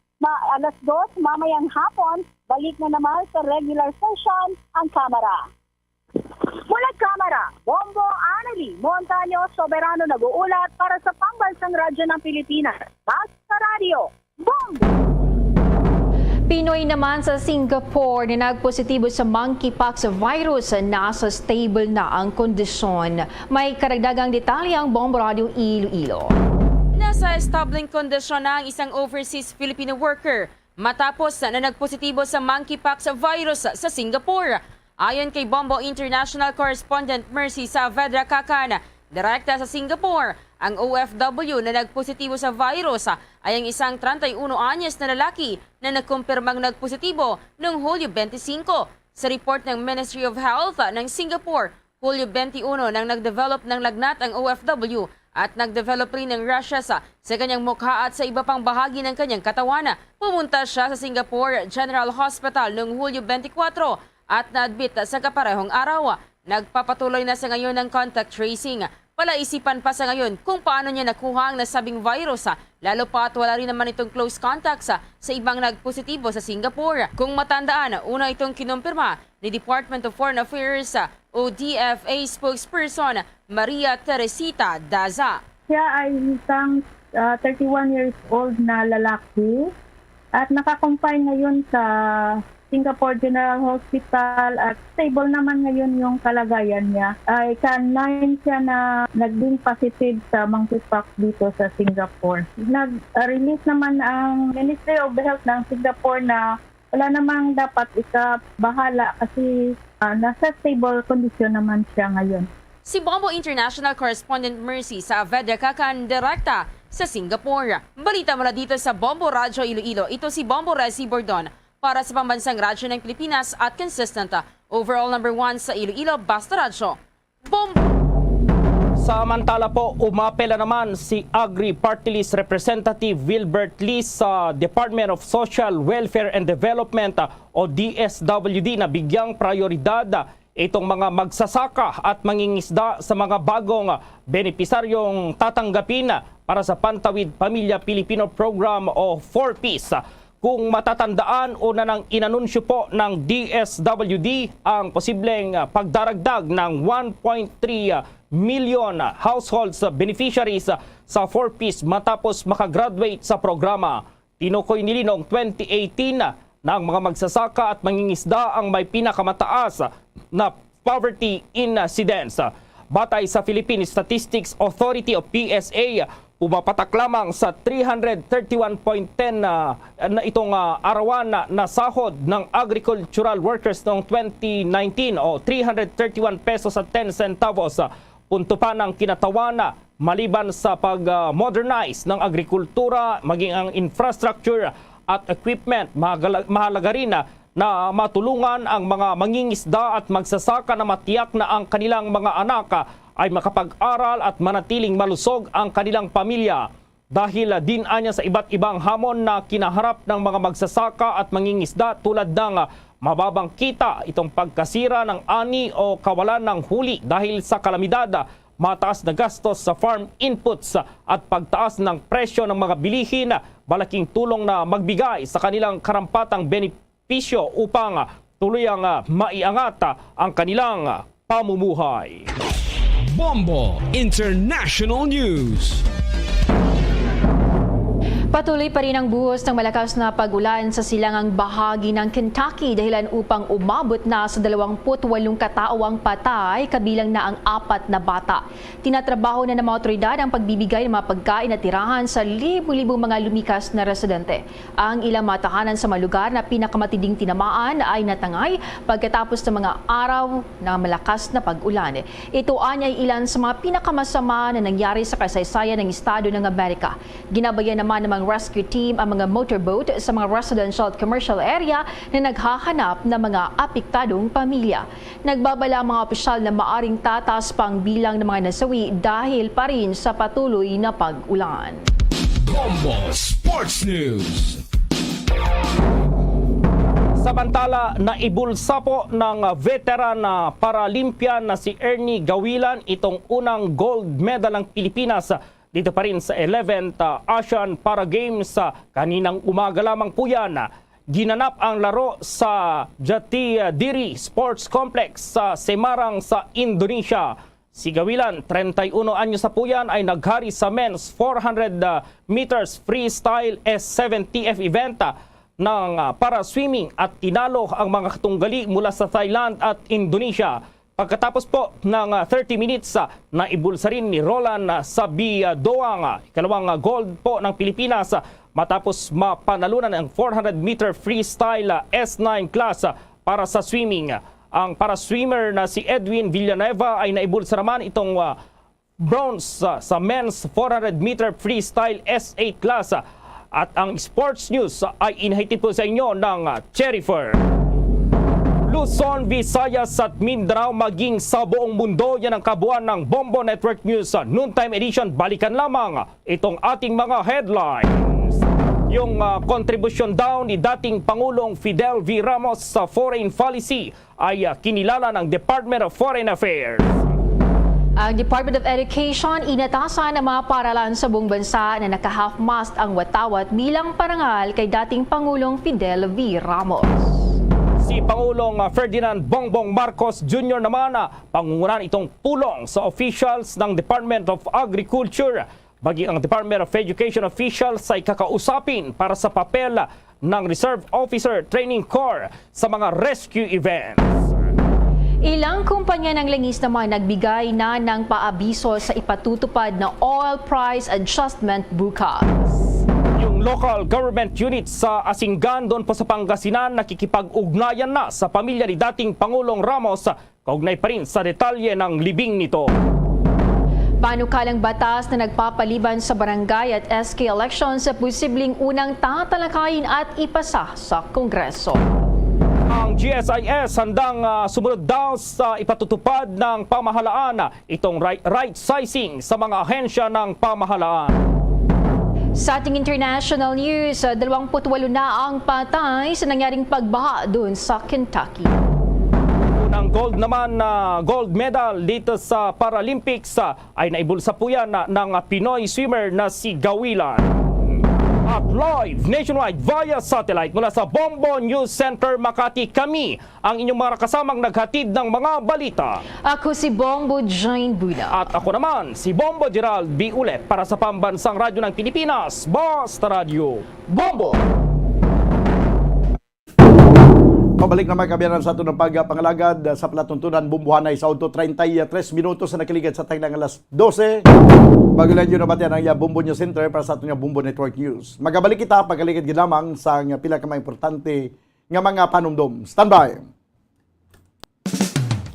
Alas 2 mamayang hapon, balik na naman sa regular session ang Kamara. Mula Kamara, Bombo Annalise Montaño Soberano nag-uulat para sa Pambansang Radyo ng Pilipinas. Basta Radio, Bombo! Pinoy naman sa Singapore na nagpositibo sa monkeypox virus, nasa stable na ang kondisyon. May karagdagang detalye ang Bombo Radio Iloilo. Nasa stabling kondisyon na ang isang overseas Filipino worker matapos na nagpositibo sa monkeypox virus sa Singapore. Ayon kay Bombo International Correspondent Mercy Saavedra Kakan, direkta sa Singapore, ang OFW na nagpositibo sa virus ay ang isang 31 anyos na lalaki na nagkumpirmang nagpositibo noong Hulyo 25. Sa report ng Ministry of Health ng Singapore, Hulyo 21 nang nagdevelop ng lagnat ang OFW at nagdevelop rin ng rashes sa kanyang mukha at sa iba pang bahagi ng kanyang katawan. Pumunta siya sa Singapore General Hospital noong Hulyo 24 at na-admit sa kaparehong araw. Nagpapatuloy na sa ngayon ng contact tracing. Palaisipan pa sa ngayon kung paano niya nakuha ang nasabing virus, lalo pa at wala rin naman itong close contacts sa ibang nagpositibo sa Singapore. Kung matandaan, una itong kinumpirma ni Department of Foreign Affairs o DFA spokesperson Maria Teresita Daza. Siya ay isang 31 years old na lalaki at nakakompine ngayon sa Singapore General Hospital at stable naman ngayon yung kalagayan niya. Ay kanine siya na naging positive sa monkeypox dito sa Singapore. Nag-release naman ang Ministry of Health ng Singapore na wala namang dapat ikabahala kasi nasa stable condition naman siya ngayon. Si Bombo International Correspondent Mercy Saavedra Kakan, direkta sa Singapore. Balita mula dito sa Bombo Radyo Iloilo. Ito si Bombo Resi Bordon para sa Pambansang Radyo ng Pilipinas at consistent overall number 1 sa Iloilo, Basta Radyo, Bombo! Samantala po, umapela naman si Agri Party List Representative Wilbert Lee sa Department of Social Welfare and Development o DSWD na bigyang prioridad itong mga magsasaka at mangingisda sa mga bagong benepisaryong tatanggapin para sa Pantawid Pamilya Pilipino Program o 4Ps. Kung matatandaan, una nang inanunsyo po ng DSWD ang posibleng pagdaragdag ng 1.3 million households beneficiaries sa 4Ps matapos makagraduate sa programa. Tinukoy nili noong 2018 na ang mga magsasaka at mangingisda ang may pinakamataas na poverty incidence. Batay sa Philippine Statistics Authority o PSA, pumapatak lamang sa 331.10 na itong arawan na sahod ng agricultural workers noong 2019 o 331 pesos at 10 centavos. Punto pa ng kinatawana maliban sa pag-modernize ng agrikultura, maging ang infrastructure at equipment. Mahalaga rin na matulungan ang mga mangingisda at magsasaka na matiyak na ang kanilang mga anak ay makapag-aral at manatiling malusog ang kanilang pamilya. Dahil din anya sa iba't ibang hamon na kinaharap ng mga magsasaka at mangingisda tulad ng mababang kita, itong pagkasira ng ani o kawalan ng huli dahil sa kalamidad, mataas na gastos sa farm inputs at pagtaas ng presyo ng mga bilihin, malaking tulong na magbigay sa kanilang karampatang benepisyo upang tuluyang maiangat ang kanilang pamumuhay. Bombo International News. Patuloy pa rin ang buhos ng malakas na pag-ulan sa silangang bahagi ng Kentucky dahilan upang umabot na sa 28 katao ang patay, kabilang na ang 4 na bata. Tinatrabaho na ng mga otoridad ang pagbibigay ng mga pagkain at tirahan sa libu-libong mga lumikas na residente. Ang ilang mga tahanan sa mga lugar na pinakamatinding tinamaan ay natangay pagkatapos ng mga araw ng malakas na pag-ulan. Ito ay ilan sa mga pinakamasama na nangyari sa kasaysayan ng Estado ng Amerika. Ginabayan naman ng rescue team ang mga motorboat sa mga residential at commercial area na naghahanap ng mga apektadong pamilya. Nagbabala ang mga opisyal na maaring tataas pang bilang ng mga nasawi dahil pa rin sa patuloy na pag-ulan. Bombo Sports News. Samantala, naibulsa po ng veteran na Paralympian na si Ernie Gawilan itong unang gold medal ng Pilipinas dito pa rin sa 11th Asian Para Games. Kaninang umaga lamang po yan. Ginanap ang laro sa Jatidiri Sports Complex sa Semarang sa Indonesia. Si Gawilan, 31 anyos na po yan, ay naghari sa men's 400 meters freestyle S7TF event ng para-swimming at tinalo ang mga katunggali mula sa Thailand at Indonesia. Pagkatapos po ng 30 minutes, naibulsa rin ni Roland Sabidoang, ikalawang gold po ng Pilipinas matapos mapanalunan ang 400-meter freestyle S9 class para sa swimming. Ang para-swimmer na si Edwin Villanueva ay naibulsa naman itong bronze sa men's 400-meter freestyle S8 class. At ang sports news ay inhatid po sa inyo ng Cherifer. Luzon, Visayas at Mindanao maging sa buong mundo, yan ang kabuuan ng Bombo Network News Noontime Edition. Balikan lamang itong ating mga headlines. Yung kontribusyon daw ni dating Pangulong Fidel V. Ramos sa foreign policy ay kinilala ng Department of Foreign Affairs. Ang Department of Education inatasan ng mga paaralan sa buong bansa na naka-half-mast ang watawat bilang parangal kay dating Pangulong Fidel V. Ramos. Si Pangulong Ferdinand Bongbong Marcos Jr. naman pangungunan itong tulong sa officials ng Department of Agriculture. Bagi ang Department of Education officials ay kakausapin para sa papel ng Reserve Officer Training Corps sa mga rescue events. Ilang kumpanya ng langis naman nagbigay na ng paabiso sa ipatutupad na oil price adjustment bukas. Yung local government units sa Asingan doon po sa Pangasinan nakikipag-ugnayan na sa pamilya ni dating Pangulong Ramos, kaugnay pa rin sa detalye ng libing nito. Panukalang batas na nagpapaliban sa barangay at SK elections sa posibleng unang tatalakayin at ipasa sa Kongreso. Ang GSIS handang sumunod daw sa ipatutupad ng pamahalaan itong right sizing sa mga ahensya ng pamahalaan. Sa ating international news, 28 na ang patay sa nangyaring pagbaha doon sa Kentucky. Ang gold medal dito sa Paralympics ay naibulsa po yan ng Pinoy swimmer na si Gawilan. At live nationwide via satellite mula sa Bombo News Center Makati, kami ang inyong mga kasamang naghatid ng mga balita. Ako si Bombo Jane Buda. At ako naman si Bombo Gerald B. Ulet para sa Pambansang Radyo ng Pilipinas, Basta Radio Bombo! Pabalik naman kabiyanan sa ato ng pagpangalagad sa palatuntunan bumbuhanay sa auto 33 minutos na nakiligan sa taglang alas 12. Bago lang yun naman yan ang Bumbo News Center para sa ato ng Bumbo Network News. Magabalik kita pagalikid ginamang sa pila ka mga importante nga mga panumdom. Standby!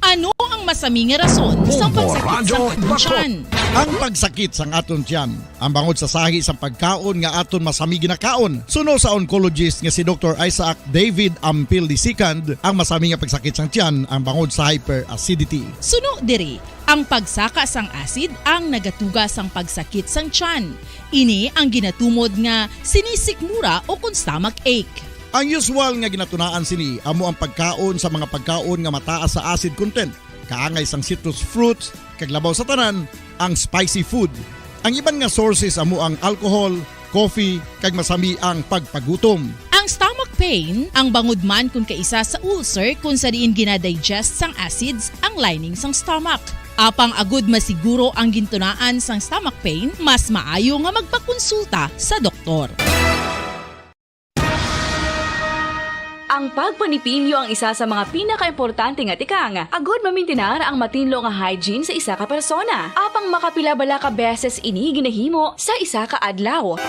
Ano ang masaming rason sa pagsakit sa aton tiyan? Ang pagsakit sa aton tiyan, ang bangod sa sahi sa pagkaon nga aton masami ginakaon. Suno sa oncologist nga si Dr. Isaac David Ampil II, ang masami nga pagsakit sa tiyan ang bangod sa hyperacidity. Suno diri, ang pagsaka sang acid ang nagatuga sang pagsakit sang tiyan. Ini ang ginatumod nga sinisikmura o kung stomach ache. Ang usual nga ginatunaan sini amo ang pagkaon sa mga pagkaon nga mataas sa acid content. Kaangay sang citrus fruits, kaglabaw sa tanan, ang spicy food. Ang iban nga sources amo ang alcohol, coffee, kag masami ang pagpagutom. Ang stomach pain, ang bangod man kung kaisa sa ulcer kung sa diin ginadigest sang acids ang lining sang stomach. Apang agud masiguro ang gintunaan sang stomach pain, mas maayo nga magpakonsulta sa doktor. Ang pagpanipilyo ang isa sa mga pinaka-importante nga tikang. Agud mamintinar ang matinlo nga hygiene sa isa ka persona. Apang makapila-bala ka beses ini ginahimo sa isa ka adlaw.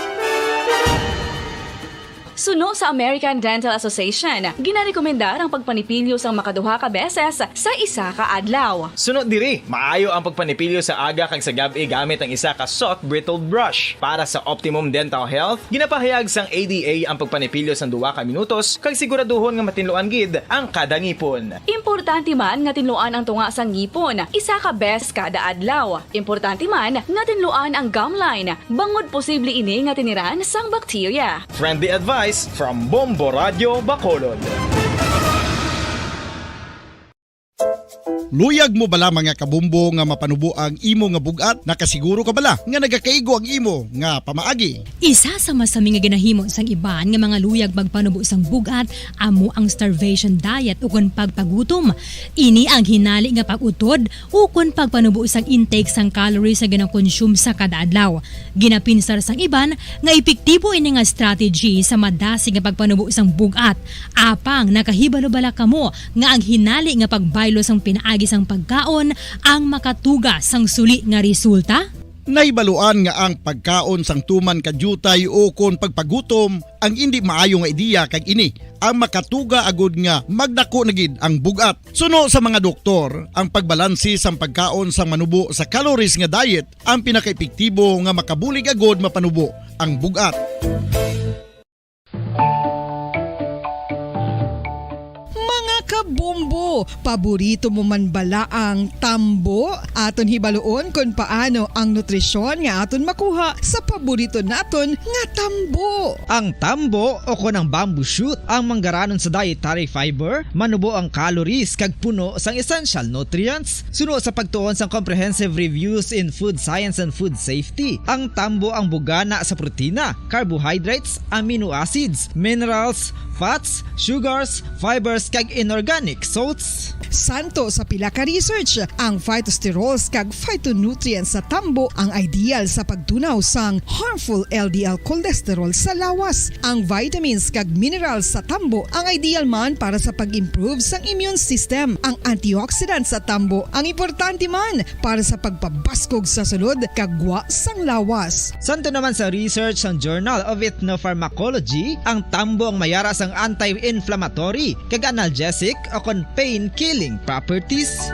Suno sa American Dental Association, ginarekomendar ang pagpanipilyo sang makaduha ka beses sa isa ka adlaw. Sunod diri, maayo ang pagpanipilyo sa aga kag sa gabi gamit ang isa ka soft brittle brush. Para sa optimum dental health, ginapahayag sang ADA ang pagpanipilyo sang 2 ka minutos kag siguraduhon nga matinluan gid ang kada ngipon. Importante man nga tinluan ang tunga sang ngipon, isa ka beses kada adlaw. Importante man nga tinluan ang gum line, bangod posible ini nga tiniran sang bakterya. Friendly advice from Bombo Radio Bacolod. Luyag mo bala mga kabumbo nga mapanubo ang imo nga bugat? Nakasiguro ka bala nga nagakaigo ang imo nga pamaagi? Isa sa masami nga ginahimo sang iban nga mga luyag magpanubo sang bugat amo ang starvation diet ukon pagpagutom. Ini ang hinali nga pag-utod ukon pagpanubo sang intake sang calories sa gina-consume sa kada adlaw. Ginapinsar sang iban nga epektibo ini nga strategy sa madasi nga pagpanubo sang bugat. Apang nakahibalo bala kamo nga ang hinali nga pagbaylo sang pinaagi sang pagkaon ang makatuga sang suli nga resulta? Naibaluan nga ang pagkaon sang tuman kadyutay o kon pagpagutom ang hindi maayo nga ideya kag ini ang makatuga agud nga magdako na gid ang bugat. Suno sa mga doktor, ang pagbalansi sang pagkaon sang manubo sa calories nga diet ang pinakaepektibo nga makabulig agud mapanubo ang bugat. Kabumbo, paborito mo man bala ang tambo? Aton hibaloon kung paano ang nutrisyon nga aton makuha sa paborito naton nga tambo. Ang tambo o kon ang bamboo shoot ang manggaranon sa dietary fiber, manubo ang calories kag puno sang essential nutrients. Suno sa pagtuon sang comprehensive reviews in food science and food safety, ang tambo ang bugana sa protina, carbohydrates, amino acids, minerals, fats, sugars, fibers kag inorganic salts. Santo sa pila ka research, ang phytosterols kag phytonutrients sa tambo ang ideal sa pagtunaw sang harmful LDL cholesterol sa lawas. Ang vitamins kag minerals sa tambo ang ideal man para sa pag-improve sang immune system. Ang antioxidants sa tambo ang importante man para sa pagpabaskog sa sulod kag gwa sang lawas. Santo naman sa research ng Journal of Ethnopharmacology, ang tambo ang mayara sang anti-inflammatory kag analgesic o kon pain-killing properties.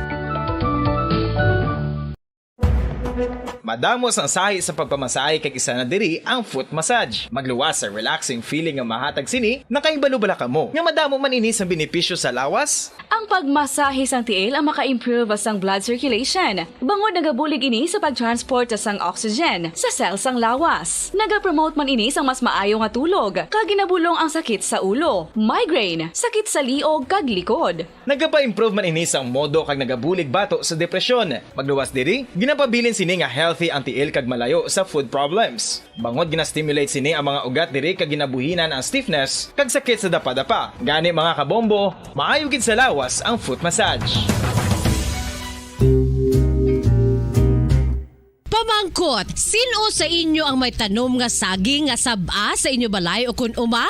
Madamos ang sahi sa pagpamasahe kag isa na diri ang foot massage. Magluwas sa relaxing feeling nga mahatag sini, nakaibalo-bala ka mo. Nga madamo man ini sa benepisyo sa lawas. Ang pagmasahe sang tiil ang maka-improve sang blood circulation. Bangod nagabulig ini sa pag-transport sang oxygen sa cells sang lawas. Nagapromote man ini sang mas maayo nga tulog, kag ginabulong ang sakit sa ulo, migraine, sakit sa liog kag likod. Nagapa-improve man ini sang modo kag nagabulig bato sa depresyon. Magluwas diri, ginapabilin sini nga healthy ang tiil kag malayo sa food problems. Bangod ginastimulate sini ang mga ugat diri kag ginabuhinan ang stiffness kag sakit sa dapa-dapa. Gani mga kabombo, maayo gid sa lawas ang foot massage. Pamangkot, sino sa inyo ang may tanom nga saging nga saba sa inyo balay o kun uma?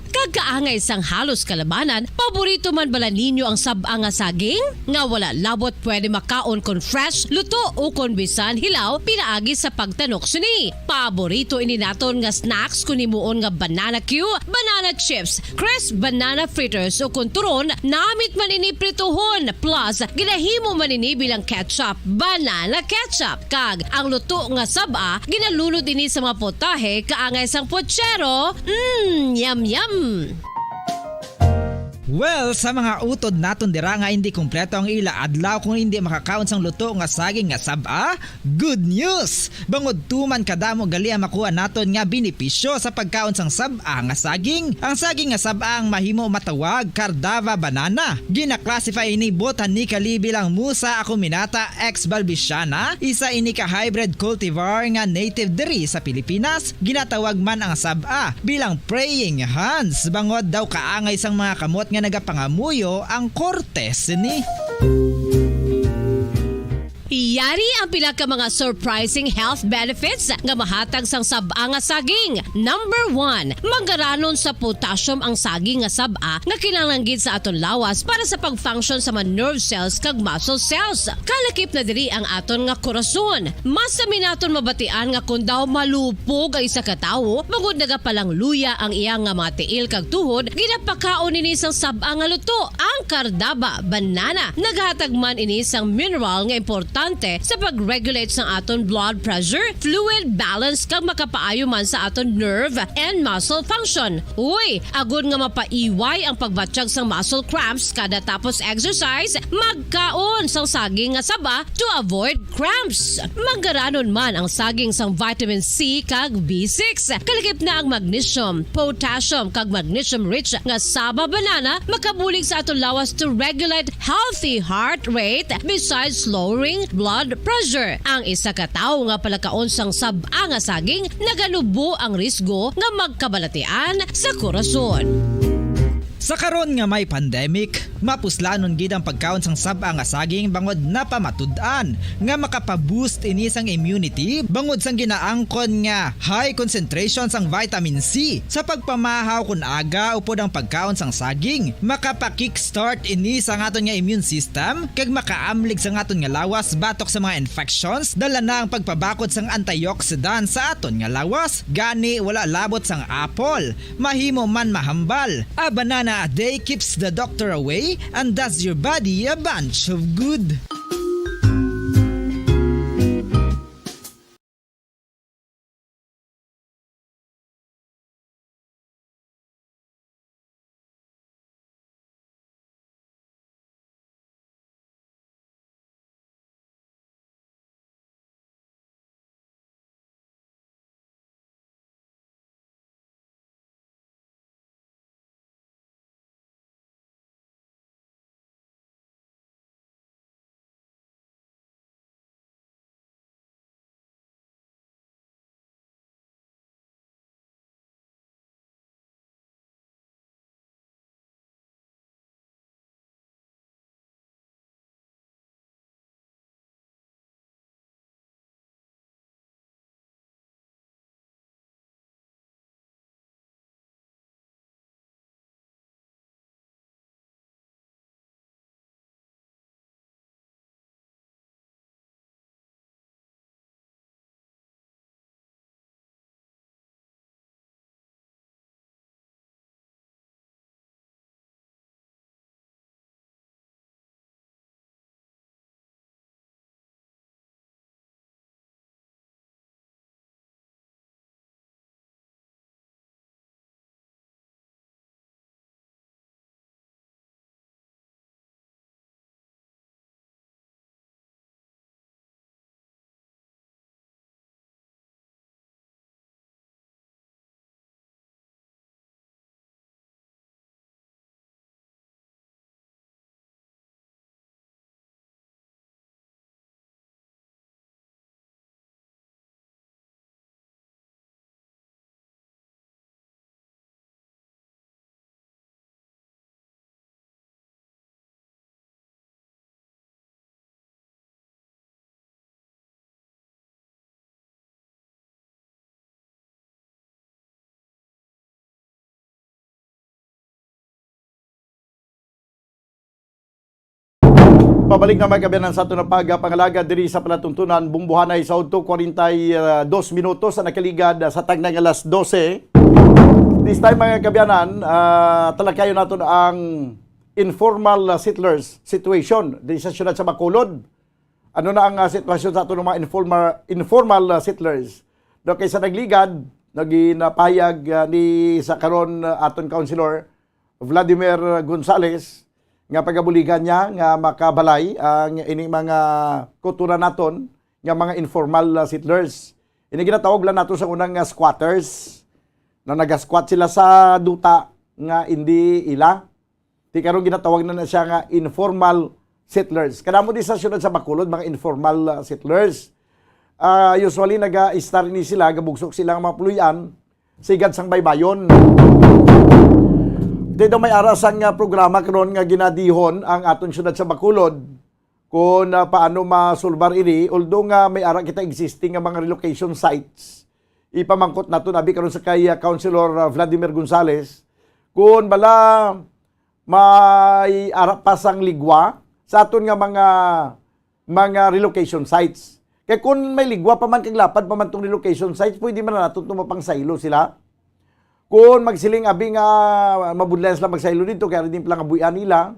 Kagkaangay sang halos kalabanan, paborito man bala ninyo ang saba nga saging? Nga wala labot pwede makaon kon fresh, luto o kon bisan hilaw, pinaagi sa pagtanok sini. Paborito ini naton nga snacks kun himuon nga banana Q, banana chips, crisp banana fritters o kun turon, namit man ini prituhon, plus ginahimo man ini bilang ketchup, banana ketchup. Kag ang luto nga saba, ginalunod ini sa mga potahe kaangay sang pochero. Yum yum! Well, sa mga utod naton dira nga hindi kumpleto ang ila adlaw kung hindi makakaon sang luto nga saging nga saba, good news! Bangod tuman kadamo gali ang makuha naton nga benepisyo sa pagkaon sang saba nga saging. Ang saging nga saba ang mahimo matawag Cardava banana. Gina-classify ini botanically bilang Musa acuminata ex balbisiana, isa ini ka hybrid cultivar nga native diri sa Pilipinas. Ginatawag man ang saba bilang praying hands. Bangod daw kaangay sang mga kamot nga nagapangamuyo ang kortes ni. Yari ang pila ka mga surprising health benefits nga mahatag sang saba nga saging. Number 1, manggaranon sa potassium ang saging nga saba nga kinahanglan gid sa aton lawas para sa pag-function sa mga nerve cells kag muscle cells. Kalakip na diri ang aton nga korason. Mas sa minaton mabatian nga kun daw malupog ang isa ka tawo, bangod nagapalang luya ang iyang nga mga tiil kag tuhod, ginapakaon ini sang saba nga luto. Ang Cardava banana naghatag man ini sang mineral nga importante sa pag-regulate sa aton blood pressure, fluid balance kag makapaayo man sa aton nerve and muscle function. Uy, agud nga mapaiway ang pagbatsyag sang muscle cramps kada tapos exercise, magkaon sang saging nga saba to avoid cramps. Manggaranon man ang saging sang vitamin C kag B6. Kalakip na ang magnesium, potassium kag magnesium rich nga saba banana makabulig sa aton lawas to regulate healthy heart rate besides lowering blood pressure. Ang isa ka tawo nga palakaon sang saba nga saging naganubo ang risgo nga magkabalatian sa korason. Sa karon nga may pandemic, mapuslanon gid ang pagkaon sang saba nga saging bangod napamatud-an nga makapaboost ini sang immunity bangod sang ginaangkon nga high concentration sang vitamin C sa pagpamahaw kun aga upod ang pagkaon sang saging. Makapa-kickstart ini sa aton nga immune system kag makaamlig sa aton nga lawas batok sa mga infections. Dala na ang pagpabakod sang antioxidant sa aton nga lawas. Gani wala labot sang apple, mahimo man mahambal. A banana a day keeps the doctor away and does your body a bunch of good. Pabalik na may kabiyanan sa ito na pangalaga diri sa palatuntunan, bumbuhanay sa auto 42 minutos sa nakaligad sa tagnang alas 12. This time mga kabiyanan, talakayo natin ang informal settlers situation di sa syudad sa Bacolod. Ano na ang sitwasyon sa ito ng mga informal settlers? Do kaysa nagligad, naginapayag ni sa karon aton councilor Vladimir Gonzales nga pagabuligan niya nga makabalay ang ining mga kultura naton nga mga informal settlers. Ini ginatawag lang nato sa unang squatters na naga-squat sila sa duta nga hindi ila. Di karon ginatawag na siya nga informal settlers. Kadamo di sa syudad sa Bacolod mga informal settlers. Usually naga-start ni sila, gabugsok sila nga mga puluyan sigad sang baybayon. Dito may arasang programa karon nga ginadihon ang aton syudad sa Bacolod kung paano masulbar ini, although nga may ara kita existing nga mga relocation sites. Ipamangkot nato abi karon sa kay Councilor Vladimir Gonzales kung bala may ara pasang ligwa sa aton nga mga relocation sites. Kaya kung may ligwa pa man kag lapad pa man tong relocation sites, pwede man na nato tumapang saylo sila. Kung magsiling abi nga mabudlayan sila magsaylo dito kaya din pala nga buyan nila,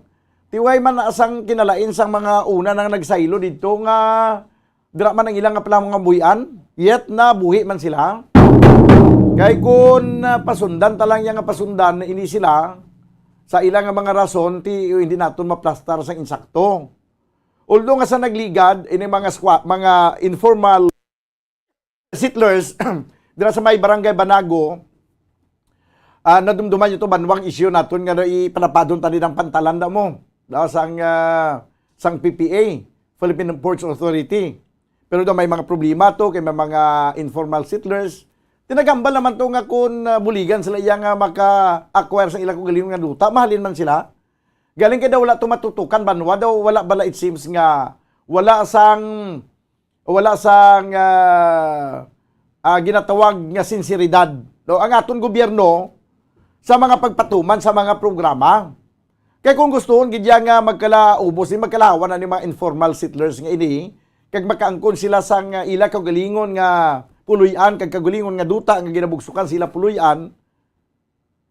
tiway man asang kinalain sang mga una nang nagsaylo dito nga dira man ang ilang nga pala mga buyan, yet na buhi man sila. Kay kung pasundan talang yang nga pasundan ini sila sa ilang nga mga rason hindi naton maplastar sang insakto. Although nga sa nagligad ini mga informal settlers dira sa may barangay Banago, nadumduman ito banwang issue naton nga ipanapadon tani ng pantalan na mo sang PPA, Philippine Ports Authority. Pero may mga problema to kay may mga informal settlers. Tinagambal naman to nga kung buligan sila iya nga maka-acquire sa ilang kagalingon nga duta, mahalin man sila. Galing kay daw wala tumatutukan banwa daw wala bala it seems nga wala sang ginatawag nga sinseridad. No, ang aton gobyerno sa mga pagpatuman sa mga programa. Kaya kung gustoon gidya nga magkalaubos ni magkalawan ni mga informal settlers nga ini, kag makaangkon sila sang ila kagalingon nga puluyan kag kagalingon nga duta nga ginabugsukan sila puluyan,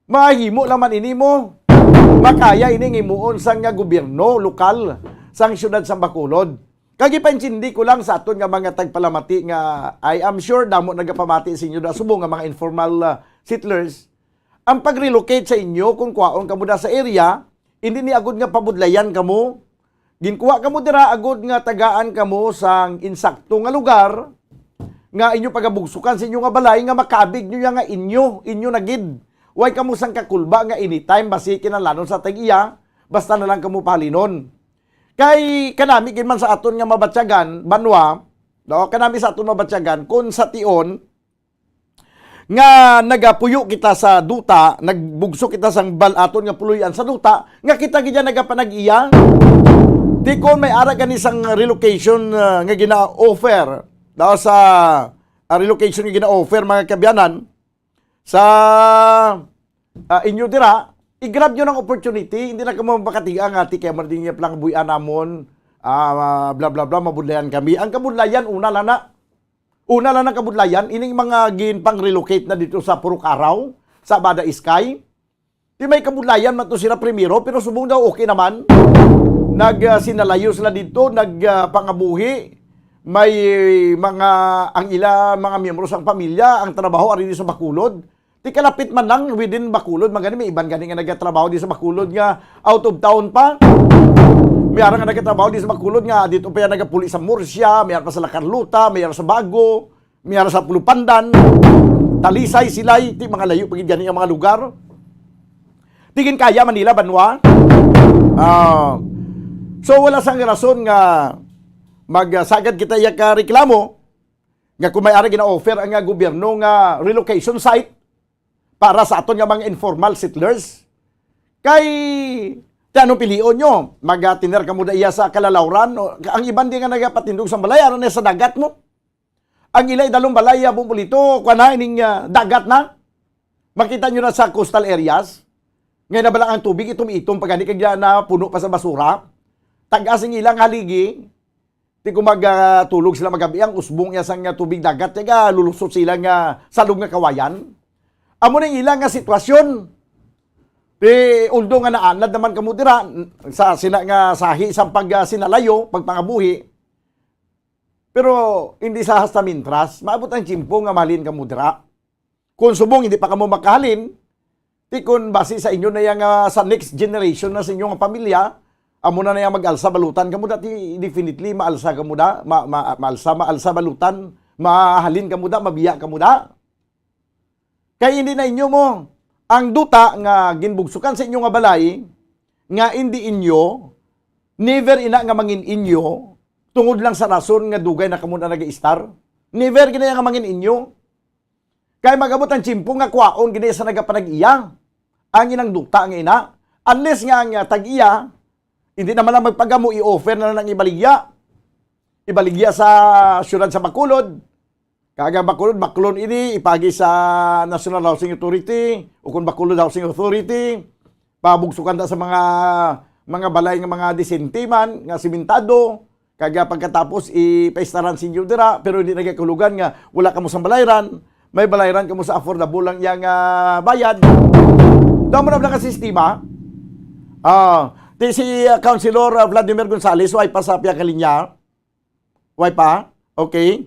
mahimo laman ini mo. Makaya ini ngimuon sang nga gobyerno lokal sang syudad sa Bacolod. Kag ipansindi ko lang sa aton nga mga tagpalamati nga I am sure damo nagapamati sa inyo da subong nga mga informal settlers. Ang pag-relocate sa inyo kung kuwaon kamo da sa area, hindi ni agud nga pabudlayan kamo. Ginkuha kamo dira agud nga tagaan kamo sang insakto nga lugar nga inyo pagabugsukan sa inyo nga balay nga makabig nyo nga inyo nagid. Way kamo sang kakulba nga anytime basikin ang lanon sa tag-iya, basta na lang kamo palinon. Kay kanami kin man sa aton nga mabatyagan banwa, no, kanami sa aton mabatyagan kun sa tion nga nagapuyo kita sa duta, nagbugso kita sang balaton nga puluyan sa duta, nga kita gidya nagapanag-iya. Di ko may ara gani sang relocation nga gina-offer daw sa relocation nga gina-offer mga kabyanan sa inyo dira, i-grab nyo ng opportunity, hindi na kamo makatiga nga ti kaya marding niya plang buyan namon, bla bla bla, mabudlayan kami. Ang kabudlayan, una lang na kabudlayan, ining mga ginpang relocate na dito sa Purok Araw, sa Bada Iskay. Di may kabudlayan man to sila primero, pero subong daw okay naman. Sinalayo sila dito, pangabuhi. May mga, mga miyembro sang pamilya, ang trabaho ari sa Bacolod. Di kalapit man lang within Bacolod, magani may iban gani nga nagatrabaho di sa Bacolod nga out of town pa. May ara nga nagatrabaho di sa Bacolod nga dito pa yan nagapuli sa Murcia, may ara pa sa La Carlota, may ara sa Bago, may ara sa Pulupandan, Talisay, Silay, di mga layo pagid gani ang mga lugar. Tigin kaya Manila banwa. So wala sang rason nga magsagad kita ya ka reklamo nga kung may ara gina-offer ang gobyerno nga relocation site para sa aton nga mga informal settlers. Kay tanong pilion nyo, mag-tiner ka mo da iya sa Kalalauran, ang iban di nga nagapatindog sa balay, aron na sa dagat mo. Ang ilay dalong balay, bumulito, kwa na, ining dagat na. Makita nyo na sa coastal areas, ngayon na balang ang tubig, itom-itom, pagani kagya na puno pa sa basura. tagasing ilang haligi, ti kung magtulog sila magabi, ang usbong niya sang tubig dagat, tiga lulusot sila nga salog nga kawayan. Amo ning ilang nga sitwasyon. Uldo nga naanad naman kamo dira sa sina nga sahi sa sinalayo, pagpangabuhi. Pero hindi sa hasta mintras, maabot ang tsimpo nga mahalin kamo dira. Kung subong hindi pa kamo makahalin, ti kun base sa inyo na yang sa next generation na sa inyong pamilya, amo na yang mag-alsa balutan kamo dati, definitely maalsa kamo da, maalsa balutan, mahalin kamo da, mabiya kamo da. Kaya hindi na inyo mo ang duta nga ginbugsukan sa inyo nga balay, nga hindi inyo, never ina nga mangin inyo, tungod lang sa rason nga dugay na kamo na nag-i-star. Never ginaya nga mangin inyo. Kaya magabot ang tsimpo nga kwaon, ginaya sa nagapanag-iya. Ang inang duta nga ina. Unless nga ang tag-iya, hindi naman lang magpagamo, i-offer na lang ibaligya. Ibaligya sa syudad sa Bacolod. Kaga Bacolod ini ipagi sa National Housing Authority o kung Bacolod Housing Authority, pabugsukan ta sa mga balay nga mga disentiman, nga simentado, kaga pagkatapos ipaistaran sinyo dira, pero hindi nagakulugan nga wala kamo sa balayran, may balayran kamo sa affordable lang yang bayad. Damo na ka sistema. Si Councilor Vladimir Gonzales, way pa sa piya kalinya. Way pa? Okay.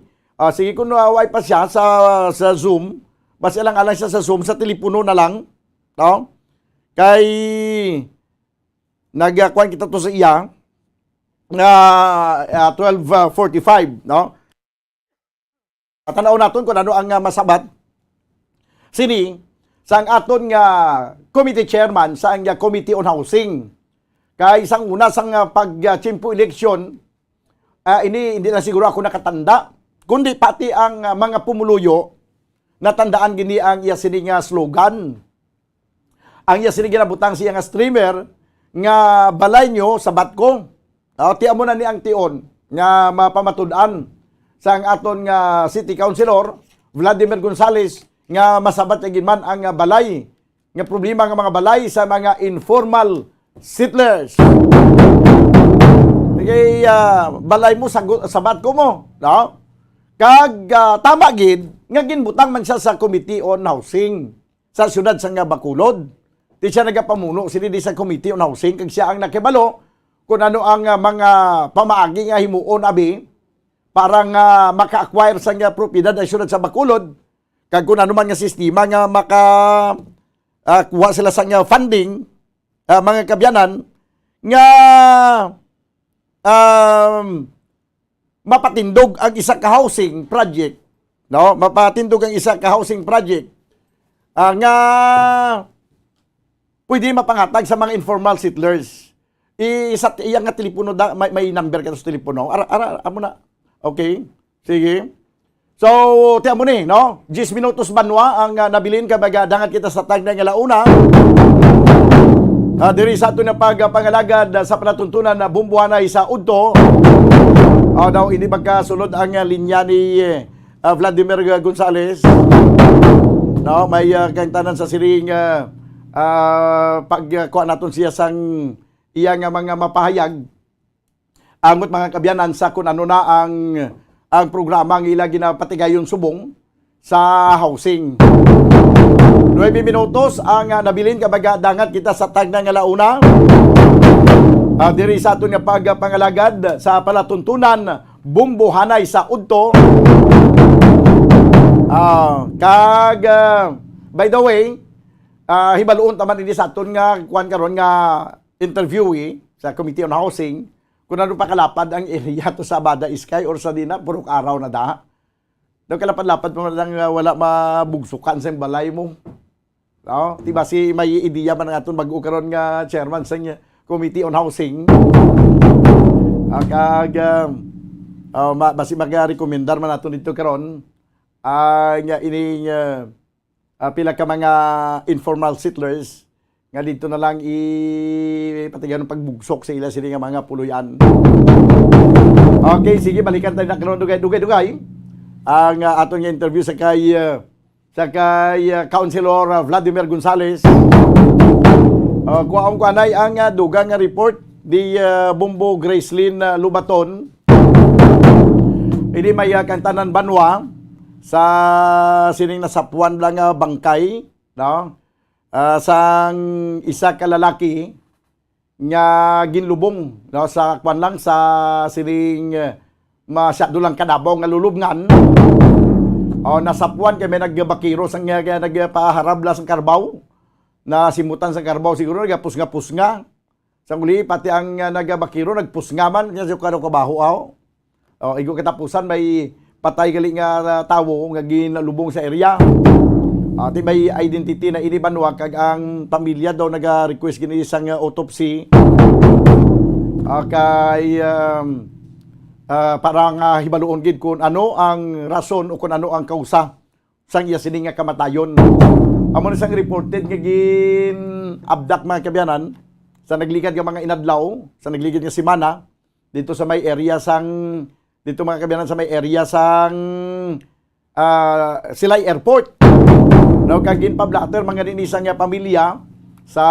Sige kung nawaway pa siya sa Zoom, basta lang siya sa Zoom, sa telepono na lang, no? Kay nagkuhan kita to sa iya na 12:45, no? Tanaw naton kung ano ang masabat. Sini sang aton nga committee chairman sa ang Committee on Housing. Kay isang una sang pag-chimpo election, hindi na siguro ako nakatanda, kundi pati ang mga pumuluyo, natandaan gini ang iya sini nga slogan. Ang iya sini ginabutang siya nga streamer, nga balay nyo sa batko. Tiyan mo na ni ang tion, nga mapamatudan sa ang aton nga City Councilor, Vladimir Gonzales, nga masabat man ang balay, nga problema nga mga balay sa mga informal settlers. Kaya balay mo sa batko mo, no? Kag tama gid nga ginbutang man siya sa Committee on Housing sa siyudad sa Bacolod. Di siya nagapamuno sila di sa Committee on Housing kag siya ang nakibalo kung ano ang mga pamaagi nga himuon abi para nga maka-acquire sa propiedad sa siyudad sa Bacolod kag kung ano man nga sistema nga kuha sila sa funding mga kabyanan nga mapatindog ang isa ka housing project, no? Mapatindog ang isa ka housing project nga pwede mapangatag sa mga informal settlers. Iyang nga telepono may number ka sa telepono. Amo na. Okay. Sige. So, tiyan mo ni, no? 10 minutos banwa ang nabilin ka dangat kita sa tagna nga launa. Diri sa ato na pagpangalagad sa panatuntunan na bumbuhanay sa Udto. Daw hindi magkasunod ang linya ni Vladimir Gonzales. No, may kantanan sa siring pagkuha naton siya sang iyang mga mapahayag angot mga kabyanan sa kung ano na ang programa ang ila ginapatigayon subong sa housing. 9 minutos ang nabilin kabaga dangat kita sa tagna nga launa. Diri sa aton nga pagpangalagad sa palatuntunan bumbuhanay sa Udto. By the way, hibaluon taman ini sa aton nga kuan karon nga interviewee sa Committee on Housing kung ano pa kalapad ang area to sa Bada Iskay or sa dina purok araw na da. Daw kalapad-lapad pa lang wala mabugsukan sa balay mo. No? Diba si may ideya man nga aton bago karon nga chairman sa Committee on Housing. Basi mag-rekomendar man nato dito karon ining pila ka mga informal settlers nga dito na lang ipatigan ng pagbugsok sa ila sila nga mga puluyan. Okay, sige, balikan tayo na karon dugay. Ang atong interview sa kay Councilor Vladimir Gonzales. Kuwaong kuanay ang dugang report di Bumbo Gracelyn Lubaton. Ini may kantanan banwa sa sining nasapuan lang bangkay, no? Sang isa ka lalaki nga ginlubong, no, sa kwan lang sa sining masyado lang kadabaw nga lulubngan. Nasapuan kay may nagbakiro sang nagpaharab la sang karbaw. Na simutan sa karbaw siguro nagapusga-pusga. Sang uli pati ang nagbakiro nagpusga man nya kano kabaho aw. Igo katapusan may patay gali nga tawo nga ginalubong sa area. Ati may identity na ini banwa kag ang pamilya daw naga-request kini isang autopsy. Kay parang hibaluon gid kung ano ang rason o kung ano ang kausa sang iya sini nga kamatayon. Amo na sang reported nga gin abdak mga kabyanan sa naglikad nga mga inadlaw, sa naglikad nga semana dito sa may area sang dito mga kabyanan sa may area sang Silay Airport. No, kagin pablater mga dinisang nga pamilya sa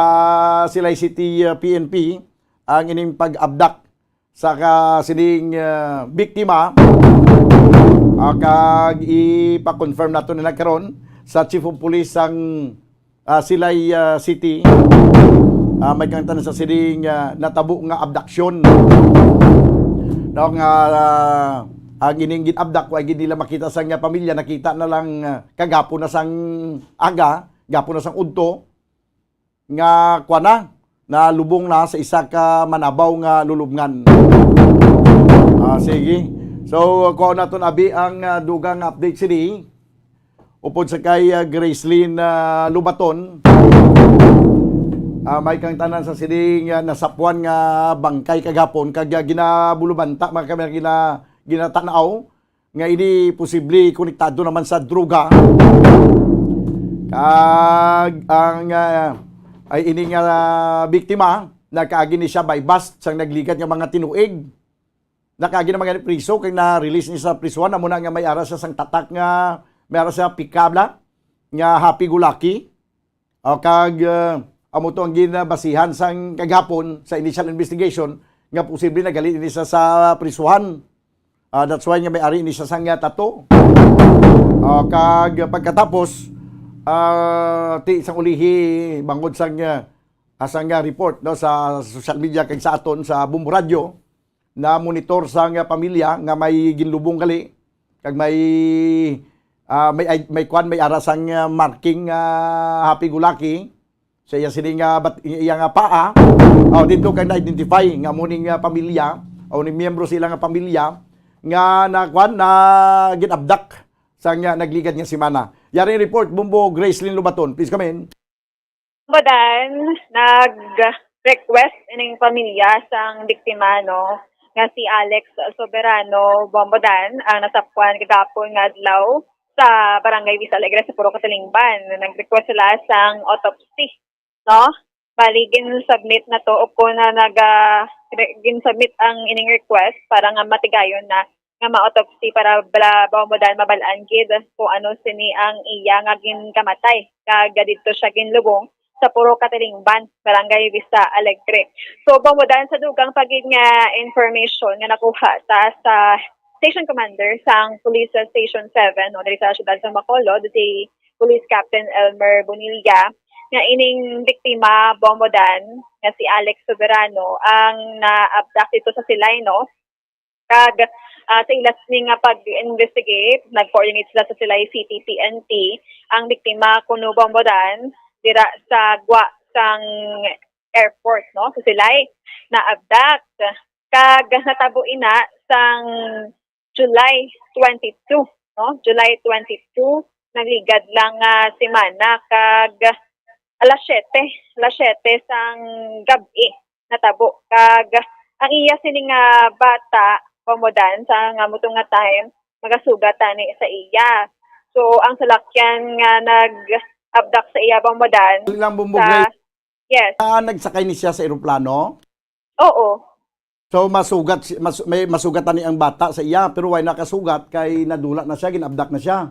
Silay City PNP ang ining pag-abdak sa sining biktima. Kag ipa-confirm nato nila karon sa Chief of Police sang Silay City. May kantan sa sining natabo nga abduction. No, nga ang ininggit abdak ko ay nila makita sang pamilya, nakita na lang kagapo na sang aga, gapo na sang udto nga kuana na lubong na sa isa ka manabaw nga lulubngan. Sige. So ko naton abi ang dugang update sini upod sa kay Gracelyn Lubaton. May kang tanan sa sining nasapuan nga bangkay kagapon kag ginabulubanta mga kamera ginatanaw nga ini posible konektado naman sa droga. Kag ang ay ini nga biktima nakaagi ni siya by bust sang naglikat nga mga tinuig. Nakaagi na mga priso kay na-release ni sa prisuan amo na nga may ara sa sang tatak nga may ara sa pikabla nga happy go lucky. Kag amo to ang ginabasihan sang kagapon sa initial investigation nga posible nagali ini sa prisuhan. That's why nga may ari ini sa sang tato. Kag pagkatapos ti isang ulihi bangod sang asang report no sa social media kag sa aton sa Bumbo Radio na monitor sang pamilya nga may ginlubong gali kag may may ara sang marking happy go lucky sa iya sining iya nga paa. Dito kay na-identify nga muning pamilya o ni miyembro sila nga pamilya nga na ginabdak sa nga nagligad nga semana. Yari report Bumbo Gracelyn Lubaton. Please come in. Badan nag-request ining pamilya sang biktima no nga si Alex Soberano Bombodan ang nasapuan kagapon nga adlaw sa Barangay Vista Alegre sa Puro Katalingban. Nag-request sila sang autopsy. No? Bali, gin-submit na to o kung na gin-submit ang ining request para nga matigayon na nga ma-autopsy para Bombodan mabalaan gid kung ano sini ang iya nga ginkamatay. Kaga dito siya ginlubong sa Puro Katalingban, Barangay Vista Alegre. So, Bombodan sa dugang pagig nga information nga nakuha sa Station Commander sang Police Station 7 no, diri sa siyudad sa Bacolod, si Police Captain Elmer Bonilla, nga ining biktima Bombodan nga si Alex Soberano ang na-abduct dito sa Silay no. Kag sa ilas ning pag-investigate, nag-coordinate sila sa Silay City PNP ang biktima kuno Bombodan dira sa gwa sang airport no sa Silay na abduct. Kag natabo ina sang July 22 no, July 22 nagligad lang semana kag alas 7 sang gabi natabo. Kag ang iya sining bata Bombodan sa nga mutong nga time magasugat tani sa iya. So ang salakyan nga nag-abduct sa iya Bombodan Lang Bumbo yes. Nagsakay ni siya sa eroplano? Oo. So may masugatan ni ang bata sa iya pero why nakasugat kay nadula na siya, ginabdak na siya.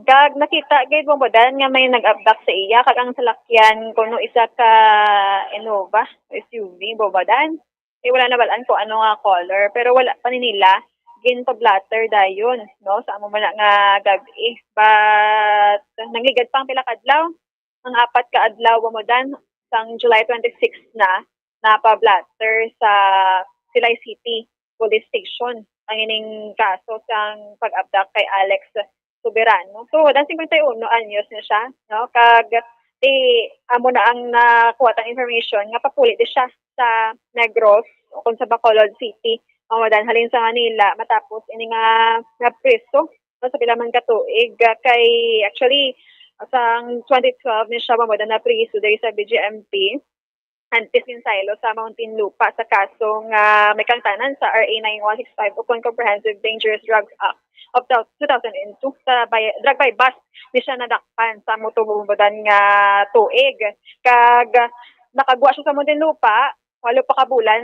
Kag nakita gid mo bodan nga may nag-abduct sa iya kag ang salakyan kuno isa ka Innova SUV bobadan. Wala na balaan ko ano nga color pero wala pa ni nila gin pa-blatter dayon no sa amo man nga gabi. But nagligad pa ang pila ka adlaw. Ang 4 ka adlaw bodan sang July 26 na pa-blatter sa Silay City Police Station ang ining kaso sang pag-abduct kay Alex Soberano. So, dan 51 anyos na siya, no? Kag amo na ang nakuha tang information nga papuli di siya sa Negros o kung sa Bacolod City. Dan halin sa Manila matapos ini nga preso no, sa pila man ka tuig kay actually sang 2012 ni siya mamodan na preso dahil sa BGMP Anti-Silo sa Muntinlupa sa kasong may kangtanan sa RA 9165 upon Comprehensive Dangerous Drugs Act of 2002 sa drug by bus di siya nadakpan sa motobombodan nga tuig. Kag nakagwa siya sa Muntinlupa, 8 pa ka bulan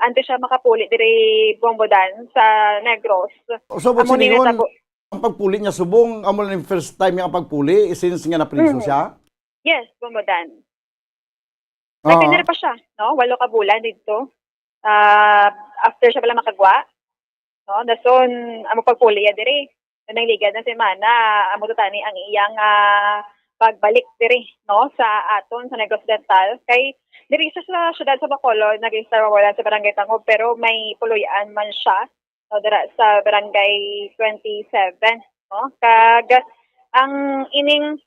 antes siya makapuli diri bombodan sa Negros. So, ang pagpuli niya subong, amo na yung first time yung pagpuli since nga napriso siya? Yes, bombodan. Nagtinir pa siya, no? 8 ka bulan dito. After siya pala makagwa, no? Dason, amo pagpuli ya diri. Nangligad na semana, amo tutani ang iyang pagbalik diri, no? Sa aton, sa Negros Dental. Kay, diri sa syudad sa Bacolod, nag-register wala sa Barangay Tangob, pero may puluyan man siya, no? Dira sa Barangay 27, no? Kag, ang ining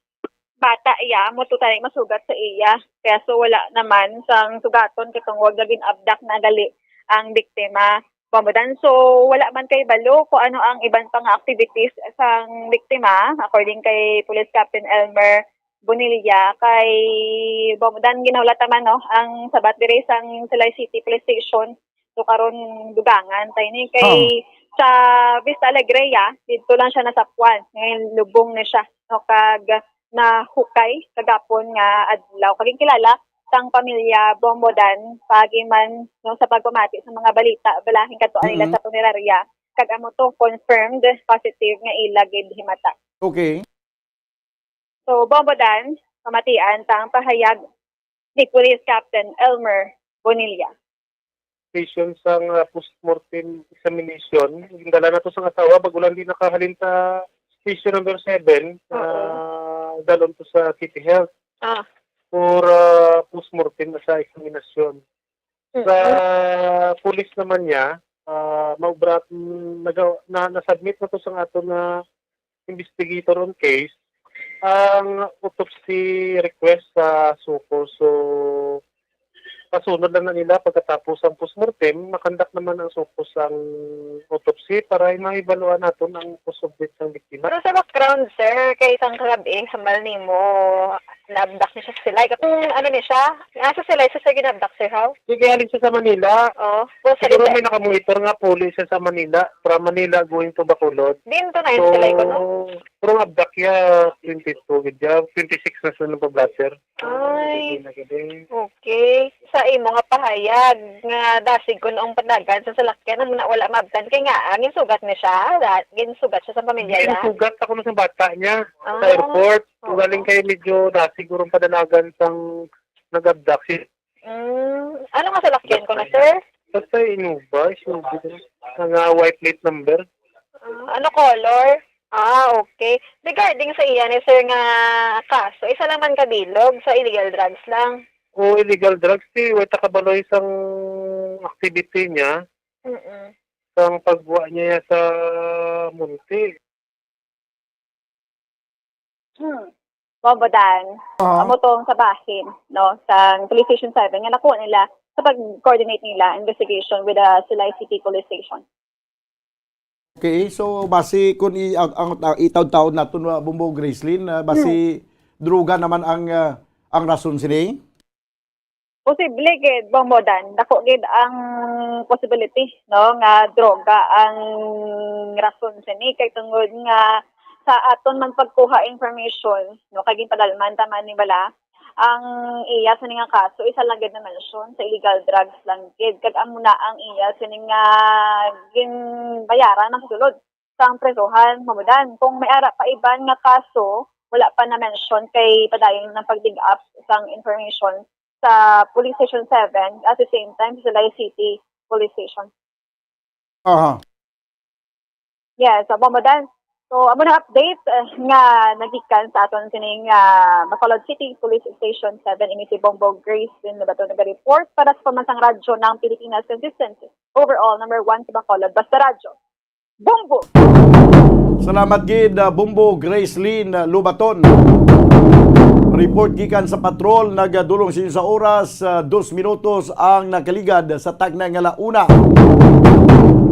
bata iya mo tutay masugat sa iya kaya so wala naman sang sugaton kitong wag naging abduct na gali ang biktima pambadan. So wala man kay balo kung ano ang iban pang activities sang biktima according kay Police Captain Elmer Bonilla kay pambadan ginawlat man no ang sabat diri sang Silay City Police Station. So karon dugangan tay ni kay sa Vista Alegre dito lang siya nasapwan ngayon lubong na siya no kag na hukay kagapon nga adlaw kaging kilala sang pamilya Bombodan pagiman no sa pagpamati sa mga balita balahin katuan nila sa punerarya kag amo to confirmed positive nga ilagid himata. Okay. So Bombodan pamatian tang pahayag ni Police Captain Elmer Bonilla. Patient sang post-mortem examination, gindala na to sa asawa bagulan di nakahalin ta station number 7 dalon to sa City Health for post-mortem na sa examinasyon. Sa police naman niya, maubrat na-submit na to sa ato na investigator on case ang autopsy request sa suko. So, kasunod lang na nila pagkatapos ang postmortem, makandak naman ang sukos ang autopsy para maibaluan natin ang cause ng biktima. Pero sa background, sir, kay isang kagabi, sa Malnimo, na-abduct niya siya sa Silay. Kung ano niya siya, nasa Silay siya ginabduct, sir, how? Sige, alin siya sa Manila. Siguro may nakamonitor nga police siya sa Manila, from Manila going to Bacolod. Dito na yung Silay ko, no? Pero abduct niya 22, 26 na siya ng pablatter. Ay, okay. Sa imo nga pahayag nga dasig ko noong panagan sa salakyan na wala mabtan kay nga ginsugat ni siya, ginsugat siya sa pamilya niya. Ginsugat ako sa bata niya sa airport. Galing kay medyo dasig urong padanagan sang nag-abduct. Ano nga salakyan ko na, sir? Basta Innova, ang white plate number. Ano color? Okay. Regarding sa iyan, sir, nga kaso, isa lang man kabilog sa illegal drugs lang. O illegal drugs, wala kabaloy isang activity niya. Sang pagbuwa niya sa munti. Bombodan, amo tong sa bahin, no, sa Police Station 7, nga nakuha nila sa pag-coordinate nila investigation with the Silay City Police Station. Okay, so basi kung ang itaw-taon na ito na Bumbo Gracelyn, basi druga naman ang rason sini? Posible gid Bombodan, dako gid ang possibility no nga droga ang rason sini kay tungod nga sa aton man pagkuha information no kay ginpadalman taman ni bala ang iya sa nga kaso isa lang gid na mention sa illegal drugs lang gid kag amo na ang iya sa nga ginbayaran ng sulod sang presuhan mamudan. Kung may ara pa iban nga kaso, wala pa na mention kay padayon ng pag-dig up sang information sa Police Station 7 at the same time sa Silay City Police Station. Aha. Yes, mamudan. So, amo na update nga nagikan sa aton sining Bacolod City Police Station 7 ini si Bongbong Grace din na bato nag-report para sa pamansang radyo ng Pilipinas Consistency. Overall, number 1 sa Bacolod, basta radyo. Bumbo! Salamat gid Bumbo Grace Lynn Lubaton. Report gikan sa patrol nagadulong sa oras 2 minutos ang nakaligad sa tagna nga launa.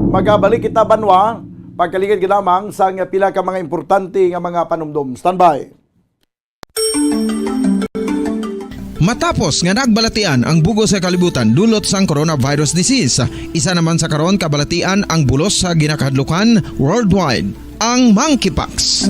Magabalik kita banwa pagkaligad ginamang sa pila ka mga importante nga mga panumdum. Standby. Matapos nga nagbalatian ang bugo sa kalibutan dulot sang coronavirus disease, isa naman sa karon kabalatian ang bulos sa ginakahadlukan worldwide, ang monkeypox.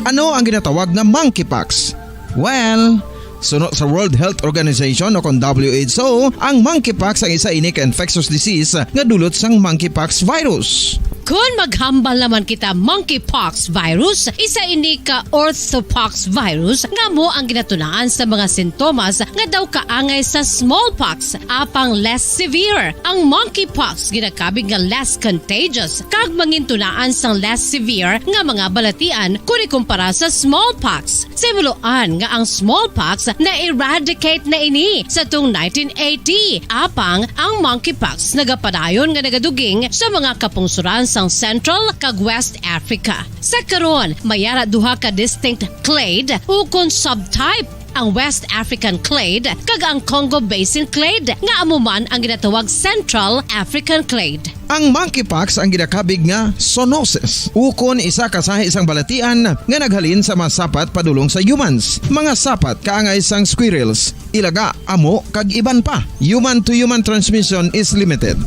Ano ang ginatawag na monkeypox? Well, sunod sa World Health Organization o kung WHO, ang monkeypox ang isa ini ka infectious disease nga dulot sang monkeypox virus. Kung maghambal naman kita monkeypox virus, isa ini ka orthopox virus nga mo ang ginatunaan sa mga sintomas nga daw kaangay sa smallpox apang less severe. Ang monkeypox ginakabig nga less contagious kag mangintunaan sang less severe nga mga balatian kung ikumpara sa smallpox. Simuloan nga ang smallpox na eradicate na ini sa tung 1980 apang ang monkeypox nagapadayon nga nagaduging sa mga kapungsuran sang Central kag West Africa. Sa karon, mayara duha ka distinct clade ukon subtype, ang West African clade kag ang Congo Basin clade nga amuman ang ginatawag Central African clade. Ang monkeypox ang ginakabig nga zoonosis. Ukon isa kasahi isang balatian nga naghalin sa mga sapat padulong sa humans. Mga sapat kaangay sang squirrels, ilaga, amo kag iban pa. Human to human transmission is limited.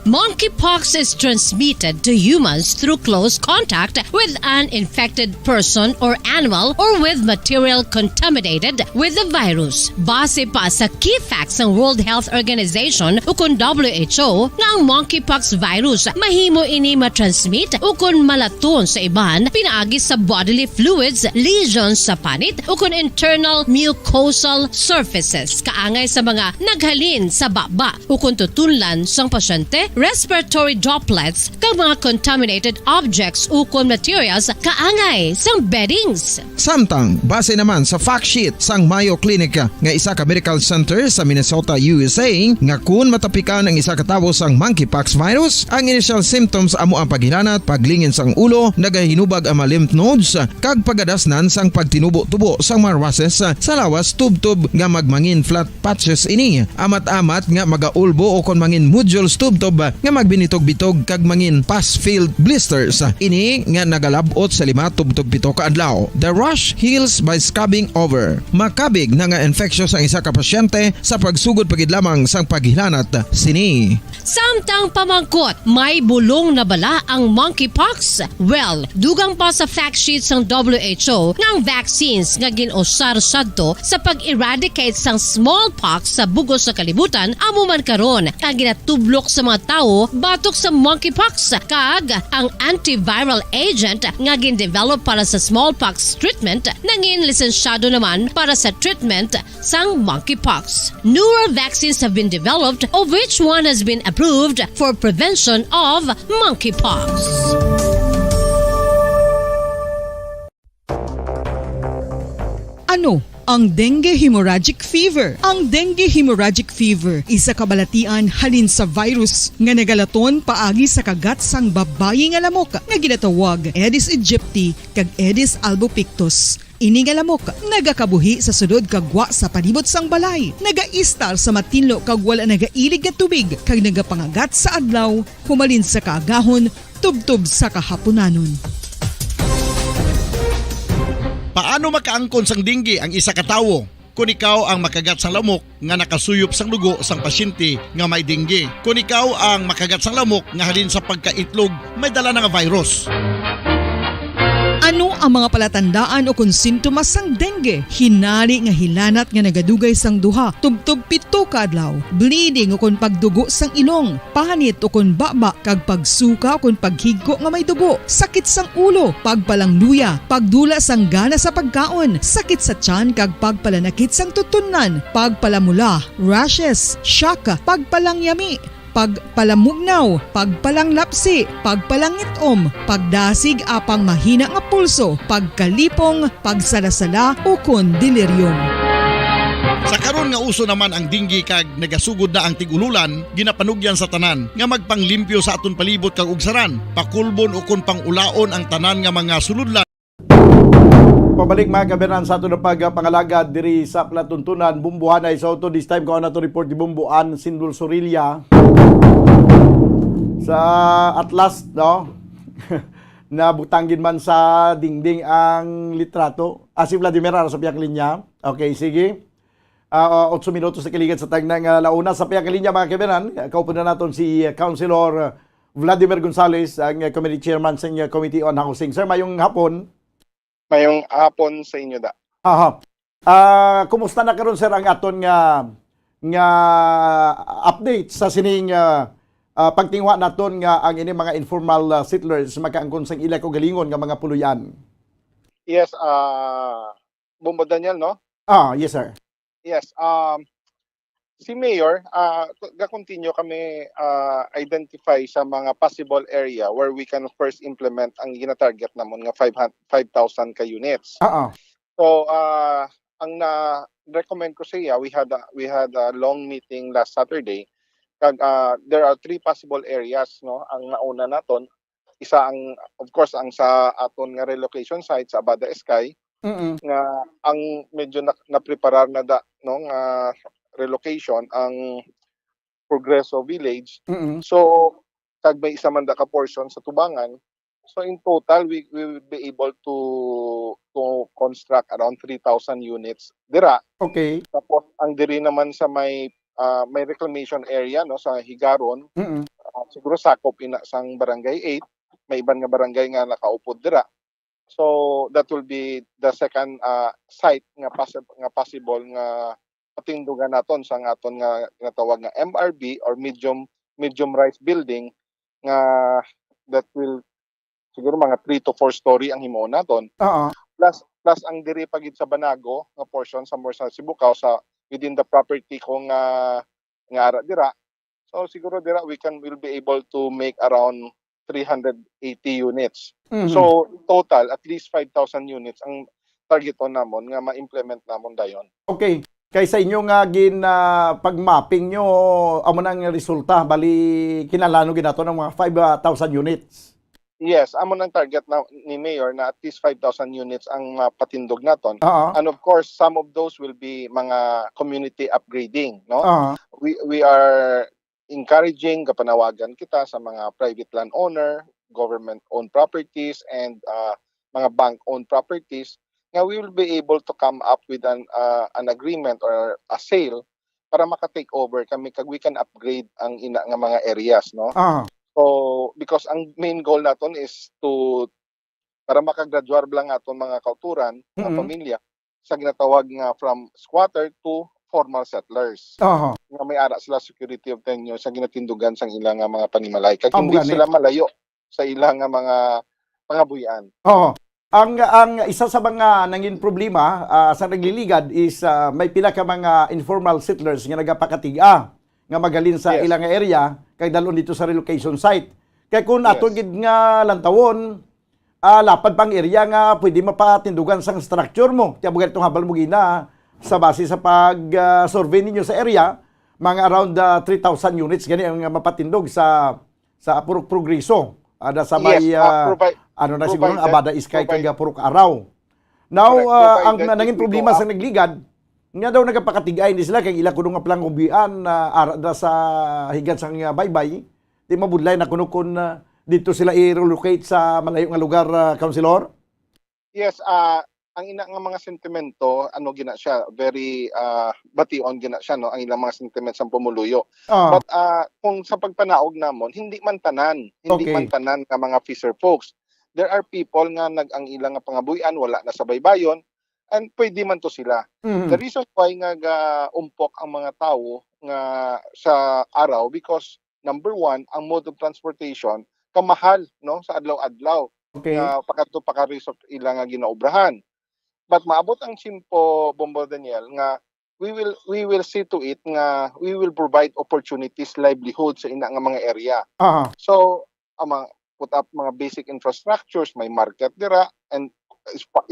Monkeypox is transmitted to humans through close contact with an infected person or animal or with material contaminated with the virus. Base pa sa key facts ng World Health Organization ukon WHO nga ang monkeypox virus mahimo ini matransmit ukon malaton sa iban pinaagi sa bodily fluids, lesions sa panit ukon internal mucosal surfaces kaangay sa mga naghalin sa baba ukon tutunlan sang pasyente, respiratory droplets kag mga contaminated objects ukon materials kaangay sang beddings. Samtang base naman sa fact sheet sang Mayo Clinic nga isa ka medical center sa Minnesota, USA nga kun matapikan ang isa ka tawo sang monkeypox virus, ang initial symptoms amo ang paghilanat, paglingin sang ulo, nagahinubag ang mga lymph nodes kag pagadasnan sang pagtinubo-tubo sang mga rashes sa lawas tubtob nga magmangin flat patches ini. Amat-amat nga magaulbo o kon mangin nodules tubtob nga magbinitog-bitog kag mangin pus-filled blisters. Ini nga nagalabot sa 5-7 ka adlaw. The rash heals by scabbing over. Makabig na nga infectious ang isa ka pasyente sa pagsugod pagid lamang sang paghilanat sini. Samtang pamangkot, may bulong na bala ang monkeypox? Well, dugang pa sa fact sheets ng WHO ng vaccines nga ginusar sadto sa pag-eradicate sang smallpox sa bugos sa kalibutan amuman karon ang ginatublok sa mga tao batok sa monkeypox kag ang antiviral agent nga gin-develop para sa smallpox treatment nangin lisensyado naman para sa treatment sang monkeypox. Newer vaccines have been developed of which one has been approved for prevention of monkeypox. Ano ang dengue hemorrhagic fever? Ang dengue hemorrhagic fever isa kabalatian halin sa virus nga nagalaton paagi sa kagat sang babayi nga lamok nga ginatawag Aedes aegypti kag Aedes albopictus. Ini nga lamok nagakabuhi sa sudod kagwa sa palibot sang balay, nagaistar sa matinlo kag wala nagailig nga tubig kag nagapangagat sa adlaw humalin sa kaagahon tubtob sa kahaponanon. Paano makaangkon sang dengue ang isa ka tawo? Kung ikaw ang makagat sang lamok nga nakasuyop sang dugo sang pasyente nga may dengue. Kung ikaw ang makagat sang lamok nga halin sa pagkaitlog may dala nga virus. Ano ang mga palatandaan o kung sintomas sang dengue? dengue, hinali nga hilanat nga nagadugay sang duha, tubtub 7 ka adlaw, bleeding ukon pagdugo sang ilong, panit ukon baba kag pagsuka ukon paghigko nga may dugo, sakit sang ulo, pagpalangluya, pagdula sang gana sa pagkaon, sakit sa tiyan kag pagpalanakit sang tutunan, pagpalamula, rashes, shock, pagpalangyami, pagpalamugnaw, pagpalanglapsi, pagpalangitom, pagdasig apang mahina nga pulso, pagkalipong, pagsalasala ukon delirium. Sa karon nga uso naman ang dinggi kag nagasugod na ang tigululan, ginapanugyan sa tanan nga magpanglimpyo sa aton palibot kag ugsaran, pakulbon ukon pangulaon ang tanan nga mga suludlan. Pabalik mga kabenan sa ato na pagpangalaga diri sa Platuntunan, Bumbuhanay. So to this time ko na to report di Bumbuan, Sindul Sorilla. Sa Atlas, no? Nabutanggin man sa dingding ang litrato. Si Vladimir sa piyak linya. Okay, sige. 8 minutos sa kiligan sa tagnang launa. Sa piyak linya mga kabenan, kaupo na natin si Councilor Vladimir Gonzales, ang Committee Chairman sa Committee on Housing. Sir, mayong hapon. Mayong hapon sa inyo da. Kumusta na karon sir ang aton nga update sa sining pagtingwa naton nga ang ini mga informal settlers makaangkon sang ila ko galingon nga mga puluyan? Yes, Bombo Daniel, no? Yes sir. Yes, si Mayor, ga-continue kami identify sa mga possible area where we can first implement ang gina-target namon nga 5,000 ka units. So, ang na-recommend ko sa iya, we had a long meeting last Saturday. There are 3 possible areas, no? Ang nauna naton, isa ang of course ang sa aton nga relocation site sa Abada Sky. Nga ang medyo na-preparar na da, no, nga relocation ang Progreso Village. So kag may isa man da ka portion sa Tubangan. So in total we will be able to construct around 3,000 units dira. Okay. Tapos ang diri naman sa may reclamation area, no, sa Higaron. Siguro sakop ina sang barangay 8, may iban nga barangay nga nakaupod dira. So that will be the second site nga possible nga patindugan naton sa aton nga tinatawag nga MRB or medium rise building nga that will siguro mga 3 to 4 story ang himuon naton. Plus ang diri pagid sa Banago nga portion sa Sibukaw sa within the property ko nga ara dira. So siguro dira will be able to make around 380 units. So total at least 5,000 units ang targeton namon nga ma-implement namon dayon. Okay. Kaysa inyo nga pag-mapping nyo, amo nang resulta, bali kinalano ginato ng mga 5,000 units. Yes, amo nang target na ni Mayor na at least 5,000 units ang patindog naton. And of course, some of those will be mga community upgrading, no? We are encouraging kapanawagan kita sa mga private landowner, government-owned properties, and mga bank-owned properties nga we will be able to come up with an agreement or a sale para maka-take over kami kag we can upgrade ang ina nga mga areas, no? So because ang main goal naton is para makagraduar lang aton mga kauturan ng pamilya sa ginatawag nga from squatter to formal settlers. Nga may ara sila security of tenure sa ginatindugan sang ilang nga mga panimalay kag hindi sila malayo sa ilang nga mga pangabuyan. Ang isa sa mga nangin problema sa nagliligad is may pila ka mga informal settlers nga nagapakatiga nga magalin sa ilang area kay dalon dito sa relocation site. Kay kung aton gid nga lantawon lapad pang area nga pwede mapatindugan sang structure mo. Tiya bugat itong habal mo gina sa base sa pag-survey ninyo sa area, mga around 3,000 units gani ang mapatindog sa Purok Progreso. Ada sa may siguro Abada Sky kag Purok Araw. Now ang nanging problema sa nagligad nga daw nagapakatigay hindi sila kay ila kuno nga planggubian ara sa higad sang baybay. Di mabudlay na kuno kun dito sila i-relocate sa malayo nga lugar, Councilor? Yes, ang ina nga mga sentimento, ano gina siya, very bation gina siya, no? Ang ilang mga sentiments ang pumuluyo. But kung sa pagpanaog namon, hindi man tanan nga mga fisher folks. There are people nga ang ilang nga pangabuyan, wala na sa baybayon, And pwede man to sila. The reason why nga umpok ang mga tao nga sa araw because number one, ang mode of transportation kamahal no sa adlaw-adlaw. Okay. Pakadto paka-resort ila nga ginaobrahan. But maabot ang simpo Bombo Daniel nga we will see to it nga we will provide opportunities livelihood sa ina nga mga area. So put up mga basic infrastructures, may market dira and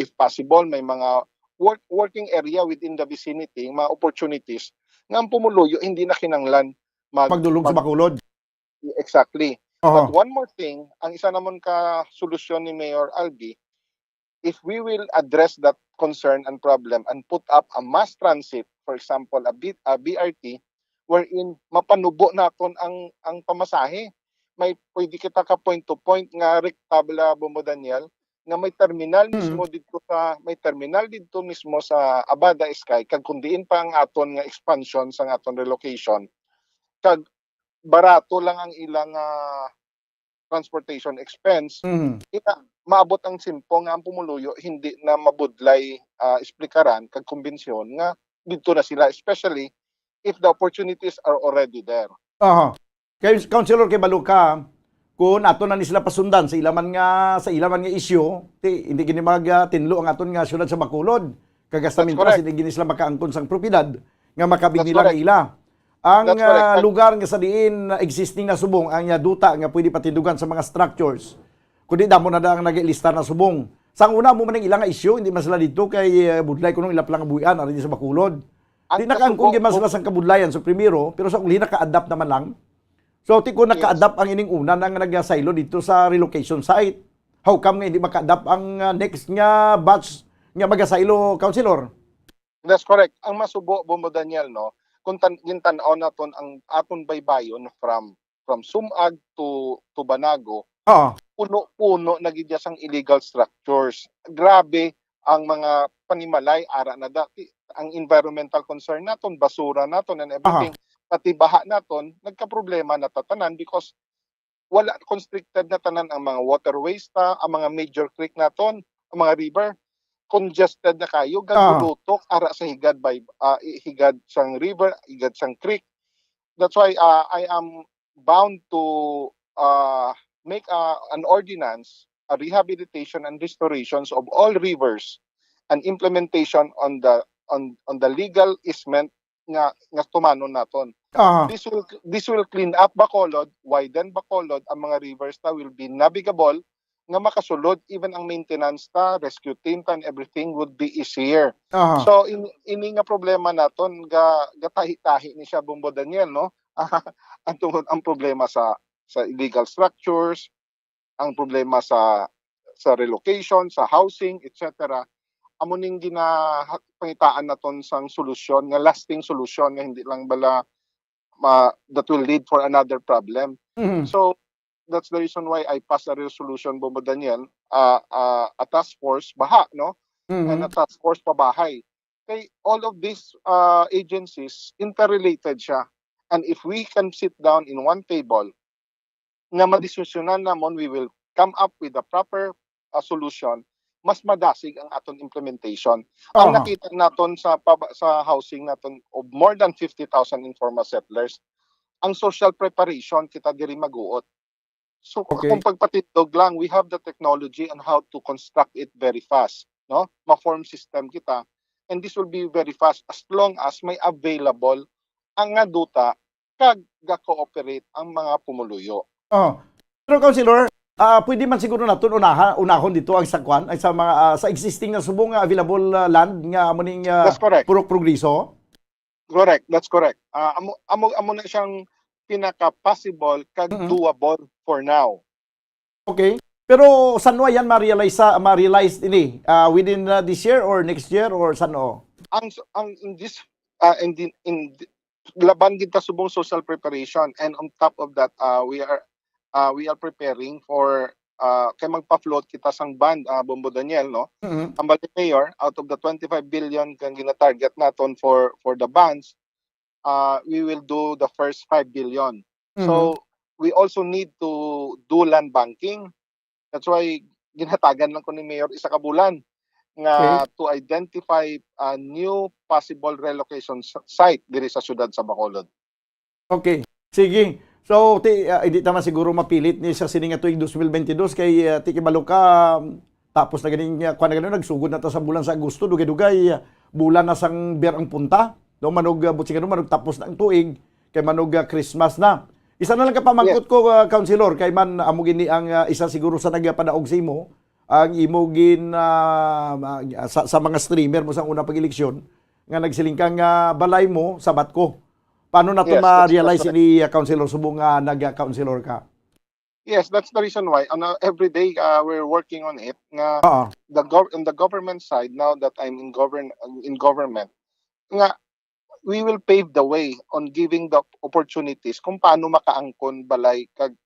if possible may mga working area within the vicinity, mga opportunities nga ang pumuluyo hindi na kinanglan magdulog sa Bacolod. Exactly. But one more thing, ang isa naman ka solusyon ni Mayor Albi, if we will address that concern and problem and put up a mass transit, for example, a BRT, wherein mapanubo naton ang pamasahe. May pwede kita ka point to point nga rektabla Bombo Daniel nga may terminal dito mismo sa Abada Sky kag kundiin pa ang aton nga expansion sa aton relocation kag barato lang ang ilang transportation expense. Maabot ang simpo nga ang pumuluyo hindi na mabudlay esplikaran kag kumbensyon nga dito na sila, especially if the opportunities are already there. Kay Councilor kay Baluka, kung ato na ni sila pasundan sa ilaman nga issue, hindi gini tinlo ang aton nga syudad sa Bacolod. Kagastamintas hindi gini sila makaangkon sang propiedad nga makabig nila nga ila. Ang lugar nga sa diin existing na subong ang duta nga pwede patindugan sa mga structures. Kundi damo na ang nag-ilista na subong. Sang una mo man ilang issue, hindi man sila dito kay budlay kunong ila palang buhian ari sa Bacolod. Di nakaangkon gyud man sila sang kabudlayan sa primero, pero sa uli naka-adapt naman lang. So, tiko naka-adapt ang ining una nang nag-silo dito sa relocation site. How come nga hindi maka-adapt ang next nga batch nga mag-silo, Councilor? That's correct. Ang masubo, Bombo Daniel, no? Kung tan-aw naton ang aton baybayon from Sumag to Banago, puno-puno nagidya sang illegal structures. Grabe ang mga panimalay, ara na dati. Ang environmental concern naton, basura naton and everything. Pati baha naton nagka-problema na tatanan because wala constricted na tanan ang mga waterways ang mga major creek naton, ang mga river congested na kayo gagulutok ara sa higad sang river, higad sang creek. That's why I am bound to make an ordinance, a rehabilitation and restorations of all rivers and implementation on the legal easement nga tumano naton. This will clean up Bacolod, widen Bacolod, ang mga rivers will be navigable nga makasulod, even ang maintenance rescue team and everything would be easier. So ini nga problema naton gatahi-tahi ni siya Bombo Daniel, no? ang problema sa illegal structures, ang problema sa relocation, sa housing, etc. Amo ning ginapangitaan naton sang solusyon nga lasting solusyon nga hindi lang bala that will lead for another problem. So that's the reason why I passed a resolution, Bombo Daniel, a task force baha, no? And a task force pabahay. Kay all of these agencies interrelated siya. And if we can sit down in one table nga madiskusyonan namon, we will come up with a proper solution. Mas madasig ang aton implementation. Ang nakita naton sa housing naton of more than 50,000 informal settlers, ang social preparation kita diri maguot. So kung pagpatindog lang, we have the technology on how to construct it very fast, no? Ma-form system kita, and this will be very fast as long as may available ang nga duta kag ga-cooperate ang mga pumuluyo. Pero Councilor, pwede man siguro naton unahon dito ang sakwan ay sa mga sa existing na subong available land nga amo ning purok progreso. Correct, that's correct. Amo na siyang pinaka-possible kag doable for now. Okay. Pero saan yan ma-realize ini? Within this year or next year or saan o? In laban kita subong social preparation, and on top of that we are preparing for kay magpa-float kita sang bond, Bombo Daniel, no? Ang bali mayor, out of the 25 billion kang gina-target naton for the bonds, we will do the first 5 billion. So we also need to do land banking. That's why ginatagan lang ko ni Mayor isa ka bulan nga to identify a new possible relocation site diri sa syudad sa Bacolod. Okay. Sige. So, hindi naman siguro mapilit ni sa sininga tuig 2022 kay Tiki Baluka tapos na ganing kuan na ganon nagsugod na ta sa bulan sa Agosto dugay-dugay bulan na sang beer ang punta. Do manog butsi manog tapos na ang tuig kay manog Christmas na. Isa na lang ka pamangkot ko Councilor kay man amo gini ang isa siguro sa nagapadaog sa imo ang imo gin sa mga streamer mo sa unang pag-eleksyon nga nagsiling kang balay mo sabat ko. Paano na ito ma-realize ni Councilor Subong nag-Councilor ka? Yes, that's the reason why. Every day, we're working on it. On the government side, now that I'm in government, we will pave the way on giving the opportunities kung paano makaangkon balay kag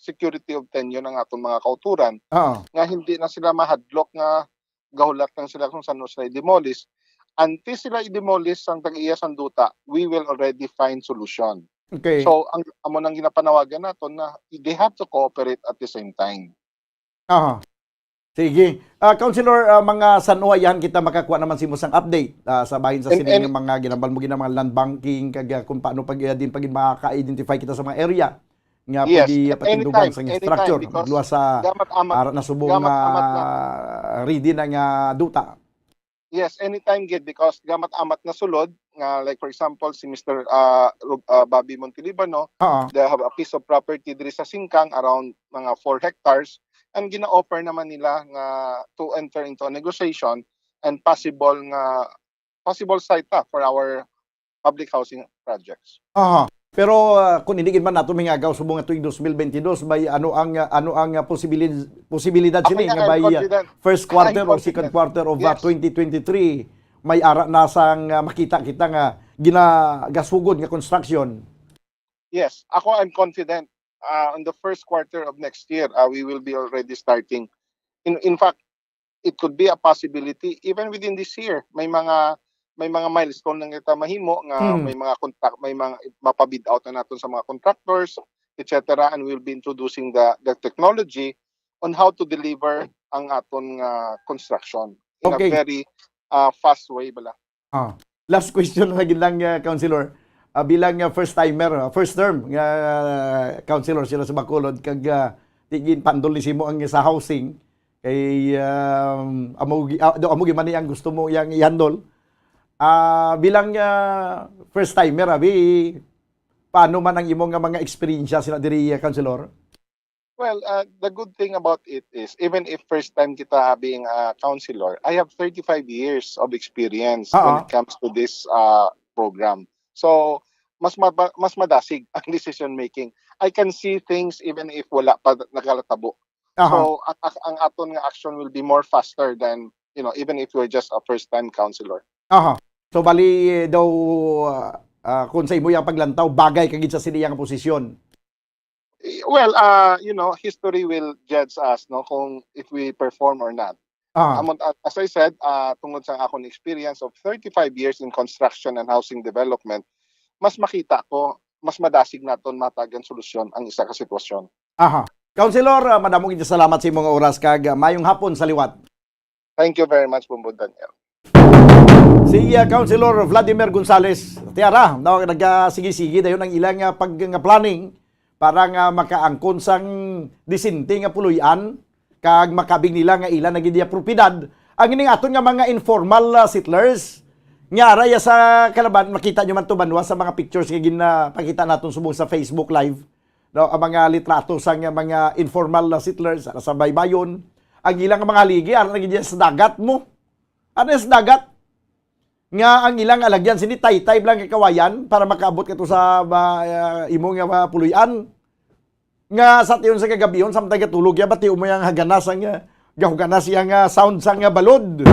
security of tenure ng atong mga kauturan. Nga hindi na sila mahadlok nga gahulat lang sila kung saan sila i-demolish. Until sila i-demolish ang tag-iya sanduta, we will already find solution. Okay. So, ang amo nang ginapanawagan naton na they have to cooperate at the same time. Sige. Councilor, mga sanuayan kita makakuha naman si Musang update sa bahin sa sining mga ginambal mo mga land banking kag kung paano pag maka-identify kita sa mga area nga pwede patindugan sa structure magluwa sa arat na subong ready na nga duta. Yes, anytime gid because gamat amat na sulod nga like for example si Mr. Bobby Montelibano, they have a piece of property diri sa Singkang around mga 4 hectares and gina-offer naman nila nga to enter into a negotiation and possible site for our public housing projects. Pero kung hindi man nato mingagaw subong tuig 2022 by ano ang posibilidad sini nga by first quarter or second quarter of 2023 may ara na sang makita kita nga ginagasugod nga construction. Yes, I'm confident in the first quarter of next year we will be already starting. In fact, it could be a possibility even within this year. May mga milestone na kita mahimo nga may mga mapabid out na naton sa mga contractors, etc. And we'll be introducing the technology on how to deliver ang aton construction in a very fast way bala. Last question na lang Councilor. Bilang first term nga Councilor sila sa Bacolod kag tigin pandolisimo ang sa housing kay amo man ang gusto mo yang ihandol. Bilang first timer paano man ang imong mga experience sila diri Councilor? Well, the good thing about it is even if first time kita being a councilor, I have 35 years of experience when it comes to this program. So mas madasig ang decision making. I can see things even if wala pa nagalatabo. So ang aton nga action will be more faster than even if we're just a first time councilor. So bali daw kung sa imo yang paglantaw bagay kagid sa siniyang posisyon. Well, history will judge us kung if we perform or not. As I said, tungod sa akong experience of 35 years in construction and housing development, mas makita ko, mas madasig naton matagan solusyon ang isa ka sitwasyon. Councilor, madamong salamat sa imong oras kag mayong hapon sa liwat. Thank you very much, Bumbod Daniel. Si Councilor Vladimir Gonzales, tiara, nagsigig-sige dayon ang ilang planning para nga makaangkon sang disinte nga puluyan kag makabig nila nga ilan nagidiya propiedad ang ining aton nga mga informal settlers nga raya sa Kalaban. Makita nyo man to banwa sa mga pictures nga ginapakita naton subong sa Facebook live ang mga litrato sa mga informal settlers sa baybayon ang ilang mga haligi aron nagidiya sa dagat mo. Ano sa dagat? Nga ang ilang alagyan sini tay-tay lang kawayan para makaabot kato sa imong nga puluyan. Nga sa tiyon sa kagabiyon samtang katulog ya bati umayang haganas ang gahuganas yang sound sang balod.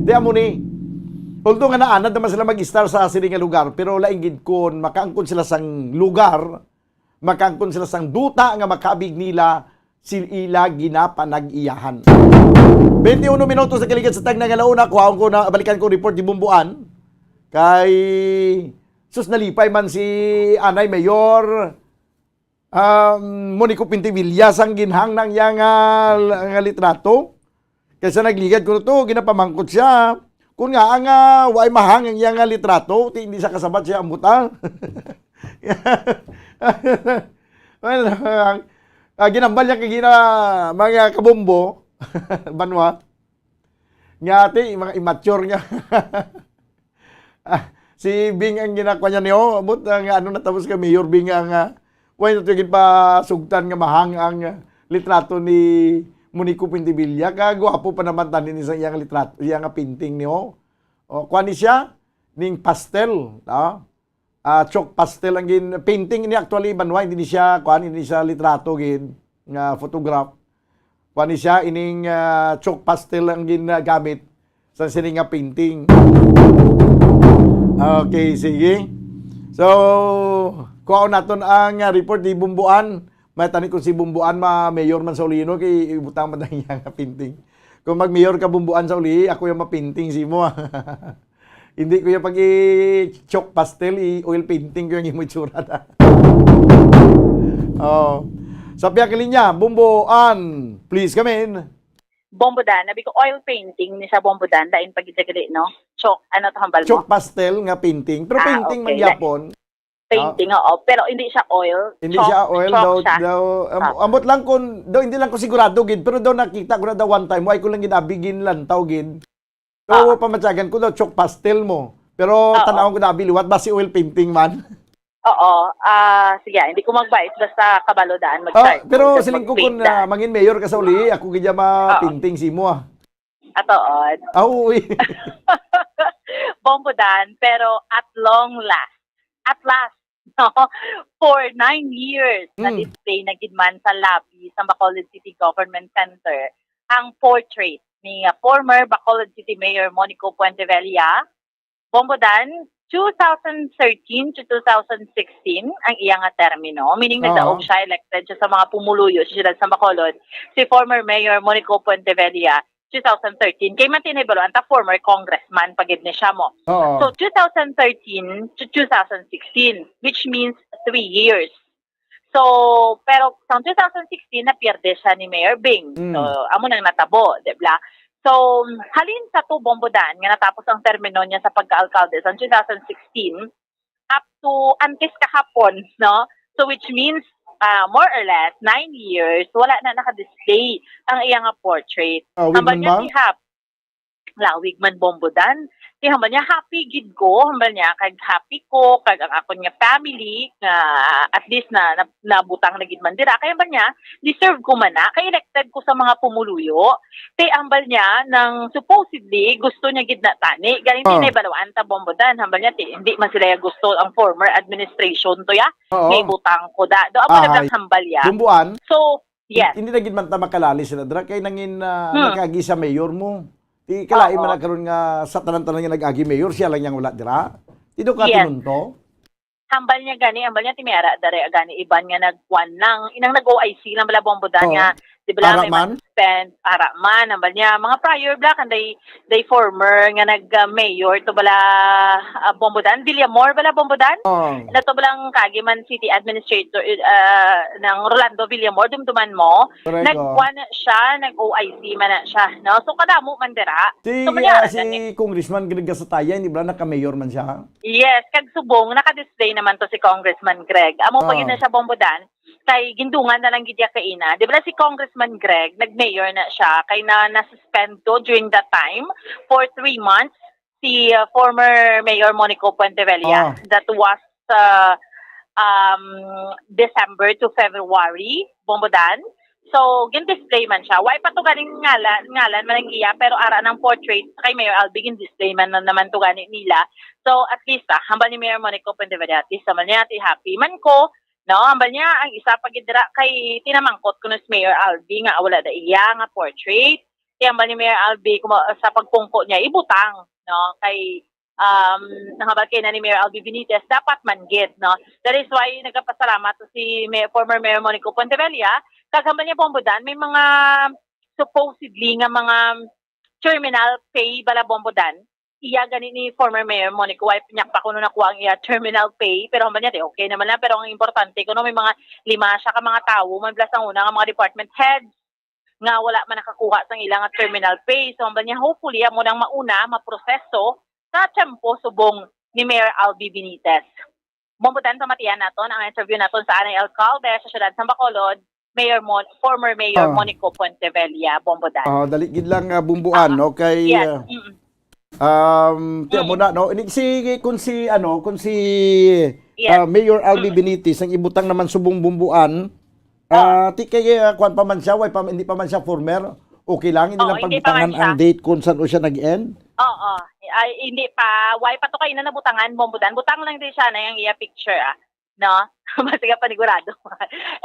Di amo ni. Although nga naanad naman sila mag-star sa sini nga lugar pero laing gid kon makaangkon sila sang lugar, makaangkon sila sang duta nga makabig nila sila ginapanag-iyahan. 21 minutos sa kaligan sa tag na galauna, kuhaon ko na balikan ko report di Bumbuan. Kay sus nalipay man si Anay Mayor Monico Pintivilla sang ginhang nang yang litrato. Kaysa nagligad ko to, ginapamangkot siya. Kung nga ang way mahang ang iyang litrato, hindi sa kasabat siya ang buta. Well, ginambal niya kay mga kabombo, banwa. Nga ate, mga immature nga. Si Bing ang ginakwa niya niyo, abot nga ano natapos ka, Mayor Bing ang why natugin pa sugtan nga mahang ang litrato ni Monico Pintivilla. Kagwapo pa naman tanin isang iyang litrato, iyang painting niyo. O, kuha ni siya, ning pastel. Chalk pastel ang painting ni actually banwa, hindi siya litrato gin nga photograph. Kuha ni siya ining chalk pastel ang ginagamit sa sining nga painting. Okay, sige. So, kuha naton ang report di Bumbuan. May tani kung si Bumbuan mayor man sa Ulino kay ibutang man nga painting. Kung mag-mayor ka Bumbuan sa Uli, ako yung ma-painting si mo. Hindi ko yung pag i-chalk pastel, i-oil painting ko yung itsura na. Sa Piakalinya, Bumbuan, please come in. Bombodan, nabi ko oil painting ni sa Bombodan, dain pag-itagali, no? Chalk, ano to hambal mo? Chalk pastel nga painting. Pero painting man yapon. Painting, oo. Pero hindi siya oil. Hindi siya oil daw. Ambot lang kung, hindi lang ko sigurado, gid. Pero daw nakita ko na daw one time, why ko lang ginabigin lantaw, gid. So, pamatsagan ko daw, chalk pastel mo. Pero tanawin ko na biliwat, ba si oil painting man? Oo. Sige, hindi ko magbait. Basta kabalodaan mag-start. Pero siling ko kung mangin mayor ka sa uli, ako kaya ma-painting si mo. Atood. Uy. Bombodan, pero at long last. At last. No? For 9 years na display na gidman sa lobby sa Bacolod City Government Center ang portrait ni former Bacolod City Mayor Monico Puentevilla. Bombodan, 2013 to 2016 ang iyang termino, meaning nagdaog siya, elected siya sa mga pumuluyo sa siyudad sa Bacolod. Si former Mayor Monico Puentevilla, 2013, kay matinibalo ang former congressman pagid ni siya mo. So 2013 to 2016, which means 3 years. So, pero sa 2016, napierde siya ni Mayor Bing. So, amo nang natabo, diba? So, halin sa to Bombodan, nga natapos ang termino niya sa pagka-alkalde sa 2016, up to antes kahapon, no? So, which means, more or less, 9 years, wala na naka-display ang iyang portrait. Hambal niya si Lawig man Bombodan. Hambal niya, happy gid ko. Hambal niya, kag happy ko, kag ang ako niya family, at least na nabutang na gid man dira. Kaya hambal niya, deserve ko man na, kay elected ko sa mga pumuluyo. Kay hambal niya, nang supposedly, gusto niya gid na tani. Galing na ibalawaan ta Bombodan. Hambal niya, hindi man sila gusto ang former administration to ya. May butang ko da. Do ako naghambal ya. Bumbuan? So, yes. Hindi na gid man ta makalali sila dra kay nangin nakagi sa mayor mo. Di kalain man na karon nga sa tanan-tanan nga nag-agi mayor, siya lang yang wala dira. Tido ka tinunto. Hambal niya gani, hambal niya timiyara dare gani iban nga nagkuan lang. Inang nag-OIC lang bala Bombodan nga, di ba may spend para man hambal niya mga prior black and they former nga nag-mayor to bala Bombodan, Villamor bala Bombodan. Nato balang Kagiman City Administrator ng Rolando Villamor dumduman mo. Nagkuan siya, nag-OIC man na siya, no? So kadamo man dira. Si Congressman Gingasataya, hindi ba naka-mayor man siya? Yes, kag subong naka-display naman to si Congressman Greg. Amo pa yun na sa Bombodan, kay gindungan na lang gidya kaina. Di ba si Congressman Greg, nag-mayor na siya, kay na-suspend to during that time for 3 months, si former Mayor Monico Puentevilla. That was December to February, Bombodan. So, gin-display man siya. Why pa to galing ngalan man ang iya, pero ara ng portrait kay Mayor Albi, gin-display man naman to galing nila. So, at least, hambal ni Mayor Monico Puentevilla, at least, hambal niya, happy man ko, no? Hambal niya, ang isa pagidira kay tinamangkot ko na si Mayor Albi, nga wala da iya, nga portrait. Kaya hambal ni Mayor Albi, sa pagpungko niya, ibutang, no? Kay, nakabal kay na ni Mayor Albi Benitez, dapat manggit, no? That is why nagpapasalamat to si former Mayor Monico Puentevilla. Kagambal niya Bombodan, may mga supposedly nga mga terminal pay bala Bombodan. Iya gani ni former Mayor Monico, wife niya pa kuno nakuha ang iya terminal pay, pero hambal niya, okay naman na, pero ang importante kuno may mga 5 siya ka mga tao, man plus ang una nga mga department heads, nga wala man nakakuha sa ilang terminal pay. So, niya hopefully, amo nang mauna, maproseso sa tiyempo subong ni Mayor Albi Benitez. Bumbutan sa matiyan naton ang interview naton sa Anay Alcalde sa siyudad sa Bacolod, former Mayor Monico Pontevilla, Bombodan. Dali gid lang bumbuan no kay Yes. tiyan mo na no kung si Mayor Albi Benitez ang ibutang naman subong bumbuan ti kay kuan pa man siya hindi pa man siya former, okay lang hindi lang pagbutangan ang date kung saan siya nag-end. Oo. Ay, hindi pa. Why pa to kayo na nabutangan, Bombodan. Butang lang din siya na yung iya picture, no? Basta panigurado.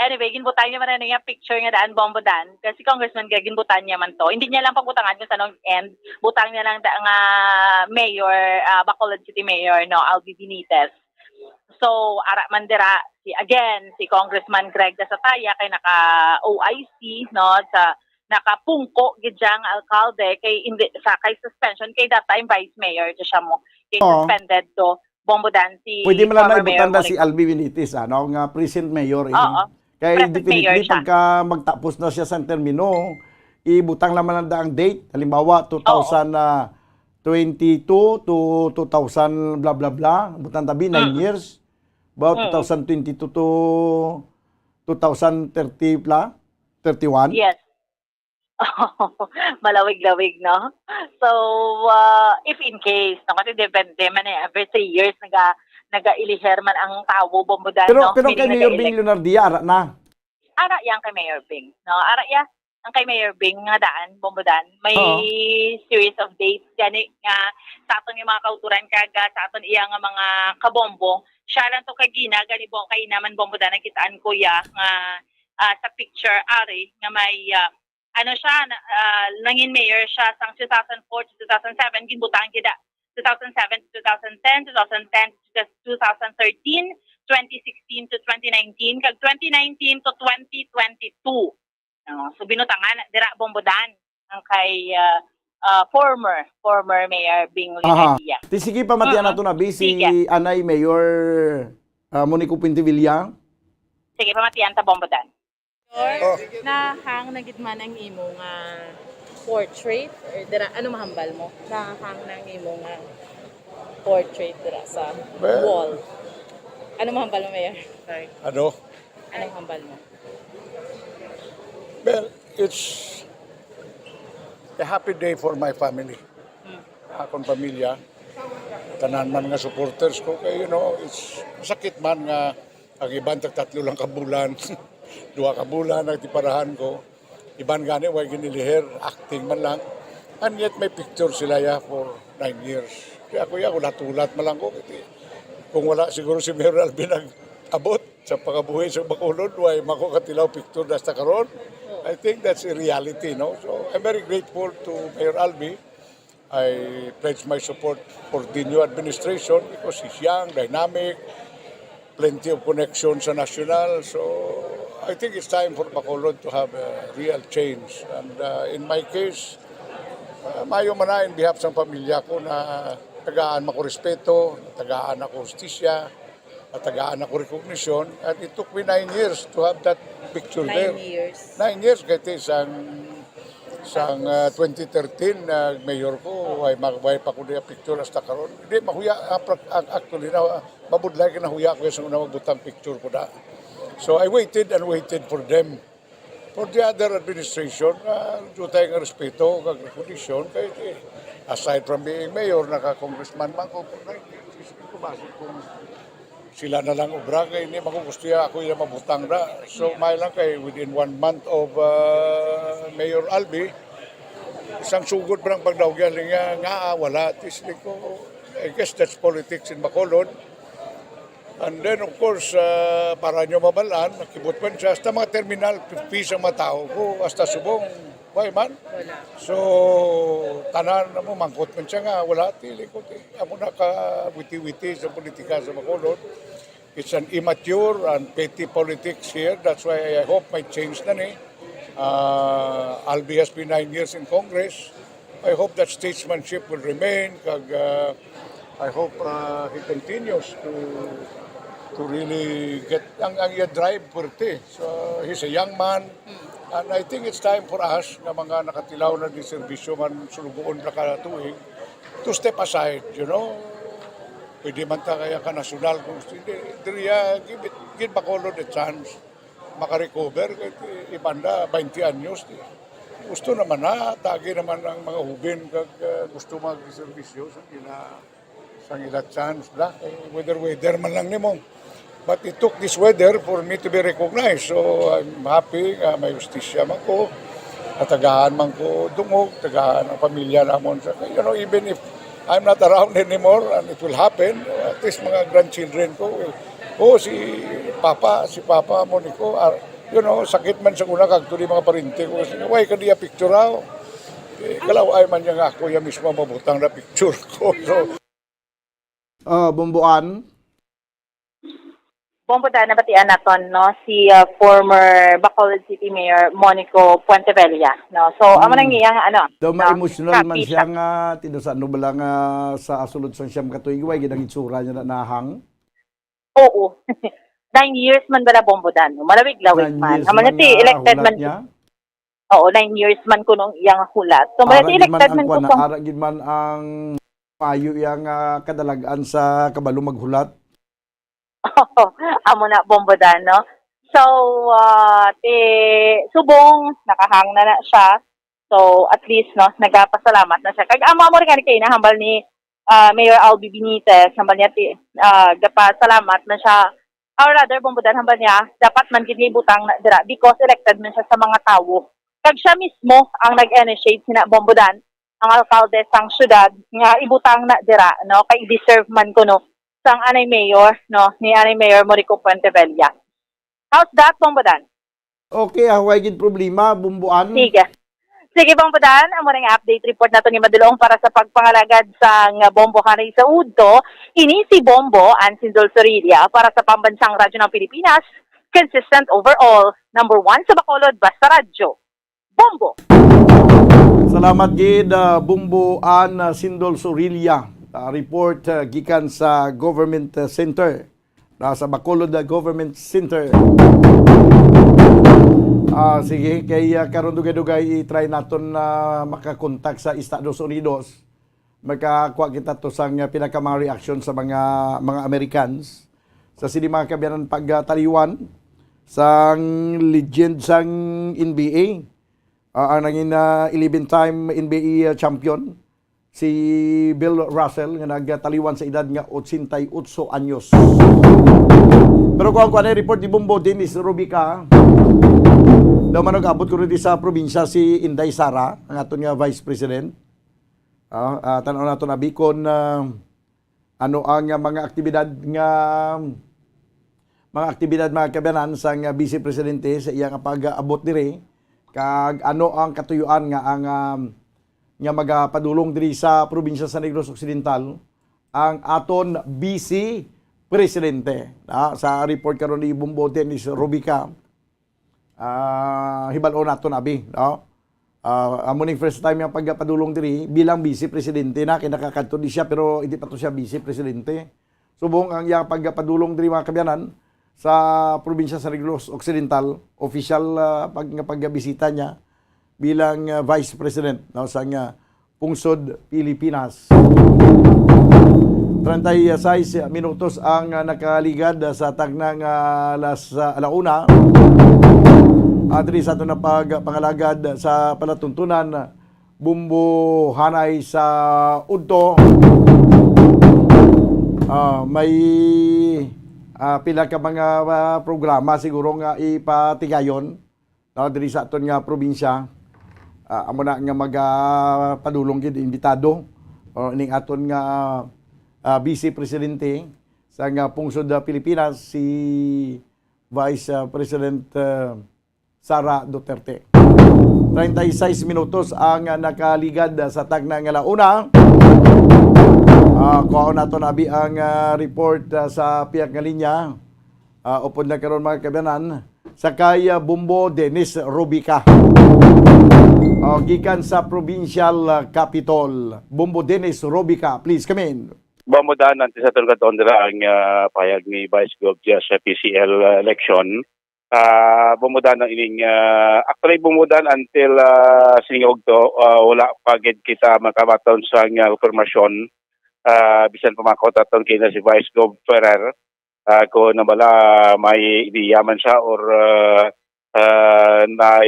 Anyway, ginbutan niya man na yung picture nga daan, Bombodan. Kasi Congressman ginbutan niya man to. Hindi niya lang pagbutangan kung saan end. Butang niya lang ang Mayor, Bacolod City Mayor, no? Albi Benitez. So, ara man dira, si Congressman Greg Dasataya kay naka-OIC, no? Sa nakapungko gidyang alkalde kay suspension kay that time vice mayor siya mo kay suspended to Bombodan si pwede man lang ibutan na si Albi Benitez nga present mayor kay definitely pagka magtapos na siya sa termino ibutang naman ang date halimbawa 2022 to 2000 blah blah blah butang tabi 9 years about 2022 to 2030 blah 31. Yes. Malawig-lawig, no? So, if in case, no, kasi depende man every 3 years naga-ilihir man ang tawo, Bombodan, no? Pero kay Mayor Bing Leonardia, ara na? Ara yan kay Mayor Bing, no? Ara yan ang kay Mayor Bing nga daan, Bombodan. May series of dates, gani nga sa aton yung mga kauturan kaga, sa aton iya nga mga kabombo, siya lang to kagina, gani bo, kay naman Bombodan, nakitaan ko ya, nga sa picture, ari, nga may nangin mayor siya sang 2004 to 2007 ginbutang gida 2007 to 2010 2010 to 2013 2016 to 2019 kag 2019 to 2022 so binutangan dira Bombodan ang kay former Mayor Bing Leonardia. Sige pa matiyan nato na si Anay Mayor Monico Pontevilla. Sige pa matiyan ta Bombodan. Nahang na gid man ang imong portrait or dira ano mahambal mo? Nahang na ang imong portrait dira sa wall. Ano mahambal mo, Mayor? Sorry. Ano mahambal mo? Well, it's a happy day for my family. Akong pamilya, tanan man nga supporters ko kay it's sakit man nga ang iban tatlo lang ka bulan. 2 ka bulan ang tiparahan ko. Iban gani, way ginilihir, acting man lang. And yet may picture sila for 9 years. Kaya ako ulat-ulat man lang ko. Kung wala siguro si Mayor Albi nag-abot sa pakabuhi sa Bacolod, way makukatilaw picture na sa karon. I think that's a reality, no? So I'm very grateful to Mayor Albi. I pledge my support for the new administration because he's young, dynamic, plenty of connections sa national. So I think it's time for Bacolod to have a real change. And in my case, mayo man na in behalf sa pamilya ko na tagaan ako respeto, tagaan ako justisya, at tagaan ako recognition. And it took me 9 years to have that picture 9 there. 9 years kasi sang 2013 mayor ko ay pa ko niya picture hasta karon. Hindi mahuya actually na mabudlay ka na huya ko sa una magbutang picture ko na. So I waited and waited for them. For the other administration, jutay nga respeto, kag recognition, kay aside from being mayor, naka-congressman man ko, kung sila na lang obra, kay hindi makugustuya ako yung mabutang na. So may lang kay within 1 month of Mayor Albi, isang sugod pa ng pagdaugyan nga wala. I guess that's politics in Bacolod. And then, of course, para nyo mabalaan, nakibot man siya. Hasta mga terminal fees ang matao ko. Hasta subong, why man? So, tanan mo, mangkot man siya nga. Wala, tili ko. Amo na ka-witi-witi sa politika sa Bacolod. It's an immature and petty politics here. That's why I hope may change na ni. Albi has been 9 years in Congress. I hope that statesmanship will remain. I hope he continues to really get ang drive puerte. So he's a young man And I think it's time for us nga mga nakatilaw na di serbisyo man sulugoon na katuig to step aside, you know. Pwede man ta kaya ka nasyonal kung diriya give Bacolod a chance makarecover kahit ibanda 20 anyos. Gusto naman na tagi naman ang mga hubin kag gusto mag-serbisyo sa ila chance da weather man lang nimo. But it took this weather for me to be recognized. So I'm happy, may justisya man ko, tagahan man ko dungog, tagahan ang pamilya namon. You know, even if I'm not around anymore and it will happen, at least mga grandchildren ko will, si Papa Monico, you know, sakit man sa una kag tuli mga parinti ko. Why ka diya picture raw? Kalaw ay man niya nga ako, yan mismo mabutang na picture ko. So, Bumbuan. Bombodan na batian naton no si former Bacolod City Mayor Monico Puentevella no. So amo nang iyang ano Daw ma-emotional man happy siya nga tinusan no bala nga sa asulod sang siyam katuig way gidang itsura niya na nahang. Oo. 9 years man bala Bombodan. Malawig-lawig man. Amo na ti elected man. Niya. Oo, 9 years man ko nung iyang hulat. So man ti elected man ko. Ara gid man ang payo iyang kadalagan sa kabalo maghulat. Amo na Bombodan, no? So, subong, nakahang na siya. So, at least, no, nagpasalamat na siya. Kag amo mo rin kay nahambal ni Mayor Albi Benitez, hambal niya, gapasalamat na siya. Or rather, Bombodan, hambal niya, dapat man kinibutang na dira because elected man siya sa mga tao. Kag siya mismo ang nag-initiate sina Bombodan, ang alkalde sang syudad, nga ibutang na dira, no? Kay deserve man ko, no? Sang anay mayor, no, ni anay mayor Monico Puentevella. How's that, Bombodan? Okay, huwag gid problema, Bumbuan. Sige, Bombodan, amo ring update report nato ni Madulong para sa pagpangalagad sang bombo kanay sa udto. Ini si Bombo Ansindol Sorilla para sa pambansang radyo ng Pilipinas, consistent overall, number 1 sa Bacolod, basta radyo. Bombo! Salamat gid Bumbuan Sindol Sorilla. Report gikan sa Government Center sa Bacolod Government Center. Sige, kay karon dugay-dugay i-try naton na makakontak sa Estados Unidos. Makakuha kita to sang pinakamang reaction sa mga Americans sa sini mga kabiyanan pagtaliwan sang legend sang NBA. Ang nangin 11-time NBA champion si Bill Russell nga nagtaliwan sa edad nga 88 anyos. Pero kung ano report ni Bombo Dennis Rubica, daw man nag-abot ko rin sa probinsya si Inday Sara, ang aton nga Vice President. Tanaw nato na bikon ano ang mga aktibidad mga kabanan sa Vice Presidente sa iyang pag-abot diri kag ano ang katuyuan nga ang nga magapadulong diri sa probinsya sa Negros Occidental ang aton Vice Presidente. Sa report karon ni Bombo Dennis Rubica, hibal-on naton abi, no? Amo ning first time yung pagpadulong diri bilang Vice Presidente na kinakadto di siya pero hindi pa to siya Vice Presidente. Subong ang iyang pagpadulong diri mga kabyanan sa probinsya sa Negros Occidental, official pagbisita niya bilang Vice President sa Pungsod, Pilipinas. 36 minutos ang nakaligad sa tagnang alauna. Adri sa ito na pagpangalagad sa palatuntunan Bumbo Hanay sa Udto. May pila ka mga programa siguro nga ipatigayon diri sa aton nga probinsya. Amo na nga magapadulong gid imbitado ning aton nga Vice Presidente sa nga Pungsod Pilipinas si Vice President Sara Duterte. 36 minutos ang nakaligad sa tagnang alauna. Kuha nato nabi ang report sa piyak nga linya. Upod na karon mga kabanan sa kay Bombo Dennis Rubica. Gikan sa Provincial Capital. Bombo Dennis Rubica, please come in. Bombodan nanti sa tulad nila ang payag ni Vice Gov sa PCL election. bumudan ng ining actually bumudan until singog to wala pagid kita makabaton sa informasyon bisan pamakot aton kina si Vice Gov Ferrer kung nabala may ideya man siya or na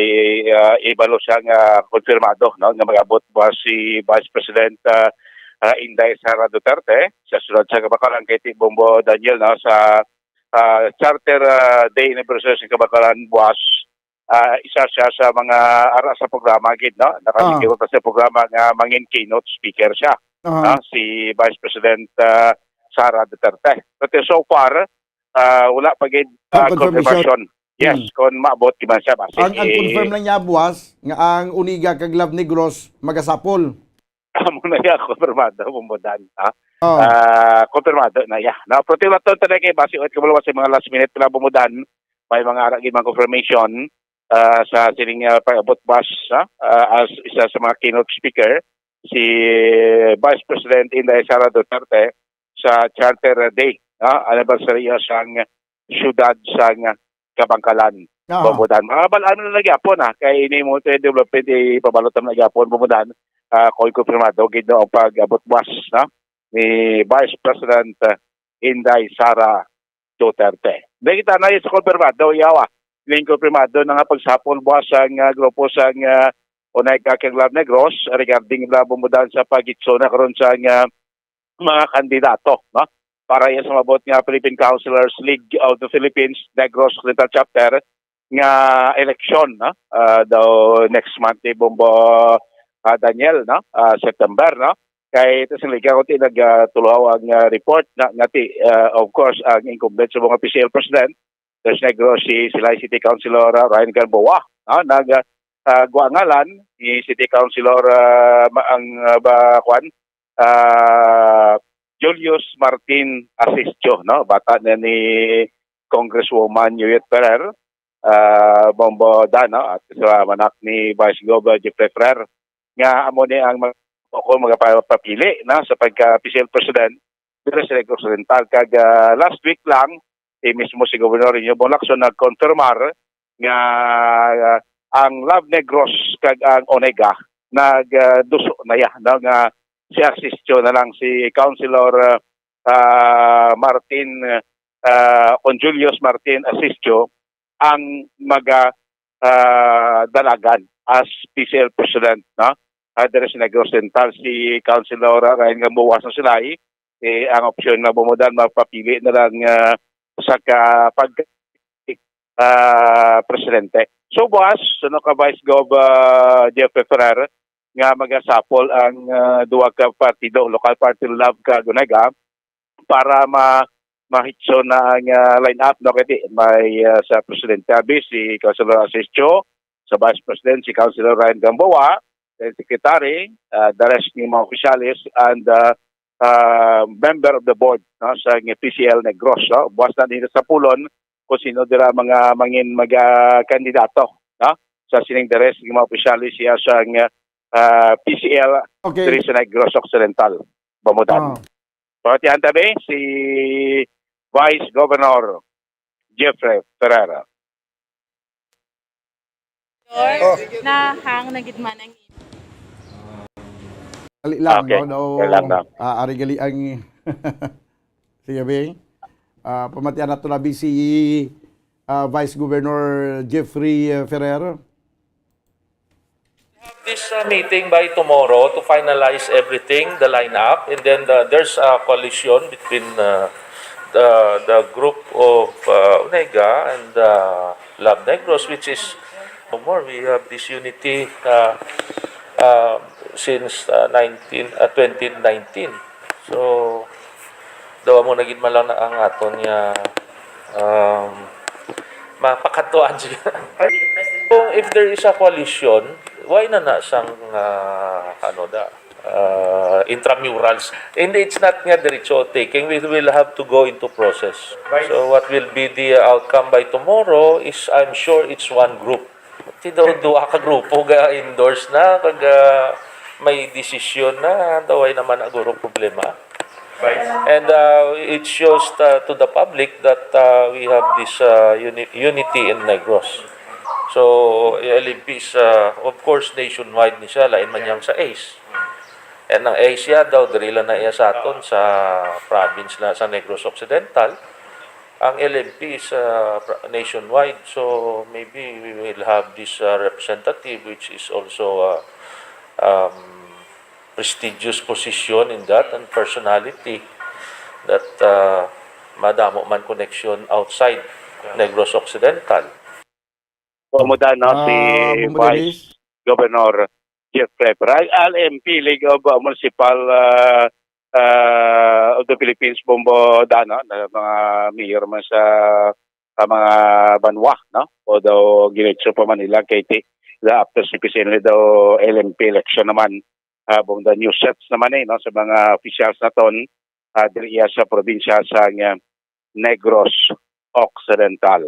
ibalo siya nga konfirmado no nga magabot ba si Vice President Inday Sara Duterte sa sunod sa kabakalan kay Bombo Daniel no sa Charter Day Anniversary sa kabakalan buwas isa siya sa mga ara sa programa gid no nakakikirot sa programa nga mangin keynote speaker siya si Vice President Sara Duterte. But so far wala pa gid confirmation. Yes, kung maabot di man siya base. Ang confirm lang niya buwas nga ang Uniga kag Love Negros magasapol. Amo na ya konfirmado bumudan konfirmado na ya. Na protilaton ta kay base ot kabalo sa mga last minute pala bumudan may mga ara gid confirmation sa sining paabot bus as isa sa mga keynote speaker si Vice President Inday Sara Duterte sa Charter Day anniversary sang syudad sang Kabangkalan. Bumudan. Mga balaan na nagyapon kay ini mo ito development ipabalot na nagyapon bumudan kung konfirmado gid ang pag-abot bus ni Vice President Inday Sara Duterte. Dahil kita na sa konfirmado yawa. Ling konfirmado na nga pagsapol bus ang grupo sang Onega kag Love Negros regarding na bumudan sa pagitso na karon sa mga kandidato para sa mabot nga Philippine Councilors League of the Philippines Negros Occidental Chapter nga election daw next month Bombo Daniel September kay ito sa liga ko nagtulaw ang report ngati of course ang incumbent sa mga official president des Negros si Silay City Councilor Ryan Gamboa guangalan ni City Councilor ang Julius Martin Asistio bata na ni Congresswoman Yuyet Ferrer Bombo Dano at sa manak ni Vice Gov Jeffrey Ferrer nga amo ni ang magpapili sa pagka-official president dito sa Negros Occidental kag last week lang mismo si Governor Iñigo Lacson nagkonfirmar nga ang Love Negros kag ang Onega nagduso na nga si Asistio na lang si Councilor Martin Julius Martin Asistio ang dalagan as official president Adres Negros Occidental si Councilor Ryan Gamboa sa Silay ang opsyon na bumudan magpapili na lang sa kapag presidente. So boss, ka Vice Gov Jeffrey Ferrer nga magasapol ang duwa ka partido, local party Love kag Onega para mahitso na ang line-up kay may sa Presidente Abi si Councilor Asistio, sa Vice President si Councilor Ryan Gamboa, the Secretary, the rest ng mga officials and member of the board sa PCL Negros. Buwas na dito sa pulon kung sino dira mga mangin kandidato sa sining the rest ng mga officials siya sa PCL diri sa Negros Occidental Bamudan. Pagkatihan tabi si Vice Governor Jeffrey Ferrer. Na hang na gidman ang Ali lang, okay. Ari gali ang sige bing. Pamatian nato na si Vice Governor Jeffrey Ferrer. This meeting by tomorrow to finalize everything, the lineup, and then there's a coalition between the group of Onega and Love Negros, which is more. We have this unity since 2019. So, daw mo naging malang na ang aton niya mapakatuan siya. Kung if there is a coalition, why na sang intramurals? And it's not nga diretso taking. We will have to go into process. So what will be the outcome by tomorrow is, I'm sure it's one group. Duwa ka grupo ga endorse na kag may desisyon na daw ay naman aguro problema. And it shows to the public that we have this unity in Negros. So, LMP is, of course, nationwide ni siya, lain man yang sa ACE. And ang ACE ya daw, dirila na iya sa aton sa province na sa Negros Occidental. Ang LMP is nationwide, so maybe we will have this representative which is also prestigious position in that and personality that madamo man connection outside Negros Occidental. Bumudan si Vice Governor Jeff Clapper. LMP, League of Municipal of the Philippines, bumudan na mga mayor man sa mga banwa, no? Although ginitso pa Manila kay after CPC daw LMP election naman bumudan new sets naman no sa mga officials naton diri sa probinsya sa Negros Occidental.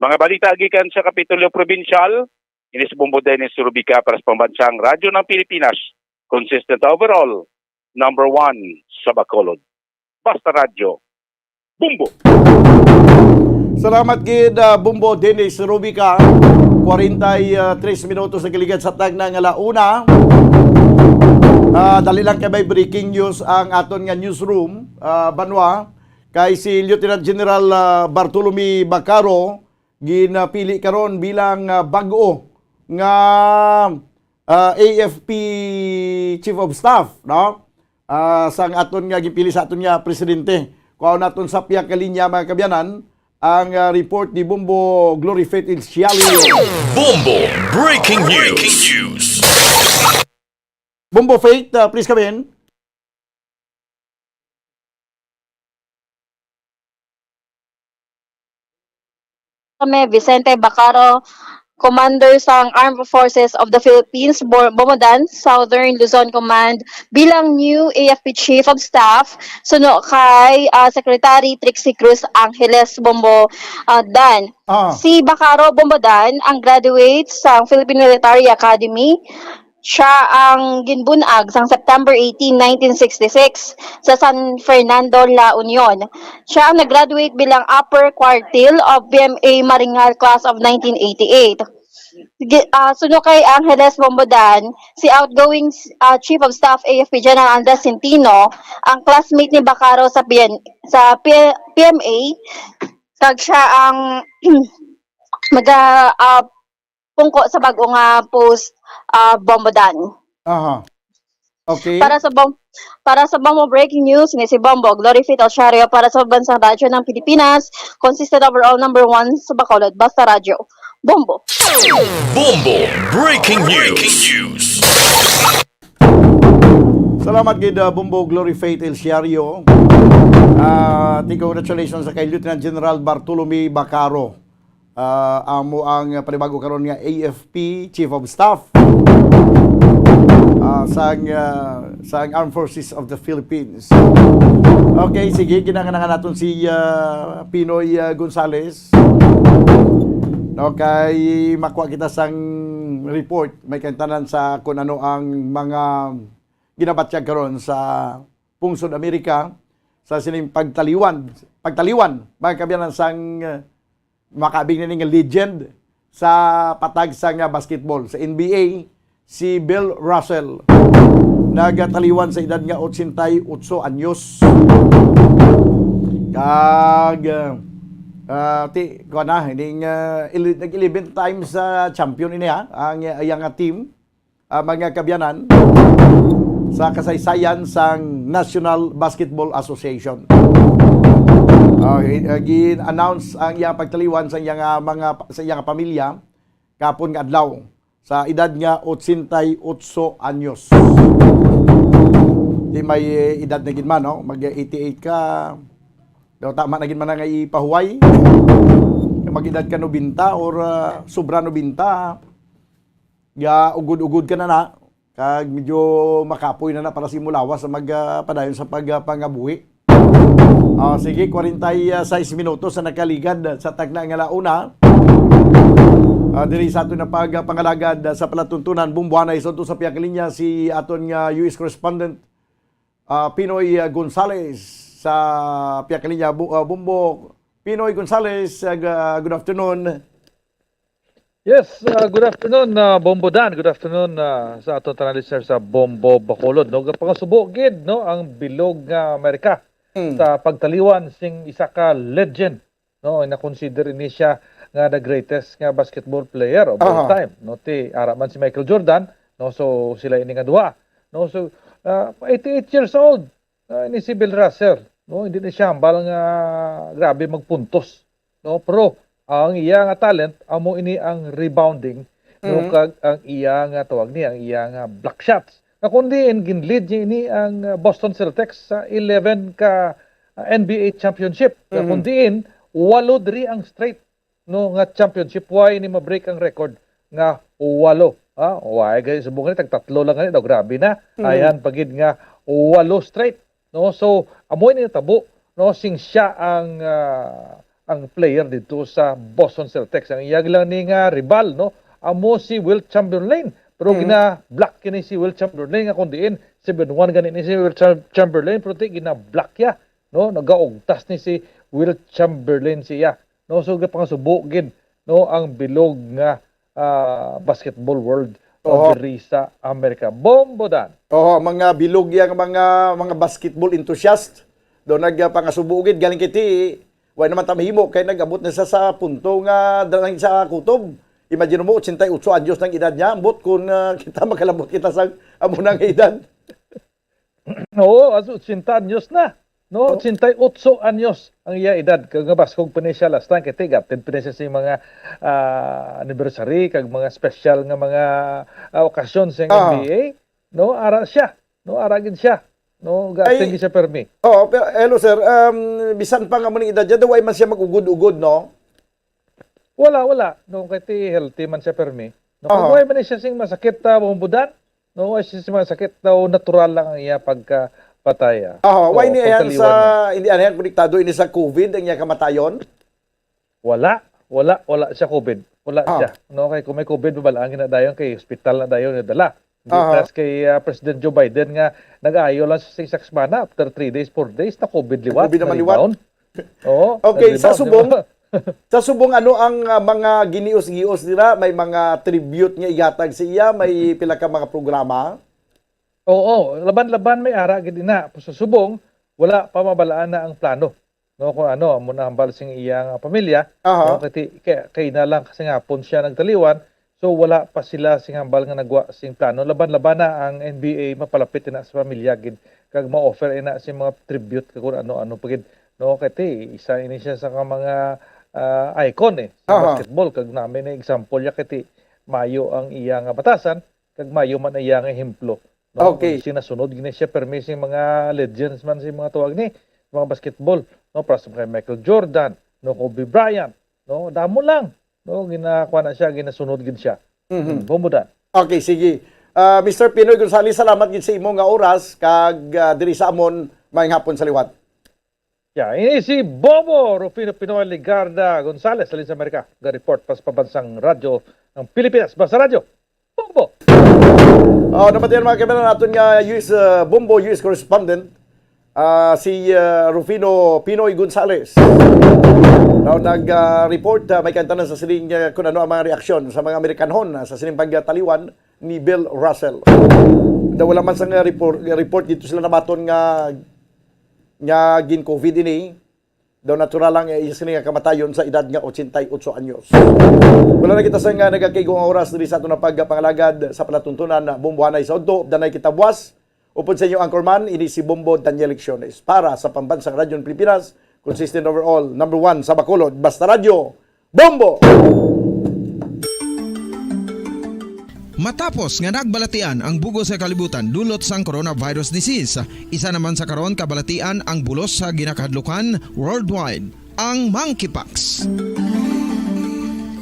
Mga balita gikan sa Kapitulo Provincial, inis bumbuday ni Rubica para sa pambansang radyo ng Pilipinas, consistent overall, number 1 sa Bacolod. Basta Radyo, Bumbo! Salamat gid Bumbo Dennis Rubica. 43 minutos na giligad sa tagna nga launa. Dali lang kay may breaking news ang aton nga newsroom, Banwa, kay si Lieutenant General Bartolome Bacaro ginapili karon bilang bag-o nga AFP Chief of Staff, no? Sang aton nga gipili sa aton nga presidente. Kuha naton sa piya ka linya mga kabyanan ang report ni Bumbo Glory Faith Ilciali. Bumbo Breaking News. Bumbo Faith, please come in. Kami, Vicente Bacaro, Commander sa Armed Forces of the Philippines, Bomodan, Southern Luzon Command, bilang new AFP Chief of Staff, suno kay Secretary Trixie Cruz Angeles Bombo Dan. Si Bacaro Bombodan, ang graduate sa Philippine Military Academy. Siya ang ginbunag sa September 18, 1966 sa San Fernando, La Union. Siya ang nag-graduate bilang Upper Quartile of PMA Maringal Class of 1988. Suno kay Angeles Bombodan, si outgoing Chief of Staff AFP General Andres Centino, ang classmate ni Bacaro sa PMA, kag siya ang pungko sa bago nga post Bombodan. Okay. Para sa Bombo Breaking News, ni si Bombo Glory Faith Ilciali para sa Bansang Radyo ng Pilipinas, consisted overall number 1 sa Bacolod, Basta Radyo, Bombo. Bumbo Breaking News. Salamat gid Bumbo Glory Faith Ilciali. Congratulations sa kay Lieutenant General Bartolome Bacaro. Amo ang panibago karon nga AFP Chief of Staff sa Armed Forces of the Philippines. Okay, sige, kinahanglan naton si Pinoy Gonzales. Okay, makuha kita sang report, may kantanan sa kung ano ang mga ginabatyag karon sa Pungsod Amerika sa sining pagtaliwan mga kabyanan sang makabing na nga legend sa patag sa nga basketball sa NBA, si Bill Russell nagataliwan sa edad nga 88 anyos. Kag nag-11 times champion niya ang iyang team, mga kabyanan sa kasaysayan sang National Basketball Association. Gin-announce ang iyang pagtaliwan sa iyang pamilya kapon nga adlaw sa edad nga 88 anyos. Di may edad na gid man, no? Mag-88 ka. Daw tama na gid man nga ipahuway. Mag-edad ka 90 or sobra 90. Ya ugod-ugod ka na. Kag medyo makapoy na para simulawas sa magpadayon sa pagpangabuhi. Sige, 46 minutos sa nakaligad sa tagna nga launa. Diri sa aton na pagpangalagad sa palatuntunan Bumbuanay sa sa piyakalinya si aton nga US correspondent Pinoy Gonzales sa Piakalinya Bumbo. Pinoy Gonzales, good afternoon. Yes, good afternoon, Bombo Dan. Good afternoon sa aton tanan listener sa Bombo Bacolod. No, pangasubo gid no ang bilog nga Amerika sa pagtaliwan sing isa ka legend, no, na consider ini siya nga the greatest nga basketball player of all time. No, ti ara man si Michael Jordan, no, so sila ini nga duha. No, so 88 years old. Ini si Bill Russell, no, hindi na siya hambal nga grabe magpuntos. No, pero ang iya nga talent amo ini ang rebounding no kag ang iya nga tawag ni ang iya nga block shots na kundi ginlead niya ini ang Boston Celtics sa 11 ka NBA championship na kundi 8 diri ang straight no nga championship why ini ma-break ang record nga 8 why guys subukan ni tag 3 lang ani daw grabe na ayan pagid nga 8 straight no so amo ini tabo no sing siya ang player dito sa Boston Celtics. Ang iyag lang ni nga rival, no? Amo si Will Chamberlain. Pero gina-block kini si Will Chamberlain nga kundiin 7-1 ganin ni si Will Chamberlain pero gina-block ya, no? Nagaugtas ni si Will Chamberlain siya. No, so gapangasubo gid no ang bilog nga basketball world diri sa Amerika. Bombo Dan. Mga bilog yang mga basketball enthusiast do nagpangasubo gid galing kiti why naman tamahimo kay nag-abot na sa punto nga dalang sa kutob. Imagine mo 88 anyos ng edad niya, ambot kung kita makalabot kita sa amo nang edad. Oo, 80 anyos na. No, 88 anyos ang iya edad kag baskog pa ni siya last time kay tigap 10 pa sa mga anniversary kag mga special nga mga okasyon sa NBA. No, ara siya. No, ara gid siya. No, gating siya permi. Pero hello sir, bisan pa nga mo ning edad dyan, way man siya mag-ugod-ugod, no? Wala. No, kay healthy man siya permi. No, way man siya sing masakit bumbudan. No, way siya sing masakit daw natural lang ang iya pagkapatay. Why ni ayan sa hindi ayan konektado ini sa COVID ang iya kamatayon? Wala siya COVID. Wala siya. No, kay kung may COVID babalangin na dayon kay hospital na dayon na dala. Tapos kay President Joe Biden nga nag-aayo lang sa isang semana after 3 days, 4 days na COVID liwat. COVID naman liwat. Okay, sa subong ano ang mga ginius-gius nila? May mga tribute nga igatag sa iya? May pila ka mga programa? Oo, laban-laban may ara gid na. Sa subong, wala pa mabalaan na ang plano. No, kung ano, amo na hambal sing iyang pamilya. No, kay na lang kasi nga pon siya nagtaliwan. So wala pa sila sing hambal nga nagwa sing plano. Laban-laban na ang NBA mapalapit na sa pamilya gid kag ma-offer ina si mga tribute kag ano-ano pagid no kay isa ini siya sa mga icon sa basketball kag namin na example ya kay mayo ang iya nga batasan kag mayo man iya nga ehemplo. No? Sinasunod gini siya permi sing mga legends man si mga tuwag ni mga basketball no para sa kay Michael Jordan, no Kobe Bryant, no damo lang. No, ginakuha na siya, ginasunod gid siya. Bumudan. Okay, sige. Mr. Pinoy Gonzales, salamat gid sa imo nga oras kag diri sa amon maayong hapon sa liwat. Ini si Bobo Rufino Pinoy Ligarda Gonzales sa Amerika. Ga-report pas pabansang radyo ng Pilipinas. Basta radyo. Bobo. Namatayan mga kaibigan natin nga Bombo US correspondent si Rufino Pinoy Gonzales. Now, nag-report, may kantanan sa siling kung ano ang mga reaksyon sa mga Amerikanhon sa siling pagtaliwan ni Bill Russell. Wala man sa report dito sila nabaton nga gin-COVID ini. Daw natural lang yung siling kamatayon sa edad nga 88 anyos. Wala na kita sa nga nagkakaigong oras diri sa ito na pagpangalagad sa palatuntunan na Bumbuhanay sa Udto. Danay kita buwas. Upod sa inyo anchorman, ini si Bombo Daniel Lecciones para sa Pambansang Radyo ng Pilipinas. Consistent overall, number 1 sa Bacolod, Basta Radyo, Bombo! Matapos nga nagbalatian ang bugos sa kalibutan dulot sang coronavirus disease, isa naman sa karon kabalatian ang bulos sa ginakahadlukan worldwide, ang monkeypox.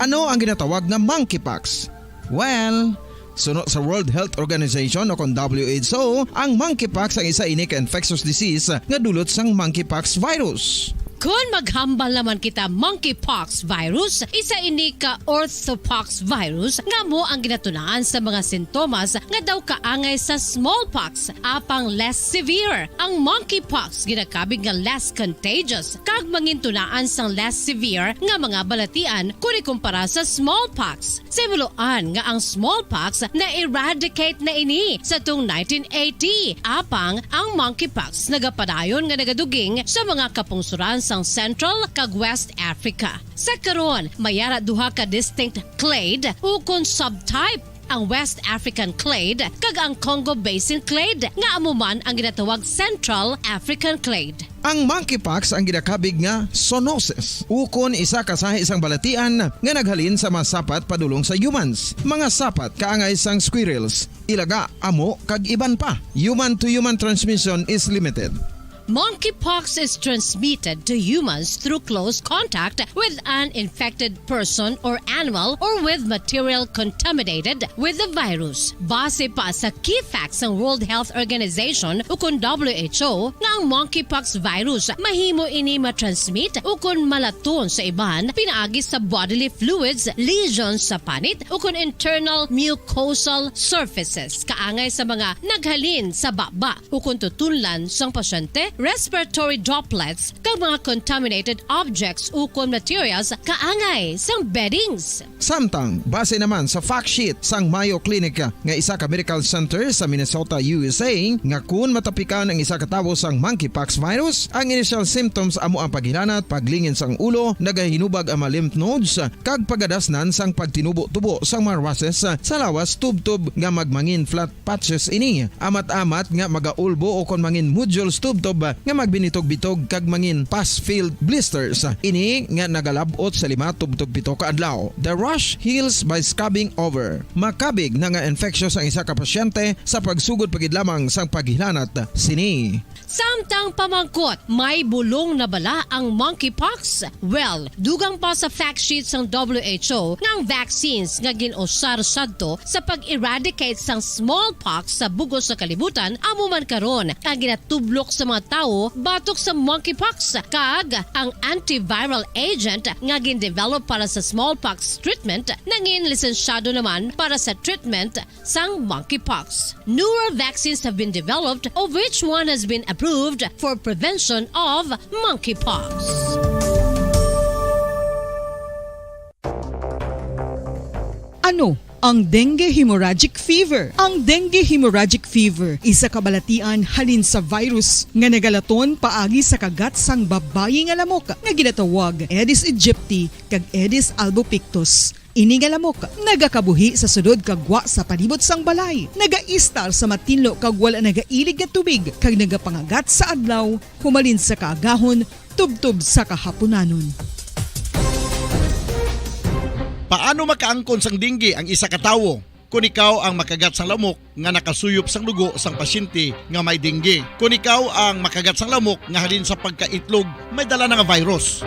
Ano ang ginatawag na monkeypox? Well, sunod sa World Health Organization o kung WHO, ang monkeypox ang isa ini ka infectious disease nga dulot sang monkeypox virus. Kung maghambal naman kita monkeypox virus, isa ini ka orthopox virus nga mo ang ginatunaan sa mga sintomas nga daw kaangay sa smallpox apang less severe. Ang monkeypox ginakabig nga less contagious kag mangintunaan sang less severe nga mga balatian kung ikumpara sa smallpox. Simuloan nga ang smallpox na eradicate na ini sa tung 1980 apang ang monkeypox nagapadayon nga nagaduging sa mga kapungsuran sang Central kag West Africa. Sa karon, mayara duha ka distinct clade ukon subtype, ang West African clade kag ang Congo Basin clade nga amuman ang ginatawag Central African clade. Ang monkeypox ang ginakabig nga zoonosis. Ukon isa kasahi isang balatian nga naghalin sa mga sapat padulong sa humans. Mga sapat kaangay sang squirrels, ilaga, amo kag iban pa. Human to human transmission is limited. Monkeypox is transmitted to humans through close contact with an infected person or animal or with material contaminated with the virus. Base pa sa key facts ng World Health Organization ukon WHO nga ang monkeypox virus mahimo ini matransmit ukon malaton sa iban pinaagi sa bodily fluids, lesions sa panit ukon internal mucosal surfaces kaangay sa mga naghalin sa baba ukon tutunlan sang pasyente, respiratory droplets kag mga contaminated objects ukon materials kaangay sang beddings. Samtang, base naman sa fact sheet sang Mayo Clinic nga isa ka medical center sa Minnesota, USA, nga kun matapikan ang isa ka tawo sang monkeypox virus, ang initial symptoms amo ang paghilanat, paglingin sang ulo, nagahinubag ang mga lymph nodes, kag pagadasnan sang pagtinubo-tubo sang mga rashes sa lawas tub-tub nga magmangin flat patches ini. Amat-amat nga magaulbo o kon mangin nodules tub-tub nga magbinitog-bitog kag mangin pus-filled blisters. Ini nga nagalabot sa 5 tub-tub 7 ka adlaw. The rash heals by scabbing over. Makabig na nga infectious ang isa ka pasyente sa pagsugod pagid lamang sang paghilanat sini. Samtang pamangkot, may bulong na bala ang monkeypox? Well, dugang pa sa fact sheet ng WHO ng vaccines nga ginusar sadto sa pag-eradicate sang smallpox sa bugos sa kalibutan, amuman karon ang ginatublok sa mga tao batok sa monkeypox kag ang antiviral agent nga gin-develop para sa smallpox treatment nangin lisensyado naman para sa treatment sang monkeypox. Newer vaccines have been developed of which one has been approved for prevention of monkeypox. Ano ang dengue hemorrhagic fever? Ang dengue hemorrhagic fever isa kabalatian halin sa virus nga nagalaton paagi sa kagat sang babayi nga lamok nga ginatawag Aedes aegypti kag Aedes albopictus. Ini nga lamok nagakabuhi sa sudod kagwa sa palibot sang balay, nagaistar sa matinlo kag wala nagailig nga tubig kag nagapangagat sa adlaw, humalin sa kaagahon, tubtub sa kahaponanon. Paano makaangkon sang dengue ang isa ka tawo? Kung ikaw ang makagat sang lamok nga nakasuyop sang dugo sang pasyente nga may dengue. Kung ikaw ang makagat sang lamok nga halin sa pagkaitlog may dala nga virus.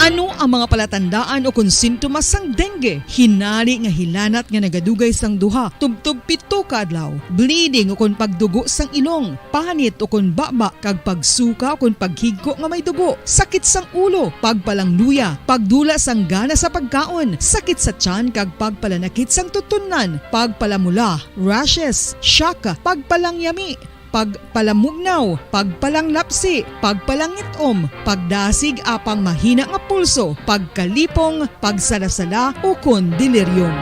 Ano ang mga palatandaan o konsintomas sang dengue? Hinali nga hilanat nga nagadugay sang duha, tubtub 7 ka adlaw, bleeding o kon pagdugo sang ilong, panit o kon baba kag pagsuka o kon paghigko nga may dugo, sakit sang ulo, pagpalangluya, pagdula sang gana sa pagkaon, sakit sa tiyan kag pagpalanakit sang tutunan, pagpalamula, rashes, shock, pagpalangyami, pagpalamugnaw, pagpalanglapsi, pagpalangitom, pagdasig apang mahina nga pulso, pagkalipong, pagsalasala o kon delirium.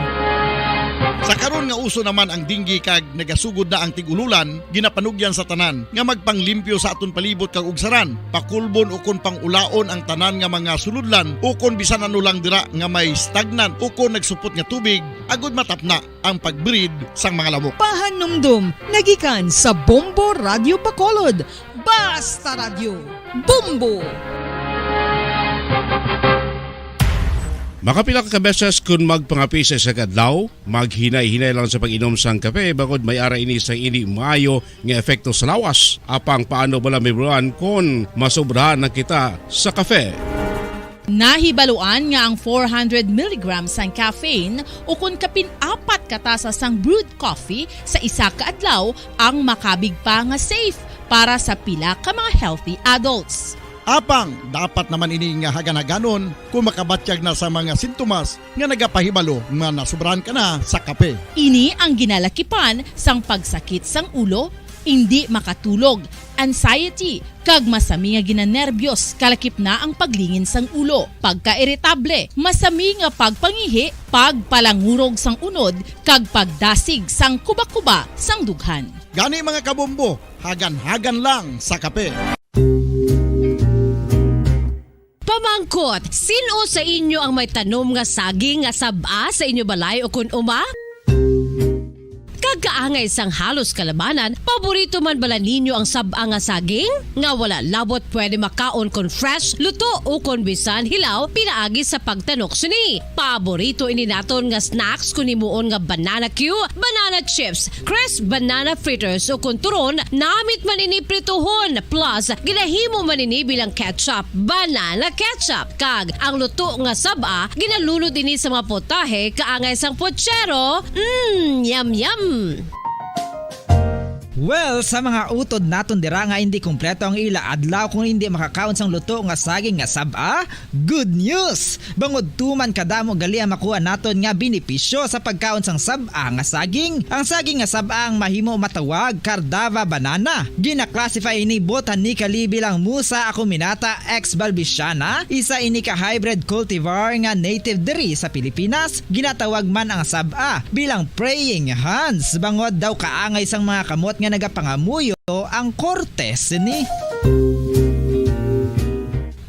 Sa karon nga uso naman ang dengue kag nagasugod na ang tigululan, ginapanugyan sa tanan nga magpanglimpyo sa aton palibot kag ugsaran, pakulbon o kon pangulaon ang tanan nga mga suludlan o kon bisan ano lang dira nga may stagnant o kon nagsupot nga tubig, agud matapna ang pagbreed sang mga lamok. Pahanumdum, nagikan sa Bombo Radio Bacolod. Basta Radio, Bombo! Makapila ka beses kung magpangapisa sa kadlaw, maghinay-hinay lang sa pag-inom sang kape bagod may ara ini sa ini maayo nga epekto sa lawas. Apang paano bala mibuan kung masobrahan na kita sa kape? Nahibaluan nga ang 400 mg sang caffeine o kung kapin-4 katasa sang brewed coffee sa isa ka adlaw ang makabig pa nga safe para sa pila ka mga healthy adults. Apang dapat naman ini nga haganaganon kung makabatyag na sa mga sintomas nga nagapahibalo nga nasubrahan ka na sa kape. Ini ang ginalakipan sang pagsakit sang ulo, hindi makatulog, anxiety, kag masami nga ginanerbyos, kalakip na ang paglingin sang ulo, pagka-iritable, masami nga pagpangihi, pagpalangurog sang unod, kag pagdasig sang kuba-kuba sang dughan. Gani mga kabombo, hagan-hagan lang sa kape. Pamangkot, sino sa inyo ang may tanom nga saging nga saba sa inyo balay o kun uma? Kagkaangay sang halos kalabanan, paborito man bala ninyo ang saba nga saging? Nga wala labot pwede makaon kon fresh, luto o kon bisan hilaw, pinaagi sa pagtanok sini. Paborito ini naton nga snacks kun himuon nga banana Q, banana chips, crisp banana fritters o kun turon, namit man ini prituhon, plus ginahimo man ini bilang ketchup, banana ketchup. Kag ang luto nga saba, ginalunod ini sa mga potahe kaangay sang pochero. Yum yum. Well, sa mga utod naton dira nga hindi kumpleto ang ila adlaw kung hindi makakaon sang luto nga saging nga saba, good news! Bangod tuman kadamo gali ang makuha naton nga benepisyo sa pagkaon sang saba nga saging. Ang saging nga saba ang mahimo matawag Cardava banana. Gina-classify ini botanically bilang Musa acuminata ex balbisiana, isa ini ka hybrid cultivar nga native diri sa Pilipinas. Ginatawag man ang saba bilang praying hands, bangod daw kaangay sang mga kamot nga nagapangamuyo ang kortes ni.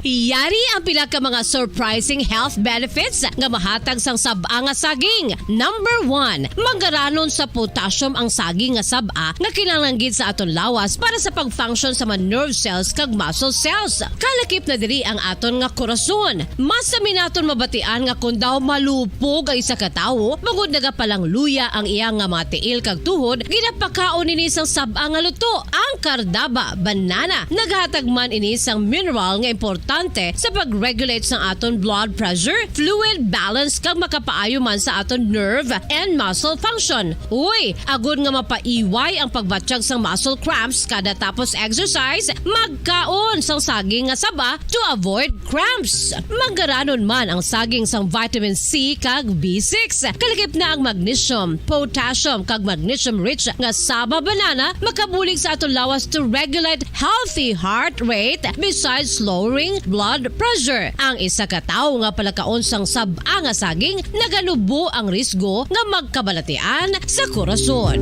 Yari ang pila ka mga surprising health benefits nga mahatag sang saba nga saging. Number 1, manggaranon sa potassium ang saging nga saba nga kinahanglan gid sa aton lawas para sa pag-function sa mga nerve cells kag muscle cells. Kalakip na diri ang aton nga korason. Mas sa minaton mabatian nga kun daw malupog ang isa ka tawo, magud nagapalang luya ang iyang nga mga tiil kag tuhod, ginapakaon ini sang saba nga luto. Ang Cardava banana naghatag man ini sang mineral nga importante sa pag-regulate sa aton blood pressure, fluid balance kag makapaayo man sa aton nerve and muscle function. Uy, agud nga mapaiway ang pagbatsyag sang muscle cramps kada tapos exercise, magkaon sang saging nga saba to avoid cramps. Manggaranon man ang saging sang vitamin C kag B6. Kalakip na ang magnesium, potassium kag magnesium rich nga saba banana makabulig sa aton lawas to regulate healthy heart rate besides lowering blood pressure. Ang isa ka tawo nga palakaon sang saba nga saging naganubo ang risgo nga magkabalatian sa korason.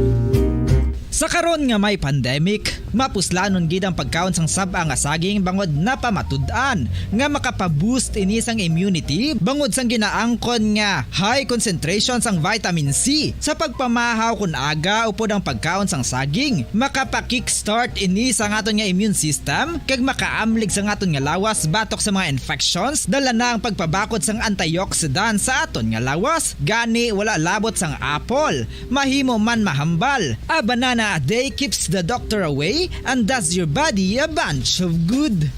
Sa karon nga may pandemic, mapuslanon gid ang pagkaon sang saba nga saging bangod napamatud-an nga makapaboost ini sang immunity bangod sang ginaangkon nga high concentration sang vitamin C sa pagpamahaw kun aga upod ang pagkaon sang saging. Makapa-kickstart ini sa aton nga immune system kag makaamlig sa aton nga lawas batok sa mga infections, dala na ang pagpabakod sang antioxidant sa aton nga lawas. Gani wala labot sang apple, mahimo man mahambal. A banana a day keeps the doctor away and does your body a bunch of good.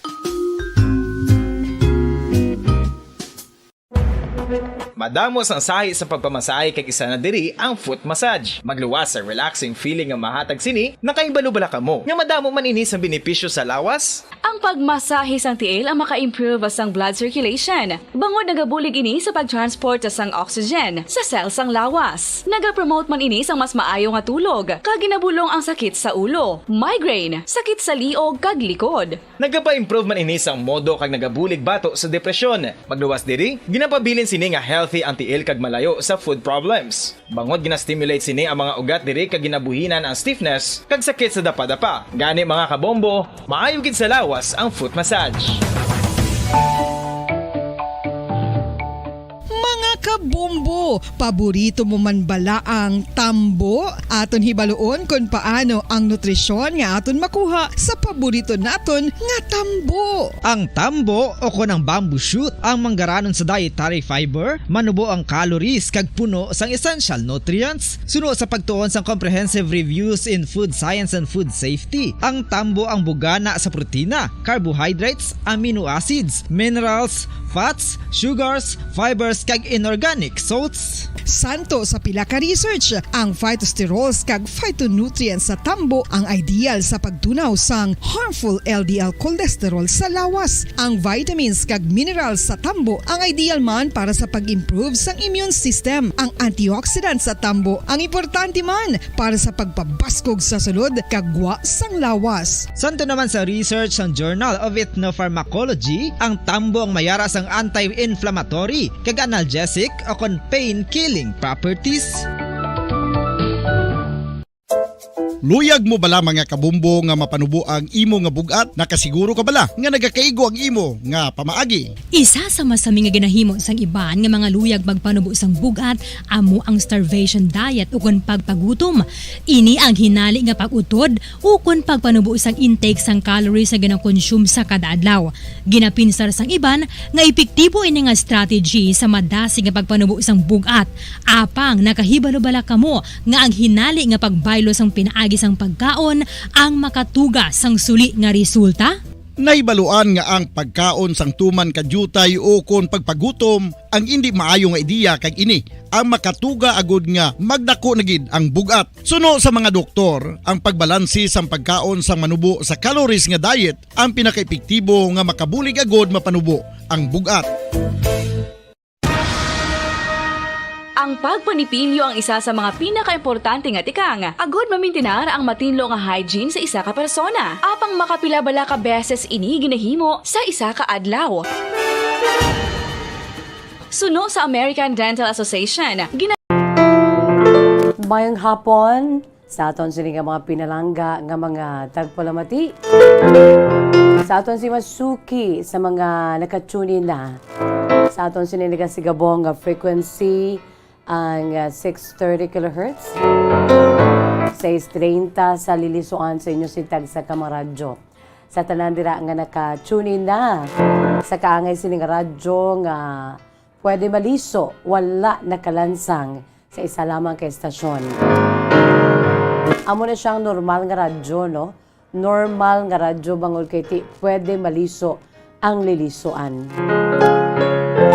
Madamos ang sahi sa pagpamasahe kag isa na diri ang foot massage. Magluwas sa relaxing feeling nga mahatag sini, nakaibalo bala kamo. Nga madamo man ini sa benepisyo sa lawas. Ang pagmasahe sang tiil ang maka-improve sang blood circulation. Bangod nagabulig ini sa pagtransport sang oxygen sa cells sang lawas. Nagapromote man ini sang mas maayo nga tulog, kag ginabulong ang sakit sa ulo, migraine, sakit sa liog kag likod. Nagapa-improve man ini sang modo kag nagabulig bato sa depresyon. Magluwas diri, ginapabilin sini nga healthy ang tiil kag malayo sa food problems. Bangod gina-stimulate sini ang mga ugat diri kag ginabuhinan ang stiffness kag sakit sa dapa-dapa. Gani mga kabombo, maayo gid sa lawas ang foot massage. Kabombo, paborito mo man bala ang tambo? Aton hibaluon kung paano ang nutrisyon nga aton makuha sa paborito naton nga tambo. Ang tambo o kon ang bamboo shoot ang manggaranon sa dietary fiber, manubo ang calories kag puno sang essential nutrients. Suno sa pagtuon sang comprehensive reviews in food science and food safety. Ang tambo ang bugana sa protina, carbohydrates, amino acids, minerals, fats, sugars, fibers kag inorganic salts. Santo sa pila ka research, ang phytosterols kag phytonutrients sa tambo ang ideal sa pagtunaw sang harmful LDL cholesterol sa lawas. Ang vitamins kag minerals sa tambo ang ideal man para sa pag-improve sang immune system. Ang antioxidants sa tambo ang importante man para sa pagpabaskog sa sulod kag gwa sang lawas. Santo naman sa research sa Journal of Ethnopharmacology, ang tambo ang mayara sang anti-inflammatory kag analgesic o kon pain-killing properties. Luyag mo bala mga kabumbo nga mapanubo ang imo nga bugat? Nakasiguro ka bala nga nagakaigo ang imo nga pamaagi? Isa sa masami nga ginahimo sang iban nga mga luyag magpanubo sang bugat amo ang starvation diet ukon pagpagutom. Ini ang hinali nga pag-utod ukon pagpanubo sang intake sang calories sa gina-consume sa kada adlaw. Ginapinsar sang iban nga epektibo ini nga strategy sa madasi nga pagpanubo sang bugat. Apang nakahibalo bala kamo nga ang hinali nga pagbaylo sang pinaagi sang pagkaon ang makatuga sang suli nga resulta? Naibaluan nga ang pagkaon sang tuman kadyutay o kon pagpagutom ang hindi maayo nga ideya kag ini ang makatuga agud nga magdako na gid ang bugat. Suno sa mga doktor, ang pagbalansi sang pagkaon sang manubo sa calories nga diet ang pinakaepektibo nga makabulig agud mapanubo ang bugat. Ang pagpanipilyo ang isa sa mga pinaka-importante nga tikang. Agod mamintinar ang matinlo nga hygiene sa isa ka persona. Apang makapila-bala ka beses ini ginahimo sa isa ka adlaw. Suno sa American Dental Association, Mayong hapon sa aton sini nga mga pinalangga nga mga tagpalamati. Sa aton si Masuki sa mga nakatunin na. Sa aton sini nagasigabong nga frequency ang 630 kHz. 630 sa lilisuan sa inyo sintag sa kamaradyo. Sa tanan dira nga naka-tune in na sa kaangay sining radyo nga pwede maliso, wala nakalansang sa isa lamang ka estasyon. Amo na siyang normal nga radyo, no? Normal nga radyo bangod kay ti pwede maliso ang lilisuan.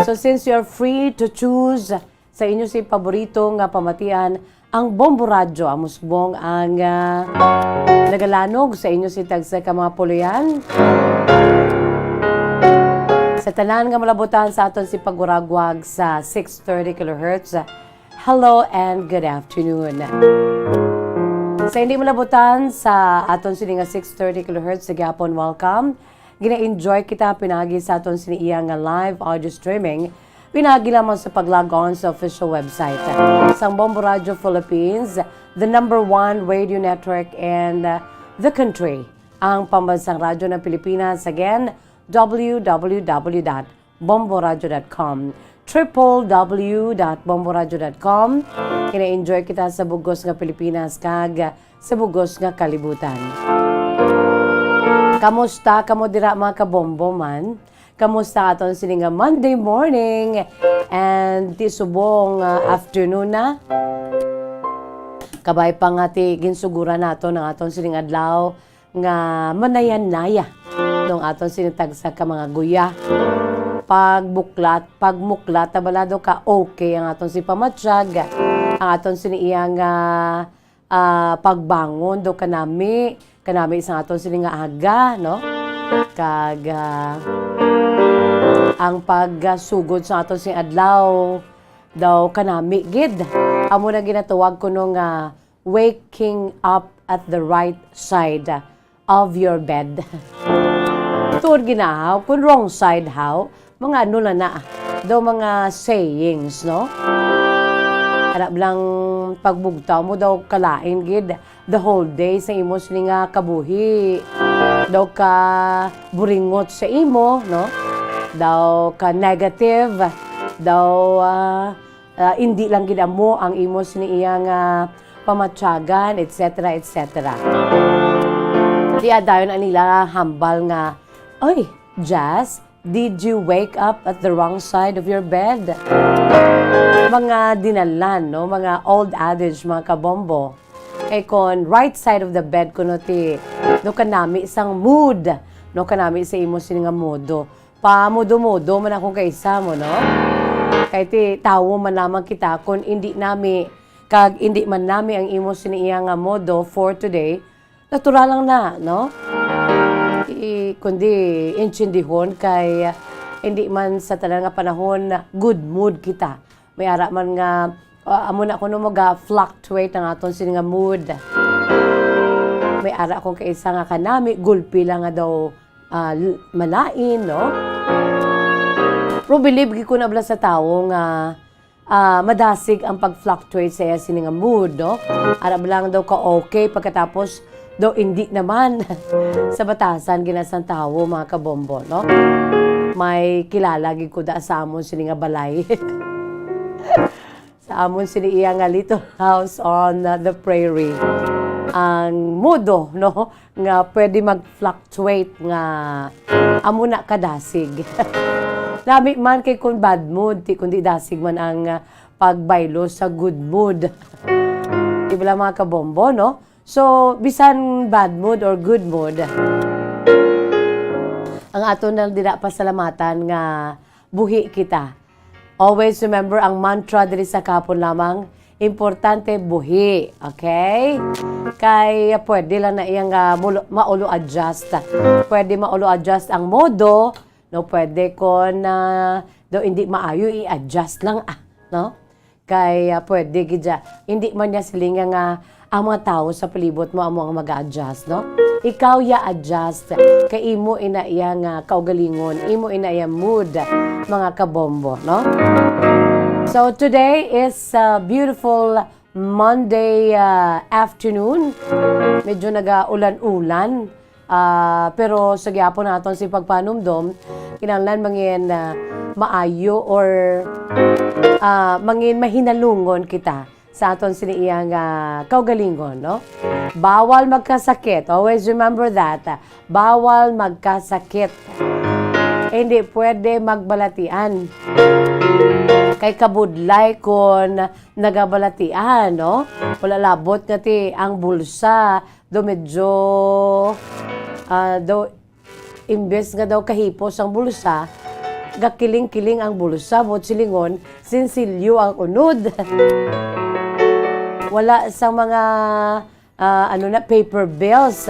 So since you're free to choose sa inyo si paborito nga pamatian, ang Bombo Radyo, amusbong ang nagalanog sa inyo si tagsa ka mga puluyan. Sa tanan nga malabutan sa aton si paguragwag sa 630 kHz. Hello and good afternoon. Sa hindi malabutan sa aton sini nga 630 kHz sa Gapon, welcome. Gina-enjoy kita pinagi sa aton sini iya nga live audio streaming. Pinagi lamang sa pag-log on sa official website sang Bombo Radio Philippines, the #1 radio network in the country. Ang pambansang radyo ng Pilipinas, again, www.bomboradio.com, www.bomboradio.com. Kina-enjoy kita sa bugos nga Pilipinas kag sa bugos nga kalibutan. Kamusta kamo dira mga kabombo man? Kamusta aton sini nga Monday morning and tisubong afternoon na? Kabay pa nga ti ginsugura nato ng aton sining adlaw nga manayan-naya nung aton sinitagsa ka mga guya. Pagmuklat, tabalado ka okay ang aton si pamatsyag, ang aton siniyang pagbangon do kanami isang aton sining nga aga, no? Kag ang pagsugod sa aton sing adlaw daw kanami gid. Amo na ginatuwag ko nung waking up at the right side of your bed. Tuod ginahaw, kung wrong side how, mga ano na daw mga sayings, no? Hanap lang pagbugtaw mo daw kalain gid the whole day sa imo sini nga kabuhi. Daw ka buringot sa imo, no? Daw ka negative, daw hindi lang gid mo ang imo sini iyang pamatyagan, etc. etc. Diya dayon ang nila hambal nga, oy, Jazz, did you wake up at the wrong side of your bed? Mga dinalan, no? Mga old adage, mga kabombo. Eh kon right side of the bed kuno ti no kanami isang mood, no kanami sa imo sini nga modo. pamudo-mudo man akong kaisa mo, no? Kay ti tawo man lamang kita kung hindi nami kag hindi man nami ang imo siniya nga modo for today, natural lang na, no? Kundi intindihon kay hindi man sa tanan nga panahon good mood kita. May ara man nga amo na kuno mo ga fluctuate ang aton sini nga mood. May ara akong kaisa nga kanami gulpi lang nga daw malain, no? Pero believe ko na bala sa tao nga madasig ang pag-fluctuate sa sini nga mood, no? Arab lang daw ka okay pagkatapos daw hindi naman sa batasan ginasang tao mga kabombo, no? May kilala gid ko da sa amon sini nga balay. Sa amon sini iya nga little house on the prairie. Ang modo, no? Nga pwede mag-fluctuate nga amo na kadasig. Lami man kay kung bad mood, kundi dasig man ang pagbaylo sa good mood. Ibala mga kabombo, no? So, bisan bad mood or good mood, ang ato na dila pasalamatan nga buhi kita. Always remember ang mantra diri sa kapon lamang, importante buhi, okay? Kay pwede lang na iyang maulo adjust. Pwede maulo adjust ang modo, no, pwede ko na do hindi maayo i-adjust lang no? Kay pwede gidya hindi man niya silinga nga ang mga tao sa palibot mo amo ang mag-adjust, no? Ikaw ya adjust kay imo ina iya nga kaugalingon, imo ina iya mood mga kabombo, no? So today is a beautiful Monday afternoon. Medyo naga-ulan-ulan. Pero sa gyapon naton si pagpanumdom kinahanglan mangin maayo or mangin mahinalungon kita sa aton siniiyang kaugalingon, no? Bawal magkasakit. Always remember that. Bawal magkasakit. Hindi pwede magbalatian. Kay kabudlay kon nagabalatian, no? Wala labot nga ti ang bulsa do medyo daw imbes nga daw kahipos ang bulsa, gakiling-kiling ang bulsa, bot silingon, sinsilyo ang unod. Wala sa mga paper bills.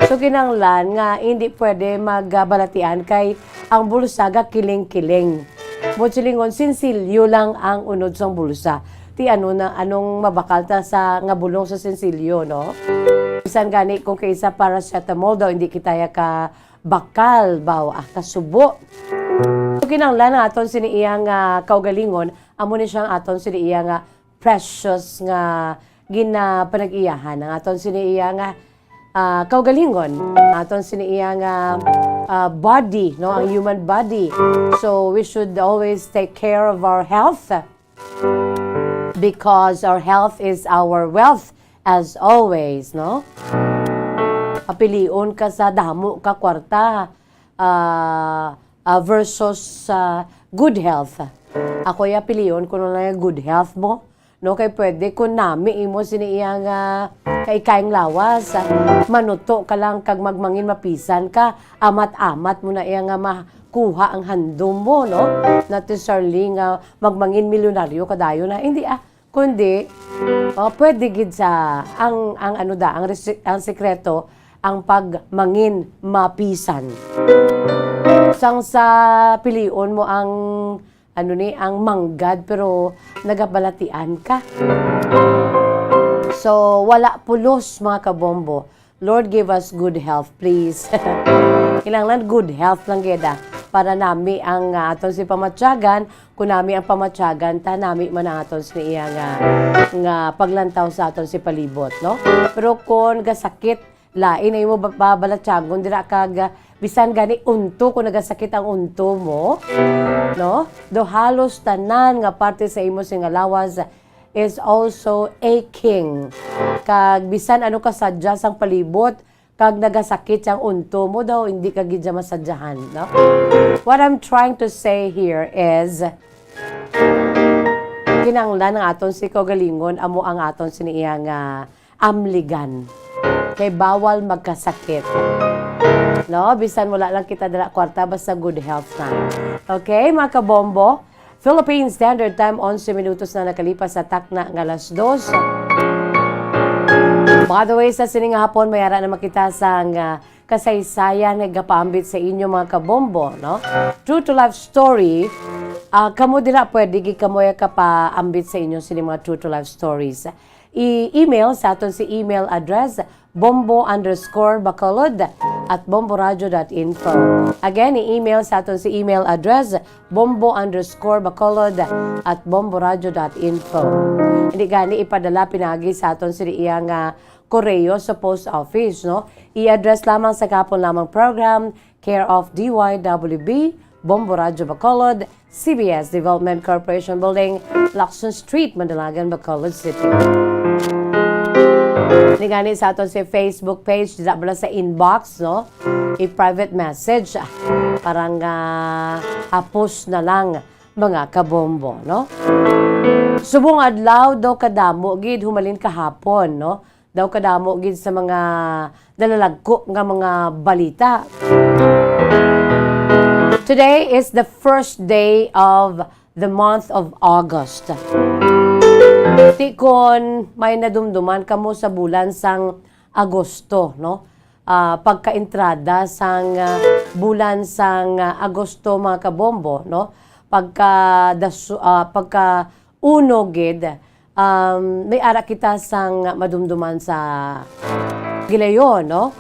So kinanglan nga hindi pwede magbalatian kay ang bulsa gakiling-kiling. Bot silingon, sinsilyo lang ang unod sang bulsa. Ti anong mabakal ta sa nga bulong sa sinsilyo, no? Bisan gani kung kaysa paracetamol daw hindi kita ka bakal baw kasubo. So kinanglan aton siniiyang kaugalingon amo ni siyang aton siniiyang precious nga ginapanag-iyahan ang aton siniiyang kaugalingon, aton siniiyang body, no, ang human body. So we should always take care of our health because our health is our wealth as always, no? Apilion ka sa damo ka kwarta versus good health. Ako ya pilion kuno lang good health mo, no? Kay pwede kun nami imo siniiyang kay kaing lawas manuto ka lang kag magmangin mapisan ka amat-amat mo na iya nga makuha ang handom mo, no? Not necessarily nga magmangin milyonaryo kadayo na hindi kundi pwede gid sa ang sekreto ang pagmangin mapisan. Sang sa pilion mo ang ang manggad pero nagabalatian ka. So wala pulos mga kabombo. Lord give us good health please. Kinahanglan good health lang geda para nami ang aton si pamatyagan, kung nami ang pamatyagan ta nami man ang aton si iya nga paglantaw sa aton si palibot, no? Pero kung gasakit lain ay mo babalatyagon dira kag bisan gani unto kung nagasakit ang unto mo, no? Do halos tanan nga parte sa imo sing lawas is also aching. Kag bisan ano ka sadya sang palibot kag nagasakit ang unto mo daw hindi ka gid masadyahan, no? What I'm trying to say here is kinahanglan ang aton si kaugalingon amo ang aton siniiyang amligan kay bawal magkasakit. No, bisan wala lang kita dala kwarta basta good health na. Okay, mga kabombo. Philippine Standard Time 11 minutos na nakalipas sa takna ng alas 2. By the way, sa sining hapon mayara na makita sang kasaysayan nagapaambit sa inyo mga kabombo, no? True to life story. Kamo dira pwede gikamoy ka pa ambit sa inyo sini mga true to life stories. I-email sa aton si email address bombo_bacolod@bomboradio.info. Again, i-email sa aton si email address bombo_bacolod@bomboradio.info. Hindi gani ipadala pinagi sa aton si iyang koreo sa post office, no? I-address lamang sa kapon lamang program, care of DYWB, Bombo Radio Bacolod, CBS Development Corporation Building, Lacson Street, Mandalagan, Bacolod City. Ningani sa aton si Facebook page, dila bala sa inbox, no? I-private message, parang hapos na lang mga kabombo, no? Subong adlaw daw kadamo gid humalin kahapon, no? Daw kadamo gid sa mga dalalagko nga mga balita. Today is the first day of the month of August. Ti kon may nadumduman kamo sa bulan sang Agosto, no? Pagka-entrada sang bulan sang Agosto mga kabombo, no? Pagka uno gid may ara kita sang madumduman sa gilayon, no?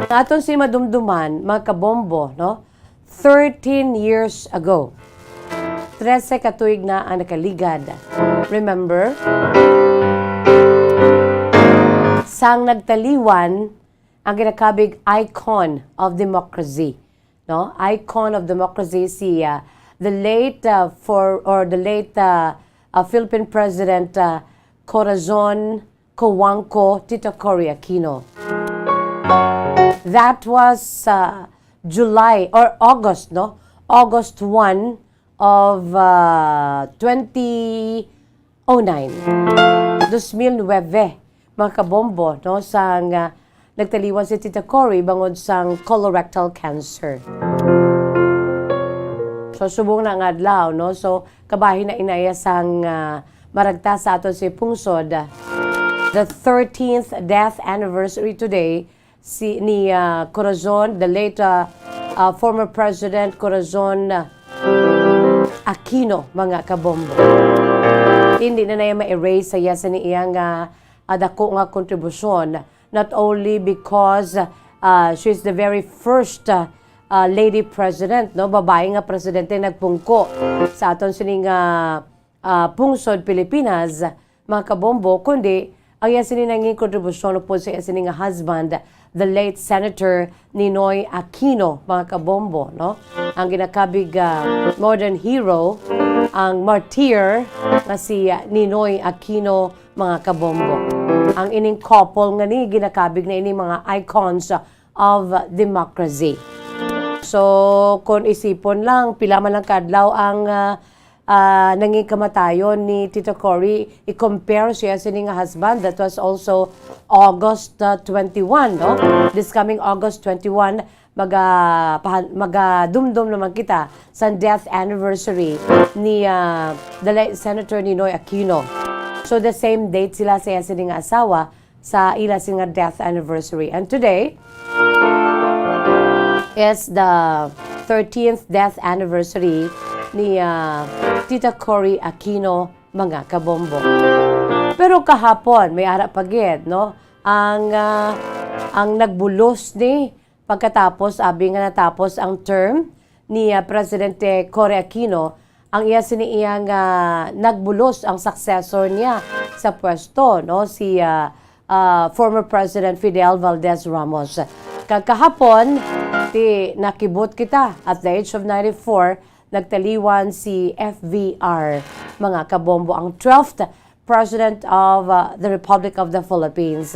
Aton si madumduman mga kabombo, no? 13 years ago. 13 katuig na ang nakaligad. Remember? Sang nagtaliwan ang ginakabig icon of democracy, no? Icon of democracy si the late Philippine President Corazon Cojuangco Tito Cory Aquino. That was July or August, no? August 1 of 2009. 2009, mga kabombo, no? Sang nagtaliwan si Tita Cory bangod sang colorectal cancer. So, subong na nga adlaw, no? So, kabahin na inaya sang maragta sa ato si Pungsod. The 13th death anniversary today ni Corazon, the late former President Corazon Aquino, mga kabombo. Hindi na naya ma-erase saya sa niyang dako nga kontribusyon, not only because she's the very first lady president, no? Babae nga presidente nagpungko sa aton sining pungsod Pilipinas, mga kabombo, kundi ang yan sininanging kontribusyon po sa sining husband, the late Senator Ninoy Aquino, mga kabombo, no? Ang ginakabig modern hero, ang martyr na si Ninoy Aquino, mga kabombo. Ang ining couple nga ni ginakabig na ining mga icons of democracy. So, kung isipon lang, pila man lang kadlaw ang nanging kamatayon ni Tito Cory, i-compare siya sa ning husband. That was also August 21, no? This coming August 21, magadumdum naman kita sa death anniversary ni the late Senator Ninoy Aquino. So, the same date sila sa sining asawa sa ila singa death anniversary. And today is the 13th death anniversary ni Tita Cory Aquino, mga kabombo. Pero kahapon, may ara pagid, no? Ang nagbulos ni pagkatapos, abi nga natapos ang term ni Presidente Cory Aquino, ang iya siniyang nagbulos ang successor niya sa pwesto, no? Si former President Fidel Valdez Ramos. Kahapon, nakibot kita at the age of 94, nagtaliwan si FVR, mga kabombo, ang 12th President of the Republic of the Philippines.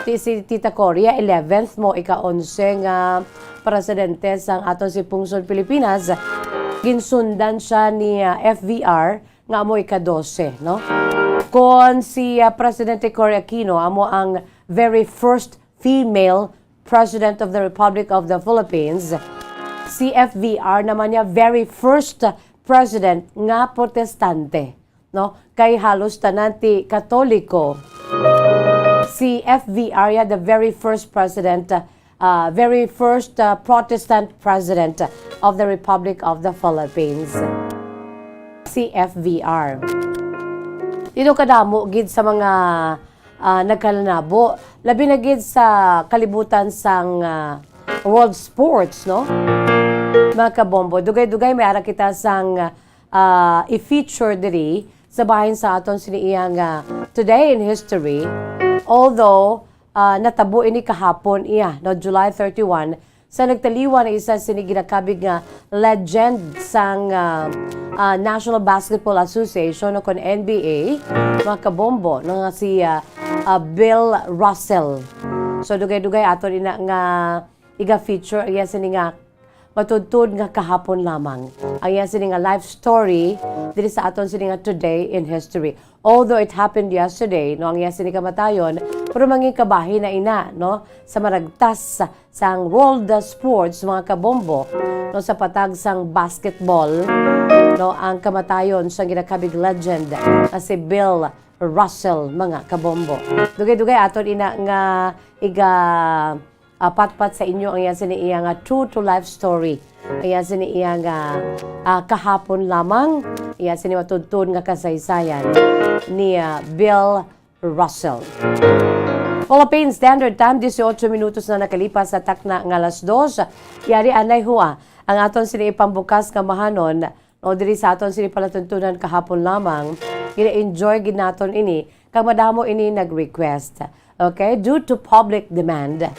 Si Tita Cory, 11th mo, ika-11 nga presidente sang aton si Pungsod Pilipinas. Ginsundan siya ni FVR nga mo ika-12, no? Kung si Presidente Cory Aquino amo ang very first female President of the Republic of the Philippines. Si FVR naman niya very first president nga protestante, no? Kay halos tanan ti Katoliko. Si FVR ya the very first president, Protestant president of the Republic of the Philippines. Si FVR. Dito kadamo gid sa mga nagkalanabo, labi na gid sa kalibutan sang world sports, no? Mga kabombo, dugay-dugay may ara kita sang i-feature diri sa bahin sa aton siniyang Today in History. Although natabo ini kahapon iya, no, July 31, sa nagtaliwan na isa siniginakabig nga legend sang National Basketball Association o kon NBA, mga kabombo, no, nga si Bill Russell. So dugay-dugay aton ina nga iga-feature iya sini nga matudtod nga kahapon lamang. Ang iya sini nga life story diri sa aton sini nga Today in History. Although it happened yesterday, no, ang iya sini kamatayon, pero manging kabahin na ina, no, sa maragtas sang world sports, mga kabombo, no, sa patag sang basketball, no, ang kamatayon sa ginakabig legend na si Bill Russell, mga kabombo. Dugay-dugay aton ina nga iga patpat sa inyo ang yan siniya nga true to life story. Ayan siniya nga kahapon lamang, ayan sinimatudtun nga kasaysayan ni Bill Russell. Philippine Standard Time, 18 minutos na nakalipas sa takna nga alas 2. Yari anay hua ang aton sini ipambukas nga mahanon o diri sa aton sini palatuntunan kahapon lamang. Gina-enjoy ginaton ini kag madamo ini nag-request. Okay, due to public demand.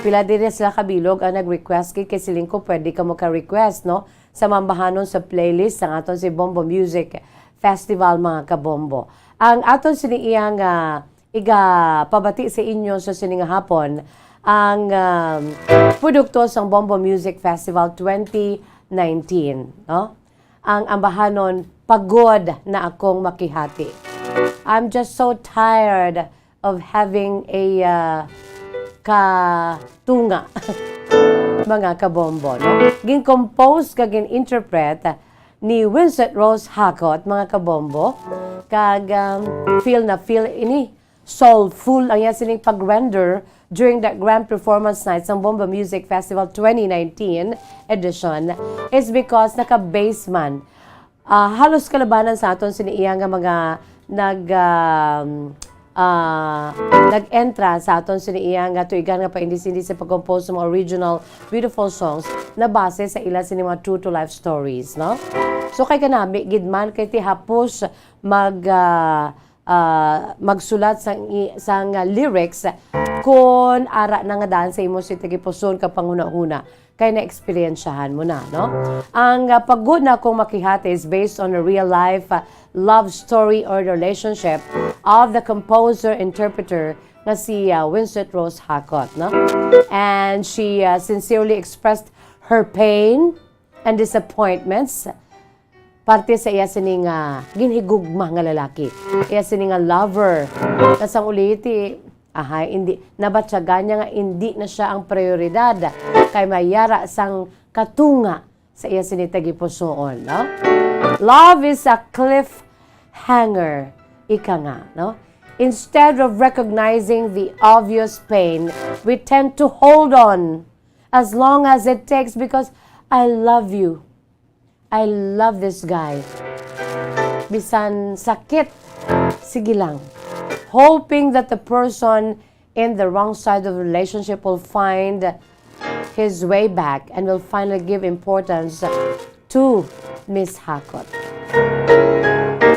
Pila din sila kabilog ang nag-request kay siling ko pwede ka mo ka-request, no, sa mambahanon sa playlist ang aton si Bombo Music Festival, mga kabombo. Ang aton siniyang iga pabati sa inyo sa sining hapon ang produkto sang Bombo Music Festival 2019, no? Ang ambahanon, pagod na akong makihati. I'm just so tired of having a katunga mga kabombo, no? Gin-compose kag gin-interpret ni Winsett Rose Hakot, mga kabombo, kag feel ini soulful ang sining pag-render during the grand performance night sa Bombo Music Festival 2019 edition is because naka-base man halos kalabanan sa aton siniya nga mga nag-entra sa aton siniya nga tuigan nga paindis-indis sa pag-compose ng original beautiful songs na base sa ila sini mga true to life stories, no? So kay kanami gidman kay ti hapos magsulat sang lyrics kung ara na nga daan sa imo si tagipuson ka panguna-una kay na-experiensyahan mo na, no? Ang pagod na akong makihati is based on a real-life love story or relationship of the composer-interpreter na si Winsett Rose Hakot, no? And she sincerely expressed her pain and disappointments parte sa iya sining ginhigugma nga lalaki. Iya sining lover. Kasang uliti, hindi nabatyagan niya nga hindi na siya ang prioridad kay mayara sang katunga sa iya sinitagipusoon, no? Love is a cliffhanger, ika nga, no? Instead of recognizing the obvious pain, we tend to hold on as long as it takes because I love you. I love this guy. Bisan sakit, sige lang. Hoping that the person in the wrong side of the relationship will find his way back and will finally give importance to Miss Hakot.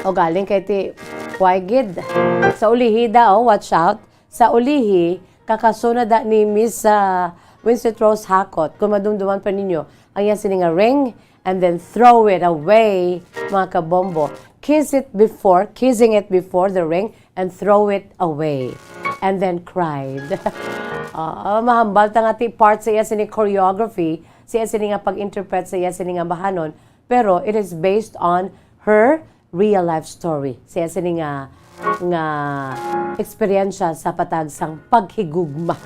O galing kay ti Waigid. Sa ulihi daw, watch out. Sa ulihi, kakasunod ni Miss Winsett Rose Hakot. Kung madumduman pa ninyo, ang yan sining ring and then throw it away, mga kabombo. Kissing it before the ring and throw it away. And then cried. Mahambal ta nga ti part sa iya sining choreography, sa iya sining pag-interpret sa iya sining bahanon, pero it is based on her real life story. Sa iya sining nga eksperyensya sa patag sang paghigugma.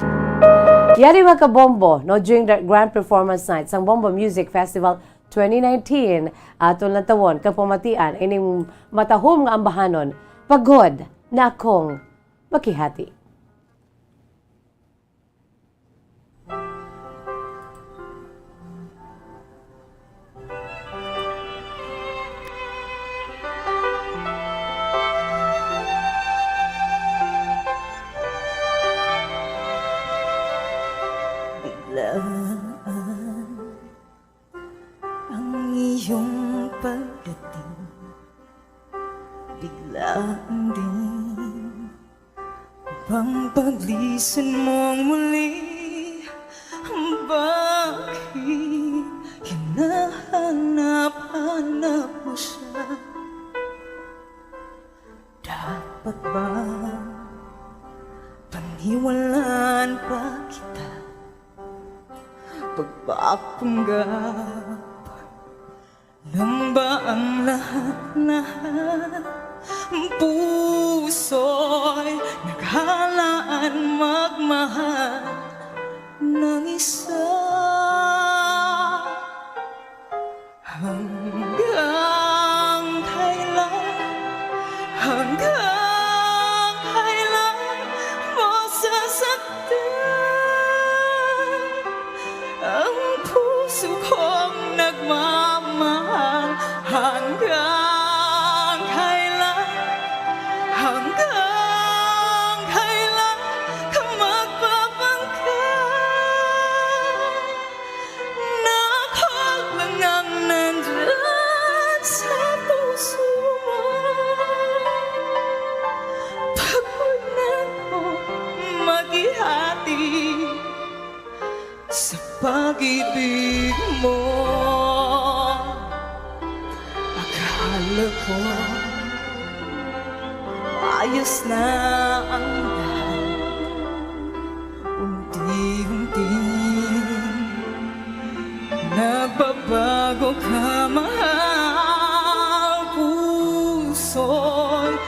Yari mga kabombo, no, during the Grand Performance Night sang Bombo Music Festival 2019, atong natawon kag pamatian ining matahom nga ambahanon, pagod na akong makihati. Ang iyong pagdating, biglaan din bang paglisan mong muli. Bakit hinahanap-hanap mo siya? Dapat ba paniwalaan pa kita? Pagpapanggap lang ba ang lahat-lahat? Puso'y naghalaan magmahal ng isa. Hanggang kailan mo sasaktan ang puso kong nagmamahal? Hanggang kailan ka magpapangkay na ako lang ang nandyan sa puso mo? Pagod na ako maghihati sa pag-ibig mo. Akala ko ayos na ang lahat, unti-unti nagbabago ka, mahal. Puso'y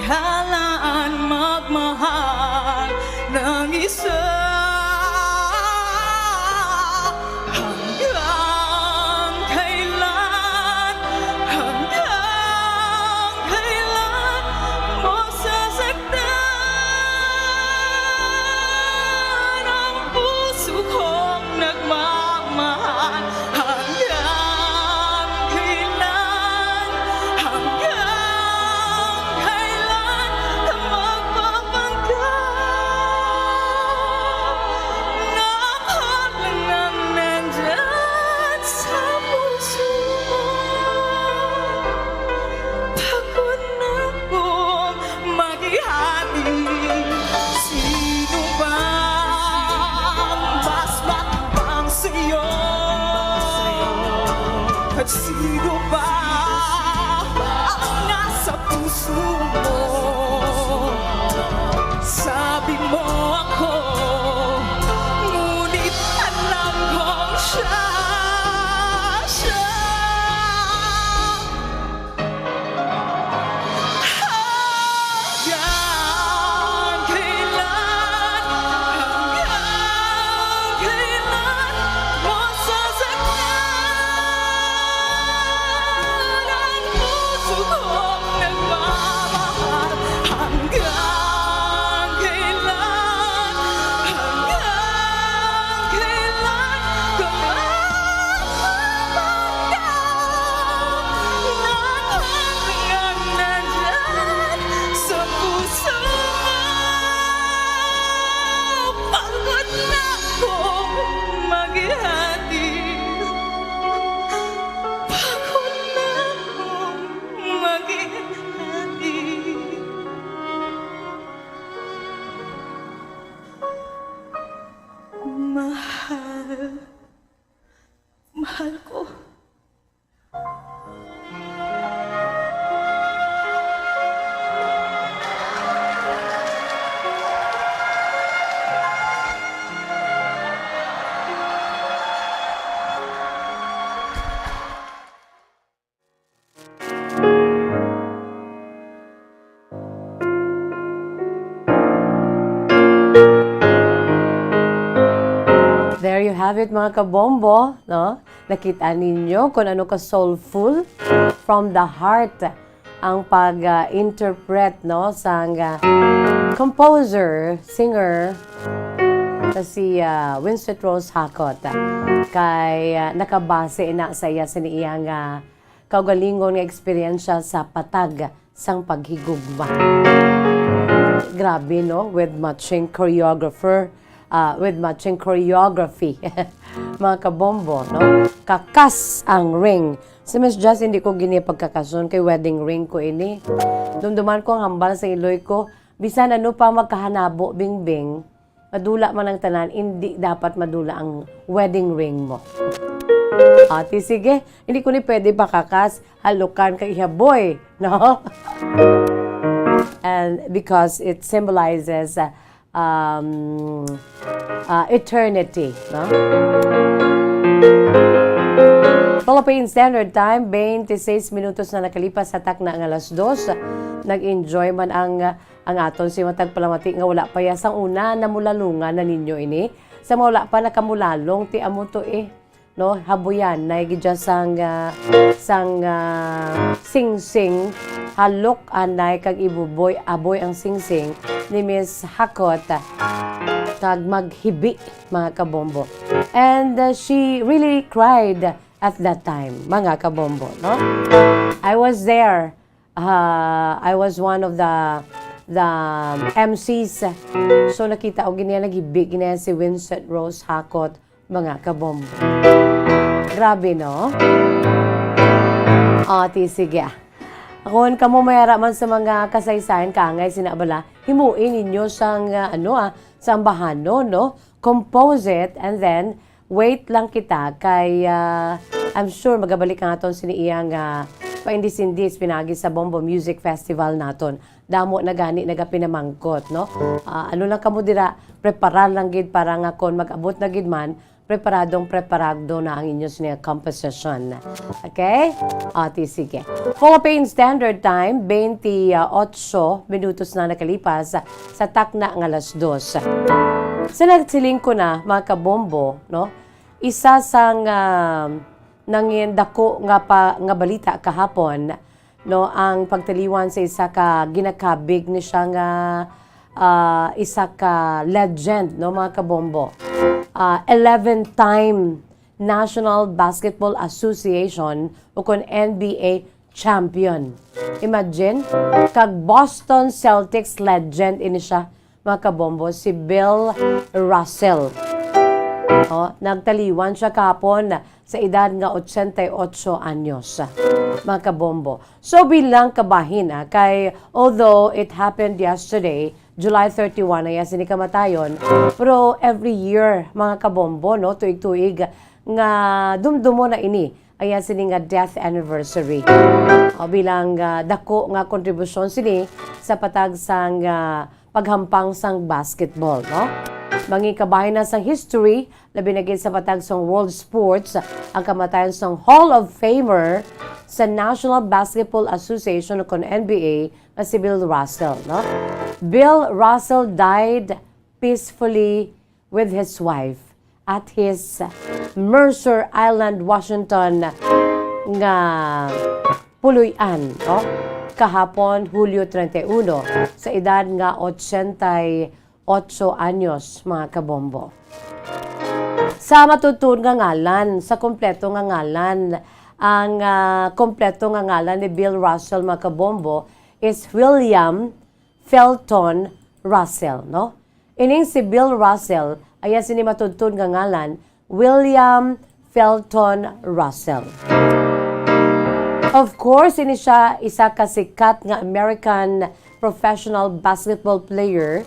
naghalaan magmahal ng isa. At sino ba ang nasa puso mo? Sabi mo ako, ngunit alam kong siya. Hanggang kailan mo sasaktan There you have it mga kabombo, no? Nakita ninyo kung ano ka soulful from the heart ang pag-interpret no sang composer, singer na si Winston Rose Hakot kay nakabase na sa iya sa iyang kaugalingon nga eksperyensya sa patag sang paghigugma. Grabe no, with matching choreography mga kabombo no, kakas ang ring. Si Miss Jazz hindi ko gini pagkakason kay wedding ring ko ini. Dumduman ko ang hambal sa iloy ko, bisan ano pa magkahanabo bingbing, madula man ang tanan, hindi dapat madula ang wedding ring mo. Ati sige, hindi ko ni pwede pakakas, halukan kay hiyaboy, no? And because it symbolizes eternity, no? Philippine Standard Time, 26 minutos na nakalipas sa takna ng alas 2. Nag-enjoy man ang aton si matag palamati nga wala pa ya sang una na mulalungan na ninyo ini. Sa wala pa nakamulalong ti amo to no, habuyan na gidya sang sing-sing halok anay kag ibuboy aboy ang sing-sing ni Miss Hakot kag maghibi mga kabombo. And she really cried at that time, mga kabombo, no? I was there. I was one of the MCs. So nakita ko giniya naghibi giniya si Winston Rose Hakot, mga kabombo. Grabe, no? Ati, sige. Kung kamo mayara man sa mga kasaysayan kangay sinabala, himuin ninyo sang sang bahano, no? Compose it and then wait lang kita kay I'm sure magabalik ang aton siniiyang paindis-indis pinagi sa Bombo Music Festival naton. Damo na gani nagapinamangkot, no? Ano lang kamo dira, preparar lang gid para nga kon mag-abot na gid man, preparado na ang inyo siya composition. Okay? Ati, sige. Philippine Standard Time, 28 minutos na nakalipas sa takna ng alas 2. Sinagsiling ko na, mga kabombo, no? Isa sang nangyendako nga balita kahapon, no? Ang pagtaliwan sa isa ka ginakabig ni siya nga isa ka legend, no, mga kabombo. 11-time National Basketball Association o kon NBA champion. Imagine, kag Boston Celtics legend ini siya, mga kabombo, si Bill Russell. Nagtaliwan siya kahapon sa edad nga 88 anyos, mga kabombo. So bilang kabahin, kay although it happened yesterday, July 31 na yan sinikamatayon, pero every year, mga kabombo, no, tuig-tuig nga dumdumo na ini, ayan sini nga death anniversary. Bilang dako nga kontribusyon sini sa patag sang paghampang sang basketball, no? Mangi kabahin na sang history, labi na gid sa patag sang world sports, ang kamatayon sang Hall of Famer sa National Basketball Association o kon NBA na si Bill Russell, no? Bill Russell died peacefully with his wife at his Mercer Island, Washington nga puluyan, no? Kahapon, Hulyo 31, sa edad nga 88 anyos, mga kabombo. Sa matutun nga ngalan, sa kompleto nga ngalan, ang kompleto nga ngalan ni Bill Russell, mga kabombo, is William Felton Russell, no? Ining si Bill Russell, ayan sini matutun nga ngalan, William Felton Russell. Of course, ini siya isa ka sikat nga American professional basketball player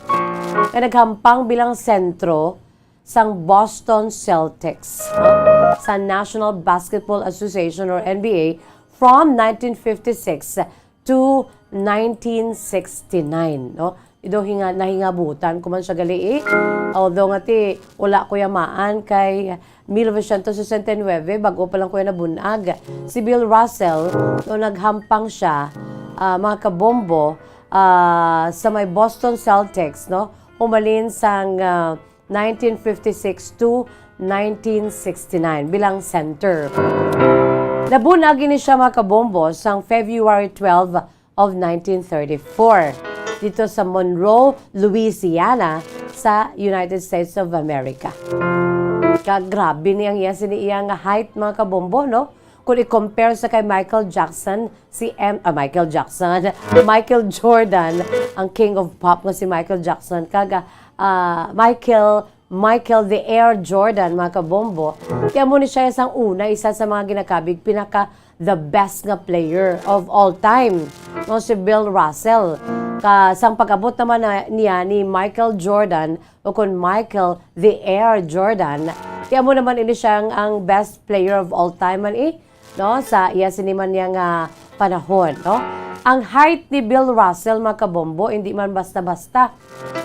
na naghampang bilang sentro sang Boston Celtics, no? Sa National Basketball Association or NBA from 1956 to 1969, no? Ito nahingabutan kuman siya gali although nga ti wala ko yamaan kay 1969 bago pa lang ko nabunag si Bill Russell no naghampang siya mga kabombo sa may Boston Celtics, no, umalin sang 1956 to 1969 bilang center. Nabunag ini siya mga kabombo sang February 12 of 1934 dito sa Monroe, Louisiana sa United States of America. Kagrabe niyang iyang height mga kabombo, no? Kung i-compare sa kay Michael Jackson, Michael Jordan, ang king of pop nga si Michael Jackson, Michael the Air Jordan, mga kabombo. Kaya mo ni siya isang isa sa mga ginakabig, the best nga player of all time, no, si Bill Russell. Sang pag-abot naman niya ni Michael Jordan, o kung Michael the Air Jordan, kaya mo naman ini siya ang best player of all time no, sa siniman niya nga panahon, no? Ang height ni Bill Russell, mga kabombo, hindi man basta-basta.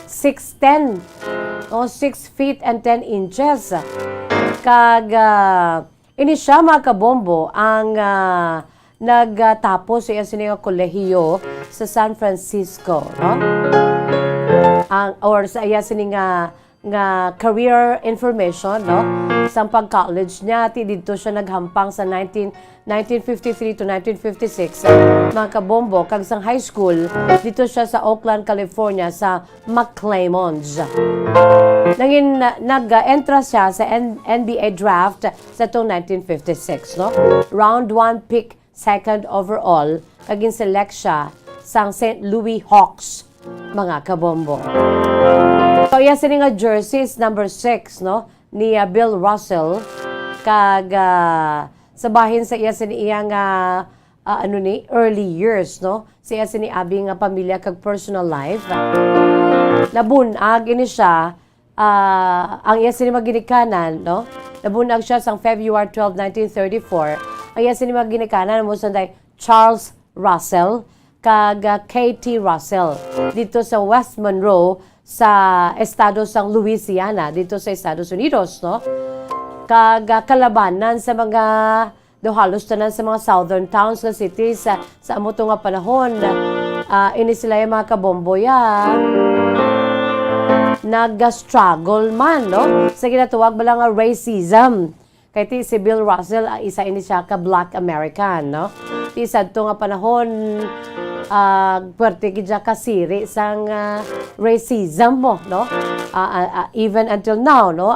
6'10", no? 6 feet and 10 inches. Ini siya, mga kabombo, ang nagtapos sa siya kolehiyo sa San Francisco, no? Or sa siya nga career information, no? Sa pag-college niya, dito siya naghampang sa 1953 to 1956, mga kabombo. Kag sang high school, dito siya sa Oakland, California, sa McClemons. Nag-entra siya sa NBA draft sa 1956, no? Round 1 pick, second overall, kagin select siya sa St. Louis Hawks, mga kabombo. So, sini nga jerseys number 6, no, ni Bill Russell, kag sa bahin sa sini iyang early years, no, siya sini abi nga pamilya kag personal life. Nabunag ini siya ang sini maginikanan, no, nabunag siya sang February 12, 1934. Ang sini maginikanan mo sanday Charles Russell kag Katie Russell dito sa West Monroe sa estado sang Louisiana dito sa Estados Unidos, no? Kag kalabanan sa mga halos tanan sa mga southern towns nga cities sa amo to nga panahon. Ini sila yung mga kabomboya nag-struggle man, no? Sa ginatuwag ba lang nga racism. Kaya si Bill Russell, isa ini siya ka Black American, no? Isa to nga panahon, puwerte kidya kasiri sang racism mo, no? Even until now, no?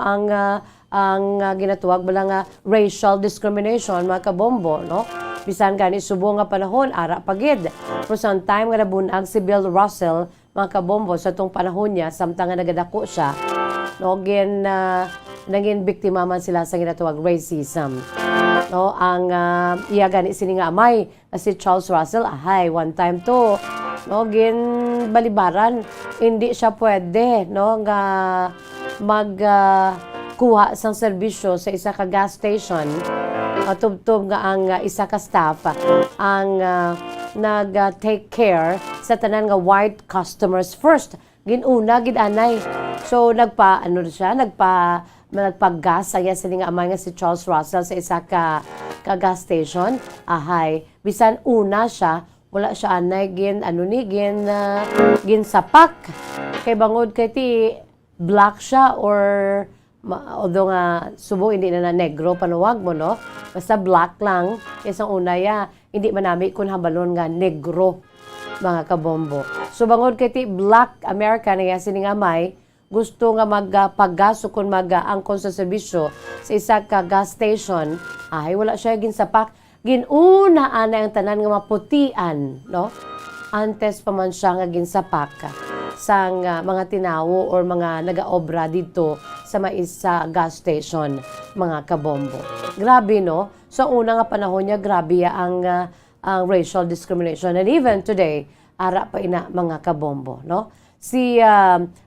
Ang ginatuwag ba lang racial discrimination, mga kabombo, no? Bisan gani subo nga panahon, ara pagid. For some time nga nabunag si Bill Russell, mga kabombo, sa tong panahon niya, samtang nga nagadako siya, no? Naging biktima man sila sa ginatuwag racism. No, ang iya gani sini nga amay si Charles Russell, one time to, no, gin balibaran, hindi siya pwede, no, nga kuha sang serbisyo sa isa ka gas station. Tubtob nga ang isa ka staff ang nag-take care sa tanan nga white customers first. Ginuna gid anay. So nagpag-gas sa sini nga amay nga si Charles Russell sa isa ka gas station. Bisan una siya, wala siya anay gin sapak. Kay bangod kay ti black siya or although nga subo hindi na negro panuwag mo, no? Basta black lang. Isang una hindi manami kun habalon nga negro, mga kabombo. So bangod kay ti Black American nga sini nga may gusto nga magpaggas o kung mag-angkon sa serbisyo sa isa ka gas station, wala siya ginsapak. Ginuna ang tanan nga maputian, no? Antes pa man siya nga ginsapak sang mga tinawo or mga nagaobra dito sa maisa gas station, mga kabombo. Grabe, no? So una nga panahon niya, grabe ang racial discrimination. And even today, ara pa ina, mga kabombo, no? Si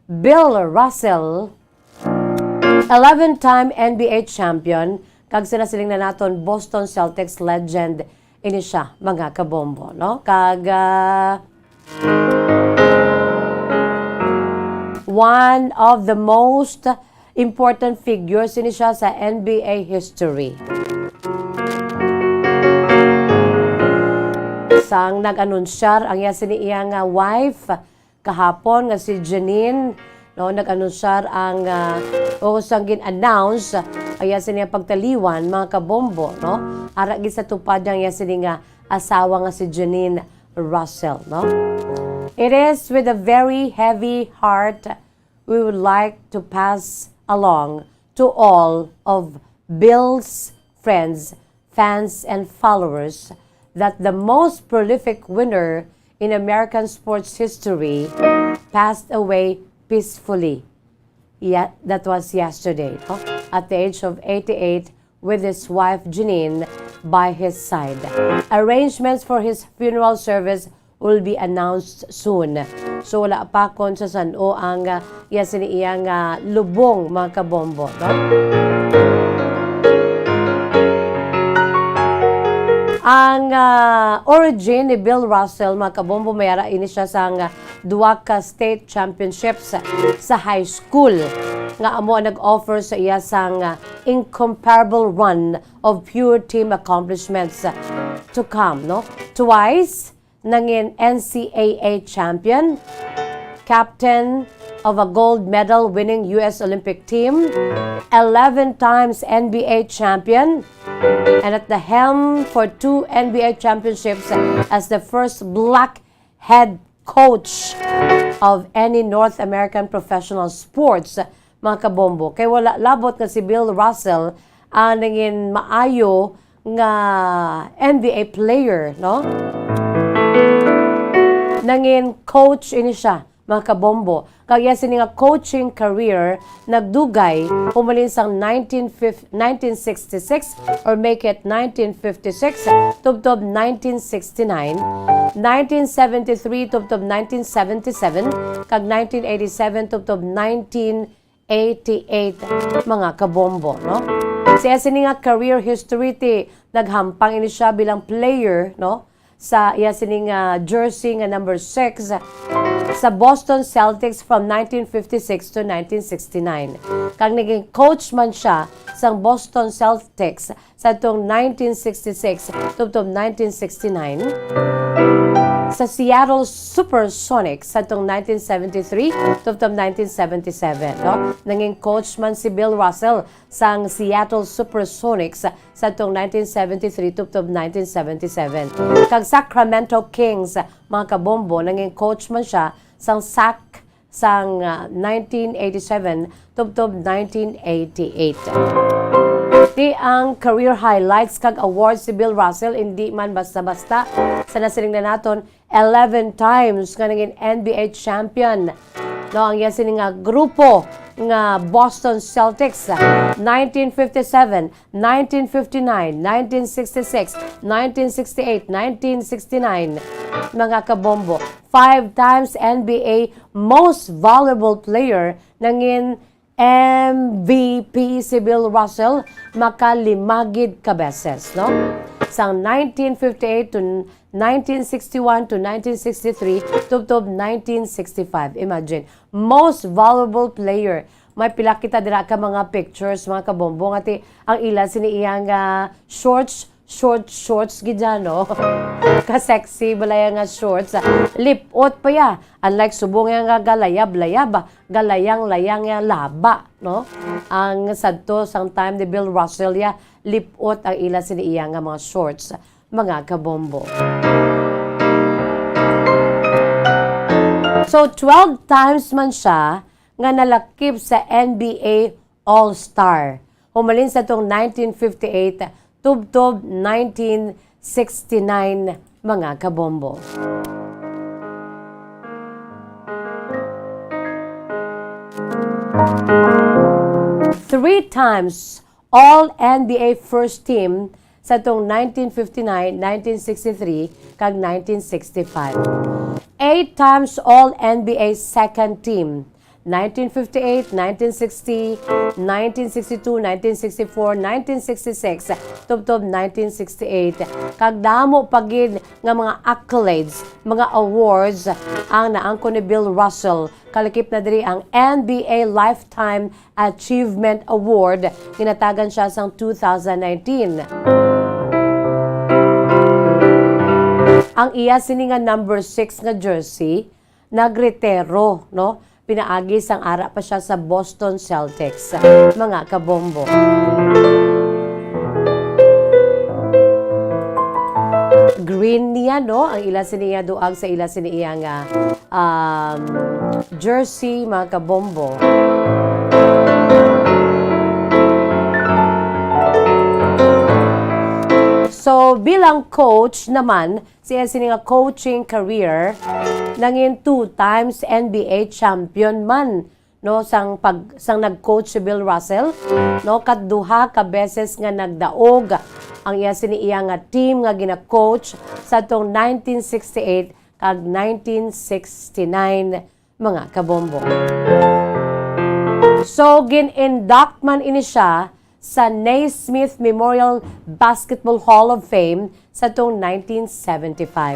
Bill Russell, 11-time NBA champion, kag sinasiling na naton Boston Celtics legend, ini siya, mga kabombo, no? Kag one of the most important figures ini siya sa NBA history. Sang nag-anunsyar ang sini iyang wife kahapon nga si Janine, no, nag-anunsyar ang o sang gin-announce ay sini pagtaliwan mga kabombo, no? Ara gid sa tupad yang sini nga asawa nga si Janine Russell, no? It is with a very heavy heart we would like to pass along to all of Bill's friends, fans, and followers that the most prolific winner in American sports history passed away peacefully. Yeah, that was yesterday, no? At the age of 88 with his wife Janine by his side. Arrangements for his funeral service will be announced soon. So wala pa kon sa sano ang iyang lubong mga kabombo, no? Ang origin ni Bill Russell, mga kabombo, mayara ini siya sa duwa ka state championships sa high school. Nga amo nag-offer sa iya sang incomparable run of pure team accomplishments to come, no? Twice nangin NCAA champion, captain of a gold medal winning U.S. Olympic team, 11 times NBA champion, and at the helm for 2 NBA championships as the first black head coach of any North American professional sports, mga kabombo. Kay wala labot nga si Bill Russell nangin maayo nga NBA player, no? Nangin coach ini siya, mga kabombo. Kaya sini nga coaching career nagdugay umalin sang 1966 or make it 1956 tubtob 1969, 1973 tubtob 1977 kag 1987 tubtob 1988, mga kabombo, no? Siya sini nga career history ti naghampang ini siya bilang player, no? Sa iya sining jersey nga number 6 sa Boston Celtics from 1956 to 1969. Kag naging coach man siya sa Boston Celtics sa tong 1966 tubtob 1969. Sa Seattle Supersonics sa tong 1973 tubtob 1977, no? Naging coach man si Bill Russell sang Seattle Supersonics sa tong 1973 tubtob 1977. Kag Sacramento Kings, mga kabombo, naging coach man siya sang SAC sang 1987 tubtob 1988. Di ang career highlights kag awards si Bill Russell, hindi man basta-basta. Sa nasiling na naton 11 times nga naging NBA champion, no? Ang sining nga grupo nga Boston Celtics 1957, 1959, 1966, 1968, 1969, mga kabombo. 5 times NBA most valuable player, nangin MVP si Bill Russell, makalimagid ka beses, no? Sa 1958 to 1961 to 1963 tubtob 1965. Imagine, most valuable player. May pila kita dira ka mga pictures, mga kabombo, ati ang ilan sini iyang shorts gidya, no? Ka-sexy balaya nga shorts. Lipot pa ya. Unlike subong nga galayab-layab, galayang-layang ya laba, no? Ang sadto sang time ni Bill Russell ya, lipot ang ilan sini iyang mga shorts, mga kabombo. So 12 times man siya nga nalakip sa NBA All-Star. Humalin sa tong 1958 tubtob 1969, mga kabombo. Three times All-NBA First Team sa tong 1959, 1963, kag 1965. 8 times All-NBA Second Team, 1958, 1960, 1962, 1964, 1966, tubtob 1968. Kag damo pagid nga mga accolades, mga awards ang naangko ni Bill Russell. Kalakip na diri ang NBA Lifetime Achievement Award. Ginatagan siya sang 2019. Ang iya sini nga number 6 nga jersey nagretero, no? pinaagi sang ara pa siya sa Boston Celtics. Mga kabombo. Green niya, no? Ang ila siniya duag sa ila siniya nga jersey, mga kabombo. So, bilang coach naman, siya nga coaching career, nangin 2 times NBA champion man, no, sang nag-coach si Bill Russell, no, kaduha ka beses nga nagdaog ang iya siniya nga team nga gina-coach sa tong 1968 kag 1969, mga kabombo. So, gin-induct man ini siya sa Naismith Memorial Basketball Hall of Fame sa tong 1975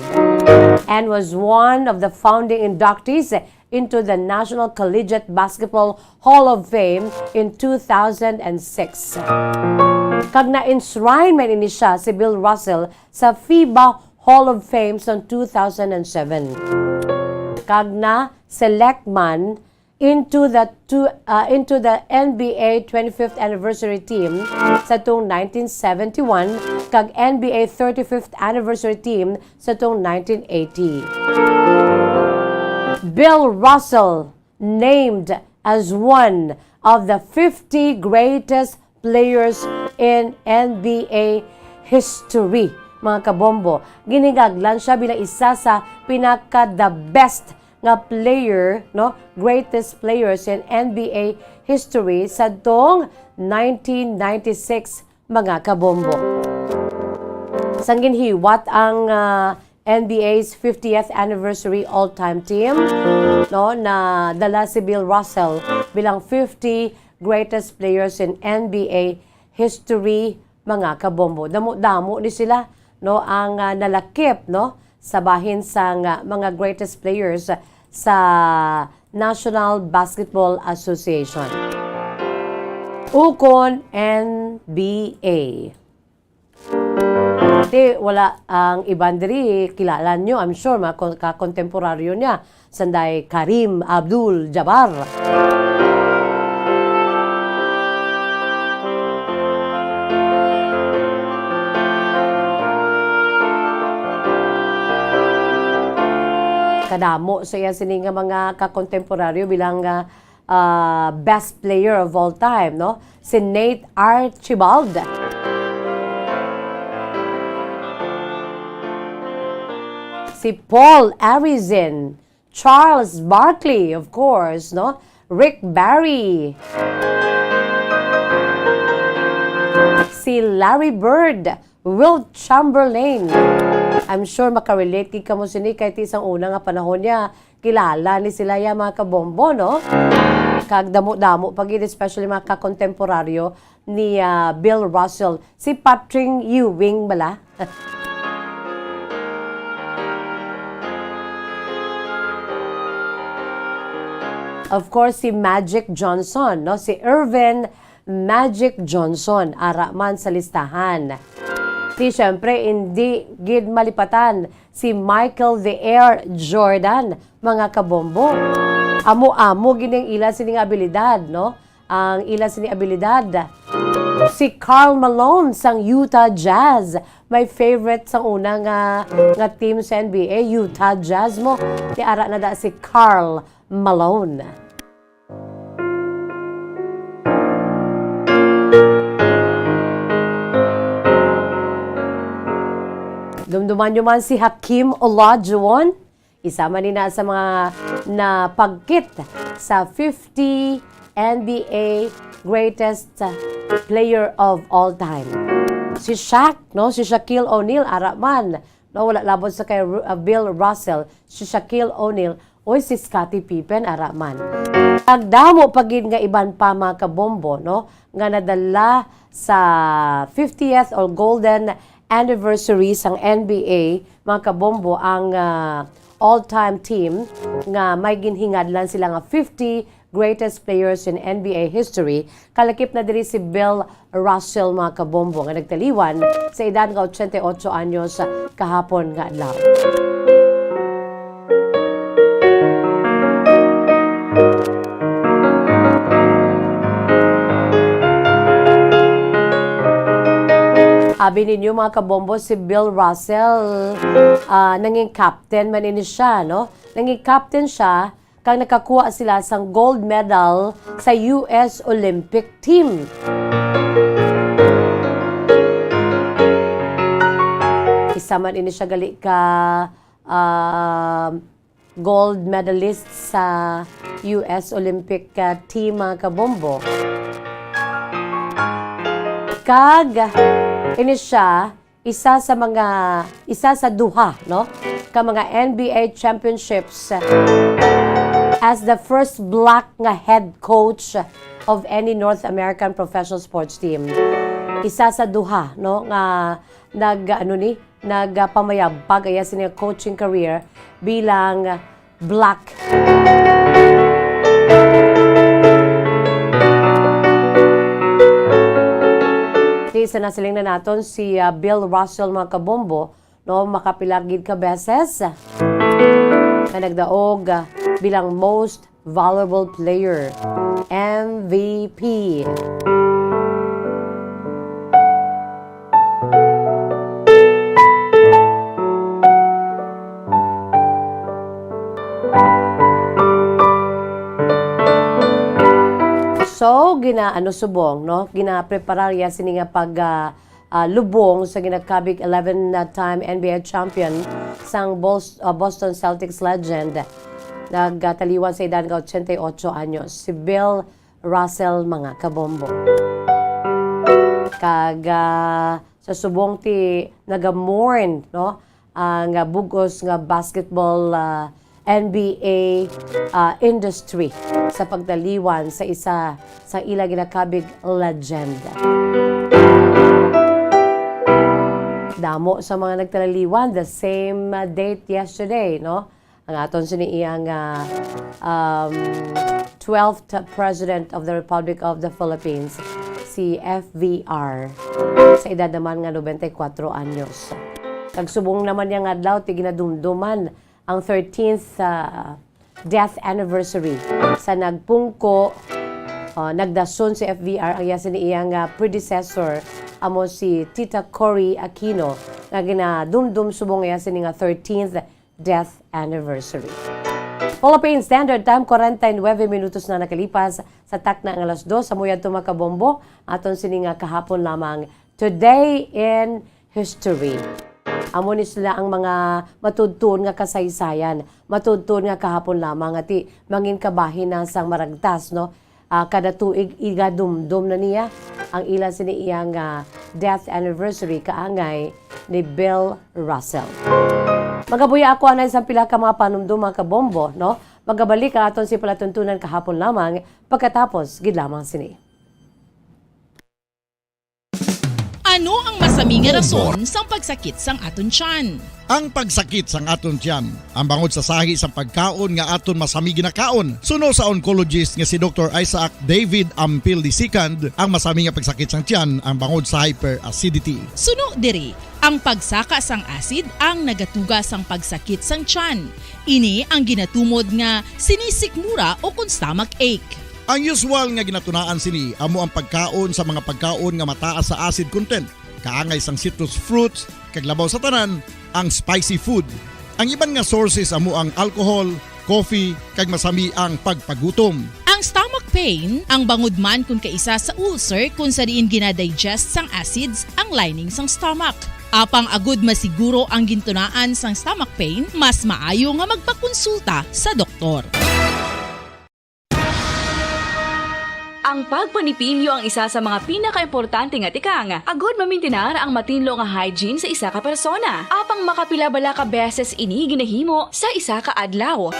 and was one of the founding inductees into the National Collegiate Basketball Hall of Fame in 2006. Kag na-enshrine man ini siya si Bill Russell sa FIBA Hall of Fame sa 2007. Kag na-select man into the NBA 25th anniversary team sa tong 1971 kag NBA 35th anniversary team sa tong 1980. Bill Russell named as one of the 50 greatest players in NBA history. Mga kabombo, ginigaglan siya bilang isa sa pinaka-the best nga player, no, greatest players in NBA history sa tong 1996, mga kabombo. Sang ginhiwat ang NBA's 50th anniversary all-time team, no, na dala si Bill Russell bilang 50 greatest players in NBA history, mga kabombo. Damo-damo ni sila, no, ang nalakip, no, sa bahin sang mga greatest players sa National Basketball Association. Ukon NBA. Di, wala ang iban diri, kilala nyo, I'm sure, mga kakontemporaryo niya, sanday Kareem Abdul-Jabbar. Kadamo sa iya sini nga mga kakontemporaryo bilang best player of all time, no? Si Nate Archibald. Si Paul Arizin, Charles Barkley, of course, no? Rick Barry. Si Larry Bird, Wilt Chamberlain. I'm sure makarelate ka mo sini kahit isang una nga panahon niya. Kilala ni sila ya mga kabombo, no? Kagdamo-damo, especially mga kakontemporaryo ni Bill Russell. Si Patrick Ewing bala. Of course, si Magic Johnson, no? Si Irvin Magic Johnson, ara man sa listahan. Si syempre, hindi gid malipatan si Michael the Air Jordan, mga kabombo. Amo-amo gining ila sining abilidad, no? Ang ila sining abilidad. Si Karl Malone sang Utah Jazz. My favorite sang una nga team sa NBA, Utah Jazz mo. Di ara na da si Karl Malone. Dumduman nyo man si Hakeem Olajuwon. Isa man nina sa mga napagkit sa 50 NBA greatest player of all time. Si Shaq, no? Si Shaquille O'Neal, araman. No, wala labot sa kay Bill Russell. Si Shaquille O'Neal. O si Scottie Pippen, araman. Pagdamo pagin nga iban pa mga kabombo, no? Nga nadala sa 50th or golden anniversary sang NBA, mga kabombo, ang all-time team nga may ginhingadlan sila nga 50 greatest players in NBA history. Kalakip na diri si Bill Russell, mga kabombo, nga nagtaliwan sa edad nga 88 anyos kahapon nga adlaw. Abi ninyo mga kabombo, si Bill Russell, nanging captain man ini siya, no? Nanging captain siya, kang nakakuha sila sang gold medal sa US Olympic team. Isa man ini siya gali ka gold medalist sa US Olympic team mga kabombo. Kag ini siya isa sa duha, no? Ka mga NBA championships as the first black nga head coach of any North American professional sports team. Isa sa duha, no, nga nagpamayabag aya sa coaching career bilang black. Isa na siling na naton si Bill Russell mga kabombo, no, makapilagid ka beses na nagdaog bilang most valuable player, MVP. So, subong, no? Gina-preparar ya sini nga pag lubong sa ginakabig 11-time NBA champion sang Boston Celtics legend. Nagtaliwan sa edad ng 88 anyos, si Bill Russell mga kabombo. Kag sa subong ti nagamorn, no? Ang bugos nga basketball NBA industry sa pagtaliwan sa isa sa ila ginakabig legend. Damo sa mga nagtalaliwan, the same date yesterday, no? Ang aton siniiyang 12th President of the Republic of the Philippines, si FVR. Sa edad naman nga 94 anyos. Kagsubong naman yung adlaw, tiginadumduman ang 13th death anniversary sa nagpungko, nagdason si FVR ang yasin iyang predecessor amo si Tita Cory Aquino nga ginadumdum subong yasin nga 13th death anniversary. Philippine Standard Time, 49 minutos na nakalipas sa takna ang alas 2 sa muyad tumakabombo aton sini nga kahapon lamang. Today in History. Amo ni sila ang mga matudtun nga kasaysayan, matudtun nga kahapon lamang ati mangin kabahin na sang maragtas, no? Kada tuig igadumdum na niya ang ila sini iyang death anniversary kaangay ni Bill Russell. Magabuya ako anay sa pila ka mga panumdum mga kabombo, no? Magabalik ka aton si palatuntunan kahapon lamang pagkatapos gid lamang sini. Ano ang masaming rason sa pagsakit sang aton tiyan? Ang pagsakit sang aton tiyan, ang bangod sa sahi sang pagkaon nga aton masami ginakaon. Suno sa oncologist nga si Dr. Isaac David Ampil II, ang masami nga pagsakit sang tiyan ang bangod sa hyperacidity. Suno diri, ang pagsaka sang acid ang nagatuga sang pagsakit sang tiyan. Ini ang ginatumod nga sinisikmura o kung stomach ache. Ang usual nga ginatunaan sini amo ang pagkaon sa mga pagkaon nga mataas sa acid content, kaangay sang citrus fruits, kag labaw sa tanan ang spicy food. Ang iban nga sources amo ang alcohol, coffee, kag masami ang pagpagutom. Ang stomach pain ang bangod man kung kaisa sa ulcer kung sa diin ginadigest sang acids ang lining sang stomach. Apang agud masiguro ang gintunaan sang stomach pain, mas maayo nga magpakonsulta sa doktor. Ang pagpanipilyo ang isa sa mga pinaka-importante nga tikang. Agud mamintinar ang matinlo nga hygiene sa isa ka persona. Apang makapilabala ka beses ini ginahimo sa isa ka adlaw.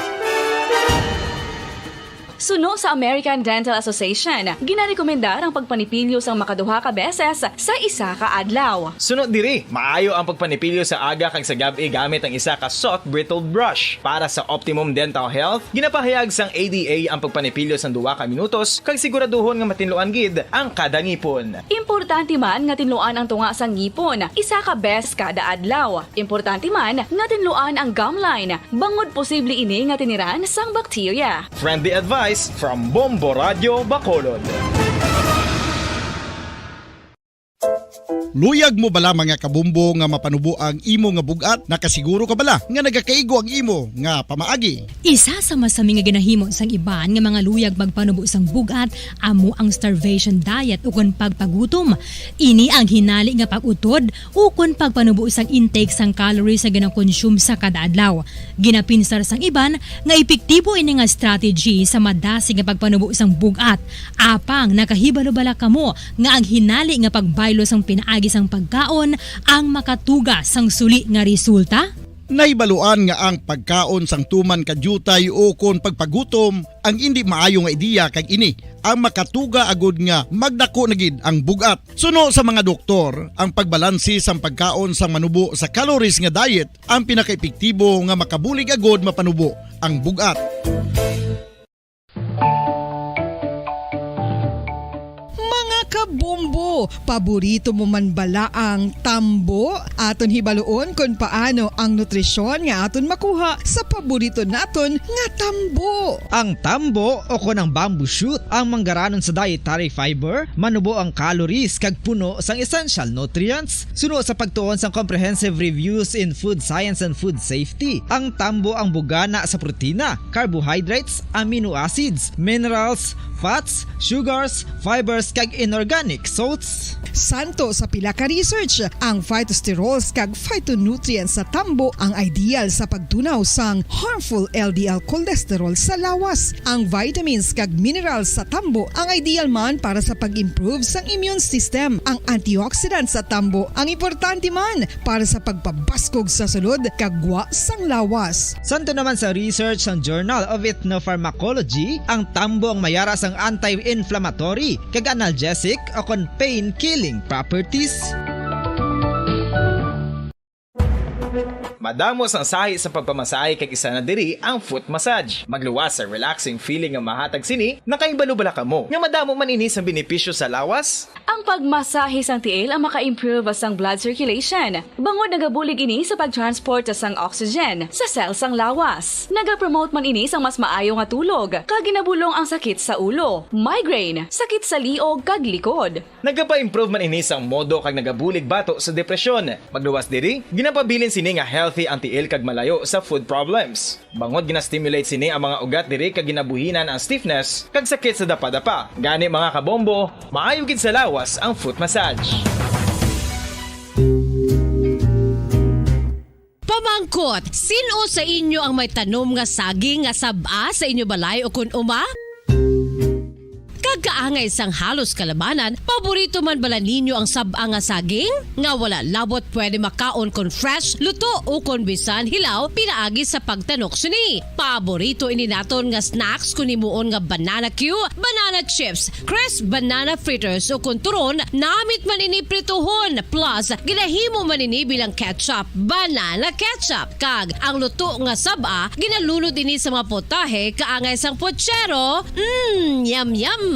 Suno sa American Dental Association, ginarekomendar ang pagpanipilyo sang makaduha ka beses sa isa ka adlaw. Sunod diri, maayo ang pagpanipilyo sa aga kag sa gabi gamit ang isa ka soft brittled brush. Para sa optimum dental health, ginapahayag sang ADA ang pagpanipilyo sang 2 ka minutos kag siguraduhon nga matinloan gid ang kada ngipon. Importante man nga tinluan ang tunga sang ngipon, isa ka beses kada adlaw. Importante man nga tinluan ang gum line, bangod posible ini nga tiniran sang bakterya. Friendly advice from Bombo Radio Bacolod. Luyag mo bala mga kabumbo nga mapanubo ang imo nga bugat? Nakasiguro ka bala nga nagakaigo ang imo nga pamaagi? Isa sa masami nga ginahimo sang iban nga mga luyag magpanubo sang bugat amo ang starvation diet ukon pagpagutom. Ini ang hinali nga pag-utod ukon pagpanubo sang intake sang calories sa gina-consume sa kada adlaw. Ginapinsar sang iban nga epektibo ini nga strategy sa madasig nga pagpanubo sang bugat. Apang nakahibalo-bala kamo nga ang hinali nga pagbaylo sang pinaagi sang pagkaon ang makatuga sang suli nga resulta? Naibaluan nga ang pagkaon sang tuman kadyutay o kon pagpagutom ang hindi maayo nga ideya kag ini ang makatuga agud nga magdako na gid ang bugat. Suno sa mga doktor, ang pagbalansi sang pagkaon sang manubo sa calories nga diet ang pinakaepektibo nga makabulig agud mapanubo ang bugat. Kabombo, paborito mo man bala ang tambo? Aton hibaluon kung paano ang nutrisyon nga aton makuha sa paborito naton nga tambo. Ang tambo o kon ang bamboo shoot ang manggaranon sa dietary fiber, manubo ang calories kag puno sang essential nutrients. Suno sa pagtuon sang comprehensive reviews in food science and food safety, ang tambo ang bugana sa protina, carbohydrates, amino acids, minerals, fats, sugars, fibers kag inorganic salts. Santo sa pila ka research, ang phytosterols kag phytonutrients sa tambo ang ideal sa pagtunaw sang harmful LDL cholesterol sa lawas. Ang vitamins kag minerals sa tambo ang ideal man para sa pag-improve sang immune system. Ang antioxidants sa tambo ang importante man para sa pagpabaskog sa sulod kag gwa sang lawas. Santo naman sa research ng Journal of Ethnopharmacology, ang tambo ang mayara sang anti-inflammatory kag analgesic o kon pain-killing properties. Madamos ang sahi sa pagpamasahe kag isa na diri ang foot massage. Magluwas sa relaxing feeling nga mahatag sini, nakaibalo-bala ka mo. Nga madamo man ini sa benepisyo sa lawas. Ang pagmasahe sang tiil ang maka-improve sang blood circulation. Bangod nagabulig ini sa pagtransport sang oxygen sa cells sang lawas. Nagapromote man ini sang mas maayo nga tulog, kag ginabulong ang sakit sa ulo, migraine, sakit sa liog kag likod. Nagapa-improve man ini sang modo kag nagabulig bato sa depresyon. Magluwas diri, ginapabilin sini nga healthy ang tiil kag malayo sa food problems. Bangod gina-stimulate sini ang mga ugat diri kag ginabuhinan ang stiffness kag sakit sa dapa-dapa. Gani mga kabombo, maayo gid sa lawas ang foot massage. Pamangkot, sino sa inyo ang may tanom nga saging nga sab-a sa inyo balay o kun uma? Kagkaangay sang halos kalabanan, paborito man bala ninyo ang sab-a nga saging? Nga wala labot pwede makaon kon fresh, luto o kon bisan hilaw pinaagi sa pagtanok sini. Paborito ini naton nga snacks kun himuon nga banana Q, banana chips, crisp banana fritters o kun turon, namit man ini prituhon plus ginahimo man ini bilang ketchup, banana ketchup. Kag ang luto nga sab-a ginalunod ini sa mga potahe kaangay sang pochero. Yum yum.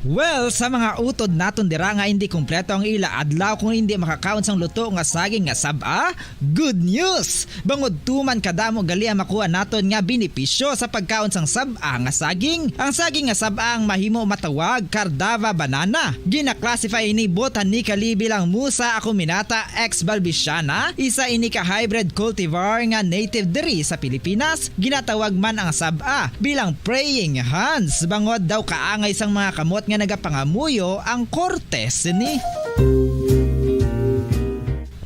Well, sa mga utod naton dira nga hindi kumpleto ang ila adlaw kung hindi makakaon sang luto nga saging nga sab-a, good news! Bangod tuman kadamo gali ang makuha naton nga benepisyo sa pagkaon sang sab-a nga saging. Ang saging nga sab-a ang mahimo matawag Cardava banana. Gina-classify ini botanically bilang Musa acuminata ex balbisiana, isa ini ka hybrid cultivar nga native diri sa Pilipinas. Ginatawag man ang sab-a bilang praying hands. Bangod daw kaangay sang mga kamot nga nagapangamuyo ang kortes ni.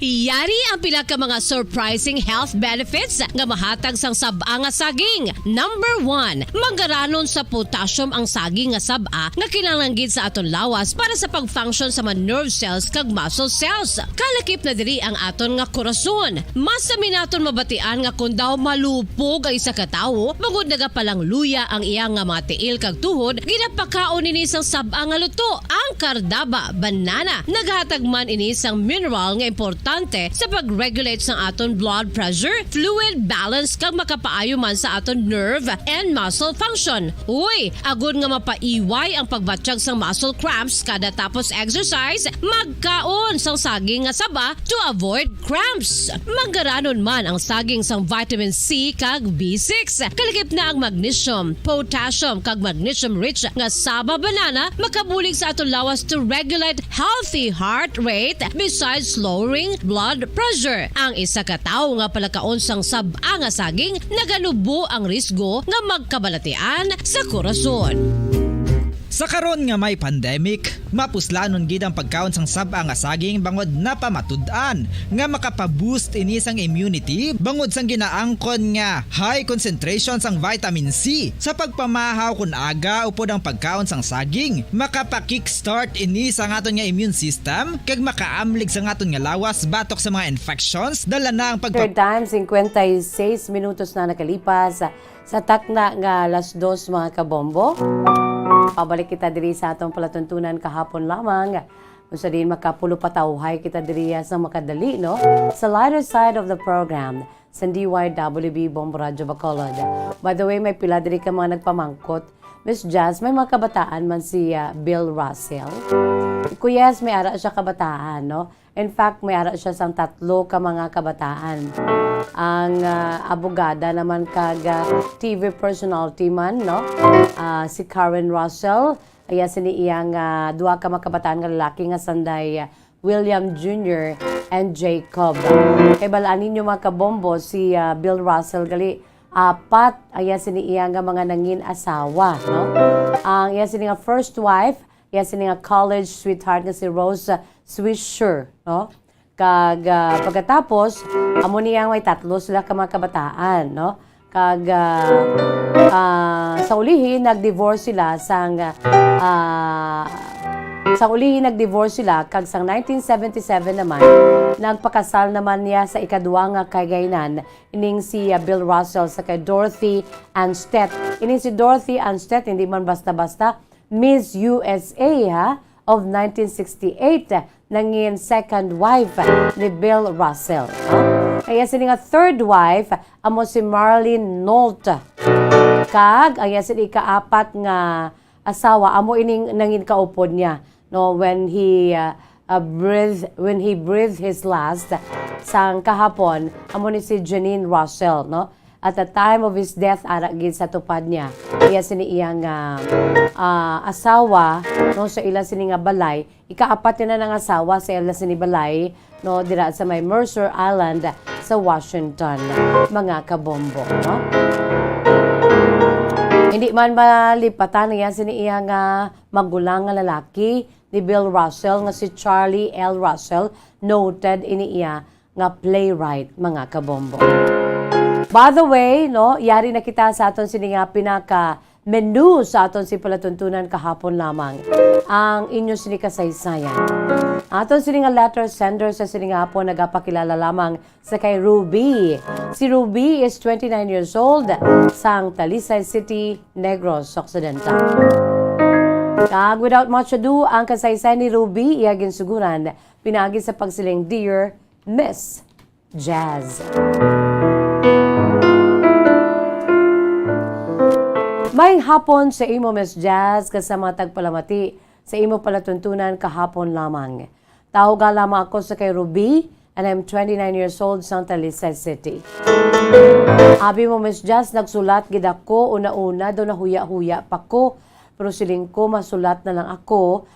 Yari ang pila ka mga surprising health benefits nga mahatag sang sab-a nga saging. Number 1, manggaranon sa potassium ang saging nga sab-a nga kinahanglan gid sa aton lawas para sa pag-function sa mga nerve cells kag muscle cells. Kalakip na diri ang aton nga korason. Mas sa minaton mabatian nga kun daw malupog ang isa ka tawo, bangod nagapalang luya ang iyang nga mga tiil kag tuhod, ginapakaon ini sang sab-a nga luto, ang Cardava banana. Naghatag man ini sang mineral nga importante importante sa pag-regulate sa aton blood pressure, fluid balance kag makapaayo man sa aton nerve and muscle function. Uy, agud nga mapaiway ang pagbatsyag sang muscle cramps kada tapos exercise, magkaon sang saging nga saba to avoid cramps. Manggaranon man ang saging sang vitamin C kag B6. Kalakip na ang magnesium, potassium kag magnesium rich nga saba banana makabulig sa aton lawas to regulate healthy heart rate besides lowering blood pressure. Ang isa ka tawo nga palakaon sang saba nga saging nagalubo ang risgo nga magkabalatian sa korason. Sa karon nga may pandemic, mapuslanon gid ang pagkaon sang saba nga saging bangod napamatud-an nga makapaboost ini sang immunity bangod sang ginaangkon nga high concentration sang vitamin C. Sa pagpamahaw kun aga upod ang pagkaon sang saging, makapa-kickstart ini sa aton nga immune system kag makaamlig sa aton nga lawas batok sa mga infections dala na ang Third time, 56 minutos na nakalipas sa takna nga alas 2 mga kabombo. Pabalik kita diri sa atong palatuntunan kahapon lamang. Kung sa din makapulo patawhay kita diri sa makadali, no? Sa lighter side of the program, sa DYWB Bombo Radyo Bacolod. By the way, may pila diri ka mga nagpamangkot. Miss Jazz, may mga kabataan man si Bill Russell. Kuyas, may ara siya kabataan, no? In fact, may ara siya sang 3 ka mga kabataan. Ang abogada naman kag TV personality man, no? Si Karen Russell, ay sini iyang 2 ka mga kabataan nga lalaki nga sanday William Jr. and Jacob. Kay balaan ninyo mga kabombo, si Bill Russell gali 4 ay sini iyang mga nangin asawa, no? Ang iya sini nga first wife, iya sini nga college sweetheart nga si Rose Swisher, no? Kag pagkatapos amo niya may 3 sila ka mga kabataan, no? Kag sa ulihin nag-divorce sila sang kag sang 1977 naman nagpakasal naman niya sa ikaduwa nga kagaynan ining si Bill Russell sa kay Dorothy Anstead. Ining si Dorothy Anstead hindi man basta-basta Miss USA ha of 1968 nangin second wife ni Bill Russell. Kaya sini nga third wife amo si Marilyn Nolte. Kag ay sini ika-4 nga asawa amo ining nangin kaupod niya, no, when he breathed his last sang kahapon amo ni si Janine Russell, no. At the time of his death, ara gid sa tupad niya. Iya sini iyang asawa, no, sa ila sini nga balay. Ika-4 na ng asawa sa ila sini balay, no, dira sa may Mercer Island sa Washington, mga kabombo, no. Hindi man malipatan niya sini iyang magulang nga lalaki ni Bill Russell nga si Charlie L. Russell, noted ini iya nga playwright, mga kabombo. By the way, no, yari na kita sa aton sini nga pinaka-menu sa aton si palatuntunan kahapon lamang. Ang inyo sini kasaysayan. Aton sini nga letter sender sa sini nga po nagapakilala lamang sa kay Ruby. Si Ruby is 29 years old sang Talisay City, Negros Occidental. Kag without much ado, ang kasaysayan ni Ruby iyagin suguran pinagi sa pagsiling Dear Miss Jazz. May hapon sa imo Miss Jazz kasama tagpalamati sa imo palatuntunan kahapon lamang. Tahoga lamang ako sa kay Ruby and I'm 29 years old sa Talisay City. Abi mo Miss Jazz, nagsulat gid ako una-una do na huya-huya pa ko pero siling ko masulat na lang ako.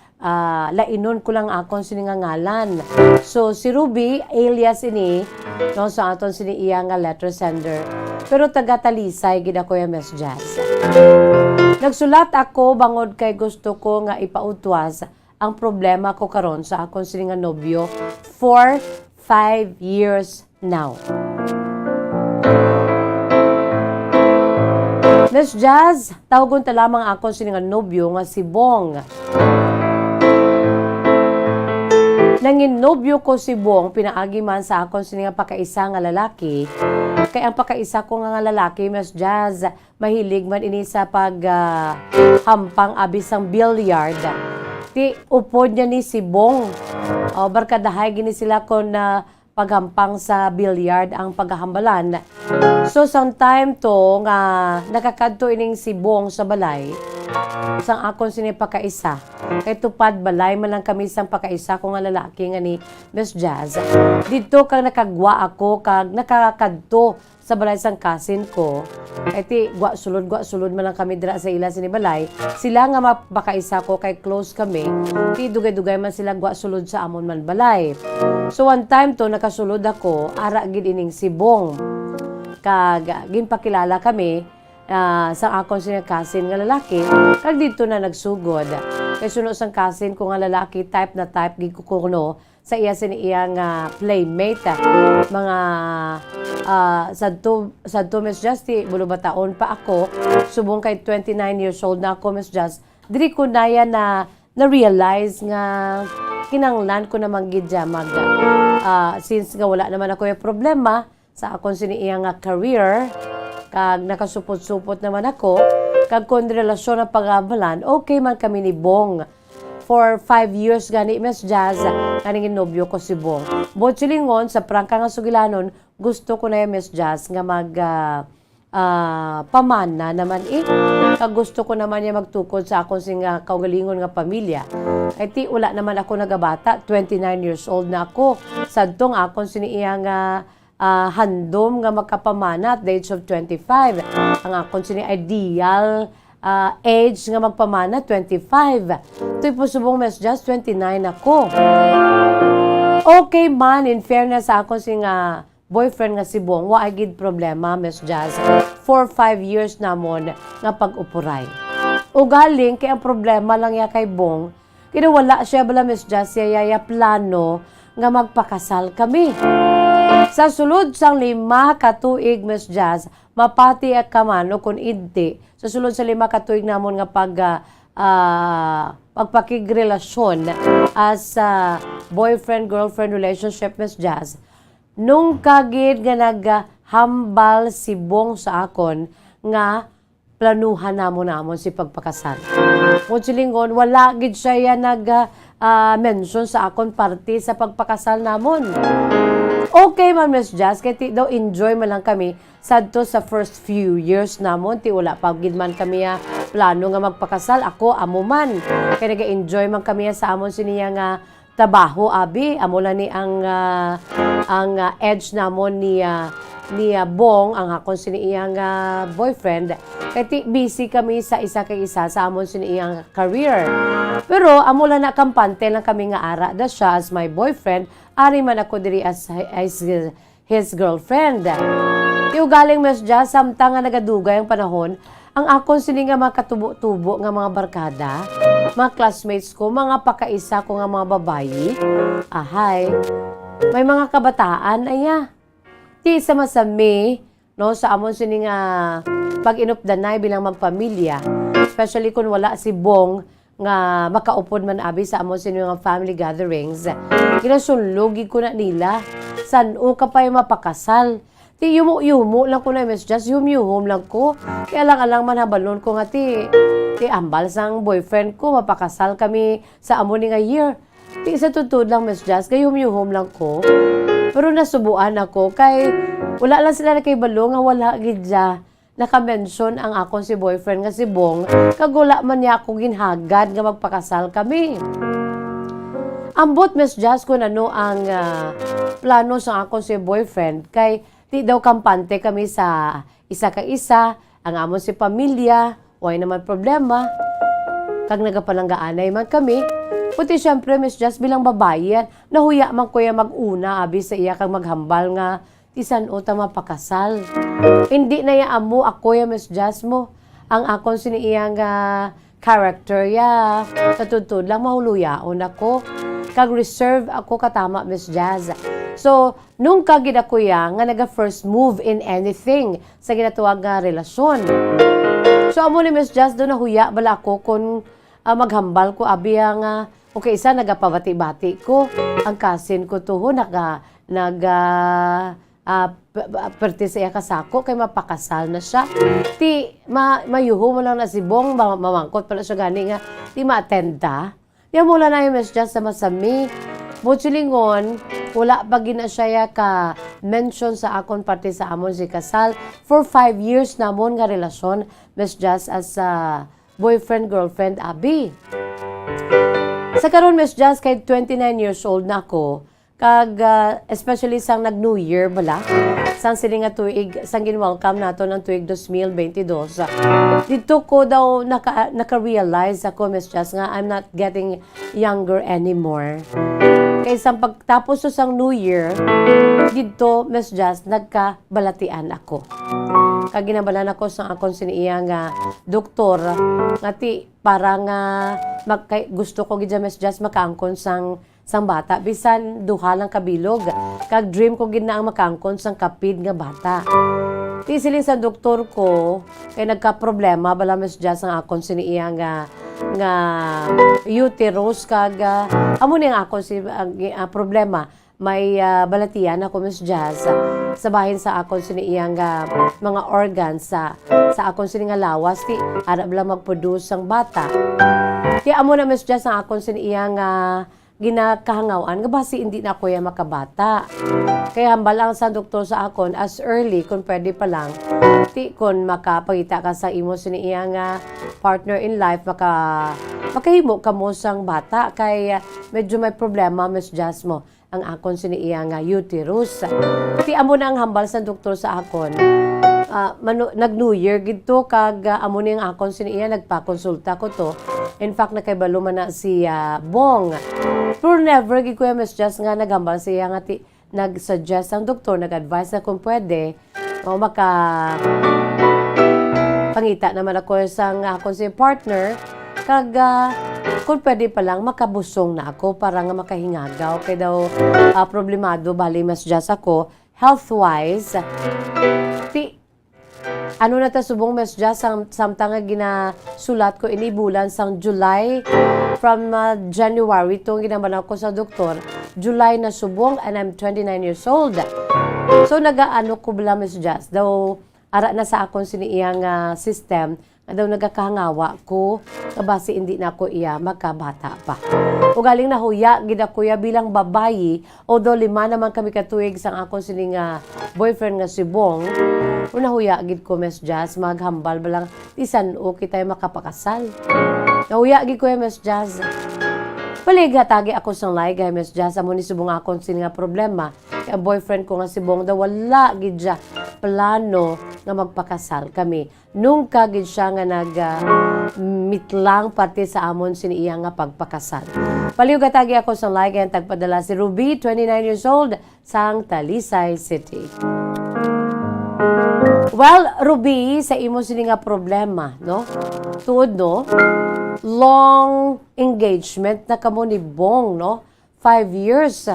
Lainon ko lang akong siningangalan. So si Ruby alias ini, no, sa aton sini iya nga letter sender. Pero taga Talisay gid ako ya Miss Jazz. Nagsulat ako bangod kay gusto ko nga ipautwas ang problema ko karon sa akong sini nga nobyo for 5 years now. Miss Jazz, tawagon ta lamang akong sini nga nobyo nga si Bong. Nangin nobyo ko si Bong, pinaagi man sa akong sini nga pakaisa nga lalaki. Kay ang pakaisa ko nga lalaki, Miss Jazz, mahilig man ini sa hampang abisang billiard. Ti upod niya ni si Bong. Barkadahay gini sila kon paghampang sa billiard ang paghahambalan. So sometime to nga nakakadto ining si Bong sa balay sang akon sini pakaisa. Kay tupad balay man lang kami sang pakaisa ko nga lalaki nga ni Miss Jazz. Dito kag nakagwa ako kag nakakadto sa balay sang kasin ko. Kay ti gwa sulod man lang kami dira sa ila sini balay. Sila nga mapakaisa ko kay close kami. Ti dugay-dugay man sila gwa sulod sa amon man balay. So one time to nakasulod ako ara gid ining si Bong. Kag ginpakilala kami sa akon siya kasin nga lalaki, kag dito na nagsugod. Kay suno sang kasin ko nga lalaki, type na type, gid ko kuno sa iya iyang playmate. Mga sadto Miss Justy, bulubataon pa ako, subong kay 29 years old na ako, Miss Just, diri ko na yan na-realize nga kinanglan ko naman gid mag since nga wala naman ako yung problema sa akon siniyang career, kag nakasupot-supot naman ako, kag kung relasyon ng pag-amalan, okay man kami ni Bong. For 5 years gani, Miss Jazz, kaningin nobyo ko si Bong. Botsilingon, sa prangka nga sugilanon, gusto ko na yung Miss Jazz nga pamana naman Kag gusto ko naman niya magtukod sa akong singa kaugalingon nga pamilya. Ay ti, wala naman ako nagabata, 29 years old na ako. Sadtong akong siniyang handom nga magkapamana at the age of 25. Ang akong sini ideal age nga magpamana, 25. Ito'y po subong Miss Just, 29 ako. Okay man, in fairness sa akong singa boyfriend nga si Bong, wa gid problema, Miss Jazz. 4-5 years namon nga pag-upuray. Ugaling, kaya ang problema lang ya kay Bong, kinawala siya bala, Miss Jazz, yaya plano nga magpakasal kami. Sa sulod sang 5 katuig, Miss Jazz, mapati at kaman o kung hindi, sa sulod sa 5 katuig namon nga pagpakigrelasyon as boyfriend-girlfriend relationship, Miss Jazz, nung kagid nga naghambal si Bong sa akon nga planuhan namon si pagpakasal. Kung silingon, wala gid siya mention sa akon party sa pagpakasal namon. Okay man, Miss Jazz, kaya ti daw enjoy man lang kami sadto sa first few years namon, ti wala pa gid man kami plano nga magpakasal, ako amo man. Kaya nag-enjoy man kami sa amon siniya nga trabaho, abi, amo lang ni ang edge namon ni Bong, ang hakon siniyang boyfriend. Kaya busy kami sa isa kay isa sa amon siniyang career. Pero amo lang na kampante lang kami nga ara da siya as my boyfriend, ari man ako diri as his girlfriend. Tiugaling Miss Jazz, samtang nga nagadugay ang panahon, ang akon sini nga mga katubo-tubo nga mga barkada, mga classmates ko, mga pakaisa ko nga mga babayi, may mga kabataan, ti sa masami, no, sa amon sini nga pag-inupdanay bilang magpamilya, especially kung wala si Bong nga makaupod man abi sa amon sini nga family gatherings, kinasunlogi ko na nila, saan ka pa yung mapakasal. Ti yumo lang ko na, Miss Just, yum lang ko. Kaya alang man habalon ko nga ti ambal sang boyfriend ko, mapakasal kami sa amo ni nga year. Ti sa tutod lang, Miss Just, kaya yum lang ko. Pero nasubuan ako, kay wala lang sila na kay balo nga wala gidya. Naka-mention ang akong si boyfriend nga si Bong, kag wala man niya ako ginhagad nga magpakasal kami. Ambot, Miss Just, kung ano ang plano sa akong si boyfriend, kay di daw kampante kami sa isa ka isa, ang amon si pamilya, way naman problema, kag nagapalanggaanay man kami. Puti syempre, Miss Just, bilang babae yan, nahuya man kuya mag-una, abi sa iya kag maghambal nga, tisan o ta mapakasal. Hindi na ya amo, ako ya, Miss Just mo, ang akon siniyang character ya, sa tutod lang mahuluyaon ako, kag reserve ako katama, Miss Jazz. So, nung kagid ako nga naga-first move in anything sa ginatuwag nga relasyon. So, amo ni Miss Jazz, doon nahuya bala ako kung maghambal ko, abi nga, okay, isa, nagapabati-bati ko. Ang kasin ko tuho, perti sa iya kasako, kay mapakasal na siya. Ti, mayuho mo lang na si Bong, mamangkot pala siya gani nga, ti ma-attend ta. Di mo lang na yung Miss Jazz sa masami. Butsilingon, wala pa gina siya ka mention sa akon pati sa amon si kasal. For 5 years namon nga relasyon, Miss Jazz, as boyfriend, girlfriend, abi. Sa karon Miss Jazz, kay 29 years old na ako, kag especially sang nag-New Year bala, sang sili nga tuig, sang ginwelcome nato ng tuig 2022. Dito ko daw naka-realize ako, Miss Jazz, nga I'm not getting younger anymore. Kaysa pagtapos so sang New Year, dito, Miss Jazz, nagkabalatian ako. Kag ginabalan ako sa akong siniya nga doktor, nga ti para nga gusto ko gidya, Miss Jazz, makaangkon sang bata, bisan duha lang kabilog. Kag dream ko gid na ang makaangkon sang kapid nga bata. Ti siling sa doktor ko, kay nagka-problema bala, Miss Jazz, ang akong siniya nga uterus, kag amo ni ang akong problema. May balatian ako, Miss Jazz, sa bahin sa akong siniya nga mga organs sa akong sini nga lawas, ti ara bala mag-produce ang bata. Kaya amo na, Miss Jazz, ang akong siniya nga ginakahangawan nga basi hindi na kuya makabata. Kaya hambal lang sa doktor sa akon as early kung pwede pa lang, ti kung makapagita ka sa imo siniya nga partner in life, makahimo ka mo sang bata, kay medyo may problema, Miss Jazz, mo ang akon siniya nga uterus. Ti amo na ang hambal sa doktor sa akon. Nag-New Year gito, kag amo ni ang akon siniya nagpakonsulta ko to. In fact, nakaibalo man na si Bong. Pero never gid ko, Miss Jazz, nga naghambal siya nga nag-suggest ang doktor, nag-advise na kung pwede pangita naman ako sang akon si partner, kag kung pwede pa lang makabusong na ako para nga makahingagaw, kay daw problemado bali, Miss Jazz, ako health-wise. Ano na ta subong, Miss Jazz, samtang nga ginasulat ko ini bulan sang July, from January itong ginaman ako sa doktor, July na subong, and I'm 29 years old. So nagaano ko bala, Miss Jazz, daw ara na sa akong siniyang system, daw nagakahangawa ko, kabasi hindi na ko iya magkabata pa. O galing na huya, gida kuya bilang babayi, although 5 naman kami katuig sang akong sining boyfriend nga si Bong, unahuya gid ko, Miss Jazz, maghambal balang isan o kita'y makapakasal. Nahuya gid ko, Miss Jazz. Paligatagi ako sang laig, Miss Jazz, amo ni subong akong sining problema. Kaya boyfriend ko nga si Bong, daw wala gid siya plano nga magpakasal kami. Nung kagid siya nga mitlang pati sa amon siniya nga pagpakasal. Paligatagi ako sang laig, kaya tagpadala si Ruby, 29 years old, sang Talisay City. Well, Ruby, sa imo sini nga problema, no? Tuod, no? Long engagement na kamo ni Bong, no? 5 years.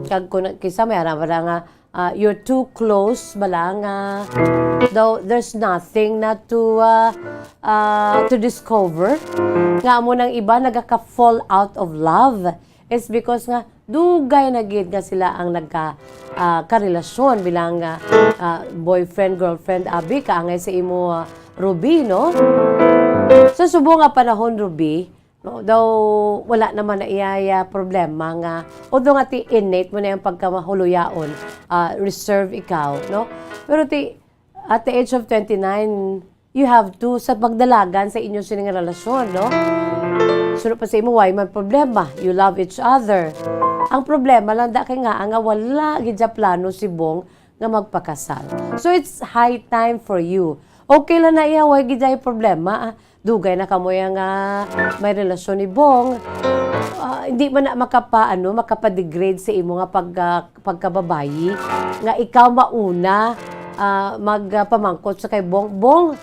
Kag kisa may arang nga you're too close bala nga though there's nothing na to discover. Nga mo nang iba nagaka-fall out of love is because nga dugay na gid nga sila ang karelasyon bilang boyfriend, girlfriend, abi kaangay sa imo Ruby, no? Sa subo nga panahon, Ruby, no, daw wala naman na iyaya problema nga although nga ti innate mo na yung pagkamahuluyaon, reserve ikaw, no? Pero at the age of 29, you have to sa pagdalagan sa inyong sining relasyon, no? Sunod pa sa imo, why man problema? You love each other. Ang problema lang da kay nga wala gid sa plano si Bong nga magpakasal. So it's high time for you. Okay lang na iya, why gid ay problema. Dugay na kamo nga may relasyon ni Bong. Hindi man na makapadegrade sa imo nga pagkababayi nga ikaw mauna magpamangkot sa kay Bong. Bong,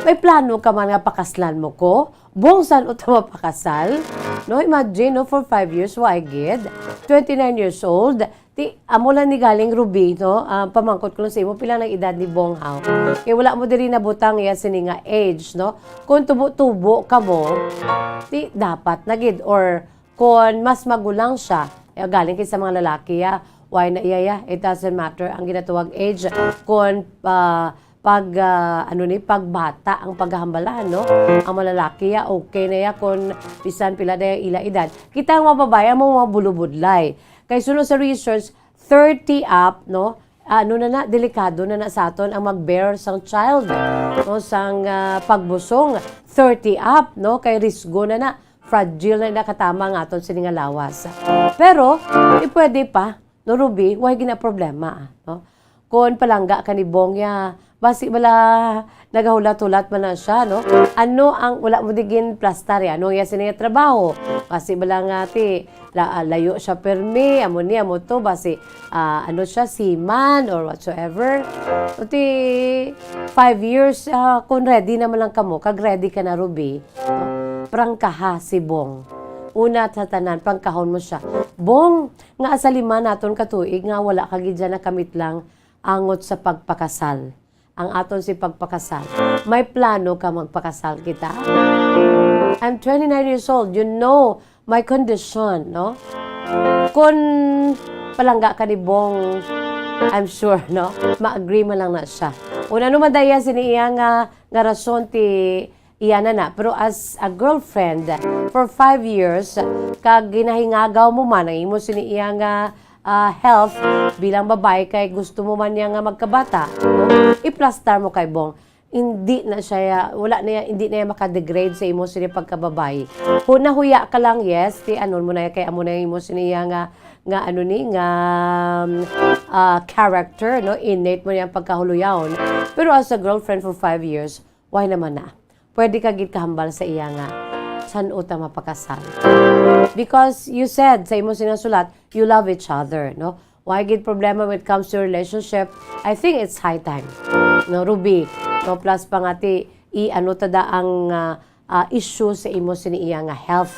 may plano ka man nga pakaslan mo ko? Bong, saan uta mapakasal? No, imagine, no, for 5 years, why gid? 29 years old, amo lang ni galing Ruby, no? Pamangkot ko lang sa imo, pila ng edad ni Bong Hao. Kaya wala mo diri na butang iya sini nga age, no? Kung tubo-tubo ka mo, dapat na gid. Or kung mas magulang siya, galing kay sa mga lalaki, why na iya, it doesn't matter ang ginatuwag age. Kung pagbata ang paghahambalan, no? Ang malalaki ya okay na ya kung bisan pila na ila edad. Kita ang mga babae mo mga bulubudlay. Kay sunod sa research 30 up, no? Delikado na sa aton ang mag-bear sang child, no? Sang pagbusong 30 up, no? Kay risgo na fragile na katama nga aton sining lawas. Pero pwede pa, no Ruby, why gina problema, no? Kung palangga kanibong ya basi bala nagahulat-hulat man na siya, no? Ano ang wala mo digin plastar ya? Ano ya siya trabaho? Basi bala nga ti layo siya permi, amo niya mo to basi ano siya seaman or whatsoever. O ti 5 years kung ready naman lang kamo, kag ready ka na Ruby, no? Prangkaha si Bong. Una sa tanan, pangkahon mo siya. Bong, nga sa 5 naton katuig nga wala kagid dyan na kamit lang angot sa pagpakasal. Ang aton si pagpakasal. May plano ka magpakasal kita? I'm 29 years old. You know my condition, no? Kung palangga ka ni Bong, I'm sure, no? Ma-agree man lang na siya. Una naman daya siniya nga rason ti iya na. Pero as a girlfriend, for 5 years, kag ginahingagaw mo man, ang imo siniya nga health bilang babae kay gusto mo man niya nga magkabata, no? I-plastar mo kay Bong. Hindi na siya hindi na maka-degrade sa imo sini pagkababae. Huya ka lang, yes, ti anon mo na kay amo na imo sini nga character, no? Innate mo niya pagkahuluyaon. Pero as a girlfriend for 5 years, why naman na? Pwede ka gid kahambal sa iya nga san uta mapakasal. Because you said sa imo sinasulat, you love each other, no? Why gid problema when it comes to relationship? I think it's high time. No, Ruby, no, plus pangati ano tada ang issue sa imo sini iya nga health.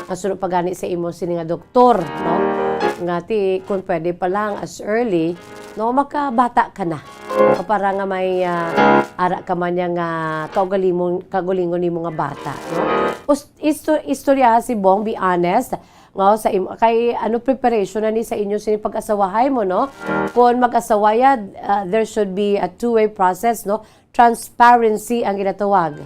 Kasunod pagani sa imo sini nga doktor, no? Ngati kung pwede pa lang as early, no, makabata ka na. O para nga may ara ka man nga kagulingon nimo nga bata, no? Istorya si Bong, be honest, no, sa kay preparation na ni sa inyo sini pag-asawahay mo, no? Kung mag-asawaya, there should be a two-way process, no? Transparency ang ginatawag,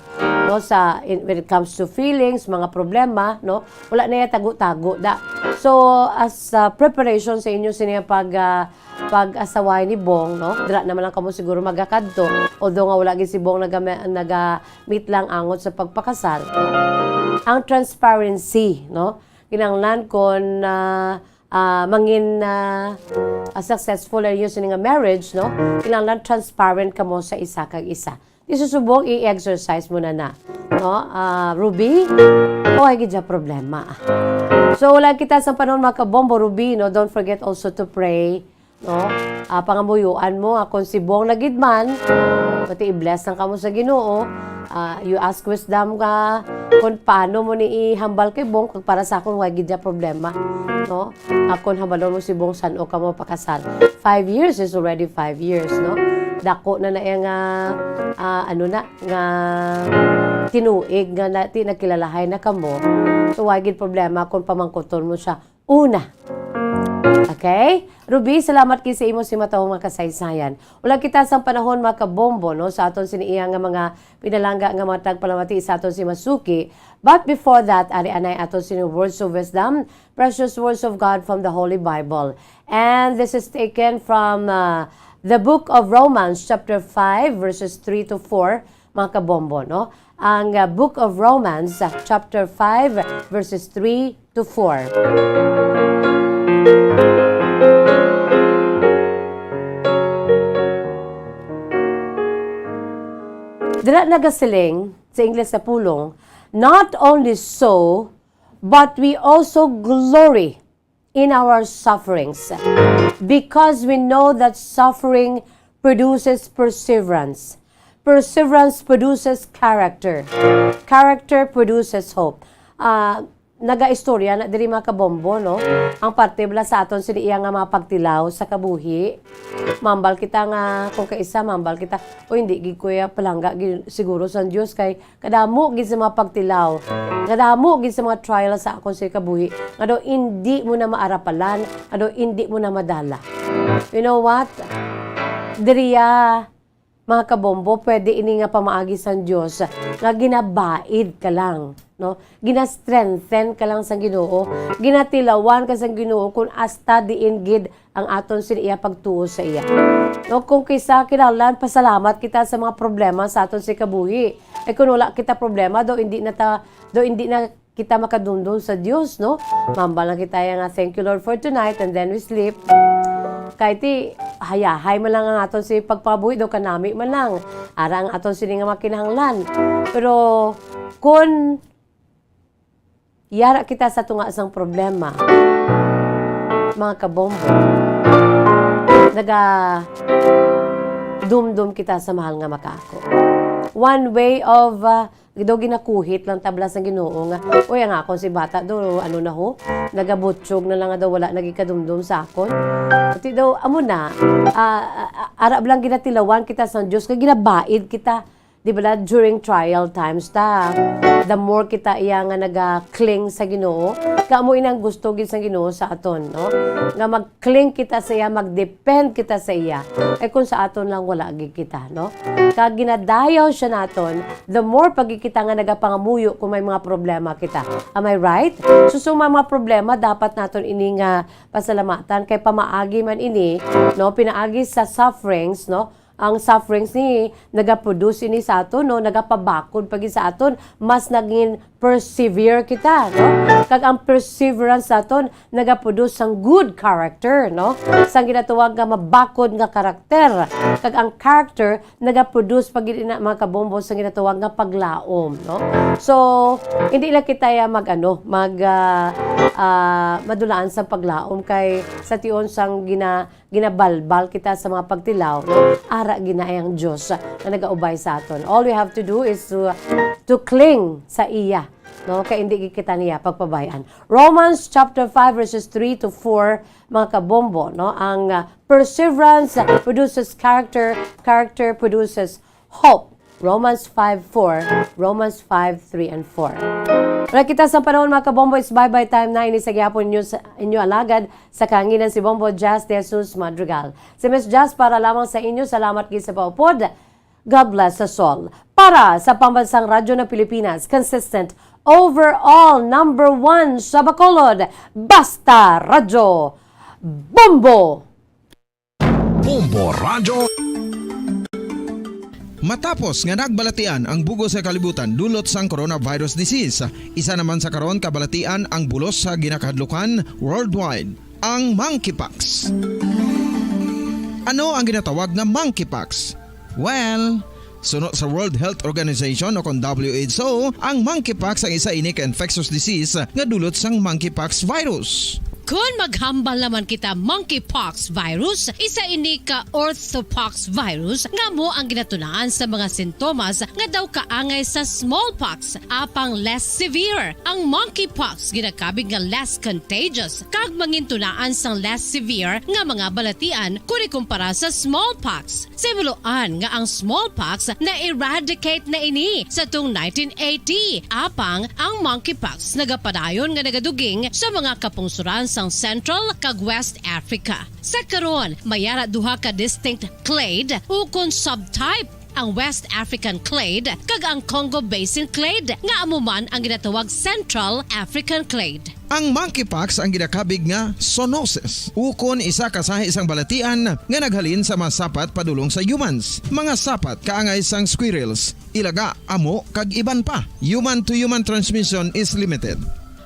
no, when it comes to feelings, mga problema, no? Wala na ya tago-tago da. So as preparation sa inyo sini pag-asaway ni Bong, no? Dira naman lang kamo siguro magakadto. Although nga wala gid si Bong naga-meet lang angot sa pagpakasal. Ang transparency, no? Kinahanglan kon mangin successful na yun nga marriage, no? Kinahanglan transparent ka mo sa isa kag isa. Isusubong i-exercise mo na, no? Ruby, ay gid problema. So wala kita sa panahon makabombo, Ruby, no? Don't forget also to pray, no? Pangamuyuan mo kung si Bong nagidman, pati i-bless ang kamo sa Ginoo. You ask wisdom ka kung paano mo ni ihambal kay Bong kung para sa akong wag gid problema, no? Akon hambalon mo si Bong san o ka mo pakasal. 5 years is already 5 years, no? Dako na nga nga tinuig nga natin nagkilalahay na kamo. So wag gid problema kung pamangkuton mo siya una. Okay? Ruby, salamat kay sa imo si matahong mga kasaysayan. Wala kita sa panahon makabombo, no? Sa aton siniiya nga mga pinalangga nga mga tagpalamati sa aton si Masuki. But before that, ari anay aton sini words of wisdom, precious words of God from the Holy Bible. And this is taken from the book of Romans, chapter 5, verses 3 to 4, mga kabombo, no? Ang book of Romans, chapter 5, verses 3 to 4. Dira nagasiling sa Ingles sa pulong, not only so, but we also glory in our sufferings, because we know that suffering produces perseverance. Perseverance produces character. Character produces hope. Naga-istorya na diri mga kabombo, no? Ang parte bala sa aton sini iya nga mga pagtilaw sa kabuhi. Mambal kita nga kung kaisa mambal kita o hindi gid kuya palangga siguro sa Dios kay kadamo gid sa mga pagtilaw. Kadamo gid sa mga trial sa akon sa kabuhi. Ngado hindi mo na maarapalan, ngado hindi mo na madala. You know what? Diriya mga kabombo, pwede ini nga pamaagi sang Dios nga ginabaid ka lang, no? Gina-strengthen ka lang sang Ginoo, ginatilawan ka sang Ginoo kung asta diin gid ang aton sin iya pagtuo sa iya. No, kung kisa kinahanglan pasalamat kita sa mga problema sa aton si kabuhi. Kung wala kita problema do hindi na kita makadundon sa Dios, no? Mamba lang kita nga thank you Lord for tonight and then we sleep. Kahit hayahay man lang ang aton si pagpabuhi do kanami man lang. Ara ang aton sini nga makinahanglan. Pero kung yara kita sa tunga sang problema, mga kabombo, dumdum kita sa mahal nga makako. One way of do ginakuhit lang tablas ng Ginoo nga oy ang akon si bata do ano na ho nagabutyog na lang daw wala nagikadumdum sa akon ati daw amo na arab lang ginatilawan kita sa Dios kay ginabaid kita di ba during trial times the more kita iya nga naga-cling sa Ginoo kaamo inang gusto gid sa Ginoo sa aton no nga mag-cling kita sa iya mag-depend kita sa iya kung sa aton lang wala gid kita no kag ginadayaw siya naton the more pagkikita nga nagapangamuyo kung may mga problema kita am I right so mga problema dapat naton ini nga pasalamatan kay pamaagi man ini no pinaagi sa sufferings no ang sufferings ni nagaproduce ini sa aton no nagapabakod pagi sa aton mas naging persevere kita no kag ang perseverance sa aton nagaproduce sang good character no sang ginatawag nga mabakod nga karakter kag ang character nagaproduce pagi na mga kabombo sang ginatawag nga paglaom no so hindi lang kita ya madulaan sa paglaom kay sa tion sang ginabalbal kita sa mga pagtilaw no ara ginayang Dios na nagaubay sa aton. All we have to do is to cling sa iya. No, kay hindi kita niya pagpabayaan. Romans chapter 5 verses 3 to 4 mga kabombo, no? Ang perseverance produces character, character produces hope. Romans 5:4, Romans 5:3 and 4. Wala kita sa panahon mga kabombo, is bye-bye time na ini sa gyapon inyo alagad sa kahanginan si Bombo Jazz de Jesus Madrigal. Si Miss Jazz para lamang sa inyo, salamat gid sa paupod. God bless us all. Para sa pambansang radyo ng Pilipinas, consistent, overall, number 1 sa Bacolod, Basta Radyo, Bombo! Bombo Radyo. Matapos nga nagbalatian ang bugos sa kalibutan dulot sang coronavirus disease, isa naman sa karon kabalatian ang bulos sa ginakahadlukan worldwide, ang monkeypox. Ano ang ginatawag na monkeypox? Well, sunod sa World Health Organization o kung WHO, ang monkeypox ang isa ini ka infectious disease nga dulot sang monkeypox virus. Kung maghambal naman kita monkeypox virus, isa ini ka orthopox virus nga mo ang ginatunaan sa mga sintomas nga daw kaangay sa smallpox, apang less severe. Ang monkeypox ginakabig nga less contagious, kag mangintunaan sang less severe nga mga balatian kung ikumpara sa smallpox. Simuloan nga ang smallpox na eradicate na ini sa tung 1980, apang ang monkeypox nagapadayon nga nagaduging sa mga kapungsuran sa Central kag West Africa. Sa karon, mayara duha ka distinct clade ukon subtype, ang West African clade kag ang Congo Basin clade nga amuman ang ginatawag Central African clade. Ang monkeypox ang ginakabig nga zoonosis. Ukon isa ka sa isang balatian nga naghalin sa mga sapat padulong sa humans. Mga sapat kaangay sang squirrels, ilaga, amo kag iban pa. Human to human transmission is limited.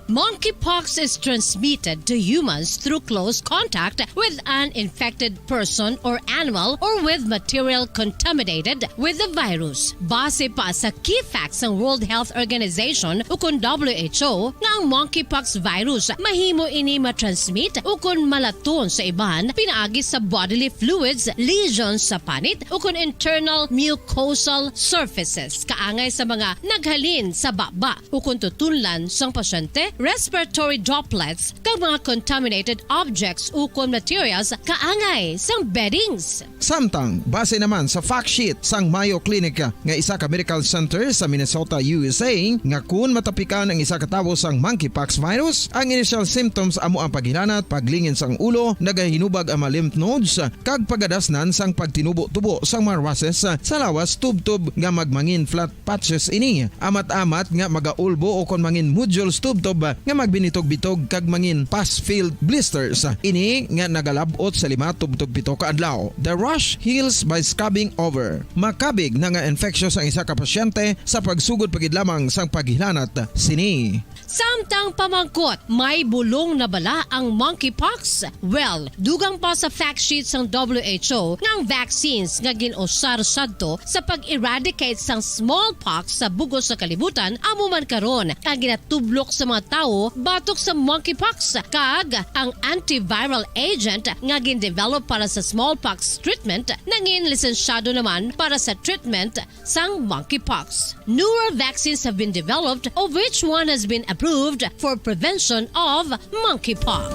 Monkeypox is transmitted to humans through close contact with an infected person or animal or with material contaminated with the virus. Base pa sa key facts ng World Health Organization ukon WHO nga ang monkeypox virus mahimo ini matransmit ukon malaton sa iban pinaagi sa bodily fluids, lesions sa panit ukon internal mucosal surfaces kaangay sa mga naghalin sa baba ukon tutunlan sang pasyente respiratory droplets kag mga contaminated objects ukon materials kaangay sang beddings. Samtang, base naman sa fact sheet sang Mayo Clinic nga isa ka medical center sa Minnesota, USA, nga kun matapikan ang isa ka tawo sang monkeypox virus, ang initial symptoms amo ang paghilanat, paglingin sang ulo, nagahinubag ang mga lymph nodes, kag pagadasnan sang pagtinubo-tubo sang mga rashes sa lawas tub-tub nga magmangin flat patches ini. Amat-amat nga magaulbo o kon mangin nodules tub-tub nga magbinitog-bitog kag mangin pus-filled blisters. Ini nga nagalabot sa 5 tub-tub 7 ka adlaw. The rash heals by scabbing over. Makabig na nga infectious ang isa ka pasyente sa pagsugod pagid lamang sang paghilanat sini. Samtang pamangkot, may bulong na bala ang monkeypox? Well, dugang pa sa fact sheet sang WHO ng vaccines nga ginusar sadto sa pag-eradicate sang smallpox sa bugos sa kalibutan amo man karon ang ginatublok sa mga tao batok sa monkeypox kag ang antiviral agent nga gin-develop para sa smallpox treatment nangin lisensyado naman para sa treatment sang monkeypox. Newer vaccines have been developed of which one has been approved for prevention of monkeypox.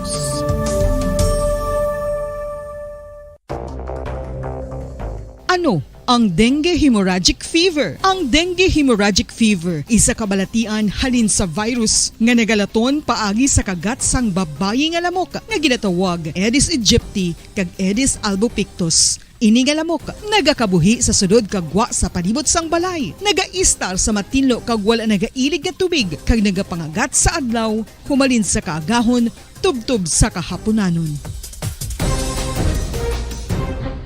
Ano ang dengue hemorrhagic fever? Ang dengue hemorrhagic fever isa kabalatian halin sa virus nga nagalaton paagi sa kagat sang babayi nga lamok nga ginatawag Aedes aegypti kag Aedes albopictus. Ini nga lamok nagakabuhi sa sudod kagwa sa palibot sang balay, nagaistar sa matinlo kag wala nagailig nga tubig kag nagapangagat sa adlaw humalin sa kaagahon tubtub sa kahaponanon.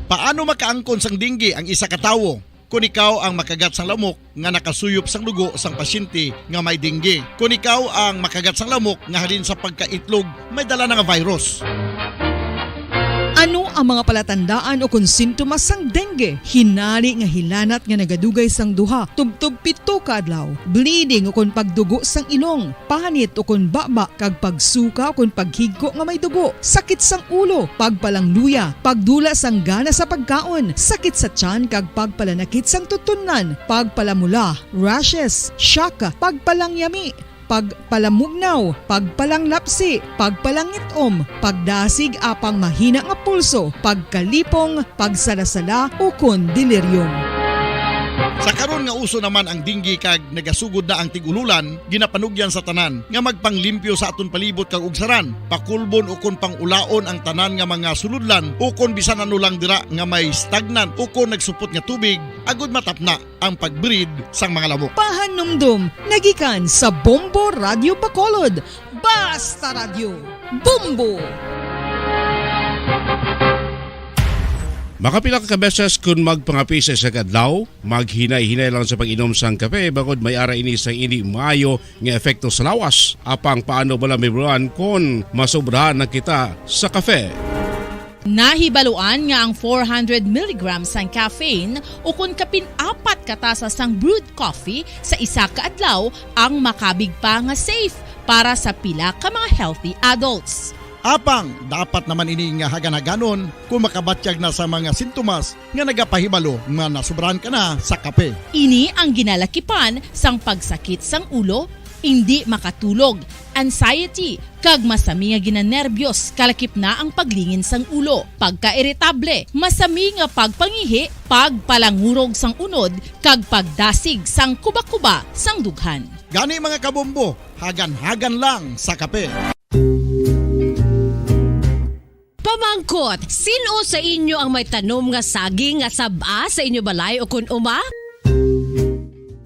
Paano makaangkon sang dengue ang isa ka tawo? Kung ikaw ang makagat sang lamok nga nakasuyop sang dugo sang pasyente nga may dengue. Kung ikaw ang makagat sang lamok nga halin sa pagkaitlog may dala nga virus. Ano ang mga palatandaan o kung sintomas sang dengue? Hinali nga hilanat nga nagadugay sang duha, tubtub 7 ka adlaw, bleeding o kung pagdugo sang ilong, panit o kung baba, kag pagsuka o kung paghigko nga may dugo, sakit sang ulo, pagpalangluya, pagdula sang gana sa pagkaon, sakit sa tiyan kag pagpalanakit sang tutunan, pagpalamula, rashes, shock, pagpalangyami, pagpalamugnaw, pagpalanglapsi, pagpalangitom, pagdasig apang mahina nga pulso, pagkalipong, pagsalasala o kon delirium. Sa karon nga uso naman ang dengue kag nagasugod na ang tigululan, ginapanugyan sa tanan nga magpanglimpyo sa aton palibot kag ugsaran, pakulbon o kon pangulaon ang tanan nga mga suludlan o kon bisan ano lang dira nga may stagnant o kon nagsupot nga tubig agud matapna ang pagbreed sang mga lamok. Pahanumdum nagikan sa Bombo Radio Bacolod. Basta Radio Bombo! Makapila ka beses kung magpangapisa sa kadlaw, maghinay-hinay lang sa pag-inom sang kape bagod may ara ini sang ini maayo nga epekto sa lawas. Apang paano bala may buruan kung masobrahan na kita sa kape. Nahibaluan nga ang 400 mg sang caffeine o kung kapin-4 katasa sang brewed coffee sa isa ka adlaw ang makabig pa nga safe para sa pila ka mga healthy adults. Apang, dapat naman ini nga hagan-haganon kung makabatyag na sa mga sintomas nga nagapahibalo nga nasubrahan ka na sa kape. Ini ang ginalakipan sang pagsakit sang ulo, hindi makatulog, anxiety, kag masami nga ginanerbiyos kalakip na ang paglingin sang ulo, pagka-iritable, masami nga pagpangihi, pagpalangurog sang unod, kag pagdasig sang kuba-kuba sang dughan. Gani mga kabombo, hagan-hagan lang sa kape. Pamangkot, sino sa inyo ang may tanom nga saging nga saba sa inyo balay o kun uma?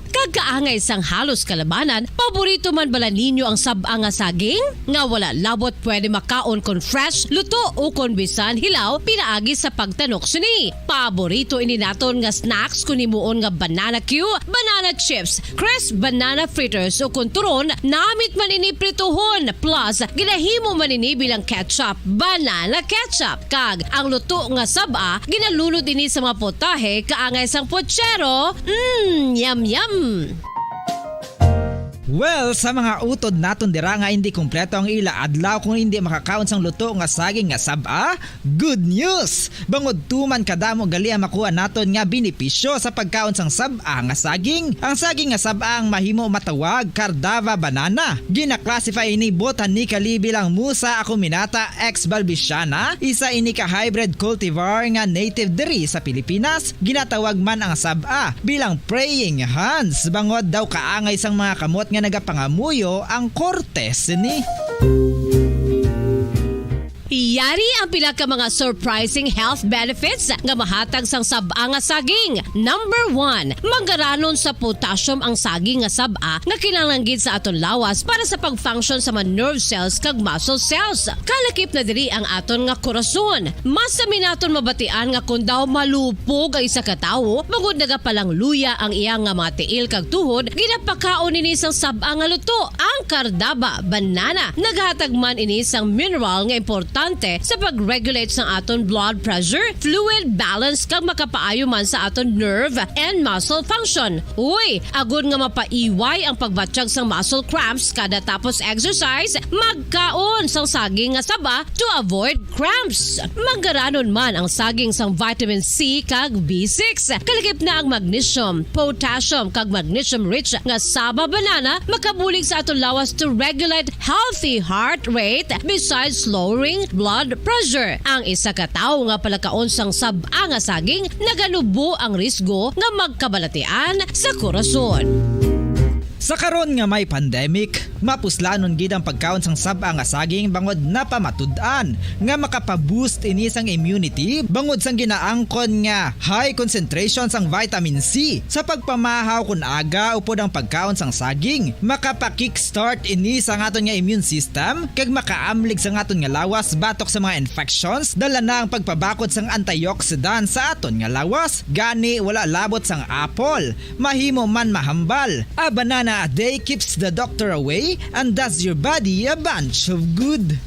Kagkaangay sang halos kalabanan, paborito man bala ninyo ang saba nga saging? Nga wala labot pwede makaon kon fresh, luto o kon bisan hilaw, pinaagi sa pagtanok sini. Paborito ini naton nga snacks kun himuon nga banana Q, banana chips, crisp banana fritters o kun turon, namit man ini prituhon, plus ginahimo man ini bilang ketchup, banana ketchup. Kag ang luto nga saba, ginalunod ini sa mga potahe kaangay sang pochero. Yum yum! Well, sa mga utod naton dira nga hindi kumpleto ang ila adlaw kung hindi makakaon sang luto nga saging nga saba, good news! Bangod tuman kadamo gali ang makuha naton nga benepisyo sa pagkaon sang saba nga saging. Ang saging nga saba ang mahimo matawag Cardava banana. Gina-classify ini botanically bilang Musa acuminata ex balbisiana, isa ini ka hybrid cultivar nga native diri sa Pilipinas. Ginatawag man ang saba bilang praying hands. Bangod daw kaangay sang mga kamot nga nagapangamuyo ang cortes ni. Yari ang pila ka mga surprising health benefits nga mahatag sang saba nga saging. Number 1, manggaranon sa potassium ang saging nga saba nga kinahanglan gid sa aton lawas para sa pag-function sa mga nerve cells kag muscle cells. Kalakip na diri ang aton nga korason. Mas sa minaton mabatian nga kun daw malupog ang isa ka tawo, magud nagapalang luya ang iyang nga mga tiil kag tuhod, ginapakaon ini sang saba nga luto. Ang Cardava banana naghatag man ini sang mineral nga importante sa pag-regulate sa aton blood pressure, fluid balance kag makapaayo man sa aton nerve and muscle function. Uy, agud nga mapaiway ang pagbatsyag sang muscle cramps kada tapos exercise, magkaon sang saging nga saba to avoid cramps. Manggaranon man ang saging sang vitamin C kag B6. Kalakip na ang magnesium, potassium kag magnesium rich nga saba banana makabulig sa aton lawas to regulate healthy heart rate besides lowering blood pressure. Ang isa ka tawo nga palakaon sang saba nga saging naganubo ang risgo nga magkabalatian sa korason. Sa karon nga may pandemic, mapuslanon gid ang pagkaon sang saba nga saging bangod napamatud-an nga makapaboost ini sang immunity bangod sang ginaangkon nga high concentration sang vitamin C sa pagpamahaw kun aga upod ang pagkaon sang saging. Makapa-kickstart ini sang aton nga immune system kag makaamlig sang aton nga lawas batok sa mga infections, dala na ang pagpabakod sang antioxidant sa aton nga lawas. Gani wala labot sang apple, mahimo man mahambal. A banana a day keeps the doctor away and does your body a bunch of good.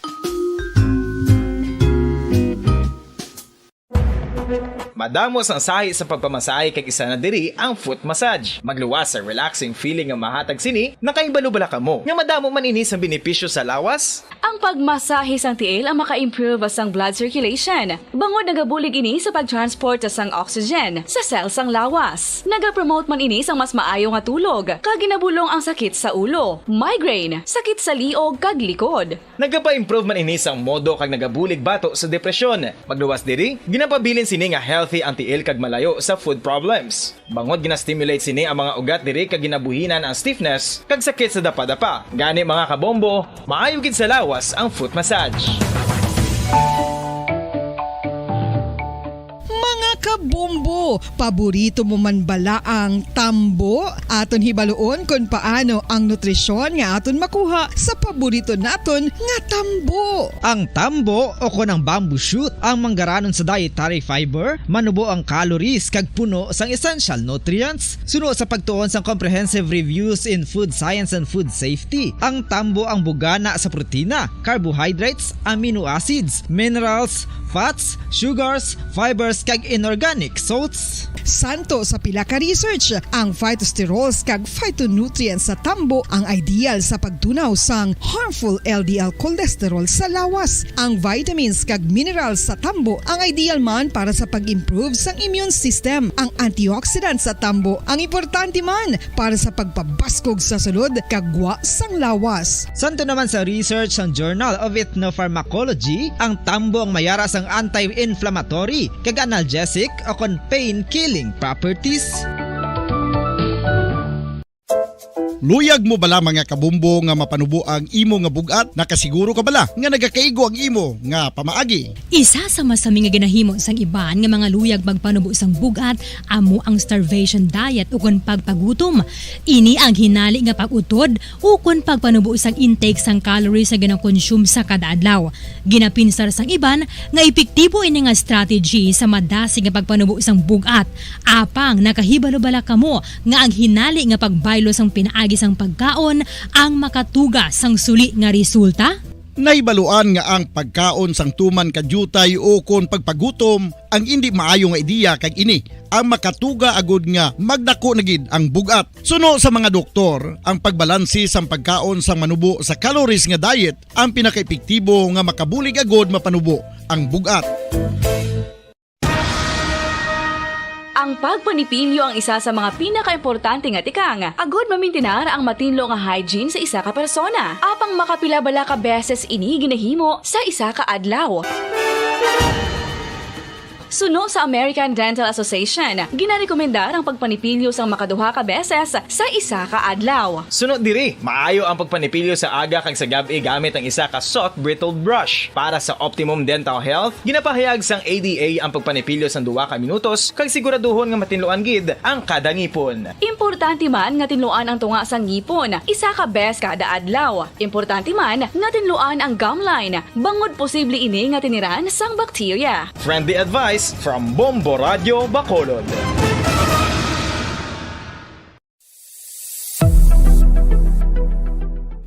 Madamos ang sahi sa pagpamasahe kag isa na diri ang foot massage. Magluwas sa relaxing feeling nga mahatag sini, nakaibalo-bala ka mo. Nga madamo man ini sa benepisyo sa lawas. Ang pagmasahe sang tiil ang maka-improve sang blood circulation. Bangod nagabulig ini sa pag-transport sang oxygen sa cells sang lawas. Nagapromote man ini sang mas maayo nga tulog, kag ginabulong ang sakit sa ulo, migraine, sakit sa liog kag likod. Nagapa-improve man ini sang modo kag nagabulig bato sa depresyon. Magluwas diri, ginapabilin sini nga healthy ang tiil kag malayo sa food problems. Bangod gina-stimulate sini ang mga ugat diri kag ginabuhinan ang stiffness kag sakit sa dapa-dapa. Gani mga kabombo, maayo gid sa lawas ang foot massage. Kabombo, paborito mo man bala ang tambo? Aton hibaluon kung paano ang nutrisyon nga aton makuha sa paborito naton nga tambo. Ang tambo o kon ang bamboo shoot ang manggaranon sa dietary fiber, manubo ang calories kag puno sang essential nutrients. Suno sa pagtuon sang comprehensive reviews in food science and food safety, ang tambo ang bugana sa protina, carbohydrates, amino acids, minerals, fats, sugars, fibers kag inorganic salts. Santo sa pila ka research, ang phytosterols kag phytonutrients sa tambo ang ideal sa pagtunaw sang harmful LDL cholesterol sa lawas. Ang vitamins kag minerals sa tambo ang ideal man para sa pag-improve sang immune system. Ang antioxidants sa tambo ang importante man para sa pagpabaskog sa sulod kag gwa sang lawas. Santo naman sa research ng Journal of Ethnopharmacology, ang tambo ang mayara sang anti-inflammatory kag analgesic o kon pain-killing properties. Luyag mo bala mga kabumbo nga mapanubo ang imo nga bugat? Nakasiguro ka bala nga nagakaigo ang imo nga pamaagi? Isa sa masami nga ginahimo sang iban nga mga luyag magpanubo sang bugat amo ang starvation diet ukon pagpagutom. Ini ang hinali nga pag-utod ukon pagpanubo sang intake sang calories sa gina-consume sa kada adlaw. Ginapinsar sang iban nga epektibo ini nga strategy sa madasig nga pagpanubo sang bugat. Apang nakahibalo-bala kamo nga ang hinali nga pagbaylo sang pinaagi sang pagkaon ang makatuga sang suli nga resulta? Naibaluan nga ang pagkaon sang tuman kadyutay o kon pagpagutom ang hindi maayo nga ideya kag ini ang makatuga agud nga magdako na gid ang bugat. Suno sa mga doktor, ang pagbalansi sang pagkaon sang manubo sa calories nga diet ang pinakaepektibo nga makabulig agud mapanubo ang bugat. Ang pagpanipilyo ang isa sa mga pinaka-importante nga tikang. Agod mamintinar ang matinlo nga hygiene sa isa ka persona. Apang makapila bala ka beses ini ginahimo sa isa ka adlaw. Suno sa American Dental Association, ginarekomendar ang pagpanipilyo sang makaduha ka beses sa isa ka adlaw. Sunod diri, maayo ang pagpanipilyo sa aga kag sa gabi gamit ang isa ka soft brittle brush. Para sa optimum dental health, ginapahayag sang ADA ang pagpanipilyo sang 2 ka minutos kag siguraduhon nga matinluan gid ang kada ngipon. Importante man nga tinluan ang tunga sang ngipon, isa ka bes kada adlaw. Importante man nga tinluan ang gum line, bangod posible ini nga tiniran sang bakterya. Friendly advice from Bombo Radio Bacolod.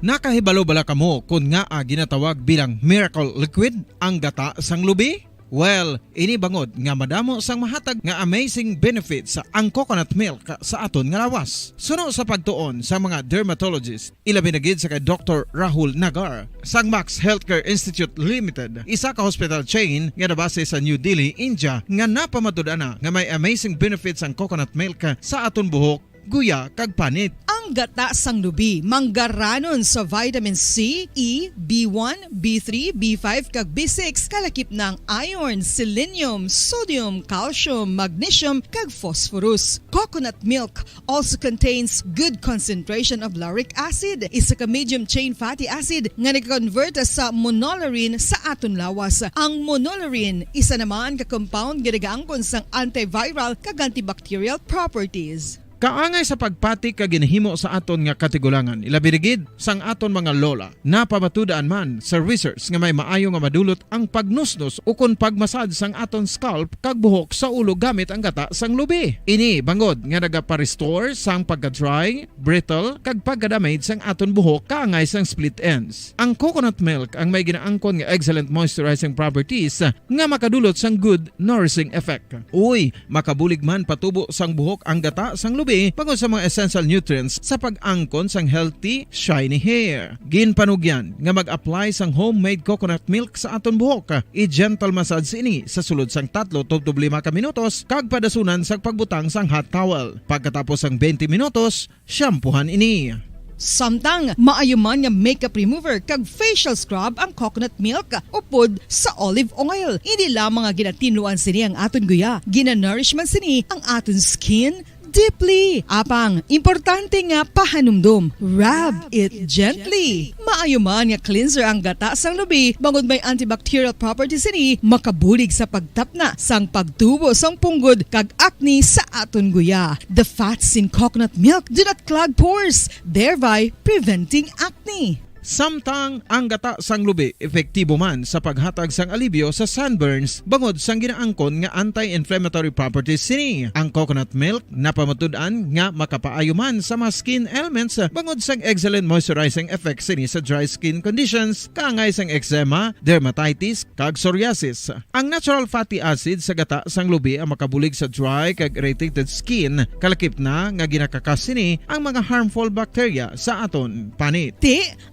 Nakahibalo bala kamo kung nga ginatawag bilang miracle liquid ang gata sang lubi? Well, ini bangod nga madamo sang mahatag nga amazing benefit sa ang coconut milk sa aton nga lawas. Suno sa pagtuon sa mga dermatologist, ilabi na gid sa kay Dr. Rahul Nagar sang Max Healthcare Institute Limited, isa ka hospital chain nga nabase sa New Delhi, India, nga napamatud-ana nga may amazing benefits ang coconut milk sa aton buhok, guya kag panit. Ang gata sang lubi manggaranon sa vitamin C, E, B1, B3, B5 kag B6 kalakip ng iron, selenium, sodium, calcium, magnesium kag phosphorus. Coconut milk also contains good concentration of lauric acid, isa ka medium chain fatty acid nga nag-convert sa monolaurin sa aton lawas. Ang monolaurin isa naman ka compound nga nagaangkon sang antiviral kag antibacterial properties. Kaangay sa pagpati ka ginahimo sa aton nga katigulangan, ilabirigid sang aton mga lola, napamatudaan man sa research nga may maayo nga madulot ang pagnusnos o kon pagmasad sang aton scalp kag buhok sa ulo gamit ang gata sang lubi. Ini bangod nga nagapa-restore sang pagka-dry, brittle kag pagka-damage sang aton buhok kaangay sang split ends. Ang coconut milk ang may ginaangkon nga excellent moisturizing properties nga makadulot sang good nourishing effect. Uy, makabulig man patubo sang buhok ang gata sang lubi pagod sa mga essential nutrients sa pag-angkon sang healthy, shiny hair. Ginpanugyan nga mag-apply sang homemade coconut milk sa aton buhok. I-gentle massage ini sa sulod sang 3 to 5 ka minutos kag padasunan sang pagbutang sang hot towel. Pagkatapos sang 20 minutos, shampoohan ini. Samtang maayuman nga makeup remover kag facial scrub ang coconut milk upod sa olive oil. Hindi lamang nga ginatinluan sini ang aton guya, gina-nourishman sini ang aton skin deeply. Apang, importante nga pahanumdum. Rub it gently. Maayuman nga cleanser ang gata sang lubi, bangod may antibacterial properties ini, makabulig sa pagtapna sang pagtubo sang punggod kag acne sa aton guya. The fats in coconut milk do not clog pores, thereby preventing acne. Samtang ang gata sang lubi epektibo man sa paghatag sang alibyo sa sunburns bangod sang ginaangkon nga anti-inflammatory properties sini. Ang coconut milk napamatud-an nga makapaayo man sa mga skin ailments bangod sang excellent moisturizing effects sini sa dry skin conditions kaangay sang eczema, dermatitis kag psoriasis. Ang natural fatty acid sa gata sang lubi ang makabulig sa dry kag irritated skin, kalakip na nga ginakakas sini ang mga harmful bacteria sa aton panit.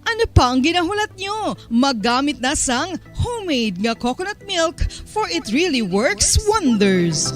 Ano pa ang ginahulat nyo? Maggamit na sang homemade nga coconut milk for it really works wonders.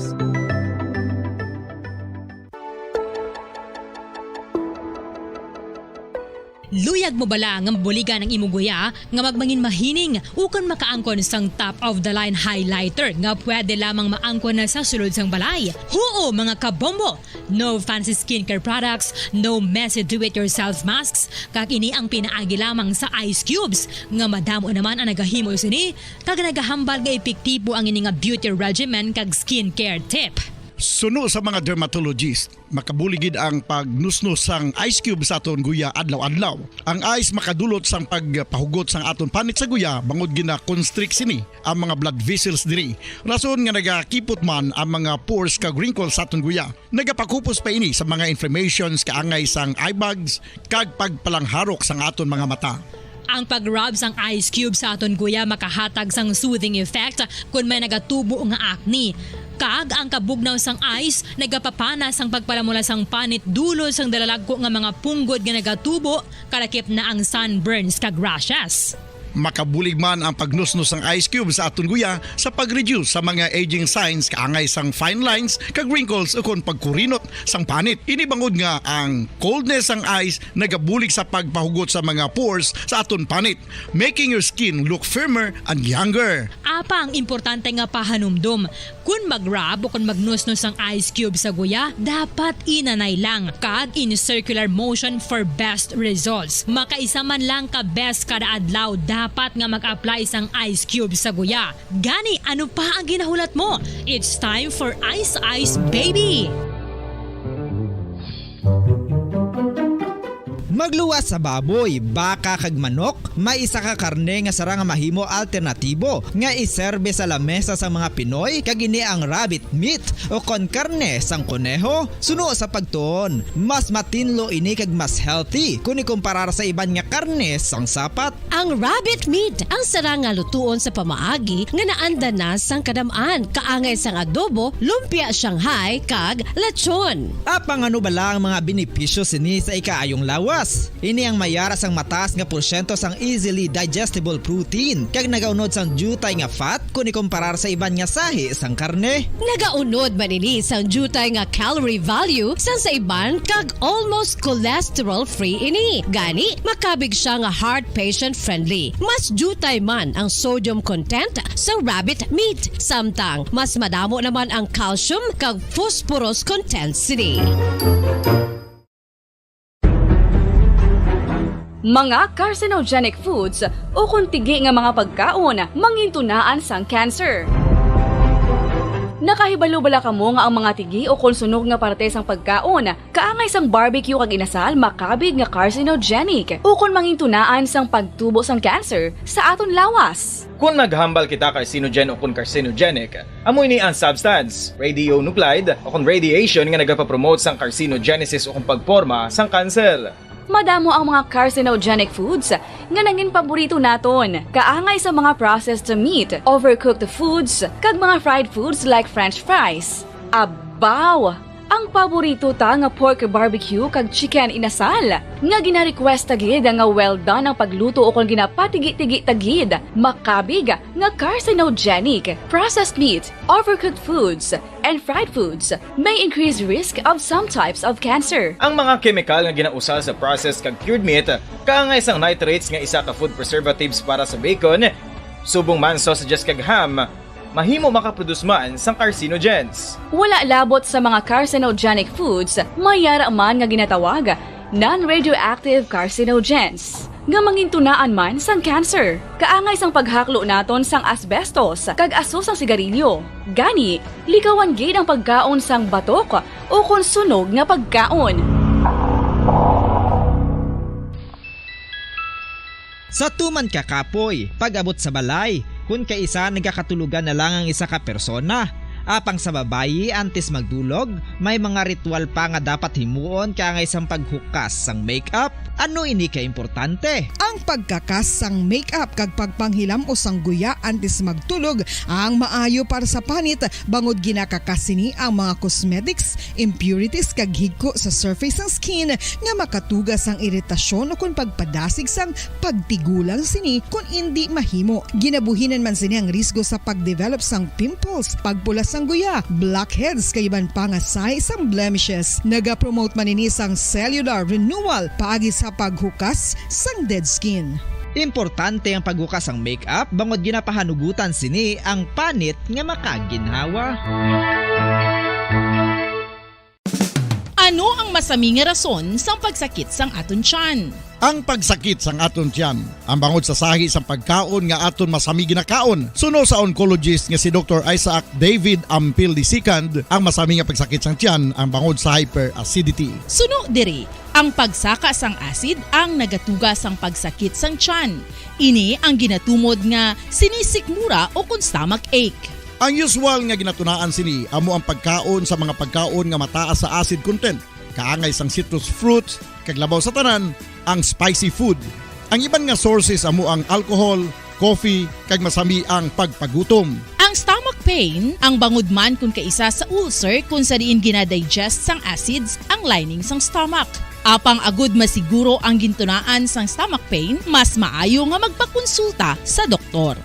Luyag mo bala nga buligan ang imong guya nga magmangin mahining ukon makaangkon sang top of the line highlighter nga pwede lamang maangkon na sa sulod sang balay. Huo mga kabombo! No fancy skincare products, no messy do-it-yourself masks, kag ini ang pinaagi lamang sa ice cubes nga madamo naman ang nagahimo sini kag nagahambal nga epektibo ang ini nga beauty regimen kag skincare tip. Suno sa mga dermatologist, makabuligid ang pagnusnos sang ice cube sa aton guya adlaw-adlaw. Ang ice makadulot sang pagpahugot sang aton panit sa guya bangod gina-constrict sini ang mga blood vessels diri. Rason nga nagakipot man ang mga pores kag wrinkles sa aton guya. Nagapakupos pa ini sa mga inflammations kaangay sang eye bags kag pagpalangharok sang aton mga mata. Ang pag-rub sang ice cube sa aton guya makahatag sang soothing effect kung may nagatubo nga acne. Kag ang kabugnaw sang ice nagapapana sang pagpalamula sang panit dulo sang dalalagko nga mga punggod nga nagatubo kalakip na ang sunburns kag rashes. Makabulig man ang pagnusnos ng ice cube sa aton guya sa pag-reduce sa mga aging signs kaangay sang fine lines kag wrinkles ukon pagkurinot sang panit. Inibangod nga ang coldness sang ice nagabulig sa pagpahugot sa mga pores sa aton panit, making your skin look firmer and younger. Apa ang importante nga pahanumdum, kung mag-rub o kung magnusnos ang ice cube sa guya, dapat inanay lang kag in circular motion for best results. Makaisa man lang ka best kada adlaw dapat nga mag-apply sang ice cube sa guya. Gani, ano pa ang ginahulat mo? It's time for Ice Ice Baby! Magluwas sa baboy, baka kag manok, may isa ka karne nga sara nga mahimo alternatibo nga iserbe sa lamesa sa mga Pinoy kag ini ang rabbit meat o kon karne sang koneho. Suno sa pagtuon, mas matinlo ini kag mas healthy kung ikumparar sa iban nga karne sang sapat. Ang rabbit meat ang sara nga lutuon sa pamaagi nga naanda na sang kadamaan, kaangay sang adobo, lumpia Shanghai kag lechon. Apang ano bala ang mga benepisyo sini sa ikaayong lawas? Ini ang mayaras ang mataas nga porsyento sang easily digestible protein kag nagaunod sang jutay nga fat kung ikumparar sa iban nga sahi sang karne. Nagaunod man ini sang jutay nga calorie value sang sa iban kag almost cholesterol free ini. Gani makabig siya nga heart patient friendly. Mas jutay man ang sodium content sa rabbit meat, samtang mas madamo naman ang calcium kag phosphorus content sini. Mga carcinogenic foods o kung tigi nga mga pagkaon mangintunaan sang cancer. Nakahibalo bala kamo nga ang mga tigi o kung sunog nga parte sang pagkaon kaangay sang barbecue kag inasal makabig nga carcinogenic o kung mangintunaan sang pagtubo sang cancer sa aton lawas. Kung maghambal kita carcinogen o kung carcinogenic, amoy ni ang substance, radionuclide o kung radiation nga nagapapromote sang carcinogenesis o kung pagporma sang cancer. Madamo ang mga carcinogenic foods nga nangin paborito naton. Kaangay sa mga processed meat, overcooked foods, kag mga fried foods like french fries. Abaw! Ang paborito ta nga pork barbecue kag chicken inasal. Nga gina-request tagid nga well done ang pagluto o kung ginapatigi-tigi tagid. Makabig nga carcinogenic, processed meat, overcooked foods, and fried foods may increase risk of some types of cancer. Ang mga chemical nga ginausal sa processed kag cured meat, kaangay sang nitrates nga isa ka food preservatives para sa bacon, subong man sausages kag ham, mahimo makaproduce man sang carcinogens. Wala labot sa mga carcinogenic foods, mayara man nga ginatawag non-radioactive carcinogens nga mangintunaan man sang cancer. Kaangay sang paghaklo naton sang asbestos kag aso sang sigarilyo. Gani, likawan gid ang pagkaon sang batok o kung sunog nga pagkaon. Sa tuman ka kapoy, pag-abot sa balay, kung kaisa nagkakatulugan na lang ang isa ka persona. Apang sa babayi antes magdulog, may mga ritual pa nga dapat himuon kaangay sang paghukas sang makeup. Ano ini ka importante? Ang pagkakas sang makeup kag pagpanghilam o sang guya antes magtulog ang maayo para sa panit bangod ginakakas sini ang mga cosmetics, impurities kag higko sa surface sang skin nga makatugas sang iritasyon o kung pagpadasig sang pagtigulang sini kung hindi mahimo. Ginabuhinan man sini ang risgo sa pagdevelop sang pimples, pagpula sang guya, blackheads kay iban pa nga sa isang blemishes. Naga-promote man ini sang cellular renewal paagi sa paghukas sang dead skin. Importante ang paghukas sang makeup bangod ginapahanugutan sini ang panit nga makaginhawa. Ano ang masaming nga rason sang pagsakit sang aton tiyan? Ang pagsakit sang aton tiyan, ang bangod sa sahi sang pagkaon nga aton masami ginakaon. Suno sa oncologist nga si Dr. Isaac David Ampil II, ang masami nga pagsakit sang tiyan ang bangod sa hyperacidity. Suno diri, ang pagsaka sang acid ang nagatuga sang pagsakit sang tiyan. Ini ang ginatumod nga sinisikmura o kung stomach ache. Ang usual nga ginatunaan sini amo ang pagkaon sa mga pagkaon nga mataas sa acid content. Kaangay sang citrus fruits, kag labaw sa tanan, ang spicy food. Ang iban nga sources amo ang alcohol, coffee, kag masami ang pagpagutom. Ang stomach pain, ang bangod man kung kaisa sa ulcer kung sa diin ginadigest sang acids ang lining sang stomach. Apang agud masiguro ang gintunaan sang stomach pain, mas maayo nga magpakonsulta sa doktor.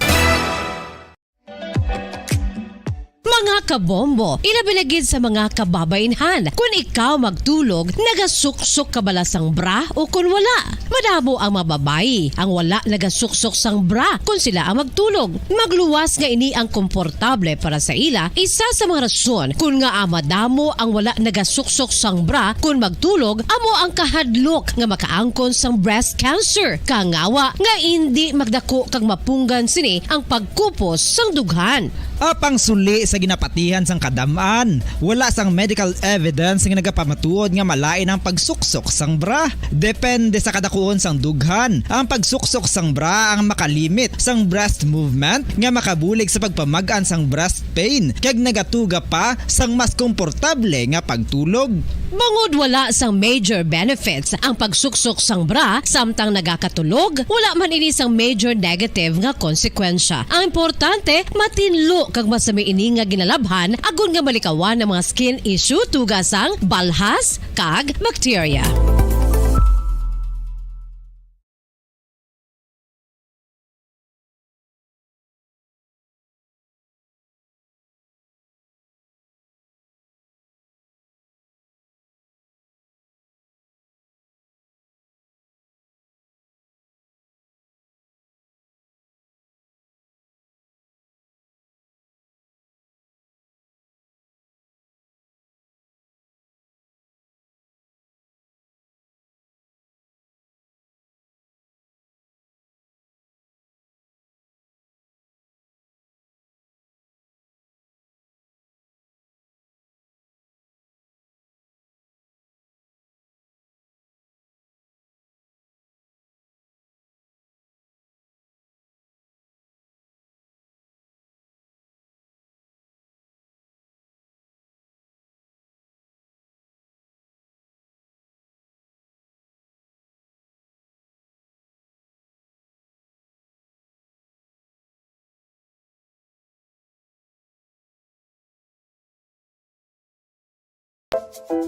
Mga kabombo, ilabilagid sa mga kababainhan. Kung ikaw magtulog, nagasuksok ka bala sang bra o kung wala. Madamo ang mababayi ang wala nagasuksok sang bra kung sila ang magtulog. Magluwas nga ini ang komportable para sa ila. Isa sa mga rason kung nga madamo ang wala nagasuksok sang bra kung magtulog, amo ang kahadlok nga makaangkon sang breast cancer. Kangawa nga hindi magdako kag mapunggan sini ang pagkupos sang dughan. Apang suli sa ginapatihan sang kadamaan, wala sang medical evidence nga nagapamatuod nga malain ang pagsuksok sang bra. Depende sa kadakuon sang dughan. Ang pagsuksok sang bra ang makalimit sang breast movement nga makabulig sa pagpamagan sang breast pain kag nagatuga pa sang mas komportable nga pagtulog. Bangod wala sang major benefits ang pagsuksok sang bra samtang nagakatulog, wala man ini sang major negative nga konsekwensya. Ang importante, matinlo kag masami ini nga ginalabhan agon nga malikawan ng mga skin issue tugasang balhas kag bacteria.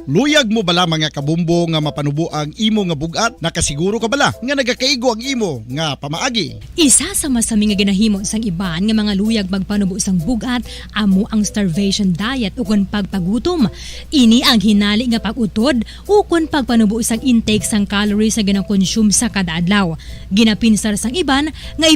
Luyag mo bala mga kabumbo nga mapanubo ang imo nga bugat? Nakasiguro ka bala nga nagakaigo ang imo nga pamaagi? Isa sa masami nga ginahimo sang iban nga mga luyag magpanubo sang bugat amo ang starvation diet ukon pagpagutom. Ini ang hinali nga pag-utod ukon pagpanubo sang intake sang calories sa gina-consume sa kada adlaw. Ginapinsar sang iban nga